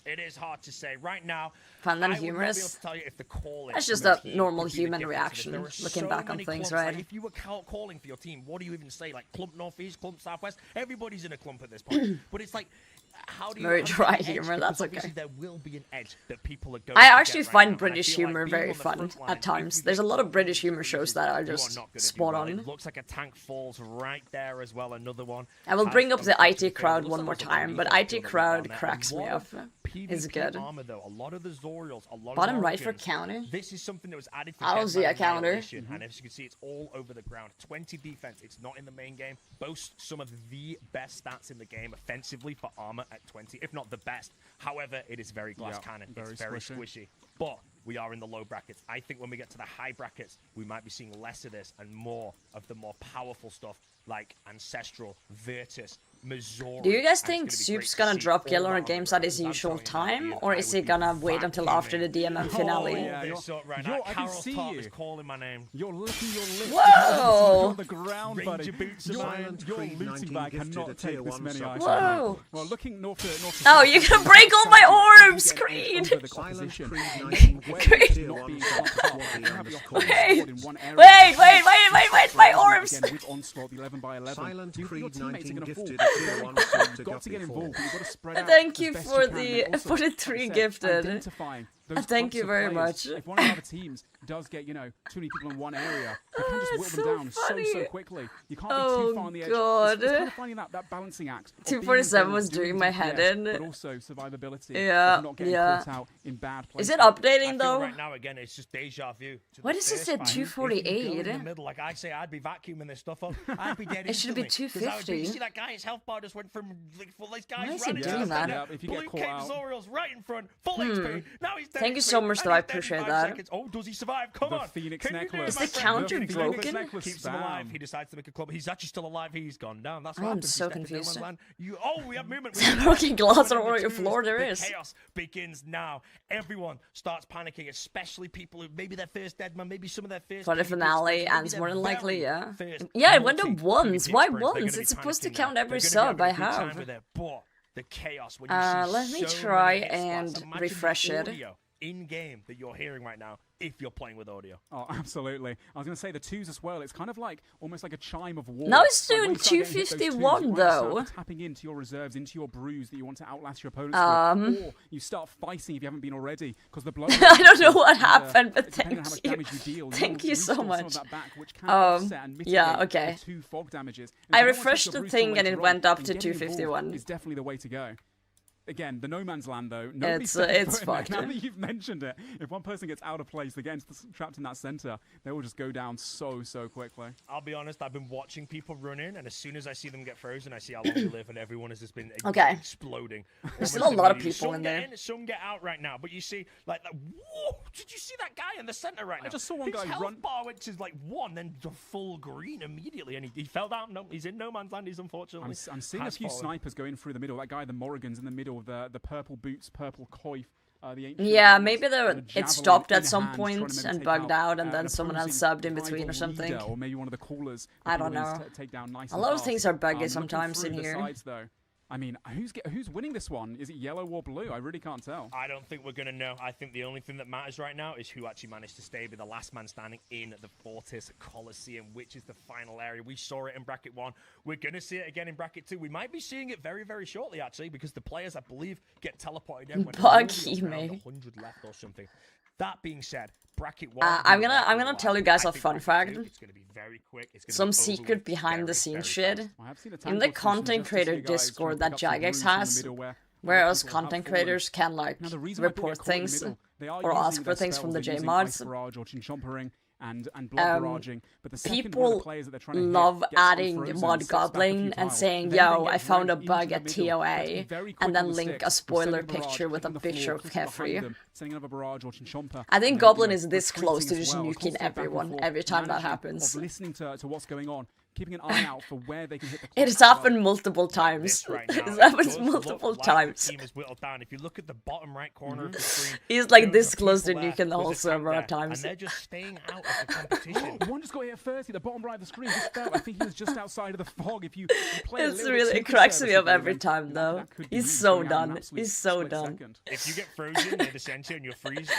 Speaker 5: It is hard to say. Right now,
Speaker 1: Fun and
Speaker 5: I would not be able
Speaker 1: humorous.
Speaker 5: to tell you if the calling
Speaker 1: That's just
Speaker 5: from
Speaker 1: a
Speaker 5: the team
Speaker 1: normal
Speaker 5: could be the
Speaker 1: human
Speaker 5: difference.
Speaker 1: reaction,
Speaker 5: There are
Speaker 1: looking
Speaker 5: so
Speaker 1: back on
Speaker 5: many
Speaker 1: things,
Speaker 5: clumps.
Speaker 1: right?
Speaker 5: Like, if you were calling for your team, what do you even say? Like clump northeast, clump southwest. Everybody's in a clump at this point. But it's like, how do you?
Speaker 1: Very
Speaker 5: how do you
Speaker 1: dry
Speaker 5: get an edge?
Speaker 1: humor,
Speaker 5: Because
Speaker 1: that's
Speaker 5: obviously
Speaker 1: okay.
Speaker 5: there will be an edge that people are going.
Speaker 1: I
Speaker 5: to
Speaker 1: actually
Speaker 5: get right
Speaker 1: find
Speaker 5: now. And I
Speaker 1: British
Speaker 5: feel like
Speaker 1: humor
Speaker 5: being
Speaker 1: very
Speaker 5: on the
Speaker 1: fun
Speaker 5: front line,
Speaker 1: at
Speaker 5: if
Speaker 1: times.
Speaker 5: you
Speaker 1: There's a
Speaker 5: get
Speaker 1: lot of
Speaker 5: caught
Speaker 1: British
Speaker 5: in
Speaker 1: humor
Speaker 5: the
Speaker 1: shows that are just
Speaker 5: you not gonna do
Speaker 1: spot
Speaker 5: well.
Speaker 1: on.
Speaker 5: It looks like a tank falls right there as well. Another one.
Speaker 1: I will
Speaker 5: has
Speaker 1: bring up the
Speaker 5: unfortunately
Speaker 1: IT
Speaker 5: failed.
Speaker 1: crowd
Speaker 5: Looks
Speaker 1: one
Speaker 5: like
Speaker 1: more
Speaker 5: there's a lot of
Speaker 1: time, but
Speaker 5: defense
Speaker 1: IT
Speaker 5: building down
Speaker 1: crowd
Speaker 5: there.
Speaker 1: cracks
Speaker 5: A
Speaker 1: me
Speaker 5: lot
Speaker 1: up.
Speaker 5: of
Speaker 1: It's
Speaker 5: PvP
Speaker 1: good.
Speaker 5: armor, though. A lot of the Zorials, a lot
Speaker 1: Bottom
Speaker 5: of
Speaker 1: right for
Speaker 5: Origins.
Speaker 1: counter.
Speaker 5: This is something that was added for
Speaker 1: I don't see a
Speaker 5: Deadman
Speaker 1: counter.
Speaker 5: Annihilation, and as you can see, it's all over the ground. 20 defense. It's not in the main game. Boasts some of the best stats in the game offensively for armor at 20, if not the best. However, it is very glass
Speaker 4: Yeah,
Speaker 5: cannon.
Speaker 4: very
Speaker 5: It's very
Speaker 4: squishy.
Speaker 5: squishy. But we are in the low brackets. I think when we get to the high brackets, we might be seeing less of this and more of the more powerful stuff like Ancestral, Virtus, Missouri.
Speaker 1: Do you guys
Speaker 5: And
Speaker 1: think
Speaker 5: it's gonna be great
Speaker 1: Soup's
Speaker 5: to
Speaker 1: gonna
Speaker 5: see
Speaker 1: drop
Speaker 5: all
Speaker 1: Gillanor
Speaker 5: that on
Speaker 1: Games
Speaker 5: the
Speaker 1: at his
Speaker 5: ground. I'm
Speaker 1: usual
Speaker 5: telling you,
Speaker 1: time,
Speaker 5: Ian,
Speaker 1: or
Speaker 5: I
Speaker 1: is
Speaker 5: would
Speaker 1: he
Speaker 5: be
Speaker 1: gonna wait until after the
Speaker 5: vacuuming.
Speaker 1: DMM finale?
Speaker 4: yeah,
Speaker 5: This up right
Speaker 4: you're-
Speaker 5: now.
Speaker 4: I can
Speaker 5: Carol's
Speaker 4: see
Speaker 5: top
Speaker 4: you.
Speaker 5: is calling my name.
Speaker 4: You're licking your lips.
Speaker 1: Whoa!
Speaker 4: On the ground, buddy.
Speaker 5: Ranger boots
Speaker 4: Your,
Speaker 5: of
Speaker 2: Silent
Speaker 4: your
Speaker 2: Creed
Speaker 4: looting
Speaker 2: 19
Speaker 4: bag
Speaker 2: gifted
Speaker 4: cannot
Speaker 2: a tier
Speaker 4: take this
Speaker 2: 1
Speaker 4: many
Speaker 2: sub.
Speaker 4: items.
Speaker 1: Whoa!
Speaker 4: Well, looking north to
Speaker 1: Oh,
Speaker 4: south,
Speaker 1: you're gonna break all my orbs, Creed!
Speaker 4: over the
Speaker 2: Silent
Speaker 4: opposition.
Speaker 2: Creed 19 gifted a
Speaker 1: Creed.
Speaker 2: tier
Speaker 4: Not
Speaker 2: 1
Speaker 4: being
Speaker 2: sub
Speaker 4: cut
Speaker 2: to
Speaker 4: up.
Speaker 2: Swabby
Speaker 4: You have your
Speaker 2: underscore.
Speaker 4: whole
Speaker 1: Wait,
Speaker 4: squad in one area.
Speaker 1: Wait, my orbs!
Speaker 4: Again, with Onslaught, the 11 by 11.
Speaker 2: Silent
Speaker 4: Your
Speaker 2: Creed
Speaker 4: teammates are
Speaker 2: 19
Speaker 4: gonna fall.
Speaker 2: gifted a tier 1 sub to
Speaker 4: You've got to get
Speaker 2: Guppy
Speaker 4: involved, but you've got to spread out.
Speaker 1: Thank
Speaker 4: as
Speaker 1: you
Speaker 4: best
Speaker 1: for
Speaker 4: can,
Speaker 1: the-
Speaker 4: and also,
Speaker 1: for the
Speaker 4: like I
Speaker 1: 3
Speaker 4: said,
Speaker 1: gifted.
Speaker 4: identifying those
Speaker 1: Thank
Speaker 4: clumps
Speaker 1: you
Speaker 4: of
Speaker 1: very
Speaker 4: players.
Speaker 1: much.
Speaker 4: If one of the other teams does get, too many people in one area, they can just
Speaker 1: it's
Speaker 4: whittle them
Speaker 1: so
Speaker 4: down so
Speaker 1: funny.
Speaker 4: quickly. You can't be
Speaker 1: Oh,
Speaker 4: too far on the edge.
Speaker 1: God.
Speaker 4: It's kind of finding that balancing act. of being
Speaker 1: 247 was
Speaker 4: involved,
Speaker 1: doing
Speaker 4: doing
Speaker 1: my
Speaker 4: DPS,
Speaker 1: head in.
Speaker 4: But also survivability.
Speaker 1: Yeah,
Speaker 4: of not getting
Speaker 1: yeah.
Speaker 4: caught out in bad
Speaker 1: Is
Speaker 4: places.
Speaker 1: it
Speaker 5: I
Speaker 1: updating
Speaker 5: feel
Speaker 1: though?
Speaker 5: right now, again, it's just deja vu. To
Speaker 1: Why
Speaker 5: the
Speaker 1: does it
Speaker 5: first
Speaker 1: say
Speaker 5: fight.
Speaker 1: 248?
Speaker 5: If you go in the middle, like I say, I'd be vacuuming this stuff up. I'd be dead
Speaker 1: It should be
Speaker 5: instantly, 'cause I would be-
Speaker 1: 250.
Speaker 5: You see that guy, his health bar just went from like, full. This guy's
Speaker 1: Why is he
Speaker 5: running
Speaker 1: doing
Speaker 5: just
Speaker 1: that?
Speaker 5: there.
Speaker 4: Yeah, if you get
Speaker 5: Blue
Speaker 4: caught
Speaker 5: Cape
Speaker 4: out.
Speaker 5: Zoriel's right in front, full HP. Now he's dead.
Speaker 1: Thank you so much, though. I appreciate that.
Speaker 5: Seconds. Oh, does he survive? Come
Speaker 4: The
Speaker 5: on.
Speaker 4: Phoenix
Speaker 5: Can you do it,
Speaker 4: necklace.
Speaker 5: my
Speaker 1: Is the
Speaker 5: friend?
Speaker 1: counter
Speaker 5: Phoenix
Speaker 1: broken?
Speaker 5: necklace keeps him alive.
Speaker 4: Spam.
Speaker 5: He decides to make a club. He's actually still alive. He's gone down. That's what
Speaker 1: I'm
Speaker 5: happens.
Speaker 1: so
Speaker 5: You step in no
Speaker 1: confused.
Speaker 5: man's land. We have movement.
Speaker 1: Is there broken glass
Speaker 5: Coming
Speaker 1: on
Speaker 5: in the
Speaker 1: your floor?
Speaker 5: twos.
Speaker 1: There
Speaker 5: The
Speaker 1: is.
Speaker 5: chaos begins now. Everyone starts panicking, especially people who maybe their first Deadman, maybe some of their first.
Speaker 1: For the
Speaker 5: PvP
Speaker 1: finale,
Speaker 5: maybe
Speaker 1: and
Speaker 5: their
Speaker 1: more than likely,
Speaker 5: very
Speaker 1: yeah.
Speaker 5: first
Speaker 1: Yeah, it went up
Speaker 5: multi-PvP
Speaker 1: once. Why
Speaker 5: experience. They're
Speaker 1: once?
Speaker 5: gonna
Speaker 1: It's
Speaker 5: be
Speaker 1: supposed to
Speaker 5: panicking
Speaker 1: count
Speaker 5: now.
Speaker 1: every
Speaker 5: They're gonna
Speaker 1: sub
Speaker 5: be
Speaker 1: I
Speaker 5: having a good time
Speaker 1: have.
Speaker 5: with it, but the chaos when you see
Speaker 1: Let me
Speaker 5: so
Speaker 1: try
Speaker 5: many hit spots.
Speaker 1: and
Speaker 5: Imagine the
Speaker 1: refresh it.
Speaker 5: audio in-game that you're hearing right now if you're playing with audio.
Speaker 4: Oh, absolutely. I was going to say the twos as well. It's kind of like almost like a chime of war.
Speaker 1: Now it's
Speaker 4: Like,
Speaker 1: doing
Speaker 4: when you start getting hit those twos,
Speaker 1: 251
Speaker 4: you
Speaker 1: though.
Speaker 4: start tapping into your reserves, into your brews that you want to outlast your opponents with, or you start fighting if you haven't been already, because the blow.
Speaker 1: I don't know what happened, but
Speaker 4: depending on how
Speaker 1: thank
Speaker 4: much
Speaker 1: you.
Speaker 4: damage you deal,
Speaker 1: Thank you so
Speaker 4: restore some of
Speaker 1: much.
Speaker 4: that back, which can offset and mitigate
Speaker 1: yeah, okay.
Speaker 4: the 2 fog damages.
Speaker 1: I
Speaker 4: And if you don't wanna take
Speaker 1: refreshed
Speaker 4: your
Speaker 1: the
Speaker 4: brews
Speaker 1: thing
Speaker 4: till
Speaker 1: and it
Speaker 4: later
Speaker 1: went
Speaker 4: on,
Speaker 1: up
Speaker 4: then
Speaker 1: to
Speaker 4: getting involved
Speaker 1: 251.
Speaker 4: is definitely the way to go. Again, the no man's land though.
Speaker 1: It's fucked.
Speaker 4: Now that you've mentioned it, if one person gets out of place, they get trapped in that center, they will just go down so quickly.
Speaker 5: I'll be honest, I've been watching people run in, and as soon as I see them get frozen, I see how long they live, and everyone has just been exploding.
Speaker 1: There's still a lot of people
Speaker 5: some
Speaker 1: in
Speaker 5: get
Speaker 1: there.
Speaker 5: In, some get out right now, but you see, like, whoa! Did you see that guy in the center right now?
Speaker 4: I just saw one
Speaker 5: His
Speaker 4: guy
Speaker 5: health
Speaker 4: run.
Speaker 5: bar, which is like 1, then the full green immediately, and he fell down. No, he's in no man's land. He's unfortunately.
Speaker 4: I'm seeing a few snipers going through the middle. That guy, the Morrigan's in the middle, the purple boots, purple coif. The ancient
Speaker 1: Yeah,
Speaker 4: ones,
Speaker 1: maybe
Speaker 4: and a
Speaker 1: it
Speaker 4: javelin
Speaker 1: stopped
Speaker 4: in
Speaker 1: at some
Speaker 4: hand, trying to
Speaker 1: point
Speaker 4: maybe
Speaker 1: and
Speaker 4: take
Speaker 1: bugged out, and
Speaker 4: an
Speaker 1: then someone else
Speaker 4: opposing
Speaker 1: subbed in between or
Speaker 4: rival
Speaker 1: something.
Speaker 4: leader, or maybe one of the callers.
Speaker 1: I don't know.
Speaker 4: Take down nice
Speaker 1: A
Speaker 4: and
Speaker 1: lot of
Speaker 4: fast.
Speaker 1: things are buggy
Speaker 4: Looking
Speaker 1: sometimes
Speaker 4: through
Speaker 1: in
Speaker 4: the
Speaker 1: here.
Speaker 4: sides, though. I mean, who's winning this one? Is it yellow or blue? I really can't tell.
Speaker 5: I don't think we're going to know. I think the only thing that matters right now is who actually managed to stay, be the last man standing in the Fortis Coliseum, which is the final area. We saw it in Bracket 1. We're going to see it again in Bracket 2. We might be seeing it very, very shortly, actually, because the players, I believe, get teleported in when
Speaker 1: Buggy,
Speaker 5: around
Speaker 1: mate.
Speaker 5: 100 left or something. That being said, Bracket 1...
Speaker 1: I'm gonna tell you guys a fun fact.
Speaker 5: It's going to be very quick. It's gonna
Speaker 1: Some
Speaker 5: be over
Speaker 1: secret
Speaker 5: with
Speaker 1: behind the
Speaker 5: very,
Speaker 1: scenes
Speaker 5: very
Speaker 1: shit.
Speaker 5: fast.
Speaker 4: I have seen a
Speaker 1: In
Speaker 4: tank
Speaker 1: the
Speaker 4: or two
Speaker 1: content
Speaker 4: just to see
Speaker 1: creator
Speaker 4: the guys
Speaker 1: Discord
Speaker 4: trying
Speaker 1: that
Speaker 4: to pick up some
Speaker 1: Jagex
Speaker 4: brews in the
Speaker 1: has,
Speaker 4: middle where
Speaker 1: whereas
Speaker 4: people are
Speaker 1: content
Speaker 4: helpful and-
Speaker 1: creators can like
Speaker 4: Now, the reason why people
Speaker 1: report
Speaker 4: get caught in the
Speaker 1: things
Speaker 4: middle, they are
Speaker 1: or
Speaker 4: using
Speaker 1: ask for
Speaker 4: their
Speaker 1: things from
Speaker 4: spells,
Speaker 1: the
Speaker 4: they're using
Speaker 1: JMods.
Speaker 4: ice barrage or chinchompering and blood barraging, but the second one of
Speaker 1: People
Speaker 4: the players that they're trying to hit
Speaker 1: love
Speaker 4: gets
Speaker 1: adding
Speaker 4: unfrozen
Speaker 1: mod
Speaker 4: and steps back a
Speaker 1: goblin
Speaker 4: few
Speaker 1: and
Speaker 4: tiles.
Speaker 1: saying,
Speaker 4: Then
Speaker 1: yo,
Speaker 4: they
Speaker 1: I
Speaker 4: get
Speaker 1: found a
Speaker 4: dragged
Speaker 1: bug
Speaker 4: into
Speaker 1: at
Speaker 4: the middle. They have to be
Speaker 1: TOA,
Speaker 4: very quick
Speaker 1: and then
Speaker 4: on the
Speaker 1: link
Speaker 4: sticks.
Speaker 1: a
Speaker 4: We're
Speaker 1: spoiler
Speaker 4: sending a barrage,
Speaker 1: picture with a
Speaker 4: hitting the
Speaker 1: picture
Speaker 4: floor,
Speaker 1: of
Speaker 4: clicking behind
Speaker 1: Kefri.
Speaker 4: them, sending another barrage or chinchomper.
Speaker 1: I think
Speaker 4: and then,
Speaker 1: Goblin
Speaker 4: you know,
Speaker 1: is this close to
Speaker 4: retreating as
Speaker 1: just
Speaker 4: well,
Speaker 1: nuking
Speaker 4: constant back and
Speaker 1: everyone
Speaker 4: forth,
Speaker 1: every time that
Speaker 4: managing
Speaker 1: happens.
Speaker 4: Of listening to what's going on, keeping an eye out for where they can hit the
Speaker 1: It
Speaker 4: clock
Speaker 1: has
Speaker 4: as well.
Speaker 1: happened multiple times.
Speaker 5: This right now,
Speaker 1: It's
Speaker 5: it
Speaker 1: happened
Speaker 5: does
Speaker 1: multiple
Speaker 5: look like
Speaker 1: times.
Speaker 5: The team is whittled down. If you look at the bottom right corner of the screen,
Speaker 1: He's like
Speaker 5: shows
Speaker 1: this
Speaker 5: the
Speaker 1: close to
Speaker 5: people there.
Speaker 1: nuking the whole
Speaker 5: There's a tank
Speaker 1: server at
Speaker 5: there,
Speaker 1: times.
Speaker 5: and they're just staying out of the competition.
Speaker 4: One just got hit first at the bottom right of the screen. Just fell. I think he was just outside of the fog. If you play a
Speaker 1: It's
Speaker 4: little
Speaker 1: really,
Speaker 4: bit
Speaker 1: it cracks me
Speaker 4: serviceably,
Speaker 1: up every
Speaker 4: then
Speaker 1: time though.
Speaker 4: that could be
Speaker 1: He's
Speaker 4: you
Speaker 1: so
Speaker 4: going out in an
Speaker 1: done.
Speaker 4: absolute
Speaker 1: He's so
Speaker 4: split
Speaker 1: done.
Speaker 4: second.
Speaker 5: If you get frozen near the center and your freeze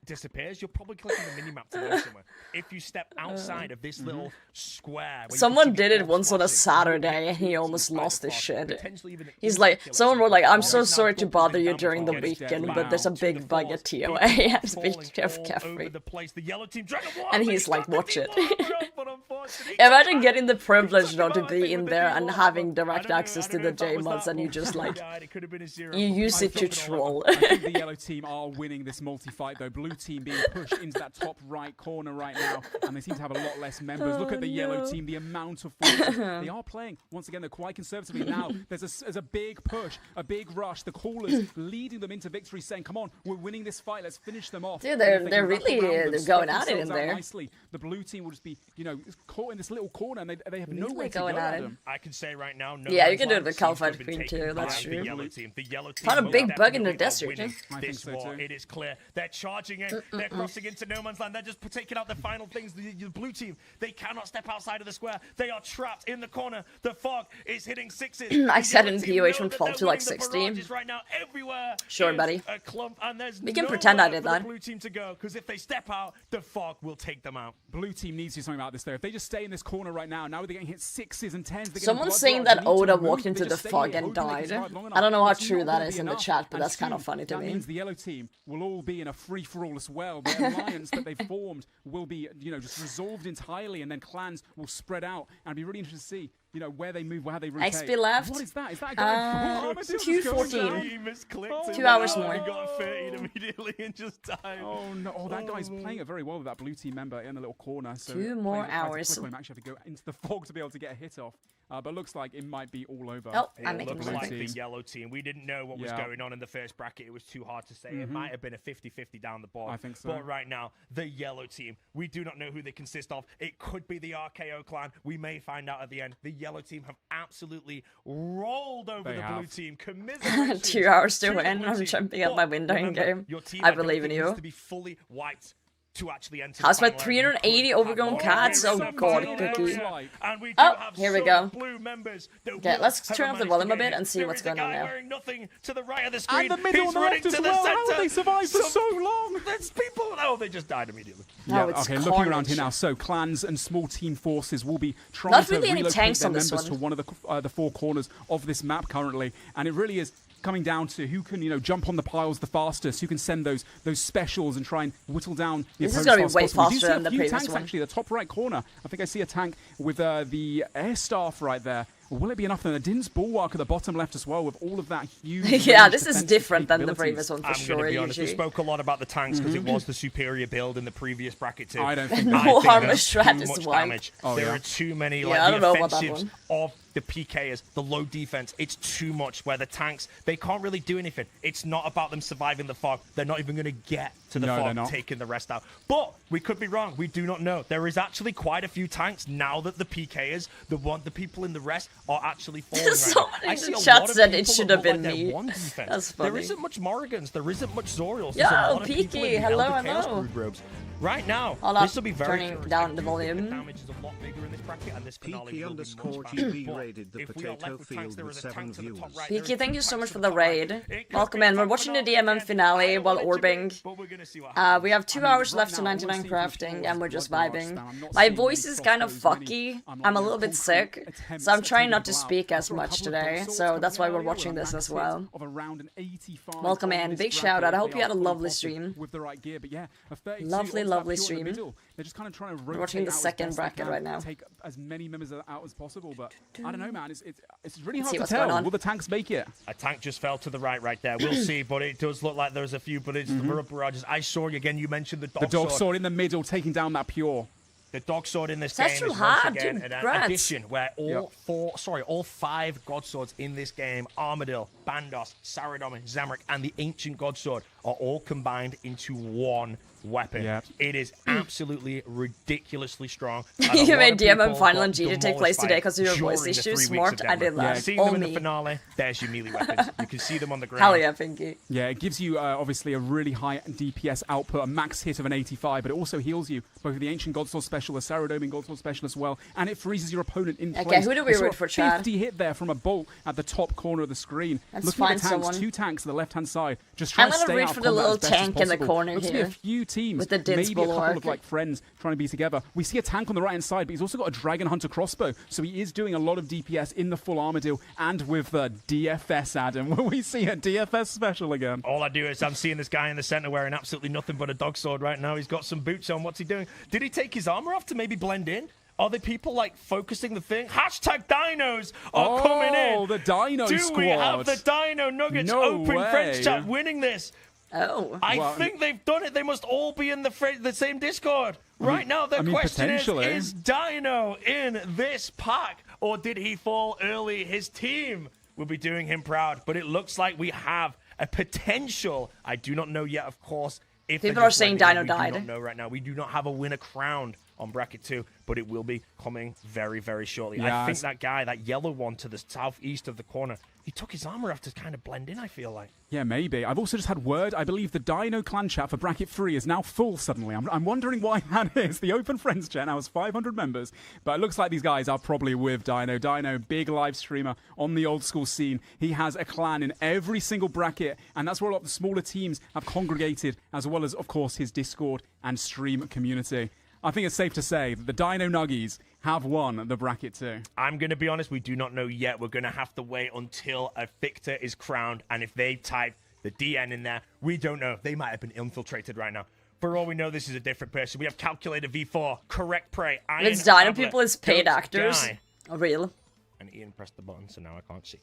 Speaker 5: disappears, you'll probably click on the mini-map to go somewhere. If you step outside of this little square... where you can
Speaker 1: Someone
Speaker 5: see the
Speaker 1: did it
Speaker 5: orbs
Speaker 1: once on a
Speaker 5: flashing,
Speaker 1: Saturday and he
Speaker 5: you'll
Speaker 1: almost
Speaker 5: get
Speaker 1: lost
Speaker 5: by
Speaker 1: his
Speaker 5: the
Speaker 1: shit.
Speaker 5: fog, potentially even an
Speaker 1: He's
Speaker 5: instant
Speaker 1: like,
Speaker 5: kill at
Speaker 1: someone
Speaker 5: some
Speaker 1: wrote like,
Speaker 5: point.
Speaker 1: I'm so
Speaker 5: Right now,
Speaker 1: sorry to
Speaker 5: Goblin
Speaker 1: bother
Speaker 5: is
Speaker 1: you
Speaker 5: down
Speaker 1: during the
Speaker 5: before it gets
Speaker 1: weekend,
Speaker 5: dead.
Speaker 1: but there's a
Speaker 5: Wow.
Speaker 1: big
Speaker 5: To the
Speaker 1: bug
Speaker 5: force,
Speaker 1: at TOA.
Speaker 5: people
Speaker 1: Yes, big
Speaker 5: falling
Speaker 1: Jeff
Speaker 5: all
Speaker 1: Caffrey.
Speaker 5: over the place. The yellow team trying to walk,
Speaker 1: And
Speaker 5: but
Speaker 1: he's like,
Speaker 5: got the
Speaker 1: watch it.
Speaker 5: D1 up, but unfortunately,
Speaker 1: Imagine getting the
Speaker 5: he
Speaker 1: privilege
Speaker 5: took
Speaker 1: though
Speaker 5: him
Speaker 1: to
Speaker 5: out, I
Speaker 1: be
Speaker 5: think,
Speaker 1: in
Speaker 5: with the
Speaker 1: there
Speaker 5: D1,
Speaker 1: and
Speaker 5: but
Speaker 1: having
Speaker 5: I
Speaker 1: direct
Speaker 5: don't know-
Speaker 1: access
Speaker 5: I
Speaker 1: to
Speaker 5: don't
Speaker 1: the
Speaker 5: know if that was
Speaker 1: JMods
Speaker 5: that
Speaker 1: and you
Speaker 5: or
Speaker 1: just like,
Speaker 5: died. It could have been a zero.
Speaker 1: you
Speaker 5: But
Speaker 1: use it to
Speaker 5: something or
Speaker 1: troll.
Speaker 4: I think the yellow team are winning this multi-fight though. Blue team being pushed into that top right corner right now, and they seem to have a lot less members. Look at the yellow team, the amount of forces. They are playing, once again, they're quite conservatively now. There's a big push, a big rush. The callers leading them into victory, saying, come on, we're winning this fight, let's finish them off.
Speaker 1: Dude,
Speaker 4: And
Speaker 1: they're-
Speaker 4: if they
Speaker 1: they're
Speaker 4: can wrap
Speaker 1: really,
Speaker 4: around them,
Speaker 1: they're
Speaker 4: spread
Speaker 1: going at it in
Speaker 4: themselves out
Speaker 1: there.
Speaker 4: Nicely, the blue team will just be, you know, caught in this little corner, and they have
Speaker 1: Really
Speaker 4: nowhere to
Speaker 1: going
Speaker 4: go
Speaker 1: at
Speaker 4: at
Speaker 1: it.
Speaker 4: them.
Speaker 5: I can say right now, no
Speaker 1: Yeah, you
Speaker 5: man's
Speaker 1: can do it
Speaker 5: land
Speaker 1: with
Speaker 5: seems to
Speaker 1: Caliphate
Speaker 5: have been
Speaker 1: Queen
Speaker 5: taken
Speaker 1: too, that's
Speaker 5: by
Speaker 1: true.
Speaker 5: The yellow team. The yellow team
Speaker 1: Found a
Speaker 5: most
Speaker 1: big bug in the
Speaker 5: definitely are
Speaker 1: desert.
Speaker 5: winning
Speaker 4: I think
Speaker 5: this
Speaker 4: so
Speaker 5: war.
Speaker 4: too.
Speaker 5: It is clear. They're charging in. They're crossing into no man's land. They're just taking out the final things. The blue team, they cannot step outside of the square. They are trapped in the corner. The fog is hitting sixes.
Speaker 1: I
Speaker 5: The
Speaker 1: said
Speaker 5: yellow
Speaker 1: in
Speaker 5: team
Speaker 1: POH
Speaker 5: know
Speaker 1: would
Speaker 5: that
Speaker 1: fall
Speaker 5: they're
Speaker 1: to like
Speaker 5: winning. The
Speaker 1: 60.
Speaker 5: barrages right now everywhere.
Speaker 1: Sure,
Speaker 5: is
Speaker 1: buddy.
Speaker 5: A clump, and there's
Speaker 1: We can pretend I did
Speaker 5: nowhere
Speaker 1: that.
Speaker 5: for the blue team to go, because if they step out, the fog will take them out.
Speaker 4: Blue team needs to do something about this though. If they just stay in this corner right now they're getting hit sixes and tens. They're getting
Speaker 1: Someone's
Speaker 4: blood
Speaker 1: saying
Speaker 4: barrage.
Speaker 1: that
Speaker 4: They need to
Speaker 1: Oda
Speaker 4: move.
Speaker 1: walked
Speaker 4: They
Speaker 1: into the
Speaker 4: just stay
Speaker 1: fog
Speaker 4: here,
Speaker 1: and
Speaker 4: hoping they can
Speaker 1: died.
Speaker 4: survive long
Speaker 1: I
Speaker 4: enough.
Speaker 1: don't know how
Speaker 4: It's
Speaker 1: true
Speaker 4: not
Speaker 1: that
Speaker 4: gonna
Speaker 1: is
Speaker 4: be
Speaker 1: in the
Speaker 4: enough.
Speaker 1: chat, but
Speaker 4: And
Speaker 1: that's kind of
Speaker 4: soon,
Speaker 1: funny to
Speaker 4: that
Speaker 1: me.
Speaker 4: means the yellow team will all be in a free-for-all as well. Their alliance that they've formed will be, you know, just resolved entirely, and then clans will spread out. And it'd be really interesting to see, you know, where they move, how they rotate.
Speaker 1: XP left.
Speaker 4: What is that? Is that a guy? Oh, Armadillo's going
Speaker 1: 2:14.
Speaker 4: down.
Speaker 5: He misclicked.
Speaker 1: 2 hours
Speaker 5: and
Speaker 1: more.
Speaker 5: He got 13 immediately and just died.
Speaker 4: Oh no! Oh, that guy's playing it very well with that blue team member in the little corner. So
Speaker 1: 2 more
Speaker 4: players that try to
Speaker 1: hours.
Speaker 4: clip on him actually have to go into the fog to be able to get a hit off. But looks like it might be all over.
Speaker 1: Oh,
Speaker 5: It
Speaker 1: I'm making
Speaker 5: looks
Speaker 1: sense.
Speaker 5: like the
Speaker 4: team.
Speaker 5: yellow team. We didn't know what was
Speaker 4: Yeah.
Speaker 5: going on in the first bracket. It was too hard to say. It might have been a 50-50 down the board.
Speaker 4: I think so.
Speaker 5: But right now, the yellow team, we do not know who they consist of. It could be the RKO clan. We may find out at the end. The yellow team have absolutely rolled over
Speaker 4: They
Speaker 5: the blue
Speaker 4: have.
Speaker 5: team. Commiserations
Speaker 1: 2 hours to
Speaker 5: the
Speaker 1: win.
Speaker 5: blue
Speaker 1: I'm
Speaker 5: team.
Speaker 1: jumping out
Speaker 5: But
Speaker 1: my window in
Speaker 5: remember,
Speaker 1: game.
Speaker 5: your team,
Speaker 1: I
Speaker 5: don't
Speaker 1: believe in
Speaker 5: think
Speaker 1: you.
Speaker 5: needs to be fully wiped to actually enter.
Speaker 1: How's my
Speaker 5: the final
Speaker 1: 380
Speaker 5: area.
Speaker 1: overgrown cats? Oh god, Cookie.
Speaker 5: And we do
Speaker 1: Oh,
Speaker 5: have
Speaker 1: here we
Speaker 5: some
Speaker 1: go.
Speaker 5: blue members that
Speaker 1: Okay,
Speaker 5: will
Speaker 1: let's
Speaker 5: have
Speaker 1: turn up the
Speaker 5: managed to
Speaker 1: volume a
Speaker 5: get
Speaker 1: bit
Speaker 5: in.
Speaker 1: and see
Speaker 5: There
Speaker 1: what's
Speaker 5: is a
Speaker 1: going on
Speaker 5: guy
Speaker 1: now.
Speaker 5: wearing nothing to the right of the screen.
Speaker 4: And the middle
Speaker 5: He's
Speaker 4: and the
Speaker 5: running
Speaker 4: left as
Speaker 5: to the
Speaker 4: well.
Speaker 5: center.
Speaker 4: How have they survived for so long?
Speaker 5: There's people. Oh, they just died immediately.
Speaker 1: No, it's
Speaker 4: okay, looking around
Speaker 1: carnage.
Speaker 4: here now. So clans and small team forces will be trying
Speaker 1: Not
Speaker 4: to
Speaker 1: really any
Speaker 4: relocate
Speaker 1: tanks
Speaker 4: their
Speaker 1: on this
Speaker 4: members
Speaker 1: one.
Speaker 4: to one of the four corners of this map currently, and it really is coming down to who can, jump on the piles the fastest, who can send those specials and try and whittle down the
Speaker 1: This is
Speaker 4: opponents
Speaker 1: gonna be
Speaker 4: fast
Speaker 1: way
Speaker 4: possible. We do
Speaker 1: faster
Speaker 4: see
Speaker 1: than
Speaker 4: a
Speaker 1: the
Speaker 4: few
Speaker 1: previous
Speaker 4: tanks
Speaker 1: one.
Speaker 4: actually, the top right corner. I think I see a tank with the air staff right there. Will it be enough? And the Din's bulwark at the bottom left as well, with all of that huge.
Speaker 1: Yeah, this is
Speaker 4: defensive
Speaker 1: different than the
Speaker 4: capabilities.
Speaker 1: previous one for
Speaker 5: I'm
Speaker 1: sure.
Speaker 5: going to be honest. We
Speaker 1: Usually.
Speaker 5: spoke a lot about the tanks because it was the superior build in the previous bracket too.
Speaker 4: I don't think
Speaker 1: No
Speaker 4: that.
Speaker 5: I think
Speaker 1: armor
Speaker 5: there's
Speaker 1: strat
Speaker 5: too
Speaker 1: is
Speaker 5: much
Speaker 1: why.
Speaker 5: damage.
Speaker 4: Oh,
Speaker 5: There
Speaker 4: yeah.
Speaker 5: are too many
Speaker 1: Yeah, I
Speaker 5: like
Speaker 1: don't
Speaker 5: the
Speaker 1: know about that
Speaker 5: offensives of the PKers, the low defense. It's too much where the tanks, they can't really do anything. It's not about them surviving the fog. They're not even going to get to the
Speaker 4: No, they're
Speaker 5: fog,
Speaker 4: not.
Speaker 5: taking the rest out. But we could be wrong. We do not know. There is actually quite a few tanks now that the PKers, the people in the rest, are actually falling.
Speaker 1: Someone
Speaker 5: right now.
Speaker 1: in
Speaker 5: I
Speaker 1: the
Speaker 5: see a
Speaker 1: chat
Speaker 5: lot of
Speaker 1: said it
Speaker 5: people
Speaker 1: should
Speaker 5: that
Speaker 1: have
Speaker 5: look
Speaker 1: been
Speaker 5: like they're
Speaker 1: me.
Speaker 5: one defense.
Speaker 1: That's
Speaker 5: There
Speaker 1: funny.
Speaker 5: isn't much Morgans. There isn't much Zorials.
Speaker 1: Yo,
Speaker 5: There's a lot of people
Speaker 1: Peaky,
Speaker 5: in the
Speaker 1: hello,
Speaker 5: Elder Chaos
Speaker 1: hello.
Speaker 5: Brood robes. Right now,
Speaker 1: Hold up,
Speaker 5: this will be very
Speaker 1: turning
Speaker 5: close.
Speaker 1: down
Speaker 5: I
Speaker 1: the
Speaker 5: do think
Speaker 1: volume.
Speaker 5: damage is a lot bigger in this bracket, and this finale
Speaker 2: Peaky
Speaker 5: will be
Speaker 2: _
Speaker 5: much
Speaker 2: GB
Speaker 5: faster.
Speaker 2: raided the
Speaker 5: If we are left
Speaker 2: potato
Speaker 5: with tanks,
Speaker 2: field
Speaker 5: there
Speaker 2: with
Speaker 5: is a
Speaker 2: 7
Speaker 5: tank to the top
Speaker 2: viewers.
Speaker 5: right,
Speaker 1: Peaky,
Speaker 5: there is
Speaker 1: thank you
Speaker 5: tanks
Speaker 1: so much
Speaker 5: to
Speaker 1: for
Speaker 5: the
Speaker 1: the
Speaker 5: top right.
Speaker 1: raid.
Speaker 5: It could
Speaker 1: Welcome
Speaker 5: be
Speaker 1: in. We're
Speaker 5: top
Speaker 1: watching the
Speaker 5: finale
Speaker 1: DMM
Speaker 5: again.
Speaker 1: finale
Speaker 5: I don't
Speaker 1: while
Speaker 5: want it to be,
Speaker 1: orbing.
Speaker 5: but we're gonna see what happens.
Speaker 1: We have 2 hours left to 99 crafting, and we're just vibing. My voice is kind of fucky. I'm a little bit sick, so I'm trying not to speak as much today. So that's why we're watching this as well. Welcome in. Big shout out. I hope you had a lovely stream.
Speaker 4: With the right gear, but yeah, a 32
Speaker 1: Lovely,
Speaker 4: odds that
Speaker 1: lovely
Speaker 4: pure in the
Speaker 1: stream.
Speaker 4: middle. They're just kind of trying to rotate
Speaker 1: watching the
Speaker 4: out as
Speaker 1: second
Speaker 4: best they
Speaker 1: bracket
Speaker 4: can,
Speaker 1: right now.
Speaker 4: Take as many members out as possible, but I don't know, man. It's really hard
Speaker 1: see
Speaker 4: to
Speaker 1: what's going
Speaker 4: tell.
Speaker 1: on.
Speaker 4: Will the tanks make it?
Speaker 5: A tank just fell to the right there. We'll see, but it does look like there's a few bullets. The barrages. I saw you again. You mentioned the
Speaker 4: The dog sword in the middle, taking down that pure.
Speaker 5: The dog sword in this
Speaker 1: That's
Speaker 5: game
Speaker 1: too
Speaker 5: is once
Speaker 1: hard,
Speaker 5: again
Speaker 1: dude.
Speaker 5: an
Speaker 1: Congrats.
Speaker 5: addition where all 5 god swords in this game, Armadil, Bandos, Saradomin, Zamorak, and the ancient god sword are all combined into one weapon.
Speaker 4: Yep.
Speaker 5: It is absolutely ridiculously strong.
Speaker 1: You made DMM final and G to take place today because of your voice issues. Smart, I did that.
Speaker 5: Seeing
Speaker 1: All
Speaker 5: them in the
Speaker 1: me.
Speaker 5: finale, there's your melee weapons. You can see them on the ground.
Speaker 1: Hell yeah, Pinky.
Speaker 4: Yeah, it gives you obviously a really high DPS output, a max hit of an 85, but it also heals you both with the Ancient Godsword Special, the Saradomin Godsword Special as well, and it freezes your opponent in place.
Speaker 1: Okay, who do we
Speaker 4: I saw
Speaker 1: root
Speaker 4: a
Speaker 1: for, Chad?
Speaker 4: 50 hit there from a bolt at the top corner of the screen.
Speaker 1: Let's
Speaker 4: Looking at
Speaker 1: find
Speaker 4: the tanks,
Speaker 1: someone.
Speaker 4: 2 tanks on the left-hand side, just
Speaker 1: I'm
Speaker 4: trying to
Speaker 1: gonna
Speaker 4: stay
Speaker 1: root
Speaker 4: out of
Speaker 1: for the
Speaker 4: combat
Speaker 1: little
Speaker 4: as best as
Speaker 1: tank in the
Speaker 4: possible.
Speaker 1: corner
Speaker 4: Looks to be a
Speaker 1: here.
Speaker 4: few teams,
Speaker 1: With the Din's
Speaker 4: maybe a couple
Speaker 1: bulwark.
Speaker 4: of like friends trying to be together. We see a tank on the right-hand side, but he's also got a Dragon Hunter crossbow, so he is doing a lot of DPS in the full Armadil and with the DFS, Adam. Will we see a DFS special again?
Speaker 5: All I do is I'm seeing this guy in the center wearing absolutely nothing but a dog sword right now. He's got some boots on. What's he doing? Did he take his armor off to maybe blend in? Are the people like focusing the thing? Hashtag dinos are coming in.
Speaker 4: Oh, the Dino
Speaker 5: Do
Speaker 4: squad.
Speaker 5: we have the Dino Nuggets
Speaker 4: No
Speaker 5: open
Speaker 4: way.
Speaker 5: French chat winning this?
Speaker 1: Oh.
Speaker 5: I think they've done it. They must all be in the same Discord. Right now, the question
Speaker 4: potentially.
Speaker 5: is Dino in this pack? Or did he fall early? His team will be doing him proud. But it looks like we have a potential. I do not know yet, of course. If
Speaker 1: People
Speaker 5: they're
Speaker 1: are
Speaker 5: just
Speaker 1: saying
Speaker 5: blending in.
Speaker 1: Dino
Speaker 5: We
Speaker 1: died.
Speaker 5: do not know right now. We do not have a winner crowned on bracket 2, but it will be coming very, very shortly.
Speaker 4: Yeah,
Speaker 5: I think that guy, that yellow one to the southeast of the corner, he took his armor off to kind of blend in, I feel like.
Speaker 4: Yeah, maybe. I've also just had word. I believe the Dino clan chat for bracket 3 is now full suddenly. I'm wondering why that is. The open friends chat now has 500 members, but it looks like these guys are probably with Dino. Dino, big live streamer on the old school scene. He has a clan in every single bracket, and that's where a lot of the smaller teams have congregated, as well as, of course, his Discord and stream community. I think it's safe to say that the Dino Nuggies have won the bracket 2.
Speaker 5: I'm going to be honest, we do not know yet. We're going to have to wait until a victor is crowned, and if they type the DN in there, we don't know. They might have been infiltrated right now. For all we know, this is a different person. We have Calculator V4, Correct Prey, Iron
Speaker 1: It's Dino
Speaker 5: Tablet,
Speaker 1: people as paid
Speaker 5: Don't
Speaker 1: actors.
Speaker 5: Die.
Speaker 1: Oh, real.
Speaker 5: And Ian pressed the button, so now I can't see.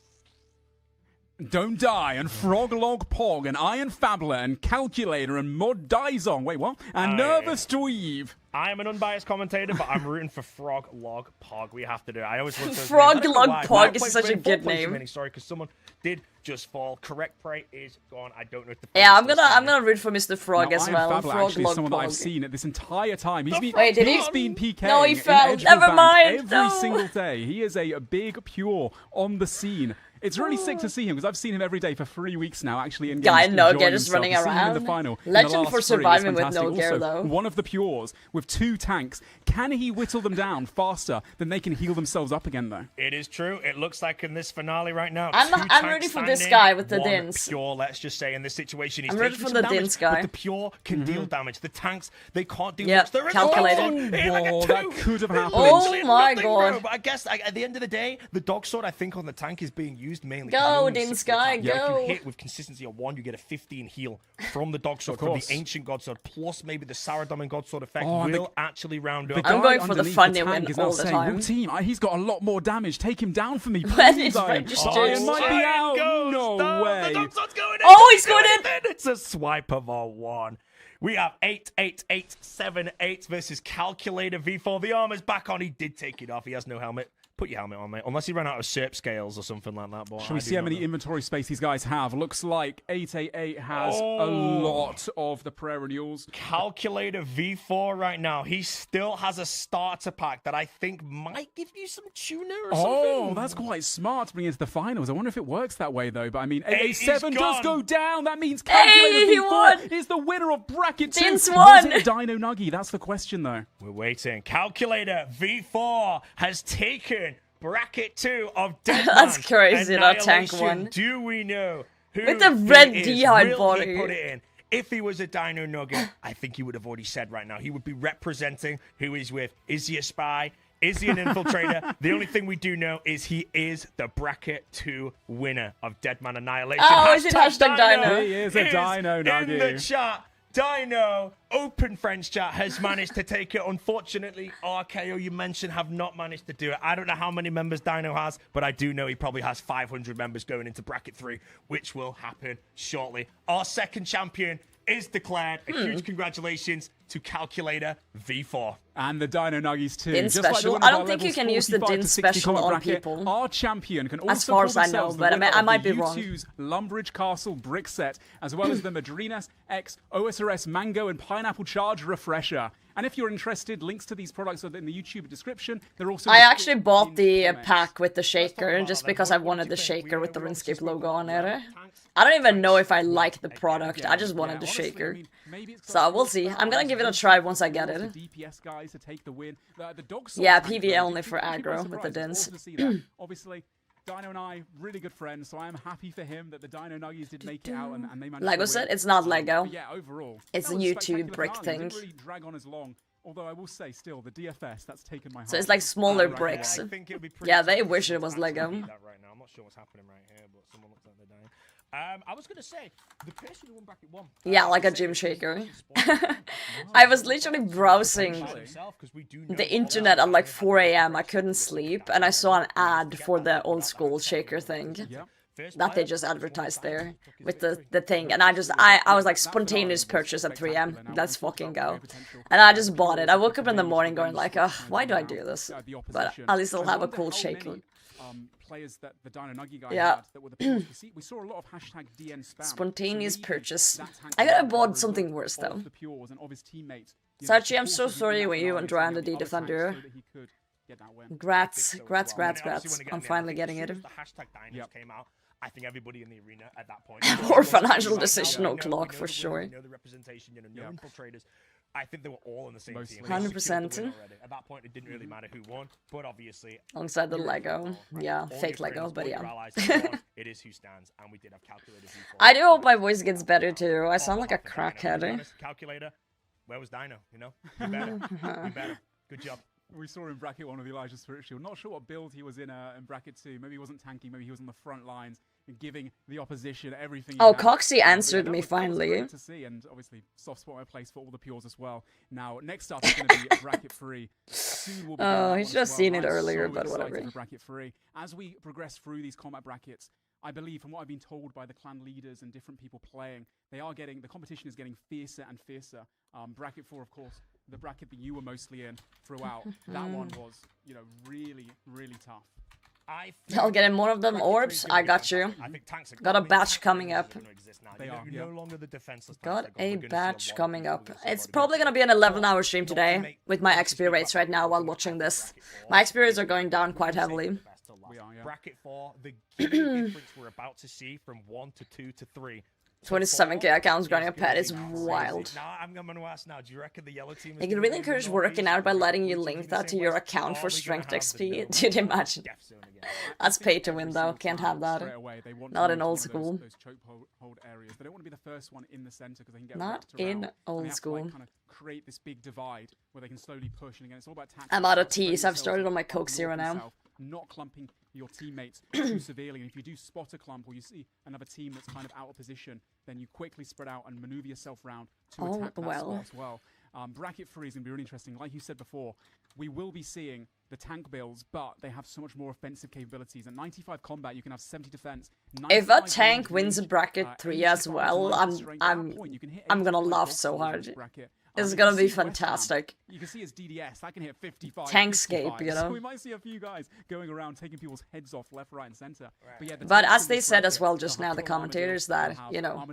Speaker 4: Don't Die, and Froglog Pog, and Iron Fabler, and Calculator, and Mod Dizon. Wait, what? And Nervous Dweeb.
Speaker 5: I am an unbiased commentator, but I'm rooting for Frog Log Pog. We have to do it. I always want to.
Speaker 1: Frog Log Pog is such a good name.
Speaker 5: Sorry, because someone did just fall. Correct Prey is gone. I don't know if the.
Speaker 1: Yeah, I'm gonna root for Mr. Frog
Speaker 4: Now,
Speaker 1: as
Speaker 4: Iron
Speaker 1: well.
Speaker 4: Fabler
Speaker 1: Frog
Speaker 4: actually is
Speaker 1: Log
Speaker 4: someone that I've
Speaker 1: Pog.
Speaker 4: seen this entire time. He's
Speaker 1: Wait, did he?
Speaker 4: He's been PKing
Speaker 1: No, he
Speaker 4: in
Speaker 1: fell.
Speaker 4: Edgewood
Speaker 1: Never
Speaker 4: Bank
Speaker 1: mind.
Speaker 4: every
Speaker 1: No.
Speaker 4: single day. He is a big pure on the scene. It's really sick to see him because I've seen him every day for 3 weeks now, actually. In
Speaker 1: Guy
Speaker 4: games,
Speaker 1: no
Speaker 4: enjoying
Speaker 1: gear just
Speaker 4: himself.
Speaker 1: running
Speaker 4: To see him
Speaker 1: around.
Speaker 4: in the final,
Speaker 1: Legend
Speaker 4: in the
Speaker 1: for
Speaker 4: last 3 is
Speaker 1: surviving with no
Speaker 4: fantastic.
Speaker 1: gear,
Speaker 4: Also,
Speaker 1: though.
Speaker 4: one of the Pures with 2 tanks. Can he whittle them down faster than they can heal themselves up again, though?
Speaker 5: It is true. It looks like in this finale right now.
Speaker 1: I'm ready for this guy with the
Speaker 5: one
Speaker 1: dins.
Speaker 5: Pure, let's just say, in this situation, he's
Speaker 1: I'm ready
Speaker 5: taking
Speaker 1: for
Speaker 5: some
Speaker 1: the
Speaker 5: damage,
Speaker 1: dins guy.
Speaker 5: But the pure can deal damage. The tanks, they can't do
Speaker 1: Yep,
Speaker 5: much. They're in
Speaker 1: calculated.
Speaker 5: the like
Speaker 4: Oh, that could have happened.
Speaker 1: Oh my
Speaker 5: nothing,
Speaker 1: god.
Speaker 5: bro. But I guess at the end of the day, the dog sword I think on the tank is being used mainly.
Speaker 1: Go,
Speaker 5: 'cause you only
Speaker 1: Din
Speaker 5: need 6
Speaker 1: Sky,
Speaker 5: attacks. If
Speaker 1: go.
Speaker 5: you hit with consistency of 1, you get a 15 heal from the dog sword, from
Speaker 4: course.
Speaker 5: the ancient god sword, plus maybe the Saradam and god sword effect
Speaker 4: Oh, and
Speaker 5: will actually round
Speaker 4: The
Speaker 5: up.
Speaker 1: I'm
Speaker 4: guy
Speaker 1: going for the
Speaker 4: underneath
Speaker 1: funny
Speaker 4: tank
Speaker 1: win
Speaker 4: is now
Speaker 1: all the
Speaker 4: saying,
Speaker 1: time.
Speaker 4: "Well, team, he's got a lot more damage. Take him down for me,
Speaker 1: When
Speaker 4: please,
Speaker 1: it's
Speaker 4: Iron."
Speaker 1: registered.
Speaker 4: Iron might be out.
Speaker 5: Goes.
Speaker 4: No
Speaker 5: The
Speaker 4: way.
Speaker 5: dog sword's going in.
Speaker 1: Oh, he's going in.
Speaker 5: It's a swipe of a 1. We have 8-8-8-7-8 versus Calculator V4. The armor's back on. He did take it off. He has no helmet. Put your helmet on, mate. Unless he ran out of SERP scales or something like that. But
Speaker 4: Shall we see how many inventory space these guys have? Looks like 888 has a lot of the prayer renewals.
Speaker 5: Calculator V4 right now. He still has a starter pack that I think might give you some tuner or something.
Speaker 4: Oh, that's quite smart to bring into the finals. I wonder if it works that way, though. But I mean, 887
Speaker 5: he's
Speaker 4: does
Speaker 5: gone.
Speaker 4: go down. That means Calculator
Speaker 1: he
Speaker 4: V4
Speaker 1: won.
Speaker 4: is the winner of Bracket 2.
Speaker 1: Dins
Speaker 4: Was
Speaker 1: won.
Speaker 4: it Dino Nuggy? That's the question, though.
Speaker 5: We're waiting. Calculator V4 has taken Bracket 2 of Deadman.
Speaker 1: That's crazy, that tank
Speaker 5: Annihilation.
Speaker 1: one.
Speaker 5: Do we know who
Speaker 1: With the red
Speaker 5: he is?
Speaker 1: D-hide
Speaker 5: Will
Speaker 1: body.
Speaker 5: he put it in? If he was a Dino Nugget, I think he would have already said right now. He would be representing who he's with. Is he a spy? Is he an infiltrator? The only thing we do know is he is the Bracket 2 winner of Deadman Annihilation.
Speaker 1: Oh, is it hashtag Dino?
Speaker 4: He is a Dino
Speaker 5: in
Speaker 4: Nugget.
Speaker 5: the chat. Dino, open French chat, has managed to take it. Unfortunately, RKO, you mentioned, have not managed to do it. I don't know how many members Dino has, but I do know he probably has 500 members going into Bracket 3, which will happen shortly. Our second champion is declared. A huge congratulations to Calculator V4.
Speaker 4: And the Dino Nuggies too.
Speaker 1: Din
Speaker 4: Just like the
Speaker 1: special?
Speaker 4: winner
Speaker 1: I
Speaker 4: of
Speaker 1: don't
Speaker 4: our
Speaker 1: think you
Speaker 4: levels
Speaker 1: can use the
Speaker 4: 45
Speaker 1: Din
Speaker 4: to 60
Speaker 1: special
Speaker 4: comment
Speaker 1: on
Speaker 4: bracket,
Speaker 1: people.
Speaker 4: Our champion can
Speaker 1: As
Speaker 4: also
Speaker 1: far
Speaker 4: call
Speaker 1: as I know,
Speaker 4: themselves the
Speaker 1: but
Speaker 4: winner
Speaker 1: I
Speaker 4: of
Speaker 1: might
Speaker 4: the
Speaker 1: be wrong.
Speaker 4: U2's Lumbridge Castle brick set, as well as the Madrinas X OSRS Mango and Pineapple Charge Refresher. And if you're interested, links to these products are in the YouTube description. They're also.
Speaker 1: I actually bought
Speaker 4: in
Speaker 1: the
Speaker 4: comments.
Speaker 1: pack with the shaker just because I wanted the shaker with the Runescape logo on it. I don't even know if I like the product. I just wanted the
Speaker 4: honestly,
Speaker 1: shaker.
Speaker 4: I mean, maybe it's
Speaker 1: So we'll see. I'm gonna give it a try once I get it.
Speaker 4: DPS guys to take the win. The dog
Speaker 1: Yeah,
Speaker 4: tank,
Speaker 1: PvE
Speaker 4: though,
Speaker 1: only
Speaker 4: you
Speaker 1: for
Speaker 4: keep us
Speaker 1: aggro with the
Speaker 4: surprised.
Speaker 1: dins.
Speaker 4: Awesome to see that. Obviously, Dino and I, really good friends, so I am happy for him that the Dino Nuggies did make it out and they managed
Speaker 1: Lego
Speaker 4: to
Speaker 1: set?
Speaker 4: win.
Speaker 1: It's not Lego.
Speaker 4: But yeah, overall,
Speaker 1: It's
Speaker 4: that
Speaker 1: a
Speaker 4: was
Speaker 1: YouTube
Speaker 4: spectacular
Speaker 1: brick
Speaker 4: finale. It didn't
Speaker 1: thing.
Speaker 4: really drag on as long. Although I will say, still, the DFS, that's taken my heart.
Speaker 1: So it's like smaller
Speaker 4: Right
Speaker 1: bricks.
Speaker 4: away.
Speaker 5: I think it'll be pretty
Speaker 1: Yeah, they
Speaker 5: tough
Speaker 1: wish
Speaker 5: to
Speaker 1: it was Lego.
Speaker 5: beat that right now. I'm not sure what's happening right here, but someone looks like they're dying. I was going to say, the person who won Bracket 1.
Speaker 1: Yeah, like a gym shaker. I was literally browsing the internet at like 4 a.m. I couldn't sleep, and I saw an ad for the old school shaker thing. That they just advertised there with the thing, and I was like, spontaneous purchase at 3 a.m. Let's fucking go. And I just bought it. I woke up in the morning going like, ugh, why do I do this? But at least I'll have a cool shaker.
Speaker 4: Players that the Dino Nuggy guy
Speaker 1: Yeah.
Speaker 4: had that were the players we saw a lot of hashtag DN spam.
Speaker 1: Spontaneous
Speaker 4: So maybe
Speaker 1: purchase.
Speaker 4: that tank
Speaker 1: I could have
Speaker 4: was
Speaker 1: bought
Speaker 4: the
Speaker 1: something
Speaker 4: result
Speaker 1: worse,
Speaker 4: of
Speaker 1: though.
Speaker 4: the Pures and of his teammates, you
Speaker 1: Sachi, I'm
Speaker 4: supporting
Speaker 1: so
Speaker 4: him in
Speaker 1: sorry
Speaker 4: that
Speaker 1: when you
Speaker 4: finale
Speaker 1: went
Speaker 4: so
Speaker 1: around
Speaker 4: the
Speaker 1: the
Speaker 4: other tanks
Speaker 1: Defender.
Speaker 4: so that he could get that win.
Speaker 1: Grats. I'm finally getting it.
Speaker 5: The hashtag Dinos
Speaker 4: Yep.
Speaker 5: came out. I think everybody in the arena at that point.
Speaker 1: Or financial decision o'clock, for sure.
Speaker 5: We know the representation, no
Speaker 4: Yep.
Speaker 5: infiltrators. I think they were all in the same
Speaker 4: Mostly.
Speaker 5: team.
Speaker 1: 100%.
Speaker 5: At that point, it didn't really matter who won, but obviously.
Speaker 1: Alongside the
Speaker 5: you're
Speaker 1: Lego.
Speaker 5: right.
Speaker 1: Yeah,
Speaker 5: All
Speaker 1: fake
Speaker 5: your
Speaker 1: Lego,
Speaker 5: friends,
Speaker 1: but
Speaker 5: all your
Speaker 1: yeah.
Speaker 5: allies have won. It is who stands, and we did have calculators.
Speaker 1: I do hope my voice gets better too. I sound like a crackhead.
Speaker 5: Calculator, where was Dino? You know, be better. Be better. Good job.
Speaker 4: We saw in bracket 1 with Elijah Spirit Shield. Not sure what build he was in bracket 2. Maybe he wasn't tanky. Maybe he was on the front lines and giving the opposition everything.
Speaker 1: Oh,
Speaker 4: he had.
Speaker 1: Coxie
Speaker 4: But yeah,
Speaker 1: answered
Speaker 4: that
Speaker 1: me
Speaker 4: was
Speaker 1: finally.
Speaker 4: great to see, and obviously soft spot my place for all the Pures as well. Now next up is going to be bracket 3. Soon we'll be doing
Speaker 1: Oh,
Speaker 4: that
Speaker 1: he's
Speaker 4: one as
Speaker 1: just
Speaker 4: well.
Speaker 1: seen it
Speaker 4: I'm
Speaker 1: earlier,
Speaker 4: so
Speaker 1: but
Speaker 4: excited
Speaker 1: whatever.
Speaker 4: for bracket 3. As we progress through these combat brackets, I believe, from what I've been told by the clan leaders and different people playing, the competition is getting fiercer and fiercer. Bracket 4, of course, the bracket that you were mostly in throughout. That one was, really, really tough.
Speaker 1: I'll get in more of them orbs. I got you.
Speaker 5: I think tanks are
Speaker 1: Got a
Speaker 5: gonna-
Speaker 1: batch
Speaker 5: tanks
Speaker 1: coming
Speaker 5: are
Speaker 1: up.
Speaker 5: gonna exist now.
Speaker 4: They
Speaker 5: You're
Speaker 4: are,
Speaker 5: no
Speaker 4: yeah.
Speaker 5: longer the defenseless
Speaker 1: Got
Speaker 5: tanks.
Speaker 1: a
Speaker 5: We're gonna see
Speaker 1: batch
Speaker 5: lot
Speaker 1: coming
Speaker 5: of
Speaker 1: up.
Speaker 5: people. We're
Speaker 1: It's
Speaker 5: gonna
Speaker 1: probably
Speaker 5: see
Speaker 1: gonna be an 11-hour stream today with my XP rates right now while watching this. My XP rates are going down quite heavily.
Speaker 4: we are, yeah.
Speaker 5: Bracket 4, the difference we're about to see from 1 to 2 to 3.
Speaker 1: 27k accounts growing a pet is wild.
Speaker 5: Now I'm going to ask now, do you reckon the yellow team is
Speaker 1: They can really encourage working out by letting you link that to your account for strength XP. Dude, imagine. That's pay to win though, can't have that. Not in old school.
Speaker 4: They don't want to be the first one in the center because they can get
Speaker 1: Not in old school.
Speaker 4: Kind of create this big divide where they can slowly push, and again, it's all about tactics.
Speaker 1: I'm out of teas. I've started on my Coke Zero now.
Speaker 4: Not clumping your teammates too severely, and if you do spot a clump or you see another team that's kind of out of position, then you quickly spread out and maneuver yourself around to attack that spot as well. Bracket 3 is going to be really interesting. Like you said before, we will be seeing the tank builds, but they have so much more offensive capabilities. At 95 combat, you can have 70 defense.
Speaker 1: If a tank wins a bracket 3 as well, I'm gonna laugh so hard. It's gonna be fantastic.
Speaker 4: You can see his DDS, that can hit 55.
Speaker 1: Tankscape, you know.
Speaker 4: So we might see a few guys going around taking people's heads off left, right, and center.
Speaker 1: But as they said as well just now, the commentators, that, you know,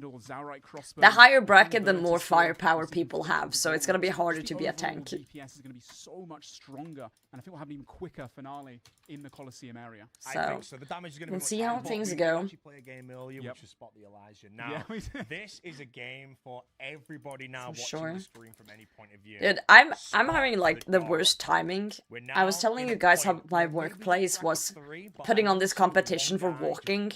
Speaker 1: the higher bracket, the more firepower people have, so it's gonna be harder to be a tank.
Speaker 4: DPS is gonna be so much stronger, and I think we'll have an even quicker finale in the Coliseum area.
Speaker 1: So,
Speaker 5: the damage is gonna be
Speaker 1: we'll
Speaker 5: much
Speaker 1: see how
Speaker 5: higher.
Speaker 1: things
Speaker 5: We
Speaker 1: go.
Speaker 5: actually play a game earlier, which was Spot the Elijah. Now, this is a game for everybody now watching the stream from any point of view.
Speaker 1: Dude, I'm having like the worst timing. I was telling you guys how my workplace was putting on this competition for walking,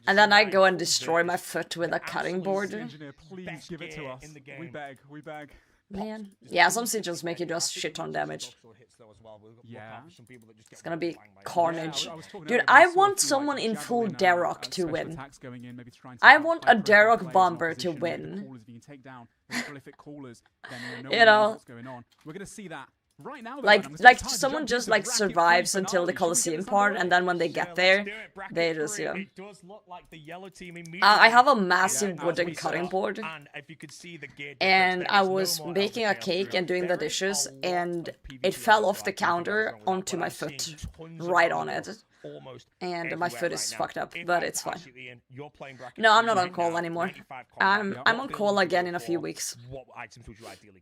Speaker 1: and then I go and destroy my foot with a cutting board.
Speaker 4: Engineer, please give it to us. We beg, we beg.
Speaker 1: Man, yeah, some sigils make you just shit ton damage.
Speaker 4: Yeah.
Speaker 1: It's gonna be carnage. Dude, I want someone in full Darok to win. I want a Darok bomber to win. You know,
Speaker 4: we're gonna see that right now.
Speaker 1: Like someone just like survives until the Coliseum part, and then when they get there, they just, you know. I have a massive wooden cutting board, and I was baking a cake and doing the dishes, and it fell off the counter onto my foot, right on it. And my foot is fucked up, but it's fine. No, I'm not on call anymore. I'm on call again in a few weeks.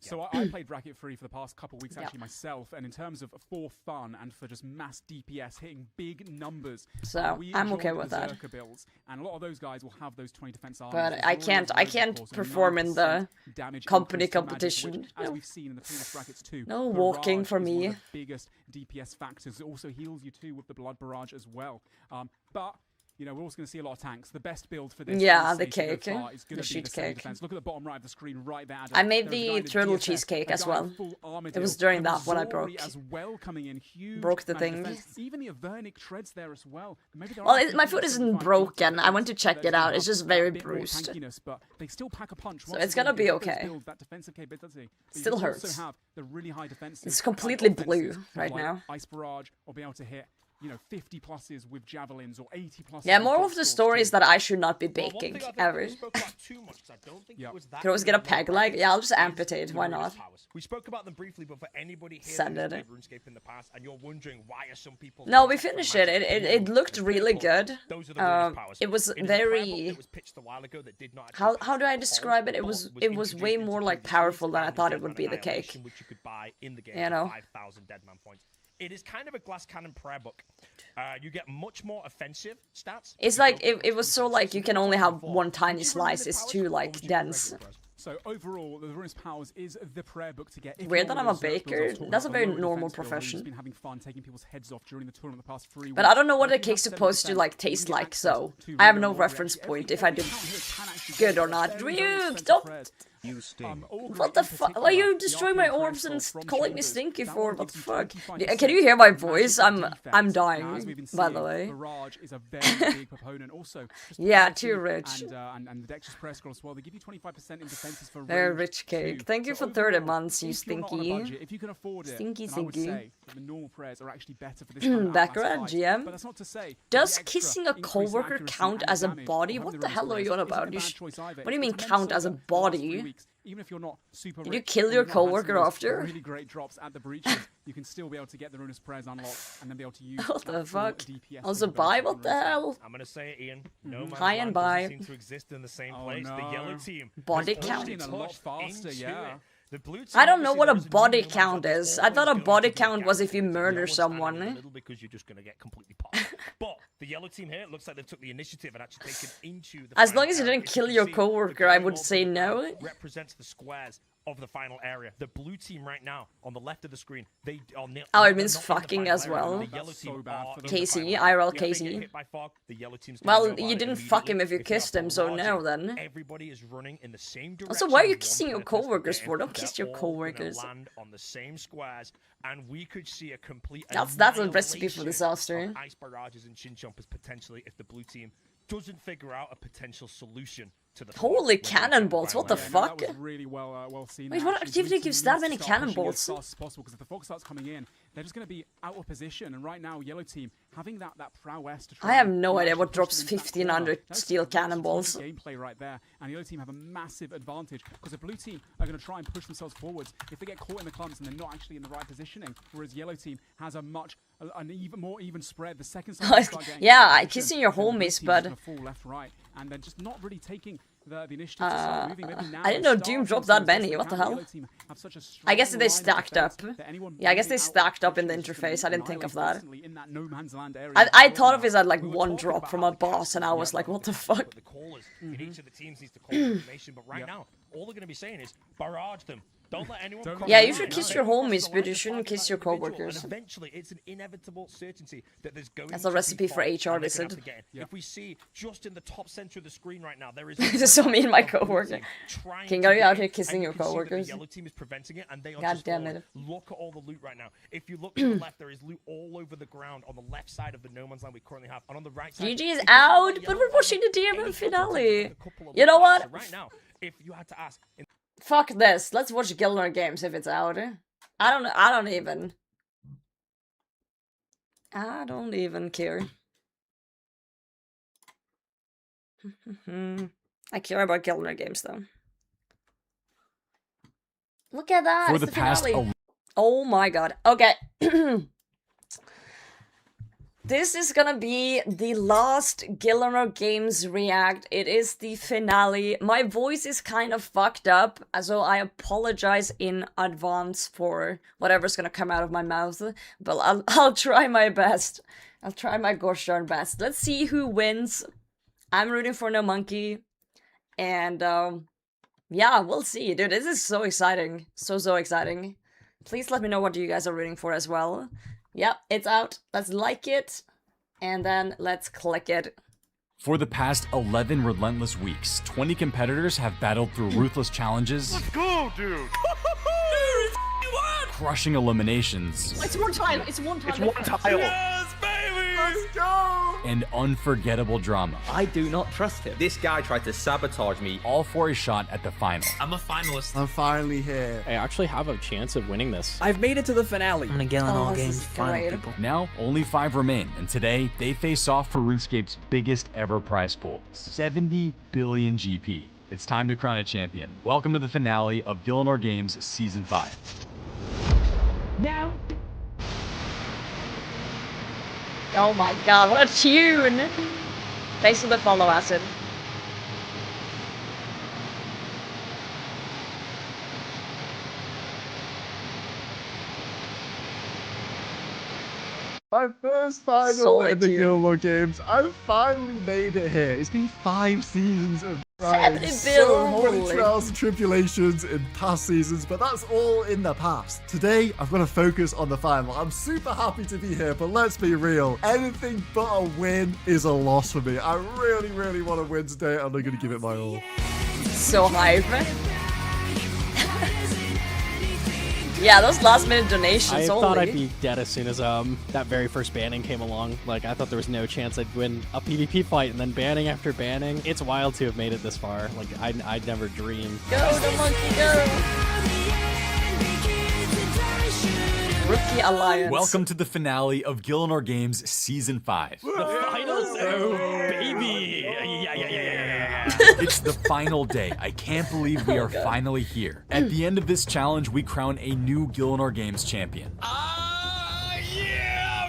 Speaker 4: So I played bracket 3 for the past couple weeks actually myself, and in terms of for fun and for just mass DPS hitting big numbers,
Speaker 1: so I'm okay with that.
Speaker 4: Builds, and a lot of those guys will have those 20 defense armors.
Speaker 1: But I can't perform in the company competition.
Speaker 4: As we've seen in the previous brackets too.
Speaker 1: No walking for me.
Speaker 4: The biggest DPS factors. It also heals you too with the blood barrage as well. But you know, we're also going to see a lot of tanks. The best build for this,
Speaker 1: the cake, the sheet cake.
Speaker 4: Look at the bottom right of the screen, right there.
Speaker 1: I made the turtle cheesecake as well. It was during that when I broke the thing.
Speaker 4: Even the Avernic treads there as well.
Speaker 1: Well, my foot isn't broken. I went to check it out. It's just very bruised.
Speaker 4: But they still pack a punch.
Speaker 1: So it's gonna be okay. Still hurts. It's completely blue right now.
Speaker 4: Ice barrage or be able to hit, you know, 50 pluses with javelins or 80 pluses.
Speaker 1: Yeah, more of the story is that I should not be baking ever. Could always get a peg leg. Yeah, I'll just amputate. Why not?
Speaker 5: We spoke about them briefly, but for anybody here
Speaker 1: Send
Speaker 5: who's
Speaker 1: it.
Speaker 5: played RuneScape in the past and you're wondering why are some people...
Speaker 1: No, we finished it. It looked really good. It was very... How do I describe it? It was way more like powerful than I thought it would be the cake. You know?
Speaker 5: It is kind of a glass cannon prayer book. You get much more offensive stats.
Speaker 1: It's like, it was so like you can only have one tiny slice. It's too like dense.
Speaker 4: So overall, the Runes Powers is the prayer book to get.
Speaker 1: Weird that I'm a baker. That's a very normal profession.
Speaker 4: Been having fun taking people's heads off during the tournament the past 3 weeks.
Speaker 1: But I don't know what the cake's supposed to like taste like, so I have no reference point if I do good or not. You stop. What the fuck? Why are you destroying my orbs and calling me stinky for? What the fuck? Can you hear my voice? I'm dying, by the way.
Speaker 4: Barrage is a very big proponent. Also,
Speaker 1: yeah, too rich.
Speaker 4: And the Dexter's prayer scroll as well. They give you 25% in defenses for
Speaker 1: very rich cake. Thank you for 30 months, you stinky.
Speaker 4: If you can afford it,
Speaker 1: stinky.
Speaker 4: I would say the normal prayers are actually better for this kind of
Speaker 1: Baccarat GM.
Speaker 4: But that's not to say
Speaker 1: does kissing a coworker count as a body? What the hell are you on about? What do you mean count as a body?
Speaker 4: Even if you're not super
Speaker 1: Did you kill your coworker after?
Speaker 4: Really great drops at the breaches, you can still be able to get the Runes Prayers unlocked and then be able to use
Speaker 1: what the fuck?
Speaker 4: DPS
Speaker 1: Also buy what the hell?
Speaker 5: I'm gonna say it, Ian. No
Speaker 1: high and buy.
Speaker 5: Seem to exist in the same place.
Speaker 4: No.
Speaker 5: The yellow team
Speaker 1: body count.
Speaker 4: A lot faster, yeah.
Speaker 5: The blue team,
Speaker 1: I don't know what a
Speaker 5: obviously,
Speaker 1: body
Speaker 5: there is a new
Speaker 1: count
Speaker 5: nuance
Speaker 1: is.
Speaker 5: that's
Speaker 1: I thought a
Speaker 5: always
Speaker 1: body
Speaker 5: going to be
Speaker 1: count was if you
Speaker 5: the
Speaker 1: murder
Speaker 5: yellow standing in the
Speaker 1: someone.
Speaker 5: middle because you're just going to get completely popped. But the yellow team here, it looks like they've took the initiative and actually taken into the
Speaker 1: As
Speaker 5: final
Speaker 1: long as you
Speaker 5: area.
Speaker 1: didn't
Speaker 5: If
Speaker 1: kill
Speaker 5: can
Speaker 1: your
Speaker 5: see, the
Speaker 1: coworker, I
Speaker 5: green
Speaker 1: would
Speaker 5: orb
Speaker 1: say
Speaker 5: on the ground
Speaker 1: no.
Speaker 5: represents the squares of the final area. The blue team right now on the left of the screen, they are
Speaker 1: Oh, it
Speaker 5: they're
Speaker 1: means
Speaker 5: not in the
Speaker 1: fucking
Speaker 5: final
Speaker 1: as
Speaker 5: area.
Speaker 1: well.
Speaker 5: The yellow
Speaker 4: That's
Speaker 5: team
Speaker 4: so bad
Speaker 5: are
Speaker 4: for
Speaker 5: in
Speaker 4: them.
Speaker 5: the
Speaker 1: Casey,
Speaker 5: final area.
Speaker 1: IRL
Speaker 5: If they get
Speaker 1: Casey.
Speaker 5: hit by fog, the yellow team's gonna
Speaker 1: Well,
Speaker 5: know about
Speaker 1: you
Speaker 5: it
Speaker 1: didn't fuck him if you
Speaker 5: immediately. If
Speaker 1: kissed
Speaker 5: they're
Speaker 1: him, so
Speaker 5: barraging,
Speaker 1: no then.
Speaker 5: everybody is running in the same direction.
Speaker 1: Also, why are you
Speaker 5: with one
Speaker 1: kissing your
Speaker 5: purpose to
Speaker 1: coworkers
Speaker 5: get
Speaker 1: for?
Speaker 5: in.
Speaker 1: Don't kiss
Speaker 5: They're
Speaker 1: your
Speaker 5: all gonna
Speaker 1: coworkers.
Speaker 5: land on the same squares, and we could see a complete
Speaker 1: That's a recipe for
Speaker 5: annihilation
Speaker 1: disaster.
Speaker 5: of ice barrages and chin jumpers potentially if the blue team doesn't figure out a potential solution to the
Speaker 1: Holy
Speaker 5: when they get
Speaker 1: cannonballs,
Speaker 5: final
Speaker 1: what the
Speaker 5: area.
Speaker 1: fuck?
Speaker 4: That was really well seen.
Speaker 1: Wait, what
Speaker 4: Actually,
Speaker 1: activity
Speaker 4: blue team
Speaker 1: gives that
Speaker 4: needs to
Speaker 1: many
Speaker 4: start pushing
Speaker 1: cannonballs?
Speaker 4: as fast as possible, because if the fog starts coming in, they're just going to be out of position. And right now, yellow team having that prowess to try.
Speaker 1: I have
Speaker 4: and,
Speaker 1: no
Speaker 4: you know,
Speaker 1: idea
Speaker 4: actually
Speaker 1: what
Speaker 4: push
Speaker 1: drops
Speaker 4: them into that
Speaker 1: 1500
Speaker 4: corner. That's
Speaker 1: steel
Speaker 4: great
Speaker 1: cannonballs.
Speaker 4: strategic gameplay right there, and the yellow team have a massive advantage because the blue team are going to try and push themselves forwards. If they get caught in the clumps and they're not actually in the right positioning, whereas yellow team has an even more even spread. The second time they start getting
Speaker 1: Yeah,
Speaker 4: into position,
Speaker 1: kissing your
Speaker 4: then the blue
Speaker 1: homies,
Speaker 4: team is
Speaker 1: bud.
Speaker 4: gonna fall left, right, and then just not really taking the initiative to start moving. Maybe now
Speaker 1: I didn't know
Speaker 4: start
Speaker 1: Doom
Speaker 4: from
Speaker 1: dropped
Speaker 4: some
Speaker 1: that
Speaker 4: of the
Speaker 1: many, what the
Speaker 4: best
Speaker 1: hell?
Speaker 4: yellow team have such a
Speaker 1: I guess
Speaker 4: strong
Speaker 1: they
Speaker 4: line of
Speaker 1: stacked
Speaker 4: defense
Speaker 1: up.
Speaker 4: that anyone
Speaker 1: Yeah, I guess
Speaker 4: moving
Speaker 1: they
Speaker 4: out
Speaker 1: stacked up in the
Speaker 4: position is just gonna
Speaker 1: interface. I didn't think of that.
Speaker 4: annihilate in that no man's land area.
Speaker 1: I thought of it as like
Speaker 5: We were
Speaker 1: one
Speaker 5: talking
Speaker 1: drop
Speaker 5: about
Speaker 1: from
Speaker 5: how
Speaker 1: a
Speaker 5: the
Speaker 1: boss,
Speaker 5: casters
Speaker 1: and I
Speaker 5: are
Speaker 1: was like,
Speaker 5: not
Speaker 1: what the
Speaker 5: the casters,
Speaker 1: fuck?
Speaker 5: but the callers in each of the teams needs to call the information. But right now, all they're going to be saying is barrage them. Don't let anyone cross
Speaker 1: Yeah,
Speaker 5: the
Speaker 1: you
Speaker 5: line.
Speaker 1: should kiss
Speaker 5: Don't
Speaker 1: your
Speaker 5: cross the
Speaker 1: homies,
Speaker 5: line
Speaker 1: but
Speaker 5: to
Speaker 1: you shouldn't
Speaker 5: target
Speaker 1: kiss
Speaker 5: that
Speaker 1: your
Speaker 5: individual.
Speaker 1: coworkers.
Speaker 5: And eventually, it's an inevitable certainty that there's going
Speaker 1: That's
Speaker 5: to
Speaker 1: a
Speaker 5: be
Speaker 1: recipe for
Speaker 5: fog,
Speaker 1: HR
Speaker 5: and they're gonna
Speaker 1: visit.
Speaker 5: have to get in. If we see just in the top center of the screen right now, there is
Speaker 1: Just so me and my coworker.
Speaker 5: trying
Speaker 1: King,
Speaker 5: to
Speaker 1: are you
Speaker 5: get
Speaker 1: out
Speaker 5: in,
Speaker 1: here kissing
Speaker 5: and
Speaker 1: your
Speaker 5: you can see that
Speaker 1: coworkers?
Speaker 5: The yellow team is preventing it, and they are
Speaker 1: God
Speaker 5: just
Speaker 1: damn
Speaker 5: falling.
Speaker 1: it.
Speaker 5: Look at all the loot right now. If you look to the left, there is loot all over the ground on the left side of the no man's land we currently have, and on the right side.
Speaker 1: GG is
Speaker 5: if you
Speaker 1: out,
Speaker 5: look at the
Speaker 1: but
Speaker 5: yellow
Speaker 1: we're
Speaker 5: line,
Speaker 1: watching the
Speaker 5: any
Speaker 1: DMM
Speaker 5: couple of
Speaker 1: finale.
Speaker 5: a couple of
Speaker 1: You know
Speaker 5: loot
Speaker 1: what?
Speaker 5: files. So right now, if you had to ask,
Speaker 1: Fuck this. Let's watch Gillanor Games if it's out. I don't even care. I care about Gillanor Games though. Look at that.
Speaker 7: For
Speaker 1: It's
Speaker 7: the past
Speaker 1: finale. Oh my god. Okay. This is gonna be the last Gillanor Games react. It is the finale. My voice is kind of fucked up, so I apologize in advance for whatever's gonna come out of my mouth. But I'll try my best. I'll try my gosh darn best. Let's see who wins. I'm rooting for No Monkey. And, yeah, we'll see. Dude, this is so exciting. So exciting. Please let me know what you guys are rooting for as well. Yep, it's out. Let's like it, and then let's click it.
Speaker 7: For the past 11 relentless weeks, 20 competitors have battled through ruthless challenges. Let's go, dude! Crushing eliminations.
Speaker 1: It's one time. It's one time.
Speaker 8: It's one tile.
Speaker 7: Yes, baby! Let's go! And unforgettable drama.
Speaker 8: I do not trust him. This guy tried to sabotage me.
Speaker 7: All for a shot at the final.
Speaker 9: I'm a finalist.
Speaker 10: I'm finally here.
Speaker 11: I actually have a chance of winning this.
Speaker 9: I've made it to the finale.
Speaker 12: I'm gonna Gillanor Games final, people.
Speaker 7: Now, only 5 remain, and today, they face off for Runescape's biggest ever prize pool, 70 billion GP. It's time to crown a champion. Welcome to the finale of Gillanor Games Season 5.
Speaker 1: Now. Oh my god, what a tune! Thanks for the follow, Acid.
Speaker 10: My first final in the
Speaker 1: Solitude.
Speaker 10: Gilmore Games. I've finally made it here. It's been 5 seasons of
Speaker 1: 70
Speaker 10: so many
Speaker 1: holy.
Speaker 10: trials and tribulations in past seasons, but that's all in the past. Today, I'm going to focus on the final. I'm super happy to be here, but let's be real. Anything but a win is a loss for me. I really want to win today, and I'm going to give it my all.
Speaker 1: So hype. Yeah, those last minute donations
Speaker 11: I
Speaker 1: only.
Speaker 11: thought I'd be dead as soon as that very first banning came along. Like, I thought there was no chance I'd win a PvP fight, and then banning after banning. It's wild to have made it this far. Like, I'd never dreamed.
Speaker 1: Go, the monkey, go! Rookie Alliance.
Speaker 7: Welcome to the finale of Gillanor Games Season 5.
Speaker 11: The finals? Oh, baby! Yeah.
Speaker 7: It's the final day. I can't believe we are finally here. At the end of this challenge, we crown a new Gillanor Games champion.
Speaker 9: Yeah,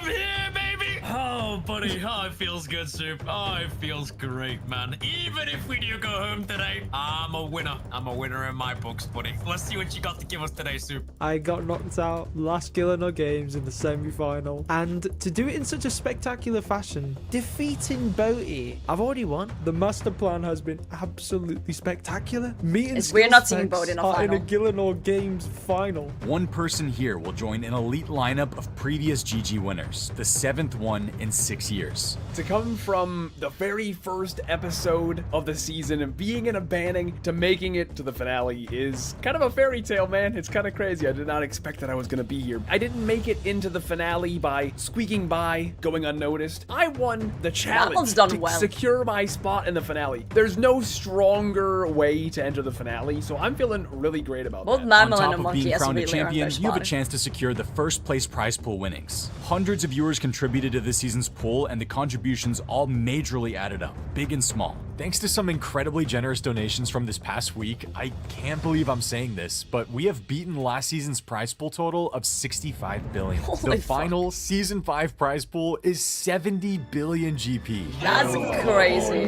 Speaker 9: I'm here, baby. Oh, but
Speaker 13: buddy. Oh, it feels good, Soup. Oh, it feels great, man. Even if we do go home today, I'm a winner. I'm a winner in my books, buddy. Let's see what you got to give us today, Soup.
Speaker 14: I got knocked out last Gillanor Games in the semi-final. And to do it in such a spectacular fashion, defeating Boaty, I've already won. The master plan has been absolutely spectacular.
Speaker 1: We're not seeing Boaty in a final.
Speaker 14: In a Gillanor Games final.
Speaker 7: One person here will join an elite lineup of previous GG winners, the 7th one in 6 years.
Speaker 9: To come from the very first episode of the season and being in a banning to making it to the finale is kind of a fairy tale, man. It's kind of crazy. I did not expect that I was going to be here. I didn't make it into the finale by squeaking by, going unnoticed. I won the challenge to secure my spot in the finale. There's no stronger way to enter the finale, so I'm feeling really great about that.
Speaker 7: On top of being crowned a champion, you have a chance to secure the first place prize pool winnings. Hundreds of viewers contributed to this season's pool, and the contributions all majorly added up, big and small. Thanks to some incredibly generous donations from this past week, I can't believe I'm saying this, but we have beaten last season's prize pool total of 65 billion. The final season 5 prize pool is 70 billion GP.
Speaker 1: That's crazy.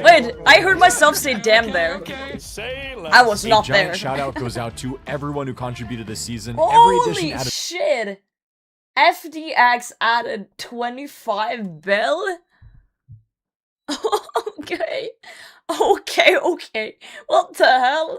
Speaker 1: Wait, I heard myself say damn there. I was not there.
Speaker 7: A giant shout out goes out to everyone who contributed this season.
Speaker 1: Holy shit! FDX added 25 bill? Okay. What the hell?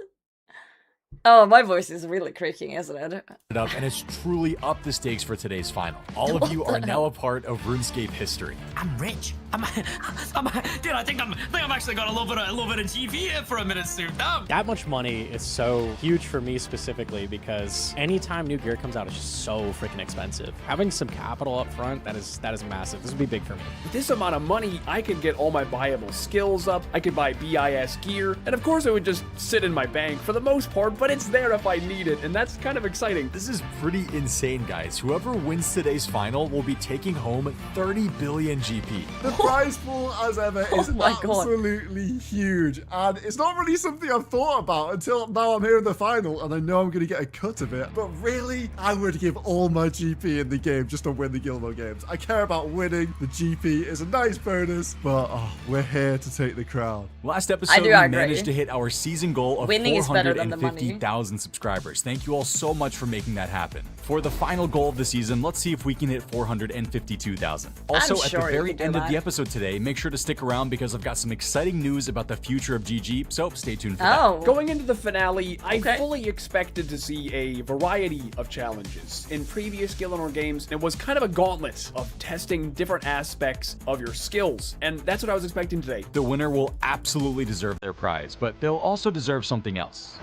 Speaker 1: Oh, my voice is really creaking, isn't it?
Speaker 7: And it's truly up the stakes for today's final. All of you are now a part of RuneScape history.
Speaker 13: I'm rich. Dude, I think I'm actually got a little bit of GP here for a minute, Soup.
Speaker 11: That much money is so huge for me specifically because anytime new gear comes out, it's just so freaking expensive. Having some capital up front, that is massive. This would be big for me.
Speaker 9: With this amount of money, I could get all my buyable skills up. I could buy BIS gear, and of course, it would just sit in my bank for the most part. But it's there if I need it, and that's kind of exciting.
Speaker 7: This is pretty insane, guys. Whoever wins today's final will be taking home 30 billion GP.
Speaker 10: The prize pool, as ever, is absolutely huge, and it's not really something I've thought about until now I'm here in the final, and I know I'm going to get a cut of it, but really, I would give all my GP in the game just to win the Gillanor Games. I care about winning. The GP is a nice bonus, but we're here to take the crown.
Speaker 7: Last episode, we managed to hit our season goal of 450,000 subscribers. Thank you all so much for making that happen. For the final goal of the season, let's see if we can hit 452,000. Also, at the very end of the episode today, make sure to stick around because I've got some exciting news about the future of GG, so stay tuned for that.
Speaker 9: Going into the finale, I fully expected to see a variety of challenges. In previous Gillanor games, it was kind of a gauntlet of testing different aspects of your skills, and that's what I was expecting today.
Speaker 7: The winner will absolutely deserve their prize, but they'll also deserve something else.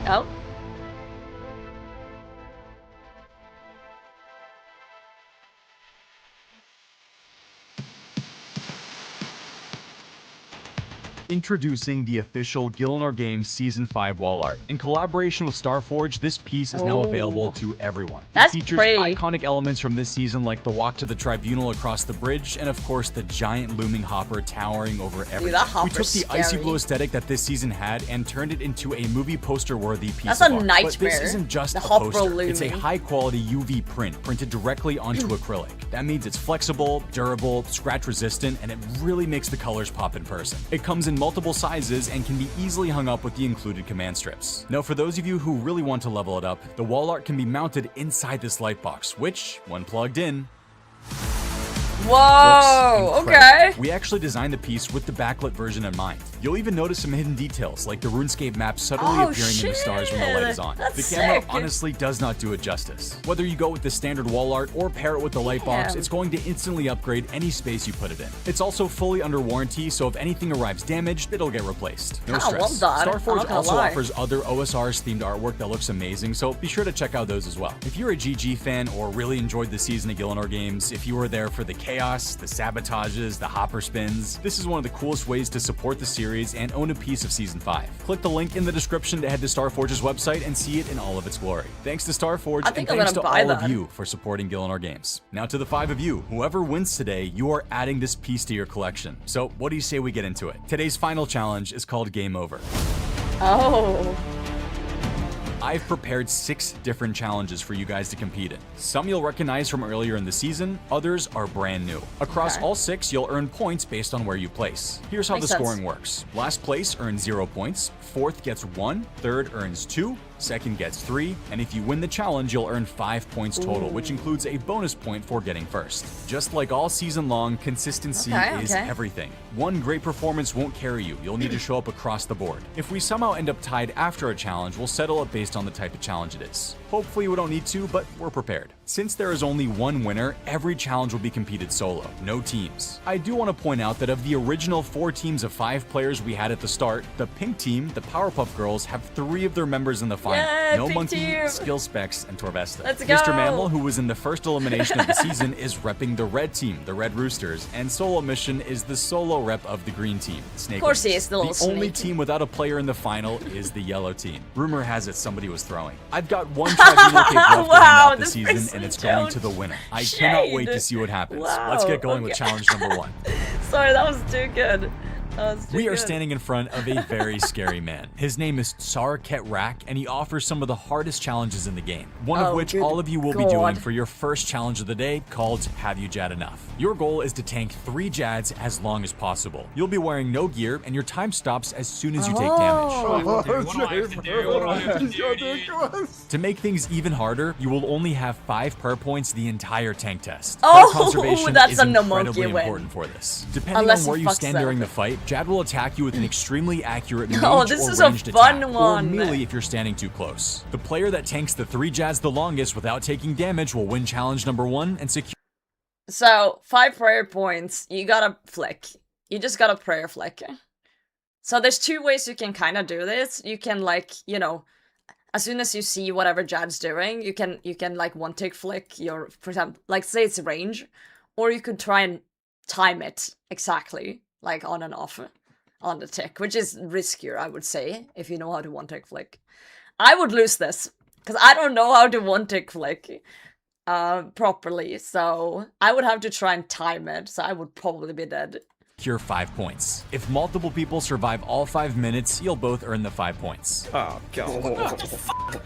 Speaker 1: Oh.
Speaker 7: Introducing the official Gillanor Games Season 5 wall art. In collaboration with Starforge, this piece is now available to everyone.
Speaker 1: That's
Speaker 7: it features iconic elements from this season like the walk to the tribunal across the bridge, and of course the giant looming hopper towering over everything.
Speaker 1: Dude,
Speaker 7: we took the icy blue aesthetic that this season had and turned it into a movie poster-worthy piece
Speaker 1: That's
Speaker 7: of
Speaker 1: a
Speaker 7: art.
Speaker 1: nightmare.
Speaker 7: But this isn't just a poster. It's a high-quality UV print printed directly onto acrylic. That means it's flexible, durable, scratch-resistant, and it really makes the colors pop in person. It comes in multiple sizes and can be easily hung up with the included command strips. Now, for those of you who really want to level it up, the wall art can be mounted inside this light box, which, when plugged in,
Speaker 1: whoa, okay.
Speaker 7: We actually designed the piece with the backlit version in mind. You'll even notice some hidden details, like the Runescape map subtly appearing in the stars when the light is on. The camera honestly does not do it justice. Whether you go with the standard wall art or pair it with the light box, it's going to instantly upgrade any space you put it in. It's also fully under warranty, so if anything arrives damaged, it'll get replaced. No stress. Starforge also offers other OSRs themed artwork that looks amazing, so be sure to check out those as well. If you're a GG fan or really enjoyed the season of Gillanor Games, if you were there for the chaos, the sabotages, the hopper spins, this is one of the coolest ways to support the series and own a piece of Season 5. Click the link in the description to head to Starforge's website and see it in all of its glory. Thanks to Starforge, and thanks to all of you for supporting Gillanor Games. Now to the 5 of you. Whoever wins today, you are adding this piece to your collection. So what do you say we get into it? Today's final challenge is called Game Over.
Speaker 1: Oh.
Speaker 7: I've prepared 6 different challenges for you guys to compete in. Some you'll recognize from earlier in the season, others are brand new. Across all 6, you'll earn points based on where you place. Here's how the scoring works. Last place earns 0 points, 4th gets 1, 3rd earns 2, 2nd gets 3, and if you win the challenge, you'll earn 5 points total, which includes a bonus point for getting first. Just like all season long, consistency is everything. One great performance won't carry you. You'll need to show up across the board. If we somehow end up tied after a challenge, we'll settle it based on the type of challenge it is. Hopefully we don't need to, but we're prepared. Since there is only one winner, every challenge will be competed solo, no teams. I do want to point out that of the original 4 teams of 5 players we had at the start, the pink team, the Powerpuff Girls, have 3 of their members in the final. No Monkey, Skill Specs, and Torvesta.
Speaker 1: Let's go.
Speaker 7: Mr. Mammal, who was in the first elimination of the season, is repping the red team, the Red Roosters, and Solo Mission is the solo rep of the green team, Snake.
Speaker 1: Of course he is the little
Speaker 7: The only
Speaker 1: snake.
Speaker 7: team without a player in the final is the yellow team. Rumor has it somebody was throwing. I've got one tribunal cake left
Speaker 1: Wow,
Speaker 7: this
Speaker 1: this
Speaker 7: season, and it's going to the winner. I cannot wait to see what happens. Let's get going with challenge number 1.
Speaker 1: Sorry, that was too good.
Speaker 7: We are standing in front of a very scary man. His name is Sarket Rak, and he offers some of the hardest challenges in the game. One of which all of you will be doing for your first challenge of the day, called Have You Jad Enough? Your goal is to tank 3 Jads as long as possible. You'll be wearing no gear, and your time stops as soon as you take damage. To make things even harder, you will only have 5 prayer points the entire tank test. Prayer conservation
Speaker 1: that's
Speaker 7: is
Speaker 1: a no monkey
Speaker 7: incredibly
Speaker 1: win.
Speaker 7: important for this. Depending
Speaker 1: Unless
Speaker 7: on where
Speaker 1: he
Speaker 7: you
Speaker 1: fucks
Speaker 7: stand
Speaker 1: up.
Speaker 7: during the fight, Jad will attack you with an extremely accurate range
Speaker 1: Oh, this
Speaker 7: or
Speaker 1: is a
Speaker 7: ranged
Speaker 1: fun
Speaker 7: attack,
Speaker 1: one.
Speaker 7: or melee if you're standing too close. The player that tanks the 3 Jads the longest without taking damage will win challenge number 1 and secure.
Speaker 1: So, 5 prayer points. You gotta flick. You just gotta prayer flick. So there's 2 ways you can kind of do this. You can, like, you know, as soon as you see whatever Jad's doing, you can like one tick flick your, for example, like say it's range, or you could try and time it exactly, like on and off on the tick, which is riskier, I would say, if you know how to one tick flick. I would lose this because I don't know how to one tick flick properly, so I would have to try and time it, so I would probably be dead.
Speaker 7: Secure 5 points. If multiple people survive all 5 minutes, you'll both earn the 5 points.
Speaker 9: Oh, God.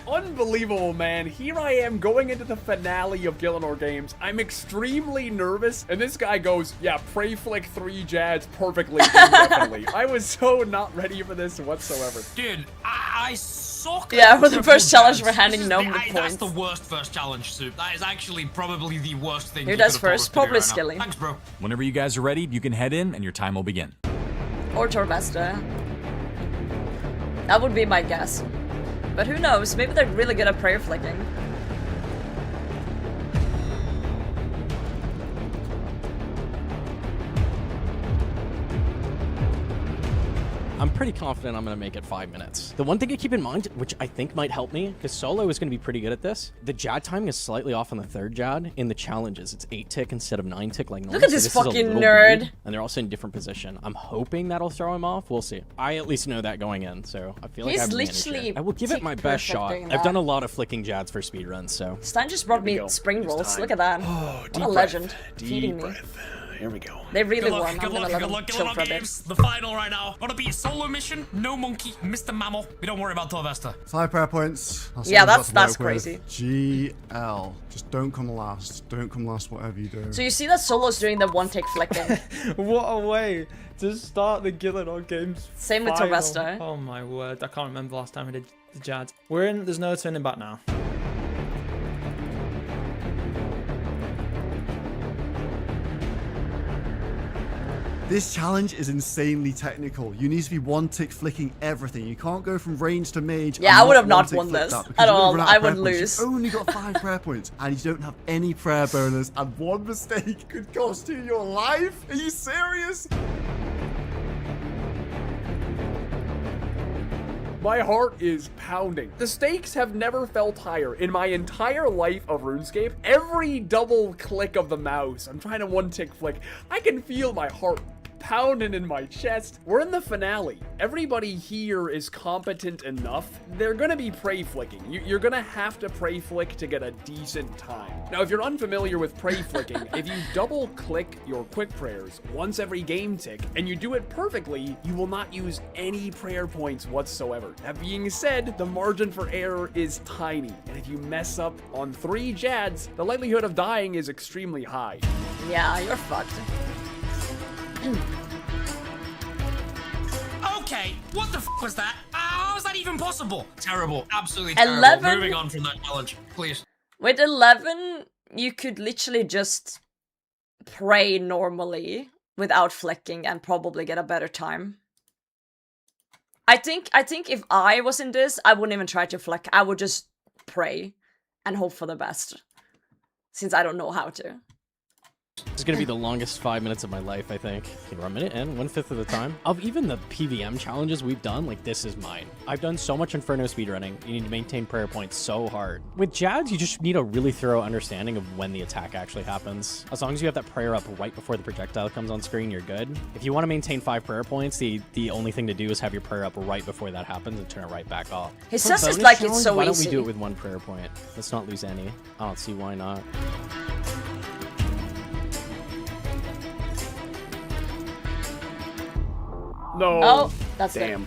Speaker 9: Unbelievable, man. Here I am going into the finale of Gillanor Games. I'm extremely nervous, and this guy goes, yeah, pray flick 3 Jads perfectly, indefinitely. I was so not ready for this whatsoever.
Speaker 13: Dude, I suck.
Speaker 1: Yeah, for the first challenge, we're handing no
Speaker 13: That's
Speaker 1: points.
Speaker 13: the worst first challenge, Soup. That is actually probably the worst thing.
Speaker 1: Who
Speaker 13: you
Speaker 1: does
Speaker 13: could have
Speaker 1: first?
Speaker 13: told us
Speaker 1: Probably
Speaker 13: to do right now.
Speaker 1: Skilly.
Speaker 13: Thanks, bro.
Speaker 7: Whenever you guys are ready, you can head in and your time will begin.
Speaker 1: Or Torvesta. That would be my guess. But who knows? Maybe they're really good at prayer flicking.
Speaker 11: I'm pretty confident I'm going to make it 5 minutes. The one thing to keep in mind, which I think might help me, because Solo is going to be pretty good at this, the Jad timing is slightly off on the 3rd Jad. In the challenges, it's 8 tick instead of 9 tick like normal.
Speaker 1: Look at this fucking nerd.
Speaker 11: Weird, and they're also in different position. I'm hoping that'll throw him off. We'll see. I at least know that going in, so I feel like
Speaker 1: He's
Speaker 11: I've managed
Speaker 1: literally
Speaker 11: it. I will give it my best shot.
Speaker 1: perfecting
Speaker 11: I've done
Speaker 1: that.
Speaker 11: a lot of flicking Jads for speedruns, so.
Speaker 1: Stein just brought me spring rolls. Look at that. What a legend. Feeding me.
Speaker 9: Here we go.
Speaker 1: They really
Speaker 13: Good luck,
Speaker 1: won. I'm
Speaker 13: good
Speaker 1: gonna
Speaker 13: luck,
Speaker 1: let
Speaker 13: good
Speaker 1: them
Speaker 13: luck,
Speaker 1: chill
Speaker 13: Gillanor
Speaker 1: for a bit.
Speaker 13: Games. The final right now. Gonna be Solo Mission, No Monkey, Mr. Mammal. We don't worry about Torvesta.
Speaker 10: 5 prayer points.
Speaker 1: Yeah, that's crazy.
Speaker 10: GL. Just don't come last. Don't come last, whatever you do.
Speaker 1: So you see that Solo's doing the one tick flicking.
Speaker 14: What a way to start the Gillanor Games.
Speaker 1: Same with
Speaker 14: final.
Speaker 1: Torvesta.
Speaker 14: Oh my word, I can't remember the last time I did the Jads. We're in, there's no turning back now.
Speaker 10: This challenge is insanely technical. You need to be one tick flicking everything. You can't go from range to mage.
Speaker 1: Yeah,
Speaker 10: and
Speaker 1: I would have
Speaker 10: one
Speaker 1: not
Speaker 10: tick
Speaker 1: won
Speaker 10: flick
Speaker 1: this
Speaker 10: that because
Speaker 1: at
Speaker 10: you're gonna
Speaker 1: all.
Speaker 10: run out
Speaker 1: I
Speaker 10: of prayer
Speaker 1: would
Speaker 10: points.
Speaker 1: lose.
Speaker 10: You've only got 5 prayer points and you don't have any prayer bonus, and one mistake could cost you your life. Are you serious?
Speaker 9: My heart is pounding. The stakes have never felt higher in my entire life of RuneScape. Every double click of the mouse, I'm trying to one tick flick, I can feel my heart pounding in my chest. We're in the finale. Everybody here is competent enough. They're gonna be prey flicking. You're gonna have to prey flick to get a decent time. Now, if you're unfamiliar with prey flicking, if you double click your quick prayers once every game tick and you do it perfectly, you will not use any prayer points whatsoever. That being said, the margin for error is tiny, and if you mess up on 3 Jads, the likelihood of dying is extremely high.
Speaker 1: Yeah, you're fucked.
Speaker 13: Okay, what the f was that? How is that even possible? Terrible, absolutely terrible.
Speaker 1: 11?
Speaker 13: Moving on from that challenge, please.
Speaker 1: With 11, you could literally just pray normally without flicking and probably get a better time. I think if I was in this, I wouldn't even try to flick. I would just pray and hope for the best, since I don't know how to.
Speaker 11: It's gonna be the longest 5 minutes of my life, I think. We're a minute in, 1/5 of the time. Of even the PVM challenges we've done, like, this is mine. I've done so much Inferno speedrunning. You need to maintain prayer points so hard. With Jads, you just need a really thorough understanding of when the attack actually happens. As long as you have that prayer up right before the projectile comes on screen, you're good. If you want to maintain 5 prayer points, the only thing to do is have your prayer up right before that happens and turn it right back off.
Speaker 1: He says it's like it's so easy.
Speaker 11: Why don't we do it with 1 prayer point? Let's not lose any. I don't see why not.
Speaker 9: No.
Speaker 1: Oh, that's
Speaker 9: damn.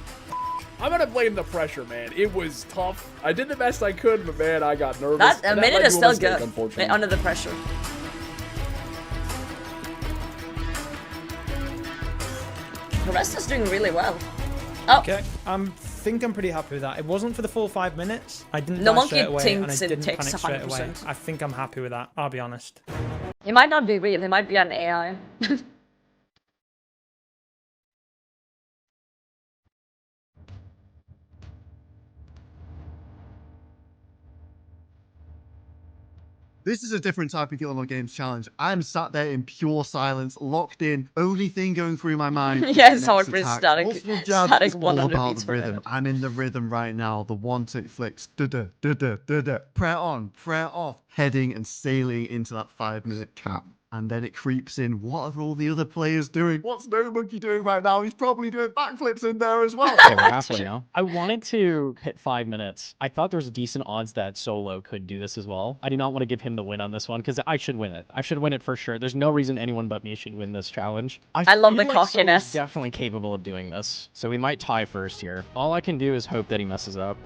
Speaker 9: I'm gonna blame the pressure, man. It was tough. I did the best I could, but man, I got nervous.
Speaker 1: A minute is still good.
Speaker 9: Unfortunately.
Speaker 1: Under the pressure. The rest is doing really well. Oh.
Speaker 14: Okay, I think I'm pretty happy with that. It wasn't for the full 5 minutes. I didn't
Speaker 1: No
Speaker 14: die
Speaker 1: monkey
Speaker 14: straight away, and I
Speaker 1: thinks it
Speaker 14: didn't
Speaker 1: takes
Speaker 14: panic straight away.
Speaker 1: 100%.
Speaker 14: I think I'm happy with that. I'll be honest.
Speaker 1: It might not be real. It might be an AI.
Speaker 10: This is a different type of Gillanor Games challenge. I'm sat there in pure silence, locked in. Only thing going through my mind.
Speaker 1: Yeah, it's hard for static.
Speaker 10: Static
Speaker 1: 100
Speaker 10: about
Speaker 1: beats
Speaker 10: the
Speaker 1: per
Speaker 10: rhythm.
Speaker 1: minute.
Speaker 10: I'm in the rhythm right now. The 1-tick flicks. Da-da, da-da, da-da. Prayer on, prayer off. Heading and sailing into that 5-minute cap. And then it creeps in. What are all the other players doing? What's No Monkey doing right now? He's probably doing backflips in there as well.
Speaker 11: Okay, we're halfway now. I wanted to hit 5 minutes. I thought there was decent odds that Solo could do this as well. I do not want to give him the win on this one because I should win it. I should win it for sure. There's no reason anyone but me should win this challenge.
Speaker 1: I love the
Speaker 11: feel
Speaker 1: cockiness.
Speaker 11: Solo's definitely capable of doing this. So we might tie first here. All I can do is hope that he messes up.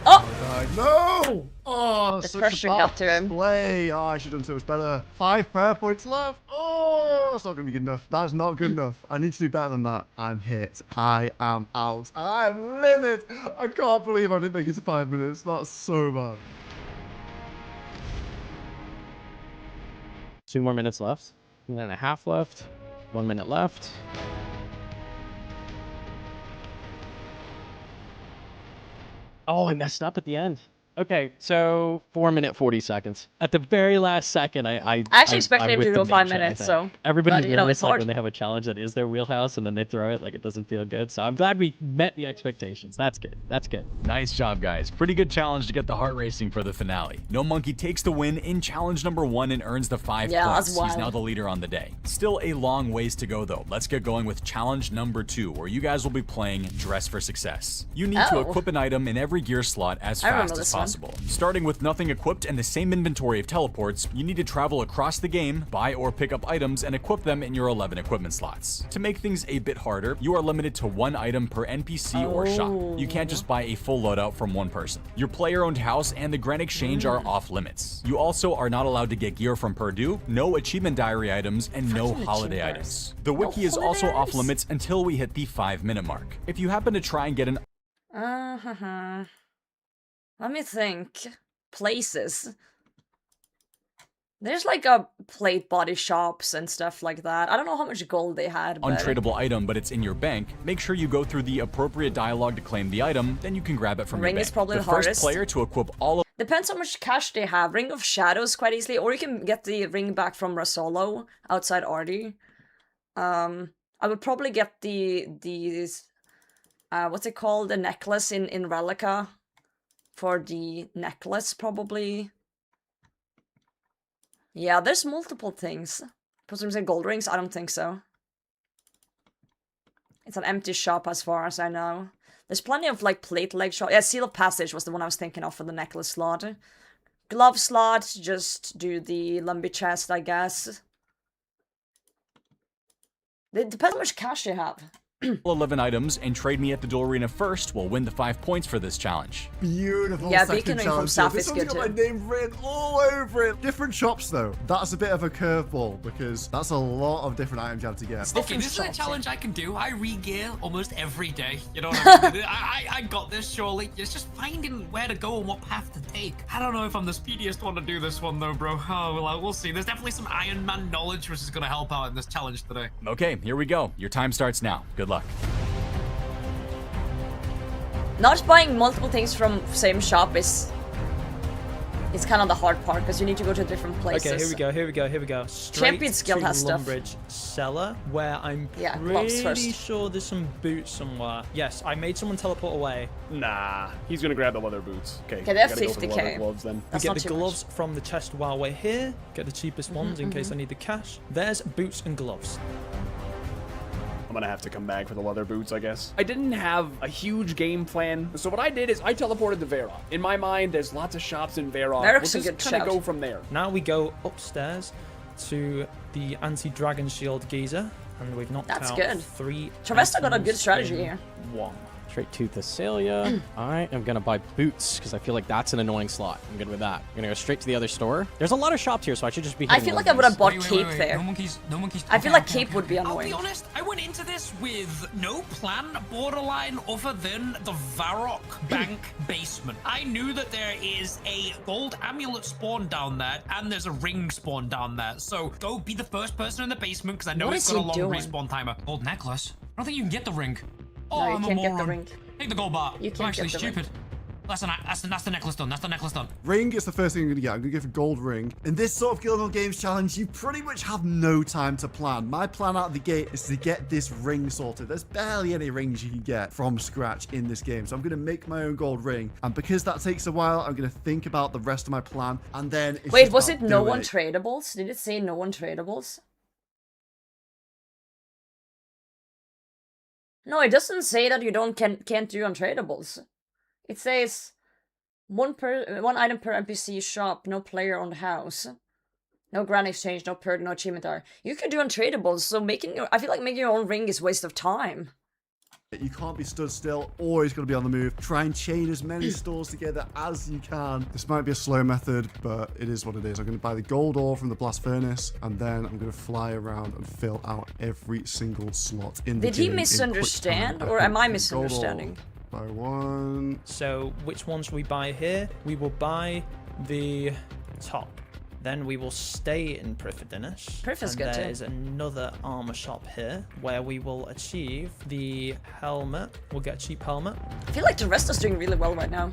Speaker 1: Oh!
Speaker 10: No! Oh,
Speaker 1: The
Speaker 10: such
Speaker 1: pressure
Speaker 10: a bad
Speaker 1: got to him.
Speaker 10: play. Oh, I should have done so much better. 5 prayer points left. Oh, that's not going to be good enough. That's not good enough. I need to do better than that. I'm hit. I am out. I'm livid. I can't believe I didn't make it to 5 minutes. That's so bad.
Speaker 11: 2 more minutes left. 1 minute and a half left. 1 minute left. Oh, I messed up at the end. Okay, so 4 minute 40 seconds. At the very last second, I
Speaker 1: actually expected him to
Speaker 11: whipped
Speaker 1: go
Speaker 11: the
Speaker 1: 5
Speaker 11: main shot, I
Speaker 1: minutes,
Speaker 11: think.
Speaker 1: so.
Speaker 11: Everybody's
Speaker 1: but, you know,
Speaker 11: nervous
Speaker 1: it's
Speaker 11: like
Speaker 1: hard.
Speaker 11: when they have a challenge that is their wheelhouse and then they throw it, like it doesn't feel good. So I'm glad we met the expectations. That's good. That's good.
Speaker 7: Nice job, guys. Pretty good challenge to get the heart racing for the finale. No Monkey takes the win in challenge number 1 and earns the 5
Speaker 1: Yeah,
Speaker 7: points.
Speaker 1: that's wild.
Speaker 7: He's now the leader on the day. Still a long ways to go, though. Let's get going with challenge number 2, where you guys will be playing Dress for Success. You need to equip an item in every gear slot as
Speaker 1: I remember
Speaker 7: fast as
Speaker 1: this one.
Speaker 7: possible. Starting with nothing equipped and the same inventory of teleports, you need to travel across the game, buy or pick up items, and equip them in your 11 equipment slots. To make things a bit harder, you are limited to 1 item per NPC or shop. You can't just buy a full loadout from 1 person. Your player-owned house and the Grand Exchange are off limits. You also are not allowed to get gear from Purdue, no achievement diary items, and no holiday items. The wiki is also off limits until we hit the 5-minute mark. If you happen to try and get an
Speaker 1: Let me think. Places. There's like a plate body shops and stuff like that. I don't know how much gold they had, but...
Speaker 7: untradeable item, but it's in your bank, make sure you go through the appropriate dialogue to claim the item, then you can grab it from
Speaker 1: Ring
Speaker 7: your
Speaker 1: is
Speaker 7: bank.
Speaker 1: probably
Speaker 7: the
Speaker 1: the
Speaker 7: first
Speaker 1: hardest.
Speaker 7: player to equip all of
Speaker 1: Depends how much cash they have. Ring of Shadows quite easily, or you can get the ring back from Rasolo outside Ardy. I would probably get these what's it called? The necklace in Relica. For the necklace, probably. Yeah, there's multiple things. Supposed to gold rings? I don't think so. It's an empty shop as far as I know. There's plenty of like plate leg shop. Yeah, Seal of Passage was the one I was thinking of for the necklace slot. Glove slot, just do the Lumpy chest, I guess. It depends how much cash you have.
Speaker 7: 11 items and trade me at the Duel Arena first will win the 5 points for this challenge.
Speaker 10: Beautiful.
Speaker 1: Yeah,
Speaker 10: second
Speaker 1: beaconing from
Speaker 10: challenge.
Speaker 1: Saf
Speaker 10: This
Speaker 1: is
Speaker 10: one's
Speaker 1: good
Speaker 10: got
Speaker 1: too.
Speaker 10: my name written all over it. Different shops though. That's a bit of a curveball because that's a lot of different items you have to get.
Speaker 13: Okay, this is a challenge I can do. I re-gear almost every day. You know what I mean? I got this, surely. It's just finding where to go and what path to take. I don't know if I'm the speediest one to do this one, though, bro. Oh, well, we'll see. There's definitely some Iron Man knowledge which is going to help out in this challenge today.
Speaker 7: Okay, here we go. Your time starts now. Good luck.
Speaker 1: Not buying multiple things from same shop is... It's kind of the hard part, because you need to go to different places.
Speaker 14: Okay, here we go. Straight
Speaker 1: Champions Guild
Speaker 14: to
Speaker 1: has stuff.
Speaker 14: Lumbridge Cellar, where I'm
Speaker 1: gloves
Speaker 14: pretty
Speaker 1: first.
Speaker 14: sure there's some boots somewhere. Yes, I made someone teleport away.
Speaker 9: Nah, he's gonna grab the leather boots. Okay,
Speaker 1: Okay, they're
Speaker 9: gotta go for the
Speaker 1: 50k.
Speaker 9: leather gloves then.
Speaker 14: We get the gloves from the chest while we're here. Get the cheapest ones in case I need the cash. There's boots and gloves.
Speaker 9: I'm gonna have to come back for the leather boots, I guess. I didn't have a huge game plan, so what I did is I teleported to Vera. In my mind, there's lots of shops in Vera.
Speaker 1: Vera's
Speaker 9: We'll
Speaker 1: a good
Speaker 9: just kind of
Speaker 1: shout.
Speaker 9: go from there.
Speaker 14: Now we go upstairs to the anti-dragon shield geyser, and we've knocked
Speaker 1: That's
Speaker 14: out
Speaker 1: good.
Speaker 14: 3
Speaker 1: Travesta got a good
Speaker 14: items
Speaker 1: strategy
Speaker 14: in
Speaker 1: here.
Speaker 14: 1.
Speaker 11: Straight to Thessalia. I am gonna buy boots because I feel like that's an annoying slot. I'm good with that. I'm gonna go straight to the other store. There's a lot of shops here, so I should just be.
Speaker 1: I feel like I would have bought
Speaker 13: Wait,
Speaker 1: Cape
Speaker 13: wait.
Speaker 1: there.
Speaker 13: No monkeys.
Speaker 1: I feel like Cape would be
Speaker 13: I'll
Speaker 1: annoying.
Speaker 13: be honest, I went into this with no plan borderline other than the Varrock Bank basement. I knew that there is a gold amulet spawn down there and there's a ring spawn down there. So go be the first person in the basement because I know
Speaker 1: What
Speaker 13: it's
Speaker 1: is
Speaker 13: got a
Speaker 1: he
Speaker 13: long
Speaker 1: doing?
Speaker 13: respawn timer. Gold necklace? I don't think you can get the ring. Oh,
Speaker 1: No, you
Speaker 13: I'm
Speaker 1: can't
Speaker 13: a
Speaker 1: get the
Speaker 13: moron.
Speaker 1: ring.
Speaker 13: Take the gold bar.
Speaker 1: You
Speaker 13: I'm
Speaker 1: can't
Speaker 13: actually
Speaker 1: get the ring.
Speaker 13: stupid. That's the necklace done. That's the necklace done.
Speaker 10: Ring is the first thing I'm gonna get. I'm gonna give a gold ring. In this sort of Gillanor Games challenge, you pretty much have no time to plan. My plan out of the gate is to get this ring sorted. There's barely any rings you can get from scratch in this game. So I'm gonna make my own gold ring. And because that takes a while, I'm gonna think about the rest of my plan. And then it's
Speaker 1: Wait,
Speaker 10: just
Speaker 1: was
Speaker 10: about
Speaker 1: it no
Speaker 10: doing
Speaker 1: one
Speaker 10: it.
Speaker 1: tradables? Did it say no one tradables? No, it doesn't say that you can't do untradables. It says one item per NPC shop, no player on the house. No grand exchange, no perk, no achievement are. You can do untradables, so I feel like making your own ring is a waste of time.
Speaker 10: You can't be stood still, always got to be on the move. Try and chain as many stores together as you can. This might be a slow method, but it is what it is. I'm going to buy the gold ore from the blast furnace, and then I'm going to fly around and fill out every single slot in the
Speaker 1: Did he
Speaker 10: game in quick
Speaker 1: misunderstand,
Speaker 10: time.
Speaker 1: or am I
Speaker 10: Gold ore
Speaker 1: misunderstanding?
Speaker 10: by 1.
Speaker 14: So which ones should we buy here? We will buy the top. Then we will stay in Prifidinus.
Speaker 1: Prifid's
Speaker 14: and
Speaker 1: good
Speaker 14: there
Speaker 1: too.
Speaker 14: is another armor shop here where we will achieve the helmet. We'll get a cheap helmet.
Speaker 1: I feel like the rest is doing really well right now.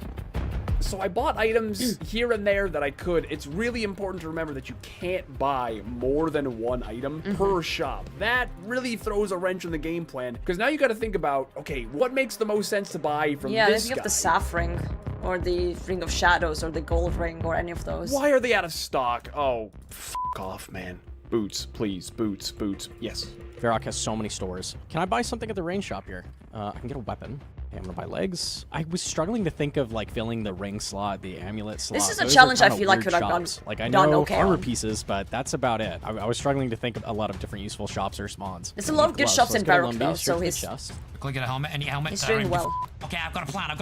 Speaker 9: So I bought items here and there that I could. It's really important to remember that you can't buy more than one item per shop. That really throws a wrench in the game plan because now you got to think about, okay, what makes the most sense to buy from
Speaker 1: Yeah,
Speaker 9: this
Speaker 1: think
Speaker 9: guy?
Speaker 1: of the Saf ring, or the Ring of Shadows, or the Gold Ring, or any of those.
Speaker 9: Why are they out of stock? Oh, f off, man. Boots, please. Boots, boots. Yes.
Speaker 11: Varrock has so many stores. Can I buy something at the range shop here? I can get a weapon. Okay, I'm gonna buy legs. I was struggling to think of like filling the ring slot, the amulet slot.
Speaker 1: This is a
Speaker 11: Those are
Speaker 1: challenge I
Speaker 11: kinda
Speaker 1: feel like
Speaker 11: weird
Speaker 1: could have done-
Speaker 11: shops. Like I
Speaker 1: done
Speaker 11: know
Speaker 1: okay
Speaker 11: armor
Speaker 1: on.
Speaker 11: pieces, but that's about it. I was struggling to think of a lot of different useful shops or spawns.
Speaker 1: There's a lot of good
Speaker 11: Gloves.
Speaker 1: shops
Speaker 11: Let's
Speaker 1: in
Speaker 11: go to
Speaker 1: Varrock
Speaker 11: Lumbee,
Speaker 1: though,
Speaker 11: straight
Speaker 1: so
Speaker 11: to the
Speaker 1: he's
Speaker 11: chest.
Speaker 13: Can I get a helmet? Any helmet?
Speaker 1: He's
Speaker 13: that I
Speaker 1: doing
Speaker 13: can-
Speaker 1: well.
Speaker 13: Okay, I've got a plan. I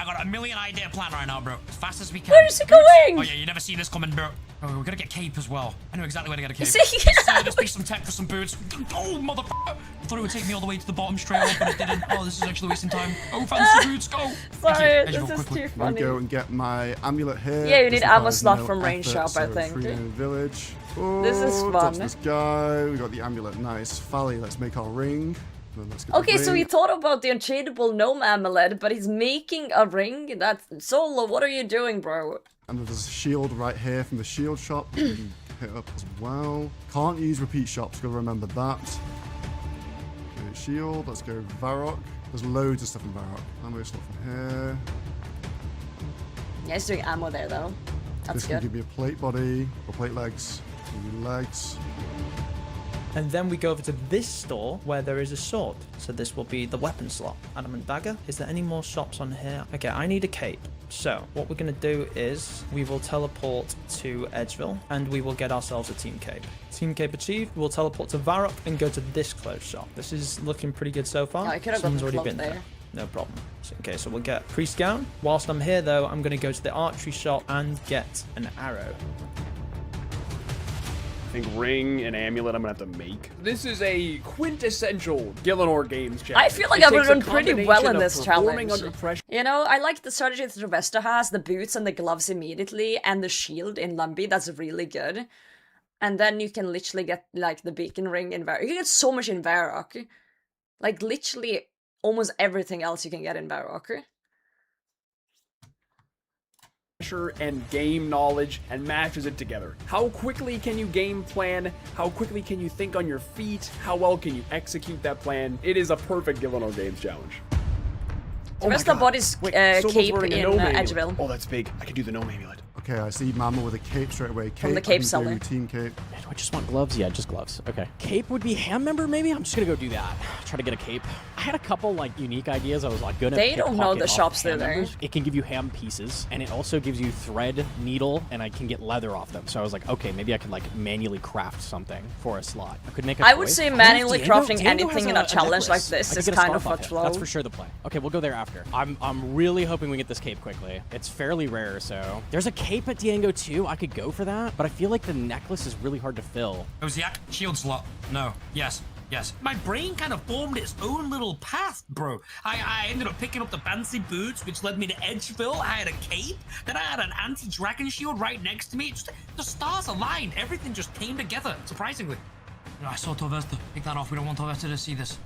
Speaker 13: got a million idea plan right now, bro. As fast as we can.
Speaker 1: Where is he going?
Speaker 13: Oh yeah, you never seen this coming, bro. Oh, we're gonna get cape as well. I know exactly where to get a cape.
Speaker 1: Is he?
Speaker 13: Just be some tech for some boots. Oh, motherfucker! I thought it would take me all the way to the bottom straight up, but it didn't. Oh, this is actually wasting time. Oh, fancy boots, go!
Speaker 1: Sorry,
Speaker 13: Thank you.
Speaker 1: this
Speaker 13: Real
Speaker 1: is
Speaker 13: quickly.
Speaker 1: too
Speaker 10: I'm going to
Speaker 1: funny.
Speaker 10: go and get my amulet here.
Speaker 1: Yeah, you need
Speaker 10: This
Speaker 1: ammo
Speaker 10: requires
Speaker 1: slot
Speaker 10: no
Speaker 1: from range
Speaker 10: effort,
Speaker 1: shop, I
Speaker 10: so
Speaker 1: think.
Speaker 10: 3 in the village.
Speaker 1: This is
Speaker 10: Oh,
Speaker 1: fun.
Speaker 10: That's this guy. We got the amulet. Nice. Fally, let's make our ring. Then let's get
Speaker 1: Okay,
Speaker 10: the
Speaker 1: so
Speaker 10: ring.
Speaker 1: he thought about the untradable gnome amulet, but he's making a ring? That's... Solo, what are you doing, bro?
Speaker 10: And there's a shield right here from the shield shop. that we can hit up as well. Can't use repeat shops, gotta remember that. Okay, shield, let's go Varrock. There's loads of stuff in Varrock. Ammo slot from here.
Speaker 1: Yeah, he's doing ammo there, though. That's
Speaker 10: This can
Speaker 1: good.
Speaker 10: give me a plate body or plate legs. Legs.
Speaker 14: And then we go over to this store where there is a sword. So this will be the weapon slot. Adamant dagger. Is there any more shops on here? Okay, I need a cape. So what we're going to do is we will teleport to Edgeville and we will get ourselves a team cape. Team cape achieved. We'll teleport to Varrock and go to this clothes shop. This is looking pretty good so far.
Speaker 1: Yeah, I could have
Speaker 14: Someone's
Speaker 1: gotten
Speaker 14: already
Speaker 1: clothes
Speaker 14: been
Speaker 1: there.
Speaker 14: No problem. So, okay, so we'll get priest gown. Whilst I'm here though, I'm going to go to the archery shop and get an arrow.
Speaker 9: I think ring and amulet I'm gonna have to make. This is a quintessential Gillanor Games challenge.
Speaker 1: I feel like I would have done pretty well in this challenge. You know, I like the strategy that Ravesta has, the boots and the gloves immediately, and the shield in Lumpy, that's really good. And then you can literally get, like, the beacon ring in Varrock. You can get so much in Varrock. Like, literally almost everything else you can get in Varrock.
Speaker 9: And game knowledge and matches it together. How quickly can you game plan? How quickly can you think on your feet? How well can you execute that plan? It is a perfect Gillanor Games challenge.
Speaker 1: The rest of the body's cape in Edgeville.
Speaker 9: Oh, that's big. I can do the gnome amulet.
Speaker 10: Okay, I see Mama with a cape straight away. Cape,
Speaker 1: From the cape seller.
Speaker 10: Team cape.
Speaker 11: Man, do I just want gloves? Yeah, just gloves. Okay. Cape would be ham member, maybe? I'm just gonna go do that. Try to get a cape. I had a couple, like, unique ideas. I was, like, gonna
Speaker 1: They don't know the shops they're there.
Speaker 11: It can give you ham pieces, and it also gives you thread, needle, and I can get leather off them. So I was like, okay, maybe I could, like, manually craft something for a slot. I could make a
Speaker 1: I would say manually crafting anything in a challenge like this is kind of a flow.
Speaker 11: That's for sure the play. Okay, we'll go there after. I'm really hoping we get this cape quickly. It's fairly rare, so... There's a cape at Diango too. I could go for that, but I feel like the necklace is really hard to fill.
Speaker 13: It was the shield slot. No. Yes. Yes. My brain kind of formed its own little path, bro. I ended up picking up the fancy boots, which led me to Edgeville. I had a cape. Then I had an anti-dragon shield right next to me. Just, the stars aligned. Everything just came together, surprisingly. I saw Torvesta. Take that off. We don't want Torvesta to see this.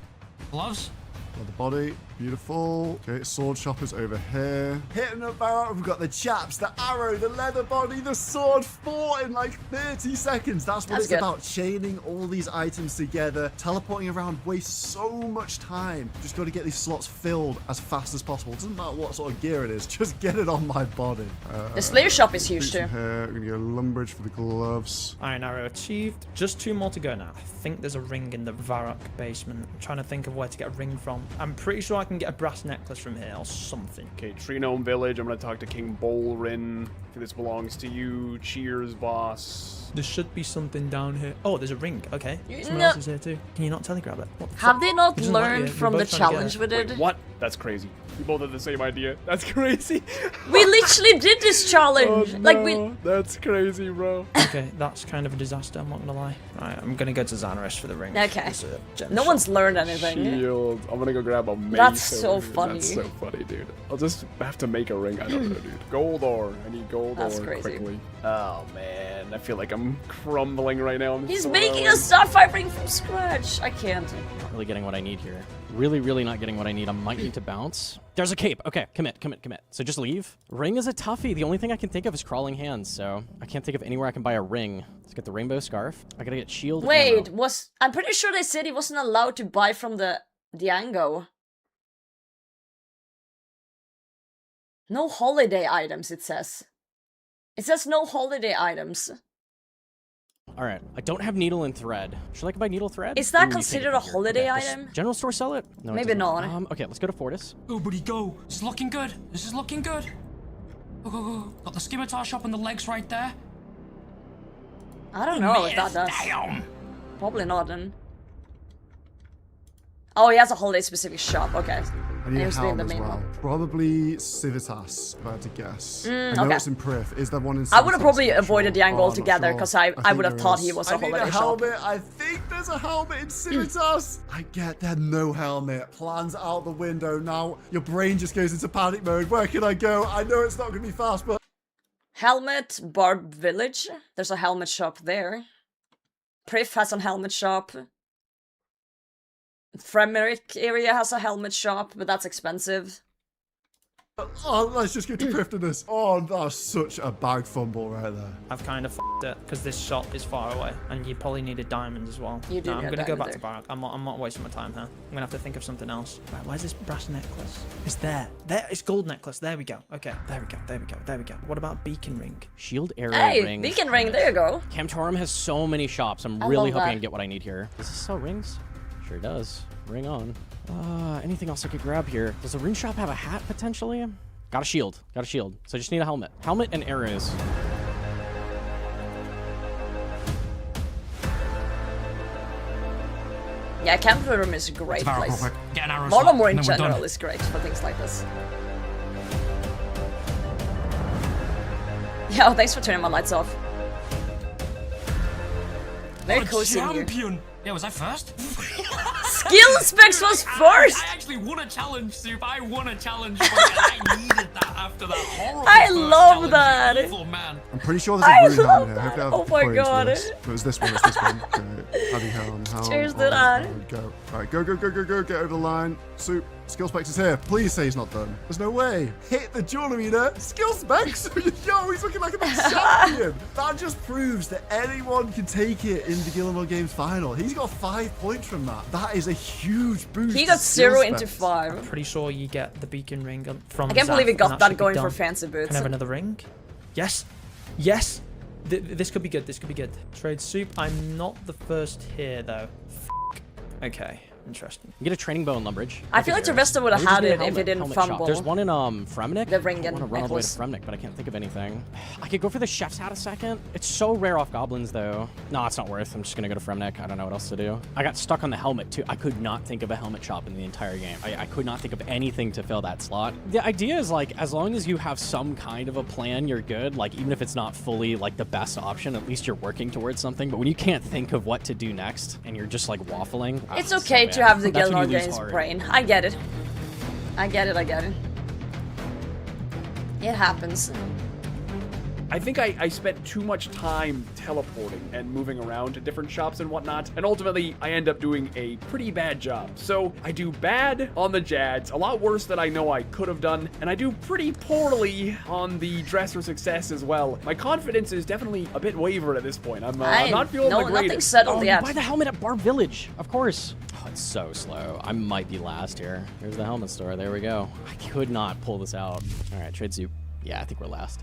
Speaker 13: Gloves?
Speaker 10: Got the body, beautiful. Okay, sword shop is over here. Hitting up Varrock, we've got the chaps, the arrow, the leather body, the sword, 4 in like 30 seconds. That's what it's about, chaining all these items together. Teleporting around wastes so much time. Just got to get these slots filled as fast as possible. Doesn't matter what sort of gear it is, just get it on my body.
Speaker 1: The Slayer shop is huge too.
Speaker 10: We're gonna go Lumbridge for the gloves.
Speaker 14: Iron arrow achieved. Just 2 more to go now. I think there's a ring in the Varrock basement. I'm trying to think of where to get a ring from. I'm pretty sure I can get a brass necklace from here or something.
Speaker 9: Okay, Tree Gnome Village. I'm gonna talk to King Bolrin. If this belongs to you. Cheers, boss.
Speaker 14: There should be something down here. Oh, there's a ring. Okay. Someone else is here too. Can you not telegrab it?
Speaker 1: Have they not learned from the challenge we did?
Speaker 9: Wait, what? That's crazy. We both had the same idea. That's crazy.
Speaker 1: We literally did this challenge.
Speaker 9: Oh, no.
Speaker 1: Like we.
Speaker 9: That's crazy, bro.
Speaker 14: Okay, that's kind of a disaster. I'm not gonna lie. Right, I'm gonna go to Xanaris for the ring.
Speaker 1: Okay. No one's learned anything.
Speaker 9: Shield. I'm gonna go grab a mace.
Speaker 1: That's so funny.
Speaker 9: That's so funny, dude. I'll just have to make a ring. I don't know, dude. Gold ore. I need gold
Speaker 1: That's
Speaker 9: ore
Speaker 1: crazy.
Speaker 9: quickly. Oh man, I feel like I'm crumbling right now.
Speaker 1: He's making a sapphire ring from scratch. I can't.
Speaker 11: Not really getting what I need here. Really not getting what I need. I might need to bounce. There's a cape. Okay, commit. So just leave. Ring is a toughie. The only thing I can think of is crawling hands, so I can't think of anywhere I can buy a ring. Let's get the rainbow scarf. I gotta get shield.
Speaker 1: Wait, I'm pretty sure they said he wasn't allowed to buy from the Diango. No holiday items, it says. It says no holiday items.
Speaker 11: Alright, I don't have needle and thread. Should I buy needle thread?
Speaker 1: Is that considered a holiday item?
Speaker 11: General store sell it? No,
Speaker 1: maybe not.
Speaker 11: Okay, let's go to Fortis.
Speaker 13: Oh, buddy, go. This is looking good. This is looking good. Go. Got the scimitar shop and the legs right there.
Speaker 1: I don't know if that does.
Speaker 13: Damn.
Speaker 1: Probably not then. Oh, he has a holiday specific shop. Okay.
Speaker 10: I need a helm as well. Probably Civitas, if I had to guess. I know
Speaker 1: okay.
Speaker 10: it's in Prif. Is there one in Civitas?
Speaker 1: I would have probably avoided the angle altogether because I would have thought he was a holiday shop.
Speaker 10: Helmet. I think there's a helmet in Civitas. I get there, no helmet. Plans out the window. Now your brain just goes into panic mode. Where can I go? I know it's not going to be fast, but...
Speaker 1: Helmet, Barb Village. There's a helmet shop there. Prif has a helmet shop. Fremeric area has a helmet shop, but that's expensive.
Speaker 10: Oh, let's just get to Prifton this. Oh, that's such a bag fumble right there.
Speaker 12: I've kind of f***ed it because this shop is far away and you probably need a diamond as well.
Speaker 1: You do.
Speaker 12: No, I'm going to go back to Barak. I'm not wasting my time here. I'm going to have to think of something else. Right, where's this brass necklace? It's there. There, it's gold necklace. There we go. Okay, there we go. There we go. There we go. What about beacon ring?
Speaker 11: Shield arrow
Speaker 1: hey,
Speaker 11: ring.
Speaker 1: Beacon ring. There you go.
Speaker 11: Camtorum has so many shops. I'm really hoping I can get what I need here. Does this sell rings? Sure does. Ring on. Anything else I could grab here? Does the rune shop have a hat potentially? Got a shield. Got a shield. So I just need a helmet. Helmet and arrows.
Speaker 1: Yeah, Camp Room is a great place.
Speaker 13: Get an arrow
Speaker 1: Baltimore in
Speaker 13: slot, and then we're
Speaker 1: general
Speaker 13: done.
Speaker 1: is great for things like this. Yeah, oh, thanks for turning my lights off. Very cozy in here.
Speaker 13: Champion! Yeah, was I first?
Speaker 1: Skill specs was first!
Speaker 13: I actually won a challenge, Soup. I won a challenge. But I needed that after that horrible
Speaker 1: I love that!
Speaker 13: Evil man.
Speaker 10: I'm pretty sure there's a rune down here.
Speaker 1: that.
Speaker 10: Hopefully I have
Speaker 1: Oh my
Speaker 10: points for
Speaker 1: god.
Speaker 10: this. It was this one, it's this one. Okay. Adding how.
Speaker 1: Cheers to that.
Speaker 10: There we go. Alright, go, get over the line. Soup, skill specs is here. Please say he's not done. There's no way. Hit the duel arena. Skill specs. Yo, he's looking like a champion. That just proves that anyone can take it in the Gillanor Games final. He's got 5 points from that. That is a huge boost.
Speaker 1: He got
Speaker 10: to skill
Speaker 1: 0 into
Speaker 10: specs.
Speaker 1: 5.
Speaker 12: I'm pretty sure you get the beacon ring from
Speaker 1: I can't
Speaker 12: Zaf,
Speaker 1: believe he got
Speaker 12: and
Speaker 1: that
Speaker 12: should be
Speaker 1: going
Speaker 12: done.
Speaker 1: for fancy boots.
Speaker 12: Can I have another ring? Yes. Yes. This could be good. This could be good. Trade Soup. I'm not the first here, though. Okay. Interesting.
Speaker 11: You get a training bow in Lumbridge.
Speaker 1: I feel like the rest of would have had it if it didn't fumble.
Speaker 11: There's one in Fremnik.
Speaker 1: The ring
Speaker 11: I
Speaker 1: and
Speaker 11: want to run all the way to
Speaker 1: necklace.
Speaker 11: Fremnik, but I can't think of anything. I could go for the chef's hat a second. It's so rare off goblins, though. No, it's not worth. I'm just gonna go to Fremnik. I don't know what else to do. I got stuck on the helmet too. I could not think of a helmet shop in the entire game. I could not think of anything to fill that slot. The idea is like, as long as you have some kind of a plan, you're good. Like even if it's not fully like the best option, at least you're working towards something. But when you can't think of what to do next and you're just like waffling,
Speaker 1: It's
Speaker 11: so
Speaker 1: okay
Speaker 11: bad.
Speaker 1: to have the
Speaker 11: That's when
Speaker 1: Gillanor
Speaker 11: you lose
Speaker 1: Games
Speaker 11: heart.
Speaker 1: brain. I get it. I get it. It happens.
Speaker 4: I think I spent too much time teleporting and moving around to different shops and whatnot, and ultimately I end up doing a pretty bad job. So I do bad on the Jads, a lot worse than I know I could have done, and I do pretty poorly on the Dresser success as well. My confidence is definitely a bit wavered at this point. I'm not feeling the greatest.
Speaker 1: Nothing settled yet.
Speaker 11: Buy the helmet at Bar Village, of course. Oh, it's so slow. I might be last here. Here's the helmet store. There we go. I could not pull this out. All right, trade soup. Yeah, I think we're last.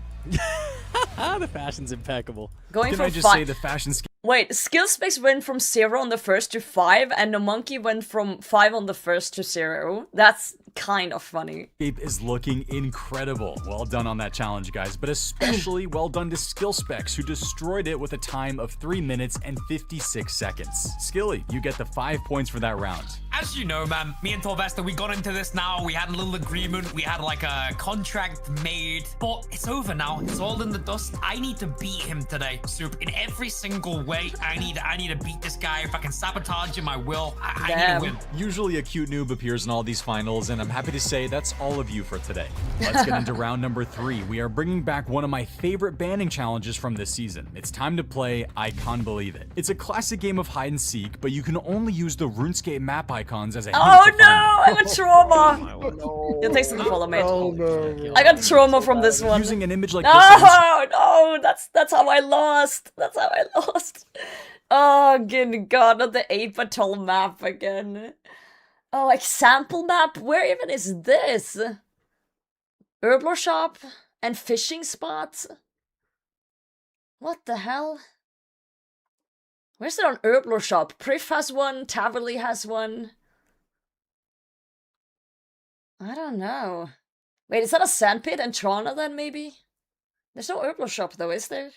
Speaker 11: The fashion's impeccable.
Speaker 1: Going
Speaker 3: Can
Speaker 1: from
Speaker 3: I just
Speaker 1: 5.
Speaker 3: say the fashion
Speaker 1: Wait, skill specs went from 0 on the first to 5, and the monkey went from 5 on the first to 0. That's kind of funny.
Speaker 7: Runescape is looking incredible. Well done on that challenge, guys, but especially well done to Skill Specs, who destroyed it with a time of 3 minutes and 56 seconds. Skilly, you get the 5 points for that round.
Speaker 13: As you know, man, me and Torvesta, we got into this now. We had a little agreement. We had like a contract made, but it's over now. It's all in the dust. I need to beat him today, Soup, in every single way. I need to beat this guy. If I can sabotage him, I will. I need to win.
Speaker 7: Usually a cute noob appears in all these finals, and I'm happy to say that's all of you for today. Let's get into round number 3. We are bringing back one of my favorite banning challenges from this season. It's time to play I Can't Believe It. It's a classic game of hide and seek, but you can only use the RuneScape map icons as a hint
Speaker 1: Oh
Speaker 7: to
Speaker 1: no!
Speaker 7: find them.
Speaker 1: I got trauma! It takes them to follow me.
Speaker 10: Oh no.
Speaker 1: I got trauma from this one.
Speaker 7: Using an image like
Speaker 1: No,
Speaker 7: this.
Speaker 1: no, that's how I lost. That's how I lost. Oh, good God, not the 8-battle map again. Oh, example map? Where even is this? Herbal shop and fishing spots? What the hell? Where's it on Herbal shop? Prif has one, Taverley has one. I don't know. Wait, is that a sandpit and Trona then, maybe? There's no Herbal shop though, is there?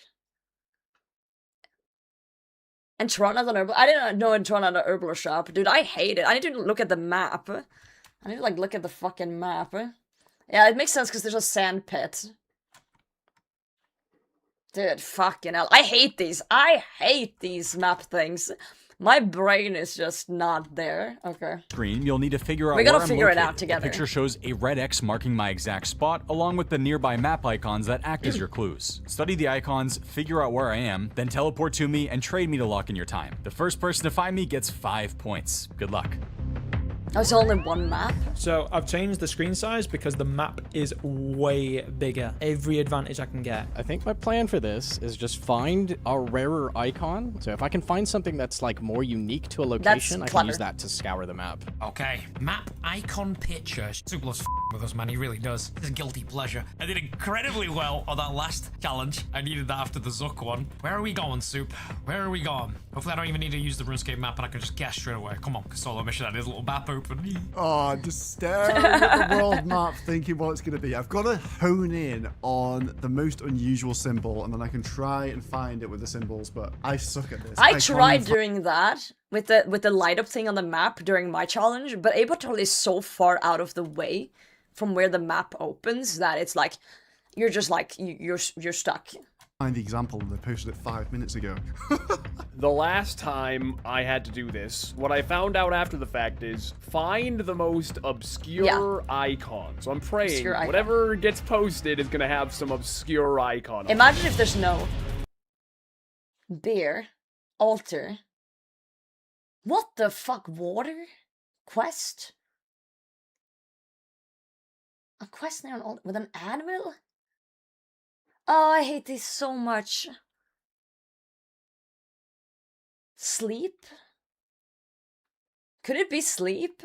Speaker 1: And Trona the Herbal. I didn't know in Trona the Herbal shop. Dude, I hate it. I need to look at the map. I need to like look at the fucking map. Yeah, it makes sense because there's a sand pit. Dude, fucking hell. I hate these. I hate these map things. My brain is just not there. Okay.
Speaker 7: Screen, you'll need to figure out
Speaker 1: We gotta
Speaker 7: where I'm
Speaker 1: figure it
Speaker 7: located.
Speaker 1: out together.
Speaker 7: The picture shows a red X marking my exact spot, along with the nearby map icons that act as your clues. Study the icons, figure out where I am, then teleport to me and trade me to lock in your time. The first person to find me gets 5 points. Good luck.
Speaker 1: Oh, it's only one map?
Speaker 12: So I've changed the screen size because the map is way bigger. Every advantage I can get.
Speaker 11: I think my plan for this is just find a rarer icon. So if I can find something that's like more unique to a location, I can use that to scour the map.
Speaker 13: Okay, map icon picture. Super loves with us, man. He really does. It's a guilty pleasure. I did incredibly well on that last challenge. I needed that after the Zuck one. Where are we going, Soup? Where are we going? Hopefully I don't even need to use the RuneScape map and I can just guess straight away. Come on, solo mission. That is a little map open.
Speaker 10: Oh, just staring at the world map, thinking what it's going to be. I've got to hone in on the most unusual symbol, and then I can try and find it with the symbols, but I suck at this.
Speaker 1: I tried doing that with the light up thing on the map during my challenge, but Abosolutely is so far out of the way from where the map opens that it's like, you're just like, you're stuck.
Speaker 10: Find the example, and they posted it 5 minutes ago.
Speaker 9: The last time I had to do this, what I found out after the fact is find the most obscure icon. So I'm praying whatever gets posted is gonna have some obscure icon.
Speaker 1: Imagine if there's no beer, altar. What the fuck? Water? Quest? A quest near an altar with an anvil? Oh, I hate this so much. Sleep? Could it be sleep?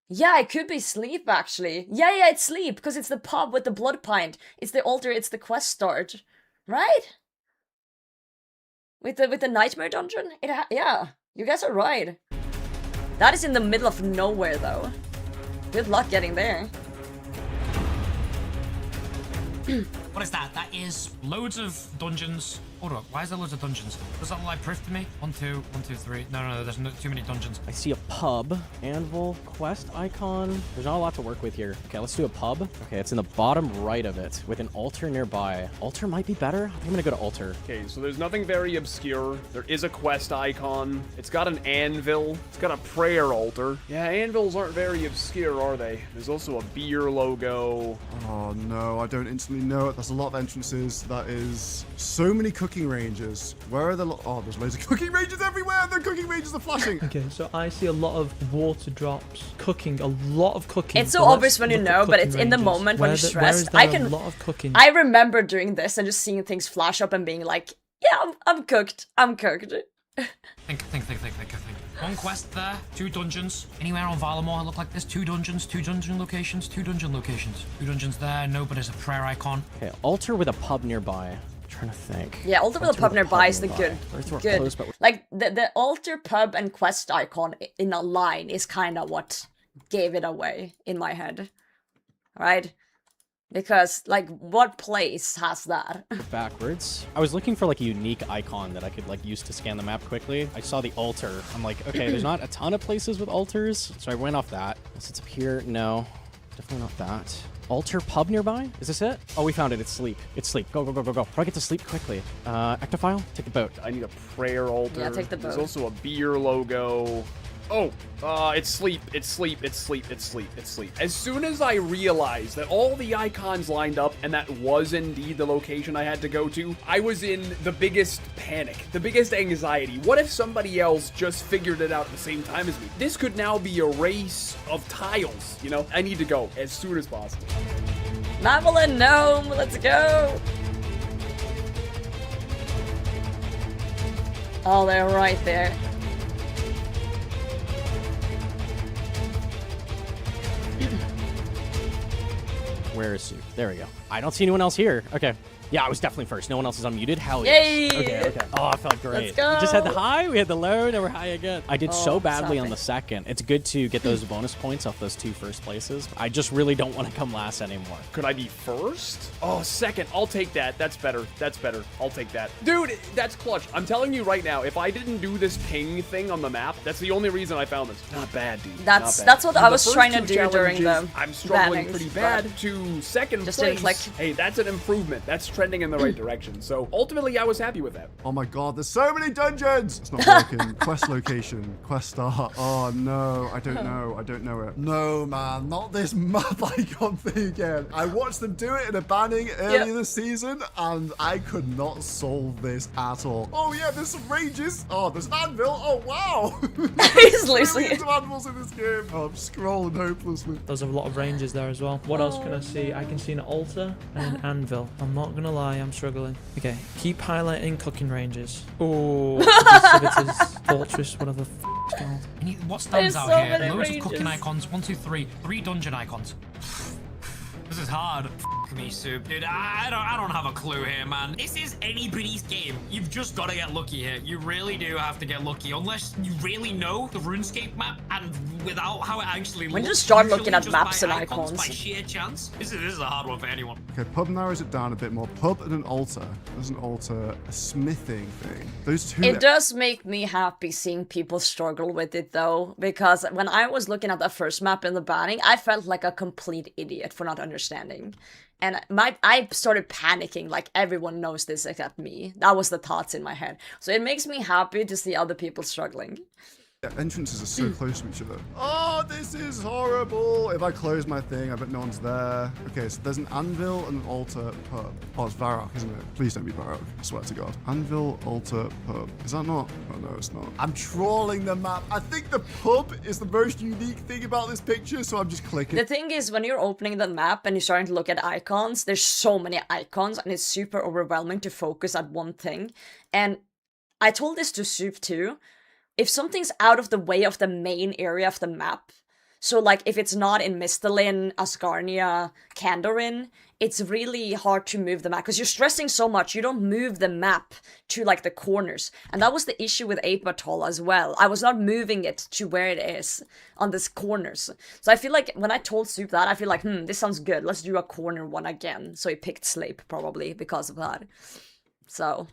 Speaker 1: Yeah, it could be sleep, actually. Yeah, it's sleep, because it's the pub with the blood pint. It's the altar, it's the quest start. Right? With the nightmare dungeon? Yeah, you guys are right. That is in the middle of nowhere, though. Good luck getting there.
Speaker 13: What is that? That is loads of dungeons. Hold up, why is there loads of dungeons? Does that look like proof to me? 1, 2, 1, 2, 3. No, there's too many dungeons.
Speaker 11: I see a pub, anvil, quest icon. There's not a lot to work with here. Okay, let's do a pub. Okay, it's in the bottom right of it with an altar nearby. Altar might be better. I think I'm gonna go to altar.
Speaker 9: Okay, so there's nothing very obscure. There is a quest icon. It's got an anvil. It's got a prayer altar. Yeah, anvils aren't very obscure, are they? There's also a beer logo.
Speaker 10: Oh no, I don't instantly know it. There's a lot of entrances. That is so many cooking ranges. Where are the oh, there's loads of cooking ranges everywhere. The cooking ranges are flashing.
Speaker 14: Okay, so I see a lot of water drops, cooking, a lot of cooking.
Speaker 1: It's so obvious when you know, but it's in the moment when you're stressed. I can.
Speaker 14: A lot of cooking.
Speaker 1: I remember doing this and just seeing things flash up and being like, yeah, I'm cooked. I'm cooked.
Speaker 13: Think. One quest there, 2 dungeons. Anywhere on Valamor look like this? 2 dungeons, 2 dungeon locations, 2 dungeon locations. 2 dungeons there, no, but there's a prayer icon.
Speaker 11: Okay, altar with a pub nearby. I'm trying to think.
Speaker 1: Yeah, altar with a pub nearby is the good. Like, the altar, pub, and quest icon in a line is kind of what gave it away in my head. Right? Because, like, what place has that?
Speaker 11: Backwards. I was looking for, like, a unique icon that I could, like, use to scan the map quickly. I saw the altar. I'm like, okay, there's not a ton of places with altars, so I went off that. Unless it's up here. No, definitely not that. Altar pub nearby? Is this it? Oh, we found it. It's sleep. It's sleep. Go. How do I get to sleep quickly? Actifile? Take the boat.
Speaker 9: I need a prayer altar.
Speaker 1: Yeah, take the boat.
Speaker 9: There's also a beer logo. Oh, it's sleep. It's sleep. As soon as I realized that all the icons lined up and that was indeed the location I had to go to, I was in the biggest panic, the biggest anxiety. What if somebody else just figured it out at the same time as me? This could now be a race of tiles, you know? I need to go as soon as possible.
Speaker 1: Madeline Gnome, let's go! Oh, they're right there.
Speaker 11: Where is Sue? There we go. I don't see anyone else here. Okay. Yeah, I was definitely first. No one else is unmuted. Hell
Speaker 1: yes.
Speaker 11: Yay! Okay. Oh, I felt great.
Speaker 1: Let's go.
Speaker 11: We just had the high, we had the low, now we're high again. I did so badly on
Speaker 1: happy.
Speaker 11: the second. It's good to get those bonus points off those 2 first places. I just really don't want to come last anymore.
Speaker 9: Could I be first? Oh, second. I'll take that. That's better. I'll take that. Dude, that's clutch. I'm telling you right now, if I didn't do this ping thing on the map, that's the only reason I found this. Not bad, dude.
Speaker 1: That's what I was trying to do during the
Speaker 9: I'm struggling
Speaker 1: bannings,
Speaker 9: pretty bad to to second
Speaker 1: Just
Speaker 9: place,
Speaker 1: didn't click.
Speaker 9: hey, that's an improvement. That's trending in the right direction. So ultimately, I was happy with that.
Speaker 10: Oh my god, there's so many dungeons! It's not working. Quest location, quest start. Oh no, I don't know it. No man, not this map icon thing again. I watched them do it in a banning earlier this season, and I could not solve this at all. Oh yeah, there's some ranges. Oh, there's an anvil. Oh wow.
Speaker 1: He's losing it.
Speaker 10: Some anvils in this game. Oh, I'm scrolling hopelessly.
Speaker 14: There's a lot of ranges there as well. What else can I see? I can see an altar and an anvil. I'm not gonna lie, I'm struggling. Okay, keep highlighting cooking ranges. Oh, Civitas Fortress, whatever the f it's called.
Speaker 13: What stands
Speaker 1: There's
Speaker 13: out
Speaker 1: so
Speaker 13: here?
Speaker 1: many
Speaker 13: Loads
Speaker 1: ranges.
Speaker 13: of cooking icons. 1, 2, 3. 3 dungeon icons. This is hard. F me, Soup. Dude, I don't have a clue here, man. This is anybody's game. You've just got to get lucky here. You really do have to get lucky. Unless you really know the RuneScape map and without how it actually
Speaker 1: When you
Speaker 13: looks.
Speaker 1: just start
Speaker 13: usually
Speaker 1: looking at
Speaker 13: just
Speaker 1: maps
Speaker 13: by
Speaker 1: and
Speaker 13: icons,
Speaker 1: icons.
Speaker 13: by sheer chance. This is a hard one for anyone.
Speaker 10: Okay, pub narrows it down a bit more. Pub and an altar. There's an altar, a smithing thing. Those two.
Speaker 1: It does make me happy seeing people struggle with it though, because when I was looking at the first map in the banning, I felt like a complete idiot for not understanding. And I started panicking, like everyone knows this except me. That was the thoughts in my head. So it makes me happy to see other people struggling.
Speaker 10: Yeah, entrances are so close to each other. Oh, this is horrible. If I close my thing, I bet no one's there. Okay, so there's an anvil and an altar pub. Oh, it's Varrock, isn't it? Please don't be Varrock. I swear to God. Anvil, altar, pub. Is that not? Oh, no, it's not. I'm trawling the map. I think the pub is the most unique thing about this picture, so I'm just clicking.
Speaker 1: The thing is, when you're opening the map and you're starting to look at icons, there's so many icons and it's super overwhelming to focus at one thing. And I told this to Soup too. If something's out of the way of the main area of the map, so like if it's not in Misthalin, Asgarnia, Kandorin, it's really hard to move the map because you're stressing so much, you don't move the map to like the corners. And that was the issue with 8-Batol as well. I was not moving it to where it is on these corners. So I feel like when I told Soup that, I feel like, this sounds good. Let's do a corner one again. So he picked Slape probably because of that. So...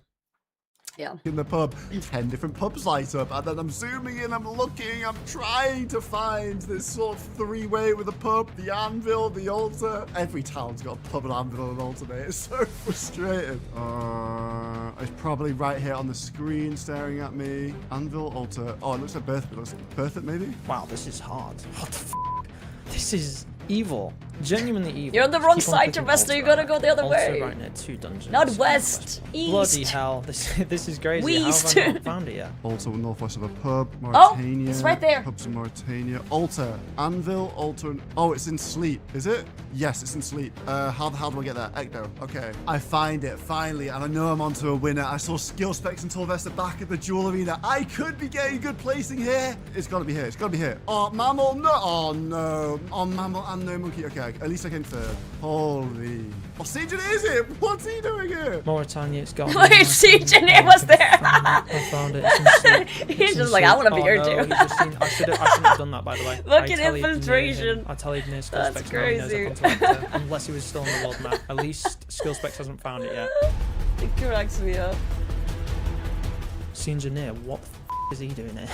Speaker 1: yeah.
Speaker 10: In the pub, 10 different pubs light up, and then I'm zooming in, I'm looking, I'm trying to find this sort of three-way with a pub, the anvil, the altar. Every town's got a pub, an anvil, and an altar, mate. It's so frustrating. It's probably right here on the screen staring at me. Anvil, altar. Oh, it looks like Bertha. It looks like Bertha, maybe?
Speaker 14: Wow, this is hard. What the f? This is evil. Genuinely evil.
Speaker 1: You're on the wrong
Speaker 14: Keep on
Speaker 1: side,
Speaker 14: clicking
Speaker 1: Trevester. You
Speaker 14: altar.
Speaker 1: gotta go the other
Speaker 14: Altar
Speaker 1: way.
Speaker 14: right near 2 dungeons.
Speaker 1: Not west, east.
Speaker 14: Bloody hell. This is crazy.
Speaker 1: West.
Speaker 14: How have I not found it yet?
Speaker 10: Altar northwest of a pub. Mauritania.
Speaker 1: Oh, it's right there.
Speaker 10: Pubs in Mauritania. Altar. Anvil, altar, and... oh, it's in Sleep. Is it? Yes, it's in Sleep. How the hell do I get that? Ecto. Okay. I find it, finally, and I know I'm onto a winner. I saw skill specs and Torvesta back at the Jewel Arena. I could be getting good placing here. It's gotta be here. It's gotta be here. Oh, mammal, no. Oh, no. Oh, mammal and no monkey. Okay, at least I came third. Holy. Oh, Siege, is it? What's he doing here?
Speaker 14: Mauritania, it's gone.
Speaker 1: Wait, Siege was there.
Speaker 14: I found it. It's in Sleep.
Speaker 1: He's just like, I want to be here
Speaker 14: no,
Speaker 1: too.
Speaker 14: he's just seen, I shouldn't have done that, by the way.
Speaker 1: Look at infiltration.
Speaker 14: I tell you, near skill
Speaker 1: That's
Speaker 14: specs now, he knows
Speaker 1: crazy.
Speaker 14: I've gone to Ecto, unless he was still on the world map. At least skill specs hasn't found it yet.
Speaker 1: It cracks me up.
Speaker 14: Engineer, what the f is he doing here?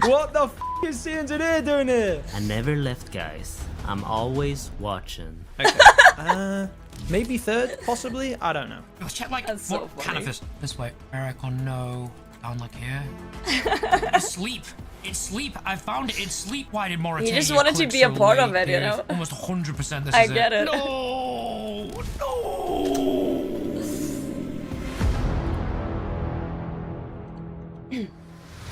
Speaker 14: What the f is the engineer doing here?
Speaker 15: I never left, guys. I'm always watching.
Speaker 14: Okay. Maybe third, possibly. I don't know.
Speaker 13: Let's check like
Speaker 1: That's
Speaker 13: what
Speaker 1: so
Speaker 13: kind of
Speaker 1: funny.
Speaker 13: this way. Ericon, no. Down like here. It's Sleep. It's Sleep. I found it. It's Sleep. Why did Mauritania?
Speaker 1: He just wanted to
Speaker 13: click
Speaker 1: be a
Speaker 13: so
Speaker 1: part of
Speaker 13: late,
Speaker 1: it, you
Speaker 13: dude?
Speaker 1: know?
Speaker 13: Almost 100% this
Speaker 1: I
Speaker 13: is
Speaker 1: get it.
Speaker 13: No. No.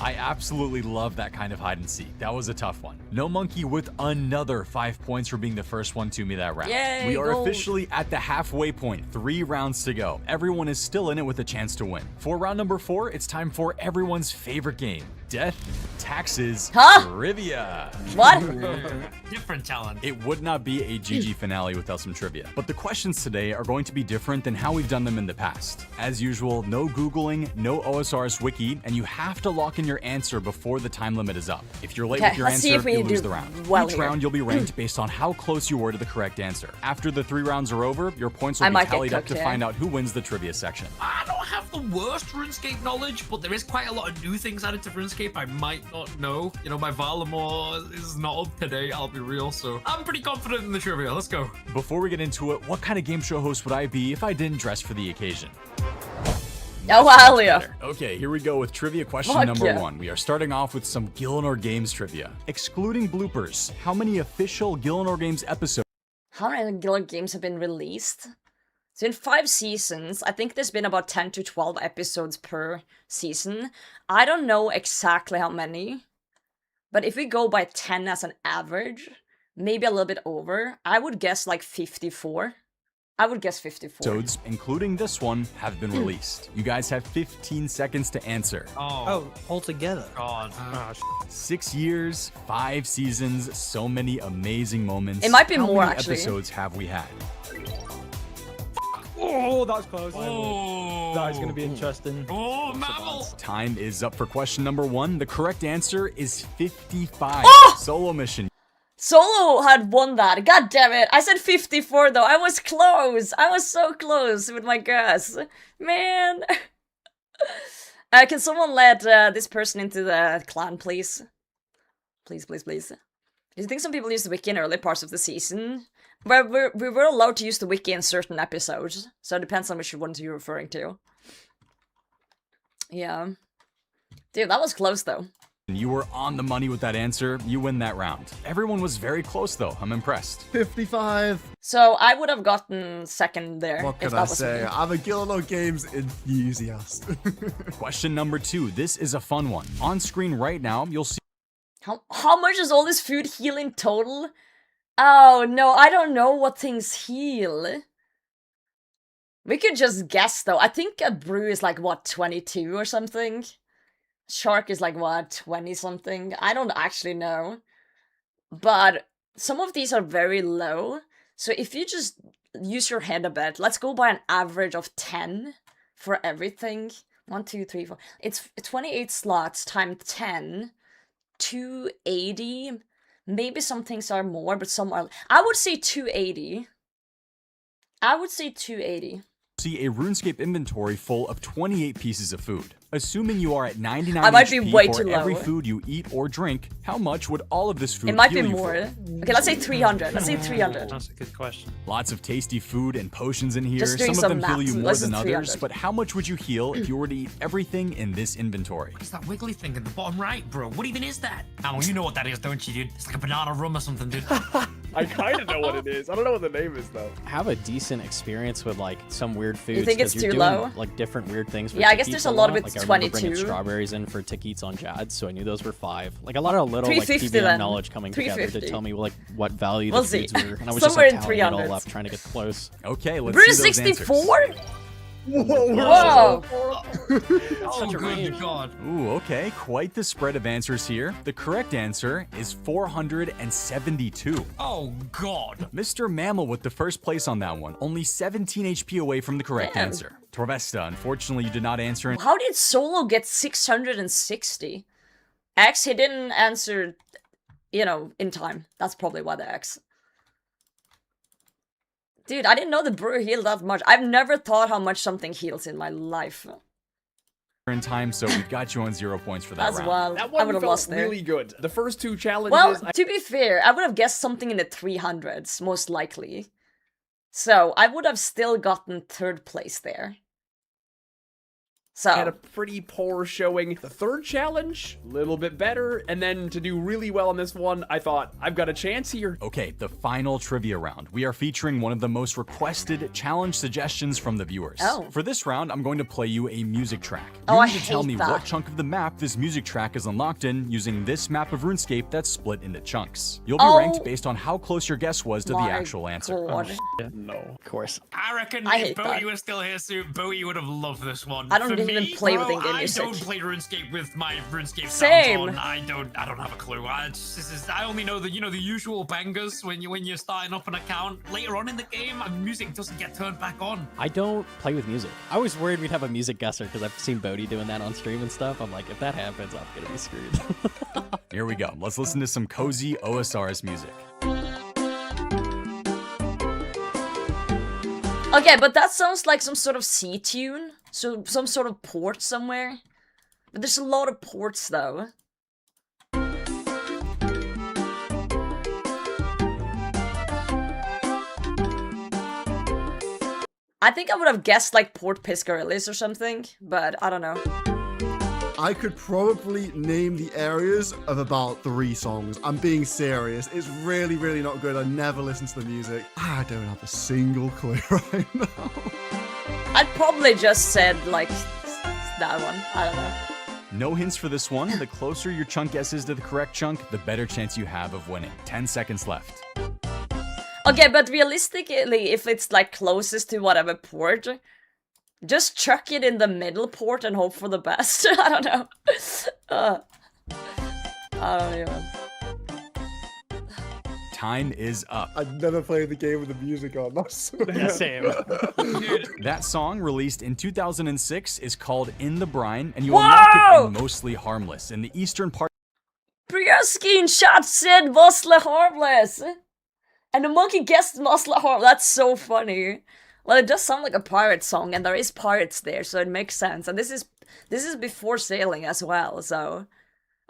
Speaker 7: I absolutely love that kind of hide and seek. That was a tough one. No Monkey with another 5 points for being the first one to me that round.
Speaker 1: Yay,
Speaker 7: we are
Speaker 1: gold.
Speaker 7: officially at the halfway point. 3 rounds to go. Everyone is still in it with a chance to win. For round number 4, it's time for everyone's favorite game. Death, taxes, trivia.
Speaker 1: What?
Speaker 13: Different talent.
Speaker 7: It would not be a GG finale without some trivia. But the questions today are going to be different than how we've done them in the past. As usual, no Googling, no OSR's wiki, and you have to lock in your answer before the time limit is up. If you're late
Speaker 1: Okay,
Speaker 7: with your
Speaker 1: let's see
Speaker 7: answer,
Speaker 1: if we
Speaker 7: you lose
Speaker 1: do
Speaker 7: the round.
Speaker 1: well
Speaker 7: Each
Speaker 1: here.
Speaker 7: round, you'll be ranked based on how close you were to the correct answer. After the 3 rounds are over, your points
Speaker 1: I
Speaker 7: will be
Speaker 1: might get
Speaker 7: tallied up
Speaker 1: cooked
Speaker 7: to
Speaker 1: here.
Speaker 7: find out who wins the trivia section.
Speaker 13: I don't don't have the worst RuneScape knowledge, but there is quite a lot of new things added to RuneScape I might not know. You know, my Valamore is not up to date, I'll be real, so I'm pretty confident in the trivia. Let's go.
Speaker 7: Before we get into it, what kind of game show host would I be if I didn't dress for the occasion?
Speaker 1: Oh, hell yeah.
Speaker 7: Okay, here we go with trivia question number 1. We are starting off with some Gillanor Games trivia. Excluding bloopers, how many official Gillanor Games episodes?
Speaker 1: How many Gillanor Games have been released? So in 5 seasons, I think there's been about 10 to 12 episodes per season. I don't know exactly how many, but if we go by 10 as an average, maybe a little bit over, I would guess like 54. I would guess 54.
Speaker 7: Episodes, including this one, have been released. You guys have 15 seconds to answer.
Speaker 12: Oh, altogether.
Speaker 13: God.
Speaker 7: 6 years, 5 seasons, so many amazing moments.
Speaker 1: It might be
Speaker 7: How
Speaker 1: more,
Speaker 7: many
Speaker 1: actually.
Speaker 7: episodes have we had?
Speaker 12: Oh, that's close.
Speaker 13: Oh.
Speaker 12: That is going to be interesting.
Speaker 13: Oh, mammal.
Speaker 7: Time is up for question number 1. The correct answer is 55.
Speaker 1: Oh!
Speaker 7: Solo mission.
Speaker 1: Solo had won that. God damn it. I said 54 though. I was close. I was so close with my guess. Man. Can someone let this person into the clan, please? Please, please, please. Do you think some people use the wiki in early parts of the season? Well, we were allowed to use the wiki in certain episodes, so it depends on which ones you're referring to. Yeah. Dude, that was close though.
Speaker 7: You were on the money with that answer. You win that round. Everyone was very close though. I'm impressed.
Speaker 10: 55.
Speaker 1: So I would have gotten second there.
Speaker 10: What can I say? I'm a Gillanor Games enthusiast.
Speaker 7: Question number 2. This is a fun one. On screen right now, you'll see.
Speaker 1: How much does all this food heal in total? Oh no, I don't know what things heal. We could just guess though. I think a brew is like what, 22 or something? Shark is like what, 20 something? I don't actually know. But some of these are very low. So if you just use your head a bit, let's go by an average of 10 for everything. 1, 2, 3, 4. It's 28 slots times 10. 280. Maybe some things are more, but some are. I would say 280. I would say 280.
Speaker 7: See a RuneScape inventory full of 28 pieces of food. Assuming you are at 99
Speaker 1: I might be
Speaker 7: HP
Speaker 1: way
Speaker 7: for
Speaker 1: too
Speaker 7: every
Speaker 1: low.
Speaker 7: food you eat or drink, how much would all of this food
Speaker 1: It might be
Speaker 7: heal you
Speaker 1: more.
Speaker 7: for?
Speaker 1: Okay, let's say 300. Let's say 300.
Speaker 12: That's a good question.
Speaker 7: Lots of tasty food and potions in here.
Speaker 1: Just doing
Speaker 7: Some of them
Speaker 1: some
Speaker 7: heal you
Speaker 1: maths.
Speaker 7: more
Speaker 1: Let's
Speaker 7: than
Speaker 1: do
Speaker 7: others,
Speaker 1: 300.
Speaker 7: but how much would you heal if you were to eat everything in this inventory?
Speaker 13: What's that wiggly thing in the bottom right, bro? What even is that? Alan, you know what that is, don't you, dude? It's like a banana rum or something, dude.
Speaker 9: I kind of know what it is. I don't know what the name is though.
Speaker 11: Have a decent experience with like some weird foods.
Speaker 1: You think it's
Speaker 11: 'cause you're
Speaker 1: too
Speaker 11: doing,
Speaker 1: low?
Speaker 11: Like different weird things.
Speaker 1: Yeah, I guess there's a lot of it's
Speaker 11: Like, I remember bringing
Speaker 1: 22.
Speaker 11: strawberries in for tickets on Jad, so I knew those were 5. Like a lot of little like
Speaker 1: 350
Speaker 11: TVM
Speaker 1: then.
Speaker 11: knowledge coming together to
Speaker 1: 350.
Speaker 11: tell me like what value
Speaker 1: We'll
Speaker 11: the
Speaker 1: see.
Speaker 11: foods were, and I was
Speaker 1: Somewhere
Speaker 11: just
Speaker 1: in
Speaker 11: like tallying it
Speaker 1: 300s.
Speaker 11: all up, trying to get close.
Speaker 7: Okay, let's
Speaker 1: Brew
Speaker 7: see those
Speaker 1: 64?
Speaker 7: answers.
Speaker 1: Whoa!
Speaker 13: Oh, good God.
Speaker 7: Ooh, okay, quite the spread of answers here. The correct answer is 472.
Speaker 13: Oh, God.
Speaker 7: Mr. Mammal with the first place on that one, only 17 HP away from the correct
Speaker 1: Damn.
Speaker 7: answer. Torvesta, unfortunately, you did not answer.
Speaker 1: How did Solo get 660? X, he didn't answer, you know, in time. That's probably why the X. Dude, I didn't know the brew healed that much. I've never thought how much something heals in my life.
Speaker 7: In time, so we've got you on 0 points for that
Speaker 1: That's
Speaker 7: round.
Speaker 1: wild.
Speaker 9: That
Speaker 1: I
Speaker 9: one
Speaker 1: would have
Speaker 9: felt
Speaker 1: lost there.
Speaker 9: really good. The first 2 challenges.
Speaker 1: Well, to be fair, I would have guessed something in the 300s, most likely. So, I would have still gotten 3rd place there. So,
Speaker 9: had a pretty poor showing. The 3rd challenge, a little bit better. And then to do really well on this one, I thought, I've got a chance here.
Speaker 7: Okay, the final trivia round. We are featuring one of the most requested challenge suggestions from the viewers.
Speaker 1: Oh.
Speaker 7: For this round, I'm going to play you a music track.
Speaker 1: Oh,
Speaker 7: You
Speaker 1: I
Speaker 7: need to tell
Speaker 1: hate
Speaker 7: me
Speaker 1: that.
Speaker 7: what chunk of the map this music track is unlocked in using this map of RuneScape that's split into chunks. You'll be
Speaker 1: Oh.
Speaker 7: ranked based on how close your guess was to the
Speaker 1: my
Speaker 7: actual answer.
Speaker 1: God.
Speaker 9: No.
Speaker 11: Of course.
Speaker 13: I reckon
Speaker 1: I
Speaker 13: if
Speaker 1: hate
Speaker 13: Bowie
Speaker 1: that.
Speaker 13: was still here soon, Bowie would have loved this one.
Speaker 1: I don't
Speaker 13: For
Speaker 1: even
Speaker 13: me,
Speaker 1: play with
Speaker 13: bro,
Speaker 1: in-game
Speaker 13: I
Speaker 1: music.
Speaker 13: don't play RuneScape with my RuneScape
Speaker 1: Same.
Speaker 13: sounds on. I don't have a clue. I only know the the usual bangers when you're starting up an account. Later on in the game, music doesn't get turned back on.
Speaker 11: I don't play with music. I was worried we'd have a music guesser because I've seen Bodhi doing that on stream and stuff. I'm like, if that happens, I'm gonna be screwed.
Speaker 7: Here we go. Let's listen to some cozy OSRS music.
Speaker 1: Okay, but that sounds like some sort of sea tune. So some sort of port somewhere. But there's a lot of ports though. I think I would have guessed like Port Piscarillis or something, but I don't know.
Speaker 10: I could probably name the areas of about 3 songs. I'm being serious. It's really, really not good. I never listen to the music. I don't have a single clue right now.
Speaker 1: I'd probably just said like that one. I don't know.
Speaker 7: No hints for this one. The closer your chunk guess is to the correct chunk, the better chance you have of winning. 10 seconds left.
Speaker 1: Okay, but realistically, if it's like closest to whatever port, just chuck it in the middle port and hope for the best. I don't know. I don't even.
Speaker 7: Time is up.
Speaker 10: I've never played the game with the music on. That's
Speaker 11: Yeah, same.
Speaker 7: That song, released in 2006, is called In the Brine, and you unlock it in Mostly Harmless in the eastern part.
Speaker 1: Brioskin shot said Mostly Harmless. And the monkey guessed Mostly Harmless. That's so funny. Well, it does sound like a pirate song, and there is pirates there, so it makes sense. And this is before sailing as well, so...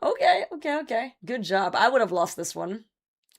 Speaker 1: Okay. Good job. I would have lost this one.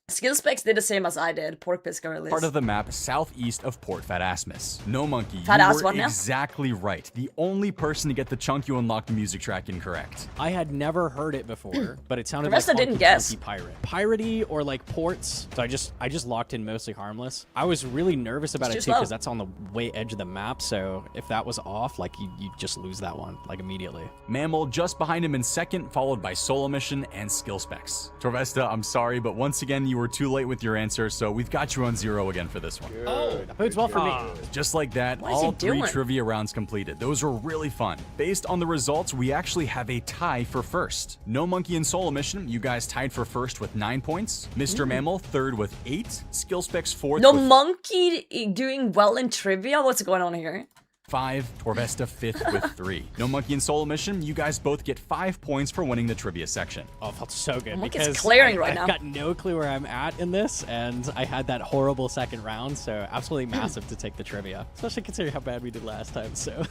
Speaker 1: Skill specs did the same as I did. Port Piscarillis.
Speaker 7: Part of the map southeast of Port Phatasmus. No monkey,
Speaker 1: Fat
Speaker 7: you
Speaker 1: ass
Speaker 7: were
Speaker 1: one now?
Speaker 7: exactly right. The only person to get the chunk you unlocked the music track incorrect.
Speaker 11: I had never heard it before, but it sounded
Speaker 1: The rest
Speaker 11: like
Speaker 1: I didn't
Speaker 11: Honky
Speaker 1: guess.
Speaker 11: Tonky Pirate. Piratey or like ports. So I just locked in Mostly Harmless. I was really nervous about
Speaker 1: It's
Speaker 11: it
Speaker 1: too
Speaker 11: too because
Speaker 1: slow.
Speaker 11: that's on the way edge of the map. So if that was off, like you just lose that one like immediately.
Speaker 7: Mammal just behind him in second, followed by Solo Mission and Skill Specs. Torvesta, I'm sorry, but once again, you were too late with your answer, so we've got you on 0 again for this one.
Speaker 11: Oh, that bodes well for me.
Speaker 7: Just like that,
Speaker 1: What is he
Speaker 7: all 3
Speaker 1: doing?
Speaker 7: trivia rounds completed. Those were really fun. Based on the results, we actually have a tie for first. No Monkey and Solo Mission, you guys tied for first with 9 points. Mr. Mammal, third with 8. Skill Specs, fourth
Speaker 1: No
Speaker 7: with
Speaker 1: monkey doing well in trivia? What's going on here?
Speaker 7: 5, Torvesta fifth with 3. No Monkey and Solo Mission, you guys both get 5 points for winning the trivia section.
Speaker 11: Oh, it felt so good
Speaker 1: Look, it's
Speaker 11: because
Speaker 1: clearing right
Speaker 11: I've
Speaker 1: now.
Speaker 11: got no clue where I'm at in this, and I had that horrible second round, so absolutely massive to take the trivia, especially considering how bad we did last time. So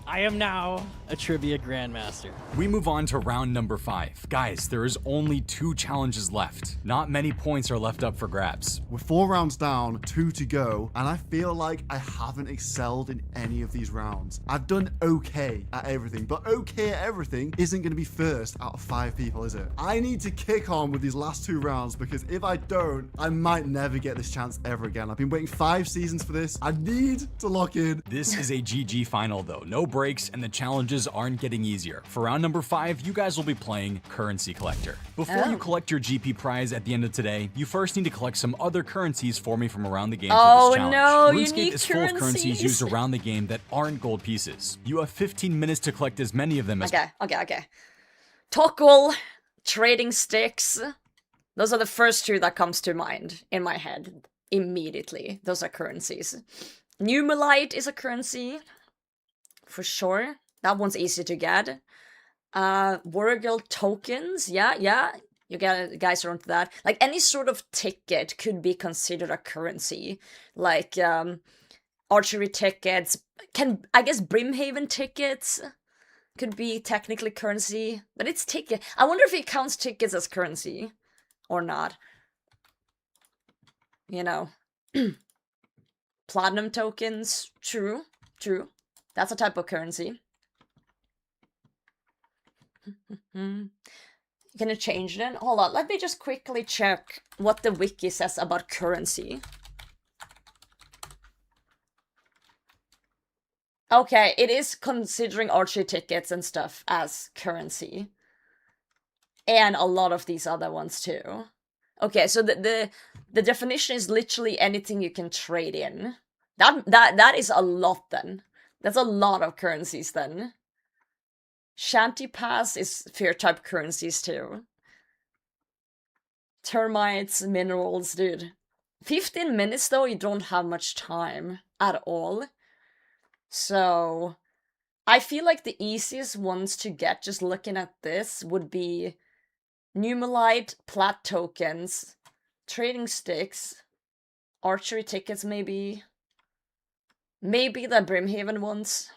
Speaker 11: I am now a trivia grandmaster.
Speaker 7: We move on to round number 5. Guys, there is only 2 challenges left. Not many points are left up for grabs.
Speaker 10: We're 4 rounds down, 2 to go, and I feel like I haven't excelled in any of these rounds. I've done okay at everything, but okay at everything isn't going to be first out of 5 people, is it? I need to kick on with these last 2 rounds, because if I don't, I might never get this chance ever again. I've been waiting 5 seasons for this. I need to lock in.
Speaker 7: This is a GG final though. No breaks, and the challenges aren't getting easier. For round number 5, you guys will be playing Currency Collector. Before you collect your GP prize at the end of today, you first need to collect some other currencies for me from around the game for this challenge.
Speaker 1: no, you
Speaker 7: RuneScape
Speaker 1: need
Speaker 7: is full of currencies
Speaker 1: currencies.
Speaker 7: used around the game that aren't gold pieces. You have 15 minutes to collect as many of them as
Speaker 1: Okay. Toggle, trading sticks. Those are the first 2 that comes to mind in my head immediately. Those are currencies. Numelite is a currency, for sure. That one's easy to get. Wargirl tokens, yeah. You guys are onto that. Like any sort of ticket could be considered a currency. Like archery tickets. I guess Brimhaven tickets could be technically currency, but it's ticket. I wonder if it counts tickets as currency or not. You know. Platinum tokens, true. That's a type of currency. Gonna change it? Hold on, let me just quickly check what the wiki says about currency. Okay, it is considering archery tickets and stuff as currency. And a lot of these other ones too. Okay, so the definition is literally anything you can trade in. That is a lot then. That's a lot of currencies then. Shanty Pass is fair type currencies too. Termites, minerals, dude. 15 minutes though, you don't have much time at all. So, I feel like the easiest ones to get just looking at this would be Numelite, plat tokens, trading sticks, archery tickets maybe the Brimhaven ones.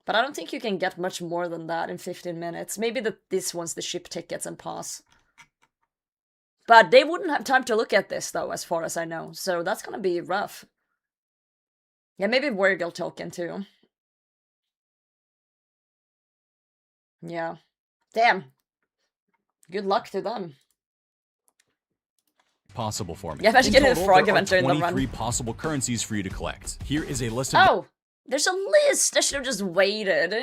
Speaker 1: But I don't think you can get much more than that in 15 minutes. Maybe this one's the ship tickets and pass. But they wouldn't have time to look at this, though, as far as I know. So that's gonna be rough. Yeah, maybe Warrior Guild token, too. Yeah. Damn. Good luck to them.
Speaker 7: Possible for me.
Speaker 1: Yeah, imagine getting a
Speaker 7: total,
Speaker 1: frog
Speaker 7: there are
Speaker 1: event during the run.
Speaker 7: 23 possible currencies for you to collect. Here is a list of...
Speaker 1: Oh! There's a list! I should have just waited.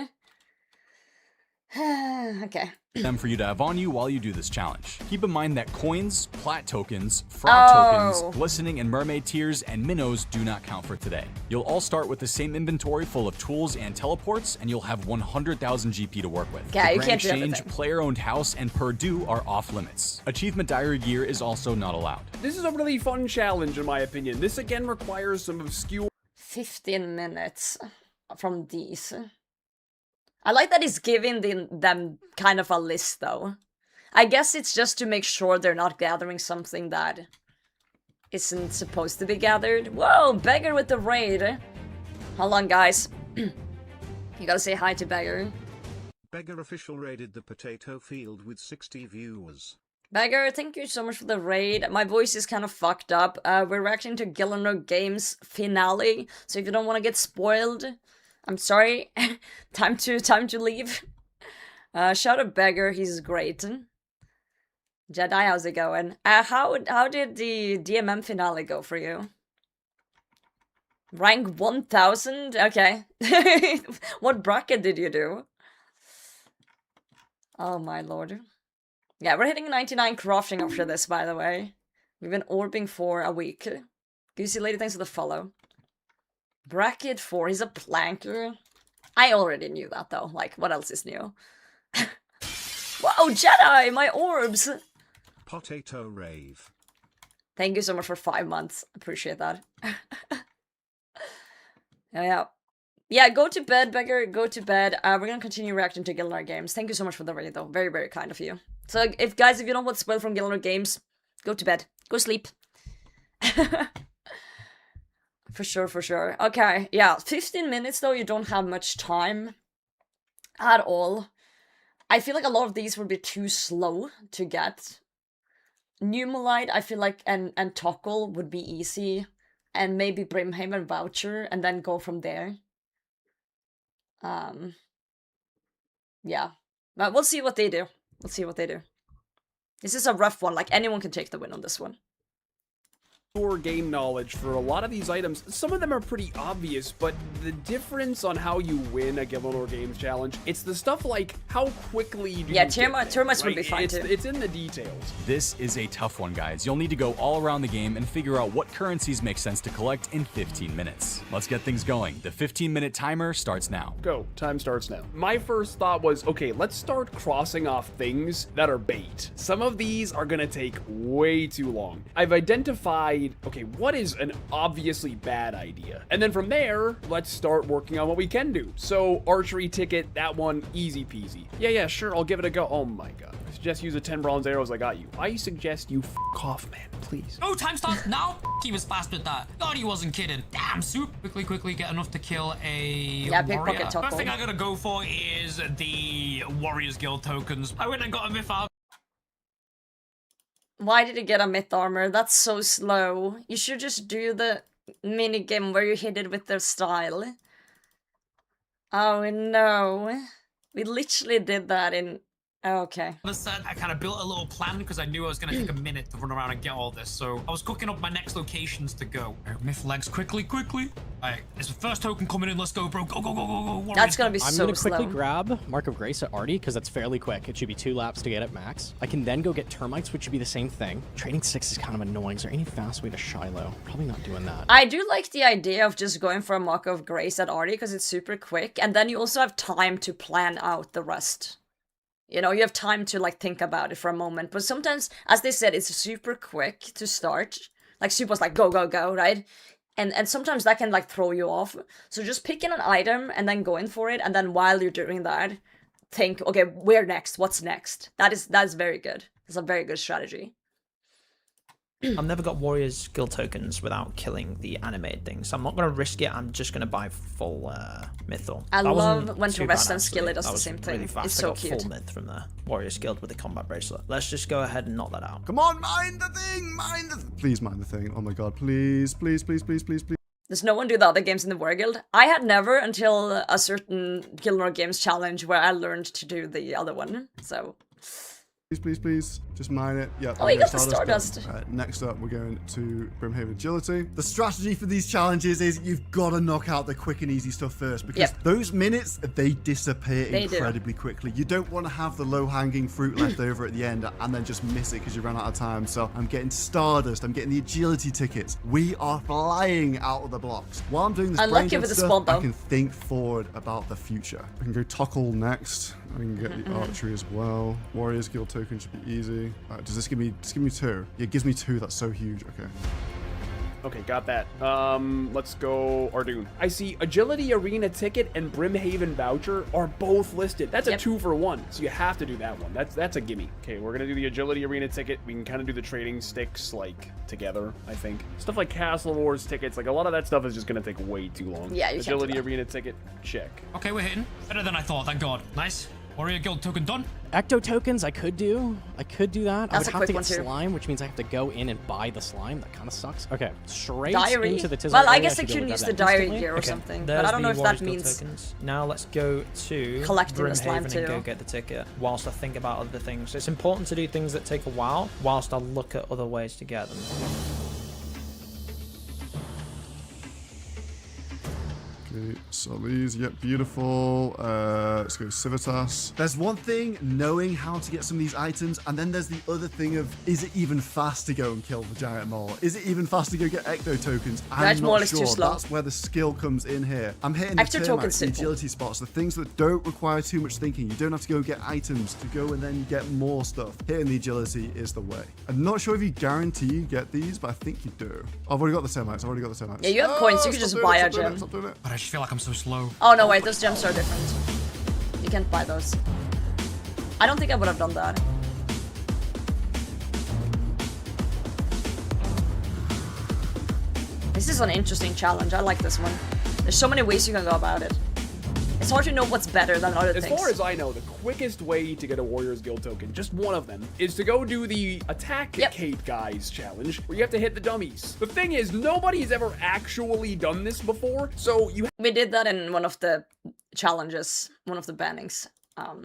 Speaker 1: Okay.
Speaker 7: them for you to have on you while you do this challenge. Keep in mind that coins, plat tokens, frog tokens, glistening and mermaid tears, and minnows do not count for today. You'll all start with the same inventory full of tools and teleports, and you'll have 100,000 GP to work with.
Speaker 1: Yeah,
Speaker 7: the
Speaker 1: you
Speaker 7: Grand
Speaker 1: can't do
Speaker 7: Exchange,
Speaker 1: everything.
Speaker 7: player-owned house, and per due are off limits. Achievement diary gear is also not allowed.
Speaker 4: This is a really fun challenge, in my opinion. This again requires some obscure
Speaker 1: 15 minutes from these. I like that he's giving them kind of a list, though. I guess it's just to make sure they're not gathering something that isn't supposed to be gathered. Whoa, Beggar with the raid. Hold on, guys. You gotta say hi to Beggar.
Speaker 2: Beggar official raided the potato field with 60 viewers.
Speaker 1: Beggar, thank you so much for the raid. My voice is kind of fucked up. We're reacting to Gillanor Games finale, so if you don't want to get spoiled, I'm sorry. time to leave. Shout out Beggar, he's great. Jedi, how's it going? How did the DMM finale go for you? Rank 1000? Okay. What bracket did you do? Oh my lord. Yeah, we're hitting 99 crafting after this, by the way. We've been orbing for a week. Goosey Lady, thanks for the follow. Bracket 4, he's a planker. I already knew that, though. Like, what else is new? Whoa, Jedi, my orbs!
Speaker 2: Potato rave.
Speaker 1: Thank you so much for 5 months. Appreciate that. Yeah. Yeah, go to bed, Beggar. Go to bed. We're gonna continue reacting to Gillanor Games. Thank you so much for the raid, though. Very, very kind of you. So, if you don't want to spoil from Gillanor Games, go to bed. Go sleep. For sure, for sure. Okay, yeah. 15 minutes, though. You don't have much time at all. I feel like a lot of these would be too slow to get. Numalite, I feel like, and Toggle would be easy. And maybe Brimheim and Voucher, and then go from there. Yeah. But we'll see what they do. We'll see what they do. This is a rough one. Like, anyone can take the win on this one.
Speaker 4: game knowledge for a lot of these items. Some of them are pretty obvious, but the difference on how you win a Gillanor Games challenge, it's the stuff like how quickly do you
Speaker 1: termites would be fine too.
Speaker 4: It's in the details.
Speaker 7: This is a tough one, guys. You'll need to go all around the game and figure out what currencies make sense to collect in 15 minutes. Let's get things going. The 15-minute timer starts now.
Speaker 4: Go. Time starts now. My first thought was, okay, let's start crossing off things that are bait. Some of these are gonna take way too long. I've identified, okay, what is an obviously bad idea? And then from there, let's start working on what we can do. So, archery ticket, that one, easy peasy. Yeah, sure, I'll give it a go. Oh my god. I suggest use the 10 bronze arrows I got you. I suggest you f off, man, please.
Speaker 13: Oh, time starts now. He was fast with that. God, he wasn't kidding. Damn, Soup. Quickly get enough to kill a warrior. First thing I'm gonna go for is the Warriors Guild tokens. I went and got a myth out.
Speaker 1: Why did he get a myth armor? That's so slow. You should just do the minigame where you hit it with their style. Oh no. We literally did that in... Okay.
Speaker 13: As I said, I kind of built a little plan because I knew I was going to take a minute to run around and get all this. So I was cooking up my next locations to go. Myth legs, quickly. Alright, there's the first token coming in. Let's go, bro. Go. Warriors.
Speaker 1: That's going to be so slow.
Speaker 11: I'm going to quickly grab Mark of Grace at Artie because that's fairly quick. It should be 2 laps to get it max. I can then go get termites, which should be the same thing. Trading 6 is kind of annoying. Is there any fast way to Shiloh? Probably not doing that.
Speaker 1: I do like the idea of just going for a Mark of Grace at Artie because it's super quick. And then you also have time to plan out the rest. You know, you have time to, like, think about it for a moment. But sometimes, as they said, it's super quick to start. Like, Super's like, go, right? And sometimes that can, like, throw you off. So just picking an item and then going for it. And then while you're doing that, think, okay, where next? What's next? That's very good. It's a very good strategy.
Speaker 12: I've never got Warrior's Guild tokens without killing the animated things. So I'm not going to risk it. I'm just going to buy full Mythal.
Speaker 1: I love when to rest and skill it does the same thing.
Speaker 12: Really fast.
Speaker 1: It's so
Speaker 12: I got
Speaker 1: cute.
Speaker 12: full myth from the Warrior's Guild with the combat bracelet. Let's just go ahead and knock that out.
Speaker 10: Come on, mine the thing, mine the please mine the thing. Oh my god, please, please, please, please, please, please.
Speaker 1: Does no one do the other games in the Warrior Guild? I had never until a certain Gillanor Games challenge where I learned to do the other one. So.
Speaker 10: Please, please, please, just mine it. Yeah.
Speaker 1: Oh, you got the Stardust.
Speaker 10: Next up, we're going to Brimhaven Agility. The strategy for these challenges is you've got to knock out the quick and easy stuff first, because those minutes, they disappear incredibly quickly. You don't want to have the low-hanging fruit left over at the end and then just miss it because you ran out of time. So I'm getting Stardust. I'm getting the Agility tickets. We are flying out of the blocks. While I'm doing this brain dead stuff, I can think forward about the future. I can go Tockle next. I can get the archery as well. Warriors Guild token should be easy. Does this give me? Just give me 2. Yeah, it gives me 2. That's so huge. Okay.
Speaker 9: Okay, got that. Let's go Ardoon. I see Agility Arena ticket and Brimhaven voucher are both listed. That's a 2 for 1, so you have to do that one. That's a gimme. Okay, we're gonna do the Agility Arena ticket. We can kind of do the trading sticks like together, I think. Stuff like Castle Wars tickets, like a lot of that stuff is just gonna take way too long.
Speaker 1: Yeah, you
Speaker 9: Agility Arena ticket, check.
Speaker 13: Okay, we're hitting. Better than I thought, thank God. Nice. Warrior Guild token done.
Speaker 11: Ecto tokens, I could do that.
Speaker 1: That's
Speaker 11: I would have to get slime, which means I have to go in and buy the slime. That kind of sucks. Okay, straight into the Tizzle.
Speaker 1: Well, I guess I could use the diary gear or something, but I don't know if that means.
Speaker 12: Tokens. Now let's go to
Speaker 1: collecting the slime too.
Speaker 12: And go get the ticket whilst I think about other things. So it's important to do things that take a while whilst I look at other ways to get them.
Speaker 10: Okay, Solis, yep, beautiful. Let's go Civitas. There's one thing, knowing how to get some of these items, and then there's the other thing of, is it even fast to go and kill the giant mole? Is it even fast to go get Ecto tokens? I'm not sure. That's where the skill comes in here. I'm hitting the termites, the agility spots, the things that don't require too much thinking. You don't have to go get items to go and then get more stuff. Hitting the agility is the way. I'm not sure if you guarantee you get these, but I think you do. I've already got the termites.
Speaker 1: Yeah, you have coins. You could just buy a gem.
Speaker 13: But I just feel like I'm so slow.
Speaker 1: Oh no, wait, those gems are different. You can't buy those. I don't think I would have done that. This is an interesting challenge. I like this one. There's so many ways you can go about it. It's hard to know what's better than other things.
Speaker 9: As far as I know, the quickest way to get a Warriors Guild token, just one of them, is to go do the Attack Cape Guys challenge, where you have to hit the dummies. The thing is, nobody's ever actually done this before, so you...
Speaker 1: We did that in one of the challenges, one of the bannings.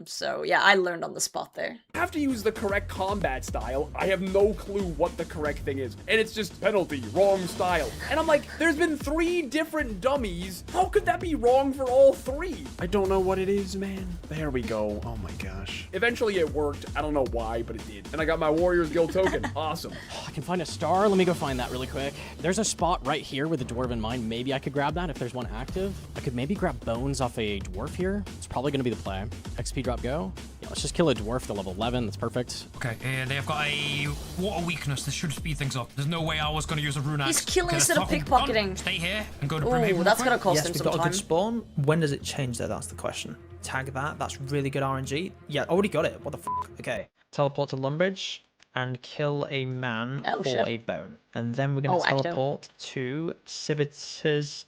Speaker 1: So yeah, I learned on the spot there.
Speaker 9: Have to use the correct combat style. I have no clue what the correct thing is. And it's just penalty, wrong style. And I'm like, there's been 3 different dummies. How could that be wrong for all 3? I don't know what it is, man. There we go. Oh my gosh. Eventually it worked. I don't know why, but it did. And I got my Warriors Guild token. Awesome.
Speaker 11: I can find a star. Let me go find that really quick. There's a spot right here with a Dwarven Mine. Maybe I could grab that if there's one active. I could maybe grab bones off a dwarf here. It's probably going to be the play. XP drop go. Yeah, let's just kill a dwarf to level 11. That's perfect.
Speaker 13: Okay, they've got a water weakness. This should speed things up. There's no way I was going to use a rune axe.
Speaker 1: He's killing instead of pickpocketing.
Speaker 13: Stay here and go to Brimhaven.
Speaker 1: That's going to cost him
Speaker 12: we've
Speaker 1: some
Speaker 12: got
Speaker 1: time.
Speaker 12: a good spawn. When does it change there? That's the question. Tag that. That's really good RNG. Yeah, already got it. What the f***? Okay. Teleport to Lumbridge and kill a man for a bone. And then we're going to teleport to Civital's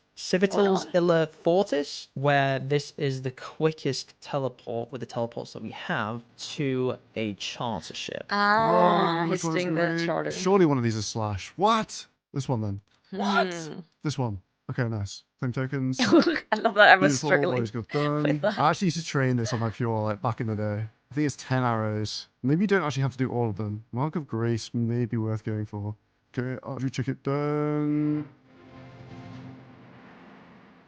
Speaker 12: Illa Fortis, where this is the quickest teleport with the teleports that we have to a charter ship.
Speaker 1: He's doing the charter.
Speaker 10: Surely one of these is Slash. What? This one then.
Speaker 1: What?
Speaker 10: This one. Okay, nice. Claim tokens.
Speaker 1: I love that I was struggling
Speaker 10: with that. I actually used to train this on my pure like back in the day. I think it's 10 arrows. Maybe you don't actually have to do all of them. Mark of Grace may be worth going for. Okay, archery ticket done.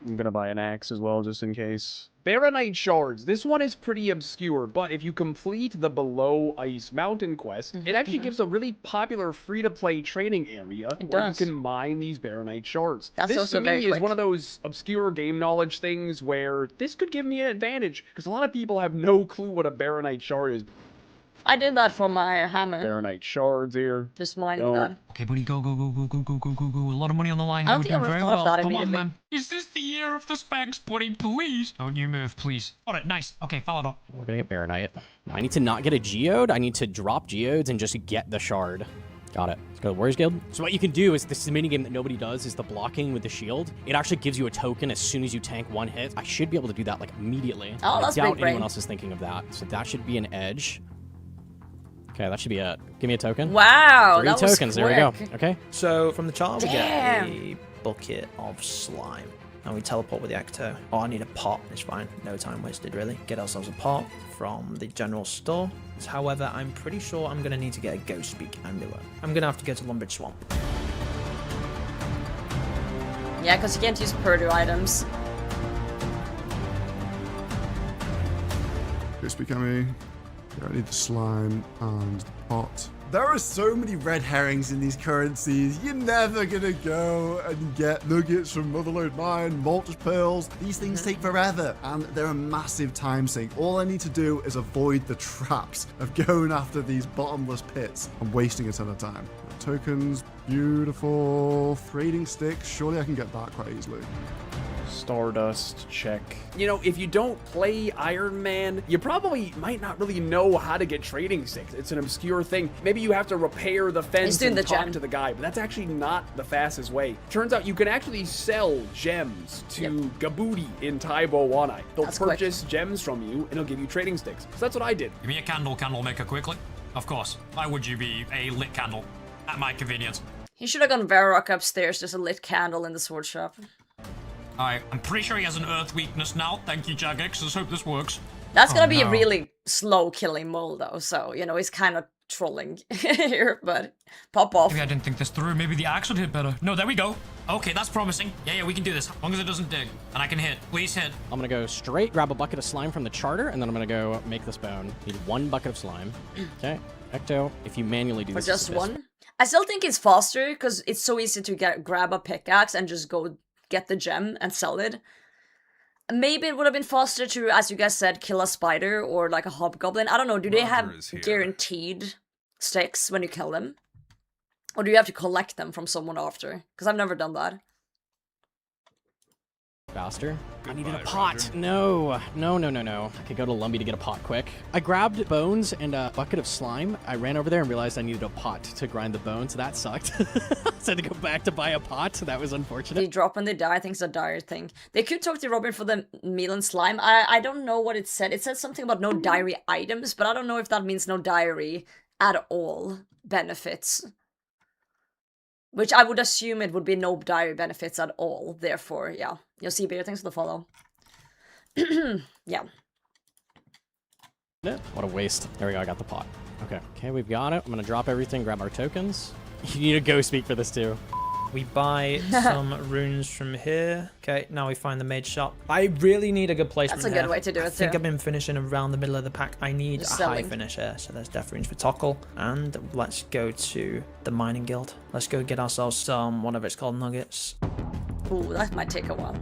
Speaker 9: I'm gonna buy an axe as well, just in case. Baronite Shards. This one is pretty obscure, but if you complete the Below Ice Mountain quest, it actually gives a really popular free-to-play training area where you can mine these Baronite Shards.
Speaker 1: That's
Speaker 9: this,
Speaker 1: also
Speaker 9: to
Speaker 1: very
Speaker 9: me, is
Speaker 1: quick.
Speaker 9: one of those obscure game knowledge things where this could give me an advantage, because a lot of people have no clue what a Baronite Shard is.
Speaker 1: I did that for my hammer.
Speaker 9: Baronite Shards here.
Speaker 1: Just mining that.
Speaker 13: Okay, buddy, go. A lot of money on the line.
Speaker 1: I don't think I would have thought of that
Speaker 13: Come on,
Speaker 1: immediately.
Speaker 13: man. Is this the year of the specs, buddy? Please. Don't you move, please. Got it, nice. Okay, followed up.
Speaker 11: We're gonna get Baronite. I need to not get a geode. I need to drop geodes and just get the shard. Got it. Let's go to the Warriors Guild. So what you can do is, this is a minigame that nobody does, is the blocking with the shield. It actually gives you a token as soon as you tank one hit. I should be able to do that like immediately.
Speaker 1: Oh, that's
Speaker 11: I doubt
Speaker 1: big brain.
Speaker 11: anyone else is thinking of that. So that should be an edge. Okay, that should be it. Give me a token.
Speaker 1: Wow,
Speaker 11: 3
Speaker 1: that was
Speaker 11: tokens. There we go.
Speaker 1: quick.
Speaker 11: Okay.
Speaker 12: So from the chart, we
Speaker 1: Damn.
Speaker 12: get a bucket of slime. And we teleport with the Ecto. Oh, I need a pot. It's fine. No time wasted, really. Get ourselves a pot from the general store. However, I'm pretty sure I'm going to need to get a Ghost Speak amulet. I'm going to have to go to Lumbridge Swamp.
Speaker 1: Yeah, because you can't use Purdue items.
Speaker 10: Go speak at me. Yeah, I need the slime and the pot. There are so many red herrings in these currencies. You're never gonna go and get nuggets from Motherlode Mine, Maltus Pearls. These things take forever, and they're a massive time sink. All I need to do is avoid the traps of going after these bottomless pits and wasting a ton of time. Tokens, beautiful. Trading sticks, surely I can get that quite easily.
Speaker 9: Stardust, check. You know, if you don't play Iron Man, you probably might not really know how to get trading sticks. It's an obscure thing. Maybe you have to repair the fence
Speaker 1: doing
Speaker 9: and
Speaker 1: the
Speaker 9: talk
Speaker 1: gem.
Speaker 9: to the guy, but that's actually not the fastest way. Turns out you can actually sell gems to Gabooti in Taibo Wanai. They'll
Speaker 1: That's quick.
Speaker 9: purchase gems from you, and he'll give you trading sticks. So that's what I did.
Speaker 13: Give me a candle maker quickly. Of course. Why would you be a lit candle? At my convenience.
Speaker 1: He should have gone Varrock upstairs, just a lit candle in the sword shop.
Speaker 13: Alright, I'm pretty sure he has an earth weakness now. Thank you, Jagex. Let's hope this works.
Speaker 1: That's gonna be a really slow killing mole though, so, you know, he's kind of trolling here, but pop off.
Speaker 13: Maybe I didn't think this through. Maybe the axe would hit better. No, there we go. Okay, that's promising. Yeah, we can do this. As long as it doesn't dig. And I can hit. Please hit.
Speaker 11: I'm gonna go straight, grab a bucket of slime from the charter, and then I'm gonna go make this bone. Need 1 bucket of slime. Okay, Ecto, if you manually do
Speaker 1: Or
Speaker 11: this,
Speaker 1: just
Speaker 11: it's a
Speaker 1: one? I still think it's faster, because it's so easy to grab a pickaxe and just go get the gem and sell it. Maybe it would have been faster to, as you guys said, kill a spider or like a hobgoblin. I don't know, do they have
Speaker 3: Roger is here.
Speaker 1: guaranteed sticks when you kill them? Or do you have to collect them from someone after? Because I've never done that.
Speaker 11: faster. I needed a
Speaker 3: Goodbye,
Speaker 11: pot.
Speaker 3: Roger.
Speaker 11: No. I could go to Lumbee to get a pot quick. I grabbed bones and a bucket of slime. I ran over there and realized I needed a pot to grind the bones. That sucked. So I had to go back to buy a pot. That was unfortunate.
Speaker 1: They drop when they die. I think it's a dire thing. They could talk to Robin for the meal and slime. I don't know what it said. It said something about no diary items, but I don't know if that means no diary at all benefits. Which I would assume it would be no diary benefits at all. Therefore, yeah. You'll see beer. Thanks for the follow. Yeah.
Speaker 11: What a waste. There we go. I got the pot. Okay, we've got it. I'm going to drop everything, grab our tokens. You need a go speak for this too.
Speaker 12: We buy some runes from here. Okay, now we find the mage shop. I really need a good placement.
Speaker 1: That's a good way to do it,
Speaker 12: I think
Speaker 1: too.
Speaker 12: I've been finishing around the middle of the pack. I need
Speaker 1: Just
Speaker 12: a
Speaker 1: selling.
Speaker 12: high finish here. So there's death runes for Tockle. And let's go to the mining guild. Let's go get ourselves some, whatever it's called, nuggets.
Speaker 1: Ooh, that might take a while.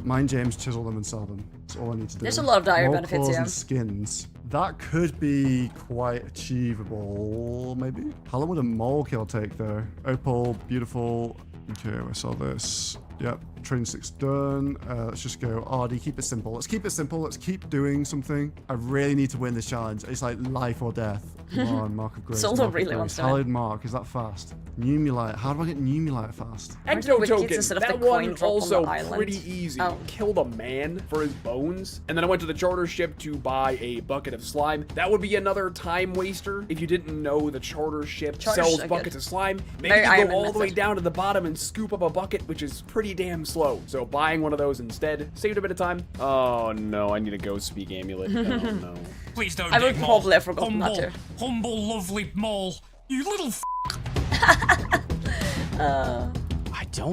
Speaker 10: Mine James, chisel them and sell them. That's all I need to do.
Speaker 1: There's a lot of dire
Speaker 10: More
Speaker 1: benefits,
Speaker 10: claws
Speaker 1: yeah.
Speaker 10: and skins. That could be quite achievable, maybe. How long would a mole kill take, though? Opal, beautiful. Okay, I saw this. Yep, training six done. Let's just go RD, keep it simple. Let's keep it simple. Let's keep doing something. I really need to win this challenge. It's like life or death. Come on, Mark of Grace.
Speaker 1: Solo
Speaker 10: Mark of
Speaker 1: really
Speaker 10: Grace.
Speaker 1: wants to win.
Speaker 10: Hallowed Mark, is that fast? Numulite, how do I get Numulite fast?
Speaker 9: Ecto
Speaker 1: Wikis
Speaker 9: token.
Speaker 1: instead of
Speaker 9: That
Speaker 1: the coin
Speaker 9: one
Speaker 1: drop on
Speaker 9: also
Speaker 1: the island.
Speaker 9: pretty easy.
Speaker 1: Oh.
Speaker 9: Killed a man for his bones, and then I went to the charter ship to buy a bucket of slime. That would be another time waster if you didn't know the charter ship sells
Speaker 1: so
Speaker 9: buckets
Speaker 1: good.
Speaker 9: of slime. Maybe
Speaker 1: Very
Speaker 9: you
Speaker 1: Iron
Speaker 9: go
Speaker 1: Man
Speaker 9: all the way
Speaker 1: method.
Speaker 9: down to the bottom and scoop up a bucket, which is pretty damn slow. So buying one of those instead saved a bit of time. Oh no, I need a ghost speak amulet. Oh no.
Speaker 13: Please don't
Speaker 1: I would
Speaker 13: dig, Mole.
Speaker 1: probably have forgotten that
Speaker 13: Humble,
Speaker 1: too.
Speaker 13: humble, lovely mole. You little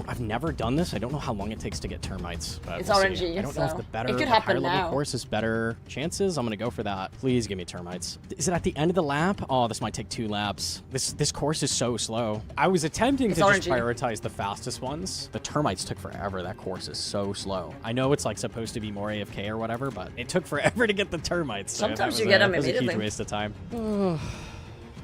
Speaker 11: I've never done this. I don't know how long it takes to get termites. But
Speaker 1: It's
Speaker 11: we'll
Speaker 1: RNG,
Speaker 11: see. I don't know if
Speaker 1: so
Speaker 11: the better,
Speaker 1: it could
Speaker 11: the
Speaker 1: happen
Speaker 11: higher level
Speaker 1: now.
Speaker 11: course is better chances. I'm gonna go for that. Please give me termites. Is it at the end of the lap? Oh, this might take 2 laps. This course is so slow. I was attempting
Speaker 1: It's
Speaker 11: to just
Speaker 1: RNG.
Speaker 11: prioritize the fastest ones. The termites took forever. That course is so slow. I know it's like supposed to be more AFK or whatever, but it took forever to get the termites. So that
Speaker 1: Sometimes you
Speaker 11: was
Speaker 1: get them
Speaker 11: that was a huge
Speaker 1: immediately.
Speaker 11: waste of time.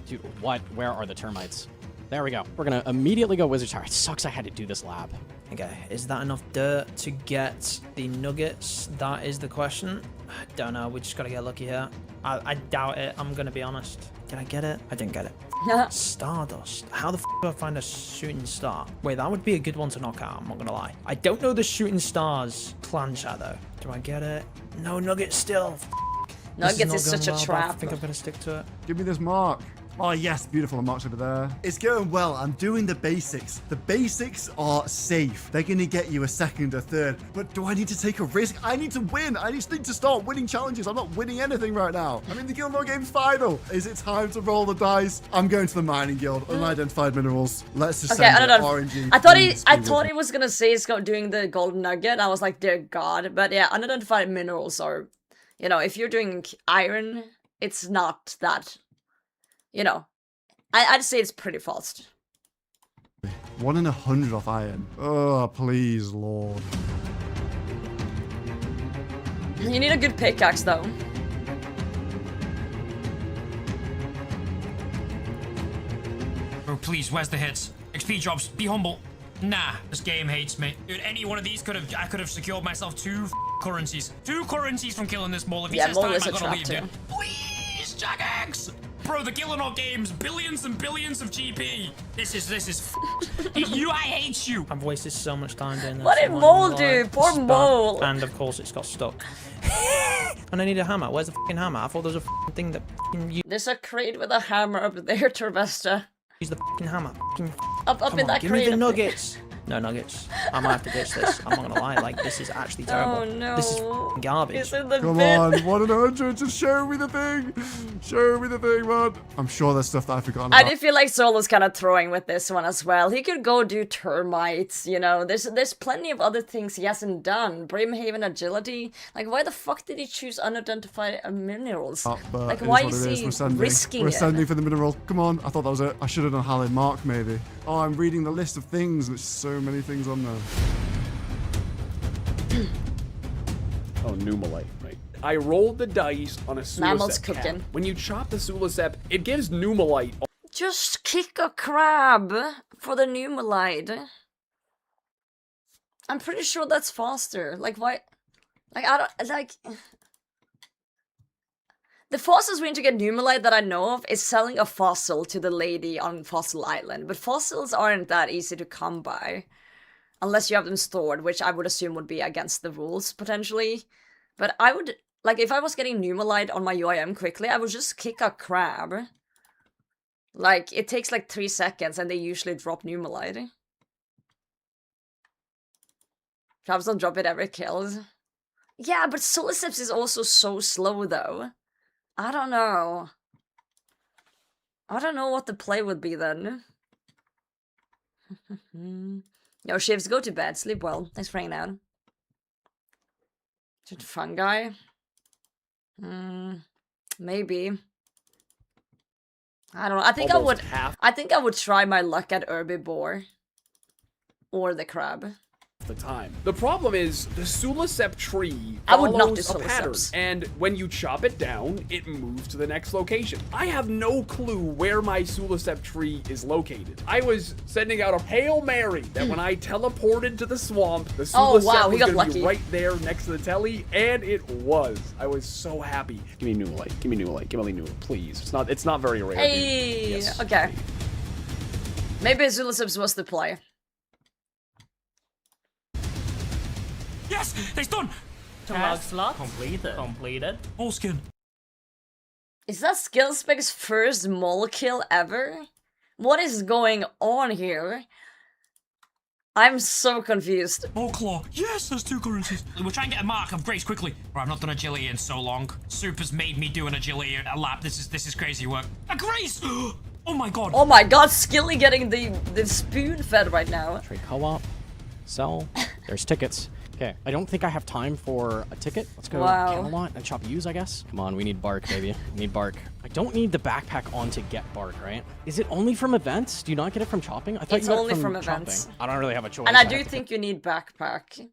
Speaker 11: Dude, what? Where are the termites? There we go. We're gonna immediately go Wizard Tower. It sucks I had to do this lab.
Speaker 12: Okay, is that enough dirt to get the nuggets? That is the question. I don't know, we just gotta get lucky here. I doubt it. I'm gonna be honest. Did I get it? I didn't get it. Stardust. How the f do I find a shooting star? Wait, that would be a good one to knock out. I'm not gonna lie. I don't know the shooting stars clan chat though. Do I get it? No, Nugget still.
Speaker 1: Nuggets is such a
Speaker 12: well,
Speaker 1: trap.
Speaker 12: I think I'm gonna stick to it.
Speaker 10: Give me this mark. Oh yes, beautiful, mark's over there. It's going well, I'm doing the basics. The basics are safe. They're gonna get you a second, a third. But do I need to take a risk? I need to win. I just need to start winning challenges. I'm not winning anything right now. I'm in the Gillanor Games final. Is it time to roll the dice? I'm going to the mining guild, unidentified minerals. Let's just send it RNG.
Speaker 1: I thought he was gonna say he's doing the golden nugget. I was like, dear God. But yeah, unidentified minerals are, you know, if you're doing iron, it's not that. You know, I'd say it's pretty fast.
Speaker 10: 1 in 100 off iron. Oh, please, Lord.
Speaker 1: You need a good pickaxe, though.
Speaker 13: Bro, please, where's the hits? XP drops, be humble. Nah, this game hates me. Dude, any one of these I could have secured myself 2 currencies. 2 currencies from killing this mole. If he says time, I gotta leave, dude. Please, Jagex! Bro, the Gillanor Games, billions and billions of GP. This is you, I hate you.
Speaker 12: I've wasted so much time doing this.
Speaker 1: What did Mole do? Poor Mole.
Speaker 12: And of course it's got stuck. And I need a hammer. Where's the fucking hammer? I thought there was a fucking thing that fucking
Speaker 1: There's a crate with a hammer up there, Turvesta.
Speaker 12: Use the fucking hammer.
Speaker 1: Up in that
Speaker 12: give
Speaker 1: crate.
Speaker 12: Me the nuggets. No nuggets. I might have to ditch this. I'm not gonna lie. Like, this is actually terrible.
Speaker 1: Oh no.
Speaker 12: This is fucking garbage.
Speaker 10: Come on, 1 in 100. Just show me the thing. Show me the thing, man. I'm sure there's stuff that I've forgotten about.
Speaker 1: I do feel like Solo's kind of throwing with this one as well. He could go do termites, you know. There's plenty of other things he hasn't done. Brimhaven agility. Like, why the fuck did he choose unidentified minerals? Like, why is he risking
Speaker 10: We're
Speaker 1: it?
Speaker 10: sending for the mineral. Come on, I thought that was it. I should have done Hallowed Mark, maybe. Oh, I'm reading the list of things. There's so many things on there.
Speaker 9: Oh, Numalite, right. I rolled the dice on a
Speaker 1: Mammal's
Speaker 9: Sulisep
Speaker 1: cooking.
Speaker 9: cap. When you chop the Sulisep, it gives Numalite.
Speaker 1: Just kick a crab for the Numalite. I'm pretty sure that's faster. Like, why? Like, I don't, like... The fastest way to get Numalite that I know of is selling a fossil to the lady on Fossil Island. But fossils aren't that easy to come by. Unless you have them stored, which I would assume would be against the rules, potentially. But I would... Like, if I was getting Numalite on my UIM quickly, I would just kick a crab. Like, it takes like 3 seconds and they usually drop Numalite. Crabs don't drop it every kill. Yeah, but Soliceps is also so slow, though. I don't know. I don't know what the play would be then. Yo, Shivs, go to bed. Sleep well. Thanks for hanging out. Just fungi? Maybe. I don't know. I think I would try my luck at herbivore. Or the crab.
Speaker 9: The time. The problem is the Sulisep tree
Speaker 1: I would not do
Speaker 9: follows a pattern,
Speaker 1: Suliceps.
Speaker 9: and when you chop it down, it moves to the next location. I have no clue where my Sulisep tree is located. I was sending out a Hail Mary that when I teleported to the swamp, the Sulisep was going to be right there next to the telly, and it was. I was so happy. Give me Numalite. Give me Numalite. Give me Numalite, please. It's not very rare.
Speaker 1: Hey,
Speaker 9: yes.
Speaker 1: Okay. Maybe Suliceps was the play.
Speaker 13: Yes, it's done.
Speaker 15: Log slot completed.
Speaker 13: Mole skin.
Speaker 1: Is that Skillspec's first mole kill ever? What is going on here? I'm so confused.
Speaker 13: Mole claw. Yes, there's 2 currencies. We're trying to get a mark of Grace quickly. Bro, I've not done agility in so long. Soup has made me do an agility a lap. This is crazy work. A Grace! Oh my god.
Speaker 1: Oh my god, Skilly getting the spoon fed right now.
Speaker 11: Trade co-op. Sell. There's tickets. Okay, I don't think I have time for a ticket. Let's go Camelot and chop use, I guess. Come on, we need bark, baby. We need bark. I don't need the backpack on to get bark, right? Is it only from events? Do you not get it from chopping? I thought
Speaker 1: It's
Speaker 11: you got
Speaker 1: only
Speaker 11: it
Speaker 1: from
Speaker 11: chopping.
Speaker 1: events.
Speaker 11: I don't really have a choice.
Speaker 1: And I do think you need backpack.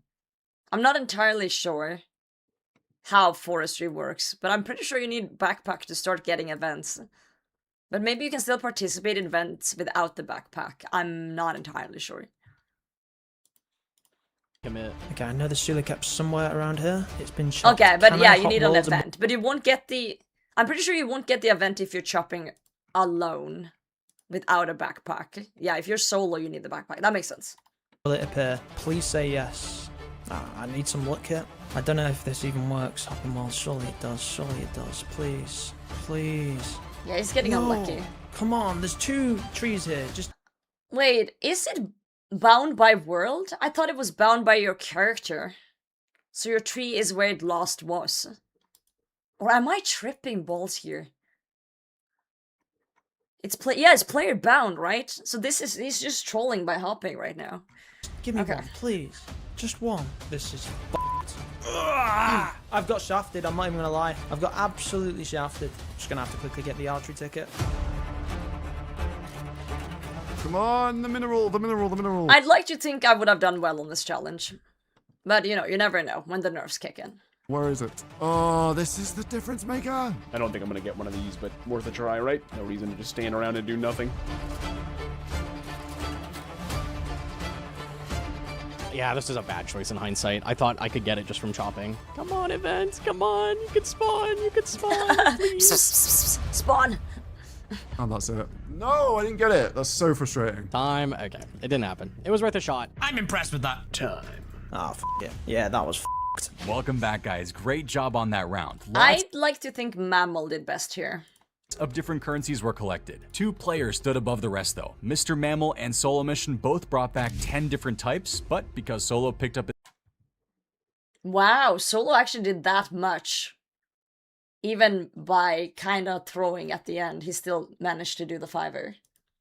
Speaker 1: I'm not entirely sure how forestry works, but I'm pretty sure you need backpack to start getting events. But maybe you can still participate in events without the backpack. I'm not entirely sure.
Speaker 12: Okay, I know the Sulicap's somewhere around here. It's been chopped.
Speaker 1: Okay, but
Speaker 12: Can
Speaker 1: yeah,
Speaker 12: I
Speaker 1: you
Speaker 12: hot
Speaker 1: need an
Speaker 12: molds and-
Speaker 1: event. But you won't get the... I'm pretty sure you won't get the event if you're chopping alone without a backpack. Yeah, if you're solo, you need the backpack. That makes sense.
Speaker 12: Will it appear? Please say yes. I need some luck here. I don't know if this even works. Hopping walls. Surely it does. Surely it does. Please. Please.
Speaker 1: Yeah, he's getting unlucky.
Speaker 12: Come on, there's 2 trees here. Just
Speaker 1: wait, is it bound by world? I thought it was bound by your character. So your tree is where it last was. Or am I tripping balls here? It's player bound, right? So he's just trolling by hopping right now.
Speaker 12: give me one, please. Just one. This is I've got shafted, I'm not even gonna lie. I've got absolutely shafted. Just gonna have to quickly get the archery ticket.
Speaker 10: Come on, the mineral.
Speaker 1: I'd like to think I would have done well on this challenge. But, you know, you never know when the nerfs kick in.
Speaker 10: Where is it? Oh, this is the difference maker.
Speaker 9: I don't think I'm going to get one of these, but worth a try, right? No reason to just stand around and do nothing.
Speaker 11: Yeah, this is a bad choice in hindsight. I thought I could get it just from chopping. Come on, event. Come on. You could spawn. You could spawn. Please.
Speaker 1: Spawn.
Speaker 10: And that's it. No, I didn't get it. That's so frustrating.
Speaker 11: Time. Okay. It didn't happen. It was worth a shot.
Speaker 13: I'm impressed with that.
Speaker 9: Time.
Speaker 12: Oh, f it. Yeah, that was f***ed.
Speaker 7: Welcome back, guys. Great job on that round.
Speaker 1: I'd like to think Mammal did best here.
Speaker 7: Of different currencies were collected. 2 players stood above the rest though. Mr. Mammal and Solo Mission both brought back 10 different types, but because Solo picked up...
Speaker 1: Wow, Solo actually did that much. Even by kinda throwing at the end, he still managed to do the 5er.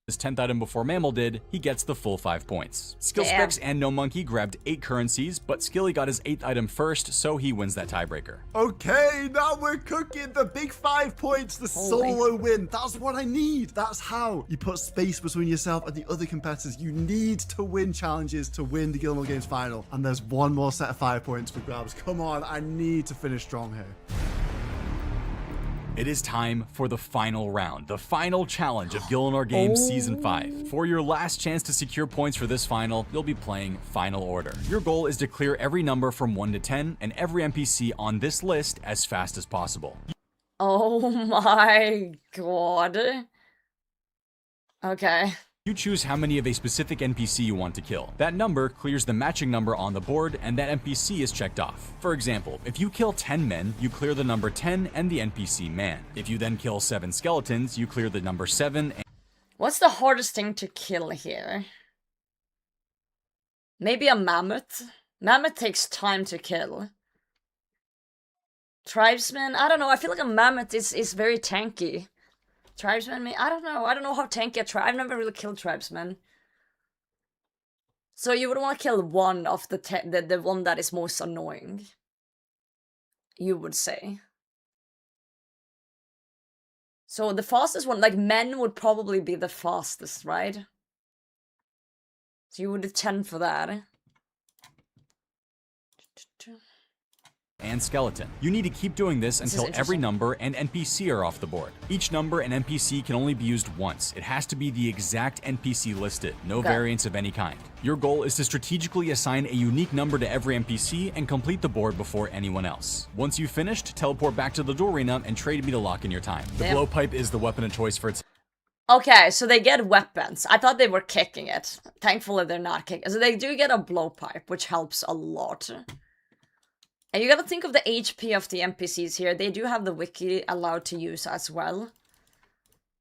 Speaker 7: His 10th item before Mammal did, he gets the full 5 points. Skill Specs and No Monkey grabbed 8 currencies, but Skilly got his 8th item first, so he wins that tiebreaker.
Speaker 10: Okay, now we're cooking. The big 5 points, the solo win. That's what I need. That's how you put space between yourself and the other competitors. You need to win challenges to win the Gillanor Games final. And there's one more set of 5 points for grabs. Come on, I need to finish strong here.
Speaker 7: It is time for the final round, the final challenge of Gillanor Games Season 5. For your last chance to secure points for this final, you'll be playing Final Order. Your goal is to clear every number from 1 to 10 and every NPC on this list as fast as possible.
Speaker 1: Oh my god. Okay.
Speaker 7: You choose how many of a specific NPC you want to kill. That number clears the matching number on the board, and that NPC is checked off. For example, if you kill 10 men, you clear the number 10 and the NPC man. If you then kill 7 skeletons, you clear the number 7 and...
Speaker 1: What's the hardest thing to kill here? Maybe a mammoth? Mammoth takes time to kill. Tribesman? I don't know, I feel like a mammoth is very tanky. Tribesmen, I don't know how tanky a tribe. I've never really killed tribesmen. So you would want to kill one of the one that is most annoying. You would say. So the fastest one, like men would probably be the fastest, right? So you would do 10 for that.
Speaker 7: and skeleton. You need to keep doing this until every number and NPC are off the board. Each number and NPC can only be used once. It has to be the exact NPC listed, no variants of any kind. Your goal is to strategically assign a unique number to every NPC and complete the board before anyone else. Once you've finished, teleport back to the door arena and trade me to lock in your time. The blowpipe is the weapon of choice for its...
Speaker 1: Okay, so they get weapons. I thought they were kicking it. Thankfully, they're not kicking. So they do get a blowpipe, which helps a lot. And you gotta think of the HP of the NPCs here. They do have the wiki allowed to use as well.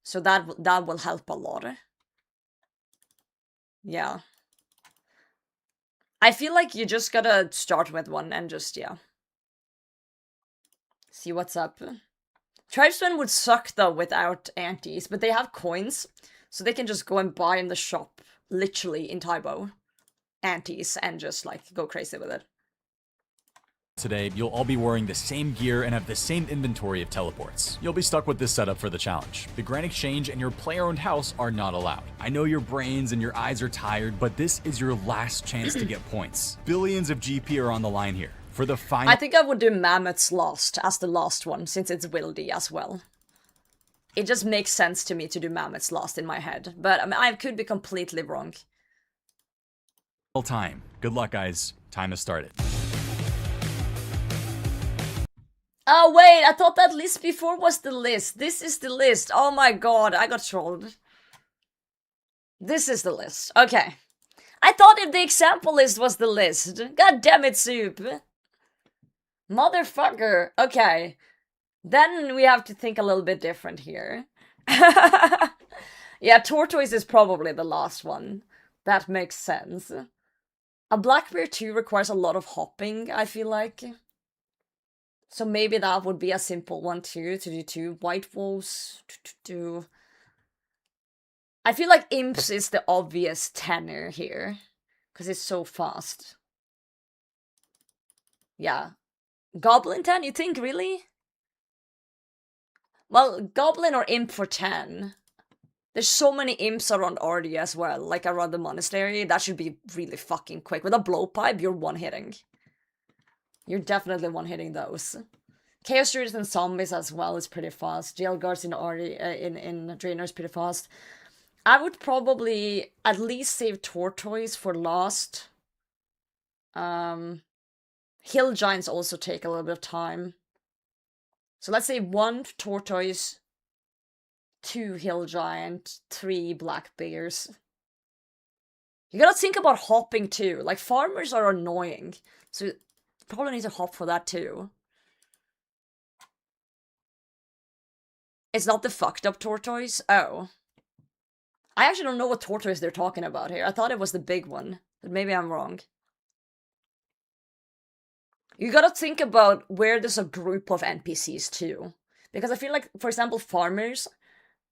Speaker 1: So that will help a lot. Yeah. I feel like you just gotta start with one and just, yeah. See what's up. Tribesmen would suck though without antes, but they have coins, so they can just go and buy in the shop, literally in Taibo, antes, and just like go crazy with it.
Speaker 7: Today, you'll all be wearing the same gear and have the same inventory of teleports. You'll be stuck with this setup for the challenge. The Grand Exchange and your player-owned house are not allowed. I know your brains and your eyes are tired, but this is your last chance to get points. Billions of GP are on the line here. For the final...
Speaker 1: I think I would do Mammoth's Lost as the last one, since it's wildy as well. It just makes sense to me to do Mammoth's Lost in my head, but I mean, I could be completely wrong.
Speaker 7: Time. Good luck, guys. Time has started.
Speaker 1: Oh wait, I thought that list before was the list. This is the list. Oh my god, I got trolled. This is the list. Okay. I thought if the example list was the list. God damn it, Soup. Motherfucker. Okay. Then we have to think a little bit different here. Yeah, tortoise is probably the last one. That makes sense. A black bear too requires a lot of hopping, I feel like. So maybe that would be a simple one too, to do two. White wolves, to do... I feel like imps is the obvious tenor here. Because it's so fast. Yeah. Goblin 10, you think, really? Well, goblin or imp for 10. There's so many imps around Ardy as well, like around the monastery. That should be really fucking quick. With a blowpipe, you're one-hitting. You're definitely one-hitting those. Chaos Druids and zombies as well is pretty fast. Jail guards in Ardy, in Draenor is pretty fast. I would probably at least save tortoise for last. Hill giants also take a little bit of time. So let's say 1 tortoise, 2 hill giant, 3 black bears. You gotta think about hopping too. Like, farmers are annoying. So you probably need to hop for that too. It's not the fucked up tortoise? Oh. I actually don't know what tortoise they're talking about here. I thought it was the big one. But maybe I'm wrong. You gotta think about where there's a group of NPCs too. Because I feel like, for example, farmers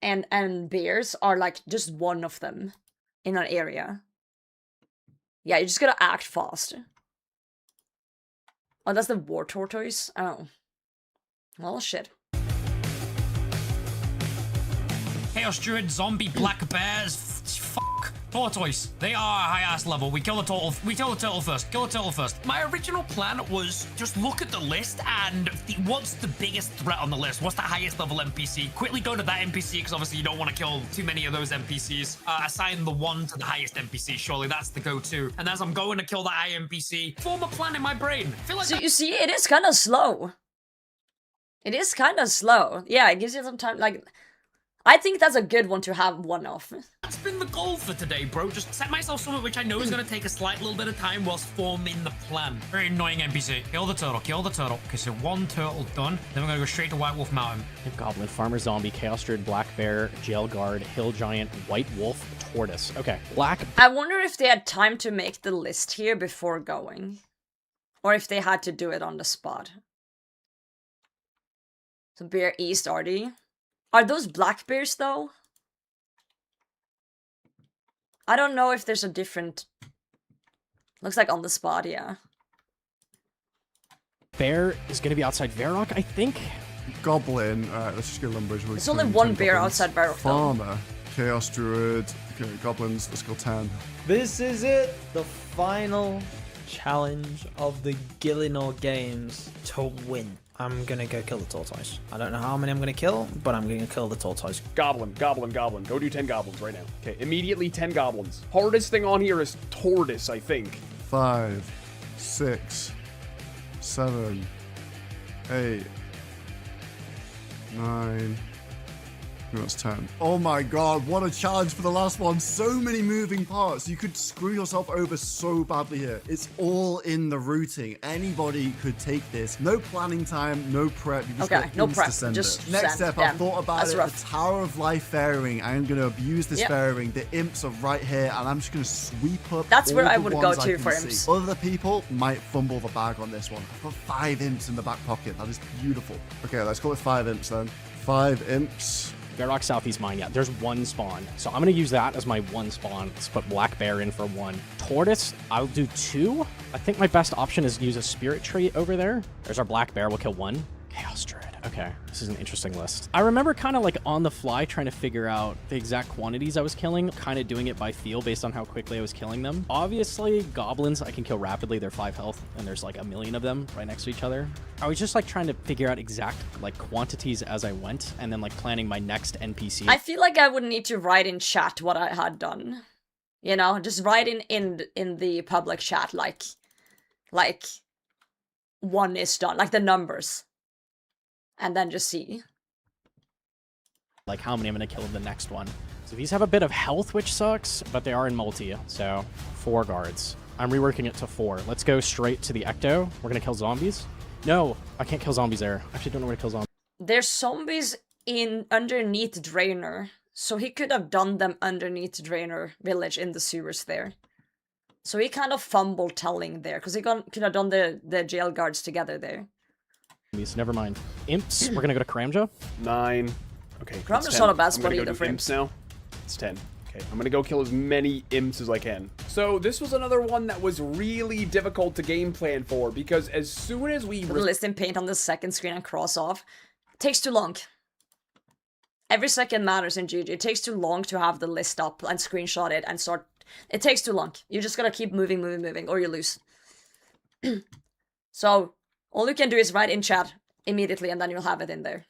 Speaker 1: and bears are like just one of them in an area. Yeah, you just gotta act fast. Oh, that's the war tortoise? Oh. Well, shit.
Speaker 13: Chaos Druid, zombie, black bears, fuck, tortoise. They are high ass level. We kill the turtle. We kill the turtle first. Kill the turtle first. My original plan was just look at the list and what's the biggest threat on the list? What's the highest level NPC? Quickly go to that NPC because obviously you don't want to kill too many of those NPCs. Assign the one to the highest NPC. Surely that's the go-to. And as I'm going to kill that high NPC, form a plan in my brain. I feel like
Speaker 1: so you see, it is kind of slow. It is kind of slow. Yeah, it gives you some time. Like, I think that's a good one to have one off.
Speaker 13: That's been the goal for today, bro. Just set myself something which I know is going to take a slight little bit of time whilst forming the plan. Very annoying NPC. Kill the turtle. Kill the turtle. Okay, so 1 turtle done. Then we're going to go straight to White Wolf Mountain.
Speaker 11: Goblin, Farmer Zombie, Chaos Druid, Black Bear, Jail Guard, Hill Giant, White Wolf, Tortoise. Okay, Black...
Speaker 1: I wonder if they had time to make the list here before going. Or if they had to do it on the spot. So Bear East Ardy. Are those black bears, though? I don't know if there's a different... Looks like on the spot, yeah.
Speaker 11: Bear is going to be outside Varrock, I think.
Speaker 10: Goblin. Alright, let's just go Lumbridge.
Speaker 1: There's only 1 bear outside Varrock, though.
Speaker 10: Farmer. Chaos Druid. Okay, Goblins. Let's go 10.
Speaker 12: This is it. The final challenge of the Gillanor Games to win. I'm gonna go kill the tortoise. I don't know how many I'm gonna kill, but I'm gonna kill the tortoise.
Speaker 9: Goblin, goblin, goblin. Go do 10 goblins right now. Okay, immediately 10 goblins. Hardest thing on here is tortoise, I think.
Speaker 10: 5, 6, 7, 8, 9. No, it's 10. Oh my god, what a challenge for the last one. So many moving parts. You could screw yourself over so badly here. It's all in the routing. Anybody could take this. No planning time, no prep. You just got
Speaker 1: no prep.
Speaker 10: send
Speaker 1: Just
Speaker 10: it. Next
Speaker 1: send.
Speaker 10: step, I've thought about
Speaker 1: That's
Speaker 10: it.
Speaker 1: rough.
Speaker 10: The Tower of Life fairing. I am going to abuse this fairing. The imps are right here, and I'm just going to sweep up.
Speaker 1: That's where
Speaker 10: all
Speaker 1: I
Speaker 10: the
Speaker 1: would go
Speaker 10: ones I
Speaker 1: to
Speaker 10: can
Speaker 1: for
Speaker 10: see.
Speaker 1: imps.
Speaker 10: Other people might fumble the bag on this one. I've got 5 imps in the back pocket. That is beautiful. Okay, let's go with 5 imps then. 5 imps.
Speaker 11: Varrock Southeast Mine, yeah, there's 1 spawn. So I'm going to use that as my 1 spawn. Let's put Black Bear in for 1. Tortoise, I'll do 2. I think my best option is use a Spirit Tree over there. There's our Black Bear, we'll kill 1. Chaos Druid. Okay, this is an interesting list. I remember kind of like on the fly trying to figure out the exact quantities I was killing, kind of doing it by feel based on how quickly I was killing them. Obviously, goblins I can kill rapidly. They're 5 health, and there's like a million of them right next to each other. I was just like trying to figure out exact like quantities as I went, and then like planning my next NPC.
Speaker 1: I feel like I would need to write in chat what I had done. You know, just write in the public chat like 1 is done, like the numbers. and then just see.
Speaker 11: Like how many I'm going to kill in the next one. So these have a bit of health, which sucks, but they are in multi, so 4 guards. I'm reworking it to 4. Let's go straight to the Ecto. We're going to kill zombies. No, I can't kill zombies there. I actually don't know where to kill zombies.
Speaker 1: There's zombies in underneath Draenor, so he could have done them underneath Draenor village in the sewers there. So he kind of fumbled telling there, because he could have done the jail guards together there.
Speaker 11: Never mind. Imps, we're going to go to Kramja.
Speaker 9: 9. Okay,
Speaker 1: Kramja's not a bad spot either for
Speaker 9: imps now. It's 10. Okay, I'm gonna go kill as many imps as I can. So this was another one that was really difficult to game plan for, because as soon as we...
Speaker 1: list in paint on the second screen and cross off. Takes too long. Every second matters in GG. It takes too long to have the list up and screenshot it and start... It takes too long. You just gotta keep moving, or you lose. So, all you can do is write in chat immediately and then you'll have it in there.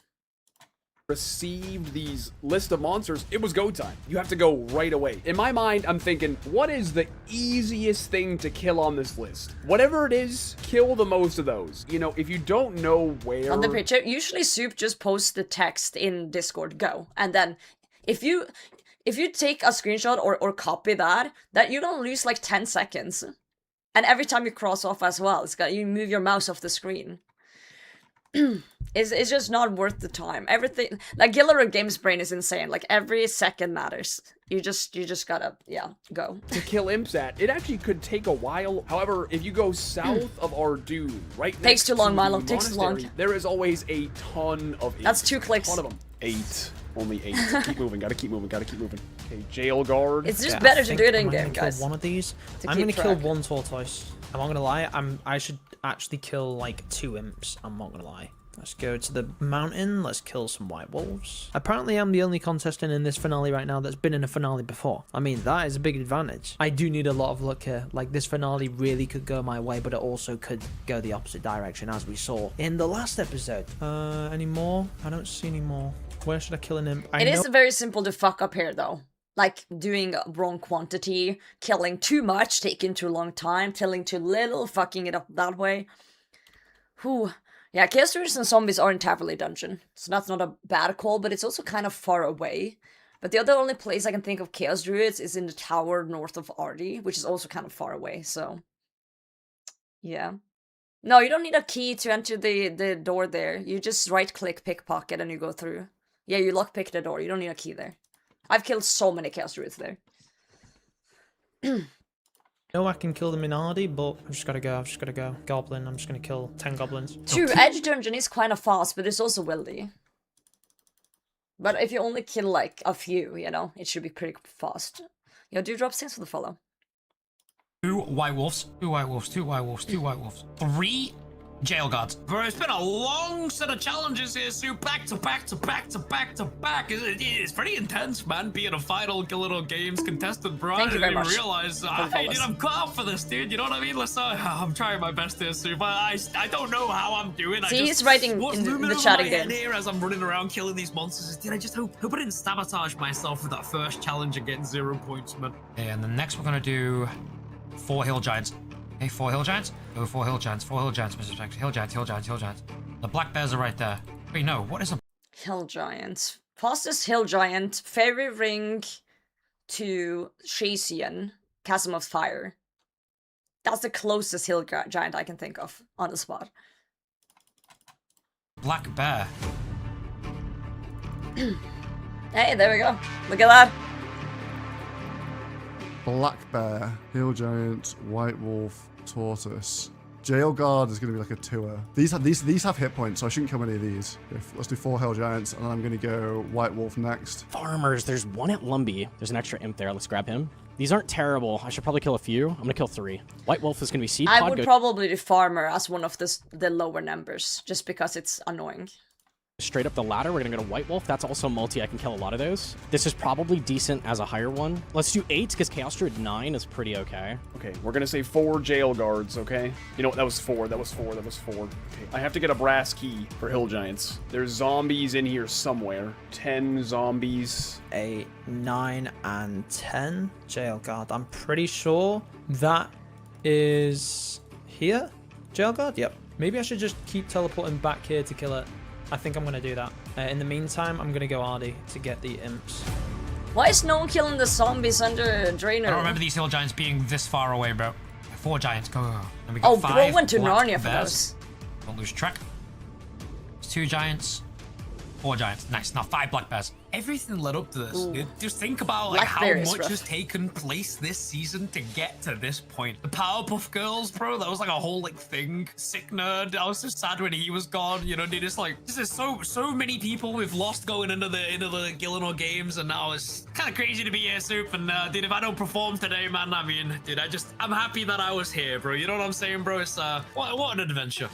Speaker 9: Received these list of monsters, it was go time. You have to go right away. In my mind, I'm thinking, what is the easiest thing to kill on this list? Whatever it is, kill the most of those. You know, if you don't know where...
Speaker 1: On the picture, usually Soup just posts the text in Discord, go. And then, if you take a screenshot or copy that you're gonna lose like 10 seconds. And every time you cross off as well, you move your mouse off the screen. It's just not worth the time. Everything, like Gillanor Games brain is insane. Like every second matters. You just gotta, go.
Speaker 9: To kill imps at, it actually could take a while. However, if you go south of Ardun, right next
Speaker 1: takes too long,
Speaker 9: to
Speaker 1: Milo.
Speaker 9: the
Speaker 1: Takes too long.
Speaker 9: monastery, there is always a ton of imps.
Speaker 1: That's 2 clicks.
Speaker 9: A ton of them. 8. Only 8. Keep moving. Gotta keep moving. Okay, jail guard.
Speaker 1: It's just better to do it in game, guys.
Speaker 12: One of these. I'm gonna kill 1 tortoise. I'm not gonna lie. I should actually kill like 2 imps. I'm not gonna lie. Let's go to the mountain. Let's kill some white wolves. Apparently, I'm the only contestant in this finale right now that's been in a finale before. I mean, that is a big advantage. I do need a lot of luck here. Like, this finale really could go my way, but it also could go the opposite direction, as we saw in the last episode. Any more? I don't see any more. Where should I kill an imp?
Speaker 1: It is very simple to fuck up here, though. Like, doing wrong quantity, killing too much, taking too long time, killing too little, fucking it up that way. Whew. Yeah, Chaos Druids and Zombies are in Taverley Dungeon, so that's not a bad call, but it's also kind of far away. But the only place I can think of Chaos Druids is in the tower north of Ardy, which is also kind of far away, so... Yeah. No, you don't need a key to enter the door there. You just right-click pickpocket and you go through. Yeah, you lockpick the door. You don't need a key there. I've killed so many Chaos Druids there.
Speaker 12: No, I can kill them in Ardy, but I've just gotta go. Goblin, I'm just gonna kill 10 goblins.
Speaker 1: True, Edge Dungeon is kind of fast, but it's also wildy. But if you only kill like a few, you know, it should be pretty fast. Yo, Dewdrop, thanks for the follow.
Speaker 13: 2 white wolves, 2 white wolves, 2 white wolves, 2 white wolves. 3 jail guards. Bro, it's been a long set of challenges here, Sue. Back to back to back to back to back. It's pretty intense, man, being a final Gillanor Games contestant, bro.
Speaker 1: Thank you very much.
Speaker 13: I didn't realize, hey, dude, I'm cut out for this, dude. You know what I mean? Listen, I'm trying my best here, Sue, but I don't know how I'm doing.
Speaker 1: See, he's writing in the chat again.
Speaker 13: Here as I'm running around killing these monsters, dude, I just hope I didn't sabotage myself with that first challenge and getting 0 points, man. Okay, and the next we're gonna do 4 hill giants. Okay, 4 hill giants. Go 4 hill giants. 4 hill giants, Mr. Jackson. Hill giants, hill giants, hill giants. The black bears are right there. Wait, no. What is a
Speaker 1: hill giant? Fastest hill giant. Fairy ring to Shazian. Chasm of Fire. That's the closest hill giant I can think of on the spot.
Speaker 13: Black bear.
Speaker 1: Hey, there we go. Look at that.
Speaker 10: Black bear, hill giant, white wolf, tortoise. Jail guard is going to be like a tour. These have hit points, so I shouldn't kill any of these. Let's do 4 hill giants, and then I'm going to go white wolf next.
Speaker 11: Farmers, there's 1 at Lumbee. There's an extra imp there. Let's grab him. These aren't terrible. I should probably kill a few. I'm going to kill 3. White wolf is going to be seed pod.
Speaker 1: I would probably do farmer as one of the lower numbers, just because it's annoying.
Speaker 11: Straight up the ladder, we're gonna go to white wolf. That's also multi. I can kill a lot of those. This is probably decent as a higher one. Let's do 8 because Chaos Druid 9 is pretty okay.
Speaker 9: Okay, we're gonna say 4 jail guards, okay? You know what, that was 4. Okay, I have to get a brass key for hill giants. There's zombies in here somewhere. 10 zombies.
Speaker 12: 8, 9, and 10 jail guard. I'm pretty sure that is here. Jail guard? Yep. Maybe I should just keep teleporting back here to kill it. I think I'm going to do that. In the meantime, I'm going to go Ardy to get the imps.
Speaker 1: Why is no one killing the zombies under Drainer?
Speaker 13: I don't remember these hill giants being this far away, bro. 4 giants, go. And we got
Speaker 1: Oh,
Speaker 13: 5
Speaker 1: bro went to
Speaker 13: black
Speaker 1: Narnia for
Speaker 13: bears.
Speaker 1: those.
Speaker 13: Don't lose track. It's 2 giants. 4 giants. Nice. Now 5 black bears. Everything led up to this.
Speaker 1: Ooh.
Speaker 13: Just think about like how
Speaker 1: Blackberries,
Speaker 13: much
Speaker 1: rough.
Speaker 13: has taken place this season to get to this point. The Powerpuff Girls, bro, that was like a whole like thing. Sick nerd. I was so sad when he was gone. You know, they just like this is so many people we've lost going into the Gillanor Games, and now it's kind of crazy to be here, Soup. And dude, if I don't perform today, man, I mean, dude, I'm happy that I was here, bro. You know what I'm saying, bro? It's what an adventure.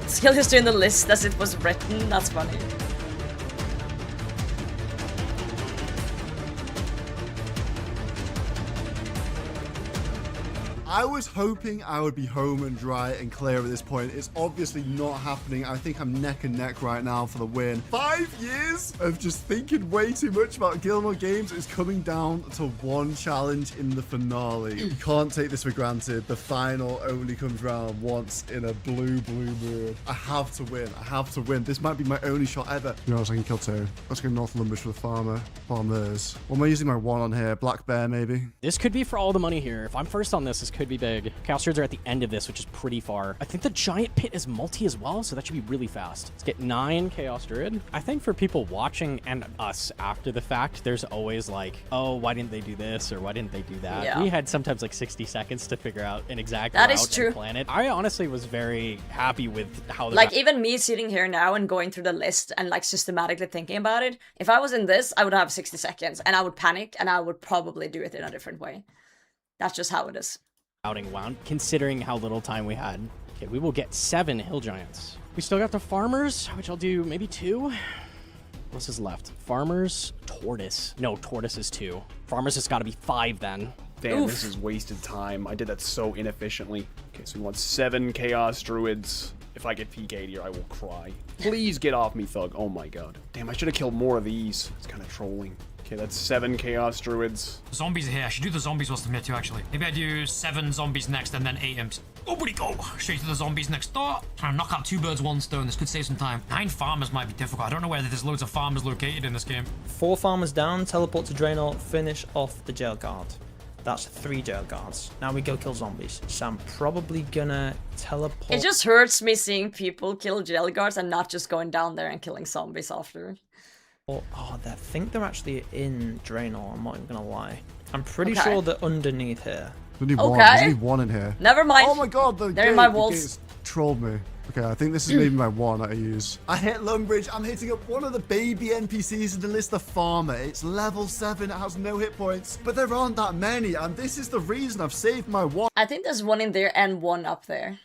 Speaker 1: Skill is doing the list as it was written. That's funny.
Speaker 10: I was hoping I would be home and dry and clear at this point. It's obviously not happening. I think I'm neck and neck right now for the win. 5 years of just thinking way too much about Gillanor Games is coming down to one challenge in the finale. You can't take this for granted. The final only comes round once in a blue moon. I have to win. I have to win. This might be my only shot ever. To be honest, I can kill 2. Let's go North Lumbridge for the farmers. What am I using my 1 on here? Black Bear, maybe?
Speaker 11: This could be for all the money here. If I'm first on this could be big. Chaos Druids are at the end of this, which is pretty far. I think the Giant Pit is multi as well, so that should be really fast. Let's get 9 Chaos Druid. I think for people watching and us after the fact, there's always like, oh, why didn't they do this or why didn't they do that?
Speaker 1: Yeah.
Speaker 11: We had sometimes like 60 seconds to figure out an exact
Speaker 1: That
Speaker 11: route
Speaker 1: is true.
Speaker 11: and plan it. I honestly was very happy with how the
Speaker 1: Like, even me sitting here now and going through the list and like systematically thinking about it, if I was in this, I would have 60 seconds and I would panic and I would probably do it in a different way. That's just how it is.
Speaker 11: outing wound, considering how little time we had. Okay, we will get 7 Hill Giants. We still got the Farmers, which I'll do maybe 2. What's is left? Farmers, Tortoise. No, Tortoise is 2. Farmers has got to be 5 then.
Speaker 9: Damn,
Speaker 11: Oof.
Speaker 9: this is wasted time. I did that so inefficiently. Okay, so we want 7 Chaos Druids. If I get PK'd here, I will cry. Please get off me, Thug. Oh my god. Damn, I should have killed more of these. It's kind of trolling. Okay, that's 7 Chaos Druids.
Speaker 13: Zombies are here. I should do the zombies whilst I'm here too, actually. Maybe I do 7 zombies next and then 8 imps. Oh, buddy, go! Straight to the zombies next door. Trying to knock out 2 birds, 1 stone. This could save some time. 9 farmers might be difficult. I don't know whether there's loads of farmers located in this game.
Speaker 12: 4 farmers down, teleport to Draenor, finish off the jail guard. That's 3 jail guards. Now we go kill zombies. So I'm probably gonna teleport.
Speaker 1: It just hurts me seeing people kill jail guards and not just going down there and killing zombies after.
Speaker 12: Oh, I think they're actually in Draenor, I'm not even gonna lie. I'm pretty
Speaker 1: Okay.
Speaker 12: sure they're underneath here.
Speaker 10: There's only one.
Speaker 1: Okay.
Speaker 10: There's only 1 in here.
Speaker 1: Never mind.
Speaker 10: Oh my god,
Speaker 1: They're in my
Speaker 10: the
Speaker 1: walls.
Speaker 10: gate's trolled me. Okay, I think this is maybe my 1 that I use. I hit Lumbridge. I'm hitting up one of the baby NPCs in the list, the Farmer. It's level 7. It has no hit points. But there aren't that many, and this is the reason I've saved my 1
Speaker 1: I think there's 1 in there and 1 up there.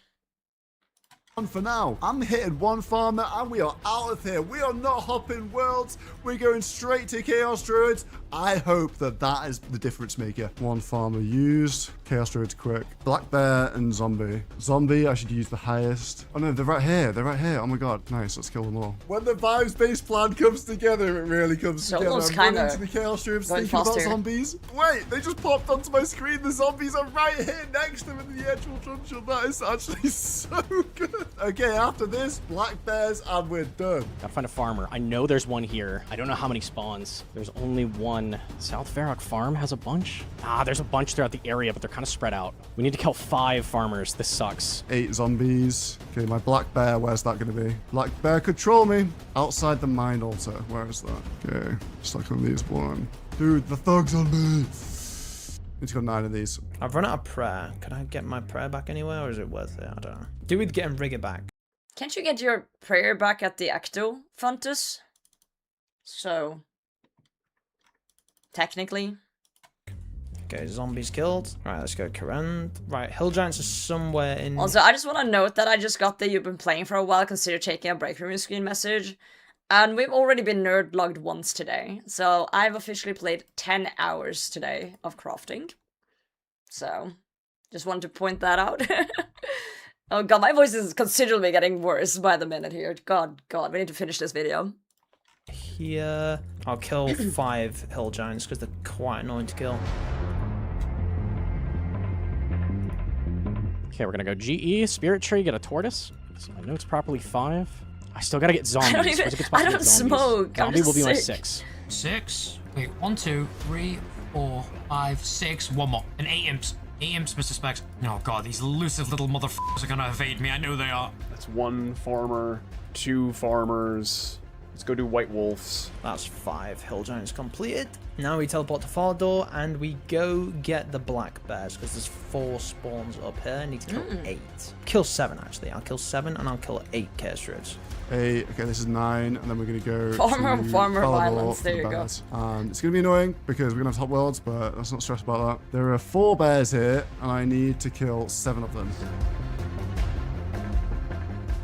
Speaker 10: for now. I'm hitting 1 Farmer, and we are out of here. We are not hopping worlds. We're going straight to Chaos Druids. I hope that that is the difference maker. 1 Farmer used. Chaos Druids quick. Black Bear and Zombie. Zombie, I should use the highest. Oh no, they're right here. They're right here. Oh my god. Nice, let's kill them all. When the vibes-based plan comes together, it really comes together.
Speaker 1: almost
Speaker 10: I'm running
Speaker 1: kinda
Speaker 10: to the Chaos Druids
Speaker 1: going
Speaker 10: thinking about
Speaker 1: faster.
Speaker 10: zombies. Wait, they just popped onto my screen. The zombies are right here next to them in the actual junction. That is actually so good. Okay, after this, Black Bears, and we're done.
Speaker 11: Gotta find a farmer. I know there's one here. I don't know how many spawns. There's only 1. South Varrock Farm has a bunch. There's a bunch throughout the area, but they're kind of spread out. We need to kill 5 farmers. This sucks.
Speaker 10: 8 zombies. Okay, my Black Bear, where's that going to be? Black Bear, control me. Outside the mine altar. Where is that? Okay, stuck on these 1. Dude, the thug's on me. Need to go 9 of these.
Speaker 12: I've run out of prayer. Can I get my prayer back anywhere, or is it worth it? I don't know. Do with getting Rigger back.
Speaker 1: Can't you get your prayer back at the Ecto Funtus? So, technically.
Speaker 12: Okay, zombies killed. Right, let's go Karand. Right, Hill Giants are somewhere in...
Speaker 1: Also, I just want to note that I just got the "you've been playing for a while, consider taking a break from your screen" message. And we've already been nerd logged once today. So I've officially played 10 hours today of crafting. So, just wanted to point that out. Oh god, my voice is considerably getting worse by the minute here. God, we need to finish this video.
Speaker 12: Here, I'll kill 5 hill giants because they're quite annoying to kill.
Speaker 11: Okay, we're gonna go GE, Spirit Tree, get a tortoise. So my notes properly 5. I still gotta get zombies.
Speaker 1: I don't smoke.
Speaker 11: Zombie will be my
Speaker 1: sick.
Speaker 11: 6.
Speaker 13: 6. Wait, 1, 2, 3, 4, 5, 6. One more. And 8 imps. 8 imps, Mr. Specs. Oh god, these elusive little motherfuckers are gonna evade me. I know they are.
Speaker 9: That's 1 farmer, 2 farmers. Let's go do white wolves.
Speaker 12: That's 5 hill giants completed. Now we teleport to far door and we go get the black bears because there's 4 spawns up here. I need to kill 8. Kill 7 actually. I'll kill 7 and I'll kill 8 chaos druids.
Speaker 10: 8. Okay, this is 9, and then we're gonna go
Speaker 1: Farmer
Speaker 10: to
Speaker 1: violence. There you go.
Speaker 10: Bears. It's gonna be annoying because we're gonna have top worlds, but let's not stress about that. There are 4 bears here, and I need to kill 7 of them.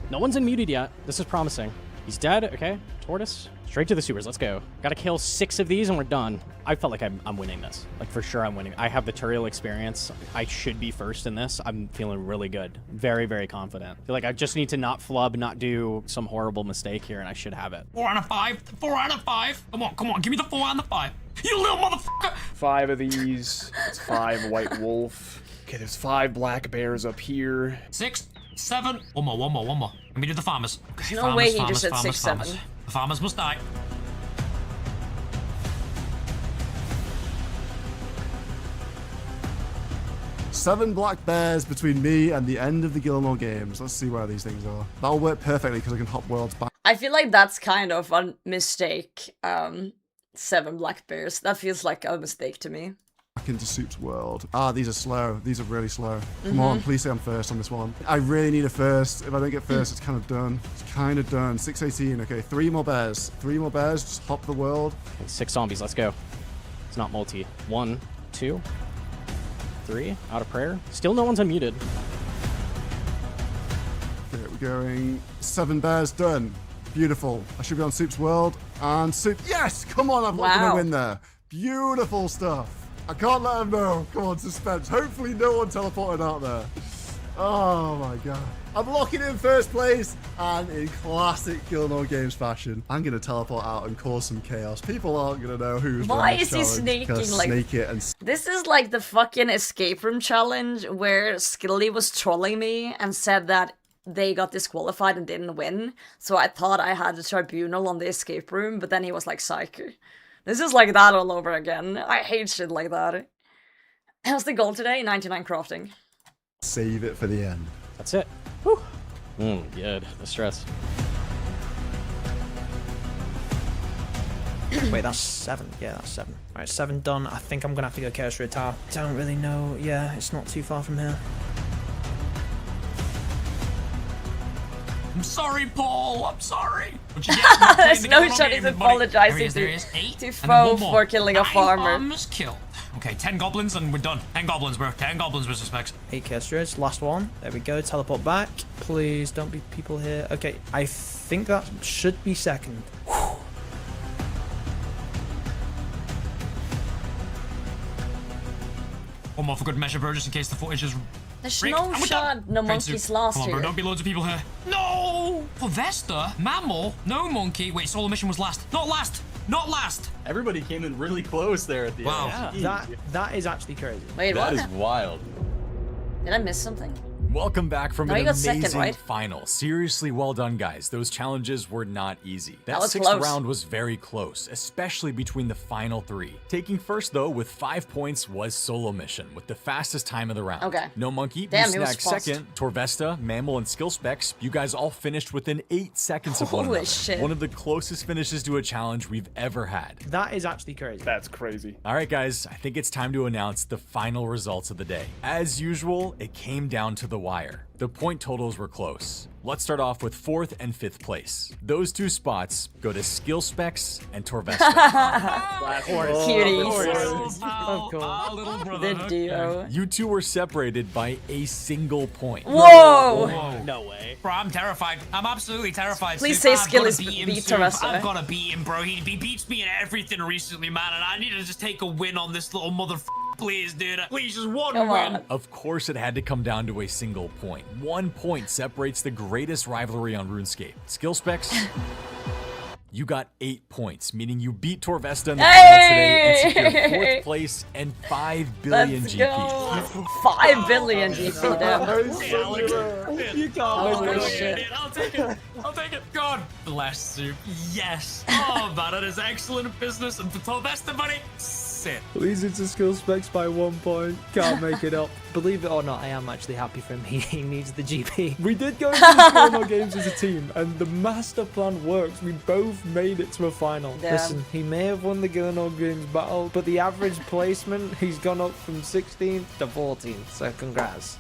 Speaker 11: No one's unmuted yet. This is promising. He's dead. Okay, tortoise. Straight to the sewers. Let's go. Gotta kill 6 of these and we're done. I felt like I'm winning this. Like, for sure I'm winning. I have the Turiel experience. I should be first in this. I'm feeling really good. Very, very confident. I feel like I just need to not flub, not do some horrible mistake here, and I should have it.
Speaker 13: 4 out of 5. 4 out of 5. Come on. Give me the 4 out of 5. You little motherfucker.
Speaker 9: 5 of these. It's 5 white wolf. Okay, there's 5 black bears up here.
Speaker 13: 6, 7. One more. Let me do the farmers. Okay,
Speaker 1: No way he just said 6, 7.
Speaker 13: The farmers must die.
Speaker 10: Seven black bears between me and the end of the Gillanor Games. Let's see where these things are. That'll work perfectly because I can hop worlds back.
Speaker 1: I feel like that's kind of a mistake. 7 black bears. That feels like a mistake to me.
Speaker 10: Back into Soup's world. Ah, these are slow. These are really slow. Come on, please say I'm first on this one. I really need a first. If I don't get first, it's kind of done. It's kind of done. 618. Okay, 3 more bears. 3 more bears. Just hop the world.
Speaker 11: 6 zombies. Let's go. It's not multi. 1, 2, 3. Out of prayer. Still no one's unmuted.
Speaker 10: Okay, we're going 7 bears done. Beautiful. I should be on Soup's world. And Soup. Yes! Come on, I'm not going to win there. Beautiful stuff. I can't let him know. Come on, suspense. Hopefully no one teleported out there. Oh my god. I'm locking in first place, and in classic Gillanor Games fashion, I'm going to teleport out and cause some chaos. People aren't going to know who's
Speaker 1: Why is he snaking like...
Speaker 10: Snake it and...
Speaker 1: This is like the fucking escape room challenge where Skilly was trolling me and said that they got disqualified and didn't win. So I thought I had the tribunal on the escape room, but then he was like, psycho. This is like that all over again. I hate shit like that. How's the goal today? 99 crafting.
Speaker 10: Save it for the end.
Speaker 11: That's it. Whew. Good. No stress.
Speaker 12: Wait, that's 7. Yeah, that's 7. Alright, 7 done. I think I'm gonna have to go Chaos Druid Tower. Don't really know. Yeah, it's not too far from here.
Speaker 13: I'm sorry, Paul. I'm sorry.
Speaker 1: There's no shot he's apologizing to Foe for killing a farmer.
Speaker 13: Farmers killed. Okay, 10 goblins and we're done. 10 goblins, bro. 10 goblins with respects.
Speaker 12: 8 Chaos Druids. Last one. There we go. Teleport back. Please don't be people here. Okay, I think that should be second.
Speaker 13: One more for good measure, bro, just in case the footage is...
Speaker 1: There's no shot, no monkeys last
Speaker 13: Come on, bro,
Speaker 1: year.
Speaker 13: don't be loads of people here. No! For Vesta, mammal, no monkey. Wait, solo mission was last. Not last! Not last!
Speaker 16: Everybody came in really close there at the
Speaker 13: end.
Speaker 12: Yeah. That is actually crazy.
Speaker 1: Wait, what?
Speaker 16: That is wild.
Speaker 1: Did I miss something?
Speaker 17: Welcome back from
Speaker 1: No,
Speaker 17: an
Speaker 1: you got
Speaker 17: amazing
Speaker 1: second, right?
Speaker 17: final. Seriously well done, guys. Those challenges were not easy. That
Speaker 1: was
Speaker 17: 6th
Speaker 1: close.
Speaker 17: round was very close, especially between the final 3. Taking first, though, with 5 points was Solo Mission, with the fastest time of the round.
Speaker 1: Okay.
Speaker 17: No Monkey,
Speaker 1: Damn,
Speaker 17: you
Speaker 1: he was
Speaker 17: snagged
Speaker 1: fast.
Speaker 17: second. Torvesta, Mammal, and Skill Specs, you guys all finished within 8 seconds of one
Speaker 1: Holy
Speaker 17: another.
Speaker 1: shit.
Speaker 17: One of the closest finishes to a challenge we've ever had.
Speaker 12: That is actually crazy.
Speaker 9: That's crazy.
Speaker 17: All right, guys, I think it's time to announce the final results of the day. As usual, it came down to the wire. The point totals were close. Let's start off with 4th and 5th place. Those 2 spots go to Skill Specs and Torvesta.
Speaker 1: Cuties.
Speaker 13: Of course.
Speaker 1: The duo.
Speaker 17: You 2 were separated by a single point.
Speaker 1: Whoa!
Speaker 11: No way.
Speaker 13: Bro, I'm terrified. I'm absolutely terrified.
Speaker 1: Please
Speaker 13: Soup.
Speaker 1: say
Speaker 13: I've
Speaker 1: Skill
Speaker 13: gotta
Speaker 1: is
Speaker 13: beat him
Speaker 1: beat
Speaker 13: soon.
Speaker 1: Torvesta.
Speaker 13: I've gotta beat him, bro. He beats me in everything recently, man, and I need to just take a win on this little motherfucker. Please, dude. Please, just one
Speaker 1: Come
Speaker 13: win.
Speaker 1: on.
Speaker 17: Of course, it had to come down to a single point. 1 point separates the greatest rivalry on RuneScape. Skill specs? You got 8 points, meaning you beat Torvesta in the final today and secured 4th place and 5 billion
Speaker 1: Let's
Speaker 17: GP.
Speaker 1: go. 5 billion GP, damn.
Speaker 13: You can't make this shit. I'll take it. I'll take it. God bless you. Yes. Oh, man, that is excellent business. And for Torvesta, buddy, sit.
Speaker 14: Leads into skill specs by 1 point. Can't make it up. Believe it or not, I am actually happy for him. He needs the GP. We did go into the Gillanor Games as a team, and the master plan works. We both made it to a final.
Speaker 1: Damn.
Speaker 14: Listen, he may have won the Gillanor Games battle, but the average placement, he's gone up from 16th to 14th. So congrats.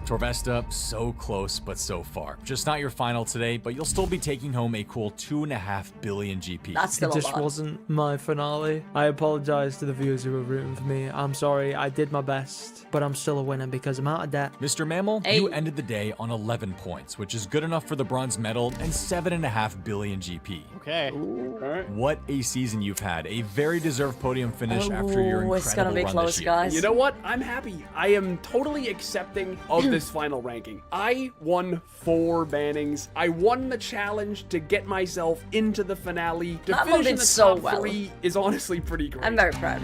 Speaker 17: Torvesta, so close but so far. Just not your final today, but you'll still be taking home a cool 2.5 billion GP.
Speaker 1: That's still
Speaker 14: It
Speaker 1: a
Speaker 14: just
Speaker 1: lot.
Speaker 14: wasn't my finale. I apologize to the viewers who were rooting for me. I'm sorry, I did my best, but I'm still a winner because I'm out of debt.
Speaker 17: Mr. Mammal,
Speaker 1: Hey.
Speaker 17: you ended the day on 11 points, which is good enough for the bronze medal and 7.5 billion GP.
Speaker 11: Okay.
Speaker 17: What a season you've had. A very deserved podium finish after your incredible
Speaker 1: It's gonna be
Speaker 17: run
Speaker 1: close,
Speaker 17: this year.
Speaker 1: guys.
Speaker 4: You know what? I'm happy. I am totally accepting of this final ranking. I won 4 bannings. I won the challenge to get myself into the finale. To
Speaker 1: That
Speaker 4: finish in
Speaker 1: did
Speaker 4: the
Speaker 1: so
Speaker 4: top
Speaker 1: well.
Speaker 4: 3 is honestly pretty great.
Speaker 1: I'm very proud.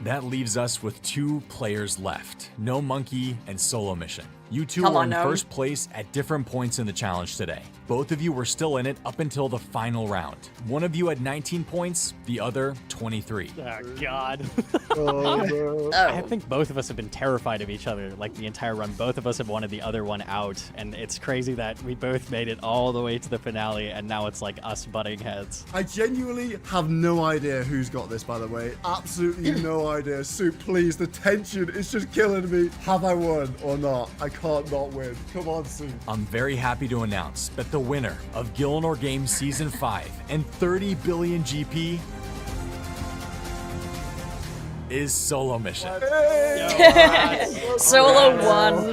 Speaker 17: That leaves us with 2 players left. No Monkey and Solo Mission. You two
Speaker 1: Come
Speaker 17: were
Speaker 1: on,
Speaker 17: in
Speaker 1: no.
Speaker 17: first place at different points in the challenge today. Both of you were still in it up until the final round. One of you had 19 points, the other 23.
Speaker 11: Oh, God.
Speaker 1: Oh.
Speaker 11: I think both of us have been terrified of each other, like the entire run. Both of us have wanted the other one out, and it's crazy that we both made it all the way to the finale, and now it's like us butting heads.
Speaker 10: I genuinely have no idea who's got this, by the way. Absolutely no idea. Soup, please, the tension is just killing me. Have I won or not? I can't not win. Come on, Soup.
Speaker 17: I'm very happy to announce that the winner of Gillanor Games Season 5 and 30 billion GP is Solo Mission.
Speaker 1: Solo won.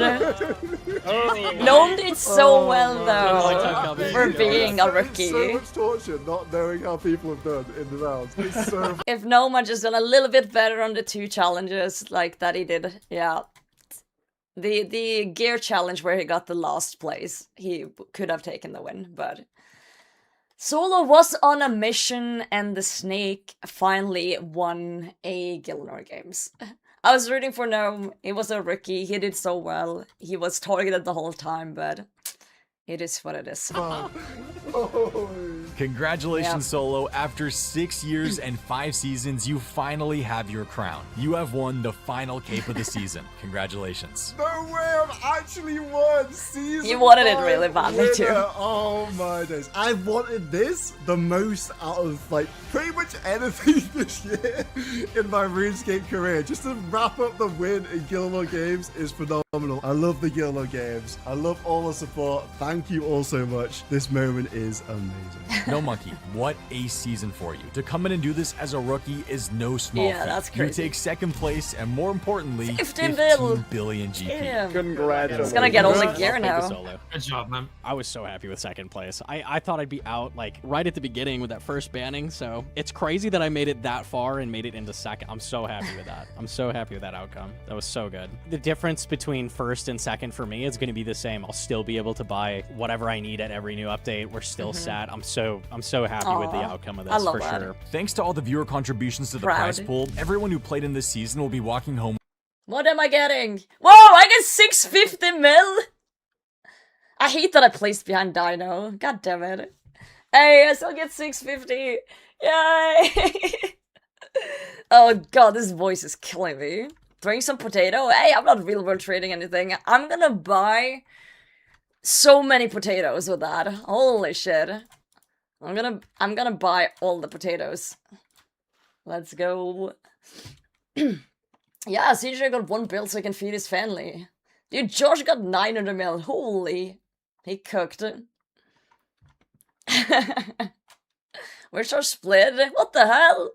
Speaker 1: Gnome did so well though for being a rookie.
Speaker 10: So much torture not knowing how people have done in the rounds. It's so
Speaker 1: If Gnome had just done a little bit better on the 2 challenges like that he did, yeah. The gear challenge where he got the last place, he could have taken the win, but Solo was on a mission and the snake finally won a Gillanor Games. I was rooting for Gnome, he was a rookie, he did so well, he was targeted the whole time, but it is what it is.
Speaker 17: Congratulations,
Speaker 1: Yep.
Speaker 17: Solo. After 6 years and 5 seasons, you finally have your crown. You have won the final cape of the season. Congratulations.
Speaker 10: no way I've actually won season.
Speaker 1: You wanted it
Speaker 10: 5
Speaker 1: really badly,
Speaker 10: winner.
Speaker 1: too.
Speaker 10: Oh my days. I've wanted this the most out of like pretty much anything this year in my RuneScape career. Just to wrap up the win in Gillanor Games is phenomenal. I love the Gillanor Games. I love all the support. Thank you all so much. This moment is amazing.
Speaker 17: No Monkey, what a season for you. To come in and do this as a rookie is no small
Speaker 1: Yeah,
Speaker 17: feat.
Speaker 1: that's
Speaker 17: You
Speaker 1: crazy.
Speaker 17: take second place and more importantly,
Speaker 1: 15
Speaker 17: 15 billion GP.
Speaker 1: Damn.
Speaker 4: Congratulations.
Speaker 1: He's gonna get all the
Speaker 11: I'll
Speaker 1: gear
Speaker 11: take
Speaker 1: now.
Speaker 11: Solo.
Speaker 13: Good job, man.
Speaker 11: I was so happy with second place. I thought I'd be out like right at the beginning with that first banning, so it's crazy that I made it that far and made it into second. I'm so happy with that. I'm so happy with that outcome. That was so good. The difference between first and second for me is going to be the same. I'll still be able to buy whatever I need at every new update. We're still set. I'm so happy with the
Speaker 1: Aw,
Speaker 11: outcome of
Speaker 1: I
Speaker 11: this
Speaker 1: love
Speaker 11: for
Speaker 1: that.
Speaker 11: sure.
Speaker 17: Thanks to all the viewer contributions to the
Speaker 1: Proud.
Speaker 17: prize pool, everyone who played in this season will be walking home
Speaker 1: What am I getting? Whoa, I get 650 mil! I hate that I placed behind Dino. God damn it. Hey, I still get 650. Yay! Oh god, this voice is killing me. Throwing some potato? Hey, I'm not real world trading anything. I'm gonna buy so many potatoes with that. Holy shit. I'm gonna buy all the potatoes. Let's go. Yeah, CJ got 1 bill so he can feed his family. Dude, Josh got 900 mil. Holy. He cooked. Where's our split? What the hell?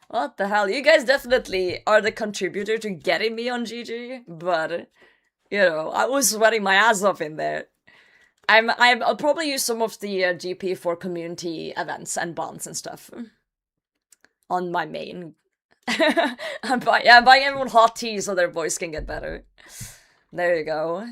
Speaker 1: What the hell? You guys definitely are the contributor to getting me on GG, but, you know, I was sweating my ass off in there. I'll probably use some of the GP for community events and bonds and stuff on my main I'm buying everyone hot tea so their voice can get better. There you go.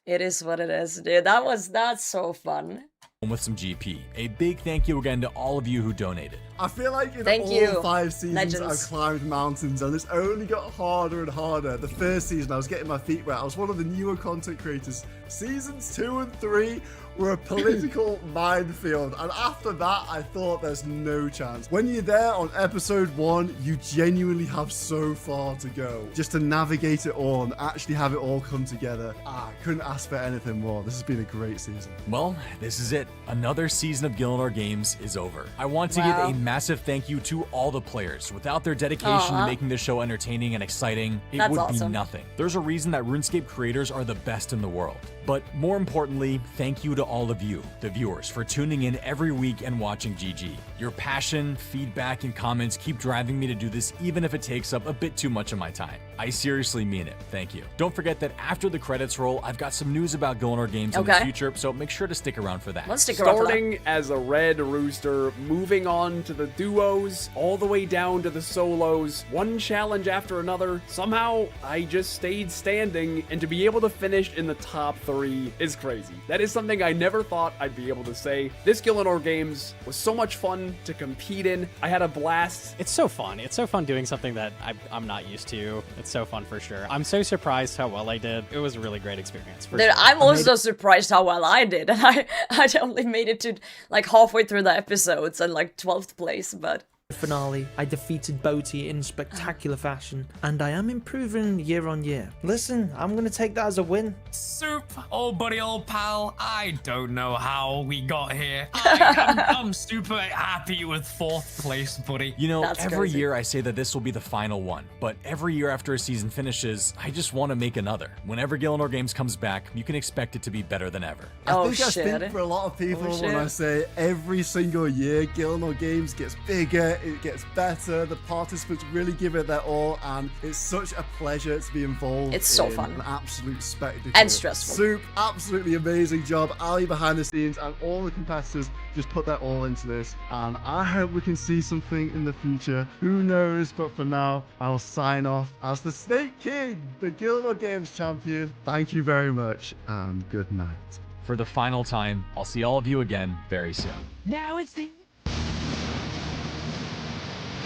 Speaker 1: It is what it is, dude. That's so fun.
Speaker 17: With some GP. A big thank you again to all of you who donated.
Speaker 10: I feel like in all 5 seasons I've climbed mountains and it's only got harder and harder. The first season I was getting my feet wet. I was one of the newer content creators. Seasons 2 and 3 were a political minefield, and after that I thought there's no chance. When you're there on episode 1, you genuinely have so far to go just to navigate it all and actually have it all come together. I couldn't ask for anything more. This has been a great season.
Speaker 17: Well, this is it. Another season of Gillanor Games is over. I want to give a massive thank you to all the players. Without their dedication to making this show entertaining and exciting, it would be nothing. There's a reason that RuneScape creators are the best in the world. But more importantly, thank you to all of you, the viewers, for tuning in every week and watching GG. Your passion, feedback, and comments keep driving me to do this even if it takes up a bit too much of my time. I seriously mean it. Thank you. Don't forget that after the credits roll, I've got some news about Gillanor Games in the future, so make sure to stick around for that.
Speaker 1: Let's stick around for that.
Speaker 9: Starting as a red rooster, moving on to the duos, all the way down to the solos, one challenge after another. Somehow, I just stayed standing, and to be able to finish in the top 3 is crazy. That is something I never thought I'd be able to say. This Gillanor Games was so much fun to compete in. I had a blast.
Speaker 11: It's so fun. It's so fun doing something that I'm not used to. It's so fun for sure. I'm so surprised how well I did. It was a really great experience.
Speaker 1: Dude, sure. I'm also surprised how well I did. And I only made it to like halfway through the episodes and like 12th place, but...
Speaker 12: Finale, I defeated Boaty in spectacular fashion, and I am improving year on year. Listen, I'm gonna take that as a win.
Speaker 13: Soup, old buddy, old pal, I don't know how we got here. I'm super happy with 4th place, buddy.
Speaker 17: You know, every year I say that this will be the final one, but every year after a season finishes, I just want to make another. Whenever Gillanor Games comes back, you can expect it to be better than ever.
Speaker 10: I think I speak for a lot of people when I say every single year Gillanor Games gets bigger, it gets better, the participants really give it their all, and it's such a pleasure to be involved.
Speaker 1: It's so
Speaker 10: in
Speaker 1: fun.
Speaker 10: An absolute spectacle.
Speaker 1: And stressful.
Speaker 10: Soup, absolutely amazing job. Ali behind the scenes and all the competitors just put their all into this, and I hope we can see something in the future. Who knows, but for now, I'll sign off as the Snake King, the Gillanor Games champion. Thank you very much, and good night.
Speaker 17: For the final time, I'll see all of you again very soon.
Speaker 12: Now it's the...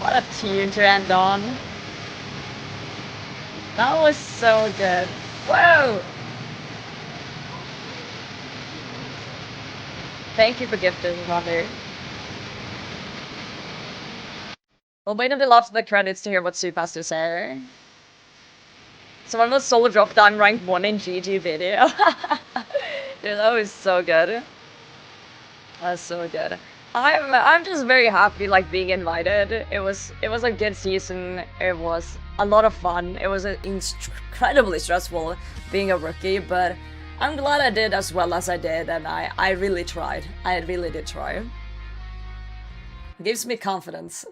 Speaker 1: What a team to end on. That was so good. Whoa! Thank you for gifting, Mother. We'll wait until after the credits to hear what Soup has to say. Someone was solo dropped down ranked 1 in GG video. Dude, that was so good. That's so good. I'm just very happy like being invited. It was a good season. It was a lot of fun. It was incredibly stressful being a rookie, but I'm glad I did as well as I did, and I really tried. I really did try. It gives me confidence.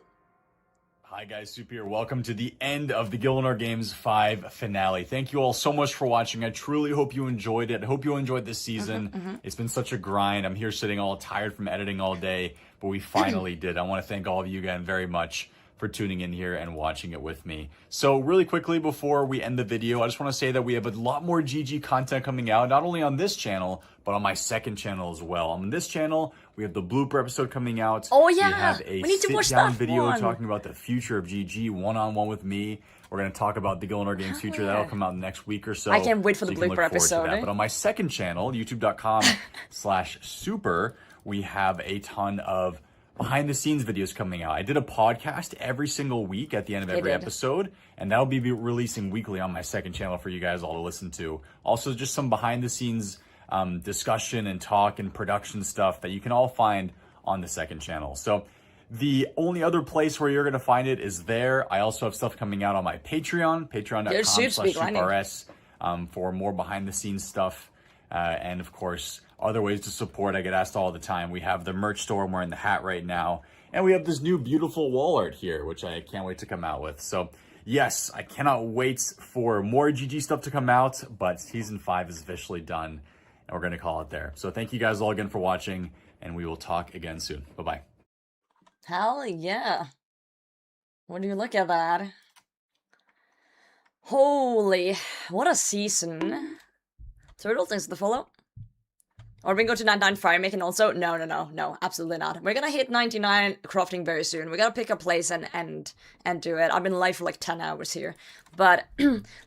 Speaker 17: Hi guys, Soup here. Welcome to the end of the Gillanor Games 5 finale. Thank you all so much for watching. I truly hope you enjoyed it. I hope you enjoyed this season. It's been such a grind. I'm here sitting all tired from editing all day, but we finally did. I want to thank all of you again very much for tuning in here and watching it with me. So really quickly before we end the video, I just want to say that we have a lot more GG content coming out, not only on this channel, but on my second channel as well. On this channel, we have the blooper episode coming out.
Speaker 1: Oh yeah,
Speaker 17: we have a
Speaker 1: need to watch
Speaker 17: sit-down
Speaker 1: that
Speaker 17: video
Speaker 1: one.
Speaker 17: talking about the future of GG, one-on-one with me. We're going to talk about the Gillanor Games future. That'll come out next week or so.
Speaker 1: I can't wait for the
Speaker 17: you can look
Speaker 1: blooper
Speaker 17: forward to
Speaker 1: episode.
Speaker 17: that. But on my second channel, youtube.com/super, we have a ton of behind the scenes videos coming out. I did a podcast every single week at the end of every episode, and that'll be releasing weekly on my second channel for you guys all to listen to. Also, just some behind the scenes discussion and talk and production stuff that you can all find on the second channel. So the only other place where you're going to find it is there. I also have stuff coming out on my Patreon, patreon.com/souprs, for more behind the scenes stuff. And of course, other ways to support. I get asked all the time. We have the merch store. I'm wearing the hat right now. And we have this new beautiful wall art here, which I can't wait to come out with. So yes, I cannot wait for more GG stuff to come out, but season 5 is officially done and we're going to call it there. So thank you guys all again for watching, and we will talk again soon. Bye-bye.
Speaker 1: Hell yeah. When you look at that. Holy, what a season. Turtle, thanks for the follow. Or we can go to 99 fire making also. No, absolutely not. We're gonna hit 99 crafting very soon. We're gonna pick a place and do it. I've been live for like 10 hours here. But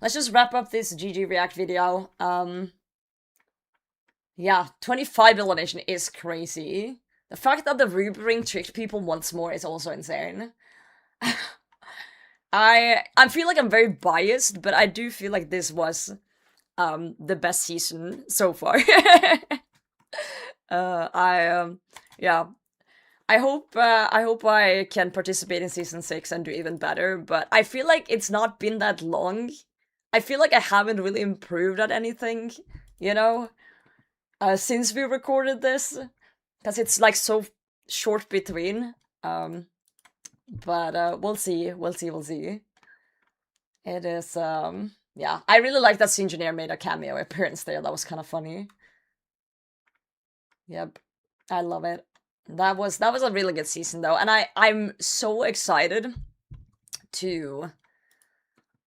Speaker 1: let's just wrap up this GG React video. Yeah, 25 elimination is crazy. The fact that the Ruby Ring tricked people once more is also insane. I feel like I'm very biased, but I do feel like this was the best season so far. Yeah. I hope I can participate in season 6 and do even better, but I feel like it's not been that long. I feel like I haven't really improved at anything, you know, since we recorded this, because it's like so short between. But we'll see. It is yeah, I really like that Engineer made a cameo appearance there. That was kind of funny. Yep, I love it. That was a really good season though, and I'm so excited to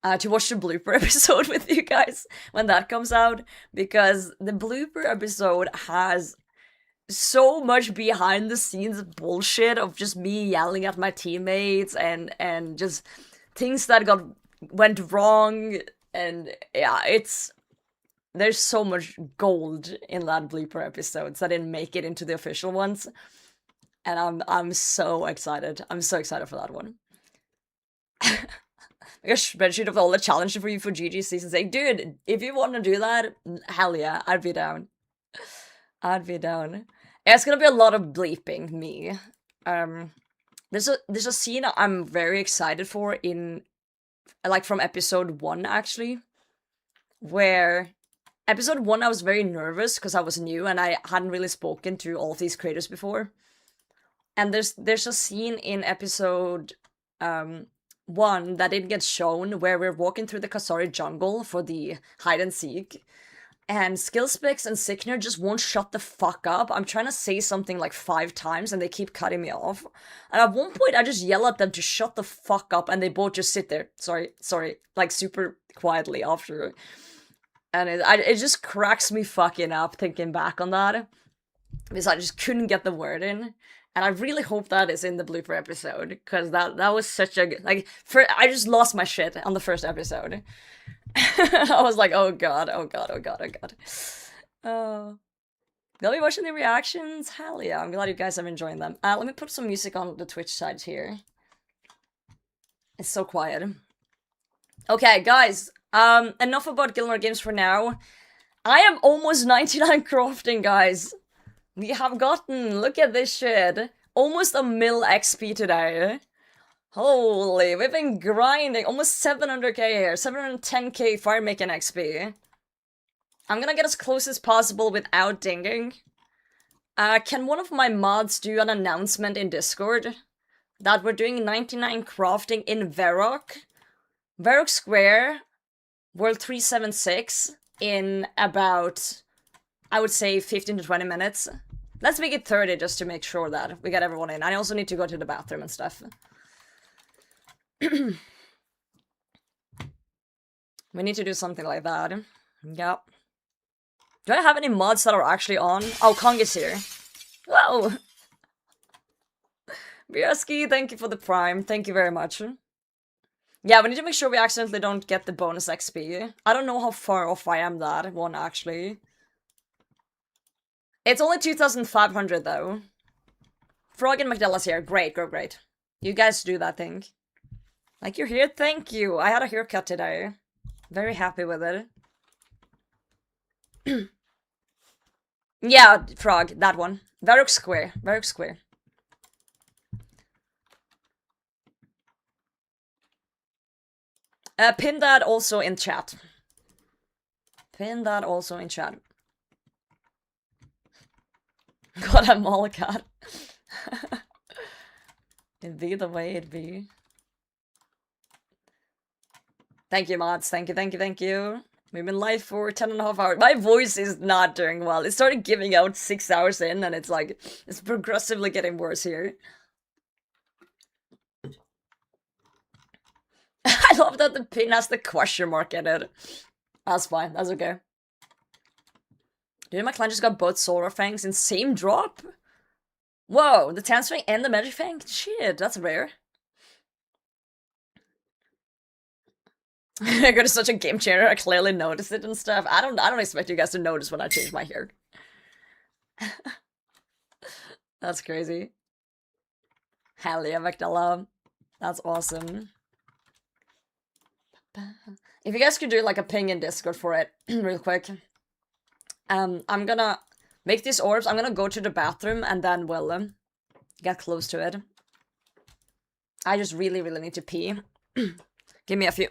Speaker 1: watch the blooper episode with you guys when that comes out, because the blooper episode has so much behind the scenes bullshit of just me yelling at my teammates and just things that went wrong, and yeah, there's so much gold in that blooper episodes that didn't make it into the official ones. And I'm so excited. I'm so excited for that one. Like a spreadsheet of all the challenges for you for GG season 6. Dude, if you want to do that, hell yeah, I'd be down. I'd be down. Yeah, it's gonna be a lot of bleeping me. There's a scene I'm very excited for in, like, from episode 1 actually, where episode 1 I was very nervous because I was new and I hadn't really spoken to all of these creators before. And there's a scene in episode 1 that didn't get shown where we're walking through the Kasari jungle for the hide and seek. And Skillspecs and Sickner just won't shut the fuck up. I'm trying to say something like 5 times and they keep cutting me off. And at one point I just yell at them to shut the fuck up and they both just sit there. Sorry, like super quietly after. And it just cracks me fucking up thinking back on that. Because I just couldn't get the word in. And I really hope that is in the blooper episode. Because that was such a, like, I just lost my shit on the first episode. I was like, oh god. They'll be watching the reactions? Hell yeah, I'm glad you guys are enjoying them. Let me put some music on the Twitch side here. It's so quiet. Okay, guys, enough about Gillanor Games for now. I am almost 99 crafting, guys. We have gotten, look at this shit, almost a mil XP today. Holy, we've been grinding almost 700k here, 710k fire making XP. I'm gonna get as close as possible without dinging. Can one of my mods do an announcement in Discord that we're doing 99 crafting in Varrock Square, World 376, in about, I would say, 15 to 20 minutes. Let's make it 30 just to make sure that we get everyone in. I also need to go to the bathroom and stuff. We need to do something like that. Yep. Do I have any mods that are actually on? Oh, Kong is here. Whoa! Bierski, thank you for the prime. Thank you very much. Yeah, we need to make sure we accidentally don't get the bonus XP. I don't know how far off I am that one, actually. It's only 2,500, though. Frog and McDella's here. Great. You guys do that thing. Like, you're here? Thank you. I had a haircut today. Very happy with it. Yeah, Frog, that one. Varrock Square. Pin that also in chat. God, I'm all a cat. It'd be the way it be. Thank you, mods. Thank you. We've been live for 10.5 hours. My voice is not doing well. It started giving out 6 hours in, and it's like, it's progressively getting worse here. I love that the pin has the question mark in it. That's fine, that's okay. Dude, my clan just got both Solar Fangs in same drop? Whoa, the Tanswing and the Magic Fang? Shit, that's rare. I got such a game changer, I clearly noticed it and stuff. I don't expect you guys to notice when I change my hair. That's crazy. Hell yeah, Magdala. That's awesome. If you guys could do like a ping in Discord for it, real quick. I'm gonna make these orbs. I'm gonna go to the bathroom and then we'll get close to it. I just really need to pee. Give me a few.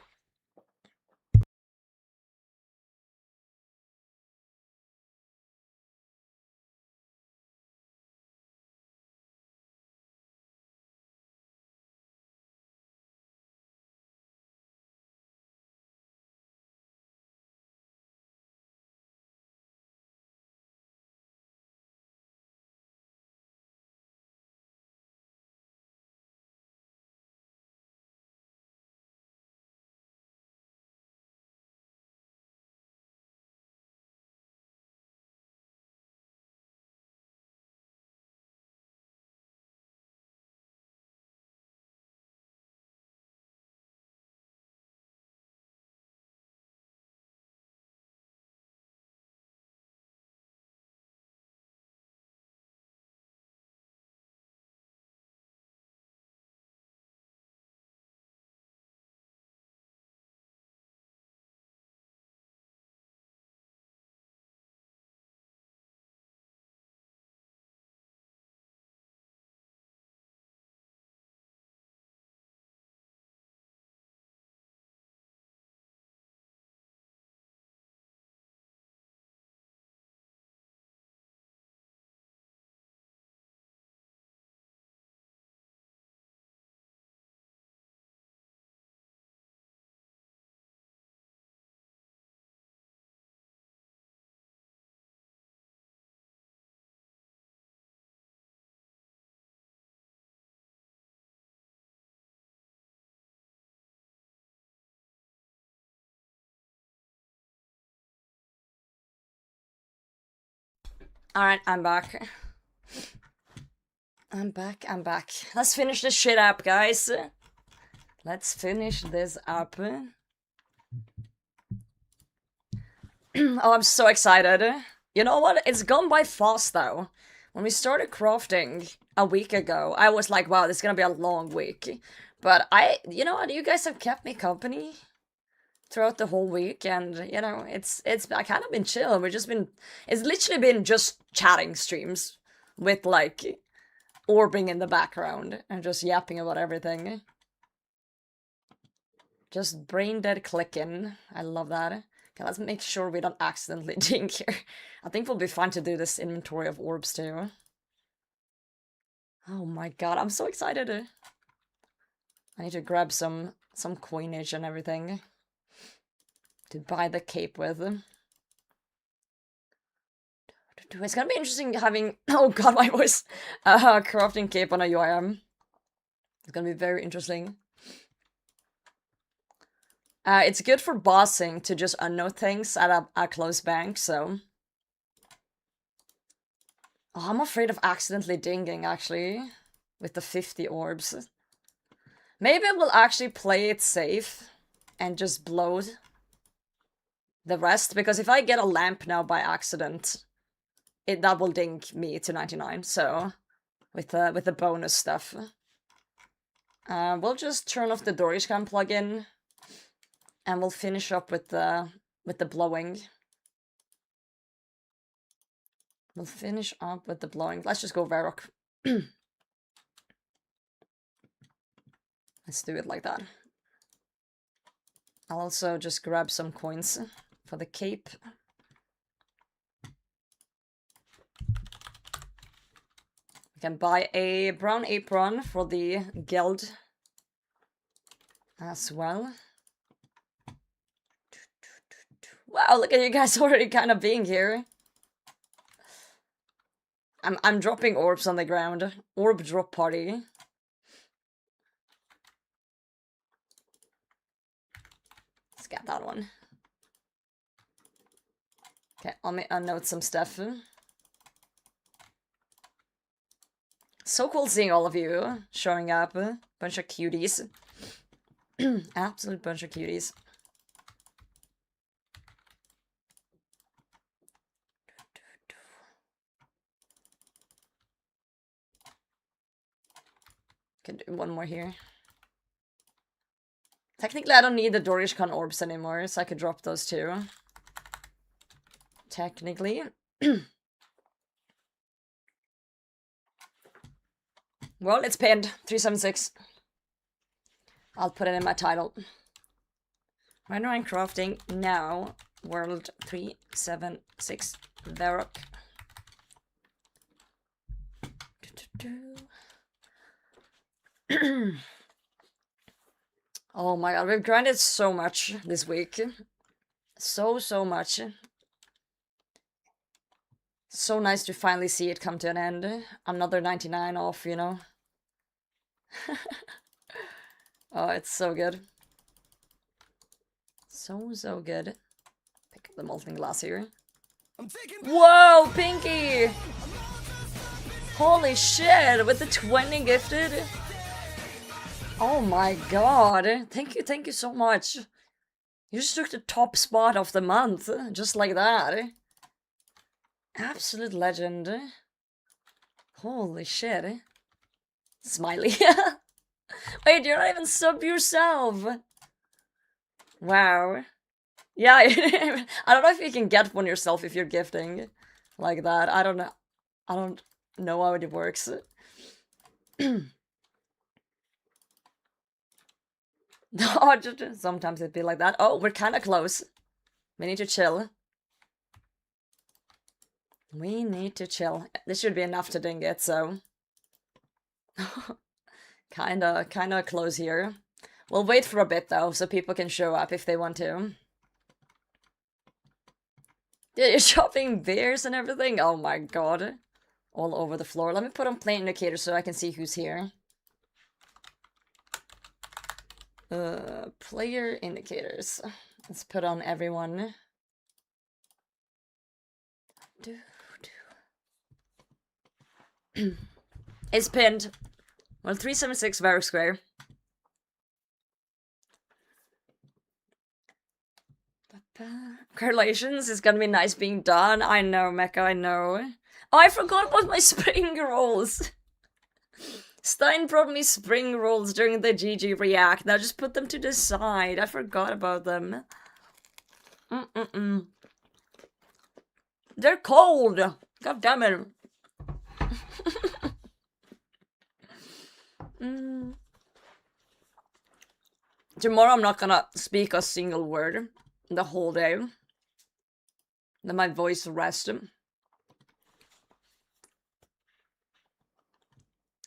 Speaker 1: Alright, I'm back. I'm back. Let's finish this shit up, guys. Let's finish this up. Oh, I'm so excited. You know what? It's gone by fast, though. When we started crafting a week ago, I was like, wow, this is gonna be a long week. But you know what? You guys have kept me company throughout the whole week, and you know, it's kind of been chill. It's literally been just chatting streams with like orbing in the background and just yapping about everything. Just brain dead clicking. I love that. Okay, let's make sure we don't accidentally dink here. I think we'll be fine to do this inventory of orbs too. Oh my god, I'm so excited. I need to grab some coinage and everything to buy the cape with. It's gonna be interesting having, oh god, my voice, crafting cape on a UIM. It's gonna be very interesting. It's good for bossing to just unknow things at a close bank, so. Oh, I'm afraid of accidentally dinging, actually, with the 50 orbs. Maybe we'll actually play it safe and just blow the rest, because if I get a lamp now by accident, that will ding me to 99, so with the bonus stuff. We'll just turn off the Dorishkan plugin, and we'll finish up with the blowing. We'll finish up with the blowing. Let's just go Varrock. Let's do it like that. I'll also just grab some coins for the cape. We can buy a brown apron for the guild as well. Wow, look at you guys already kind of being here. I'm dropping orbs on the ground. Orb drop party. Let's get that one. Okay, let me unnote some stuff. So cool seeing all of you showing up. Bunch of cuties. Absolute bunch of cuties. Can do one more here. Technically, I don't need the Dorishkan orbs anymore, so I could drop those too. Technically. Well, it's pinned. 376. I'll put it in my title. Rendering crafting now. World 376. Varrock. Oh my god, we've grinded so much this week. So much. So nice to finally see it come to an end. Another 99 off, you know. Oh, it's so good. So good. Pick up the molten glass here. Whoa, Pinky! Holy shit, with the 20 gifted. Oh my god. Thank you so much. You just took the top spot of the month, just like that. Absolute legend. Holy shit. Smiley. Wait, you're not even sub yourself. Wow. Yeah, I don't know if you can get one yourself if you're gifting like that. I don't know how it works. No, sometimes it'd be like that. Oh, we're kind of close. We need to chill. We need to chill. This should be enough to ding it, so... kinda close here. We'll wait for a bit, though, so people can show up if they want to. Yeah, you're shopping beers and everything? Oh my god. All over the floor. Let me put on play indicator so I can see who's here. Player indicators. Let's put on everyone. It's pinned. Well, 376 very square. Correlations is gonna be nice being done. I know, Mecha, I know. Oh, I forgot about my spring rolls. Stein brought me spring rolls during the GG React. Now just put them to the side. I forgot about them. They're cold. God damn it. Tomorrow I'm not gonna speak a single word the whole day. Let my voice rest.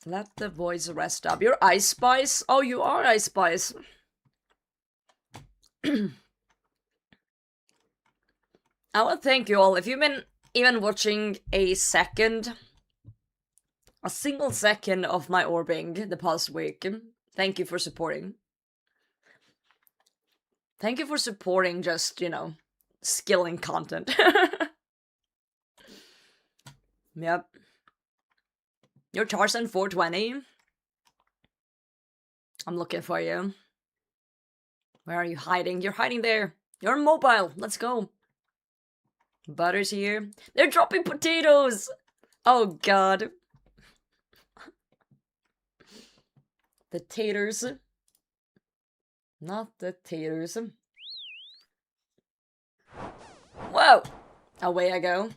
Speaker 1: Let the voice rest up. You're Ice Spice? Oh, you are Ice Spice. I want to thank you all. If you've been even watching a single second of my orbing the past week, thank you for supporting. Thank you for supporting just, you know, skilling content. Yep. You're Tarzan 420. I'm looking for you. Where are you hiding? You're hiding there. You're mobile. Let's go. Butter's here. They're dropping potatoes. Oh god. The taters. Not the taters. Whoa! Away I go.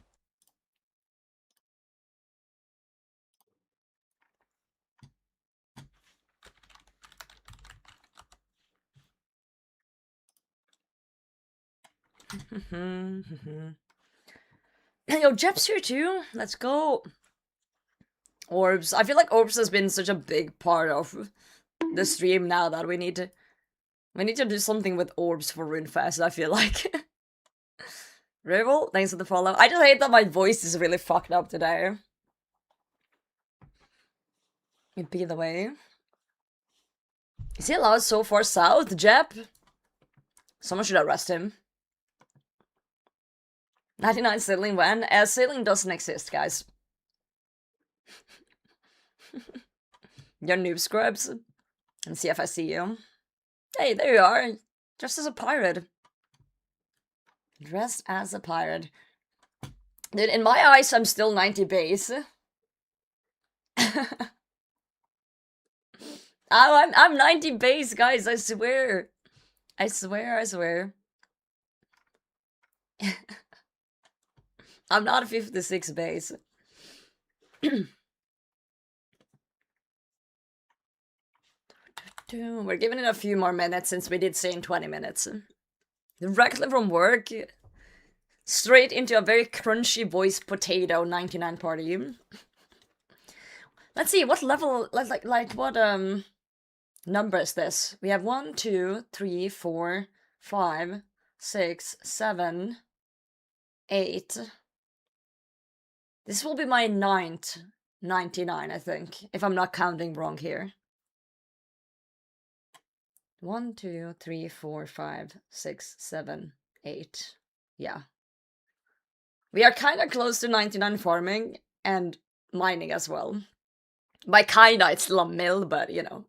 Speaker 1: Yo, Jep's here too. Let's go. Orbs. I feel like Orbs has been such a big part of the stream now that we need to do something with Orbs for Runefest, I feel like. Rival, thanks for the follow. I just hate that my voice is really fucked up today. It'd be the way. Is he allowed so far south, Jep? Someone should arrest him. 99 sailing when? Sailing doesn't exist, guys. You're noob scrubs. And see if I see you. Hey, there you are. Dressed as a pirate. Dressed as a pirate. Dude, in my eyes, I'm still 90 base. I'm 90 base, guys, I swear. I swear. I'm not 56 base. We're giving it a few more minutes since we did say in 20 minutes. Directly from work, straight into a very crunchy voiced potato 99 party. Let's see, what level, like what number is this? We have 1, 2, 3, 4, 5, 6, 7, 8. This will be my 9th 99, I think, if I'm not counting wrong here. 1, 2, 3, 4, 5, 6, 7, 8. Yeah. We are kind of close to 99 farming and mining as well. By kinda, it's still a mill, but you know,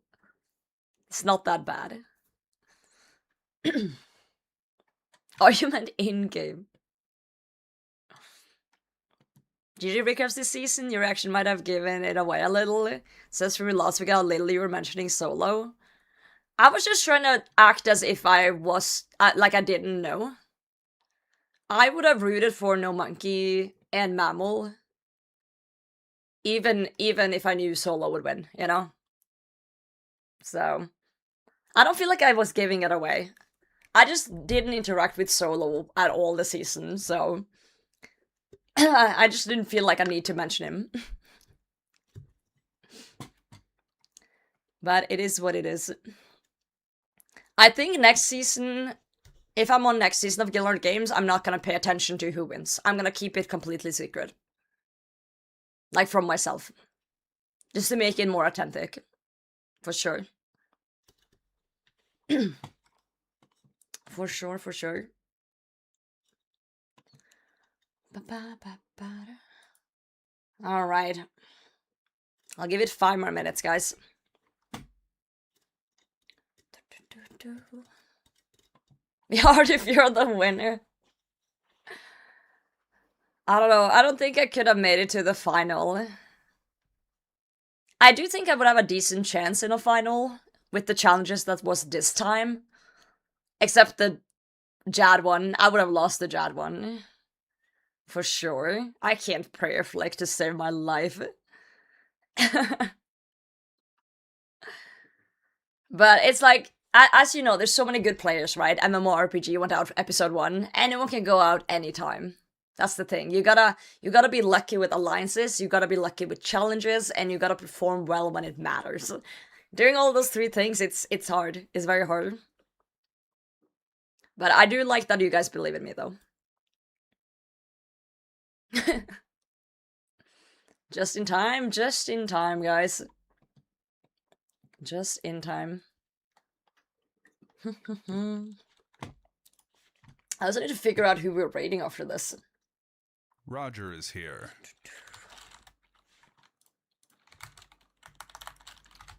Speaker 1: it's not that bad. Oh, you meant in-game. GG recaps this season, your reaction might have given it away a little. Says through last week how little you were mentioning solo. I was just trying to act as if I was, like I didn't know. I would have rooted for No Monkey and Mammal. Even if I knew Solo would win, you know? So, I don't feel like I was giving it away. I just didn't interact with Solo at all this season, so... I just didn't feel like I need to mention him. But it is what it is. I think next season, if I'm on next season of Gillanor Games, I'm not gonna pay attention to who wins. I'm gonna keep it completely secret. Like, from myself. Just to make it more authentic. For sure. For sure. Alright. I'll give it 5 more minutes, guys. Be hard if you're the winner. I don't know. I don't think I could have made it to the final. I do think I would have a decent chance in a final with the challenges that was this time. Except the Jad one. I would have lost the Jad one. For sure. I can't prayer flick to save my life. But it's like, as you know, there's so many good players, right? MMORPG went out for episode 1. Anyone can go out anytime. That's the thing. You gotta be lucky with alliances, you gotta be lucky with challenges, and you gotta perform well when it matters. Doing all those 3 things, it's hard. It's very hard. But I do like that you guys believe in me, though. Just in time, guys. Just in time. I also need to figure out who we're raiding after this.
Speaker 3: Roger is here.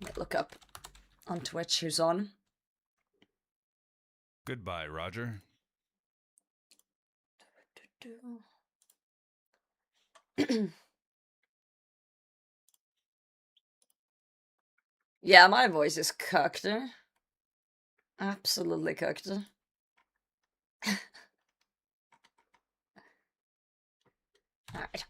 Speaker 1: Let me look up on Twitch who's on.
Speaker 3: Goodbye, Roger.
Speaker 1: Yeah, my voice is cooked. Absolutely cooked. Alright.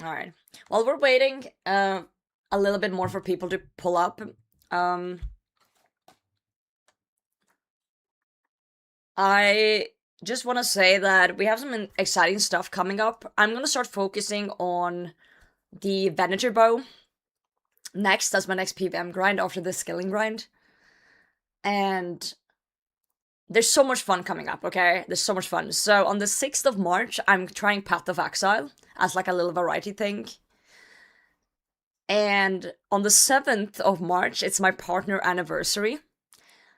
Speaker 1: Alright. While we're waiting a little bit more for people to pull up, I just want to say that we have some exciting stuff coming up. I'm going to start focusing on the Venator bow next. That's my next PVM grind after the skilling grind. And there's so much fun coming up, okay? There's so much fun. So on the 6th of March, I'm trying Path of Exile as like a little variety thing. And on the 7th of March, it's my partner anniversary.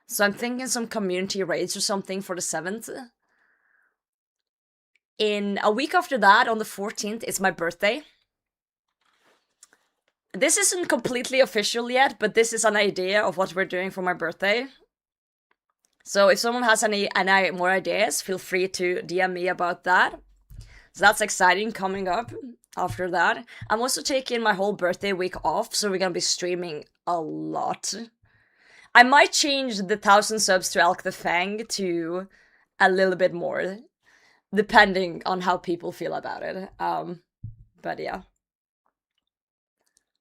Speaker 1: So I'm thinking some community raids or something for the 7th. In a week after that, on the 14th, it's my birthday. This isn't completely official yet, but this is an idea of what we're doing for my birthday. So if someone has any more ideas, feel free to DM me about that. So that's exciting coming up after that. I'm also taking my whole birthday week off, so we're gonna be streaming a lot. I might change the 1,000 subs to Elk the Fang to a little bit more, depending on how people feel about it. But yeah.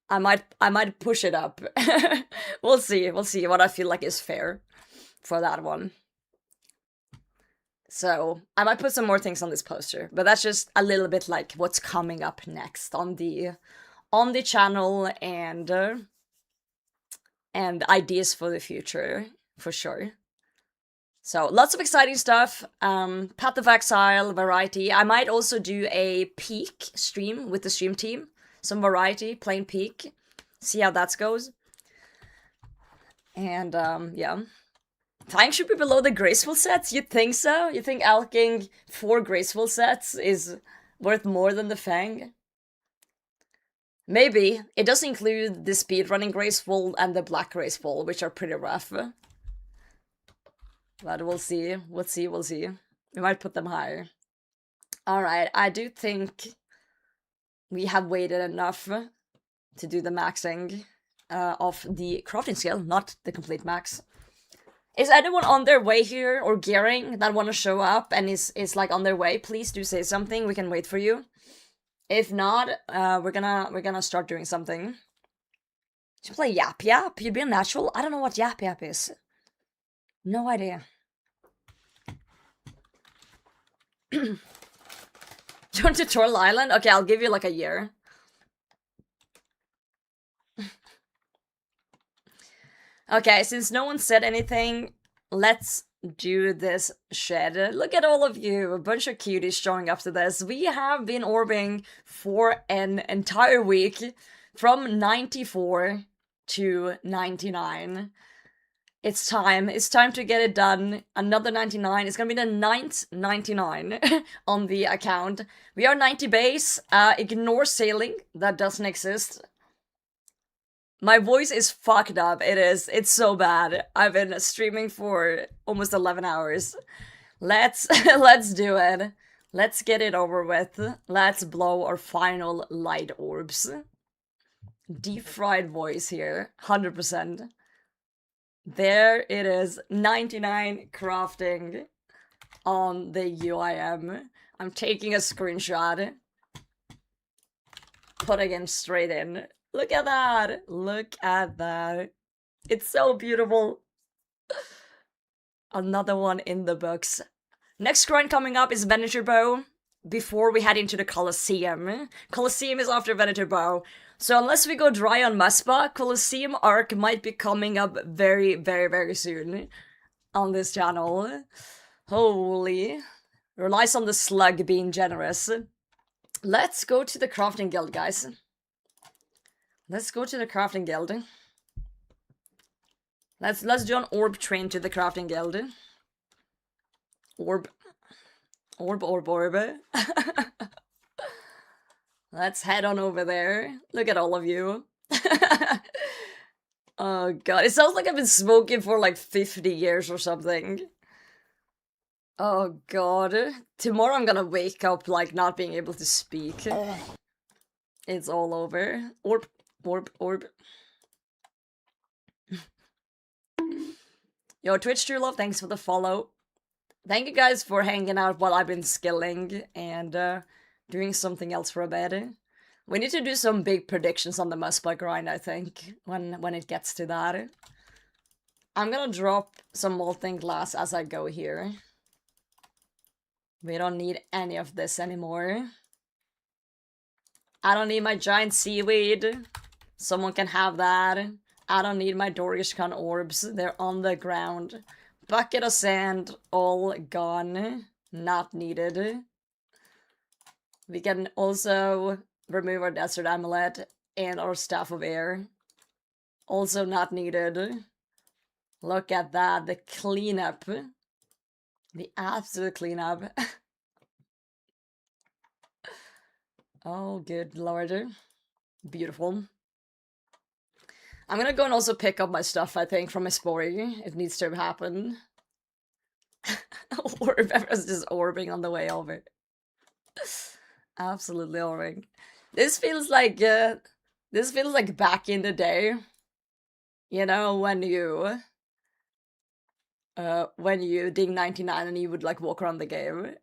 Speaker 1: I might push it up. We'll see what I feel like is fair for that one. So I might put some more things on this poster, but that's just a little bit like what's coming up next on the channel and ideas for the future for sure. So lots of exciting stuff. Path of Exile, variety. I might also do a peak stream with the stream team. Some variety, plain peak. See how that goes. And, yeah. Time should be below the graceful sets? You think so? You think alking 4 graceful sets is worth more than the Fang? Maybe. It does include the speedrunning graceful and the black graceful, which are pretty rough. But we'll see. We'll see. We might put them higher. Alright, I do think we have waited enough to do the maxing of the crafting skill, not the complete max. Is anyone on their way here or gearing that want to show up and is like on their way? Please do say something. We can wait for you. If not, we're gonna start doing something. Should play Yap Yap? You'd be a natural? I don't know what Yap Yap is. No idea. Join Tutorial Island? Okay, I'll give you like a year. Okay, since no one said anything, let's do this shed. Look at all of you, a bunch of cuties showing up to this. We have been orbing for an entire week, from 94 to 99. It's time to get it done. Another 99. It's gonna be the 9th 99 on the account. We are 90 base. Ignore sailing. That doesn't exist. My voice is fucked up. It's so bad. I've been streaming for almost 11 hours. Let's do it. Let's get it over with. Let's blow our final light orbs. Deep fried voice here. 100%. There it is, 99 crafting on the UIM. I'm taking a screenshot, putting it straight in. Look at that! Look at that. It's so beautiful. Another one in the books. Next grind coming up is Venator Bow, before we head into the Colosseum. Colosseum is after Venator Bow. So unless we go dry on Muspa, Colosseum arc might be coming up very, very, very soon on this channel. Holy. Relies on the slug being generous. Let's go to the crafting guild, guys. Let's go to the crafting guild. Let's do an orb train to the crafting guild. Orb. Let's head on over there. Look at all of you. Oh god, it sounds like I've been smoking for like 50 years or something. Oh god. Tomorrow I'm gonna wake up like not being able to speak. It's all over. Orb. Yo, Twitch True Love, thanks for the follow. Thank you guys for hanging out while I've been skilling and doing something else for a bit. We need to do some big predictions on the Muspa grind, I think, when it gets to that. I'm gonna drop some molten glass as I go here. We don't need any of this anymore. I don't need my giant seaweed. Someone can have that. I don't need my Dorishkan orbs. They're on the ground. Bucket of sand, all gone. Not needed. We can also remove our desert amulet and our staff of air. Also not needed. Look at that, the cleanup. The absolute cleanup. Oh, good lord. Beautiful. I'm gonna go and also pick up my stuff, I think, from my sporty. It needs to happen. Orb, everyone's just orbing on the way over. Absolutely orbing. This feels like back in the day. You know, when you ding 99 and you would like walk around the game.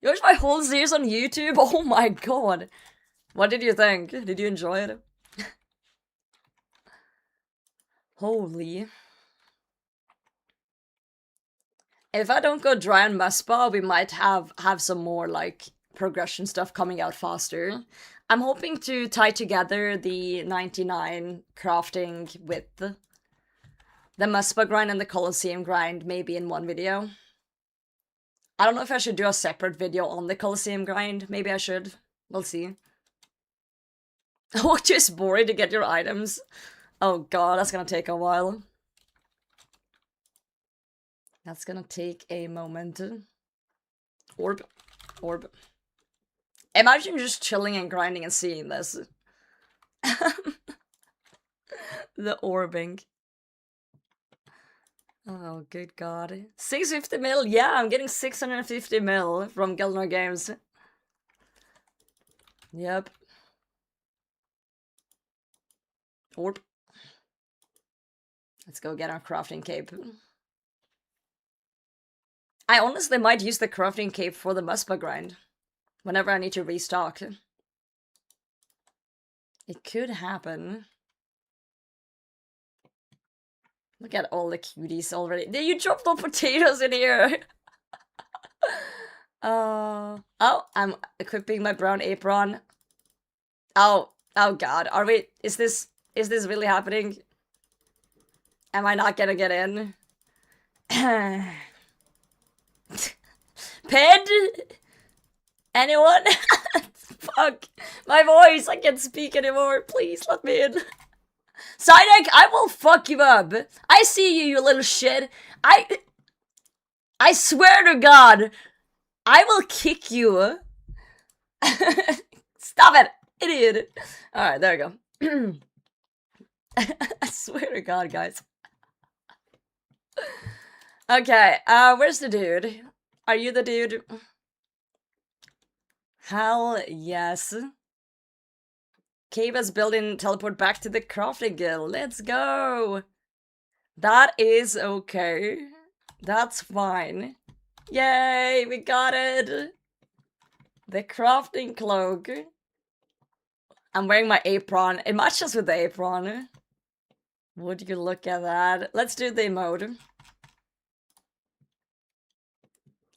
Speaker 1: You watched my whole series on YouTube? Oh my god. What did you think? Did you enjoy it? Holy. If I don't go dry on Muspa, we might have some more like progression stuff coming out faster. I'm hoping to tie together the 99 crafting with the Muspa grind and the Colosseum grind maybe in one video. I don't know if I should do a separate video on the Colosseum grind. Maybe I should. We'll see. Walk to a Spori to get your items. Oh god, that's gonna take a while. That's gonna take a moment. Orb. Orb. Imagine just chilling and grinding and seeing this. The orbing. Oh, good god. 650 mil? Yeah, I'm getting 650 mil from Gillanor Games. Yep. Orb. Let's go get our crafting cape. I honestly might use the crafting cape for the Muspa grind. Whenever I need to restock. It could happen. Look at all the cuties already. Did you drop the potatoes in here? Oh, I'm equipping my brown apron. Oh god. Are we, is this really happening? Am I not gonna get in? Ped? Anyone? Fuck. My voice, I can't speak anymore. Please let me in. Sidek, I will fuck you up. I see you, you little shit. I swear to God, I will kick you. Stop it, idiot. Alright, there we go. I swear to God, guys. Okay, where's the dude? Are you the dude? Hell yes. Cave is building teleport back to the crafting guild. Let's go. That is okay. That's fine. Yay, we got it. The crafting cloak. I'm wearing my apron. It matches with the apron. Would you look at that? Let's do the emote.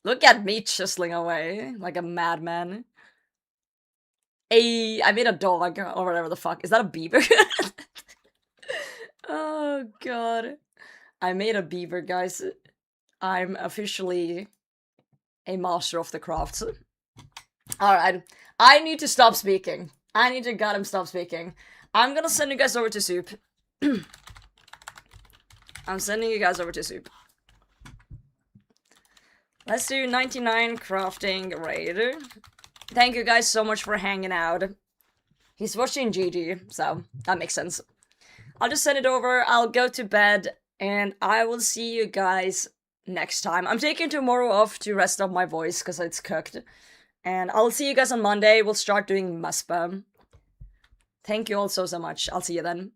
Speaker 1: Look at me chiseling away like a madman. I made a dog or whatever the fuck. Is that a beaver? Oh god. I made a beaver, guys. I'm officially a master of the crafts. Alright. I need to stop speaking. I need to goddamn stop speaking. I'm gonna send you guys over to soup. I'm sending you guys over to soup. Let's do 99 crafting raid. Thank you guys so much for hanging out. He's watching GG, so that makes sense. I'll just send it over, I'll go to bed, and I will see you guys next time. I'm taking tomorrow off to rest up my voice, because it's cooked. And I'll see you guys on Monday, we'll start doing Muspa. Thank you all so much, I'll see you then.